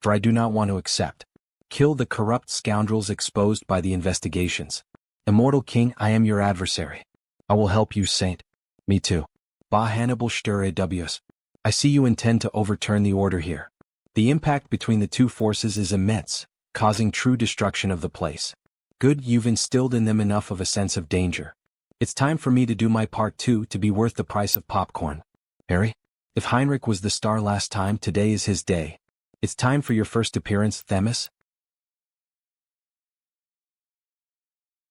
For I do not want to accept. Kill the corrupt scoundrels exposed by the investigations. Immortal King, I am your adversary. I will help you, Saint. Me too. Ba Hannibal Sture Ws. I see you intend to overturn the order here. The impact between the two forces is immense, causing true destruction of the place. Good, you've instilled in them enough of a sense of danger. It's time for me to do my part too, to be worth the price of popcorn. Harry? If Heinrich was the star last time, today is his day. It's time for your first appearance, Themis.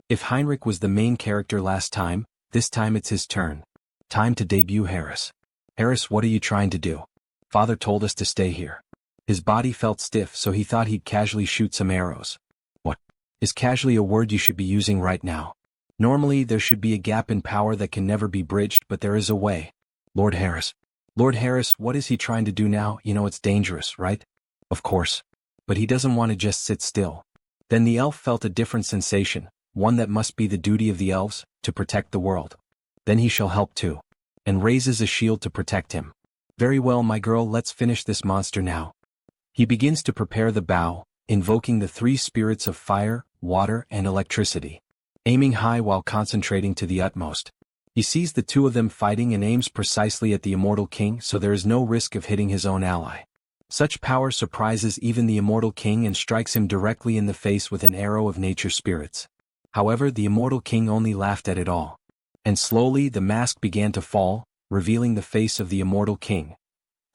If Heinrich was the main character last time, this time it's his turn. Time to debut Harris. Harris, what are you trying to do? Father told us to stay here. His body felt stiff, so he thought he'd casually shoot some arrows. What? Is casually a word you should be using right now? Normally there should be a gap in power that can never be bridged, but there is a way. Lord Harris. Lord Harris, what is he trying to do now? You know it's dangerous, right? Of course. But he doesn't want to just sit still. Then the elf felt a different sensation, one that must be the duty of the elves, to protect the world. Then he shall help too. And raises a shield to protect him. Very well, my girl, let's finish this monster now. He begins to prepare the bow, invoking the three spirits of fire, water, and electricity. Aiming high while concentrating to the utmost. He sees the two of them fighting and aims precisely at the immortal king, so there is no risk of hitting his own ally. Such power surprises even the immortal king and strikes him directly in the face with an arrow of nature spirits. However, the immortal king only laughed at it all. And slowly the mask began to fall, revealing the face of the immortal king.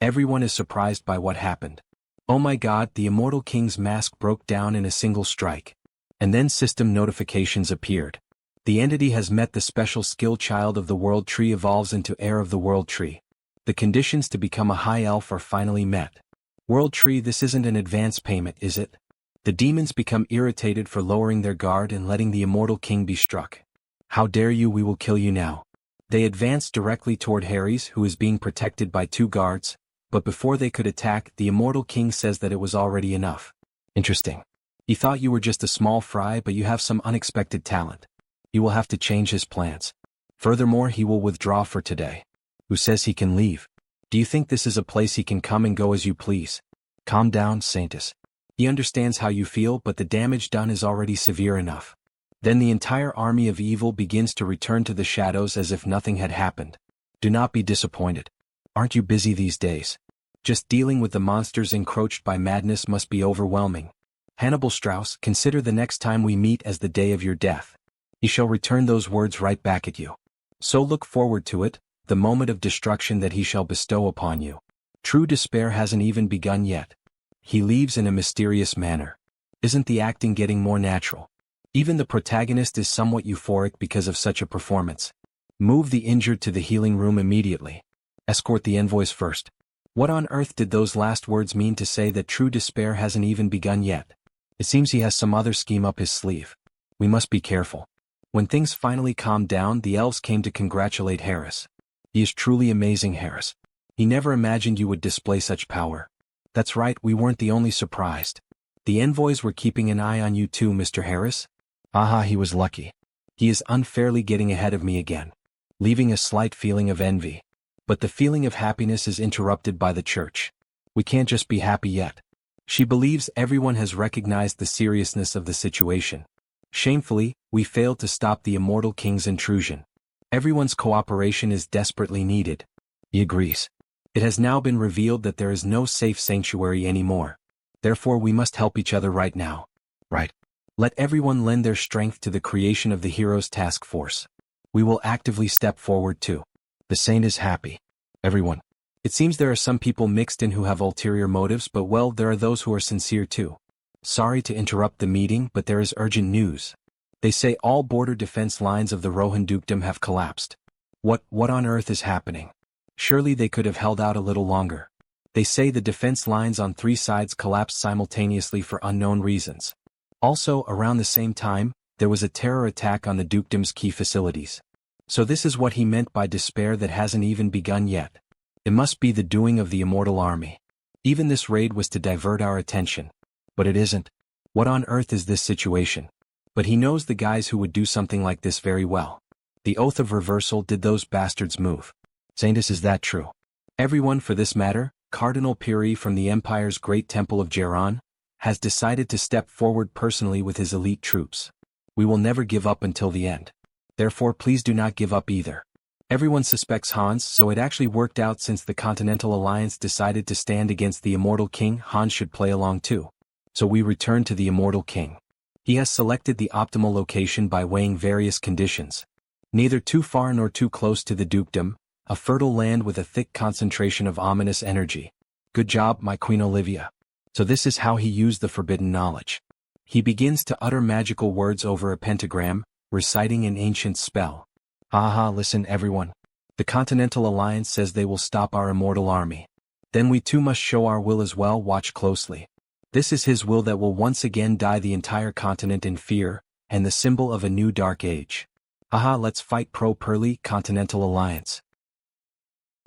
Everyone is surprised by what happened. Oh my god, the immortal king's mask broke down in a single strike. And then system notifications appeared. The entity has met the special skill child of the world tree evolves into heir of the world tree. The conditions to become a high elf are finally met. World tree, this isn't an advance payment, is it? The demons become irritated for lowering their guard and letting the immortal king be struck. How dare you, we will kill you now. They advance directly toward Harry's, who is being protected by 2 guards, but before they could attack, the immortal king says that it was already enough. Interesting. He thought you were just a small fry, but you have some unexpected talent. You will have to change his plans. Furthermore, he will withdraw for today. Who says he can leave? Do you think this is a place he can come and go as you please? Calm down, Saintus. He understands how you feel, but the damage done is already severe enough. Then the entire army of evil begins to return to the shadows as if nothing had happened. Do not be disappointed. Aren't you busy these days? Just dealing with the monsters encroached by madness must be overwhelming. Hannibal Strauss, consider the next time we meet as the day of your death. He shall return those words right back at you. So look forward to it, the moment of destruction that he shall bestow upon you. True despair hasn't even begun yet. He leaves in a mysterious manner. Isn't the acting getting more natural? Even the protagonist is somewhat euphoric because of such a performance. Move the injured to the healing room immediately. Escort the envoys first. What on earth did those last words mean to say that true despair hasn't even begun yet? It seems he has some other scheme up his sleeve. We must be careful. When things finally calmed down, the elves came to congratulate Harris. He is truly amazing, Harris. He never imagined you would display such power. That's right, we weren't the only surprised. The envoys were keeping an eye on you too, Mr. Harris. Aha, he was lucky. He is unfairly getting ahead of me again, leaving a slight feeling of envy. But the feeling of happiness is interrupted by the church. We can't just be happy yet. She believes everyone has recognized the seriousness of the situation. Shamefully, we failed to stop the immortal king's intrusion. Everyone's cooperation is desperately needed. He agrees. It has now been revealed that there is no safe sanctuary anymore. Therefore we must help each other right now. Right. Let everyone lend their strength to the creation of the Heroes Task Force. We will actively step forward too. The saint is happy. Everyone. It seems there are some people mixed in who have ulterior motives, but well, there are those who are sincere too. Sorry to interrupt the meeting, but there is urgent news. They say all border defense lines of the Rohan dukedom have collapsed. What on earth is happening? Surely they could have held out a little longer. They say the defense lines on 3 sides collapsed simultaneously for unknown reasons. Also, around the same time, there was a terror attack on the dukedom's key facilities. So this is what he meant by despair that hasn't even begun yet. It must be the doing of the immortal army. Even this raid was to divert our attention. But it isn't. What on earth is this situation? But he knows the guys who would do something like this very well. The oath of reversal, did those bastards move? Saintus, is that true? Everyone, for this matter, Cardinal Piri from the Empire's great temple of Geron, has decided to step forward personally with his elite troops. We will never give up until the end. Therefore please do not give up either. Everyone suspects Hans, so it actually worked out since the Continental Alliance decided to stand against the Immortal King. Hans should play along too. So we return to the Immortal King. He has selected the optimal location by weighing various conditions. Neither too far nor too close to the dukedom, a fertile land with a thick concentration of ominous energy. Good job, my Queen Olivia. So this is how he used the forbidden knowledge. He begins to utter magical words over a pentagram, reciting an ancient spell. Aha, listen everyone. The Continental Alliance says they will stop our immortal army. Then we too must show our will as well. Watch closely. This is his will that will once again die the entire continent in fear, and the symbol of a new dark age. Aha, let's fight pro-Pearly Continental Alliance.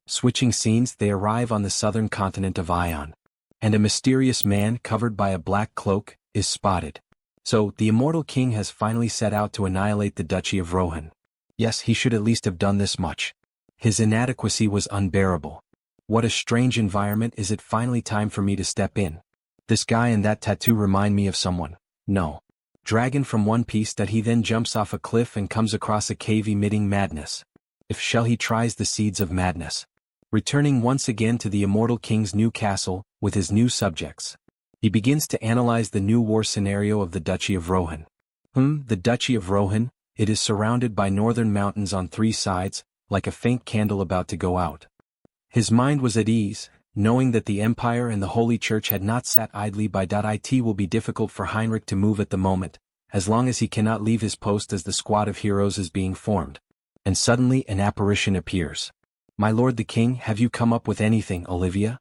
Switching scenes, they arrive on the southern continent of Ion. And a mysterious man covered by a black cloak is spotted. So, the Immortal King has finally set out to annihilate the Duchy of Rohan. Yes, he should at least have done this much. His inadequacy was unbearable. What a strange environment. Is it finally time for me to step in? This guy and that tattoo remind me of someone. No. Dragon from One Piece. That he then jumps off a cliff and comes across a cave emitting madness. If shall he tries the seeds of madness. Returning once again to the Immortal King's new castle, with his new subjects. He begins to analyze the new war scenario of the Duchy of Rohan. The Duchy of Rohan, it is surrounded by northern mountains on three sides, like a faint candle about to go out. His mind was at ease, knowing that the Empire and the Holy Church had not sat idly by. It will be difficult for Heinrich to move at the moment, as long as he cannot leave his post as the squad of heroes is being formed. And suddenly an apparition appears. My lord the king, have you come up with anything, Olivia?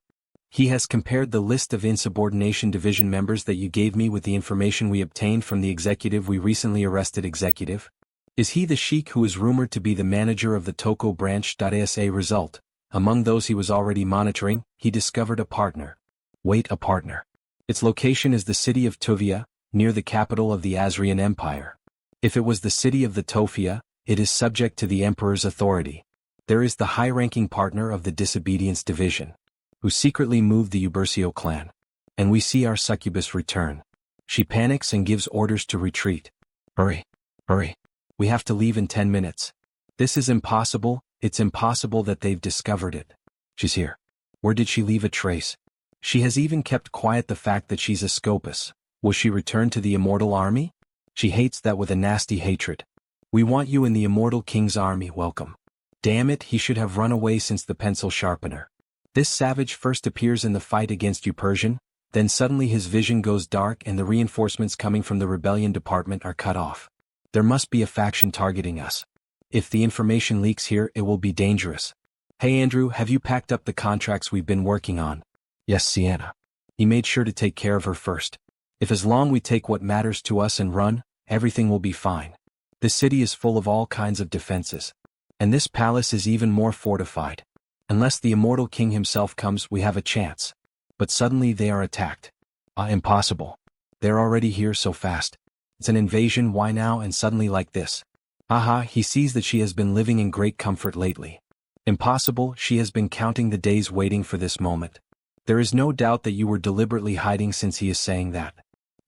He has compared the list of insubordination division members that you gave me with the information we obtained from the executive we recently arrested. Executive? Is he the sheik who is rumored to be the manager of the Toko branch? As a result, among those he was already monitoring, he discovered a partner. Wait, a partner. Its location is the city of Tuvia, near the capital of the Asrian Empire. If it was the city of the Tofia, it is subject to the emperor's authority. There is the high-ranking partner of the disobedience division, who secretly moved the Ubercio clan. And we see our succubus return. She panics and gives orders to retreat. Hurry. Hurry. We have to leave in 10 minutes. This is impossible, it's impossible that they've discovered it. She's here. Where did she leave a trace? She has even kept quiet the fact that she's a Scopus. Will she return to the immortal army? She hates that with a nasty hatred. We want you in the immortal king's army. Welcome. Damn it, he should have run away since the pencil sharpener. This savage first appears in the fight against you Persian, then suddenly his vision goes dark and the reinforcements coming from the rebellion department are cut off. There must be a faction targeting us. If the information leaks here, it will be dangerous. Hey Andrew, have you packed up the contracts we've been working on? Yes, Sienna. He made sure to take care of her first. If as long we take what matters to us and run, everything will be fine. This city is full of all kinds of defenses. And this palace is even more fortified. Unless the immortal king himself comes, we have a chance. But suddenly they are attacked. Impossible. They're already here so fast. It's an invasion, why now and suddenly like this? Aha, he sees that she has been living in great comfort lately. Impossible, she has been counting the days waiting for this moment. There is no doubt that you were deliberately hiding since he is saying that.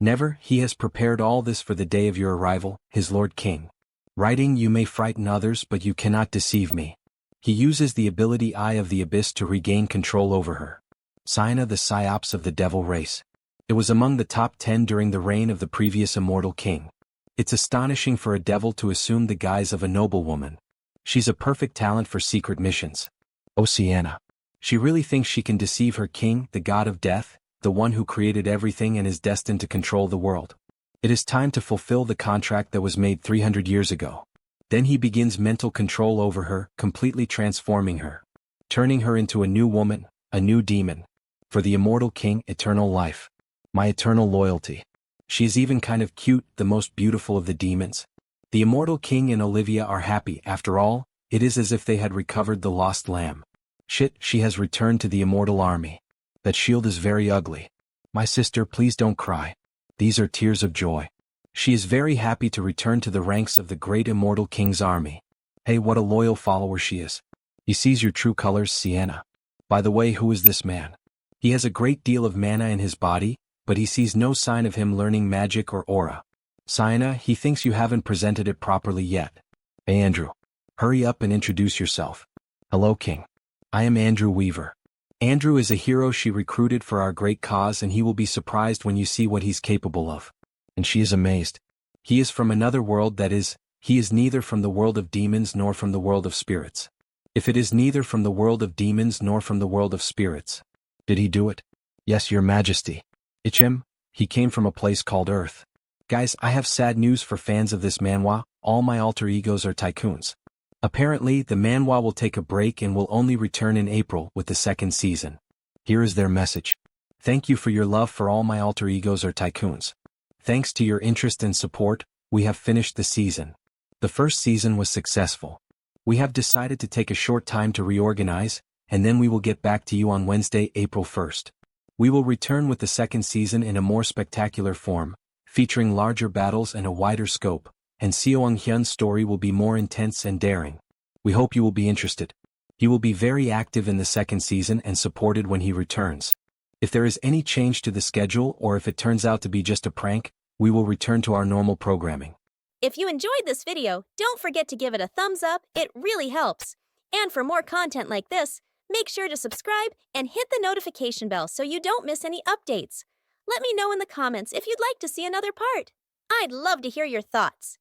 Never, he has prepared all this for the day of your arrival, his lord king. Writing, you may frighten others but you cannot deceive me. He uses the ability Eye of the Abyss to regain control over her. Sienna, the psyops of the devil race. It was among the top 10 during the reign of the previous immortal king. It's astonishing for a devil to assume the guise of a noblewoman. She's a perfect talent for secret missions. Oh Sienna. She really thinks she can deceive her king, the god of death, the one who created everything and is destined to control the world. It is time to fulfill the contract that was made 300 years ago. Then he begins mental control over her, completely transforming her. Turning her into a new woman, a new demon. For the immortal king, eternal life. My eternal loyalty. She is even kind of cute, the most beautiful of the demons. The immortal king and Olivia are happy. After all, it is as if they had recovered the lost lamb. Shit, she has returned to the immortal army. That shield is very ugly. My sister, please don't cry. These are tears of joy. She is very happy to return to the ranks of the great immortal king's army. Hey, what a loyal follower she is. He sees your true colors, Sienna. By the way, who is this man? He has a great deal of mana in his body, but he sees no sign of him learning magic or aura. Sienna, he thinks you haven't presented it properly yet. Hey Andrew. Hurry up and introduce yourself. Hello King. I am Andrew Weaver. Andrew is a hero she recruited for our great cause and he will be surprised when you see what he's capable of. And she is amazed. He is from another world, that is, he is neither from the world of demons nor from the world of spirits. If it is neither from the world of demons nor from the world of spirits. Did he do it? Yes, your majesty. Ichem, he came from a place called Earth. Guys, I have sad news for fans of this manhwa, all my alter egos are tycoons. Apparently, the manhwa will take a break and will only return in April with the second season. Here is their message. Thank you for your love for all my alter egos are tycoons. Thanks to your interest and support, we have finished the season. The first season was successful. We have decided to take a short time to reorganize, and then we will get back to you on Wednesday, April 1st. We will return with the second season in a more spectacular form, featuring larger battles and a wider scope, and Sunghyun's story will be more intense and daring. We hope you will be interested. He will be very active in the second season and supported when he returns. If there is any change to the schedule or if it turns out to be just a prank, we will return to our normal programming. If you enjoyed this video, don't forget to give it a thumbs up, it really helps. And for more content like this, make sure to subscribe and hit the notification bell so you don't miss any updates. Let me know in the comments if you'd like to see another part. I'd love to hear your thoughts.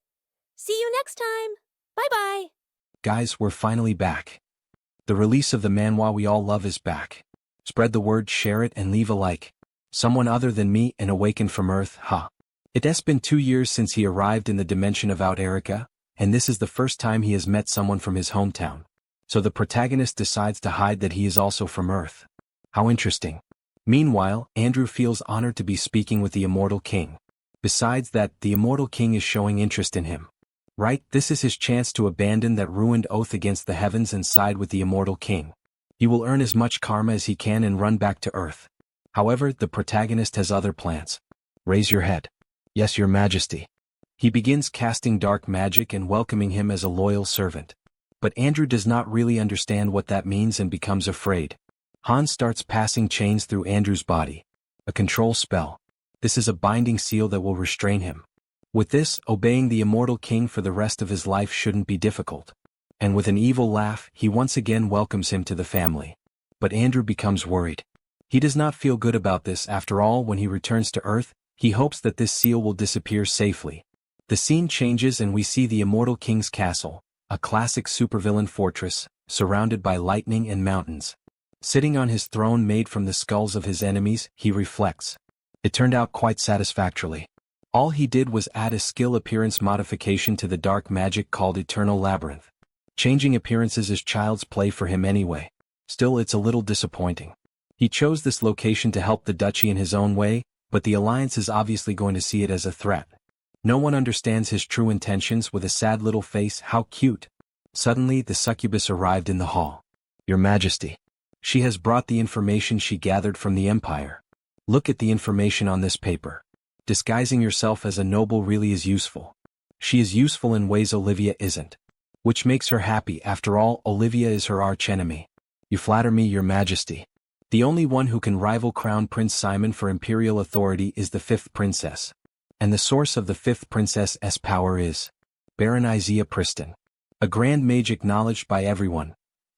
See you next time. Bye-bye. Guys, we're finally back. The release of the manhwa we all love is back. Spread the word, share it, and leave a like. Someone other than me and awakened from Earth, huh? It has been 2 years since he arrived in the dimension of Out Erica, and this is the first time he has met someone from his hometown. So the protagonist decides to hide that he is also from Earth. How interesting. Meanwhile, Andrew feels honored to be speaking with the Immortal King. Besides that, the Immortal King is showing interest in him. Right, this is his chance to abandon that ruined oath against the heavens and side with the Immortal King. He will earn as much karma as he can and run back to Earth. However, the protagonist has other plans. Raise your head. Yes, your majesty. He begins casting dark magic and welcoming him as a loyal servant. But Andrew does not really understand what that means and becomes afraid. Hans starts passing chains through Andrew's body. A control spell. This is a binding seal that will restrain him. With this, obeying the Immortal King for the rest of his life shouldn't be difficult. And with an evil laugh, he once again welcomes him to the family. But Andrew becomes worried. He does not feel good about this. After all, when he returns to Earth, he hopes that this seal will disappear safely. The scene changes and we see the Immortal King's castle, a classic supervillain fortress, surrounded by lightning and mountains. Sitting on his throne made from the skulls of his enemies, he reflects. It turned out quite satisfactorily. All he did was add a skill appearance modification to the dark magic called Eternal Labyrinth. Changing appearances is child's play for him anyway. Still, it's a little disappointing. He chose this location to help the duchy in his own way, but the Alliance is obviously going to see it as a threat. No one understands his true intentions. With a sad little face. How cute. Suddenly, the succubus arrived in the hall. Your Majesty. She has brought the information she gathered from the Empire. Look at the information on this paper. Disguising yourself as a noble really is useful. She is useful in ways Olivia isn't. Which makes her happy. After all, Olivia is her archenemy. You flatter me, Your Majesty. The only one who can rival Crown Prince Simon for imperial authority is the 5th princess. And the source of the 5th princess's power is Baron Isaiah Priston. A grand mage acknowledged by everyone.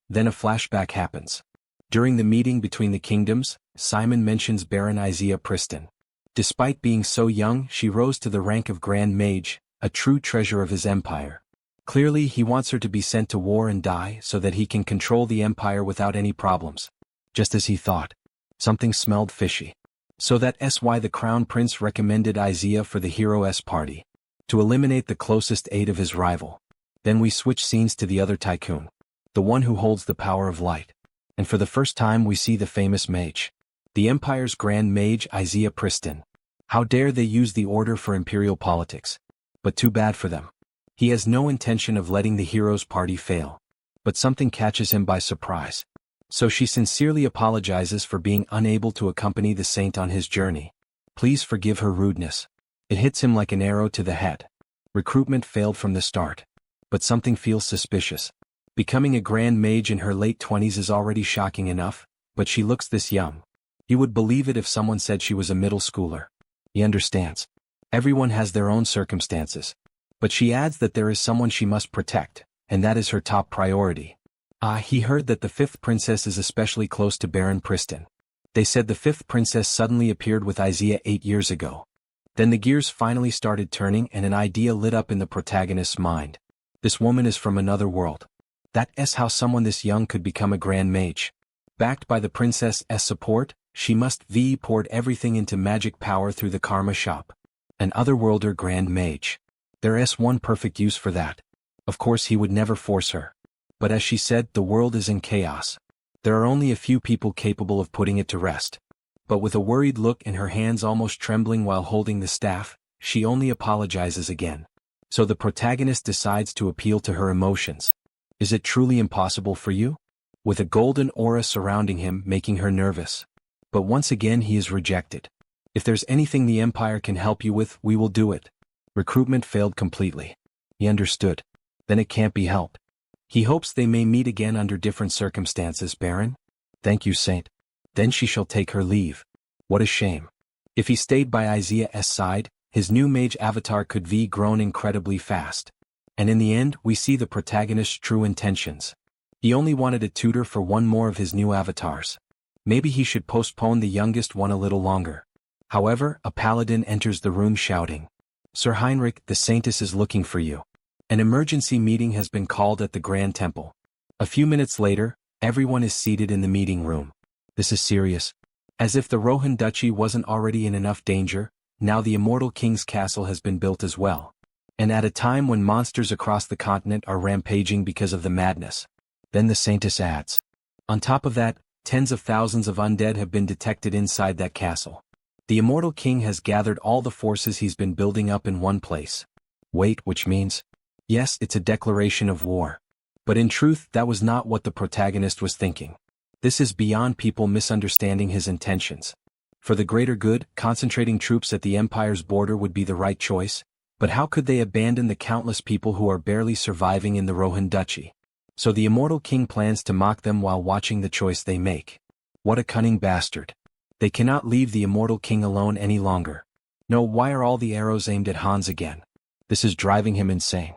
Then a flashback happens. During the meeting between the kingdoms, Simon mentions Baron Isaiah Priston. Despite being so young, she rose to the rank of Grand Mage, a true treasure of his empire. Clearly, he wants her to be sent to war and die so that he can control the empire without any problems. Just as he thought. Something smelled fishy. So that's why the Crown Prince recommended Isaiah for the hero's party. To eliminate the closest aide of his rival. Then we switch scenes to the other tycoon. The one who holds the power of light. And for the first time we see the famous mage. The Empire's Grand Mage Isaiah Priston. How dare they use the order for imperial politics. But too bad for them. He has no intention of letting the hero's party fail. But something catches him by surprise. So she sincerely apologizes for being unable to accompany the saint on his journey. Please forgive her rudeness. It hits him like an arrow to the head. Recruitment failed from the start. But something feels suspicious. Becoming a grand mage in her late 20s is already shocking enough, but she looks this young. You would believe it if someone said she was a middle schooler. He understands. Everyone has their own circumstances. But she adds that there is someone she must protect, and that is her top priority. He heard that the 5th princess is especially close to Baron Priston. They said the 5th princess suddenly appeared with Isaiah 8 years ago. Then the gears finally started turning and an idea lit up in the protagonist's mind. This woman is from another world. That's how someone this young could become a grand mage. Backed by the princess's support, she must poured everything into magic power through the karma shop. An otherworlder grand mage. There's one perfect use for that. Of course he would never force her. But as she said, the world is in chaos. There are only a few people capable of putting it to rest. But with a worried look and her hands almost trembling while holding the staff, she only apologizes again. So the protagonist decides to appeal to her emotions. Is it truly impossible for you? With a golden aura surrounding him, making her nervous. But once again he is rejected. If there's anything the Empire can help you with, we will do it. Recruitment failed completely. He understood. Then it can't be helped. He hopes they may meet again under different circumstances. Baron? Thank you, Saint. Then she shall take her leave. What a shame. If he stayed by Isaiah's side, his new mage avatar could be grown incredibly fast. And in the end, we see the protagonist's true intentions. He only wanted a tutor for one more of his new avatars. Maybe he should postpone the youngest one a little longer. However, a paladin enters the room shouting, Sir Heinrich, the Saintess is looking for you. An emergency meeting has been called at the Grand Temple. A few minutes later, everyone is seated in the meeting room. This is serious. As if the Rohan Duchy wasn't already in enough danger, now the Immortal King's castle has been built as well. And at a time when monsters across the continent are rampaging because of the madness. Then the Saintess adds. On top of that, tens of thousands of undead have been detected inside that castle. The Immortal King has gathered all the forces he's been building up in one place. Wait, which means? Yes, it's a declaration of war. But in truth, that was not what the protagonist was thinking. This is beyond people misunderstanding his intentions. For the greater good, concentrating troops at the Empire's border would be the right choice, but how could they abandon the countless people who are barely surviving in the Rohan Duchy? So the Immortal King plans to mock them while watching the choice they make. What a cunning bastard. They cannot leave the Immortal King alone any longer. No, why are all the arrows aimed at Hans again? This is driving him insane.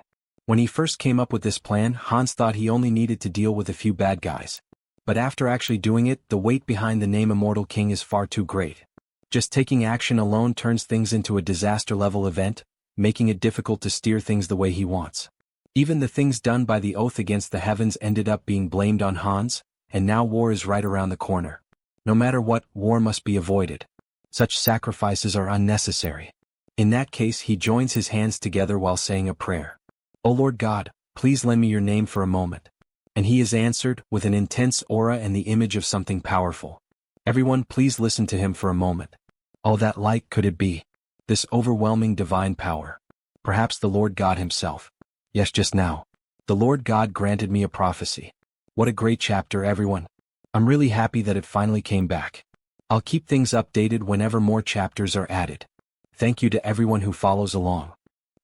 When he first came up with this plan, Hans thought he only needed to deal with a few bad guys. But after actually doing it, the weight behind the name Immortal King is far too great. Just taking action alone turns things into a disaster-level event, making it difficult to steer things the way he wants. Even the things done by the oath against the heavens ended up being blamed on Hans, and now war is right around the corner. No matter what, war must be avoided. Such sacrifices are unnecessary. In that case, he joins his hands together while saying a prayer. O Lord God, please lend me your name for a moment. And he is answered, with an intense aura and the image of something powerful. Everyone please listen to him for a moment. Oh, that light could it be? This overwhelming divine power. Perhaps the Lord God himself. Yes, just now. The Lord God granted me a prophecy. What a great chapter, everyone. I'm really happy that it finally came back. I'll keep things updated whenever more chapters are added. Thank you to everyone who follows along.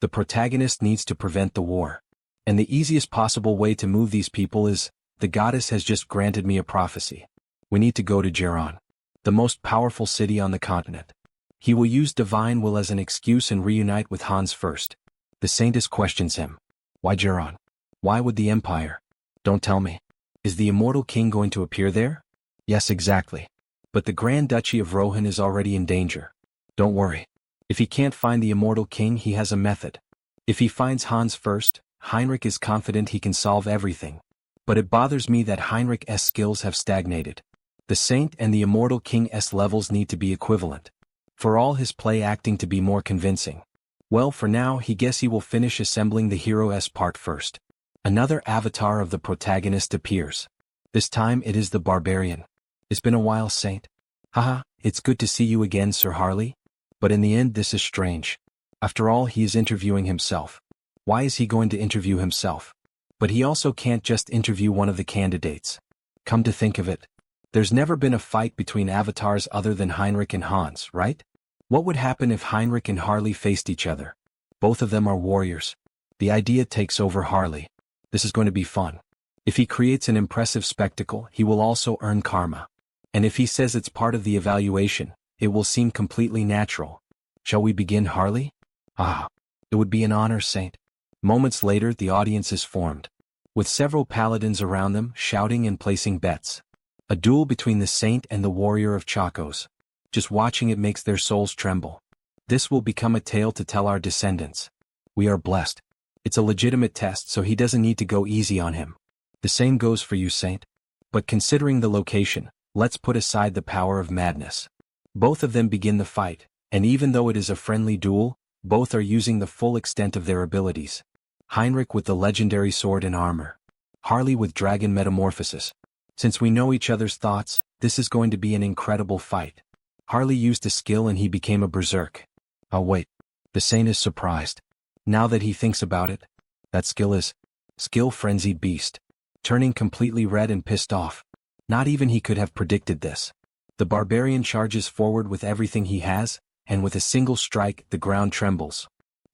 The protagonist needs to prevent the war. And the easiest possible way to move these people is, the goddess has just granted me a prophecy. We need to go to Geron, the most powerful city on the continent. He will use divine will as an excuse and reunite with Hans first. The Saintess questions him. Why Geron? Why would the Empire? Don't tell me. Is the Immortal King going to appear there? Yes, exactly. But the Grand Duchy of Rohan is already in danger. Don't worry. If he can't find the Immortal King, he has a method. If he finds Hans first, Heinrich is confident he can solve everything. But it bothers me that Heinrich's skills have stagnated. The Saint and the Immortal King's levels need to be equivalent. For all his play acting to be more convincing. Well, for now, he guess he will finish assembling the hero's part first. Another avatar of the protagonist appears. This time it is the barbarian. It's been a while, Saint. Haha, it's good to see you again, Sir Harley. But in the end this is strange. After all, he is interviewing himself. Why is he going to interview himself? But he also can't just interview one of the candidates. Come to think of it, there's never been a fight between avatars other than Heinrich and Hans, right? What would happen if Heinrich and Harley faced each other? Both of them are warriors. The idea takes over Harley. This is going to be fun. If he creates an impressive spectacle, he will also earn karma. And if he says it's part of the evaluation, it will seem completely natural. Shall we begin, Harley? Ah, it would be an honor, Saint. Moments later, the audience is formed, with several paladins around them shouting and placing bets. A duel between the Saint and the warrior of Chacos. Just watching it makes their souls tremble. This will become a tale to tell our descendants. We are blessed. It's a legitimate test, so he doesn't need to go easy on him. The same goes for you, Saint. But considering the location, let's put aside the power of madness. Both of them begin the fight, and even though it is a friendly duel, both are using the full extent of their abilities. Heinrich with the legendary sword and armor. Harley with dragon metamorphosis. Since we know each other's thoughts, this is going to be an incredible fight. Harley used a skill and he became a berserk. Oh wait. The Saint is surprised. Now that he thinks about it, that skill is skill frenzied beast. Turning completely red and pissed off. Not even he could have predicted this. The barbarian charges forward with everything he has, and with a single strike, the ground trembles.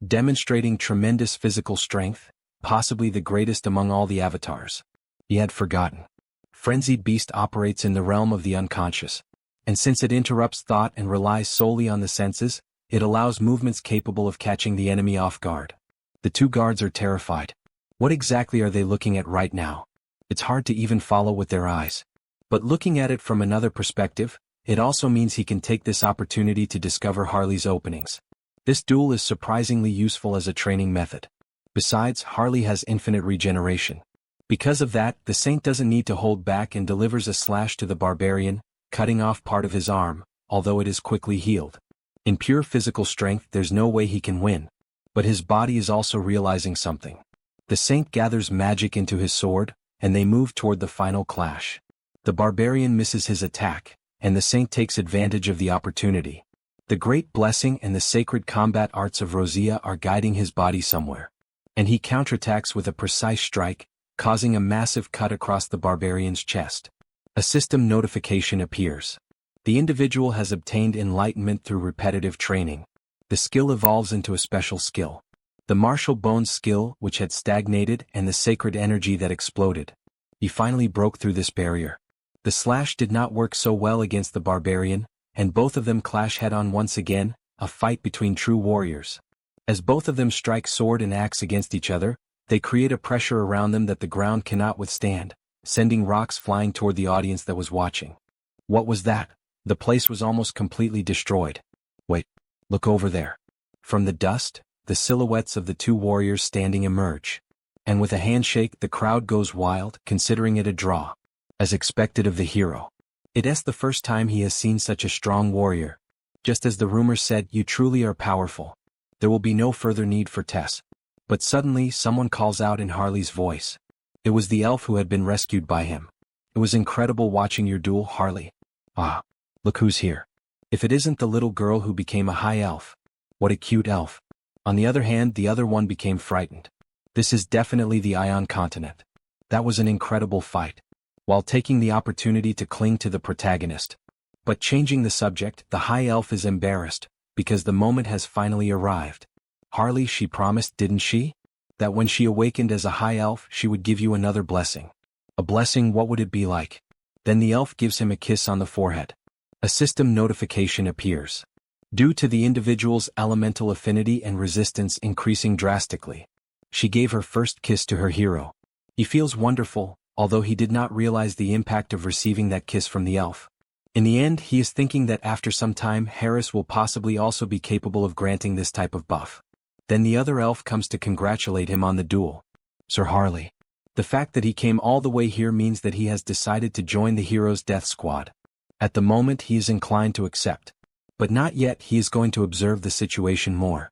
Demonstrating tremendous physical strength, possibly the greatest among all the avatars. He had forgotten. Frenzied Beast operates in the realm of the unconscious. And since it interrupts thought and relies solely on the senses, it allows movements capable of catching the enemy off guard. The two guards are terrified. What exactly are they looking at right now? It's hard to even follow with their eyes. But looking at it from another perspective, it also means he can take this opportunity to discover Harley's openings. This duel is surprisingly useful as a training method. Besides, Harley has infinite regeneration. Because of that, the saint doesn't need to hold back and delivers a slash to the barbarian, cutting off part of his arm, although it is quickly healed. In pure physical strength, there's no way he can win. But his body is also realizing something. The saint gathers magic into his sword, and they move toward the final clash. The barbarian misses his attack, and the saint takes advantage of the opportunity. The great blessing and the sacred combat arts of Rosea are guiding his body somewhere. And he counterattacks with a precise strike, causing a massive cut across the barbarian's chest. A system notification appears. The individual has obtained enlightenment through repetitive training. The skill evolves into a special skill. The martial bones skill, which had stagnated, and the sacred energy that exploded. He finally broke through this barrier. The slash did not work so well against the barbarian, and both of them clash head-on once again, a fight between true warriors. As both of them strike sword and axe against each other, they create a pressure around them that the ground cannot withstand, sending rocks flying toward the audience that was watching. What was that? The place was almost completely destroyed. Wait, look over there. From the dust, the silhouettes of the two warriors standing emerge. And with a handshake, the crowd goes wild, considering it a draw. As expected of the hero. It's the first time he has seen such a strong warrior. Just as the rumors said, you truly are powerful. There will be no further need for tests. But suddenly, someone calls out in Harley's voice. It was the elf who had been rescued by him. It was incredible watching your duel, Harley. Ah, look who's here. If it isn't the little girl who became a high elf. What a cute elf. On the other hand, the other one became frightened. This is definitely the Ion continent. That was an incredible fight. While taking the opportunity to cling to the protagonist. But changing the subject, the high elf is embarrassed, because the moment has finally arrived. Harley, she promised, didn't she? That when she awakened as a high elf, she would give you another blessing. A blessing, what would it be like? Then the elf gives him a kiss on the forehead. A system notification appears. Due to the individual's elemental affinity and resistance increasing drastically. She gave her first kiss to her hero. He feels wonderful, although he did not realize the impact of receiving that kiss from the elf. In the end, he is thinking that after some time, Harris will possibly also be capable of granting this type of buff. Then the other elf comes to congratulate him on the duel. Sir Harley. The fact that he came all the way here means that he has decided to join the hero's death squad. At the moment, he is inclined to accept. But not yet, he is going to observe the situation more.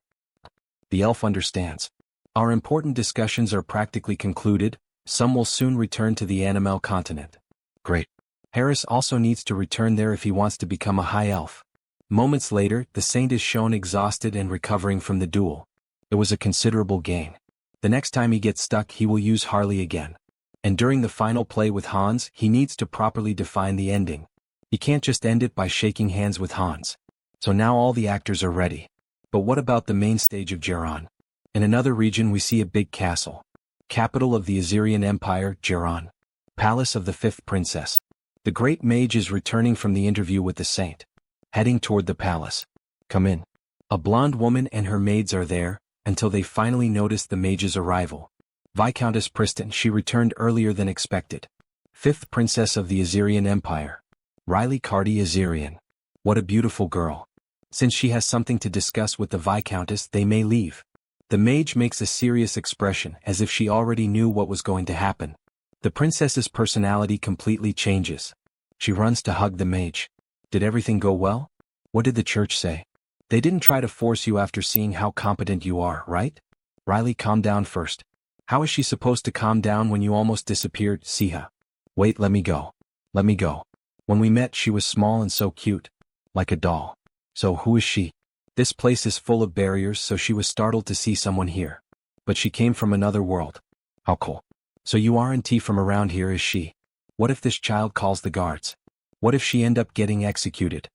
The elf understands. Our important discussions are practically concluded, some will soon return to the Animal continent. Great. Harris also needs to return there if he wants to become a high elf. Moments later, the saint is shown exhausted and recovering from the duel. It was a considerable gain. The next time he gets stuck, he will use Harley again. And during the final play with Hans, he needs to properly define the ending. He can't just end it by shaking hands with Hans. So now all the actors are ready. But what about the main stage of Geron? In another region we see a big castle. Capital of the Assyrian Empire, Geron. Palace of the fifth princess. The great mage is returning from the interview with the saint. Heading toward the palace. Come in. A blonde woman and her maids are there, until they finally notice the mage's arrival. Viscountess Pristin, she returned earlier than expected. Fifth princess of the Assyrian Empire. Riley Cardi Assyrian. What a beautiful girl. Since she has something to discuss with the Viscountess, they may leave. The mage makes a serious expression as if she already knew what was going to happen. The princess's personality completely changes. She runs to hug the mage. Did everything go well? What did the church say? They didn't try to force you after seeing how competent you are, right? Riley, calm down first. How is she supposed to calm down when you almost disappeared, Siha? Wait, let me go. Let me go. When we met, she was small and so cute. Like a doll. So who is she? This place is full of barriers, so she was startled to see someone here. But she came from another world. How cool. So you aren't from around here, is she? What if this child calls the guards? What if she end up getting executed?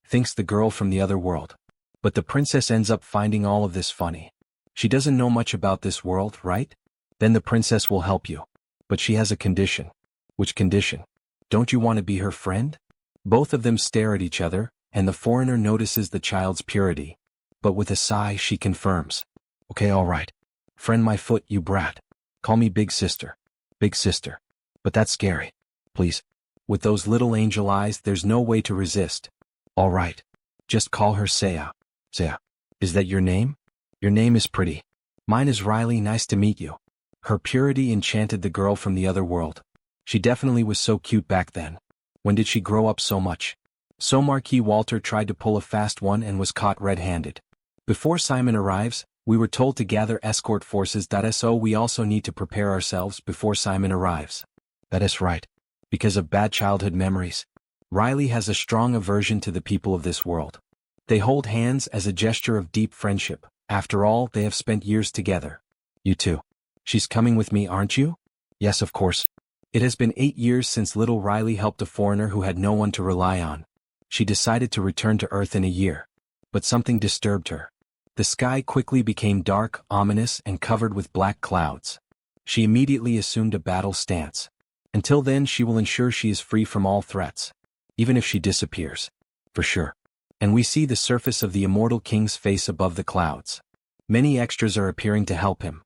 Thinks the girl from the other world. But the princess ends up finding all of this funny. She doesn't know much about this world, right? Then the princess will help you. But she has a condition. Which condition? Don't you want to be her friend? Both of them stare at each other, and the foreigner notices the child's purity. But with a sigh she confirms. Okay, all right. Friend my foot, you brat. Call me big sister. Big sister. But that's scary. Please. With those little angel eyes, there's no way to resist. All right. Just call her Saya. Saya. Is that your name? Your name is pretty. Mine is Riley, nice to meet you. Her purity enchanted the girl from the other world. She definitely was so cute back then. When did she grow up so much? So Marquis Walter tried to pull a fast one and was caught red-handed. Before Simon arrives, we were told to gather escort forces. So we also need to prepare ourselves before Simon arrives. That is right. Because of bad childhood memories. Riley has a strong aversion to the people of this world. They hold hands as a gesture of deep friendship. After all, they have spent years together. You too. She's coming with me, aren't you? Yes, of course. It has been 8 years since little Riley helped a foreigner who had no one to rely on. She decided to return to Earth in a year. But something disturbed her. The sky quickly became dark, ominous, and covered with black clouds. She immediately assumed a battle stance. Until then, she will ensure she is free from all threats. Even if she disappears. For sure. And we see the surface of the immortal king's face above the clouds. Many extras are appearing to help him.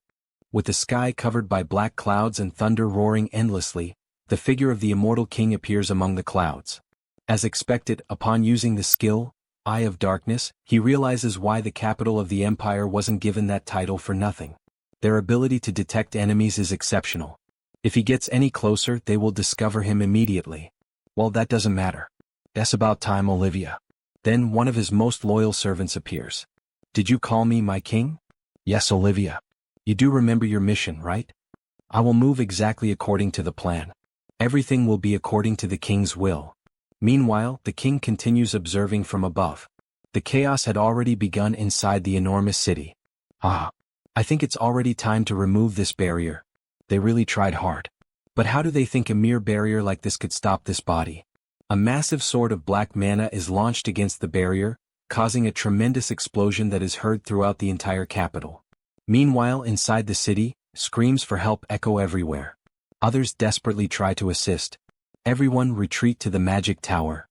With the sky covered by black clouds and thunder roaring endlessly, the figure of the immortal king appears among the clouds. As expected, upon using the skill, Eye of Darkness, he realizes why the capital of the empire wasn't given that title for nothing. Their ability to detect enemies is exceptional. If he gets any closer, they will discover him immediately. Well, that doesn't matter. That's about time, Olivia. Then one of his most loyal servants appears. Did you call me my king? Yes, Olivia. You do remember your mission, right? I will move exactly according to the plan. Everything will be according to the king's will. Meanwhile, the king continues observing from above. The chaos had already begun inside the enormous city. I think it's already time to remove this barrier. They really tried hard. But how do they think a mere barrier like this could stop this body? A massive sword of black mana is launched against the barrier, causing a tremendous explosion that is heard throughout the entire capital. Meanwhile, inside the city, screams for help echo everywhere. Others desperately try to assist. Everyone retreat to the magic tower.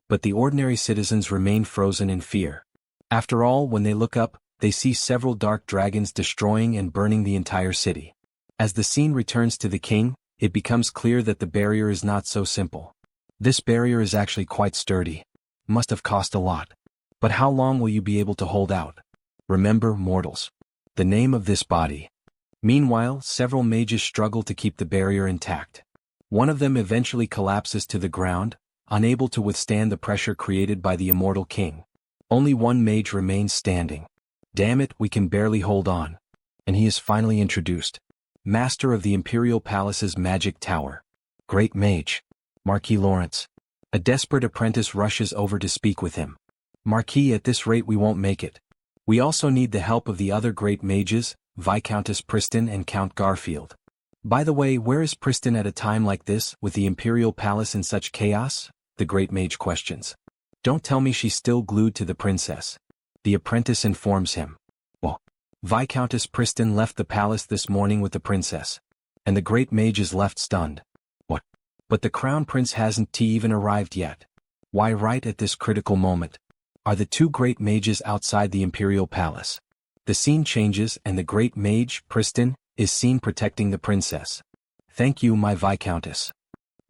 But the ordinary citizens remain frozen in fear. After all, when they look up, they see several dark dragons destroying and burning the entire city. As the scene returns to the king, it becomes clear that the barrier is not so simple. This barrier is actually quite sturdy. Must have cost a lot. But how long will you be able to hold out? Remember, mortals. The name of this body. Meanwhile, several mages struggle to keep the barrier intact. One of them eventually collapses to the ground, unable to withstand the pressure created by the immortal king. Only one mage remains standing. Damn it, we can barely hold on. And he is finally introduced. Master of the Imperial Palace's magic tower. Great mage. Marquis Lawrence. A desperate apprentice rushes over to speak with him. Marquis, at this rate we won't make it. We also need the help of the other great mages, Viscountess Preston and Count Garfield. By the way, where is Preston at a time like this, with the Imperial Palace in such chaos? The great mage questions. Don't tell me she's still glued to the princess. The apprentice informs him. Well, Viscountess Preston left the palace this morning with the princess. And the great mage is left stunned. What? But the crown prince hasn't even arrived yet. Why, right at this critical moment are the two great mages outside the Imperial Palace. The scene changes and the great mage, Preston, is seen protecting the princess. Thank you, my Viscountess.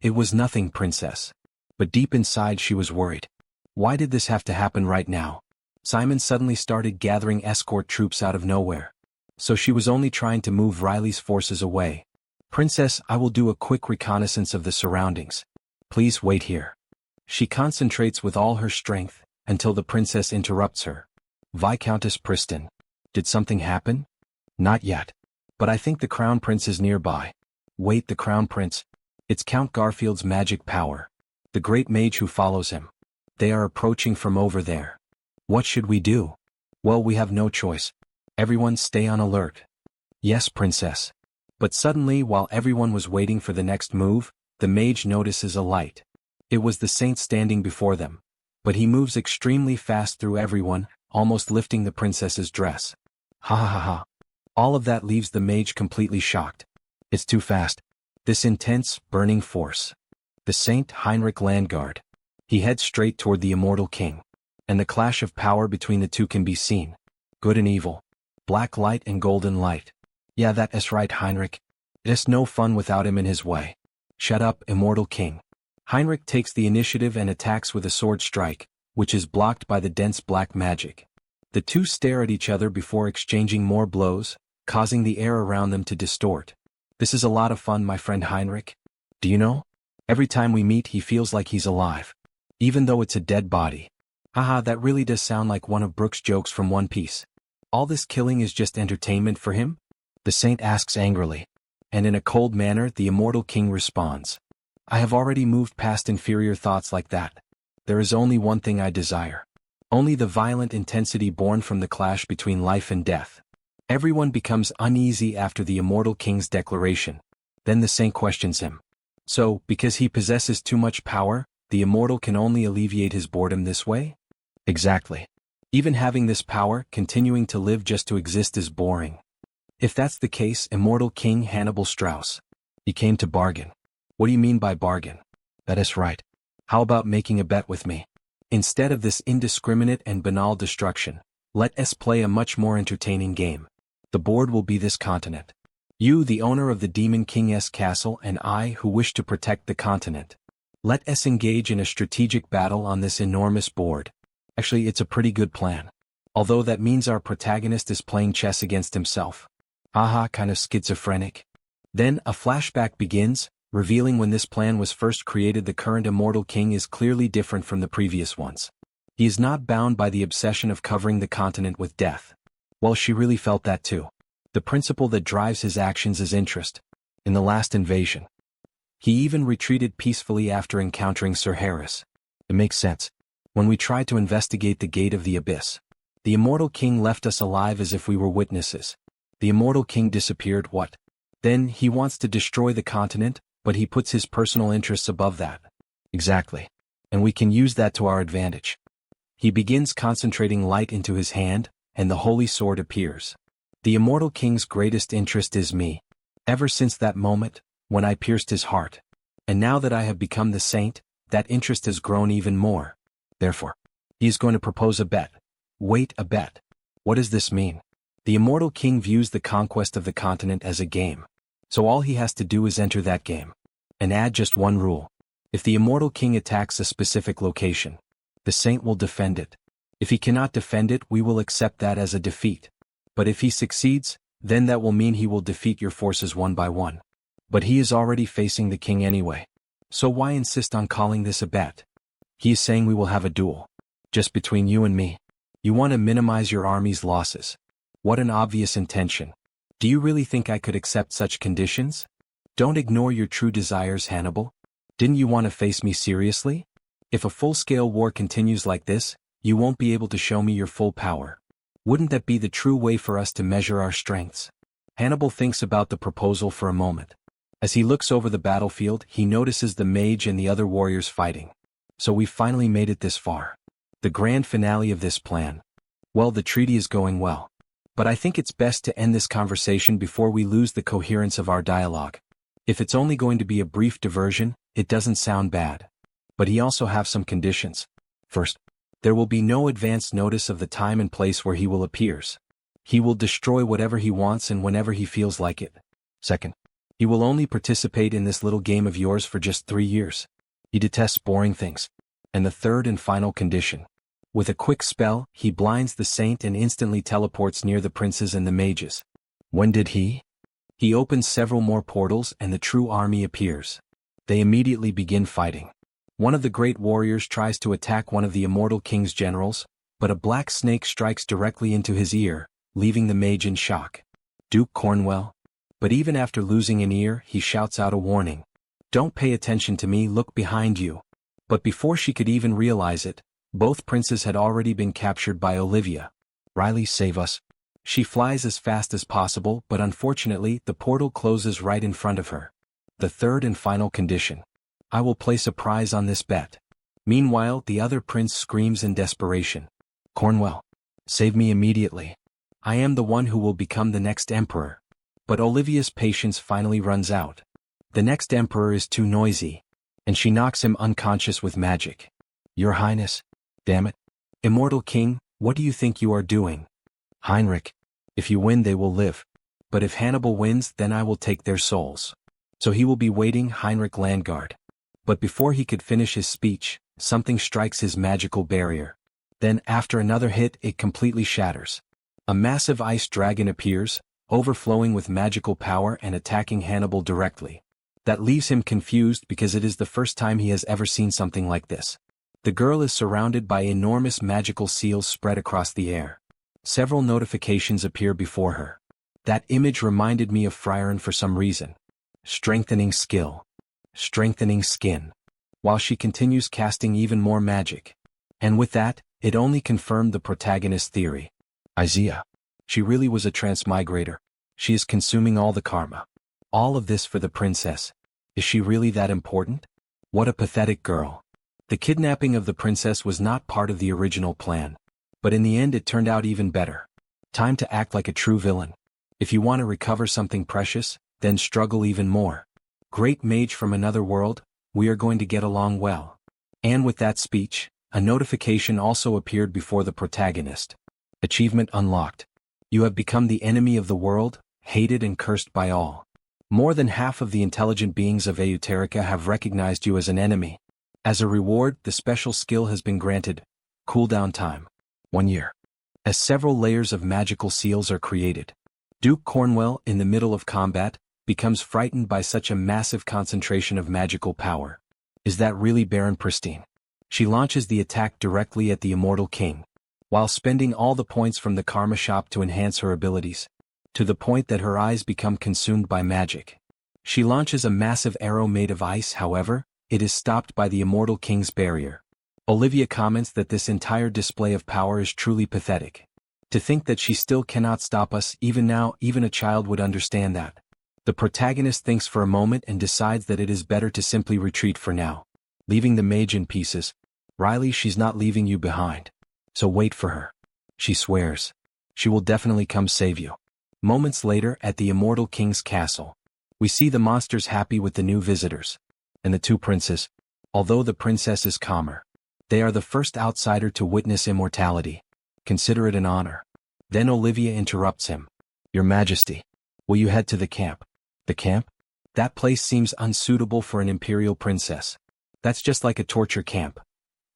It was nothing, princess. But deep inside she was worried. Why did this have to happen right now? Simon suddenly started gathering escort troops out of nowhere. So she was only trying to move Riley's forces away. Princess, I will do a quick reconnaissance of the surroundings. Please wait here. She concentrates with all her strength, until the princess interrupts her. Viscountess Preston. Did something happen? Not yet. But I think the crown prince is nearby. Wait, the crown prince? It's Count Garfield's magic power. The great mage who follows him. They are approaching from over there. What should we do? Well, we have no choice. Everyone stay on alert. Yes, princess. But suddenly, while everyone was waiting for the next move, the mage notices a light. It was the saint standing before them. But he moves extremely fast through everyone, almost lifting the princess's dress. Ha ha ha ha. All of that leaves the mage completely shocked. It's too fast. This intense, burning force. The Saint Heinrich Landguard. He heads straight toward the immortal king. And the clash of power between the two can be seen. Good and evil. Black light and golden light. Yeah, that is right, Heinrich. It is no fun without him in his way. Shut up, immortal king. Heinrich takes the initiative and attacks with a sword strike, which is blocked by the dense black magic. The two stare at each other before exchanging more blows, causing the air around them to distort. This is a lot of fun, my friend Heinrich. Do you know? Every time we meet he feels like he's alive. Even though it's a dead body. Haha, that really does sound like one of Brooks' jokes from One Piece. All this killing is just entertainment for him? The saint asks angrily. And in a cold manner the immortal king responds. I have already moved past inferior thoughts like that. There is only one thing I desire. Only the violent intensity born from the clash between life and death. Everyone becomes uneasy after the immortal king's declaration. Then the saint questions him. So, because he possesses too much power, the immortal can only alleviate his boredom this way? Exactly. Even having this power, continuing to live just to exist is boring. If that's the case, immortal King Hannibal Strauss. He came to bargain. What do you mean by bargain? That is right. How about making a bet with me? Instead of this indiscriminate and banal destruction, let us play a much more entertaining game. The board will be this continent. You, the owner of the Demon King's castle, and I, who wish to protect the continent. Let us engage in a strategic battle on this enormous board. Actually, it's a pretty good plan. Although that means our protagonist is playing chess against himself. Haha, kind of schizophrenic. Then, a flashback begins, revealing when this plan was first created. The current immortal king is clearly different from the previous ones. He is not bound by the obsession of covering the continent with death. Well, she really felt that too. The principle that drives his actions is interest. In the last invasion, he even retreated peacefully after encountering Sir Harris. It makes sense. When we tried to investigate the Gate of the Abyss, the immortal king left us alive as if we were witnesses. The immortal king disappeared. What? Then he wants to destroy the continent, but he puts his personal interests above that. Exactly. And we can use that to our advantage. He begins concentrating light into his hand, and the holy sword appears. The immortal king's greatest interest is me. Ever since that moment, when I pierced his heart. And now that I have become the saint, that interest has grown even more. Therefore, he is going to propose a bet. Wait, a bet. What does this mean? The immortal king views the conquest of the continent as a game. So all he has to do is enter that game. And add just one rule. If the immortal king attacks a specific location, the saint will defend it. If he cannot defend it, we will accept that as a defeat. But if he succeeds, then that will mean he will defeat your forces one by one. But he is already facing the king anyway. So why insist on calling this a bet? He is saying we will have a duel. Just between you and me. You want to minimize your army's losses. What an obvious intention. Do you really think I could accept such conditions? Don't ignore your true desires, Hannibal. Didn't you want to face me seriously? If a full-scale war continues like this, you won't be able to show me your full power. Wouldn't that be the true way for us to measure our strengths? Hannibal thinks about the proposal for a moment. As he looks over the battlefield, he notices the mage and the other warriors fighting. So we've finally made it this far. The grand finale of this plan. Well, the treaty is going well. But I think it's best to end this conversation before we lose the coherence of our dialogue. If it's only going to be a brief diversion, it doesn't sound bad. But he also have some conditions. First, there will be no advance notice of the time and place where he will appears. He will destroy whatever he wants and whenever he feels like it. Second, he will only participate in this little game of yours for just 3 years. He detests boring things. And the third and final condition. With a quick spell, he blinds the saint and instantly teleports near the princes and the mages. When did he? He opens several more portals and the true army appears. They immediately begin fighting. One of the great warriors tries to attack one of the immortal king's generals, but a black snake strikes directly into his ear, leaving the mage in shock. Duke Cornwell. But even after losing an ear, he shouts out a warning. Don't pay attention to me, look behind you. But before she could even realize it, both princes had already been captured by Olivia. Riley, save us. She flies as fast as possible, but unfortunately, the portal closes right in front of her. The third and final condition. I will place a prize on this bet. Meanwhile, the other prince screams in desperation. Cornwell, save me immediately. I am the one who will become the next emperor. But Olivia's patience finally runs out. The next emperor is too noisy. And she knocks him unconscious with magic. Your Highness. Damn it. Immortal King, what do you think you are doing? Heinrich. If you win, they will live. But if Hannibal wins, then I will take their souls. So he will be waiting, Heinrich Landguard. But before he could finish his speech, something strikes his magical barrier. Then, after another hit, it completely shatters. A massive ice dragon appears, overflowing with magical power and attacking Hannibal directly. That leaves him confused because it is the first time he has ever seen something like this. The girl is surrounded by enormous magical seals spread across the air. Several notifications appear before her. That image reminded me of Frieren for some reason. Strengthening skill. Strengthening skin. While she continues casting even more magic. And with that, it only confirmed the protagonist's theory. Isaiah. She really was a transmigrator. She is consuming all the karma. All of this for the princess. Is she really that important? What a pathetic girl. The kidnapping of the princess was not part of the original plan. But in the end it turned out even better. Time to act like a true villain. If you want to recover something precious, then struggle even more. Great mage from another world, we are going to get along well. And with that speech, a notification also appeared before the protagonist. Achievement unlocked. You have become the enemy of the world, hated and cursed by all. More than half of the intelligent beings of Euterica have recognized you as an enemy. As a reward, the special skill has been granted. Cooldown time. 1 year. As several layers of magical seals are created. Duke Cornwell, in the middle of combat, becomes frightened by such a massive concentration of magical power. Is that really Baron Pristine? She launches the attack directly at the immortal king, while spending all the points from the karma shop to enhance her abilities, to the point that her eyes become consumed by magic. She launches a massive arrow made of ice, however, it is stopped by the immortal king's barrier. Olivia comments that this entire display of power is truly pathetic. To think that she still cannot stop us, even now, even a child would understand that. The protagonist thinks for a moment and decides that it is better to simply retreat for now. Leaving the mage in pieces. Riley, she's not leaving you behind. So wait for her. She swears. She will definitely come save you. Moments later, at the immortal king's castle, we see the monsters happy with the new visitors. And the two princes. Although the princess is calmer. They are the first outsider to witness immortality. Consider it an honor. Then Olivia interrupts him. Your Majesty. Will you head to the camp? The camp? That place seems unsuitable for an imperial princess. That's just like a torture camp.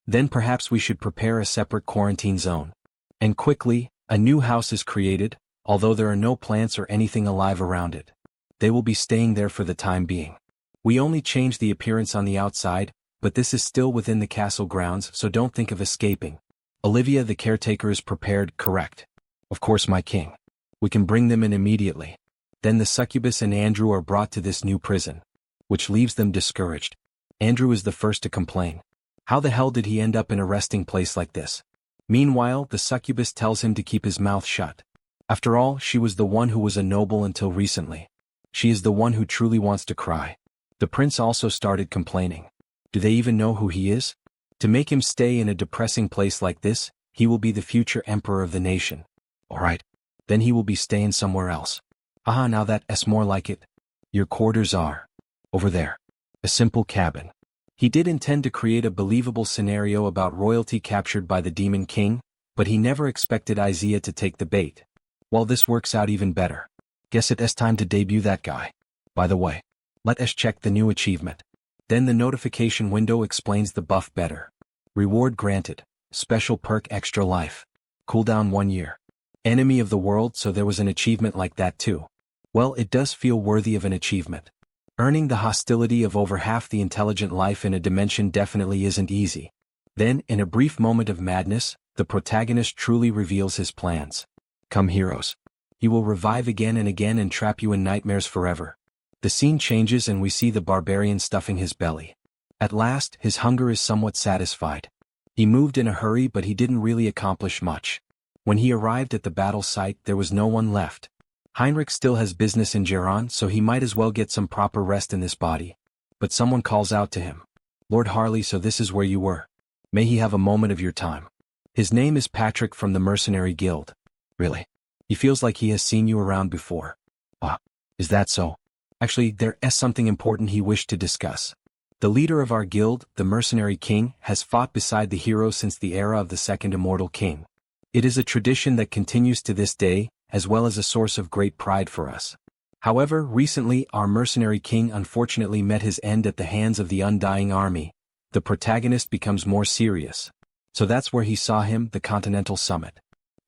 Then perhaps we should prepare a separate quarantine zone. And quickly, a new house is created, although there are no plants or anything alive around it. They will be staying there for the time being. We only change the appearance on the outside, but this is still within the castle grounds, so don't think of escaping. Olivia the caretaker is prepared, correct. Of course, my king. We can bring them in immediately. Then the succubus and Andrew are brought to this new prison, which leaves them discouraged. Andrew is the first to complain. How the hell did he end up in a resting place like this? Meanwhile, the succubus tells him to keep his mouth shut. After all, she was the one who was a noble until recently. She is the one who truly wants to cry. The prince also started complaining. Do they even know who he is? To make him stay in a depressing place like this, he will be the future emperor of the nation. Alright. Then he will be staying somewhere else. Aha, now that's more like it. Your quarters are over there. A simple cabin. He did intend to create a believable scenario about royalty captured by the Demon King, but he never expected Isaiah to take the bait. Well, this works out even better. Guess it's time to debut that guy. By the way, let us check the new achievement. Then the notification window explains the buff better. Reward granted. Special perk extra life. Cooldown 1 year. Enemy of the world, so there was an achievement like that too. Well, it does feel worthy of an achievement. Earning the hostility of over half the intelligent life in a dimension definitely isn't easy. Then, in a brief moment of madness, the protagonist truly reveals his plans. Come heroes. He will revive again and again and trap you in nightmares forever. The scene changes and we see the barbarian stuffing his belly. At last, his hunger is somewhat satisfied. He moved in a hurry, but he didn't really accomplish much. When he arrived at the battle site, there was no one left. Heinrich still has business in Geron, so he might as well get some proper rest in this body. But someone calls out to him. Lord Harley, so this is where you were. May he have a moment of your time. His name is Patrick from the Mercenary Guild. Really? He feels like he has seen you around before. Ah, is that so? Actually, there is something important he wished to discuss. The leader of our guild, the Mercenary King, has fought beside the hero since the era of the Second Immortal King. It is a tradition that continues to this day, as well as a source of great pride for us. However, recently our Mercenary King unfortunately met his end at the hands of the Undying Army. The protagonist becomes more serious. So that's where he saw him, the Continental Summit.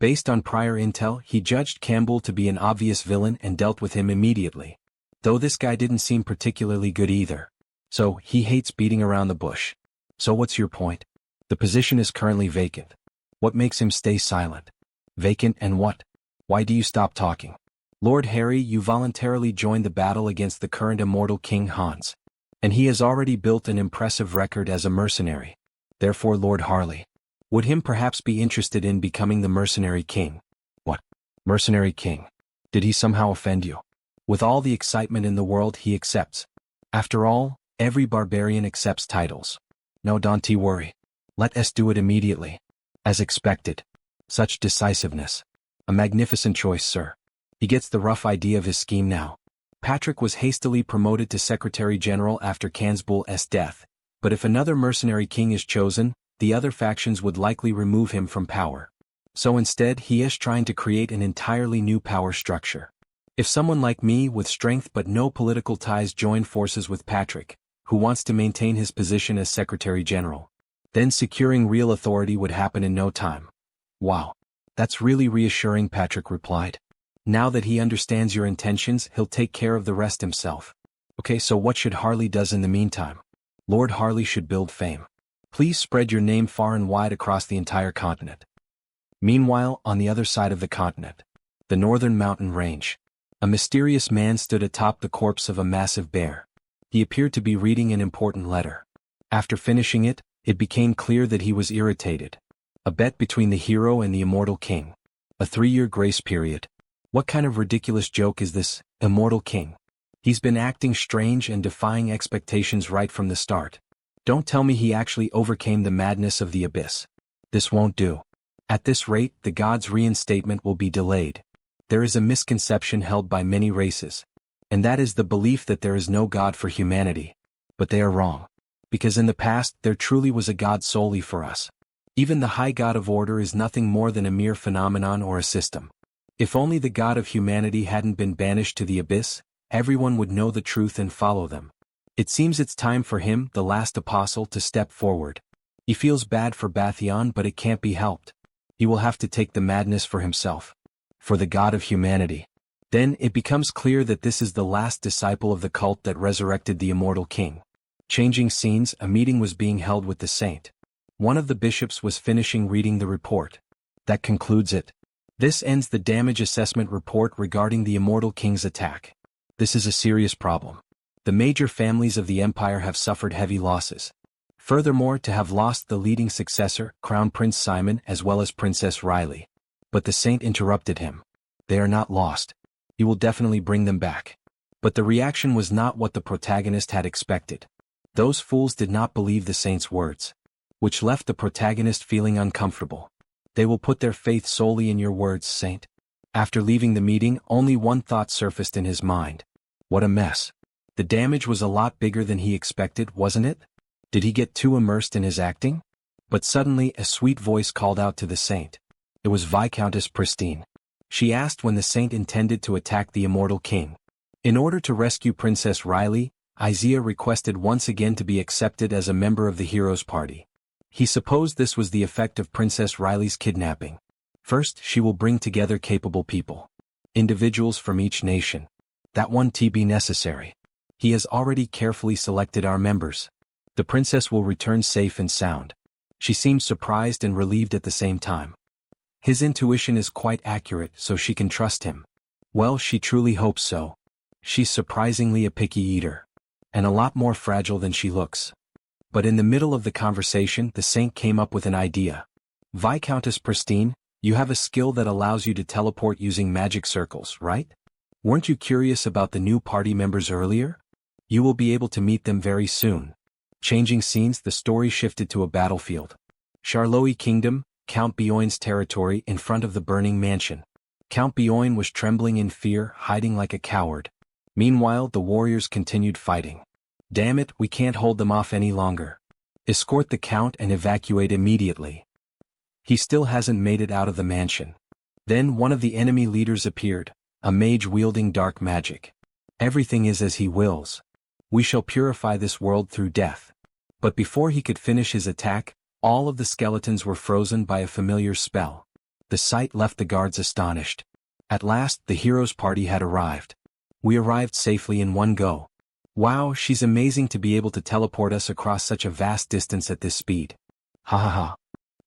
Based on prior intel, he judged Campbell to be an obvious villain and dealt with him immediately. Though this guy didn't seem particularly good either. So, he hates beating around the bush. So what's your point? The position is currently vacant. What makes him stay silent? Vacant and what? Why do you stop talking? Lord Harry, you voluntarily joined the battle against the current immortal King Hans. And he has already built an impressive record as a mercenary. Therefore Lord Harley. Would him perhaps be interested in becoming the mercenary king? What? Mercenary king? Did he somehow offend you? With all the excitement in the world he accepts. After all, every barbarian accepts titles. No, don't worry. Let us do it immediately. As expected. Such decisiveness. A magnificent choice, sir. He gets the rough idea of his scheme now. Patrick was hastily promoted to Secretary General after Cansbull's death, but if another mercenary king is chosen, the other factions would likely remove him from power. So instead he is trying to create an entirely new power structure. If someone like me with strength but no political ties joined forces with Patrick, who wants to maintain his position as Secretary General, then securing real authority would happen in no time. Wow. That's really reassuring, Patrick replied. Now that he understands your intentions, he'll take care of the rest himself. Okay, so what should Harley does in the meantime? Lord Harley should build fame. Please spread your name far and wide across the entire continent. Meanwhile, on the other side of the continent, the northern mountain range, a mysterious man stood atop the corpse of a massive bear. He appeared to be reading an important letter. After finishing it, it became clear that he was irritated. A bet between the hero and the immortal king. A 3-year grace period. What kind of ridiculous joke is this, immortal king? He's been acting strange and defying expectations right from the start. Don't tell me he actually overcame the madness of the abyss. This won't do. At this rate, the god's reinstatement will be delayed. There is a misconception held by many races. And that is the belief that there is no god for humanity. But they are wrong. Because in the past, there truly was a god solely for us. Even the high god of order is nothing more than a mere phenomenon or a system. If only the god of humanity hadn't been banished to the abyss, everyone would know the truth and follow them. It seems it's time for him, the last apostle, to step forward. He feels bad for Bathion, but it can't be helped. He will have to take the madness for himself. For the god of humanity. Then it becomes clear that this is the last disciple of the cult that resurrected the immortal king. Changing scenes, a meeting was being held with the saint. One of the bishops was finishing reading the report. That concludes it. This ends the damage assessment report regarding the immortal king's attack. This is a serious problem. The major families of the empire have suffered heavy losses. Furthermore, to have lost the leading successor, Crown Prince Simon, as well as Princess Riley. But the saint interrupted him. They are not lost. He will definitely bring them back. But the reaction was not what the protagonist had expected. Those fools did not believe the saint's words, which left the protagonist feeling uncomfortable. They will put their faith solely in your words, Saint. After leaving the meeting, only one thought surfaced in his mind. What a mess. The damage was a lot bigger than he expected, wasn't it? Did he get too immersed in his acting? But suddenly a sweet voice called out to the saint. It was Viscountess Pristine. She asked when the saint intended to attack the immortal king. In order to rescue Princess Riley, Isaiah requested once again to be accepted as a member of the hero's party. He supposed this was the effect of Princess Riley's kidnapping. First, she will bring together capable people. Individuals from each nation. That won't be necessary. He has already carefully selected our members. The princess will return safe and sound. She seems surprised and relieved at the same time. His intuition is quite accurate, so she can trust him. Well, she truly hopes so. She's surprisingly a picky eater. And a lot more fragile than she looks. But in the middle of the conversation, the saint came up with an idea. Viscountess Pristine, you have a skill that allows you to teleport using magic circles, right? Weren't you curious about the new party members earlier? You will be able to meet them very soon. Changing scenes, the story shifted to a battlefield. Charlois Kingdom, Count Bioin's territory, in front of the burning mansion. Count Bioin was trembling in fear, hiding like a coward. Meanwhile, the warriors continued fighting. Damn it, we can't hold them off any longer. Escort the count and evacuate immediately. He still hasn't made it out of the mansion. Then one of the enemy leaders appeared, a mage wielding dark magic. Everything is as he wills. We shall purify this world through death. But before he could finish his attack, all of the skeletons were frozen by a familiar spell. The sight left the guards astonished. At last, the hero's party had arrived. We arrived safely in one go. Wow, she's amazing to be able to teleport us across such a vast distance at this speed. Ha ha ha.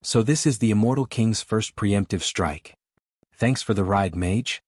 So this is the Immortal King's first preemptive strike. Thanks for the ride, mage.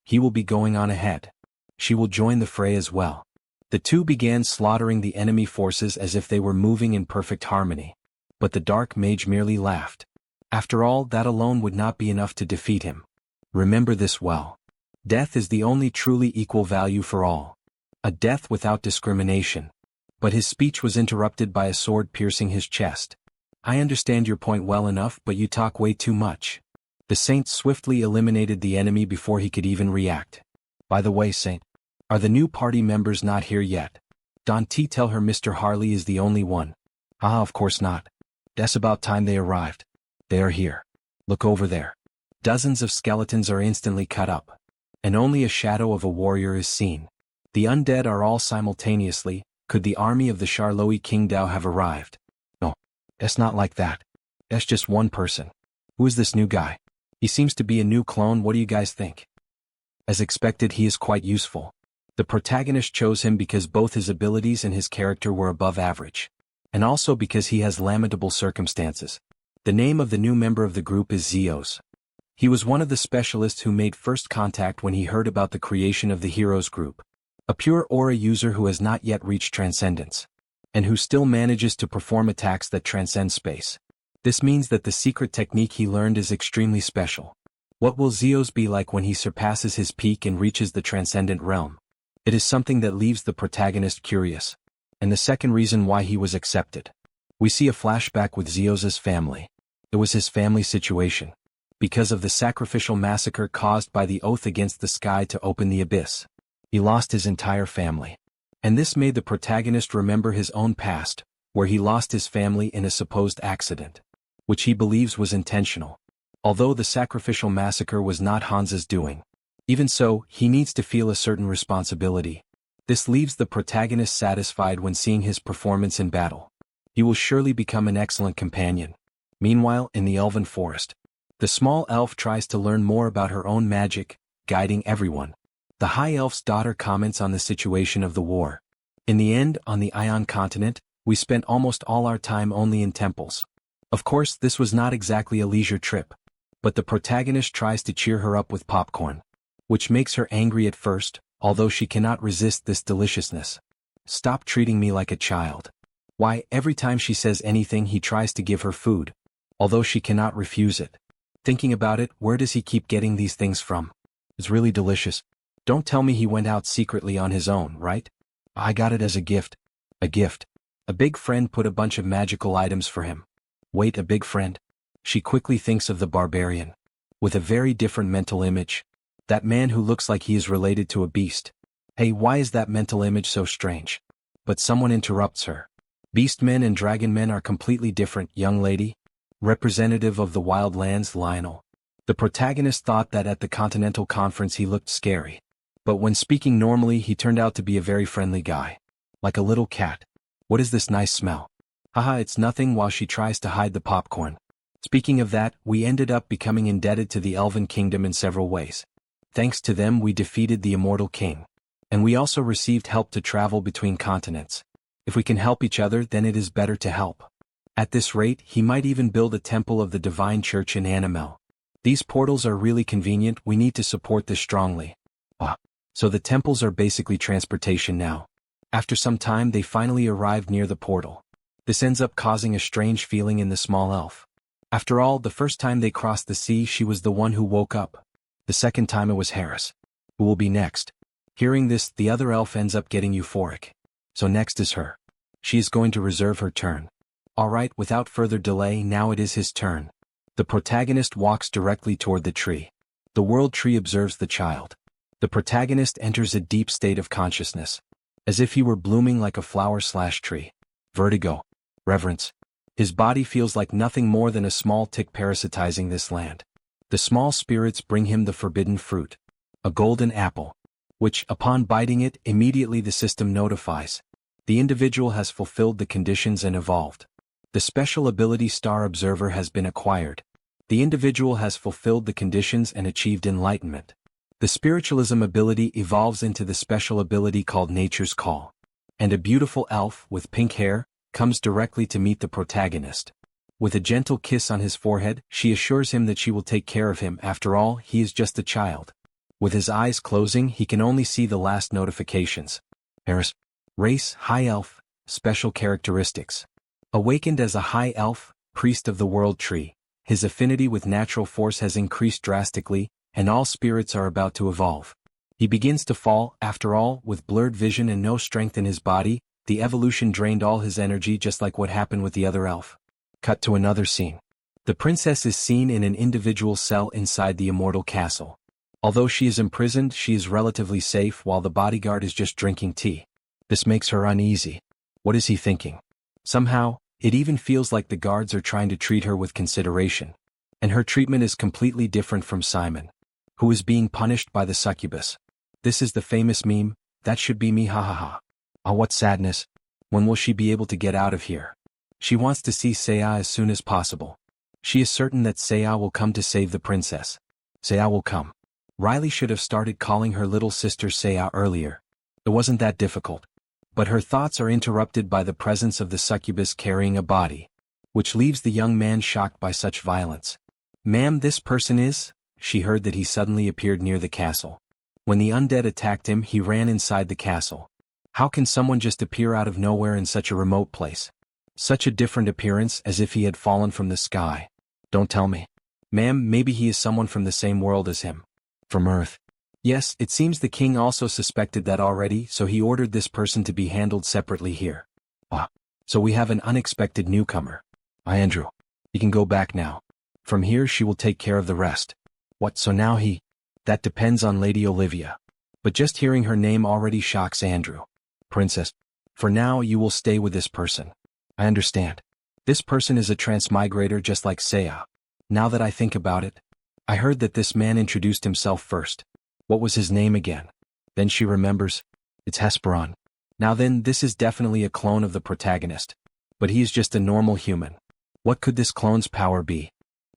He will be going on ahead. She will join the fray as well. The two began slaughtering the enemy forces as if they were moving in perfect harmony. But the dark mage merely laughed. After all, that alone would not be enough to defeat him. Remember this well. Death is the only truly equal value for all. A death without discrimination. But his speech was interrupted by a sword piercing his chest. I understand your point well enough, but you talk way too much. The Saint swiftly eliminated the enemy before he could even react. By the way, Saint, are the new party members not here yet? Don't tell her Mr. Harley is the only one. Ah, of course not. That's about time they arrived. They are here. Look over there. Dozens of skeletons are instantly cut up. And only a shadow of a warrior is seen. The undead are all simultaneously. Could the army of the Charloi Qingdao have arrived? No. It's not like that. That's just one person. Who is this new guy? He seems to be a new clone. What do you guys think? As expected, he is quite useful. The protagonist chose him because both his abilities and his character were above average. And also because he has lamentable circumstances. The name of the new member of the group is Zeos. He was one of the specialists who made first contact when he heard about the creation of the Heroes group. A pure aura user who has not yet reached transcendence. And who still manages to perform attacks that transcend space. This means that the secret technique he learned is extremely special. What will Zeos be like when he surpasses his peak and reaches the transcendent realm? It is something that leaves the protagonist curious. And the second reason why he was accepted. We see a flashback with Zeos' family. It was his family situation. Because of the sacrificial massacre caused by the oath against the sky to open the abyss. He lost his entire family. And this made the protagonist remember his own past, where he lost his family in a supposed accident. Which he believes was intentional. Although the sacrificial massacre was not Hans's doing. Even so, he needs to feel a certain responsibility. This leaves the protagonist satisfied when seeing his performance in battle. He will surely become an excellent companion. Meanwhile, in the elven forest, the small elf tries to learn more about her own magic, guiding everyone. The high elf's daughter comments on the situation of the war. In the end, on the Ion continent, we spent almost all our time only in temples. Of course, this was not exactly a leisure trip. But the protagonist tries to cheer her up with popcorn. Which makes her angry at first, although she cannot resist this deliciousness. Stop treating me like a child. Why, every time she says anything he tries to give her food. Although she cannot refuse it. Thinking about it, where does he keep getting these things from? It's really delicious. Don't tell me he went out secretly on his own, right? I got it as a gift. A gift. A big friend put a bunch of magical items for him. Wait, a big friend? She quickly thinks of the barbarian. With a very different mental image. That man who looks like he is related to a beast. Hey, why is that mental image so strange? But someone interrupts her. Beastmen and dragonmen are completely different, young lady. Representative of the wild lands, Lionel. The protagonist thought that at the Continental Conference he looked scary. But when speaking normally he turned out to be a very friendly guy. Like a little cat. What is this nice smell? Haha, it's nothing, while she tries to hide the popcorn. Speaking of that, we ended up becoming indebted to the Elven Kingdom in several ways. Thanks to them we defeated the Immortal King. And we also received help to travel between continents. If we can help each other, then it is better to help. At this rate, he might even build a temple of the Divine Church in Animel. These portals are really convenient, we need to support this strongly. So the temples are basically transportation now. After some time they finally arrived near the portal. This ends up causing a strange feeling in the small elf. After all, the first time they crossed the sea she was the one who woke up. The second time it was Harris. Who will be next? Hearing this, the other elf ends up getting euphoric. So next is her. She is going to reserve her turn. Alright, without further delay, now it is his turn. The protagonist walks directly toward the tree. The world tree observes the child. The protagonist enters a deep state of consciousness. As if he were blooming like a flower/tree. Vertigo. Reverence. His body feels like nothing more than a small tick parasitizing this land. The small spirits bring him the forbidden fruit. A golden apple. Which, upon biting it, immediately the system notifies. The individual has fulfilled the conditions and evolved. The special ability Star Observer has been acquired. The individual has fulfilled the conditions and achieved enlightenment. The spiritualism ability evolves into the special ability called Nature's Call. And a beautiful elf with pink hair comes directly to meet the protagonist. With a gentle kiss on his forehead, she assures him that she will take care of him. After all, he is just a child. With his eyes closing, he can only see the last notifications. Eris. Race, High Elf, special characteristics. Awakened as a High Elf, priest of the World Tree, his affinity with natural force has increased drastically, and all spirits are about to evolve. He begins to fall, after all, with blurred vision and no strength in his body. The evolution drained all his energy, just like what happened with the other elf. Cut to another scene. The princess is seen in an individual cell inside the immortal castle. Although she is imprisoned, she is relatively safe while the bodyguard is just drinking tea. This makes her uneasy. What is he thinking? Somehow, it even feels like the guards are trying to treat her with consideration. And her treatment is completely different from Simon, who is being punished by the succubus. This is the famous meme, "That should be me, ha ha ha." Ah, what sadness. When will she be able to get out of here? She wants to see Seiya as soon as possible. She is certain that Seiya will come to save the princess. Seiya will come. Riley should have started calling her little sister Seiya earlier. It wasn't that difficult. But her thoughts are interrupted by the presence of the succubus carrying a body, which leaves the young man shocked by such violence. "Ma'am, this person is?" She heard that he suddenly appeared near the castle. When the undead attacked him, he ran inside the castle. How can someone just appear out of nowhere in such a remote place? Such a different appearance, as if he had fallen from the sky. Don't tell me. "Ma'am, maybe he is someone from the same world as him. From Earth." Yes, it seems the king also suspected that already, so he ordered this person to be handled separately here. Ah, so we have an unexpected newcomer. Andrew. You can go back now. From here she will take care of the rest. What, so now he? That depends on Lady Olivia. But just hearing her name already shocks Andrew. "Princess. For now you will stay with this person." I understand. This person is a transmigrator just like Seiya. Now that I think about it, I heard that this man introduced himself first. What was his name again? Then she remembers. It's Hesperon. Now then, this is definitely a clone of the protagonist. But he is just a normal human. What could this clone's power be?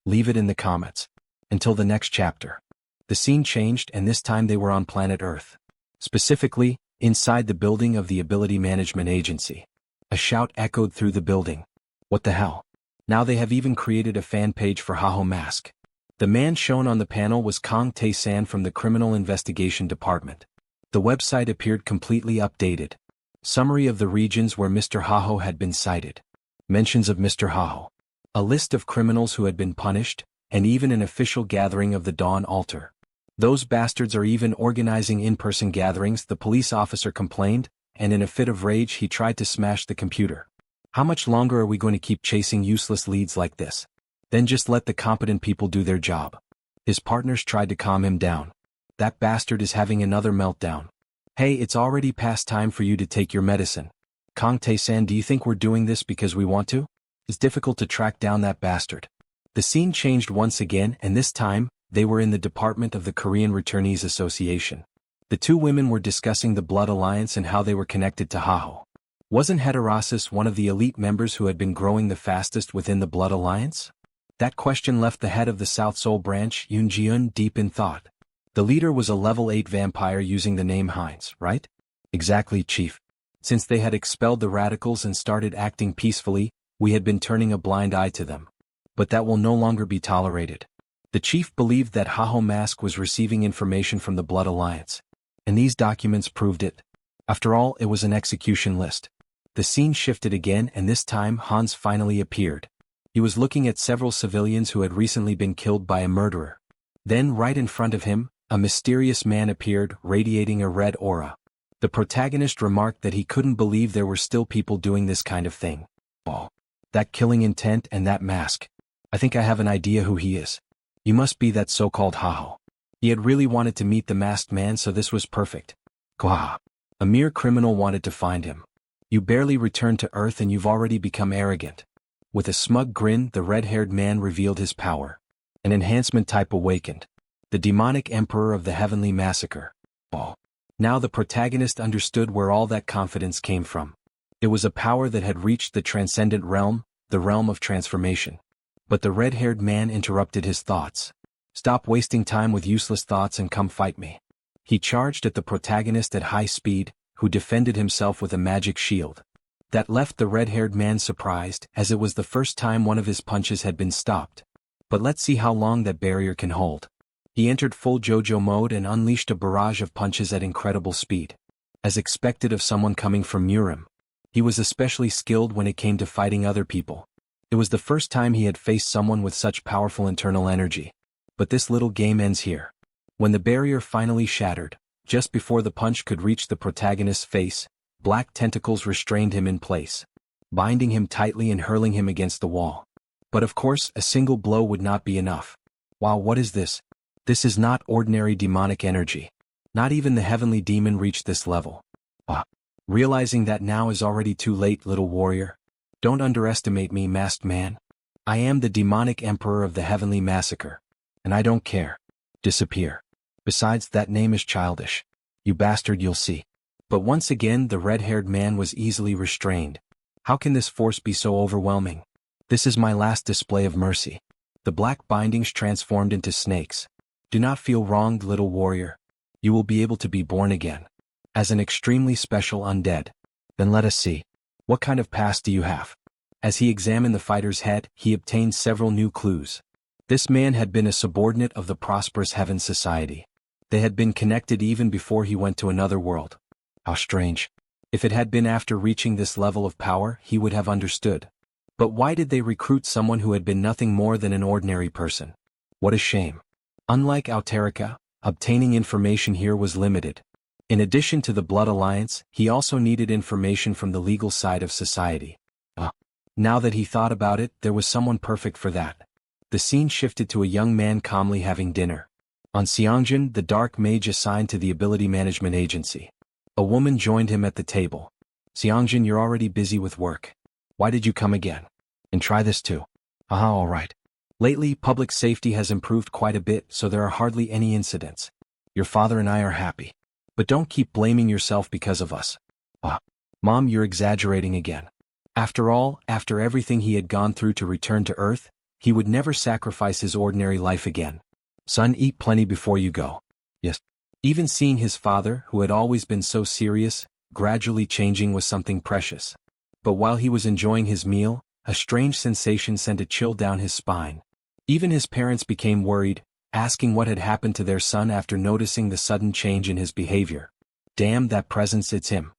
Leave it in the comments. Until the next chapter. The scene changed, and this time they were on planet Earth. Specifically, inside the building of the Ability Management Agency. A shout echoed through the building. What the hell? Now they have even created a fan page for Haho Mask. The man shown on the panel was Kang Tae-san from the Criminal Investigation Department. The website appeared completely updated. Summary of the regions where Mr. Haho had been cited. Mentions of Mr. Haho. A list of criminals who had been punished, and even an official gathering of the Dawn Altar. Those bastards are even organizing in-person gatherings, the police officer complained, and in a fit of rage he tried to smash the computer. How much longer are we going to keep chasing useless leads like this? Then just let the competent people do their job. His partners tried to calm him down. That bastard is having another meltdown. Hey, it's already past time for you to take your medicine. Kang Tae-san, do you think we're doing this because we want to? It's difficult to track down that bastard. The scene changed once again, and this time, they were in the department of the Korean Returnees Association. The two women were discussing the Blood Alliance and how they were connected to Haho. Wasn't Heterosis one of the elite members who had been growing the fastest within the Blood Alliance? That question left the head of the South Seoul branch, Yoon Ji-eun, deep in thought. The leader was a level 8 vampire using the name Heinz, right? Exactly, Chief. Since they had expelled the radicals and started acting peacefully, we had been turning a blind eye to them. But that will no longer be tolerated. The chief believed that Haho Mask was receiving information from the Blood Alliance. And these documents proved it. After all, it was an execution list. The scene shifted again, and this time Hans finally appeared. He was looking at several civilians who had recently been killed by a murderer. Then, right in front of him, a mysterious man appeared, radiating a red aura. The protagonist remarked that he couldn't believe there were still people doing this kind of thing. Oh, that killing intent and that mask. I think I have an idea who he is. You must be that so-called Haho. He had really wanted to meet the masked man, so this was perfect. Gah. A mere criminal wanted to find him. You barely returned to Earth and you've already become arrogant. With a smug grin, the red-haired man revealed his power. An enhancement type awakened. The demonic emperor of the heavenly massacre. Oh. Now the protagonist understood where all that confidence came from. It was a power that had reached the transcendent realm, the realm of transformation. But the red-haired man interrupted his thoughts. Stop wasting time with useless thoughts and come fight me. He charged at the protagonist at high speed, who defended himself with a magic shield. That left the red-haired man surprised, as it was the first time one of his punches had been stopped. But let's see how long that barrier can hold. He entered full JoJo mode and unleashed a barrage of punches at incredible speed. As expected of someone coming from Harem, he was especially skilled when it came to fighting other people. It was the first time he had faced someone with such powerful internal energy. But this little game ends here. When the barrier finally shattered, just before the punch could reach the protagonist's face, black tentacles restrained him in place, binding him tightly and hurling him against the wall. But of course, a single blow would not be enough. Wow, what is this? This is not ordinary demonic energy. Not even the heavenly demon reached this level. Realizing that now is already too late, little warrior. Don't underestimate me, masked man. I am the demonic emperor of the heavenly massacre. And I don't care. Disappear. Besides, that name is childish. You bastard, you'll see. But once again the red-haired man was easily restrained. How can this force be so overwhelming? This is my last display of mercy. The black bindings transformed into snakes. Do not feel wronged, little warrior. You will be able to be born again. As an extremely special undead. Then let us see. What kind of past do you have? As he examined the fighter's head, he obtained several new clues. This man had been a subordinate of the prosperous Heaven Society. They had been connected even before he went to another world. How strange. If it had been after reaching this level of power, he would have understood. But why did they recruit someone who had been nothing more than an ordinary person? What a shame. Unlike Auterica, obtaining information here was limited. In addition to the Blood Alliance, he also needed information from the legal side of society. Now that he thought about it, there was someone perfect for that. The scene shifted to a young man calmly having dinner. On Sunghyun, the dark mage assigned to the Ability Management Agency. A woman joined him at the table. Sunghyun, you're already busy with work. Why did you come again? And try this too. All right. Lately, public safety has improved quite a bit, so there are hardly any incidents. Your father and I are happy. But don't keep blaming yourself because of us. Mom, you're exaggerating again. After all, after everything he had gone through to return to Earth, he would never sacrifice his ordinary life again. Son, eat plenty before you go. Yes. Even seeing his father, who had always been so serious, gradually changing was something precious. But while he was enjoying his meal, a strange sensation sent a chill down his spine. Even his parents became worried, asking what had happened to their son after noticing the sudden change in his behavior. Damn that presence, it's him.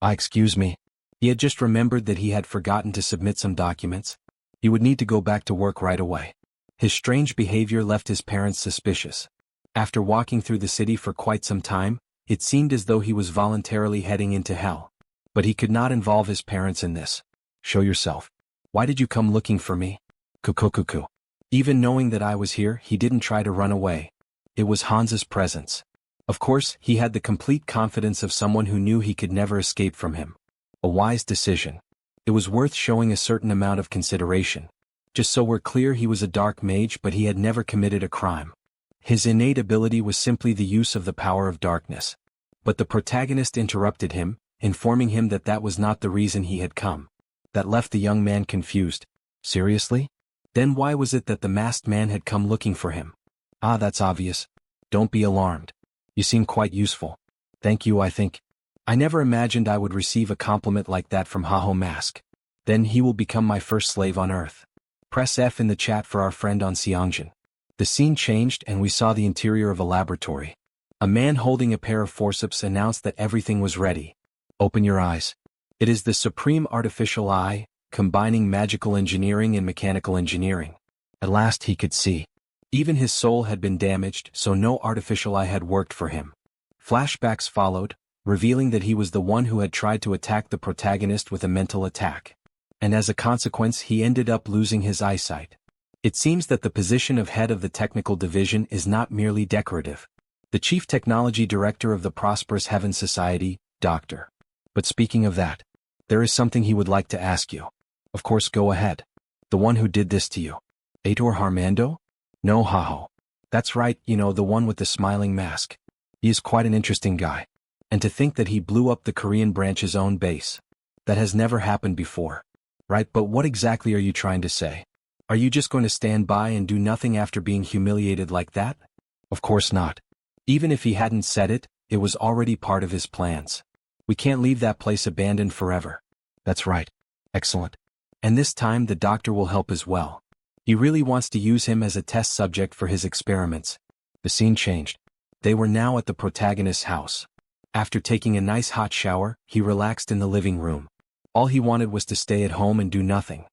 Excuse me. He had just remembered that he had forgotten to submit some documents. He would need to go back to work right away. His strange behavior left his parents suspicious. After walking through the city for quite some time, it seemed as though he was voluntarily heading into hell. But he could not involve his parents in this. Show yourself. Why did you come looking for me? Cuckoo. Even knowing that I was here, he didn't try to run away. It was Hans's presence. Of course, he had the complete confidence of someone who knew he could never escape from him. A wise decision. It was worth showing a certain amount of consideration. Just so we're clear, he was a dark mage, but he had never committed a crime. His innate ability was simply the use of the power of darkness. But the protagonist interrupted him, informing him that that was not the reason he had come. That left the young man confused. Seriously? Then why was it that the masked man had come looking for him? That's obvious. Don't be alarmed. You seem quite useful. Thank you, I think. I never imagined I would receive a compliment like that from Haho Mask. Then he will become my first slave on Earth. Press F in the chat for our friend on Sunghyun. The scene changed and we saw the interior of a laboratory. A man holding a pair of forceps announced that everything was ready. Open your eyes. It is the supreme artificial eye, combining magical engineering and mechanical engineering. At last he could see. Even his soul had been damaged, so no artificial eye had worked for him. Flashbacks followed, revealing that he was the one who had tried to attack the protagonist with a mental attack. And as a consequence, he ended up losing his eyesight. It seems that the position of head of the technical division is not merely decorative. The chief technology director of the prosperous Heaven Society, Dr. But speaking of that, there is something he would like to ask you. Of course, go ahead. The one who did this to you. Aitor Harmando? No, Haho. That's right, the one with the smiling mask. He is quite an interesting guy. And to think that he blew up the Korean branch's own base. That has never happened before. Right, but what exactly are you trying to say? Are you just going to stand by and do nothing after being humiliated like that? Of course not. Even if he hadn't said it, it was already part of his plans. We can't leave that place abandoned forever. That's right. Excellent. And this time the doctor will help as well. He really wants to use him as a test subject for his experiments. The scene changed. They were now at the protagonist's house. After taking a nice hot shower, he relaxed in the living room. All he wanted was to stay at home and do nothing.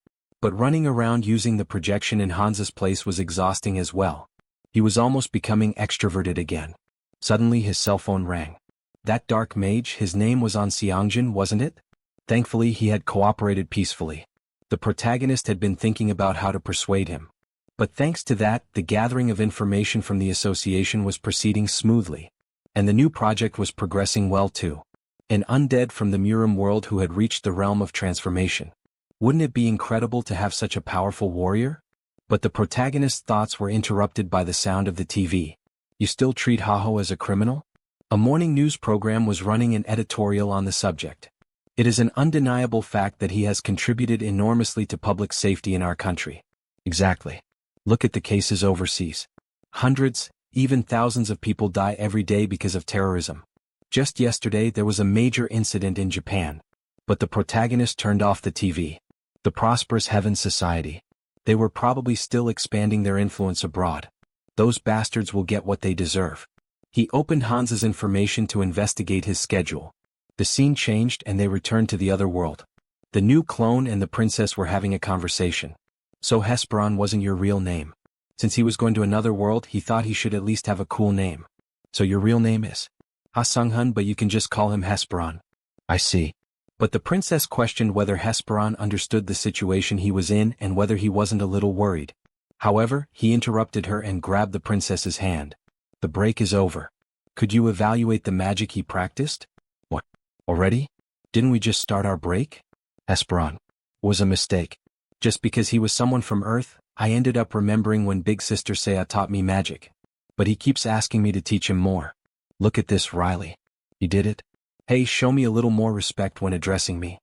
But running around using the projection in Hans's place was exhausting as well. He was almost becoming extroverted again. Suddenly his cell phone rang. That dark mage, his name was on Sunghyun, wasn't it? Thankfully he had cooperated peacefully. The protagonist had been thinking about how to persuade him. But thanks to that, the gathering of information from the association was proceeding smoothly. And the new project was progressing well too. An undead from the Murim world who had reached the realm of transformation. Wouldn't it be incredible to have such a powerful warrior? But the protagonist's thoughts were interrupted by the sound of the TV. You still treat Haho as a criminal? A morning news program was running an editorial on the subject. It is an undeniable fact that he has contributed enormously to public safety in our country. Exactly. Look at the cases overseas. Hundreds, even thousands of people die every day because of terrorism. Just yesterday there was a major incident in Japan. But the protagonist turned off the TV. The prosperous Heaven Society. They were probably still expanding their influence abroad. Those bastards will get what they deserve. He opened Hans's information to investigate his schedule. The scene changed and they returned to the other world. The new clone and the princess were having a conversation. So Hesperon wasn't your real name. Since he was going to another world, he thought he should at least have a cool name. So your real name is Sunghyun, but you can just call him Hesperon. I see. But the princess questioned whether Hesperon understood the situation he was in and whether he wasn't a little worried. However, he interrupted her and grabbed the princess's hand. The break is over. Could you evaluate the magic he practiced? What? Already? Didn't we just start our break? Hesperon. Was a mistake. Just because he was someone from Earth, I ended up remembering when Big Sister Seiya taught me magic. But he keeps asking me to teach him more. Look at this, Riley. You did it? Hey, show me a little more respect when addressing me.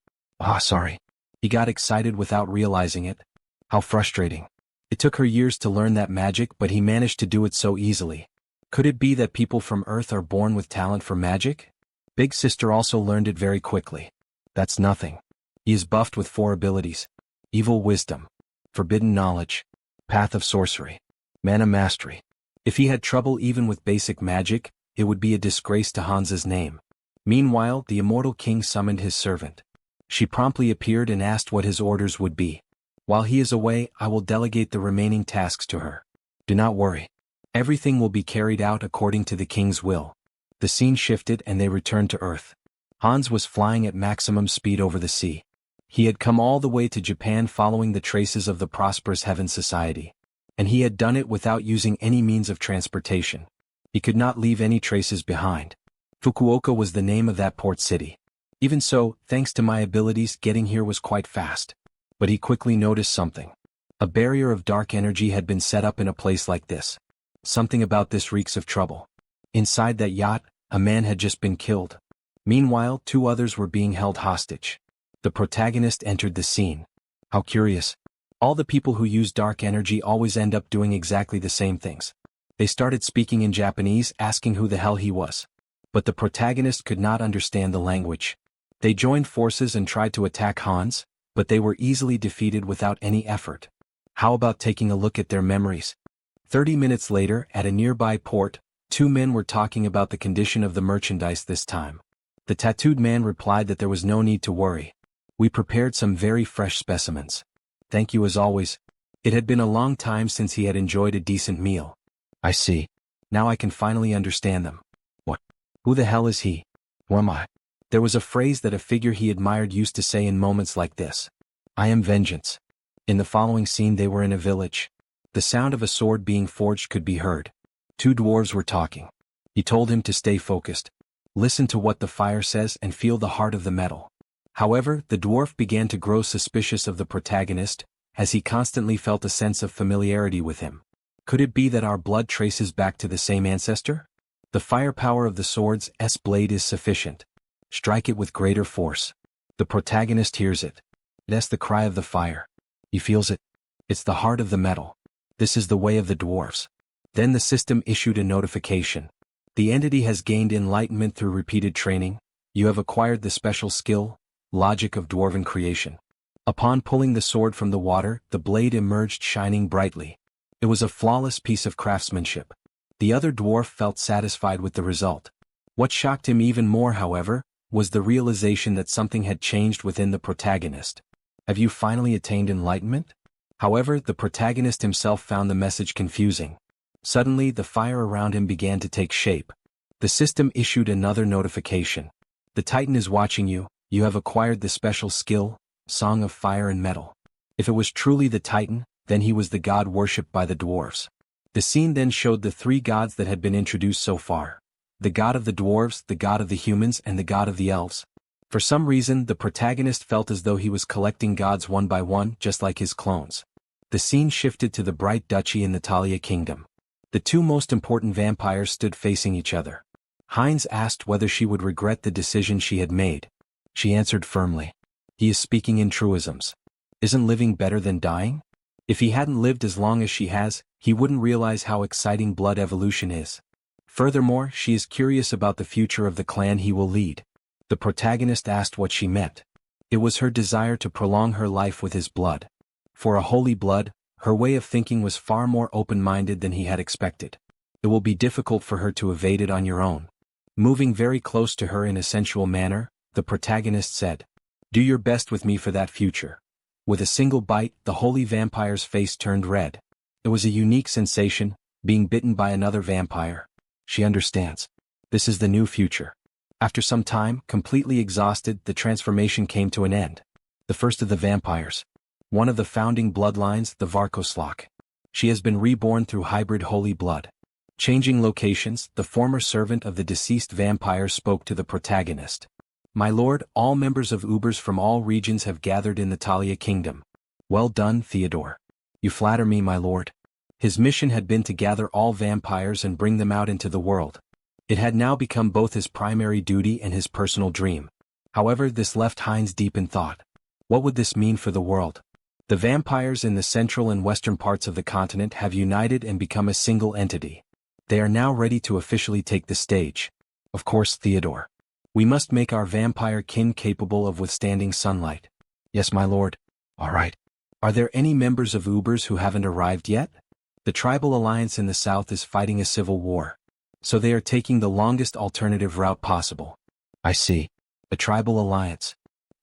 Sorry. He got excited without realizing it. How frustrating. It took her years to learn that magic, but he managed to do it so easily. Could it be that people from Earth are born with talent for magic? Big Sister also learned it very quickly. That's nothing. He is buffed with 4 abilities. Evil Wisdom. Forbidden Knowledge. Path of Sorcery. Mana Mastery. If he had trouble even with basic magic, it would be a disgrace to Hans's name. Meanwhile, the immortal king summoned his servant. She promptly appeared and asked what his orders would be. While he is away, I will delegate the remaining tasks to her. Do not worry. Everything will be carried out according to the king's will. The scene shifted and they returned to Earth. Hans was flying at maximum speed over the sea. He had come all the way to Japan following the traces of the prosperous Heaven Society. And he had done it without using any means of transportation. He could not leave any traces behind. Fukuoka was the name of that port city. Even so, thanks to my abilities, getting here was quite fast. But he quickly noticed something. A barrier of dark energy had been set up in a place like this. Something about this reeks of trouble. Inside that yacht, a man had just been killed. Meanwhile, 2 others were being held hostage. The protagonist entered the scene. How curious. All the people who use dark energy always end up doing exactly the same things. They started speaking in Japanese, asking who the hell he was. But the protagonist could not understand the language. They joined forces and tried to attack Hans, but they were easily defeated without any effort. How about taking a look at their memories? 30 minutes later, at a nearby port, 2 men were talking about the condition of the merchandise this time. The tattooed man replied that there was no need to worry. We prepared some very fresh specimens. Thank you as always. It had been a long time since he had enjoyed a decent meal. I see. Now I can finally understand them. What? Who the hell is he? Who am I? There was a phrase that a figure he admired used to say in moments like this. I am vengeance. In the following scene they were in a village. The sound of a sword being forged could be heard. 2 dwarves were talking. He told him to stay focused. Listen to what the fire says and feel the heart of the metal. However, the dwarf began to grow suspicious of the protagonist, as he constantly felt a sense of familiarity with him. Could it be that our blood traces back to the same ancestor? The firepower of the sword's blade is sufficient. Strike it with greater force. The protagonist hears it. That's the cry of the fire. He feels it. It's the heart of the metal. This is the way of the dwarves. Then the system issued a notification. The entity has gained enlightenment through repeated training. You have acquired the special skill, logic of dwarven creation. Upon pulling the sword from the water, the blade emerged shining brightly. It was a flawless piece of craftsmanship. The other dwarf felt satisfied with the result. What shocked him even more, however, was the realization that something had changed within the protagonist. Have you finally attained enlightenment? However, the protagonist himself found the message confusing. Suddenly, the fire around him began to take shape. The system issued another notification. The Titan is watching you. You have acquired the special skill, Song of Fire and Metal. If it was truly the Titan, then he was the god worshipped by the dwarves. The scene then showed the three gods that had been introduced so far. The god of the dwarves, the god of the humans, and the god of the elves. For some reason, the protagonist felt as though he was collecting gods one by one, just like his clones. The scene shifted to the Bright Duchy in the Talia Kingdom. The two most important vampires stood facing each other. Heinz asked whether she would regret the decision she had made. She answered firmly. He is speaking in truisms. Isn't living better than dying? If he hadn't lived as long as she has, he wouldn't realize how exciting blood evolution is. Furthermore, she is curious about the future of the clan he will lead. The protagonist asked what she meant. It was her desire to prolong her life with his blood. For a holy blood, her way of thinking was far more open-minded than he had expected. It will be difficult for her to evade it on your own. Moving very close to her in a sensual manner, the protagonist said, "Do your best with me for that future." With a single bite, the holy vampire's face turned red. It was a unique sensation, being bitten by another vampire. She understands. This is the new future. After some time, completely exhausted, the transformation came to an end. The first of the vampires. One of the founding bloodlines, the Varkoslok. She has been reborn through hybrid holy blood. Changing locations, the former servant of the deceased vampire spoke to the protagonist. My lord, all members of Ubers from all regions have gathered in the Talia Kingdom. Well done, Theodore. You flatter me, my lord. His mission had been to gather all vampires and bring them out into the world. It had now become both his primary duty and his personal dream. However, this left Heinz deep in thought. What would this mean for the world? The vampires in the central and western parts of the continent have united and become a single entity. They are now ready to officially take the stage. Of course, Theodore. We must make our vampire kin capable of withstanding sunlight. Yes, my lord. All right. Are there any members of Ubers who haven't arrived yet? The tribal alliance in the south is fighting a civil war. So they are taking the longest alternative route possible. I see. A tribal alliance.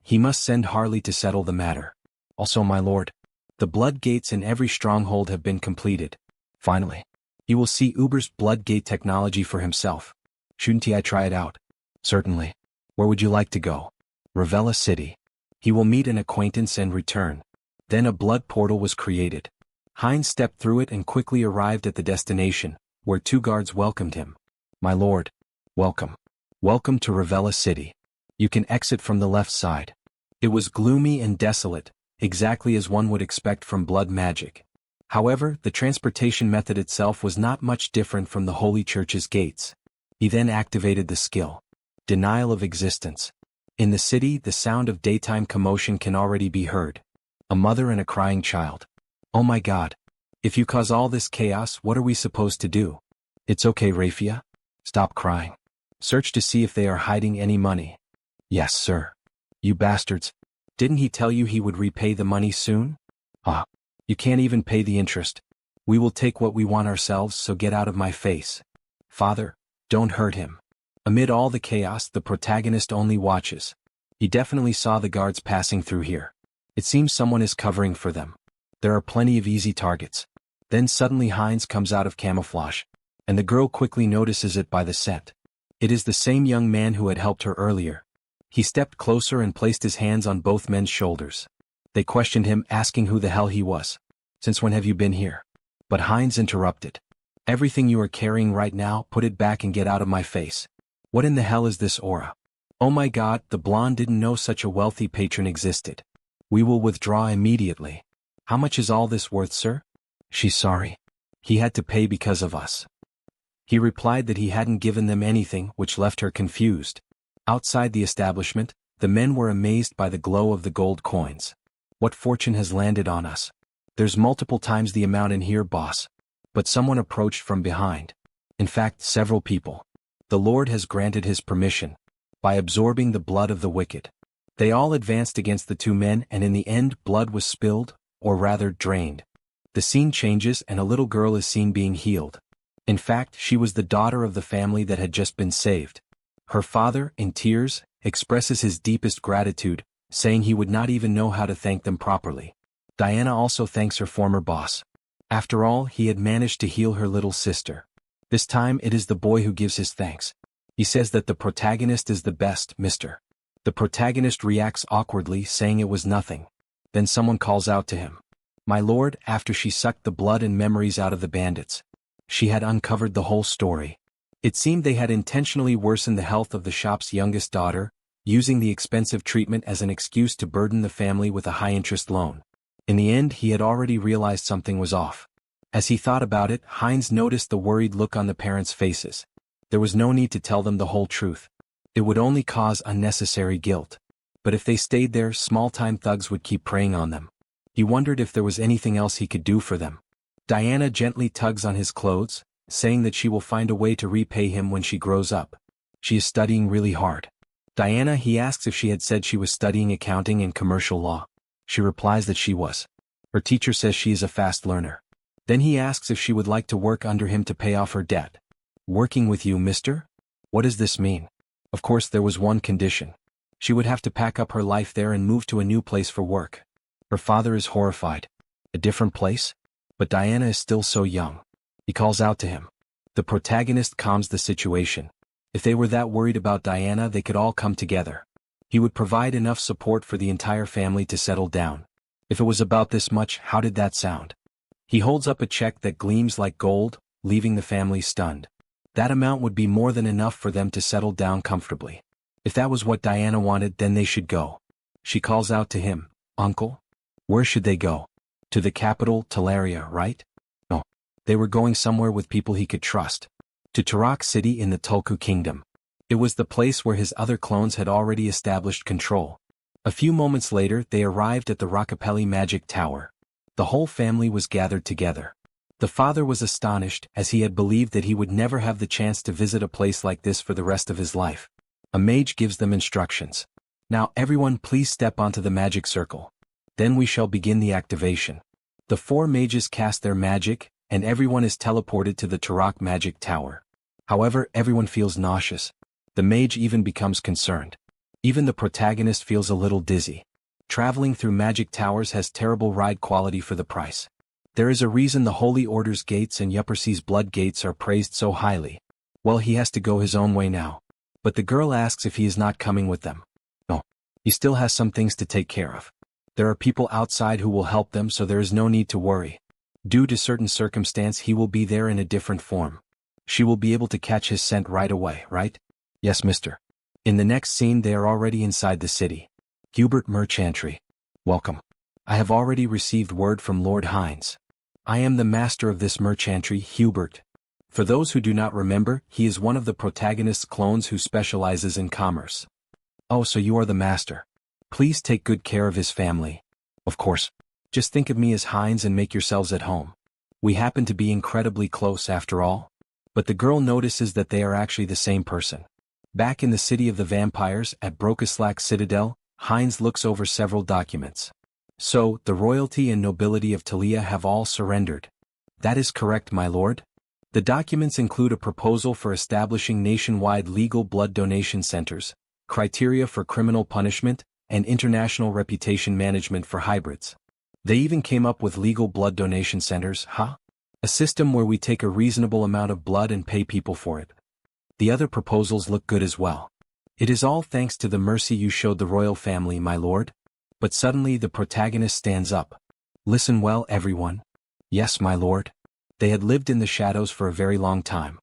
He must send Harley to settle the matter. Also, my lord. The blood gates in every stronghold have been completed. Finally. He will see Uber's blood gate technology for himself. Shouldn't I try it out? Certainly. Where would you like to go? Ravella City. He will meet an acquaintance and return. Then a blood portal was created. Heinz stepped through it and quickly arrived at the destination, where two guards welcomed him. My lord. Welcome. Welcome to Ravella City. You can exit from the left side. It was gloomy and desolate, exactly as one would expect from blood magic. However, the transportation method itself was not much different from the Holy Church's gates. He then activated the skill. Denial of existence. In the city, the sound of daytime commotion can already be heard. A mother and a crying child. Oh my God. If you cause all this chaos, what are we supposed to do? It's okay, Rafia. Stop crying. Search to see if they are hiding any money. Yes, sir. You bastards. Didn't he tell you he would repay the money soon? Ah. You can't even pay the interest. We will take what we want ourselves, so get out of my face. Father, don't hurt him. Amid all the chaos, the protagonist only watches. He definitely saw the guards passing through here. It seems someone is covering for them. There are plenty of easy targets. Then suddenly Heinz comes out of camouflage, and the girl quickly notices it by the scent. It is the same young man who had helped her earlier. He stepped closer and placed his hands on both men's shoulders. They questioned him, asking who the hell he was. Since when have you been here? But Heinz interrupted. Everything you are carrying right now, put it back and get out of my face. What in the hell is this aura? Oh my God, the blonde didn't know such a wealthy patron existed. We will withdraw immediately. How much is all this worth, sir? She's sorry. He had to pay because of us. He replied that he hadn't given them anything, which left her confused. Outside the establishment, the men were amazed by the glow of the gold coins. What fortune has landed on us? There's multiple times the amount in here, boss. But someone approached from behind. In fact, several people. The Lord has granted his permission. By absorbing the blood of the wicked. They all advanced against the two men, and in the end blood was spilled, or rather drained. The scene changes and a little girl is seen being healed. In fact, she was the daughter of the family that had just been saved. Her father, in tears, expresses his deepest gratitude, saying he would not even know how to thank them properly. Diana also thanks her former boss. After all, he had managed to heal her little sister. This time it is the boy who gives his thanks. He says that the protagonist is the best, mister. The protagonist reacts awkwardly, saying it was nothing. Then someone calls out to him. My lord, after she sucked the blood and memories out of the bandits. She had uncovered the whole story. It seemed they had intentionally worsened the health of the shop's youngest daughter, using the expensive treatment as an excuse to burden the family with a high-interest loan. In the end, he had already realized something was off. As he thought about it, Heinz noticed the worried look on the parents' faces. There was no need to tell them the whole truth. It would only cause unnecessary guilt. But if they stayed there, small-time thugs would keep preying on them. He wondered if there was anything else he could do for them. Diana gently tugs on his clothes, saying that she will find a way to repay him when she grows up. She is studying really hard. Diana, he asks if she had said she was studying accounting and commercial law. She replies that she was. Her teacher says she is a fast learner. Then he asks if she would like to work under him to pay off her debt. Working with you, mister? What does this mean? Of course, there was one condition. She would have to pack up her life there and move to a new place for work. Her father is horrified. A different place? But Diana is still so young. He calls out to him. The protagonist calms the situation. If they were that worried about Diana, they could all come together. He would provide enough support for the entire family to settle down. If it was about this much, how did that sound? He holds up a check that gleams like gold, leaving the family stunned. That amount would be more than enough for them to settle down comfortably. If that was what Diana wanted, then they should go. She calls out to him, Uncle? Where should they go? To the capital, Teleria, right? No. They were going somewhere with people he could trust. To Turok City in the Tulku Kingdom. It was the place where his other clones had already established control. A few moments later, they arrived at the Rockapelli Magic Tower. The whole family was gathered together. The father was astonished, as he had believed that he would never have the chance to visit a place like this for the rest of his life. A mage gives them instructions. Now everyone please step onto the magic circle. Then we shall begin the activation. The four mages cast their magic, and everyone is teleported to the Turok Magic Tower. However, everyone feels nauseous. The mage even becomes concerned. Even the protagonist feels a little dizzy. Traveling through magic towers has terrible ride quality for the price. There is a reason the Holy Order's gates and Yuppersea's blood gates are praised so highly. Well, he has to go his own way now. But the girl asks if he is not coming with them. No. He still has some things to take care of. There are people outside who will help them, so there is no need to worry. Due to certain circumstance, he will be there in a different form. She will be able to catch his scent right away, right? Yes, mister. In the next scene, they are already inside the city. Hubert Merchantry. Welcome. I have already received word from Lord Heinz. I am the master of this merchantry, Hubert. For those who do not remember, he is one of the protagonist's clones who specializes in commerce. Oh, so you are the master. Please take good care of his family. Of course. Just think of me as Heinz and make yourselves at home. We happen to be incredibly close after all. But the girl notices that they are actually the same person. Back in the city of the vampires at Brokislack Citadel, Heinz looks over several documents. So, the royalty and nobility of Talia have all surrendered. That is correct, my lord. The documents include a proposal for establishing nationwide legal blood donation centers, criteria for criminal punishment, and international reputation management for hybrids. They even came up with legal blood donation centers, huh? A system where we take a reasonable amount of blood and pay people for it. The other proposals look good as well. It is all thanks to the mercy you showed the royal family, my lord. But suddenly the protagonist stands up. Listen well, everyone. Yes, my lord. They had lived in the shadows for a very long time.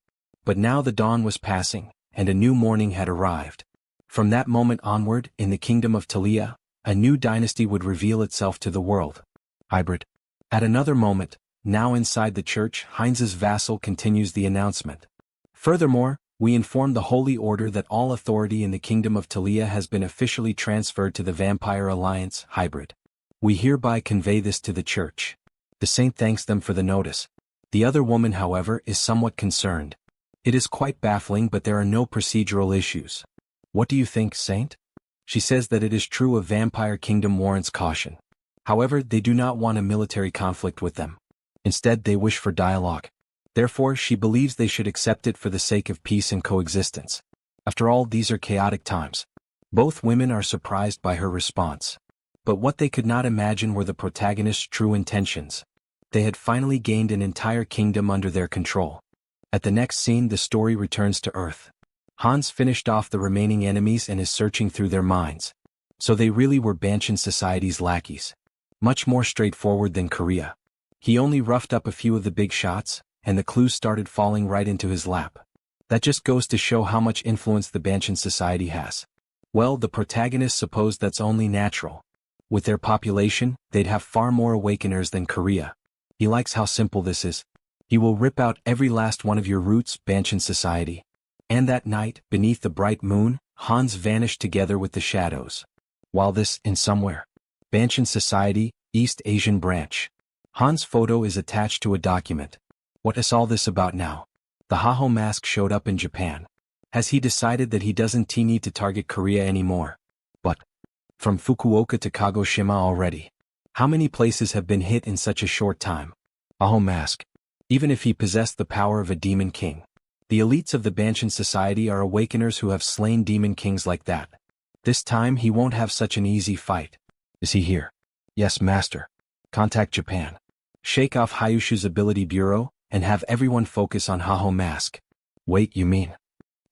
But now the dawn was passing, and a new morning had arrived. From that moment onward, in the kingdom of Talia, a new dynasty would reveal itself to the world. Hybrid. At another moment, now inside the church, Heinz's vassal continues the announcement. Furthermore, we inform the Holy Order that all authority in the kingdom of Talia has been officially transferred to the Vampire Alliance, Hybrid. We hereby convey this to the church. The saint thanks them for the notice. The other woman, however, is somewhat concerned. It is quite baffling, but there are no procedural issues. What do you think, Saint? She says that it is true a vampire kingdom warrants caution. However, they do not want a military conflict with them. Instead, they wish for dialogue. Therefore, she believes they should accept it for the sake of peace and coexistence. After all, these are chaotic times. Both women are surprised by her response. But what they could not imagine were the protagonist's true intentions. They had finally gained an entire kingdom under their control. At the next scene, the story returns to Earth. Hans finished off the remaining enemies and is searching through their minds. So they really were Banshin Society's lackeys. Much more straightforward than Korea. He only roughed up a few of the big shots, and the clues started falling right into his lap. That just goes to show how much influence the Banshin Society has. Well, the protagonist supposed that's only natural. With their population, they'd have far more awakeners than Korea. He likes how simple this is. He will rip out every last one of your roots, Banshin Society. And that night, beneath the bright moon, Hans vanished together with the shadows. While this, in somewhere. Banshin Society, East Asian Branch. Hans' photo is attached to a document. What is all this about now? The Haho mask showed up in Japan. Has he decided that he doesn't need to target Korea anymore? But from Fukuoka to Kagoshima already. How many places have been hit in such a short time? Haho mask. Even if he possessed the power of a demon king. The elites of the Banshin Society are awakeners who have slain demon kings like that. This time he won't have such an easy fight. Is he here? Yes, master. Contact Japan. Shake off Hayushu's ability bureau, and have everyone focus on Haho mask. Wait, you mean?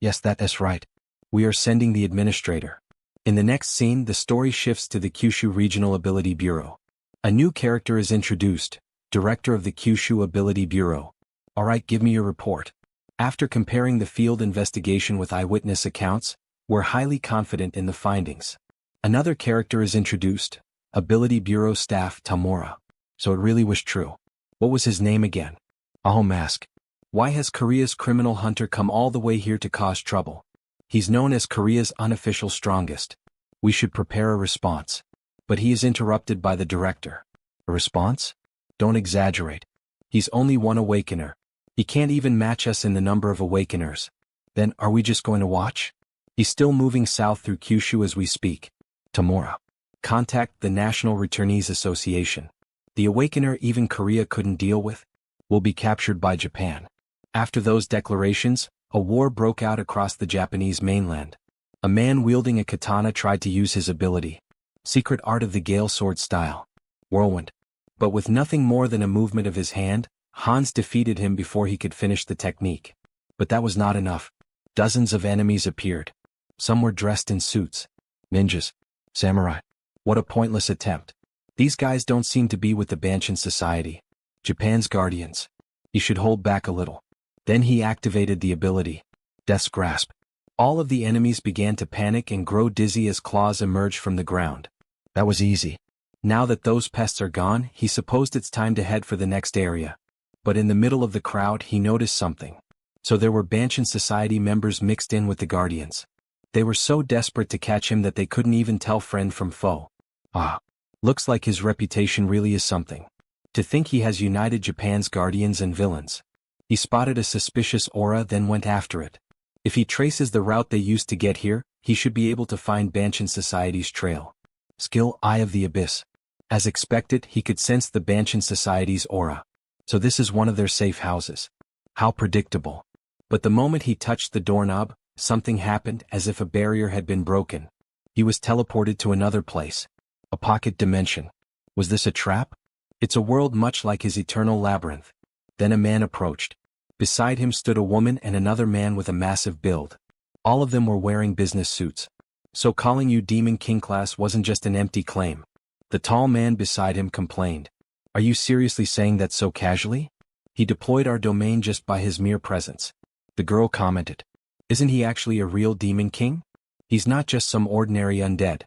Yes, that is right. We are sending the administrator. In the next scene, the story shifts to the Kyushu Regional Ability Bureau. A new character is introduced, Director of the Kyushu Ability Bureau. Alright, give me your report. After comparing the field investigation with eyewitness accounts, we're highly confident in the findings. Another character is introduced, Ability Bureau Staff Tamura. So it really was true. What was his name again? Haho mask. Why has Korea's criminal hunter come all the way here to cause trouble? He's known as Korea's unofficial strongest. We should prepare a response. But he is interrupted by the director. A response? Don't exaggerate. He's only one awakener. He can't even match us in the number of awakeners. Then, are we just going to watch? He's still moving south through Kyushu as we speak. Tamura. Contact the National Returnees Association. The awakener even Korea couldn't deal with will be captured by Japan. After those declarations, a war broke out across the Japanese mainland. A man wielding a katana tried to use his ability. Secret art of the Gale Sword style. Whirlwind. But with nothing more than a movement of his hand, Hans defeated him before he could finish the technique. But that was not enough. Dozens of enemies appeared. Some were dressed in suits. Ninjas. Samurai. What a pointless attempt. These guys don't seem to be with the Banshin Society. Japan's guardians. He should hold back a little. Then he activated the ability. Death's Grasp. All of the enemies began to panic and grow dizzy as claws emerged from the ground. That was easy. Now that those pests are gone, he supposed it's time to head for the next area. But in the middle of the crowd he noticed something. So there were Banshin Society members mixed in with the guardians. They were so desperate to catch him that they couldn't even tell friend from foe. Ah. Looks like his reputation really is something. To think he has united Japan's guardians and villains. He spotted a suspicious aura, then went after it. If he traces the route they used to get here, he should be able to find Banshin Society's trail. Skill Eye of the Abyss. As expected, he could sense the Banshin Society's aura. So this is one of their safe houses. How predictable. But the moment he touched the doorknob, something happened as if a barrier had been broken. He was teleported to another place. A pocket dimension. Was this a trap? It's a world much like his eternal labyrinth. Then a man approached. Beside him stood a woman and another man with a massive build. All of them were wearing business suits. So calling you Demon King class wasn't just an empty claim. The tall man beside him complained. Are you seriously saying that so casually? He deployed our domain just by his mere presence. The girl commented. Isn't he actually a real Demon King? He's not just some ordinary undead.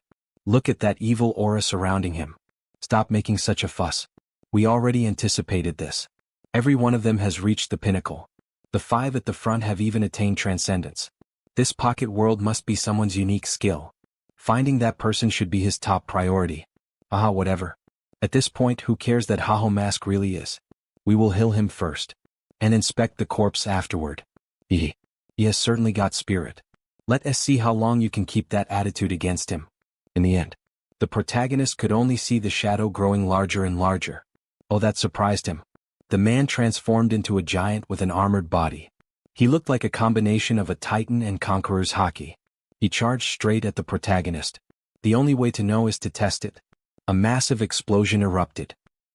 Look at that evil aura surrounding him. Stop making such a fuss. We already anticipated this. Every one of them has reached the pinnacle. The 5 at the front have even attained transcendence. This pocket world must be someone's unique skill. Finding that person should be his top priority. Whatever. At this point, who cares that Haho Mask really is? We will heal him first. And inspect the corpse afterward. He has certainly got spirit. Let us see how long you can keep that attitude against him. In the end, the protagonist could only see the shadow growing larger and larger. Oh, that surprised him. The man transformed into a giant with an armored body. He looked like a combination of a titan and conqueror's haki. He charged straight at the protagonist. The only way to know is to test it. A massive explosion erupted.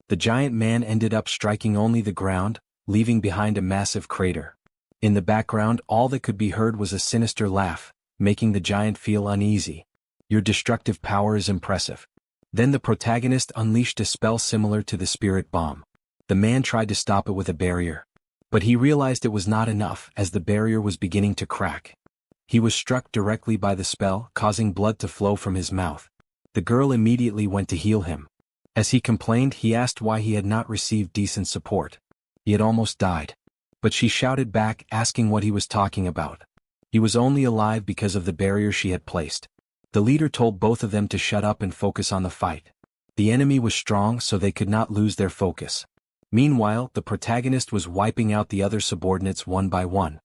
The giant man ended up striking only the ground, leaving behind a massive crater. In the background, all that could be heard was a sinister laugh, making the giant feel uneasy. Your destructive power is impressive. Then the protagonist unleashed a spell similar to the spirit bomb. The man tried to stop it with a barrier. But he realized it was not enough, as the barrier was beginning to crack. He was struck directly by the spell, causing blood to flow from his mouth. The girl immediately went to heal him. As he complained, he asked why he had not received decent support. He had almost died. But she shouted back, asking what he was talking about. He was only alive because of the barrier she had placed. The leader told both of them to shut up and focus on the fight. The enemy was strong, so they could not lose their focus. Meanwhile, the protagonist was wiping out the other subordinates one by one.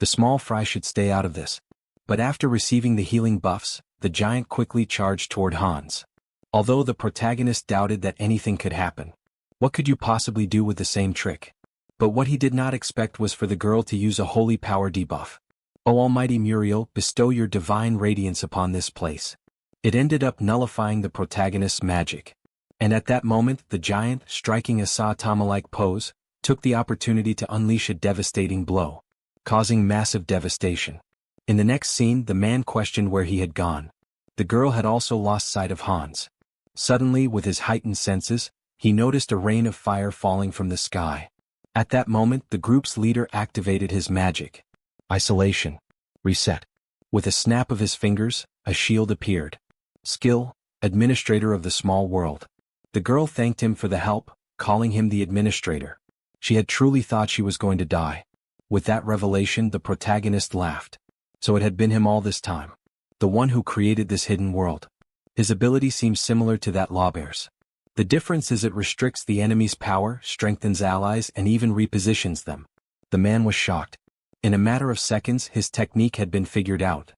The small fry should stay out of this. But after receiving the healing buffs, the giant quickly charged toward Hans. Although the protagonist doubted that anything could happen. What could you possibly do with the same trick? But what he did not expect was for the girl to use a holy power debuff. O Almighty Muriel, bestow your divine radiance upon this place. It ended up nullifying the protagonist's magic. And at that moment, the giant, striking a Saitama-like pose, took the opportunity to unleash a devastating blow, causing massive devastation. In the next scene, the man questioned where he had gone. The girl had also lost sight of Hans. Suddenly, with his heightened senses, he noticed a rain of fire falling from the sky. At that moment, the group's leader activated his magic. Isolation. Reset. With a snap of his fingers, a shield appeared. Skill, Administrator of the Small World. The girl thanked him for the help, calling him the Administrator. She had truly thought she was going to die. With that revelation, the protagonist laughed. So it had been him all this time. The one who created this hidden world. His ability seems similar to that Lawbear's. The difference is it restricts the enemy's power, strengthens allies, and even repositions them. The man was shocked. In a matter of seconds, his technique had been figured out.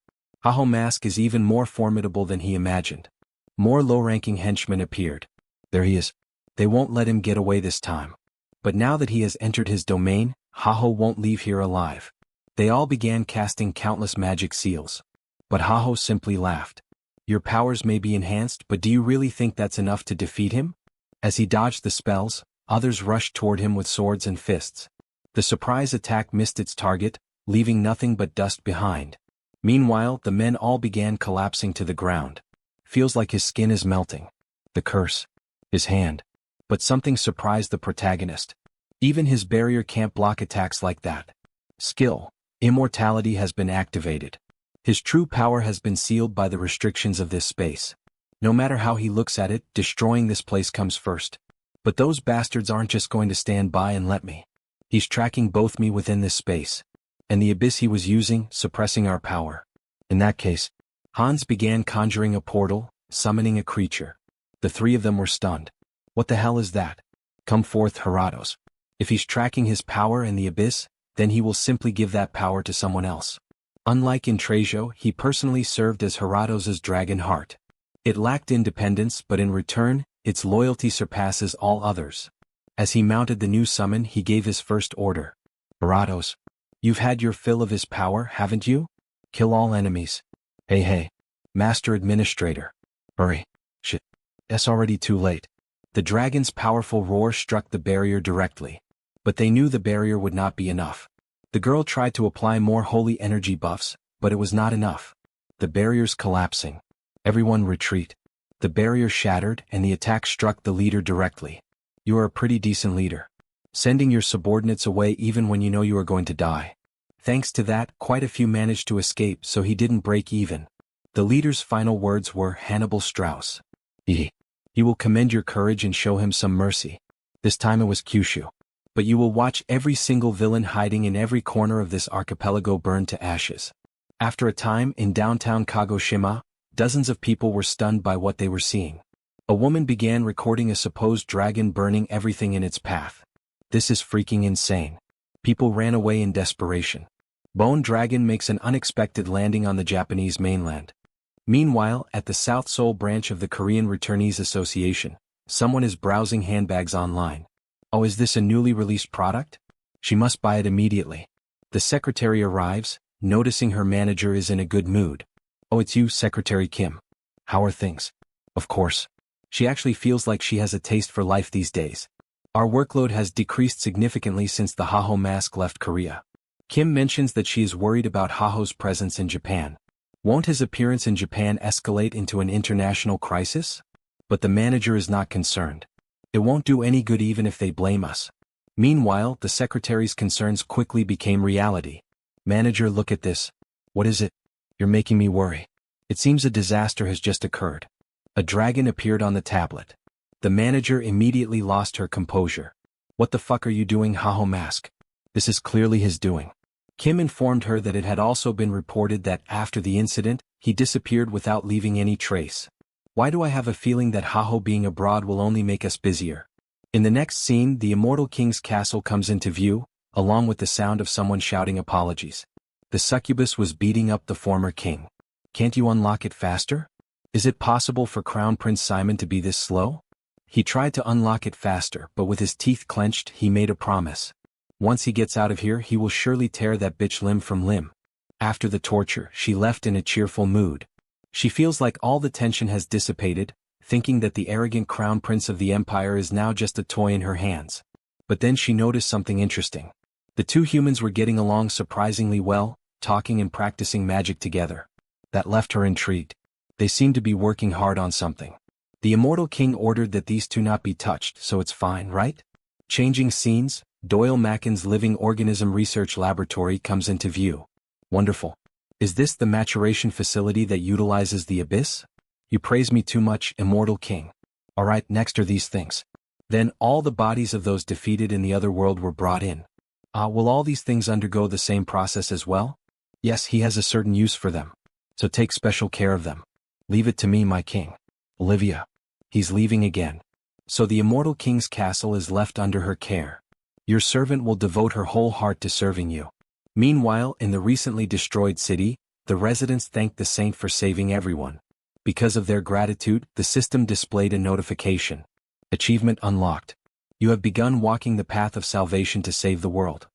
Haho Mask is even more formidable than he imagined. More low-ranking henchmen appeared. There he is. They won't let him get away this time. But now that he has entered his domain, Haho won't leave here alive. They all began casting countless magic seals. But Haho simply laughed. Your powers may be enhanced, but do you really think that's enough to defeat him? As he dodged the spells, others rushed toward him with swords and fists. The surprise attack missed its target, leaving nothing but dust behind. Meanwhile, the men all began collapsing to the ground. Feels like his skin is melting. The curse. His hand. But something surprised the protagonist. Even his barrier can't block attacks like that. Skill. Immortality has been activated. His true power has been sealed by the restrictions of this space. No matter how he looks at it, destroying this place comes first. But those bastards aren't just going to stand by and let me. He's tracking both me within this space. And the abyss he was using, suppressing our power. In that case, Hans began conjuring a portal, summoning a creature. The three of them were stunned. What the hell is that? Come forth, Heratos. If he's tracking his power in the abyss, then he will simply give that power to someone else. Unlike in Trejo, he personally served as Heratos's dragon heart. It lacked independence, but in return, its loyalty surpasses all others. As he mounted the new summon, he gave his first order. Heratos, you've had your fill of his power, haven't you? Kill all enemies. Hey, Master Administrator. Hurry. Shit. It's already too late. The dragon's powerful roar struck the barrier directly. But they knew the barrier would not be enough. The girl tried to apply more holy energy buffs, but it was not enough. The barrier's collapsing. Everyone retreat. The barrier shattered and the attack struck the leader directly. You are a pretty decent leader. Sending your subordinates away even when you know you are going to die. Thanks to that, quite a few managed to escape, so he didn't break even. The leader's final words were Hannibal Strauss. You will commend your courage and show him some mercy. This time it was Kyushu. But you will watch every single villain hiding in every corner of this archipelago burn to ashes. After a time, in downtown Kagoshima, dozens of people were stunned by what they were seeing. A woman began recording a supposed dragon burning everything in its path. This is freaking insane. People ran away in desperation. Bone Dragon makes an unexpected landing on the Japanese mainland. Meanwhile, at the South Seoul branch of the Korean Returnees Association, someone is browsing handbags online. Oh, is this a newly released product? She must buy it immediately. The secretary arrives, noticing her manager is in a good mood. Oh, it's you, Secretary Kim. How are things? Of course. She actually feels like she has a taste for life these days. Our workload has decreased significantly since the Haho mask left Korea. Kim mentions that she is worried about Haho's presence in Japan. Won't his appearance in Japan escalate into an international crisis? But the manager is not concerned. It won't do any good even if they blame us. Meanwhile, the secretary's concerns quickly became reality. Manager, look at this. What is it? You're making me worry. It seems a disaster has just occurred. A dragon appeared on the tablet. The manager immediately lost her composure. What the fuck are you doing, Haho Mask? This is clearly his doing. Kim informed her that it had also been reported that after the incident, he disappeared without leaving any trace. Why do I have a feeling that Haho being abroad will only make us busier? In the next scene, the immortal king's castle comes into view, along with the sound of someone shouting apologies. The succubus was beating up the former king. Can't you unlock it faster? Is it possible for Crown Prince Simon to be this slow? He tried to unlock it faster, but with his teeth clenched, he made a promise. Once he gets out of here, he will surely tear that bitch limb from limb. After the torture, she left in a cheerful mood. She feels like all the tension has dissipated, thinking that the arrogant crown prince of the empire is now just a toy in her hands. But then she noticed something interesting. The two humans were getting along surprisingly well, talking and practicing magic together. That left her intrigued. They seemed to be working hard on something. The immortal king ordered that these two not be touched, so it's fine, right? Changing scenes, Doyle Macken's living organism research laboratory comes into view. Wonderful. Is this the maturation facility that utilizes the abyss? You praise me too much, immortal king. Alright, next are these things. Then all the bodies of those defeated in the other world were brought in. Will all these things undergo the same process as well? Yes, he has a certain use for them. So take special care of them. Leave it to me, my king. Olivia. He's leaving again. So the immortal king's castle is left under her care. Your servant will devote her whole heart to serving you. Meanwhile, in the recently destroyed city, the residents thanked the saint for saving everyone. Because of their gratitude, the system displayed a notification. Achievement unlocked. You have begun walking the path of salvation to save the world.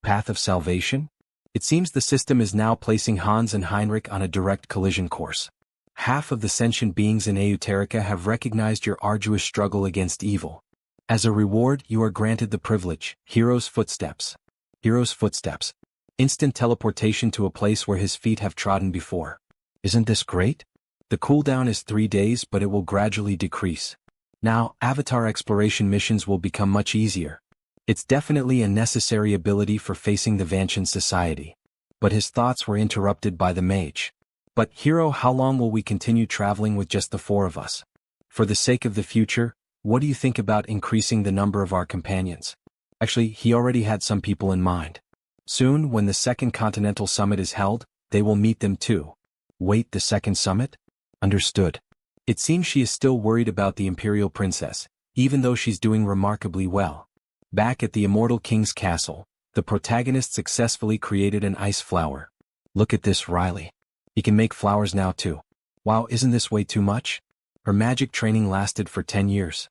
Path of salvation? It seems the system is now placing Hans and Heinrich on a direct collision course. Half of the sentient beings in Euterica have recognized your arduous struggle against evil. As a reward, you are granted the privilege, Hero's Footsteps. Hero's Footsteps. Instant teleportation to a place where his feet have trodden before. Isn't this great? The cooldown is 3 days, but it will gradually decrease. Now, avatar exploration missions will become much easier. It's definitely a necessary ability for facing the Vanshan society. But his thoughts were interrupted by the mage. But, Hero, how long will we continue traveling with just the 4 of us? For the sake of the future, what do you think about increasing the number of our companions? Actually, he already had some people in mind. Soon, when the Second Continental Summit is held, they will meet them too. Wait, the Second Summit? Understood. It seems she is still worried about the Imperial Princess, even though she's doing remarkably well. Back at the Immortal King's castle, the protagonist successfully created an ice flower. Look at this, Riley. He can make flowers now too. Wow, isn't this way too much? Her magic training lasted for 10 years.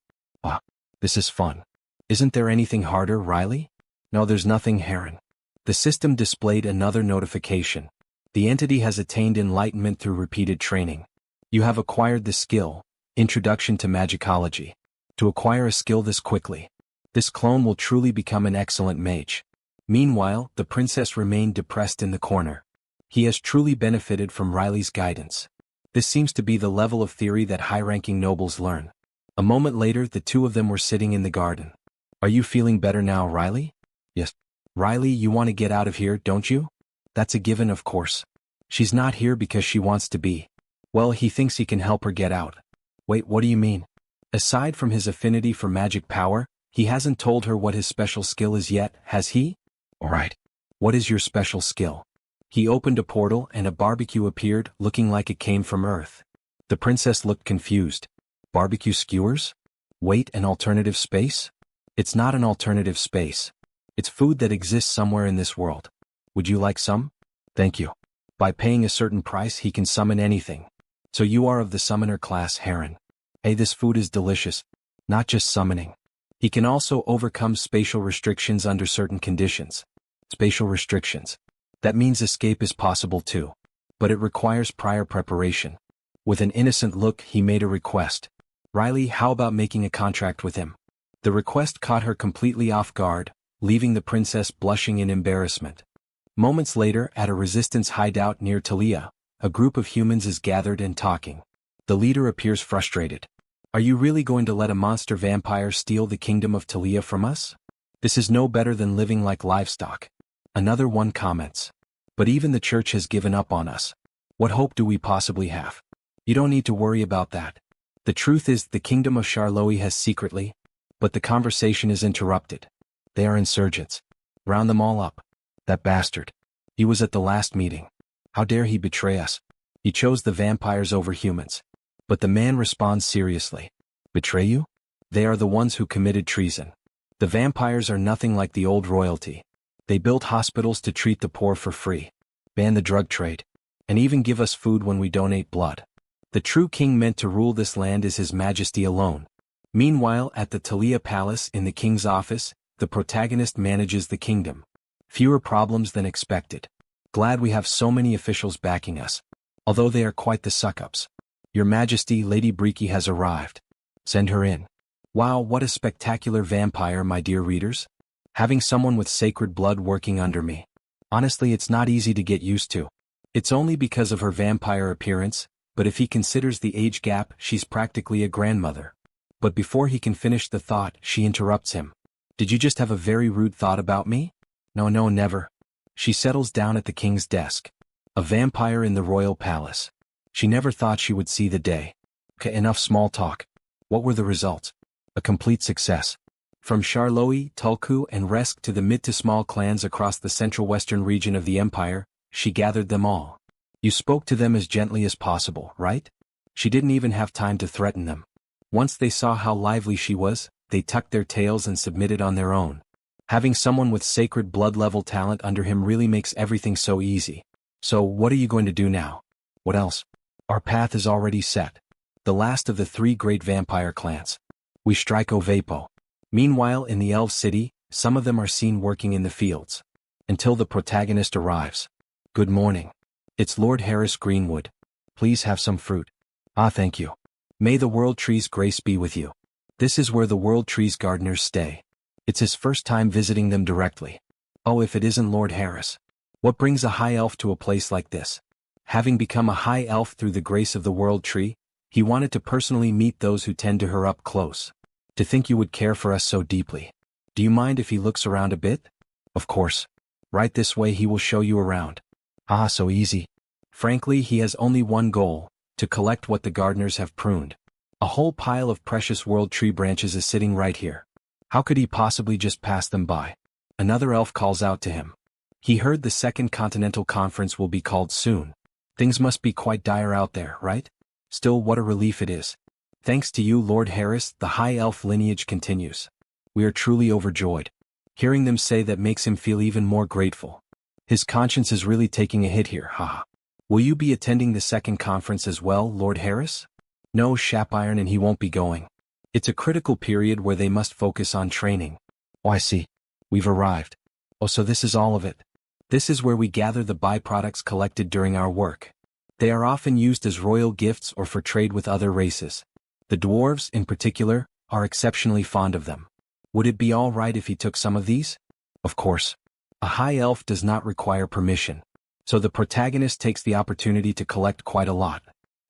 This is fun. Isn't there anything harder, Riley? No, there's nothing, Heron. The system displayed another notification. The entity has attained enlightenment through repeated training. You have acquired the skill, Introduction to Magicology. To acquire a skill this quickly, this clone will truly become an excellent mage. Meanwhile, the princess remained depressed in the corner. He has truly benefited from Riley's guidance. This seems to be the level of theory that high-ranking nobles learn. A moment later, the two of them were sitting in the garden. Are you feeling better now, Riley? Yes. Riley, you want to get out of here, don't you? That's a given, of course. She's not here because she wants to be. Well, he thinks he can help her get out. Wait, what do you mean? Aside from his affinity for magic power, he hasn't told her what his special skill is yet, has he? Alright. What is your special skill? He opened a portal and a barbecue appeared, looking like it came from Earth. The princess looked confused. Barbecue skewers? Wait, an alternative space? It's not an alternative space. It's food that exists somewhere in this world. Would you like some? Thank you. By paying a certain price, he can summon anything. So you are of the summoner class, Harem. Hey, this food is delicious. Not just summoning. He can also overcome spatial restrictions under certain conditions. Spatial restrictions. That means escape is possible too. But it requires prior preparation. With an innocent look, he made a request. Riley, how about making a contract with him? The request caught her completely off guard, leaving the princess blushing in embarrassment. Moments later, at a resistance hideout near Talia, a group of humans is gathered and talking. The leader appears frustrated. Are you really going to let a monster vampire steal the kingdom of Talia from us? This is no better than living like livestock. Another one comments. But even the church has given up on us. What hope do we possibly have? You don't need to worry about that. The truth is the kingdom of Charlotte has secretly, but the conversation is interrupted. They are insurgents. Round them all up. That bastard. He was at the last meeting. How dare he betray us? He chose the vampires over humans. But the man responds seriously. Betray you? They are the ones who committed treason. The vampires are nothing like the old royalty. They built hospitals to treat the poor for free, ban the drug trade, and even give us food when we donate blood. The true king meant to rule this land is His Majesty alone. Meanwhile, at the Talia Palace in the king's office, the protagonist manages the kingdom. Fewer problems than expected. Glad we have so many officials backing us. Although they are quite the suck-ups. Your Majesty, Lady Breaky has arrived. Send her in. Wow, what a spectacular vampire, my dear readers. Having someone with sacred blood working under me. Honestly, it's not easy to get used to. It's only because of her vampire appearance, but if he considers the age gap, she's practically a grandmother. But before he can finish the thought, she interrupts him. Did you just have a very rude thought about me? No, never. She settles down at the king's desk. A vampire in the royal palace. She never thought she would see the day. Okay, enough small talk. What were the results? A complete success. From Charlotte, Tulku, and Resk to the mid to small clans across the central western region of the empire, she gathered them all. You spoke to them as gently as possible, right? She didn't even have time to threaten them. Once they saw how lively she was, they tucked their tails and submitted on their own. Having someone with sacred blood-level talent under him really makes everything so easy. So, what are you going to do now? What else? Our path is already set. The last of the 3 great vampire clans. We strike Ovapo. Meanwhile, in the Elf City, some of them are seen working in the fields. Until the protagonist arrives. Good morning. It's Lord Harris Greenwood. Please have some fruit. Ah, thank you. May the World Tree's grace be with you. This is where the World Tree's gardeners stay. It's his first time visiting them directly. Oh, if it isn't Lord Harris. What brings a high elf to a place like this? Having become a high elf through the grace of the World Tree, he wanted to personally meet those who tend to her up close. To think you would care for us so deeply. Do you mind if he looks around a bit? Of course. Right this way, he will show you around. Ah, so easy. Frankly, he has only one goal, to collect what the gardeners have pruned. A whole pile of precious World Tree branches is sitting right here. How could he possibly just pass them by? Another elf calls out to him. He heard the Second Continental Conference will be called soon. Things must be quite dire out there, right? Still, what a relief it is. Thanks to you, Lord Harris, the high elf lineage continues. We are truly overjoyed. Hearing them say that makes him feel even more grateful. His conscience is really taking a hit here, haha. Will you be attending the second conference as well, Lord Harris? No, Shapiron, and he won't be going. It's a critical period where they must focus on training. Oh, I see. We've arrived. Oh, so this is all of it. This is where we gather the byproducts collected during our work. They are often used as royal gifts or for trade with other races. The dwarves, in particular, are exceptionally fond of them. Would it be all right if he took some of these? Of course. A high elf does not require permission. So the protagonist takes the opportunity to collect quite a lot.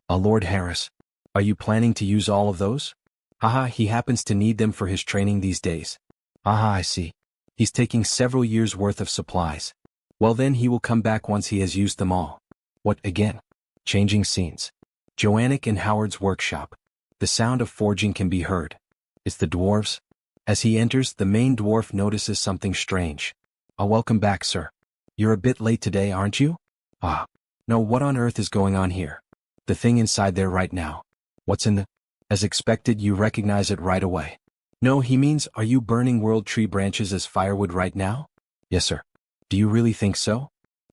Lord Harris. Are you planning to use all of those? Haha, he happens to need them for his training these days. Aha, I see. He's taking several years' worth of supplies. Well then he will come back once he has used them all. What again? Changing scenes. Joannick and Howard's workshop. The sound of forging can be heard. It's the dwarves. As he enters, the main dwarf notices something strange. Welcome back, sir. You're a bit late today, aren't you? No, what on earth is going on here? The thing inside there right now. What's in the... As expected, you recognize it right away. No, he means, are you burning world tree branches as firewood right now? Yes, sir. Do you really think so?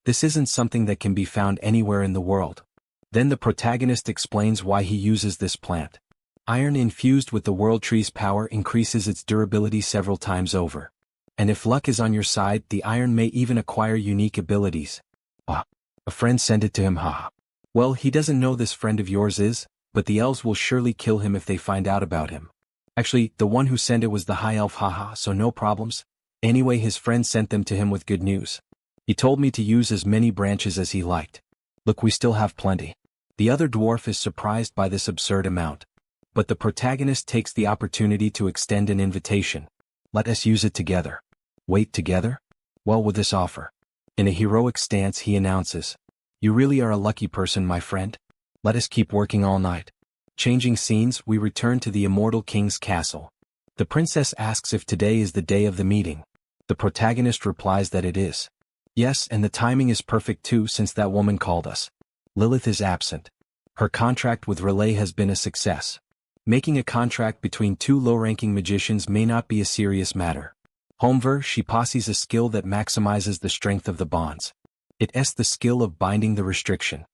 This isn't something that can be found anywhere in the world. Then the protagonist explains why he uses this plant. Iron infused with the world tree's power increases its durability several times over. And if luck is on your side, the iron may even acquire unique abilities. Ah, a friend sent it to him, haha. Well, he doesn't know this friend of yours is, but the elves will surely kill him if they find out about him. Actually, the one who sent it was the high elf, haha, so no problems. Anyway, his friend sent them to him with good news. He told me to use as many branches as he liked. Look, we still have plenty. The other dwarf is surprised by this absurd amount. But the protagonist takes the opportunity to extend an invitation. Let us use it together. Wait, together? Well, with this offer. In a heroic stance, he announces, you really are a lucky person, my friend. Let us keep working all night. Changing scenes, we return to the immortal king's castle. The princess asks if today is the day of the meeting. The protagonist replies that it is. Yes, and the timing is perfect too, since that woman called us. Lilith is absent. Her contract with Relay has been a success. Making a contract between two low-ranking magicians may not be a serious matter. However, she possesses a skill that maximizes the strength of the bonds. It's the skill of binding the restriction.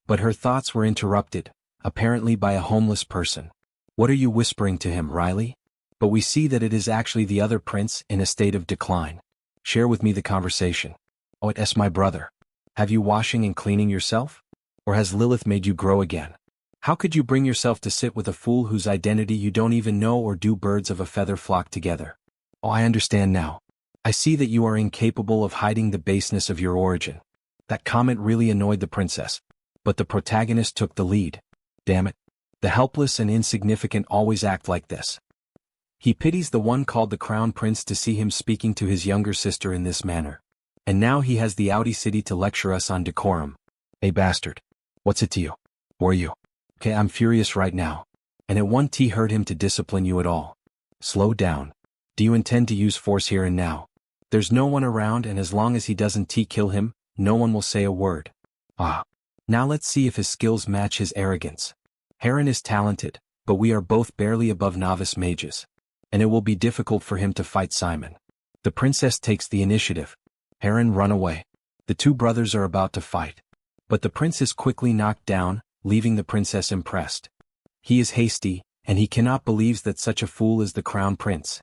But her thoughts were interrupted, apparently by a homeless person. What are you whispering to him, Riley? But we see that it is actually the other prince in a state of decline. Share with me the conversation. Oh, it's my brother. Have you washing and cleaning yourself? Or has Lilith made you grow again? How could you bring yourself to sit with a fool whose identity you don't even know, or do birds of a feather flock together? Oh, I understand now. I see that you are incapable of hiding the baseness of your origin. That comment really annoyed the princess. But the protagonist took the lead. Damn it. The helpless and insignificant always act like this. He pities the one called the crown prince to see him speaking to his younger sister in this manner. And now he has the audacity to lecture us on decorum. Hey bastard. What's it to you? Or you? Okay, I'm furious right now. And it won't hurt him to discipline you at all. Slow down. Do you intend to use force here and now? There's no one around, and as long as he doesn't kill him, no one will say a word. Ah. Now let's see if his skills match his arrogance. Harem is talented, but we are both barely above novice mages. And it will be difficult for him to fight Simon. The princess takes the initiative. Harem run away. The two brothers are about to fight. But the prince is quickly knocked down, leaving the princess impressed. He is hasty, and he cannot believe that such a fool is the crown prince.